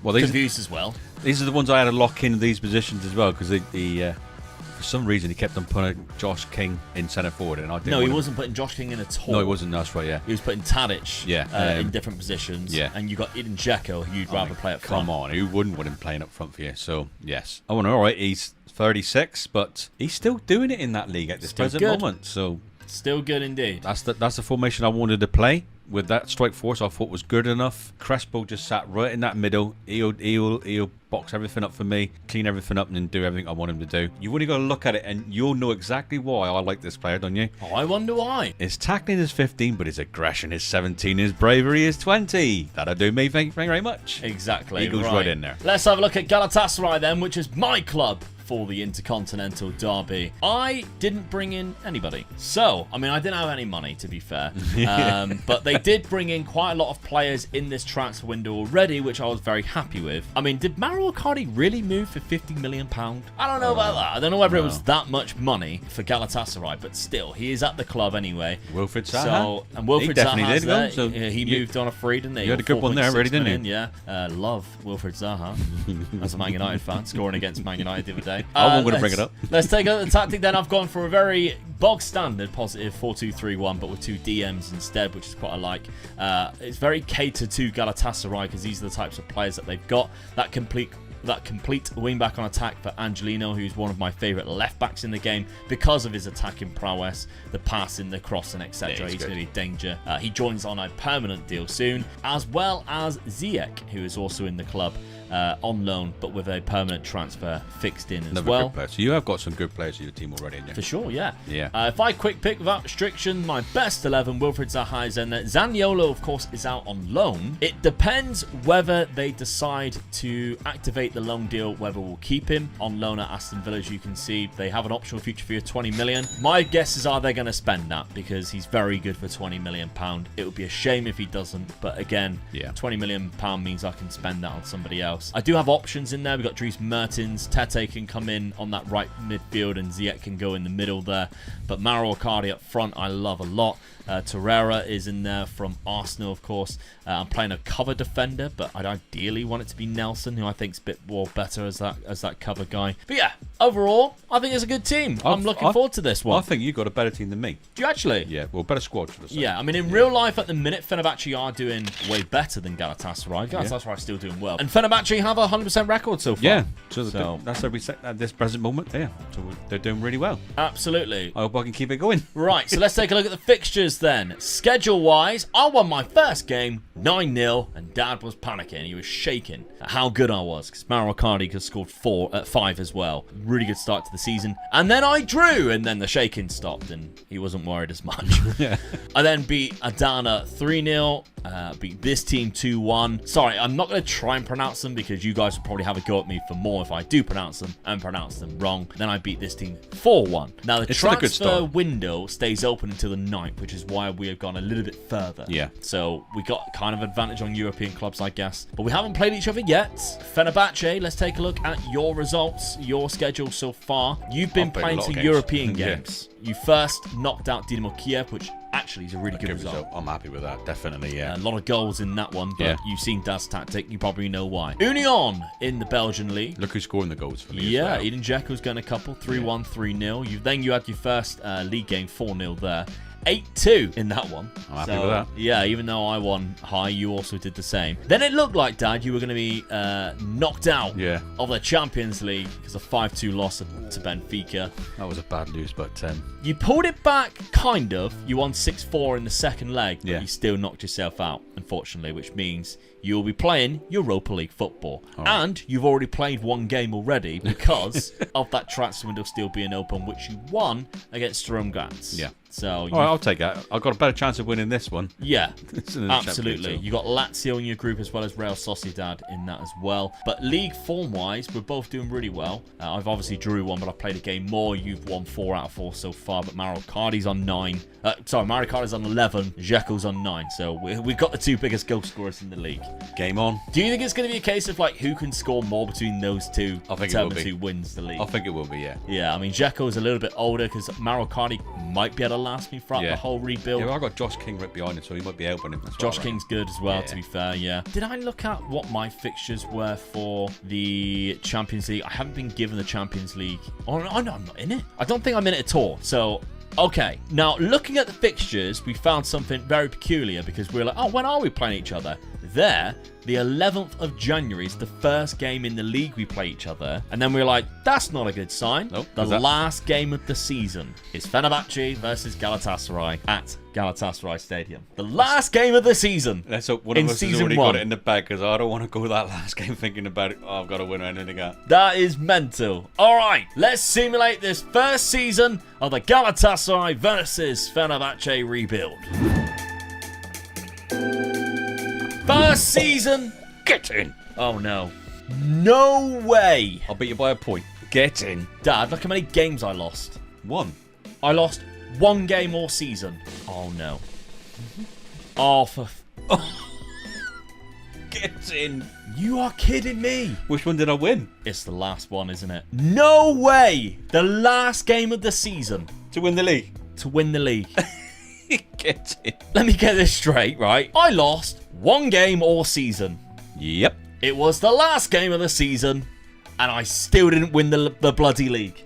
Well, these Confused as well. are the ones I had to lock in these positions as well because for some reason he kept on putting Josh King in centre forward and I didn't. No, he wasn't putting Josh King in at all. No, he wasn't. That's right. Yeah. He was putting Tadic in different positions. Yeah. And you got Edin Dzeko, who you'd rather play up front. Come on, who wouldn't want him playing up front for you? So yes. Oh, no, all right. He's 36, but he's still doing it in that league at this present moment. So still good indeed. that's the formation I wanted to play. With that strike force, I thought was good enough. Crespo just sat right in that middle. He'll box everything up for me, clean everything up, and then do everything I want him to do. You've only got to look at it, and you'll know exactly why I like this player, don't you? Oh, I wonder why. His tackling is 15, but his aggression is 17. His bravery is 20. That'll do me. Thank you very much. Exactly. He goes right in there. Let's have a look at Galatasaray then, which is my club for the Intercontinental Derby. I didn't bring in anybody. So, I mean, I didn't have any money, to be fair. But they did bring in quite a lot of players in this transfer window already, which I was very happy with. I mean, did Mauro Icardi really move for £50 million? I don't know about that. I don't know whether it was that much money for Galatasaray, but still, he is at the club anyway. Wilfried Zaha. So, and Wilfried He definitely Zaha's did, there. so he moved on a free, didn't he? You had a good one there already, didn't you? Yeah. Love Wilfried Zaha as a Man United fan, scoring against Man United the other day. I wasn't going to bring it up. Let's take a look at the tactic then. I've gone for a very bog standard positive 4-2-3-1, but with 2 DMs instead, which is quite I like. It's very catered to Galatasaray because these are the types of players that they've got. That complete wing-back on attack for Angelino, who's one of my favourite left-backs in the game because of his attacking prowess, the passing, the crossing, etc. Yeah, he's going to be danger. He joins on a permanent deal soon, as well as Ziyech, who is also in the club on loan, but with a permanent transfer fixed in as well. Good player. So you have got some good players in your team already, haven't you? For sure, yeah. Yeah. If I quick pick without restriction, my best 11, Wilfried Zaha is in there. Zaniolo, of course, is out on loan. It depends whether they decide to activate the loan deal, whether we'll keep him on loan at Aston Villa. As you can see, they have an optional future fee of 20 million. My guesses are they're going to spend that because he's very good for 20 million pound. It would be a shame if he doesn't, but again, 20 million pound means I can spend that on somebody else. I do have options in there. We've got Dries Mertens. Tete can come in on that right midfield and Ziyech can go in the middle there. But Mauro Icardi up front, I love a lot. Torreira is in there from Arsenal, of course. I'm playing a cover defender, but I'd ideally want it to be Nelson, who I think is a bit more better as that cover guy. But yeah, overall, I think it's a good team. I'm looking forward to this one. I think you got a better team than me. Do you actually? Yeah, well, better squad, should I say. Yeah, I mean, in real life, at the minute, Fenerbahce are doing way better than Galatasaray. Galatasaray are still doing well. And Fenerbahce have a 100% record so far. Yeah, so that's where we set at this present moment. Yeah, so they're doing really well. Absolutely. I hope I can keep it going. Right, so let's take a look at the fixtures then. Schedule-wise, I won my first game 9-0, and Dad was panicking. He was shaking at how good I was, because Mauro Icardi has scored 5 as well. Really good start to the season. And then I drew, and then the shaking stopped, and he wasn't worried as much. Yeah. I then beat Adana 3-0, beat this team 2-1. Sorry, I'm not going to try and pronounce them, because you guys will probably have a go at me for more if I do pronounce them and pronounce them wrong. Then I beat this team 4-1. Now, the transfer window stays open until the 9th, which is why we have gone a little bit further. Yeah. So we got kind of advantage on European clubs, I guess. But we haven't played each other yet. Fenerbahce, let's take a look at your results, your schedule so far. You've been playing some European games. You first knocked out Dinamo Kiev, which actually is a really good result. I'm happy with that, definitely, yeah. A lot of goals in that one, but you've seen Dad's tactic. You probably know why. Union in the Belgian league. Look who's scoring the goals for me. Yeah, as well. Edin Dzeko's getting a couple. 3-1, 3-0. Then you had your first league game, 4-0 there. 8-2 in that one. I'm happy with that. Yeah, even though I won high, you also did the same. Then it looked like, Dad, you were going to be knocked out of the Champions League because of 5-2 loss to Benfica. That was a bad lose, but you pulled it back, kind of. You won 6-4 in the second leg, but Yeah. you still knocked yourself out, unfortunately, which means you'll be playing Europa League football. And you've already played one game already because of that transfer window still being open, which you won against Sturm Graz. Yeah. So all right, I'll take that. I've got a better chance of winning this one. yeah, It's in the absolutely. Champions, You got Lazio in your group as well as Real Sociedad in that as well. But league form-wise, we're both doing really well. I've obviously drew one, but I've played a game more. You've won 4 out of 4 so far, but Mario Cardi's on 9. Mario Cardi's on 11. Jekyll's on 9. So we've got the 2 biggest goal scorers in the league. Game on. Do you think it's going to be a case of like who can score more between those two? I think it will be. Who wins the league? I think it will be, yeah. Yeah, I mean, Jekyll's a little bit older because Mario Cardi might be able to last me throughout the whole rebuild. Yeah, well, I got Josh King right behind him, so he might be helping him. That's Josh right. King's good as well, to be fair, yeah. Did I look at what my fixtures were for the Champions League? I haven't been given the Champions League. Oh, no, I'm not in it. I don't think I'm in it at all. So, okay. Now, looking at the fixtures, we found something very peculiar because we're like, oh, when are we playing each other? There, the 11th of January is the first game in the league we play each other. And then we're like, that's not a good sign. Nope, the last game of the season is Fenerbahce versus Galatasaray at Galatasaray Stadium. The last game of the season. Let's hope one of us has season already 1. got it in the bag, because I don't want to go that last game thinking about it. Oh, I've got to win or anything like that. That is mental. All right, let's simulate this first season of the Galatasaray versus Fenerbahce rebuild. First season. Get in. Oh, no. No way. I'll beat you by a point. Get in. Dad, look how many games I lost. 1. I lost 1 game all season. Oh, no. Oh, Get in. You are kidding me. Which one did I win? It's the last one, isn't it? No way. The last game of the season To win the league. to win the league. Get in. Let me get this straight, right? I lost 1 game all season. Yep. It was the last game of the season, and I still didn't win the bloody league.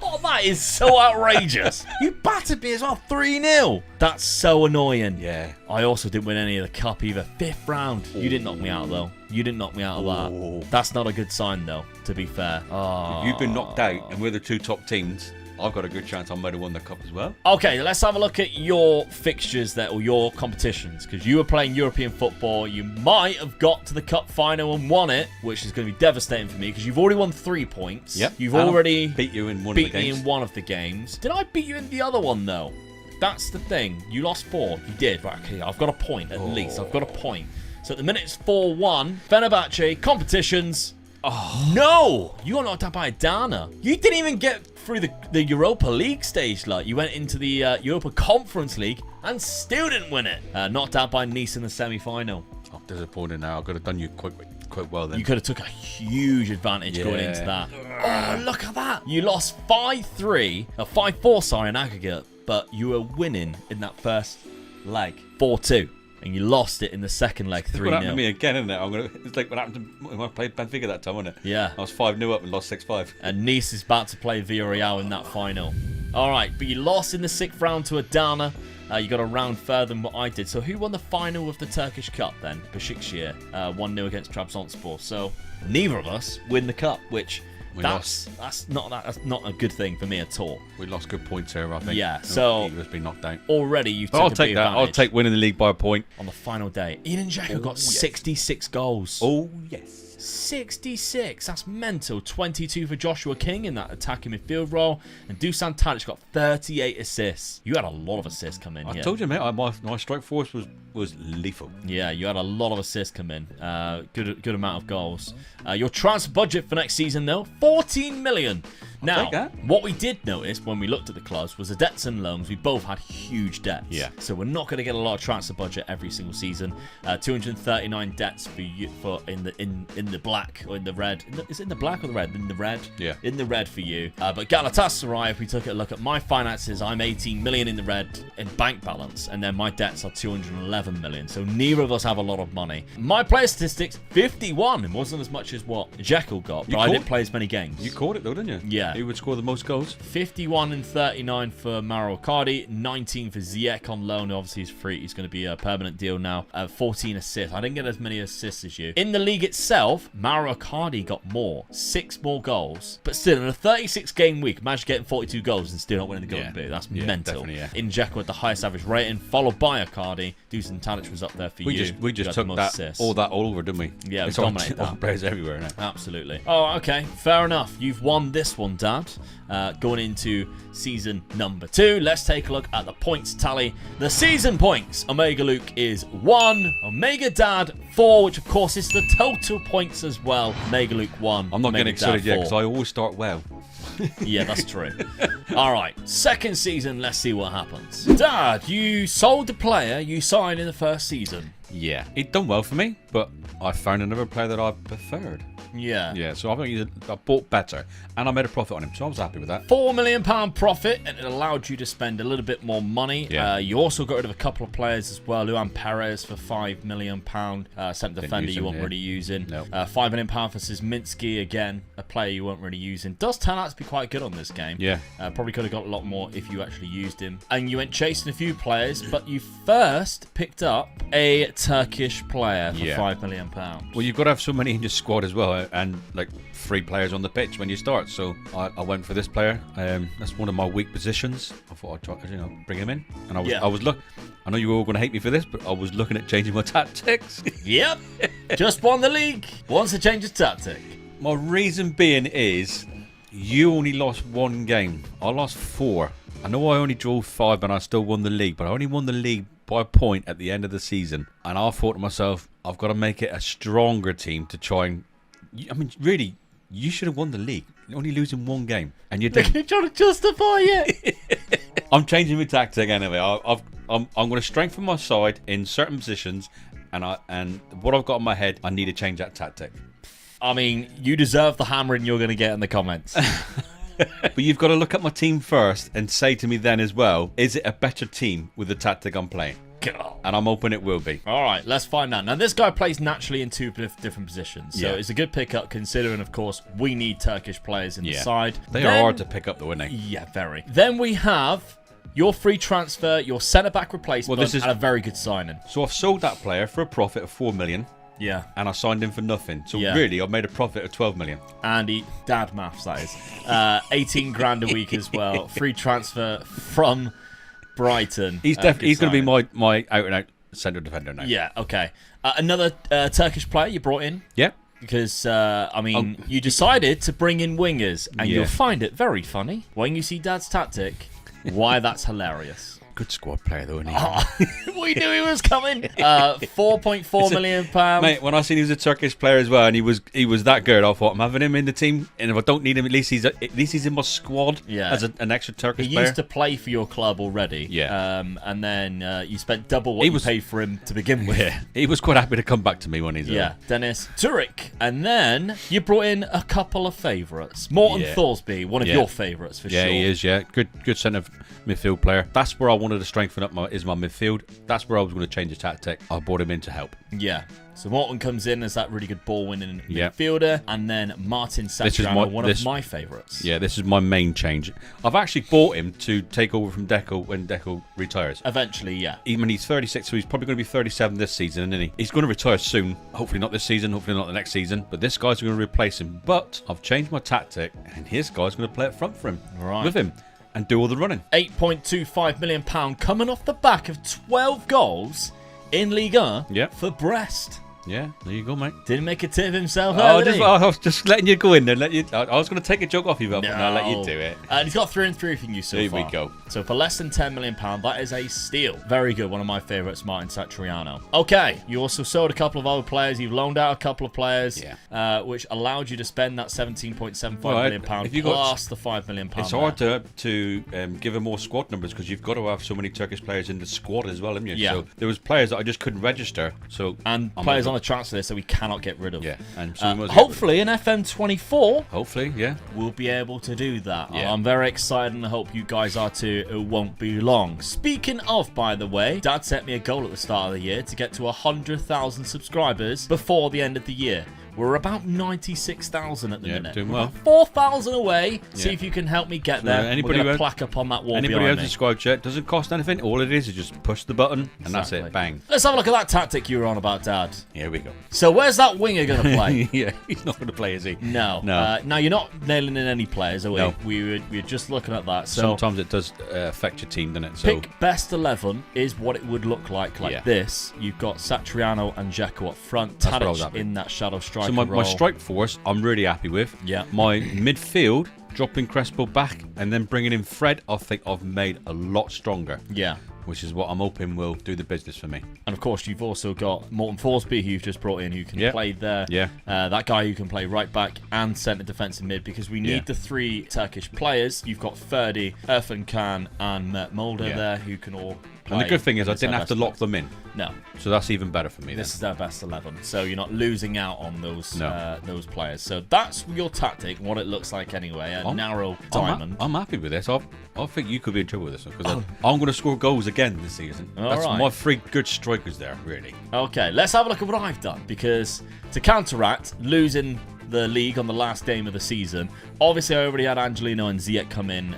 Oh, that is so outrageous. You battered me as well, 3-0. That's so annoying. Yeah. I also didn't win any of the cup either. 5th round. You didn't knock me out, though. You didn't knock me out of that. That's not a good sign, though, to be fair. Oh. If you've been knocked out and we're the 2 top teams, I've got a good chance I might have won the cup as well. Okay, let's have a look at your fixtures or your competitions, because you were playing European football. You might have got to the cup final and won it, which is going to be devastating for me because you've already won 3 points. Yep. You've And already beat you in one of the beat me games. in one of the games. Did I beat you in the other one though? That's the thing. You lost 4. You did. Right, okay, I've got a point at least. I've got a point. So at the minute it's 4-1. Fenerbahce competitions. Oh no! You got knocked out by Adana. You didn't even get through the Europa League stage. Like, you went into the Europa Conference League and still didn't win it. Knocked out by Nice in the semi-final. I'm disappointed now. I could have done you quite well then. You could have took a huge advantage going into that. Oh, look at that! You lost 5-3, 5-4, sorry, in aggregate, but you were winning in that first leg 4-2. And you lost it in the second leg 3-0. What happened to me again, isn't it? It's like what happened to when I played Benfica that time, wasn't it? Yeah. I was 5-0 up and lost 6-5. And Nice is about to play Villarreal in that final. All right, but you lost in the 6th round to Adana. You got a round further than what I did. So who won the final of the Turkish Cup then? Besiktas, 1-0 against Trabzonspor. So neither of us win the cup, which that's not a good thing for me at all. We lost good points here, I think. Yeah, so either has been knocked out. Already you've But I'll taken a take big that. advantage. I'll take winning the league by a point. On the final day, Eden Dzeko got 66 goals. Oh yes. 66. That's mental. 22 for Joshua King in that attacking midfield role. And Dusan Tadic got 38 assists. You had a lot of assists come in I here. told you, mate. My strike force was lethal. Yeah, you had a lot of assists come in. Good amount of goals. Your transfer budget for next season, though, 14 million. Now, take that. what we did notice when we looked at the clubs was the debts and loans. We both had huge debts. Yeah. So we're not going to get a lot of transfer budget every single season. 239 debts for you in the black or in the red. Is it in the black or the red? In the red. Yeah. In the red for you. But Galatasaray, if we took a look at my finances, I'm 18 million in the red in bank balance, and then my debts are 211 million. So neither of us have a lot of money. My player statistics, 51. It wasn't as much as what Jekyll got, but I didn't play as many games. You caught it though, didn't you? Yeah, Yeah. Who would score the most goals? 51 and 39 for Mauro Icardi, 19 for Ziyech on loan. Obviously, he's free. He's going to be a permanent deal now. 14 assists. I didn't get as many assists as you. In the league itself, Mauro Icardi got more. 6 more goals. But still, in a 36-game week, managed to get 42 goals and still not winning the Golden Boot. That's mental. Yeah. In Dzeko with the highest average rating, followed by Icardi. Dusan Tadic was up there for you. We just took that all over, didn't we? Yeah, we it's dominated all that. players everywhere now. Absolutely. Oh, okay. Fair enough. You've won this one, Dad. Going into season number 2, let's take a look at the points tally. The season points. Omega Luke is 1. Omega Dad 4, which of course is the total points as well. Omega Luke 1. I'm not Omega getting excited Dad yet 4. because I always start well. Yeah, that's true. All right, second season, let's see what happens. Dad, you sold the player you signed in the first season. Yeah, it done well for me, but I found another player that I preferred. Yeah. Yeah, so I think I bought better, and I made a profit on him, so I was happy with that. £4 million profit, and it allowed you to spend a little bit more money. Yeah. You also got rid of a couple of players as well. Luan Perez for £5 million. Centre defender you weren't really using. No. £5 million for Szyminski, again, a player you weren't really using. Does turn out to be quite good on this game. Yeah. Probably could have got a lot more if you actually used him. And you went chasing a few players, but you first picked up a Turkish player for £5 million. Well, you've got to have so many in your squad as well, and like 3 players on the pitch when you start. So I went for this player. That's one of my weak positions. I thought I'd try, bring him in. And I was I know you were all going to hate me for this, but I was looking at changing my tactics. Yep. Just won the league. Wants to change his tactic. My reason being is you only lost 1 game. I lost 4. I know I only drew 5, but I still won the league. But I only won the league by a point at the end of the season. And I thought to myself, I've got to make it a stronger team to try and... I mean, really, you should have won the league. You're only losing 1 game. And you didn't. You're trying to justify it. I'm changing my tactic anyway. I'm going to strengthen my side in certain positions. And what I've got in my head, I need to change that tactic. I mean, you deserve the hammering you're going to get in the comments. But you've got to look at my team first and say to me then as well, is it a better team with the tactic I'm playing? And I'm hoping it will be. All right, let's find out. Now, this guy plays naturally in 2 different positions. So it's a good pickup considering, of course, we need Turkish players in the side. They are hard to pick up, though, aren't they? Yeah, very. Then we have your free transfer, your centre-back replacement, and a very good signing. So I've sold that player for a profit of 4 million. Yeah. And I signed him for nothing. So really, I made a profit of 12 million. And dad maths, that is. 18 grand a week as well. Free transfer from Brighton. He's going to be my out-and-out centre defender now. Yeah, okay. Another Turkish player you brought in. Yeah. Because, you decided to bring in wingers. And you'll find it very funny when you see Dad's tactic, why that's hilarious. Good squad player, though, isn't he? We knew he was coming. £4.4 million. Mate, when I seen he was a Turkish player as well, and he was that good, I thought I'm having him in the team, and if I don't need him, at least he's in my squad as an extra Turkish player. He used to play for your club already. Yeah. And then you spent double what you paid for him to begin with. Yeah. He was quite happy to come back to me when he's Dennis Turek. And then you brought in a couple of favourites. Morton Thorsby, one of your favourites for sure. Yeah, he is. Yeah, good centre midfield player. That's where I wanted to strengthen up my midfield. That's where I was going to change the tactic. I brought him in to help. Yeah. So Morton comes in as that really good ball-winning midfielder, and then Martin Satriano, one of my favourites. Yeah, this is my main change. I've actually bought him to take over from Deco when Deco retires. Eventually, yeah. Even he's 36, so he's probably going to be 37 this season, isn't he? He's going to retire soon. Hopefully not this season, hopefully not the next season, but this guy's going to replace him. But I've changed my tactic, and his guy's going to play up front for him, with him, and do all the running. £8.25 million coming off the back of 12 goals in Ligue 1 for Brest. Yeah, there you go, mate. Didn't make a tit of himself. I was just letting you go in there. I was going to take a joke off you, but I'll let you do it. And he's got 3 and 3 from you so far. Here we go. So for less than £10 million, that is a steal. Very good. One of my favourites, Martin Satriano. Okay, you also sold a couple of other players. You've loaned out a couple of players, which allowed you to spend that £17.75 million plus the £5 million. It's hard to give him more squad numbers because you've got to have so many Turkish players in the squad as well, haven't you? Yeah. So there was players that I just couldn't register. And players on the transfer list that we cannot get rid of. Yeah. And so hopefully in FM24, we'll be able to do that. Yeah. I'm very excited and I hope you guys are too. It won't be long. Speaking of, by the way, Dad set me a goal at the start of the year to get to 100,000 subscribers before the end of the year. We're about 96,000 at the minute. Doing We're well. about 4,000 away. See Yeah. if you can help me get there. Anybody We're going who- to plaque up on that wall Anybody behind else me. subscribed yet? Doesn't cost anything. All it is just push the button and that's Exactly. it. Bang. Let's have a look at that tactic you were on about, Dad. Here we go. So where's that winger going to play? Yeah, he's not going to play, is he? No. No. Now, you're not nailing in any players, are we? No. We're just looking at that. So Sometimes it does affect your team, doesn't it? So pick best 11 is what it would look like Yeah. this. You've got Satriano and Dzeko up front. That's what I was Tadic happy. in that shadow striker So my role. strike force, I'm really happy with. Yeah. My midfield, dropping Crespo back and then bringing in Fred, I think I've made a lot stronger. Yeah. Which is what I'm hoping will do the business for me. And of course, you've also got Morten Forsby, who you've just brought in, who can Yeah. play there. Yeah. That guy who can play right back and centre defensive mid, because we need Yeah. the 3 Turkish players. You've got Ferdi, Erfan Khan, and Mert Mulder Yeah. there, who can all play. And the good thing is I It's didn't their have to best lock players. them in. No. So that's even better for me. This is their best 11, so you're not losing out on those No. those players. So that's your tactic, what it looks like anyway. A narrow diamond. I'm happy with this. I think you could be in trouble with this one because I'm going to score goals again this season. All That's right. my 3 good strikers there, really. Okay, let's have a look at what I've done, because to counteract losing the league on the last game of the season, obviously I already had Angelino and Ziyech come in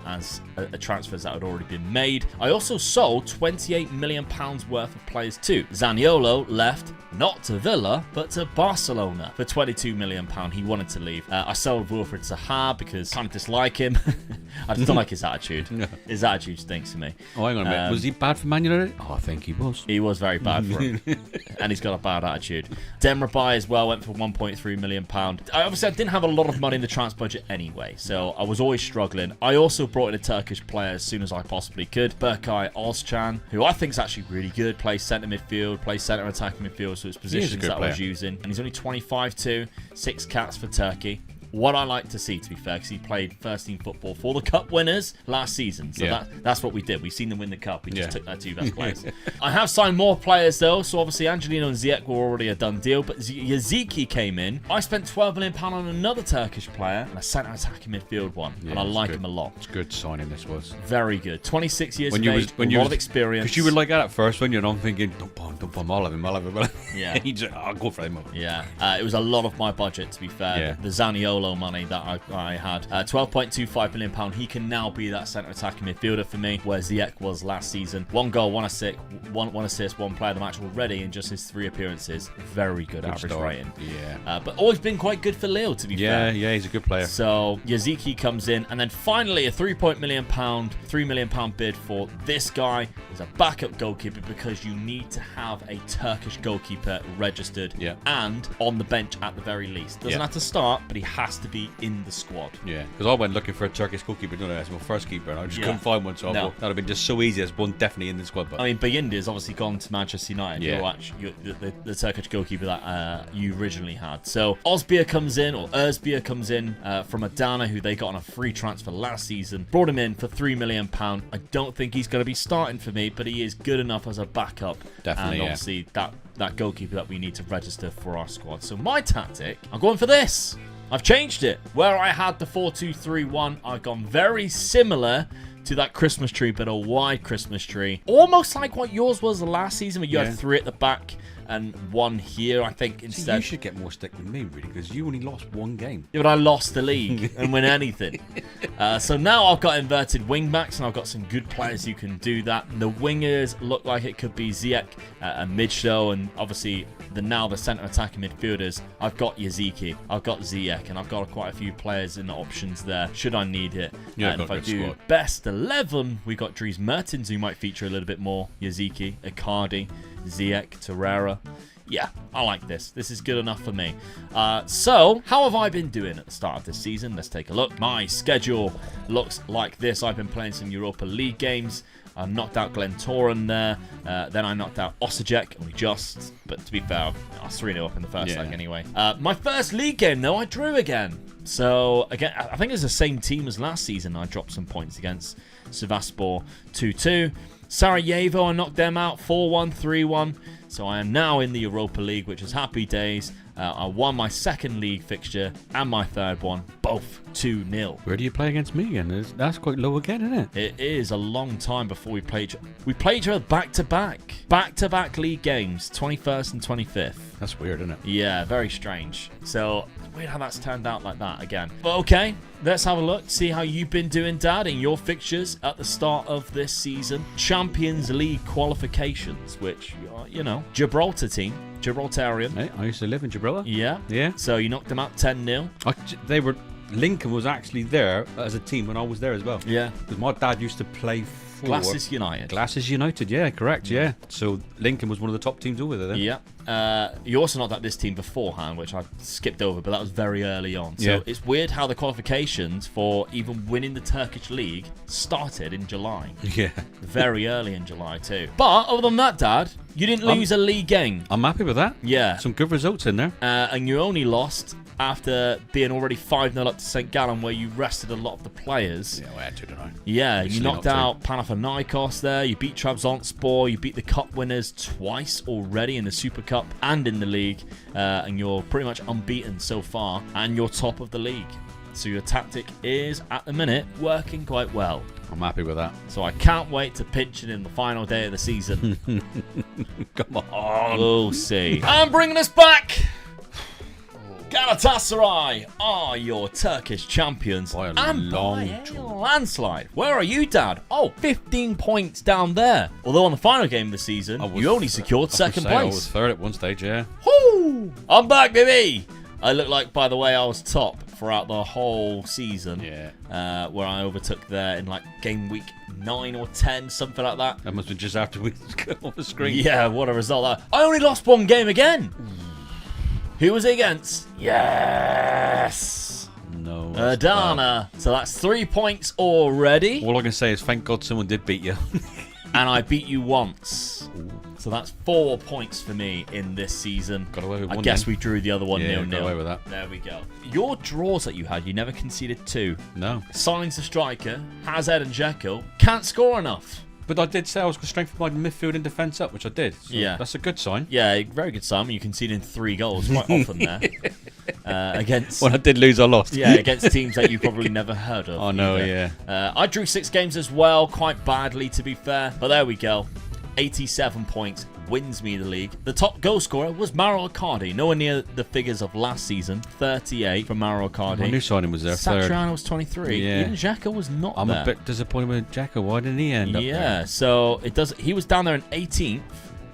as transfers that had already been made. I also sold £28 million worth of players too. Zaniolo left, not to Villa, but to Barcelona for £22 million. He wanted to leave. I sold Wilfried Zaha because I kind of dislike him. I just don't like his attitude. No. His attitude stinks to me. Oh, hang on a minute. Was he bad for Man United? Oh, I think he was. He was very bad for him. And he's got a bad attitude. Demrabai as well went for £1.3 million. Obviously, I didn't have a lot of money in the transfer budget anyway, so I was always struggling. I also brought in a Turkish player as soon as I possibly could. Berkay Özcan, who I think is actually really good, plays centre midfield, plays centre attacking midfield, so it's positions good that I was player. using. And he's only 25 too, 6 caps for Turkey. What I like to see, to be fair, because he played first-team football for the Cup winners last season. So Yeah. that's what we did. We've seen them win the Cup. We just Yeah. took their 2 best players. I have signed more players, though. So obviously, Angelino and Ziyech were already a done deal. But Yaziki came in. I spent £12 million on another Turkish player and a centre attacking midfield one. Yeah, and I it's like good. him a lot. It's a good signing this was. Very good. 26 years When of you age, was when a you lot was of experience. because you were like that at first when you're not thinking don't bomb, I'll have him. Yeah. He just, I'll go for him. Yeah, it was a lot of my budget, to be fair. Yeah. The Zaniolo money that I had. £12.25 million. He can now be that centre attacking midfielder for me, where Ziyech was last season. 1 goal, 1 assist, 1 player of the match already in just his 3 appearances. Very good average start. rating. Yeah. But always been quite good for Lille, to be fair. Yeah, he's a good player. So Yaziki comes in, and then finally a £3 million bid for this guy as a backup goalkeeper, because you need to have a Turkish goalkeeper registered and on the bench at the very least. Doesn't have to start, but he has to be in the squad. Yeah, because I went looking for a Turkish goalkeeper, didn't I? That's my first keeper, and I just Yeah. couldn't find one, so I No. thought that'd have been just so easy as one definitely in the squad. But I mean, Bayindi's obviously gone to Manchester United. Yeah. You're the Turkish goalkeeper that you originally had. So Özbir comes in from Adana, who they got on a free transfer last season. Brought him in for £3 million. I don't think he's going to be starting for me, but he is good enough as a backup. Definitely, and yeah. obviously that goalkeeper that we need to register for our squad. So my tactic, I'm going for this. I've changed it. Where I had the 4-2-3-1, I've gone very similar to that Christmas tree, but a wide Christmas tree. Almost like what yours was the last season, where you had 3 at the back and 1 here, I think, see, instead. you should get more stick than me, really, because you only lost 1 game. Yeah, but I lost the league and win anything. So now I've got inverted wing backs, and I've got some good players who can do that. The wingers look like it could be Ziyech and Midshow, and obviously the centre attacking midfielders. I've got Yaziki, I've got Ziyech, and I've got quite a few players and options there should I need it. Yeah, and if got I a good do squad. best 11, we got Dries Mertens, who might feature a little bit more. Yaziki, Icardi, Ziyech, Torreira. Yeah, I like this. This is good enough for me. So, how have I been doing at the start of this season? Let's take a look. My schedule looks like this. I've been playing some Europa League games. I knocked out Glentoran there. Then I knocked out Osijek. But to be fair, I was 3-0 up in the first leg anyway. My first league game, though, I drew again. So, again, I think it's the same team as last season. I dropped some points against Sivasspor 2-2. Sarajevo, I knocked them out 4-1, 3-1. So I am now in the Europa League, which is happy days. I won my second league fixture and my third one, both 2-0. Where do you play against me again? That's quite low again, isn't it? It is a long time before we played. We played each other back-to-back league games, 21st and 25th. That's weird, isn't it? Yeah, very strange. So it's weird how that's turned out like that again. But okay, let's have a look, see how you've been doing, Dad, in your fixtures at the start of this season. Champions League qualifications, which, you know, Gibraltar team, Gibraltarian. Hey, I used to live in Gibraltar. Yeah. Yeah. So you knocked them out 10-0. Lincoln was actually there as a team when I was there as well. Yeah. Because my dad used to play for Glasses United. Glasses United, yeah, correct, yeah. So Lincoln was one of the top teams over there then. Yeah. You also knocked out this team beforehand, which I skipped over, but that was very early on. So Yeah. it's weird how the qualifications for even winning the Turkish league started in July. Yeah. Very early in July too. But other than that, Dad, you didn't lose a league game. I'm happy with that. Yeah. Some good results in there. And you only lost after being already 5-0 up to St. Gallen, where you rested a lot of the players. Yeah, well, I had to, didn't I? Yeah, you Usually knocked not out Panathinaikos there. You beat Trabzonspor. You beat the cup winners twice already in the Super Cup and in the league. And you're pretty much unbeaten so far. And you're top of the league. So your tactic is, at the minute, working quite well. I'm happy with that. So I can't wait to pinch it in the final day of the season. Come on. We'll see. And bringing us back, Galatasaray are your Turkish champions. By a and long by a chalk. landslide. Where are you, Dad? Oh, 15 points down there. Although on the final game of the season, you only secured second I place. was third at one stage, yeah. Woo! I'm back, baby. I look like, by the way, I was top throughout the whole season. Yeah. Where I overtook there in like game week 9 or 10, something like that. That must have been just after we got off the screen. Yeah, what a result. I only lost one game again. Who was it against? Yes! No. Adana. So that's 3 points already. All I can say is thank God someone did beat you. And I beat you once. So that's 4 points for me in this season. Got away with one I guess then. we drew the other one 0-0. Got away with that. There we go. Your draws that you had, you never conceded 2. No. Signings the striker, Hazard and Jekyll, can't score enough. But I did say I was going to strengthen my midfield and defence up, which I did. So Yeah. That's a good sign. Yeah, very good sign. You conceded 3 goals quite often there. Against... When I did lose, I lost. Yeah, against teams that you probably never heard of. I know, either. yeah. I drew 6 games as well, quite badly to be fair. But there we go. 87 points, wins me the league. The top goal scorer was Mauro Icardi, nowhere near the figures of last season. 38 from Mauro Icardi. My new signing was there, third. Satriano was 23. Yeah. Even Xhaka was not I'm there. a bit disappointed with Jacko. Why didn't he end up there? Yeah, so it does. He was down there in 18th.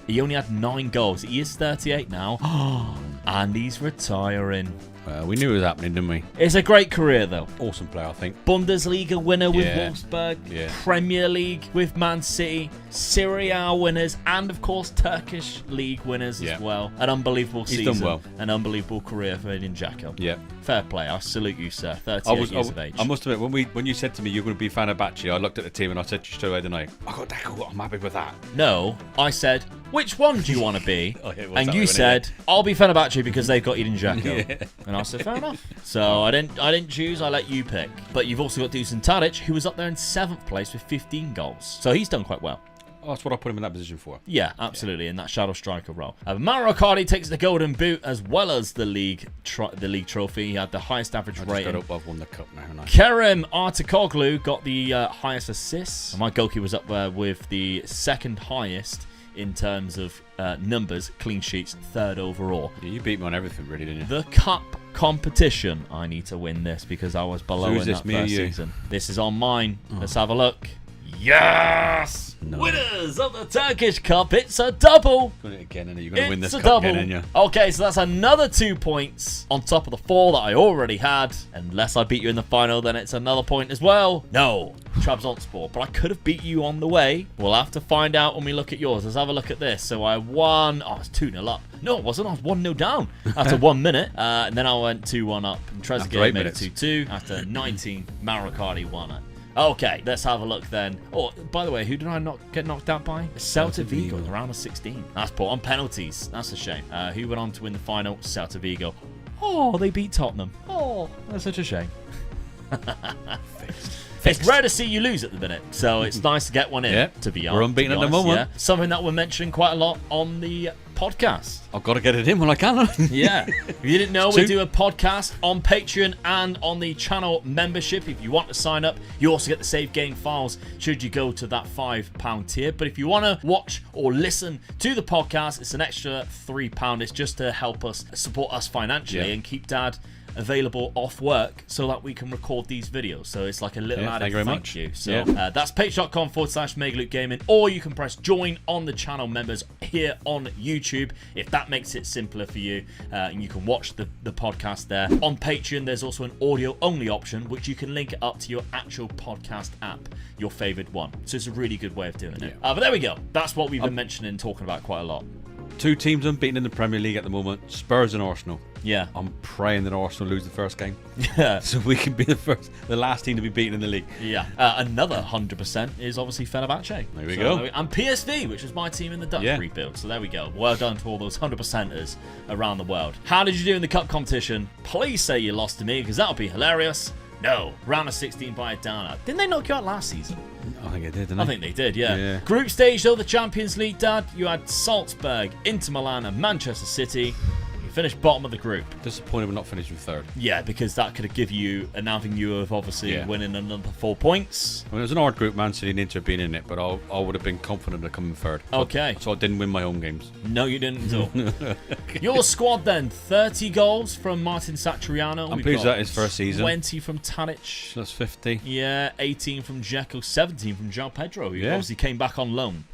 He only had 9 goals. He is 38 now. And he's retiring. Well, we knew it was happening, didn't we? It's a great career, though. Awesome player, I think. Bundesliga winner with Yeah. Wolfsburg, Yeah. Premier League with Man City, Serie A winners, and of course Turkish League winners Yeah. as well. An unbelievable He's season. done well. An unbelievable career for Edin Dzeko. Yeah. Fair play. I salute you, sir. 38 years of age. I must admit, when you said to me you're going to be Fenerbache, I looked at the team and I said to you straight away, didn't I got Jacko, I'm happy with that. No, I said, which one do you want to be? Oh, yeah, it was And that you way, said, I'll be Fenerbahce because they've got Edin Dzeko. Yeah. And I said, fair enough. So I didn't choose, I let you pick. But you've also got Dusan Tadic, who was up there in 7th place with 15 goals. So he's done quite well. Oh, that's what I put him in that position for. Yeah, absolutely, in that shadow striker role. Mauro Icardi takes the golden boot as well as the league trophy. He had the highest average I just rating. got up, I've won the cup now, haven't I? Kerem Artikoglu got the highest assists. And my goalkeeper was up there with the second highest in terms of numbers, clean sheets, 3rd overall. Yeah, you beat me on everything, really, didn't you? The cup competition. I need to win this because I was below who's in this, that me or first you? season. This is on mine. Let's have a look. Yes! No. Winners of the Turkish Cup. It's a double. You're going to win this It's a cup double. again, aren't you? Okay, so that's another 2 points on top of the 4 that I already had. Unless I beat you in the final, then it's another point as well. No, Trabzonspor. But I could have beat you on the way. We'll have to find out when we look at yours. Let's have a look at this. So I won. Oh, it's 2-0 up. No, it wasn't. I was 1-0 down after 1 minute. And then I went 2-1 up. And After Trezeguet 8 made minutes. it 2-2. After 19, Mauro Icardi won it. Okay, let's have a look then. Oh, by the way, who did I get knocked out by? Celta Vigo in the round of 16. That's put on penalties. That's a shame. Who went on to win the final? Celta Vigo. Oh, they beat Tottenham. Oh, that's such a shame. It's rare to see you lose at the minute, so it's nice to get one in, Yeah, to be honest. we're unbeaten at the moment. Yeah. Something that we're mentioning quite a lot on the podcast. I've got to get it in when I can. Yeah. If you didn't know, we do a podcast on Patreon and on the channel membership. If you want to sign up, you also get the save game files should you go to that £5 tier. But if you want to watch or listen to the podcast, it's an extra £3. It's just to help us support us financially and keep Dad available off work so that we can record these videos. So it's like a little added thank you. So that's patreon.com/MegaLukeGaming, or you can press join on the channel members here on YouTube if that makes it simpler for you, and you can watch the podcast there. On Patreon, there's also an audio only option which you can link it up to your actual podcast app, your favorite one. So it's a really good way of doing it. But there we go. That's what we've been mentioning, talking about quite a lot. 2 teams unbeaten in the Premier League at the moment, Spurs and Arsenal. Yeah. I'm praying that Arsenal lose the first game. Yeah. So we can be the last team to be beaten in the league. Yeah. Another 100% is obviously Fenerbahce. There we go. And PSV, which was my team in the Dutch rebuild. So there we go. Well done to all those 100%ers around the world. How did you do in the cup competition? Please say you lost to me, because that would be hilarious. No. Round of 16 by a downer. Didn't they knock you out last season? I think they did, didn't they? I think they did, yeah. Group stage, though, the Champions League, Dad, you had Salzburg, Inter Milan and Manchester City. You finished bottom of the group. Disappointed we're not finished with third. Yeah, because that could have given you an avenue of obviously winning another 4 points. Well, it was an hard group, Man City and Inter being in it, but I would have been confident of coming third. Okay. So I didn't win my home games. No, you didn't at all. Your squad then, 30 goals from Martin Satriano. I'm pleased that his first season. 20 from Tadic. So that's 50. Yeah, 18 from Dzeko, 17 from João Pedro, who obviously came back on loan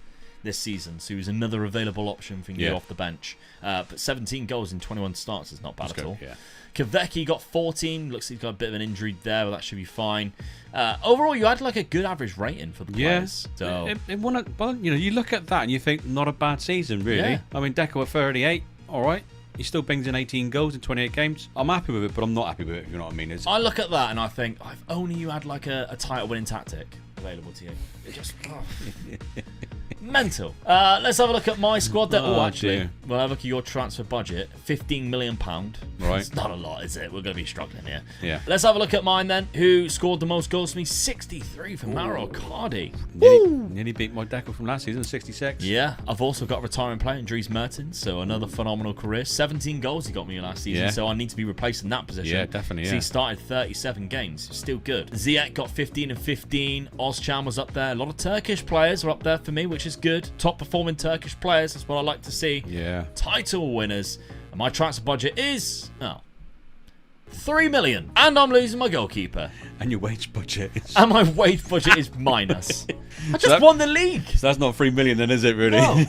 this season, so he was another available option for you off the bench. But 17 goals in 21 starts is not bad at all. Yeah. Kvecki got 14. Looks like he's got a bit of an injury there, but that should be fine. Overall, you had like a good average rating for the players. So But you look at that and you think, not a bad season, really. Yeah. I mean, Deco at 38, all right. He still brings in 18 goals in 28 games. I'm happy with it, but I'm not happy with it, if you know what I mean. I look at that and I think, if only you had like a title-winning tactic available to you. It just... mental. Let's have a look at my squad there. Actually, we'll have a look at your transfer budget. £15 million. Right. It's not a lot, is it? We're going to be struggling here. Yeah. Let's have a look at mine then. Who scored the most goals for me? 63 for Mauro Cardi. Nearly beat my Deco from last season, 66. Yeah. I've also got a retiring player in Dries Mertens, so another phenomenal career. 17 goals he got me last season, so I need to be replaced in that position. Yeah, definitely. So he started 37 games. Still good. Ziyech got 15 and 15. Ozcan was up there. A lot of Turkish players are up there for me, which is good. Top performing Turkish players. That's what I like to see. Yeah. Title winners. And my transfer budget is 3 million. And I'm losing my goalkeeper. And your wage budget is... And my wage budget is minus. I just won the league. So that's not 3 million then, is it, really? No.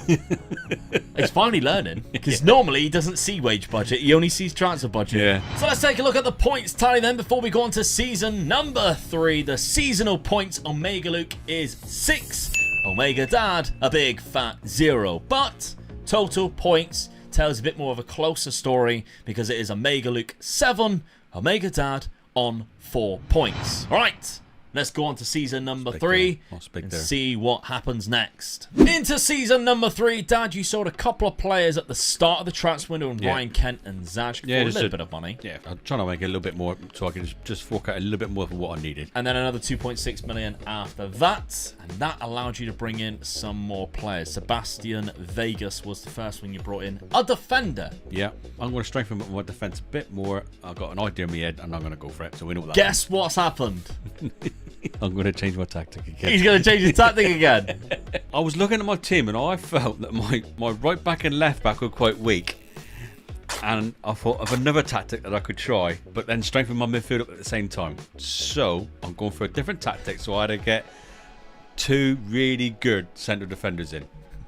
He's finally learning. Because normally he doesn't see wage budget. He only sees transfer budget. Yeah. So let's take a look at the points tally then before we go on to season number 3. The seasonal points Omega Luke is 6. Omega Dad, a big fat 0. But total points tells a bit more of a closer story because it is Omega Luke 7, Omega Dad on 4 points. All right, let's go on to season number 3 and see what happens next. Into season number 3, Dad, you sold a couple of players at the start of the transfer window, Ryan Kent and Zaj, for a little bit of money. Yeah, I'm trying to make it a little bit more so I can just fork out a little bit more for what I needed. And then another 2.6 million after that, and that allowed you to bring in some more players. Sebastian Vegas was the first one you brought in. A defender. Yeah, I'm going to strengthen my defence a bit more. I've got an idea in my head and I'm going to go for it, so we know what that Guess what's happened? I'm going to change my tactic again. He's going to change his tactic again. I was looking at my team and I felt that my right back and left back were quite weak. And I thought of another tactic that I could try, but then strengthen my midfield up at the same time. So I'm going for a different tactic so I had to get 2 really good central defenders in.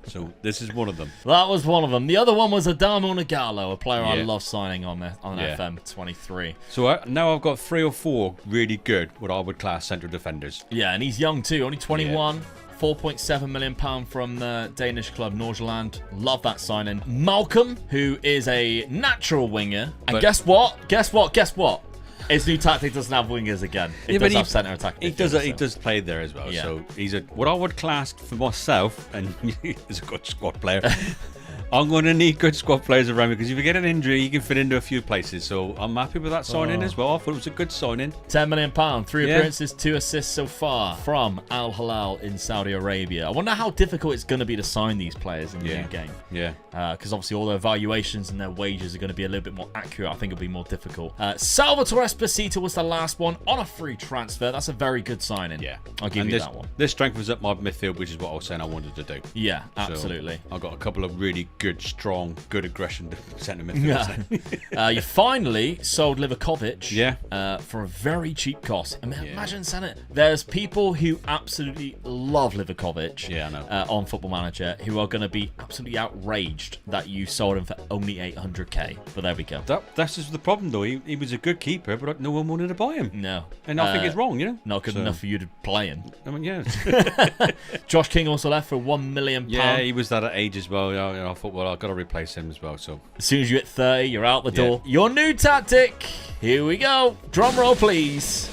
So this is one of them. That was one of them. The other one was Adamo Nagalo, a player I love signing on FM23. So now I've got 3 or 4 really good, what I would class central defenders. Yeah, and he's young too, only 21. £4.7 million from the Danish club Nordsjælland. Love that signing. Malcolm, who is a natural winger. And guess what? His new tactic doesn't have wingers again. It does have centre attack. He does play there as well. Yeah. So he's what I would class for myself, and he's a good squad player. I'm going to need good squad players around me because if you get an injury, you can fit into a few places. So I'm happy with that signing as well. I thought it was a good signing. £10 million, 3 appearances, 2 assists so far from Al Hilal in Saudi Arabia. I wonder how difficult it's going to be to sign these players in the new game. Yeah. Because obviously all their valuations and their wages are going to be a little bit more accurate. I think it'll be more difficult. Salvatore Esposito was the last one on a free transfer. That's a very good signing. Yeah. I'll give you that one. This strengthens up my midfield, which is what I was saying I wanted to do. Yeah, absolutely. So I've got a couple of really good, strong, good aggression centre midfielders. Yeah. You finally sold Livakovic Yeah. For a very cheap cost. I mean, imagine selling it. There's people who absolutely love Livakovic Yeah, I know. on Football Manager who are going to be absolutely outraged that you sold him for only 800k. But there we go. That's just the problem, though. He was a good keeper, but no one wanted to buy him. No. And I think it's wrong, you know? Not good enough for you to play him. I mean, yeah. Josh King also left for £1 million. Yeah, he was that at age as well. I thought, well, I've got to replace him as well. So as soon as you hit 30, you're out the door. Your new tactic. Here we go. Drum roll, please.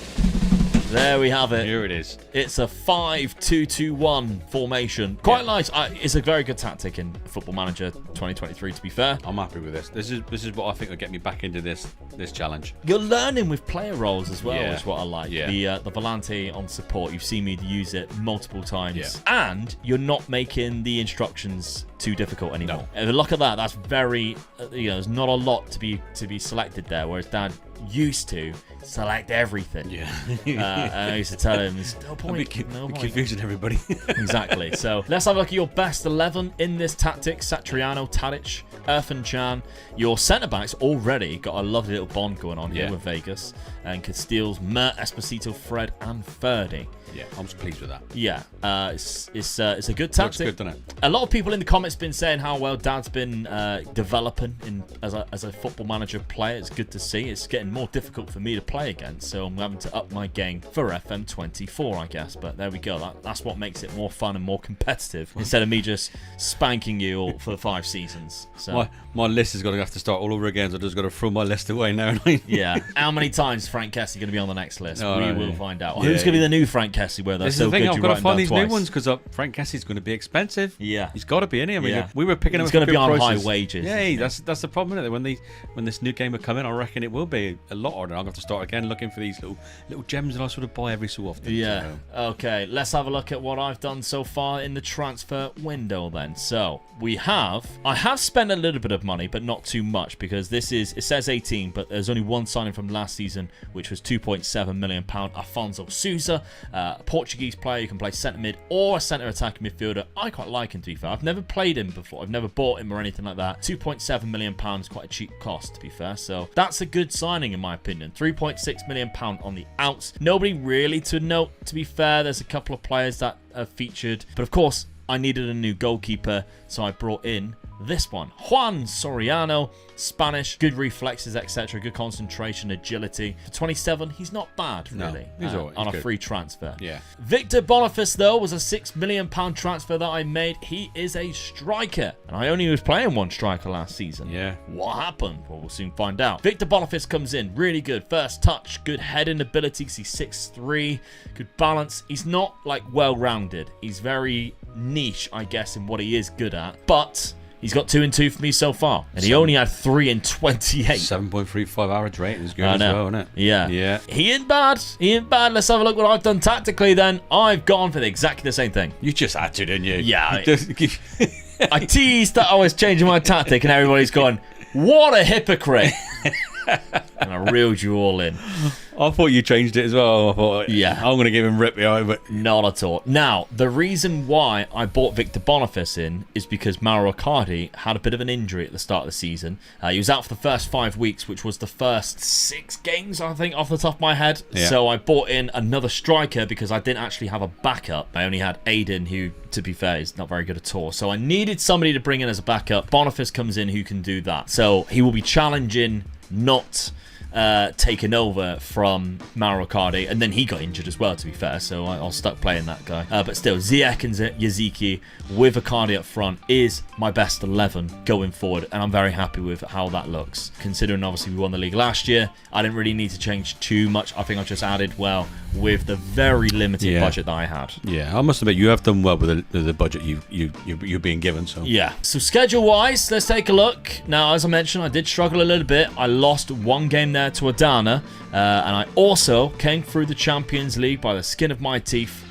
There we have it. Here it is. It's a 5-2-2-1 formation. Quite nice. It's a very good tactic in Football Manager 2023, to be fair. I'm happy with this. This is what I think will get me back into this challenge. You're learning with player roles as well, Yeah. is what I like. Yeah. The Volante on support, you've seen me use it multiple times. Yeah. And you're not making the instructions too difficult anymore. No. Look at that. That's very, there's not a lot to be selected there, whereas Dad used to select everything. Yeah. And I used to tell him, there's no point. No point. Confusing everybody. Exactly. So let's have a look at your best 11 in this tactic. Satriano, Tadic, Irfan Can. Your centre-backs already got a lovely little bond going on here with Vegas. And Castiles, Mert, Esposito, Fred, and Ferdy. Yeah, I'm pleased with that. Yeah, it's a good tactic. Looks good, doesn't it? A lot of people in the comments been saying how well Dad's been developing as a Football Manager player. It's good to see. It's getting more difficult for me to play against, so I'm having to up my game for FM24, I guess. But there we go. That's what makes it more fun and more competitive instead of me just spanking you all for 5 seasons. So my list is going to have to start all over again. So I just got to throw my list away now. Yeah. How many times Frank Kessie going to be on the next list? We will find out. Yeah. Who's going to be the new Frank Kessie? Where this is the thing. I've got to find these new ones because Frank Kessie's going to be expensive. Yeah, he's got to be, isn't he? I mean, we were picking him. He's going to be on prices. high wages. Yeah, that's the problem, isn't it? When this new game will come in, I reckon it will be a lot harder. I'll have to start again looking for these little gems that I sort of buy every so often. Yeah. So. Okay, let's have a look at what I've done so far in the transfer window then. So I have spent a little bit of money, but not too much because it says 18, but there's only one signing from last season, which was £2.7 million. Afonso Sousa, a Portuguese player who can play centre mid or a centre attacking midfielder. I quite like him, to be fair. I've never played him before. I've never bought him or anything like that. £2.7 million is quite a cheap cost, to be fair. So that's a good signing in my opinion. £3.6 million on the outs. Nobody really to note, to be fair. There's a couple of players that are featured, but of course I needed a new goalkeeper, so I brought in this one, Juan Soriano, Spanish, good reflexes, etc., good concentration, agility. For 27, he's not bad, really, he's all right. On He's a good. free transfer. Yeah. Victor Boniface, though, was a £6 million transfer that I made. He is a striker, and I only was playing one striker last season. Yeah. What happened? Well, we'll soon find out. Victor Boniface comes in, really good. First touch, good heading ability, because he's 6'3", good balance. He's not, well-rounded. He's very niche, I guess, in what he is good at, but he's got 2 and 2 for me so far, and he only had 3 and 28. 7.35 average rating is good as well, isn't it? Yeah. Yeah. He ain't bad. Let's have a look what I've done tactically then. I've gone for exactly the same thing. You just had to, didn't you? Yeah. I teased that I was changing my tactic, and everybody's going, what a hypocrite. And I reeled you all in. I thought you changed it as well. I thought, I'm going to give him rip behind, but not at all. Now, the reason why I bought Victor Boniface in is because Mauro Icardi had a bit of an injury at the start of the season. He was out for the first 5 weeks, which was the first 6 games, I think, off the top of my head. Yeah. So I bought in another striker because I didn't actually have a backup. I only had Aiden, who, to be fair, is not very good at all. So I needed somebody to bring in as a backup. Boniface comes in who can do that. So he will be challenging not taken over from Mauro Icardi, and then he got injured as well, to be fair, so I was stuck playing that guy. But still, Ziyech and Yaziki with Icardi up front is my best 11 going forward, and I'm very happy with how that looks. Considering obviously we won the league last year, I didn't really need to change too much. I think I just added well with the very limited budget that I had. Yeah, I must admit you have done well with the budget you're being given. So yeah. So schedule-wise, let's take a look. Now, as I mentioned, I did struggle a little bit. I lost one game there to Adana, and I also came through the Champions League by the skin of my teeth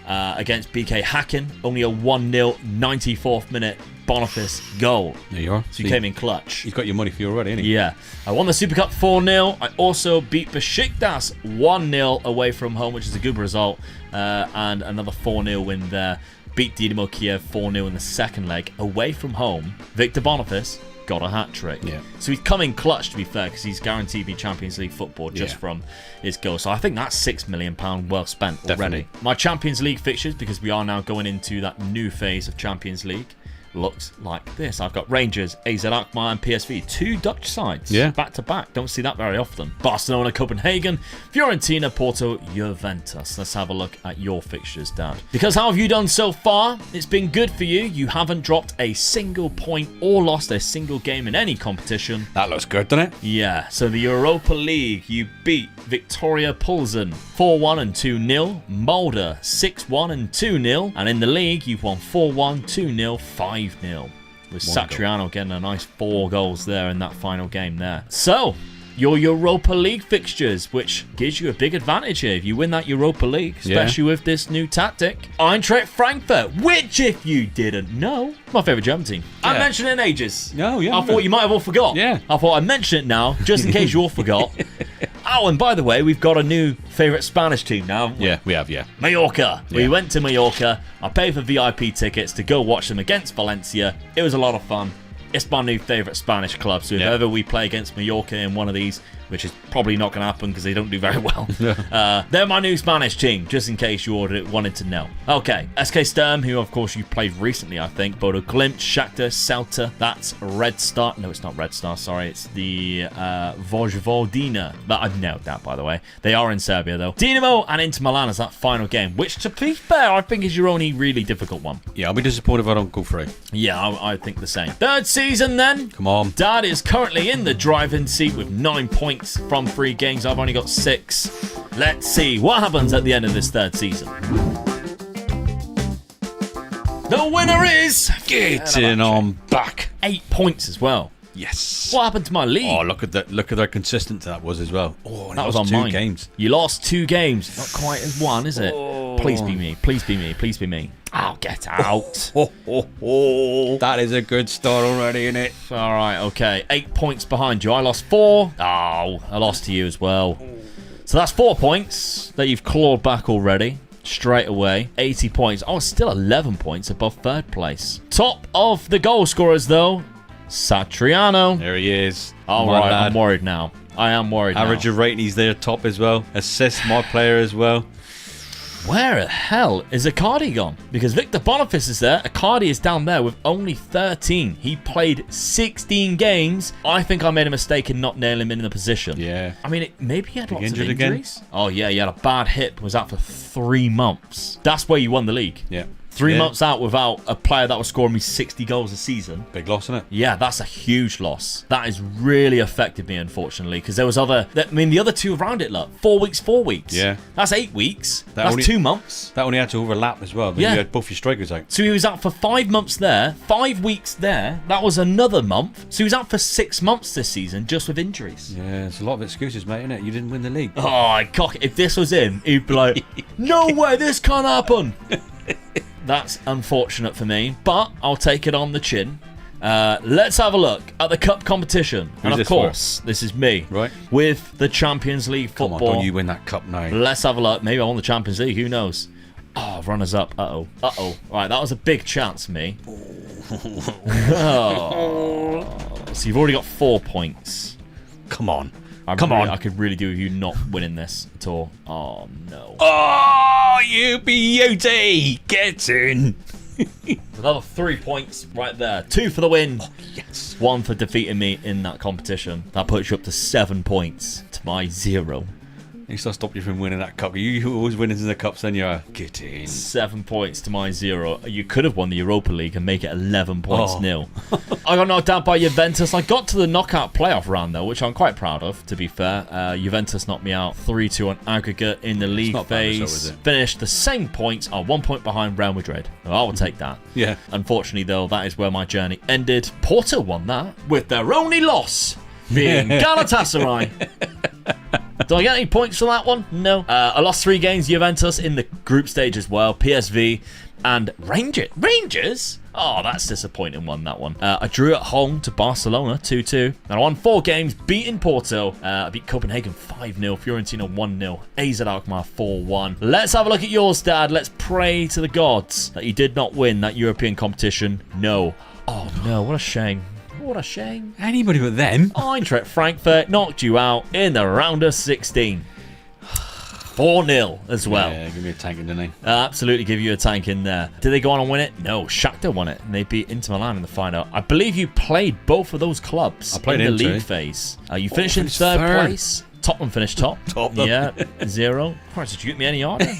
against BK Häcken. Only a 1-0 94th minute Boniface goal. There you are. So you came in clutch. He's got your money for you already, hasn't he? Yeah. I won the Super Cup 4-0. I also beat Besiktas 1-0 away from home, which is a good result. And another 4-0 win there. Beat Dynamo Kiev 4-0 in the second leg away from home. Victor Boniface got a hat-trick. Yeah. So he's come in clutch, to be fair, because he's guaranteed me Champions League football just from his goal. So I think that's £6 million well spent already. Definitely. My Champions League fixtures, because we are now going into that new phase of Champions League, looks like this. I've got Rangers, AZ Alkmaar and PSV. 2 Dutch sides. Yeah. Back to back. Don't see that very often. Barcelona, Copenhagen, Fiorentina, Porto, Juventus. Let's have a look at your fixtures, Dad. Because how have you done so far? It's been good for you. You haven't dropped a single point or lost a single game in any competition. That looks good, doesn't it? Yeah. So the Europa League, you beat Victoria Pilsen 4-1 and 2-0. Mulder 6-1 and 2-0. And in the league, you've won 4-1, 2-0, 5-0. With Satriano getting a nice 4 goals there in that final game there. So, your Europa League fixtures, which gives you a big advantage here if you win that Europa League, especially with this new tactic. Eintracht Frankfurt, which, if you didn't know, my favourite German team. I haven't mentioned it in ages. No, yeah. I thought you might have all forgot. Yeah. I thought I'd mention it now, just in case you all forgot. Oh, and by the way, we've got a new favourite Spanish team now. Yeah, we have, Mallorca. Yeah. We went to Mallorca. I paid for VIP tickets to go watch them against Valencia. It was a lot of fun. It's my new favourite Spanish club. So if ever we play against Mallorca in one of these, which is probably not going to happen because they don't do very well, they're my new Spanish team, just in case you wanted to know. Okay, SK Sturm, who of course you played recently, I think. Bodo Glimt, Shakhtar, Celta. That's Red Star. No, it's not Red Star, sorry. It's the Vojvodina. I've nailed that, by the way. They are in Serbia, though. Dinamo and Inter Milan is that final game, which, to be fair, I think is your only really difficult one. Yeah, I'll be disappointed if I don't go through. Yeah, I think the same. Third season, then. Come on. Dad is currently in the driving seat with 9 points from 3 games. I've only got 6. Let's see what happens at the end of this third season. The winner is getting on back. 8 points as well. Yes. What happened to my league? Oh, look at that! Look at how consistent that was as well. Oh, that was on 2 games. You lost 2 games. Not quite as one, is it? Oh. Please be me. Please be me. Please be me. Oh, get out. That is a good start already, isn't it? All right, okay. 8 points behind you. I lost 4. Oh, I lost to you as well. So that's 4 points that you've clawed back already. Straight away. 80 points. Oh, still 11 points above third place. Top of the goal scorers, though. Satriano. There he is. All right, I'm worried now. I am worried now. Average of rating, he's there top as well. Assist, my player as well. Where the hell is Icardi gone? Because Victor Boniface is there. Icardi is down there with only 13. He played 16 games. I think I made a mistake in not nailing him in the position. Yeah. I mean, maybe he had lots of injuries. Again? Oh, yeah, he had a bad hip. Was out for 3 months. That's where you won the league. Yeah. 3 months out without a player that was scoring me 60 goals a season. Big loss, isn't it? Yeah, that's a huge loss. That has really affected me, unfortunately, because there was the other 2 around it, look. 4 weeks, 4 weeks. Yeah. That's 8 weeks. That's 2 months. That only had to overlap as well. Yeah. You had both your strikers out. So he was out for 5 months there, 5 weeks there. That was another month. So he was out for 6 months this season just with injuries. Yeah, it's a lot of excuses, mate, isn't it? You didn't win the league. Oh, cock. If this was him, he'd be like, no way, this can't happen. That's unfortunate for me, but I'll take it on the chin. Let's have a look at the cup competition. Who's and of course, this is me. Right. With the Champions League football. Come on, don't you win that cup now. Let's have a look. Maybe I won the Champions League. Who knows? Oh, runners up. Uh-oh. Uh-oh. Right, that was a big chance for me. Oh. So you've already got 4 points. Come on. Come on. I could really do with you not winning this at all. Oh, no. Oh, you beauty. Get in. Another 3 points right there. 2 for the win. Oh, yes. 1 for defeating me in that competition. That puts you up to 7 points my 0. At least I'll stop you from winning that cup. You always win in the cups, then you're get in. 7 points to my 0. You could have won the Europa League and make it 11 points nil. I got knocked out by Juventus. I got to the knockout playoff round, though, which I'm quite proud of, to be fair. Juventus knocked me out 3-2 on aggregate in the league phase. Finished the same points, 1 point behind Real Madrid. I will take that. Yeah. Unfortunately, though, that is where my journey ended. Porto won that with their only loss being Galatasaray. Do I get any points for that one? No. I lost 3 games, Juventus, in the group stage as well. PSV and Rangers? Oh, that's disappointing one, that one. I drew at home to Barcelona, 2-2. And I won 4 games, beating Porto. I beat Copenhagen 5-0, Fiorentina 1-0, AZ Alkmaar 4-1. Let's have a look at yours, Dad. Let's pray to the gods that you did not win that European competition. No. Oh, no, what a shame. What a shame. Anybody but them. Eintracht Frankfurt knocked you out in the round of 16. 4-0 as well. Yeah, give me a tank in, didn't they? Absolutely give you a tank in there. Did they go on and win it? No, Shakhtar won it, and they beat Inter Milan in the final. I believe you played both of those clubs in the league phase. You finished in third place. Tottenham finished top. Yeah, 0. Christ, did you get me any harder?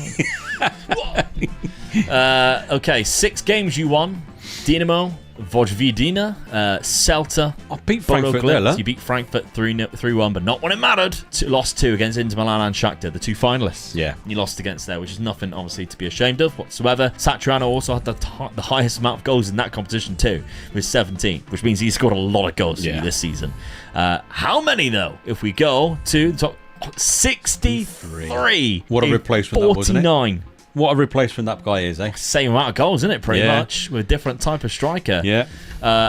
Okay, 6 games you won. Dinamo, Vojvodina, Celta. I beat Frankfurt there, You beat Frankfurt 3-1, but not when it mattered. Lost 2 against Inter Milan and Shakhtar, the 2 finalists. Yeah. You lost against there, which is nothing, obviously, to be ashamed of whatsoever. Satriano also had the highest amount of goals in that competition, too, with 17, which means he scored a lot of goals for you this season. How many, though? If we go to the top, 63. What a replacement that was, 49. What a replacement that guy is, eh? Same amount of goals, isn't it? Pretty much, with a different type of striker. Yeah.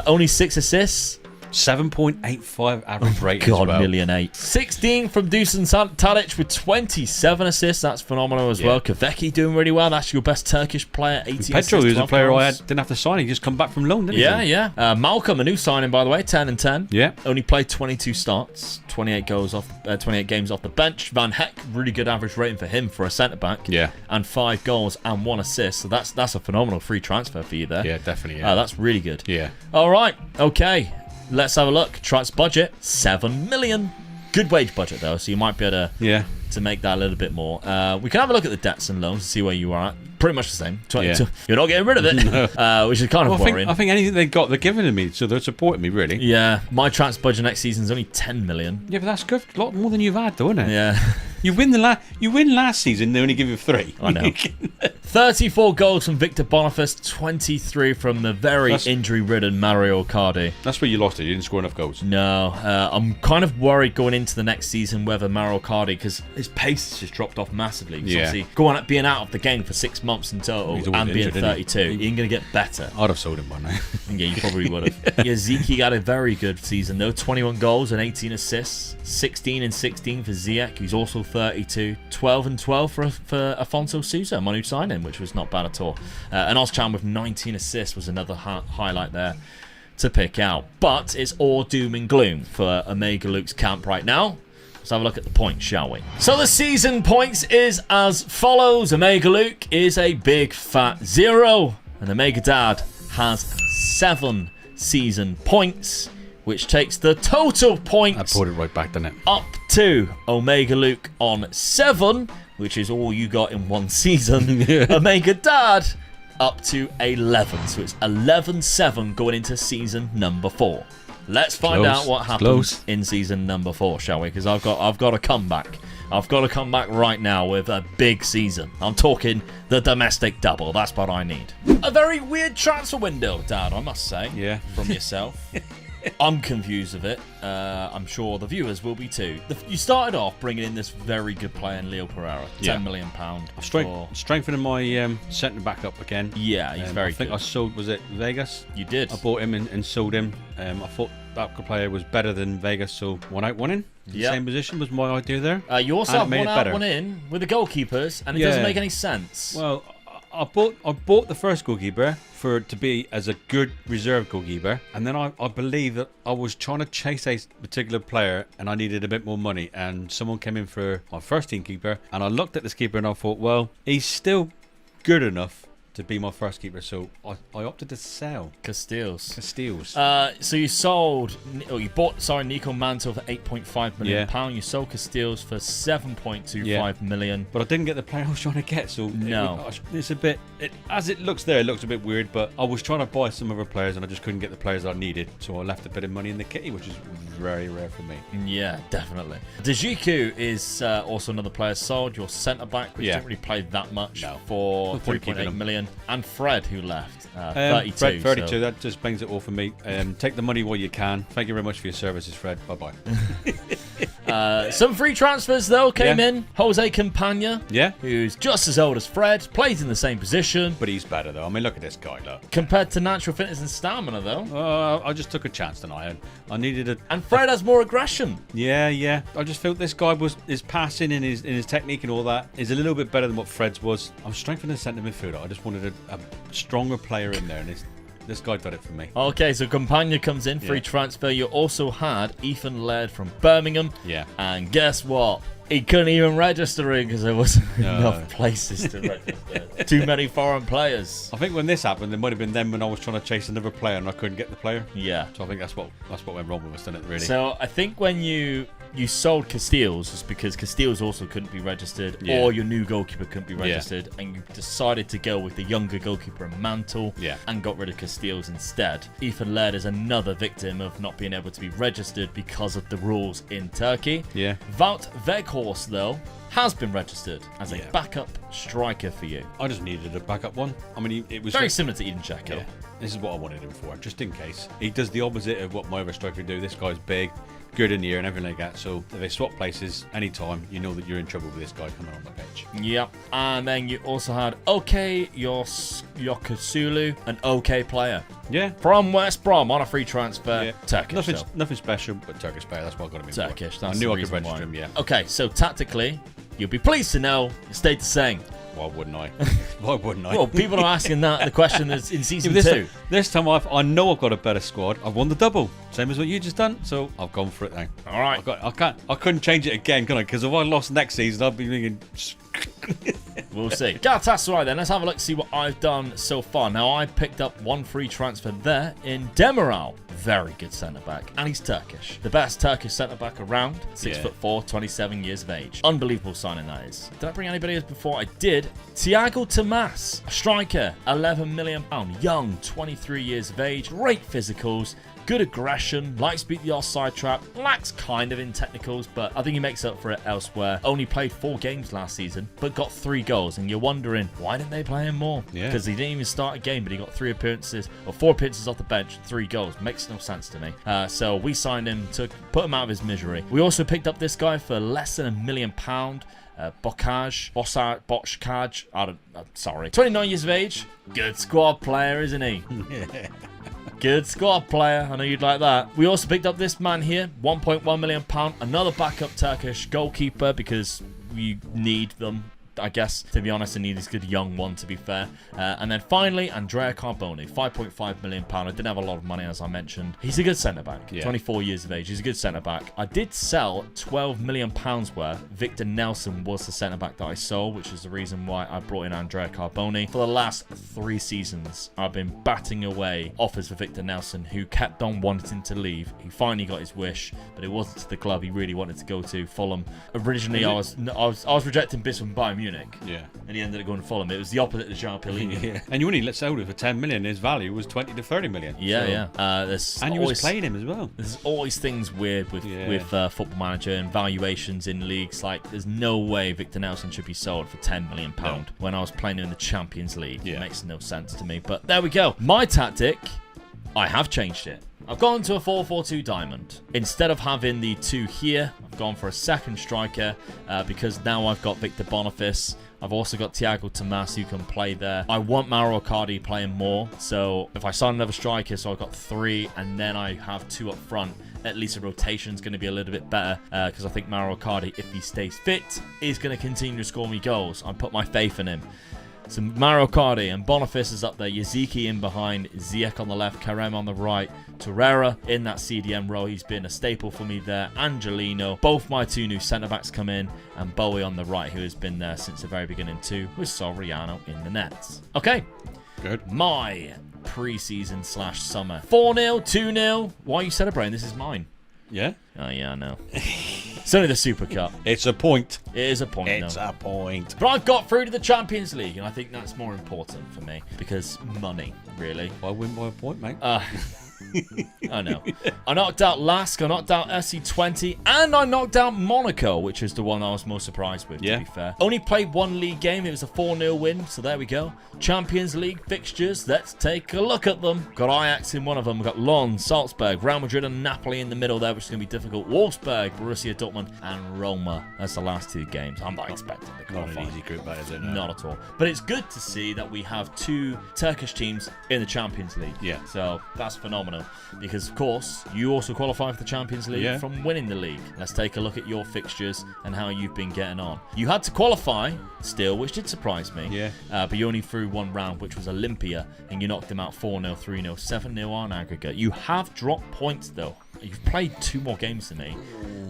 Only 6 assists. 7.85 average rate. God, as well. 1,000,008. 16 from Dusan Tadic with 27 assists. That's phenomenal as well. Kavecki doing really well. That's your best Turkish player. 18 Petro, who's a player goals. didn't have to sign. He just come back from loan, didn't he? Yeah. Malcolm, a new signing, by the way, 10 and 10. Yeah. Only played 22 starts, 28 games off the bench. Van Heck, really good average rating for him for a centre back. Yeah. And 5 goals and 1 assist. So that's a phenomenal free transfer for you there. Yeah, definitely. Yeah. That's really good. Yeah. All right. Okay. Let's have a look. Trot's budget, 7 million. Good wage budget, though, so you might be able to make that a little bit more. We can have a look at the debts and loans and see where you are at. Pretty much the same. 22. Yeah. You're not getting rid of it, which is kind of worrying. I think anything they got, they're giving to me, so they're supporting me, really. Yeah. My Trot's budget next season is only 10 million. Yeah, but that's good. A lot more than you've had, though, isn't it? Yeah. You win last season, they only give you 3. I know. 34 goals from Victor Boniface, 23 from the very injury-ridden Mario Icardi. That's where you lost it. You didn't score enough goals. No. I'm kind of worried going into the next season whether Mario Icardi, because his pace has just dropped off massively. Yeah. Obviously, being out of the game for 6 months in total and being 32, he ain't going to get better. I'd have sold him by now. Yeah, you probably would have. Zeke had a very good season, though. 21 goals and 18 assists. 16 and 16 for Ziyech, who's also 32. 12 and 12 for Afonso Sousa, my new signing, which was not bad at all. And Ozcan with 19 assists was another highlight there to pick out. But it's all doom and gloom for Omega Luke's camp right now. Let's have a look at the points, shall we? So the season points is as follows. Omega Luke is a big fat 0. And Omega Dad has 7 season points, which takes the total points. I pulled it right back, didn't it? Up to Omega Luke on 7, which is all you got in one season. Omega Dad up to 11. So it's 11-7 going into season number 4. Let's find out what happens in season number 4, shall we? Because I've got a comeback. I've got to come back right now with a big season. I'm talking the domestic double. That's what I need. A very weird transfer window, Dad, I must say. Yeah. From yourself. I'm confused with it. I'm sure the viewers will be too. You started off bringing in this very good player in Leo Pereira. £10 million. Strengthening my centre back up again. Yeah, he's very good. I think I sold, was it Vegas? You did. I bought him and sold him. I thought that player was better than Vegas, so one out, one in. Same position was my idea there. You also have one out, one in with the goalkeepers, and it doesn't make any sense. Well, I bought the first goalkeeper to be as a good reserve goalkeeper, and then I believe that I was trying to chase a particular player and I needed a bit more money, and someone came in for my first team keeper, and I looked at this keeper and I thought, well, he's still good enough to be my first keeper, so I opted to sell Casteels. So you sold, you bought, Nico Mantle for £8.5 million. You sold Casteels for £7.25 million. But I didn't get the player I was trying to get, so it's a bit, as it looks there, it looks a bit weird, but I was trying to buy some other players and I just couldn't get the players I needed, so I left a bit of money in the kitty, which is very rare for me. Yeah, definitely. Dejiku is also another player sold, your centre-back, which didn't really play that much for £3.8 million. And Fred, who left, 32. Fred, 32, that just brings it all for me. Take the money while you can. Thank you very much for your services, Fred. Bye-bye. Some free transfers, though, came in. Jose Campagna, Yeah. who's just as old as Fred, plays in the same position. But he's better, though. I mean, look at this guy, look. Compared to natural fitness and stamina, though. I just took a chance tonight. I needed a... And Fred has more aggression. Yeah. I just felt this guy his passing and his technique and all that is a little bit better than what Fred's was. I'm strengthening the centre midfielder. I just wanted a stronger player in there, and this guy did it for me. Okay, so Campagna comes in, free transfer. You also had Ethan Laird from Birmingham. Yeah. And guess what? He couldn't even register in because there wasn't enough places to register. Too many foreign players. I think when this happened, it might have been then when I was trying to chase another player and I couldn't get the player. Yeah. So I think that's what went wrong with us, didn't it, really? So I think when you sold Casteels, it's because Casteels also couldn't be registered, or your new goalkeeper couldn't be registered, and you decided to go with the younger goalkeeper in Mantle and got rid of Casteels instead. Ethan Laird is another victim of not being able to be registered because of the rules in Turkey. Yeah. Wout Weghorst, though, has been registered as a backup striker for you. I just needed a backup one. I mean, it was very similar to Eden Dzeko. Yeah. This is what I wanted him for, just in case. He does the opposite of what my other striker do. This guy's big, good in the air and everything like that. So if they swap places anytime, you know that you're in trouble with this guy coming on the bench. Yep. And then you also had Yokosulu, an okay player. Yeah. From West Brom on a free transfer. Yeah. Turkish. Nothing special, but Turkish player. That's what I got him in Turkish. for. That's I knew the I could reason register why. him, yeah. Okay, so tactically, you'll be pleased to know it stayed the same. Why wouldn't I? Why wouldn't I? Well, people are asking that. The question is in season 2. This time I know I've got a better squad. I've won the double, same as what you just done. So I've gone for it now. All right. I couldn't change it again, can I? Because if I lost next season, I'd be thinking. We'll see. Galatasaray then. Let's have a look to see what I've done so far. Now, I picked up one free transfer there in Demiral. Very good centre-back. And he's Turkish. The best Turkish centre-back around. 6'4", 27 years of age. Unbelievable signing that is. Did I bring anybody else before? I did. Thiago Tomas, a striker, £11 million. Young, 23 years of age. Great physicals. Good aggression, likes to beat the offside trap, lacks kind of in technicals, but I think he makes up for it elsewhere. Only played 4 games last season, but got 3 goals. And you're wondering, why didn't they play him more? Yeah. Because he didn't even start a game, but he got 3 appearances, or 4 appearances off the bench, 3 goals. Makes no sense to me. So we signed him to put him out of his misery. We also picked up this guy for less than £1 million. Bochkaj, sorry. 29 years of age. Good squad player, isn't he? Good squad player. I know you'd like that. We also picked up this man here, £1.1 million. Another backup Turkish goalkeeper because you need them. I guess, to be honest, I need this good young one, to be fair. And then finally, Andrea Carboni, £5.5 million. I didn't have a lot of money, as I mentioned. He's a good centre-back, 24 years of age. He's a good centre-back. I did sell £12 million worth. Victor Nelson was the centre-back that I sold, which is the reason why I brought in Andrea Carboni. For the last 3 seasons, I've been batting away offers for Victor Nelson, who kept on wanting to leave. He finally got his wish, but it wasn't to the club he really wanted to go to, Fulham. Originally, I was rejecting Bis from Bayern Munich. Yeah. And he ended up going to Fulham. It was the opposite of Jean Pellegrini. Yeah. And you only sold it for 10 million. His value was 20 to 30 million. Yeah, so. And you was playing him as well. There's always things weird with Football Manager and valuations in leagues. Like, there's no way Victor Nelson should be sold for £10 million when I was playing in the Champions League. It makes no sense to me. But there we go. My tactic, I have changed it. I've gone to a 4-4-2 diamond. Instead of having the 2 here, I've gone for a second striker because now I've got Victor Boniface. I've also got Thiago Tomas who can play there. I want Mauro Icardi playing more. So if I sign another striker, so I've got 3 and then I have 2 up front, at least the rotation's going to be a little bit better because I think Mauro Icardi, if he stays fit, is going to continue to score me goals. I put my faith in him. So Mario Cardi and Boniface is up there. Yaziki in behind. Ziyech on the left. Karem on the right. Torreira in that CDM role. He's been a staple for me there. Angelino. Both my 2 new centre-backs come in. And Bowie on the right, who has been there since the very beginning too, with Soriano in the nets. Okay. Good. My pre-season / summer. 4-0, 2-0. Why are you celebrating? This is mine. Yeah? Oh, yeah, I know. It's only the Super Cup. It's a point. It is a point, It's though. a point. But I've got through to the Champions League, and I think that's more important for me. Because money, really. I win by a point, mate. I know. I knocked out Lask, I knocked out SE20, and I knocked out Monaco, which is the one I was most surprised with, to be fair. Only played 1 league game. It was a 4-0 win, so there we go. Champions League fixtures. Let's take a look at them. Got Ajax in one of them. We've got Lyon, Salzburg, Real Madrid, and Napoli in the middle there, which is going to be difficult. Wolfsburg, Borussia Dortmund, and Roma. That's the last 2 games. I'm not expecting to Not qualify. an easy group, that is it? Not at all. But it's good to see that we have 2 Turkish teams in the Champions League. Yeah. So that's phenomenal. Because, of course, you also qualify for the Champions League from winning the league. Let's take a look at your fixtures and how you've been getting on. You had to qualify still, which did surprise me. Yeah. But you only threw 1 round, which was Olympia, and you knocked them out 4-0, 3-0, 7-0 on aggregate. You have dropped points, though. You've played 2 more games than me.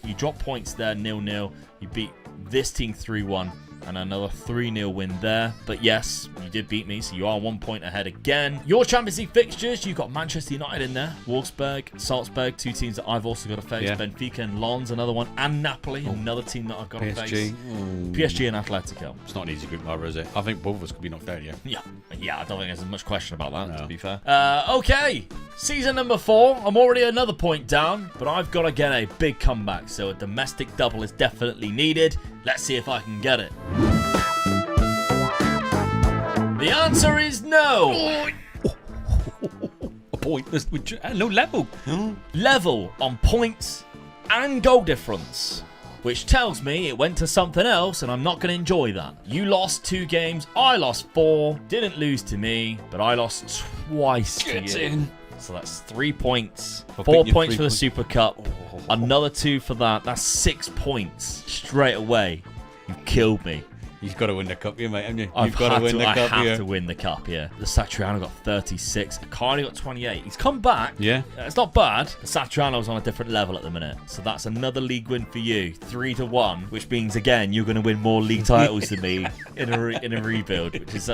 You dropped points there, 0-0. You beat this team 3-1. And another 3-0 win there. But yes, you did beat me, so you are 1 point ahead again. Your Champions League fixtures, you've got Manchester United in there. Wolfsburg, Salzburg, 2 teams that I've also got to face. Yeah. Benfica and Lyon's another one. And Napoli, another team that I've got to face. PSG. PSG and Atletico. It's not an easy group, either, is it? I think both of us could be knocked out, yeah. Yeah, I don't think there's much question about that, No. to be fair. Okay, season number 4. I'm already another point down, but I've got to get a big comeback, so a domestic double is definitely needed. Let's see if I can get it. The answer is no. A point. There's no level. Level on points and goal difference, which tells me it went to something else, and I'm not going to enjoy that. You lost 2 games, I lost 4. Didn't lose to me, but I lost twice to you. So that's 3 points. 4 points for the Super Cup. Another 2 for that. That's 6 points straight away. You killed me. You've got to win the cup here, mate, haven't you? I've You've got to win the cup I have here. to win the cup here. The Satriano got 36. Cardi got 28. He's come back. Yeah. It's not bad. The Satriano's on a different level at the minute. So that's another league win for you. 3-1, which means, again, you're going to win more league titles than me in a rebuild, which is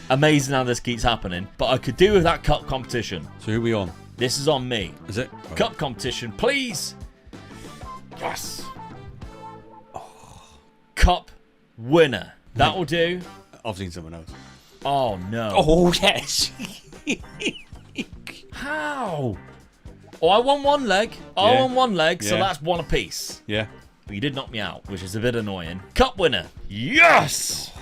amazing how this keeps happening. But I could do with that cup competition. So who are we on? This is on me. Is it? Cup competition, please. Yes. Cup winner. That will do. I've seen someone else. Oh, no. Oh, yes. How? Oh, I won 1 leg. I won 1 leg, so Yeah. that's 1 apiece. Yeah. But you did knock me out, which is a bit annoying. Cup winner. Yes!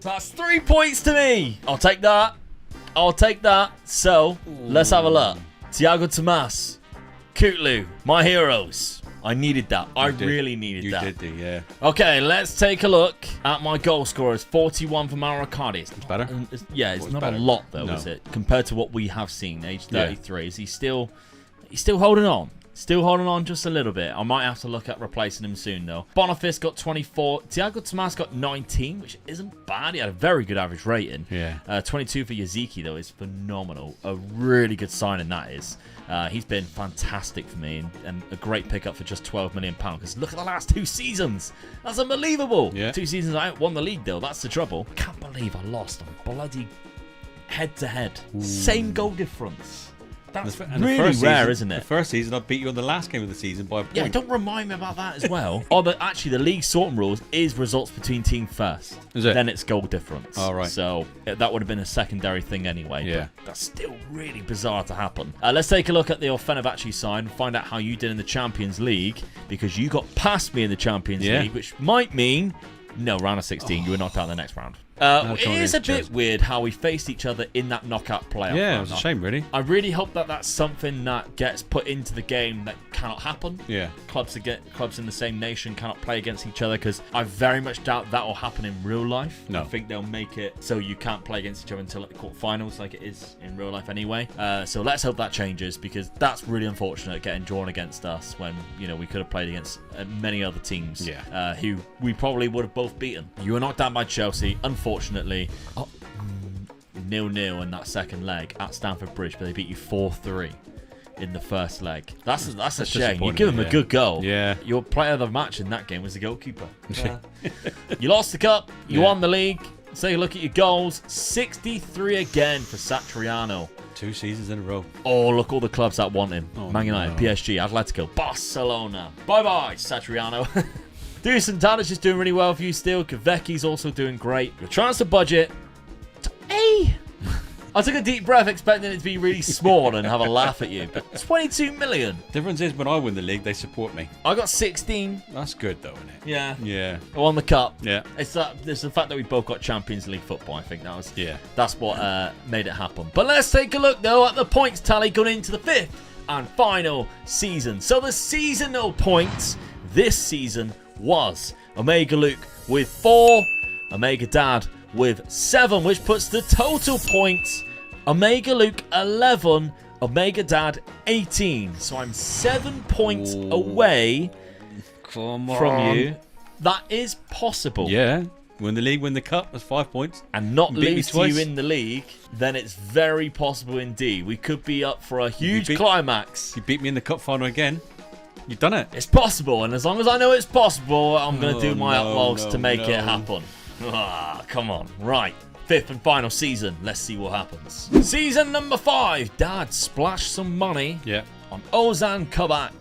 That's 3 points to me. I'll take that. I'll take that. So, let's have a look. Thiago Tomas. Kutlu. My heroes. I needed that. I really needed that. You did, yeah. Okay, let's take a look at my goal scorers. 41 for Mauro Icardi. It's better? It's not better? a lot, though, No. is it? Compared to what we have seen, age 33. Is he still... He's still holding on. Still holding on just a little bit. I might have to look at replacing him soon, though. Boniface got 24. Thiago Tomas got 19, which isn't bad. He had a very good average rating. Yeah. 22 for Yaziki, though, is phenomenal. A really good signing, that is. He's been fantastic for me and a great pickup for just £12 million. Because look at the last 2 seasons. That's unbelievable. Yeah. 2 seasons I won the league, though. That's the trouble. I can't believe I lost on bloody head-to-head. Same goal difference. That's really rare, isn't it? The first season, I beat you on the last game of the season by a point. Yeah, don't remind me about that as well. But actually, the league sorting rules is results between teams first. Is it? Then it's goal difference. Oh, right. So that would have been a secondary thing anyway. Yeah. But that's still really bizarre to happen. Let's take a look at the Fenerbache side and find out how you did in the Champions League, because you got past me in the Champions League, which might mean no, round of 16, you were knocked out in the next round. It is a bit weird how we faced each other in that knockout playoff. Yeah, it was a shame, really. I really hope that that's something that gets put into the game that cannot happen. Yeah. Clubs in the same nation cannot play against each other, because I very much doubt that will happen in real life. No. I think they'll make it so you can't play against each other until the quarterfinals, like it is in real life anyway. So let's hope that changes, because that's really unfortunate getting drawn against us when we could have played against many other teams who we probably would have both beaten. You were knocked out by Chelsea. Unfortunately, unfortunately, 0-0 in that second leg at Stamford Bridge, but they beat you 4-3 in the first leg. That's a shame. You give them a good goal. Yeah. Your player of the match in that game was the goalkeeper. You lost the cup. You won the league. Take a look at your goals. 63 again for Satriano. 2 seasons in a row. Oh, look, all the clubs that want him. Oh, Man United, no. PSG, Atletico, Barcelona. Bye-bye, Satriano. Dusan Tadic is doing really well for you still. Kvecki's also doing great. Your transfer budget to A. I took a deep breath expecting it to be really small and have a laugh at you, but 22 million. Difference is when I win the league, they support me. I got 16. That's good though, isn't it? Yeah. Yeah. I won the cup. Yeah. It's the fact that we both got Champions League football. I think that's what made it happen. But let's take a look though at the points tally going into the 5th and final season. So the seasonal points this season was Omega Luke with 4, Omega Dad with 7, which puts the total points Omega Luke 11, Omega Dad 18. So I'm 7 points away from you. That is possible. Yeah. Win the league, win the cup. That's 5 points. And not Beat me lose to twice. you in the league, then it's very possible indeed. We could be up for a huge climax. You beat me in the cup final again. You've done it. It's possible, and as long as I know it's possible, I'm going to do my no, utmost to make no. it happen. Ah, come on. Right. 5th and final season. Let's see what happens. Season number 5. Dad splashed some money Yeah. on Ozan Kabak,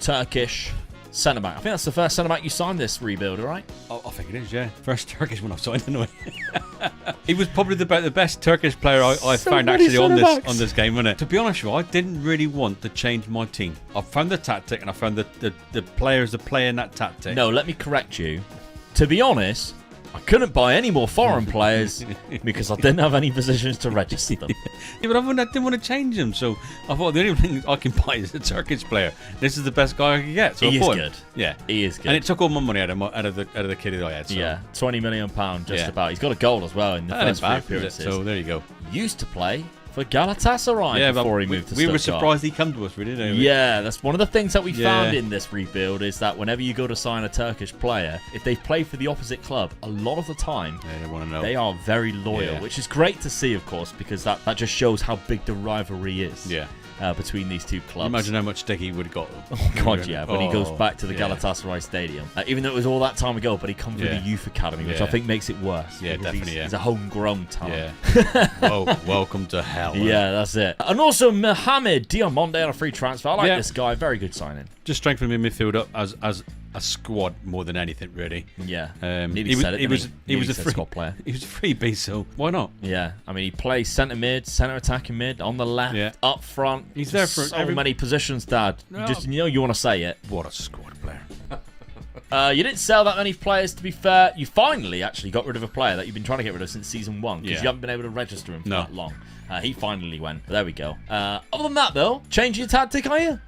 Turkish centre-back. I think that's the first centre-back you signed this rebuild, right? Oh, I think it is, yeah. First Turkish one I've signed anyway. He was probably the best Turkish player I found actually on this game, wasn't it? To be honest with you, I didn't really want to change my team. I found the tactic and I found the players that play in that tactic. No, let me correct you. To be honest, I couldn't buy any more foreign players because I didn't have any positions to register them. Yeah, but I didn't want to change them, so I thought the only thing I can buy is a Turkish player. This is the best guy I could get. So He I is bought good. him. Yeah, He is good. and it took all my money out of the kid that I had. So. Yeah, £20 million just Yeah. about. He's got a goal as well in the That first ain't three bad, is it? appearances. So there you go. Used to play for Galatasaray Yeah, before but he moved to we were Stuttgart. surprised he come to us, really, didn't we? Yeah, that's one of the things that we Yeah. found in this rebuild is that whenever you go to sign a Turkish player, if they've played for the opposite club, a lot of the time Yeah, they want to know. they are very loyal, Yeah. which is great to see, of course, because that just shows how big the rivalry is Yeah. between these two clubs. Imagine how much stick he would have got. Oh, God, yeah, when he goes back to the yeah. Galatasaray Stadium. Even though it was all that time ago, but he comes with Yeah. the youth academy, which Yeah. I think makes it worse. Yeah, because definitely, He's yeah. a homegrown talent. Yeah. Welcome to hell. Yeah, that's it. And also Mohamed Diamonde on a free transfer. I like Yeah. this guy. Very good signing. Just strengthening midfield up as a squad more than anything, really. Yeah. He Nearly was said it, he was didn't he was a Nearly said free squad player. He was a freebie, so why not? Yeah, I mean, he plays centre mid, centre attacking mid, on the left, Yeah. up front. He's there Just for so every- many positions, Dad. No. Just you want to say it. What a squad player. You didn't sell that many players, to be fair. You finally actually got rid of a player that you've been trying to get rid of since season 1 because Yeah. you haven't been able to register him for No. that long. He finally went. There we go. Other than that, though, change your tactic, are you?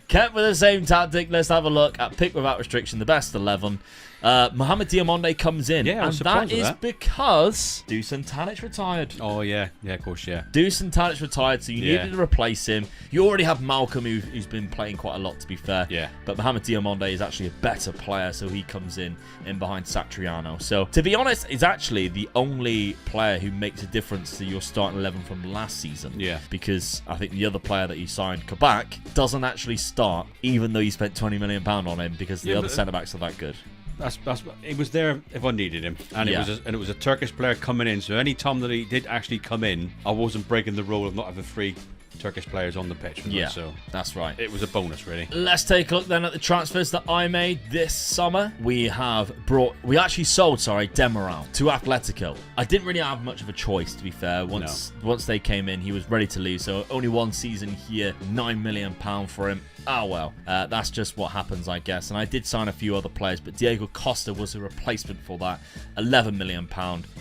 Kept with the same tactic. Let's have a look at pick without restriction, the best 11. Mohamed Diamonde comes in. Yeah, I and was that surprised with is that. because Dusan Tadic retired. Oh yeah, yeah, of course, yeah. Dusan Tadic retired, so you Yeah. needed to replace him. You already have Malcolm, who's been playing quite a lot, to be fair. Yeah. But Mohamed Diamonde is actually a better player, so he comes in behind Satriano. So, to be honest, he's actually the only player who makes a difference to your starting 11 from last season. Yeah. Because I think the other player that you signed, Kabak, doesn't actually start, even though you spent £20 million on him, because the Yeah, other but- centre-backs are that good. That's it was there if I needed him, and Yeah. it was a Turkish player coming in. So any time that he did actually come in, I wasn't breaking the rule of not having 3 Turkish players on the pitch. Yeah, So that's right. it was a bonus, really. Let's take a look then at the transfers that I made this summer. We actually sold, Demiral to Atletico. I didn't really have much of a choice, to be fair. Once they came in, he was ready to leave. So only one season here, £9 million for him. Oh well, that's just what happens, I guess. And I did sign a few other players, but Diego Costa was a replacement for that. £11 million.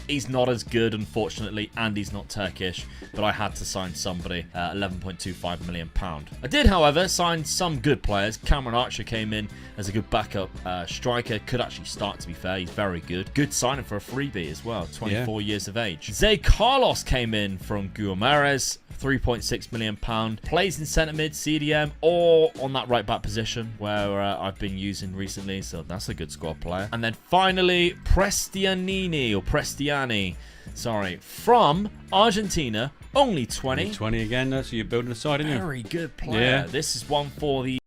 He's not as good, unfortunately, and he's not Turkish, but I had to sign somebody. £11 £11.25 million. I did, however, sign some good players. Cameron Archer came in as a good backup striker. Could actually start, to be fair. He's very good. Good signing for a freebie as well. 24 years of age. Zé Carlos came in from Guimarães. £3.6 million. Plays in centre mid, CDM, or on that right back position where I've been using recently. So that's a good squad player. And then finally, Prestiani, sorry, from Argentina. Only 20. Only 20 again, though, so you're building a side, aren't you? Very good player. Yeah. This is one for the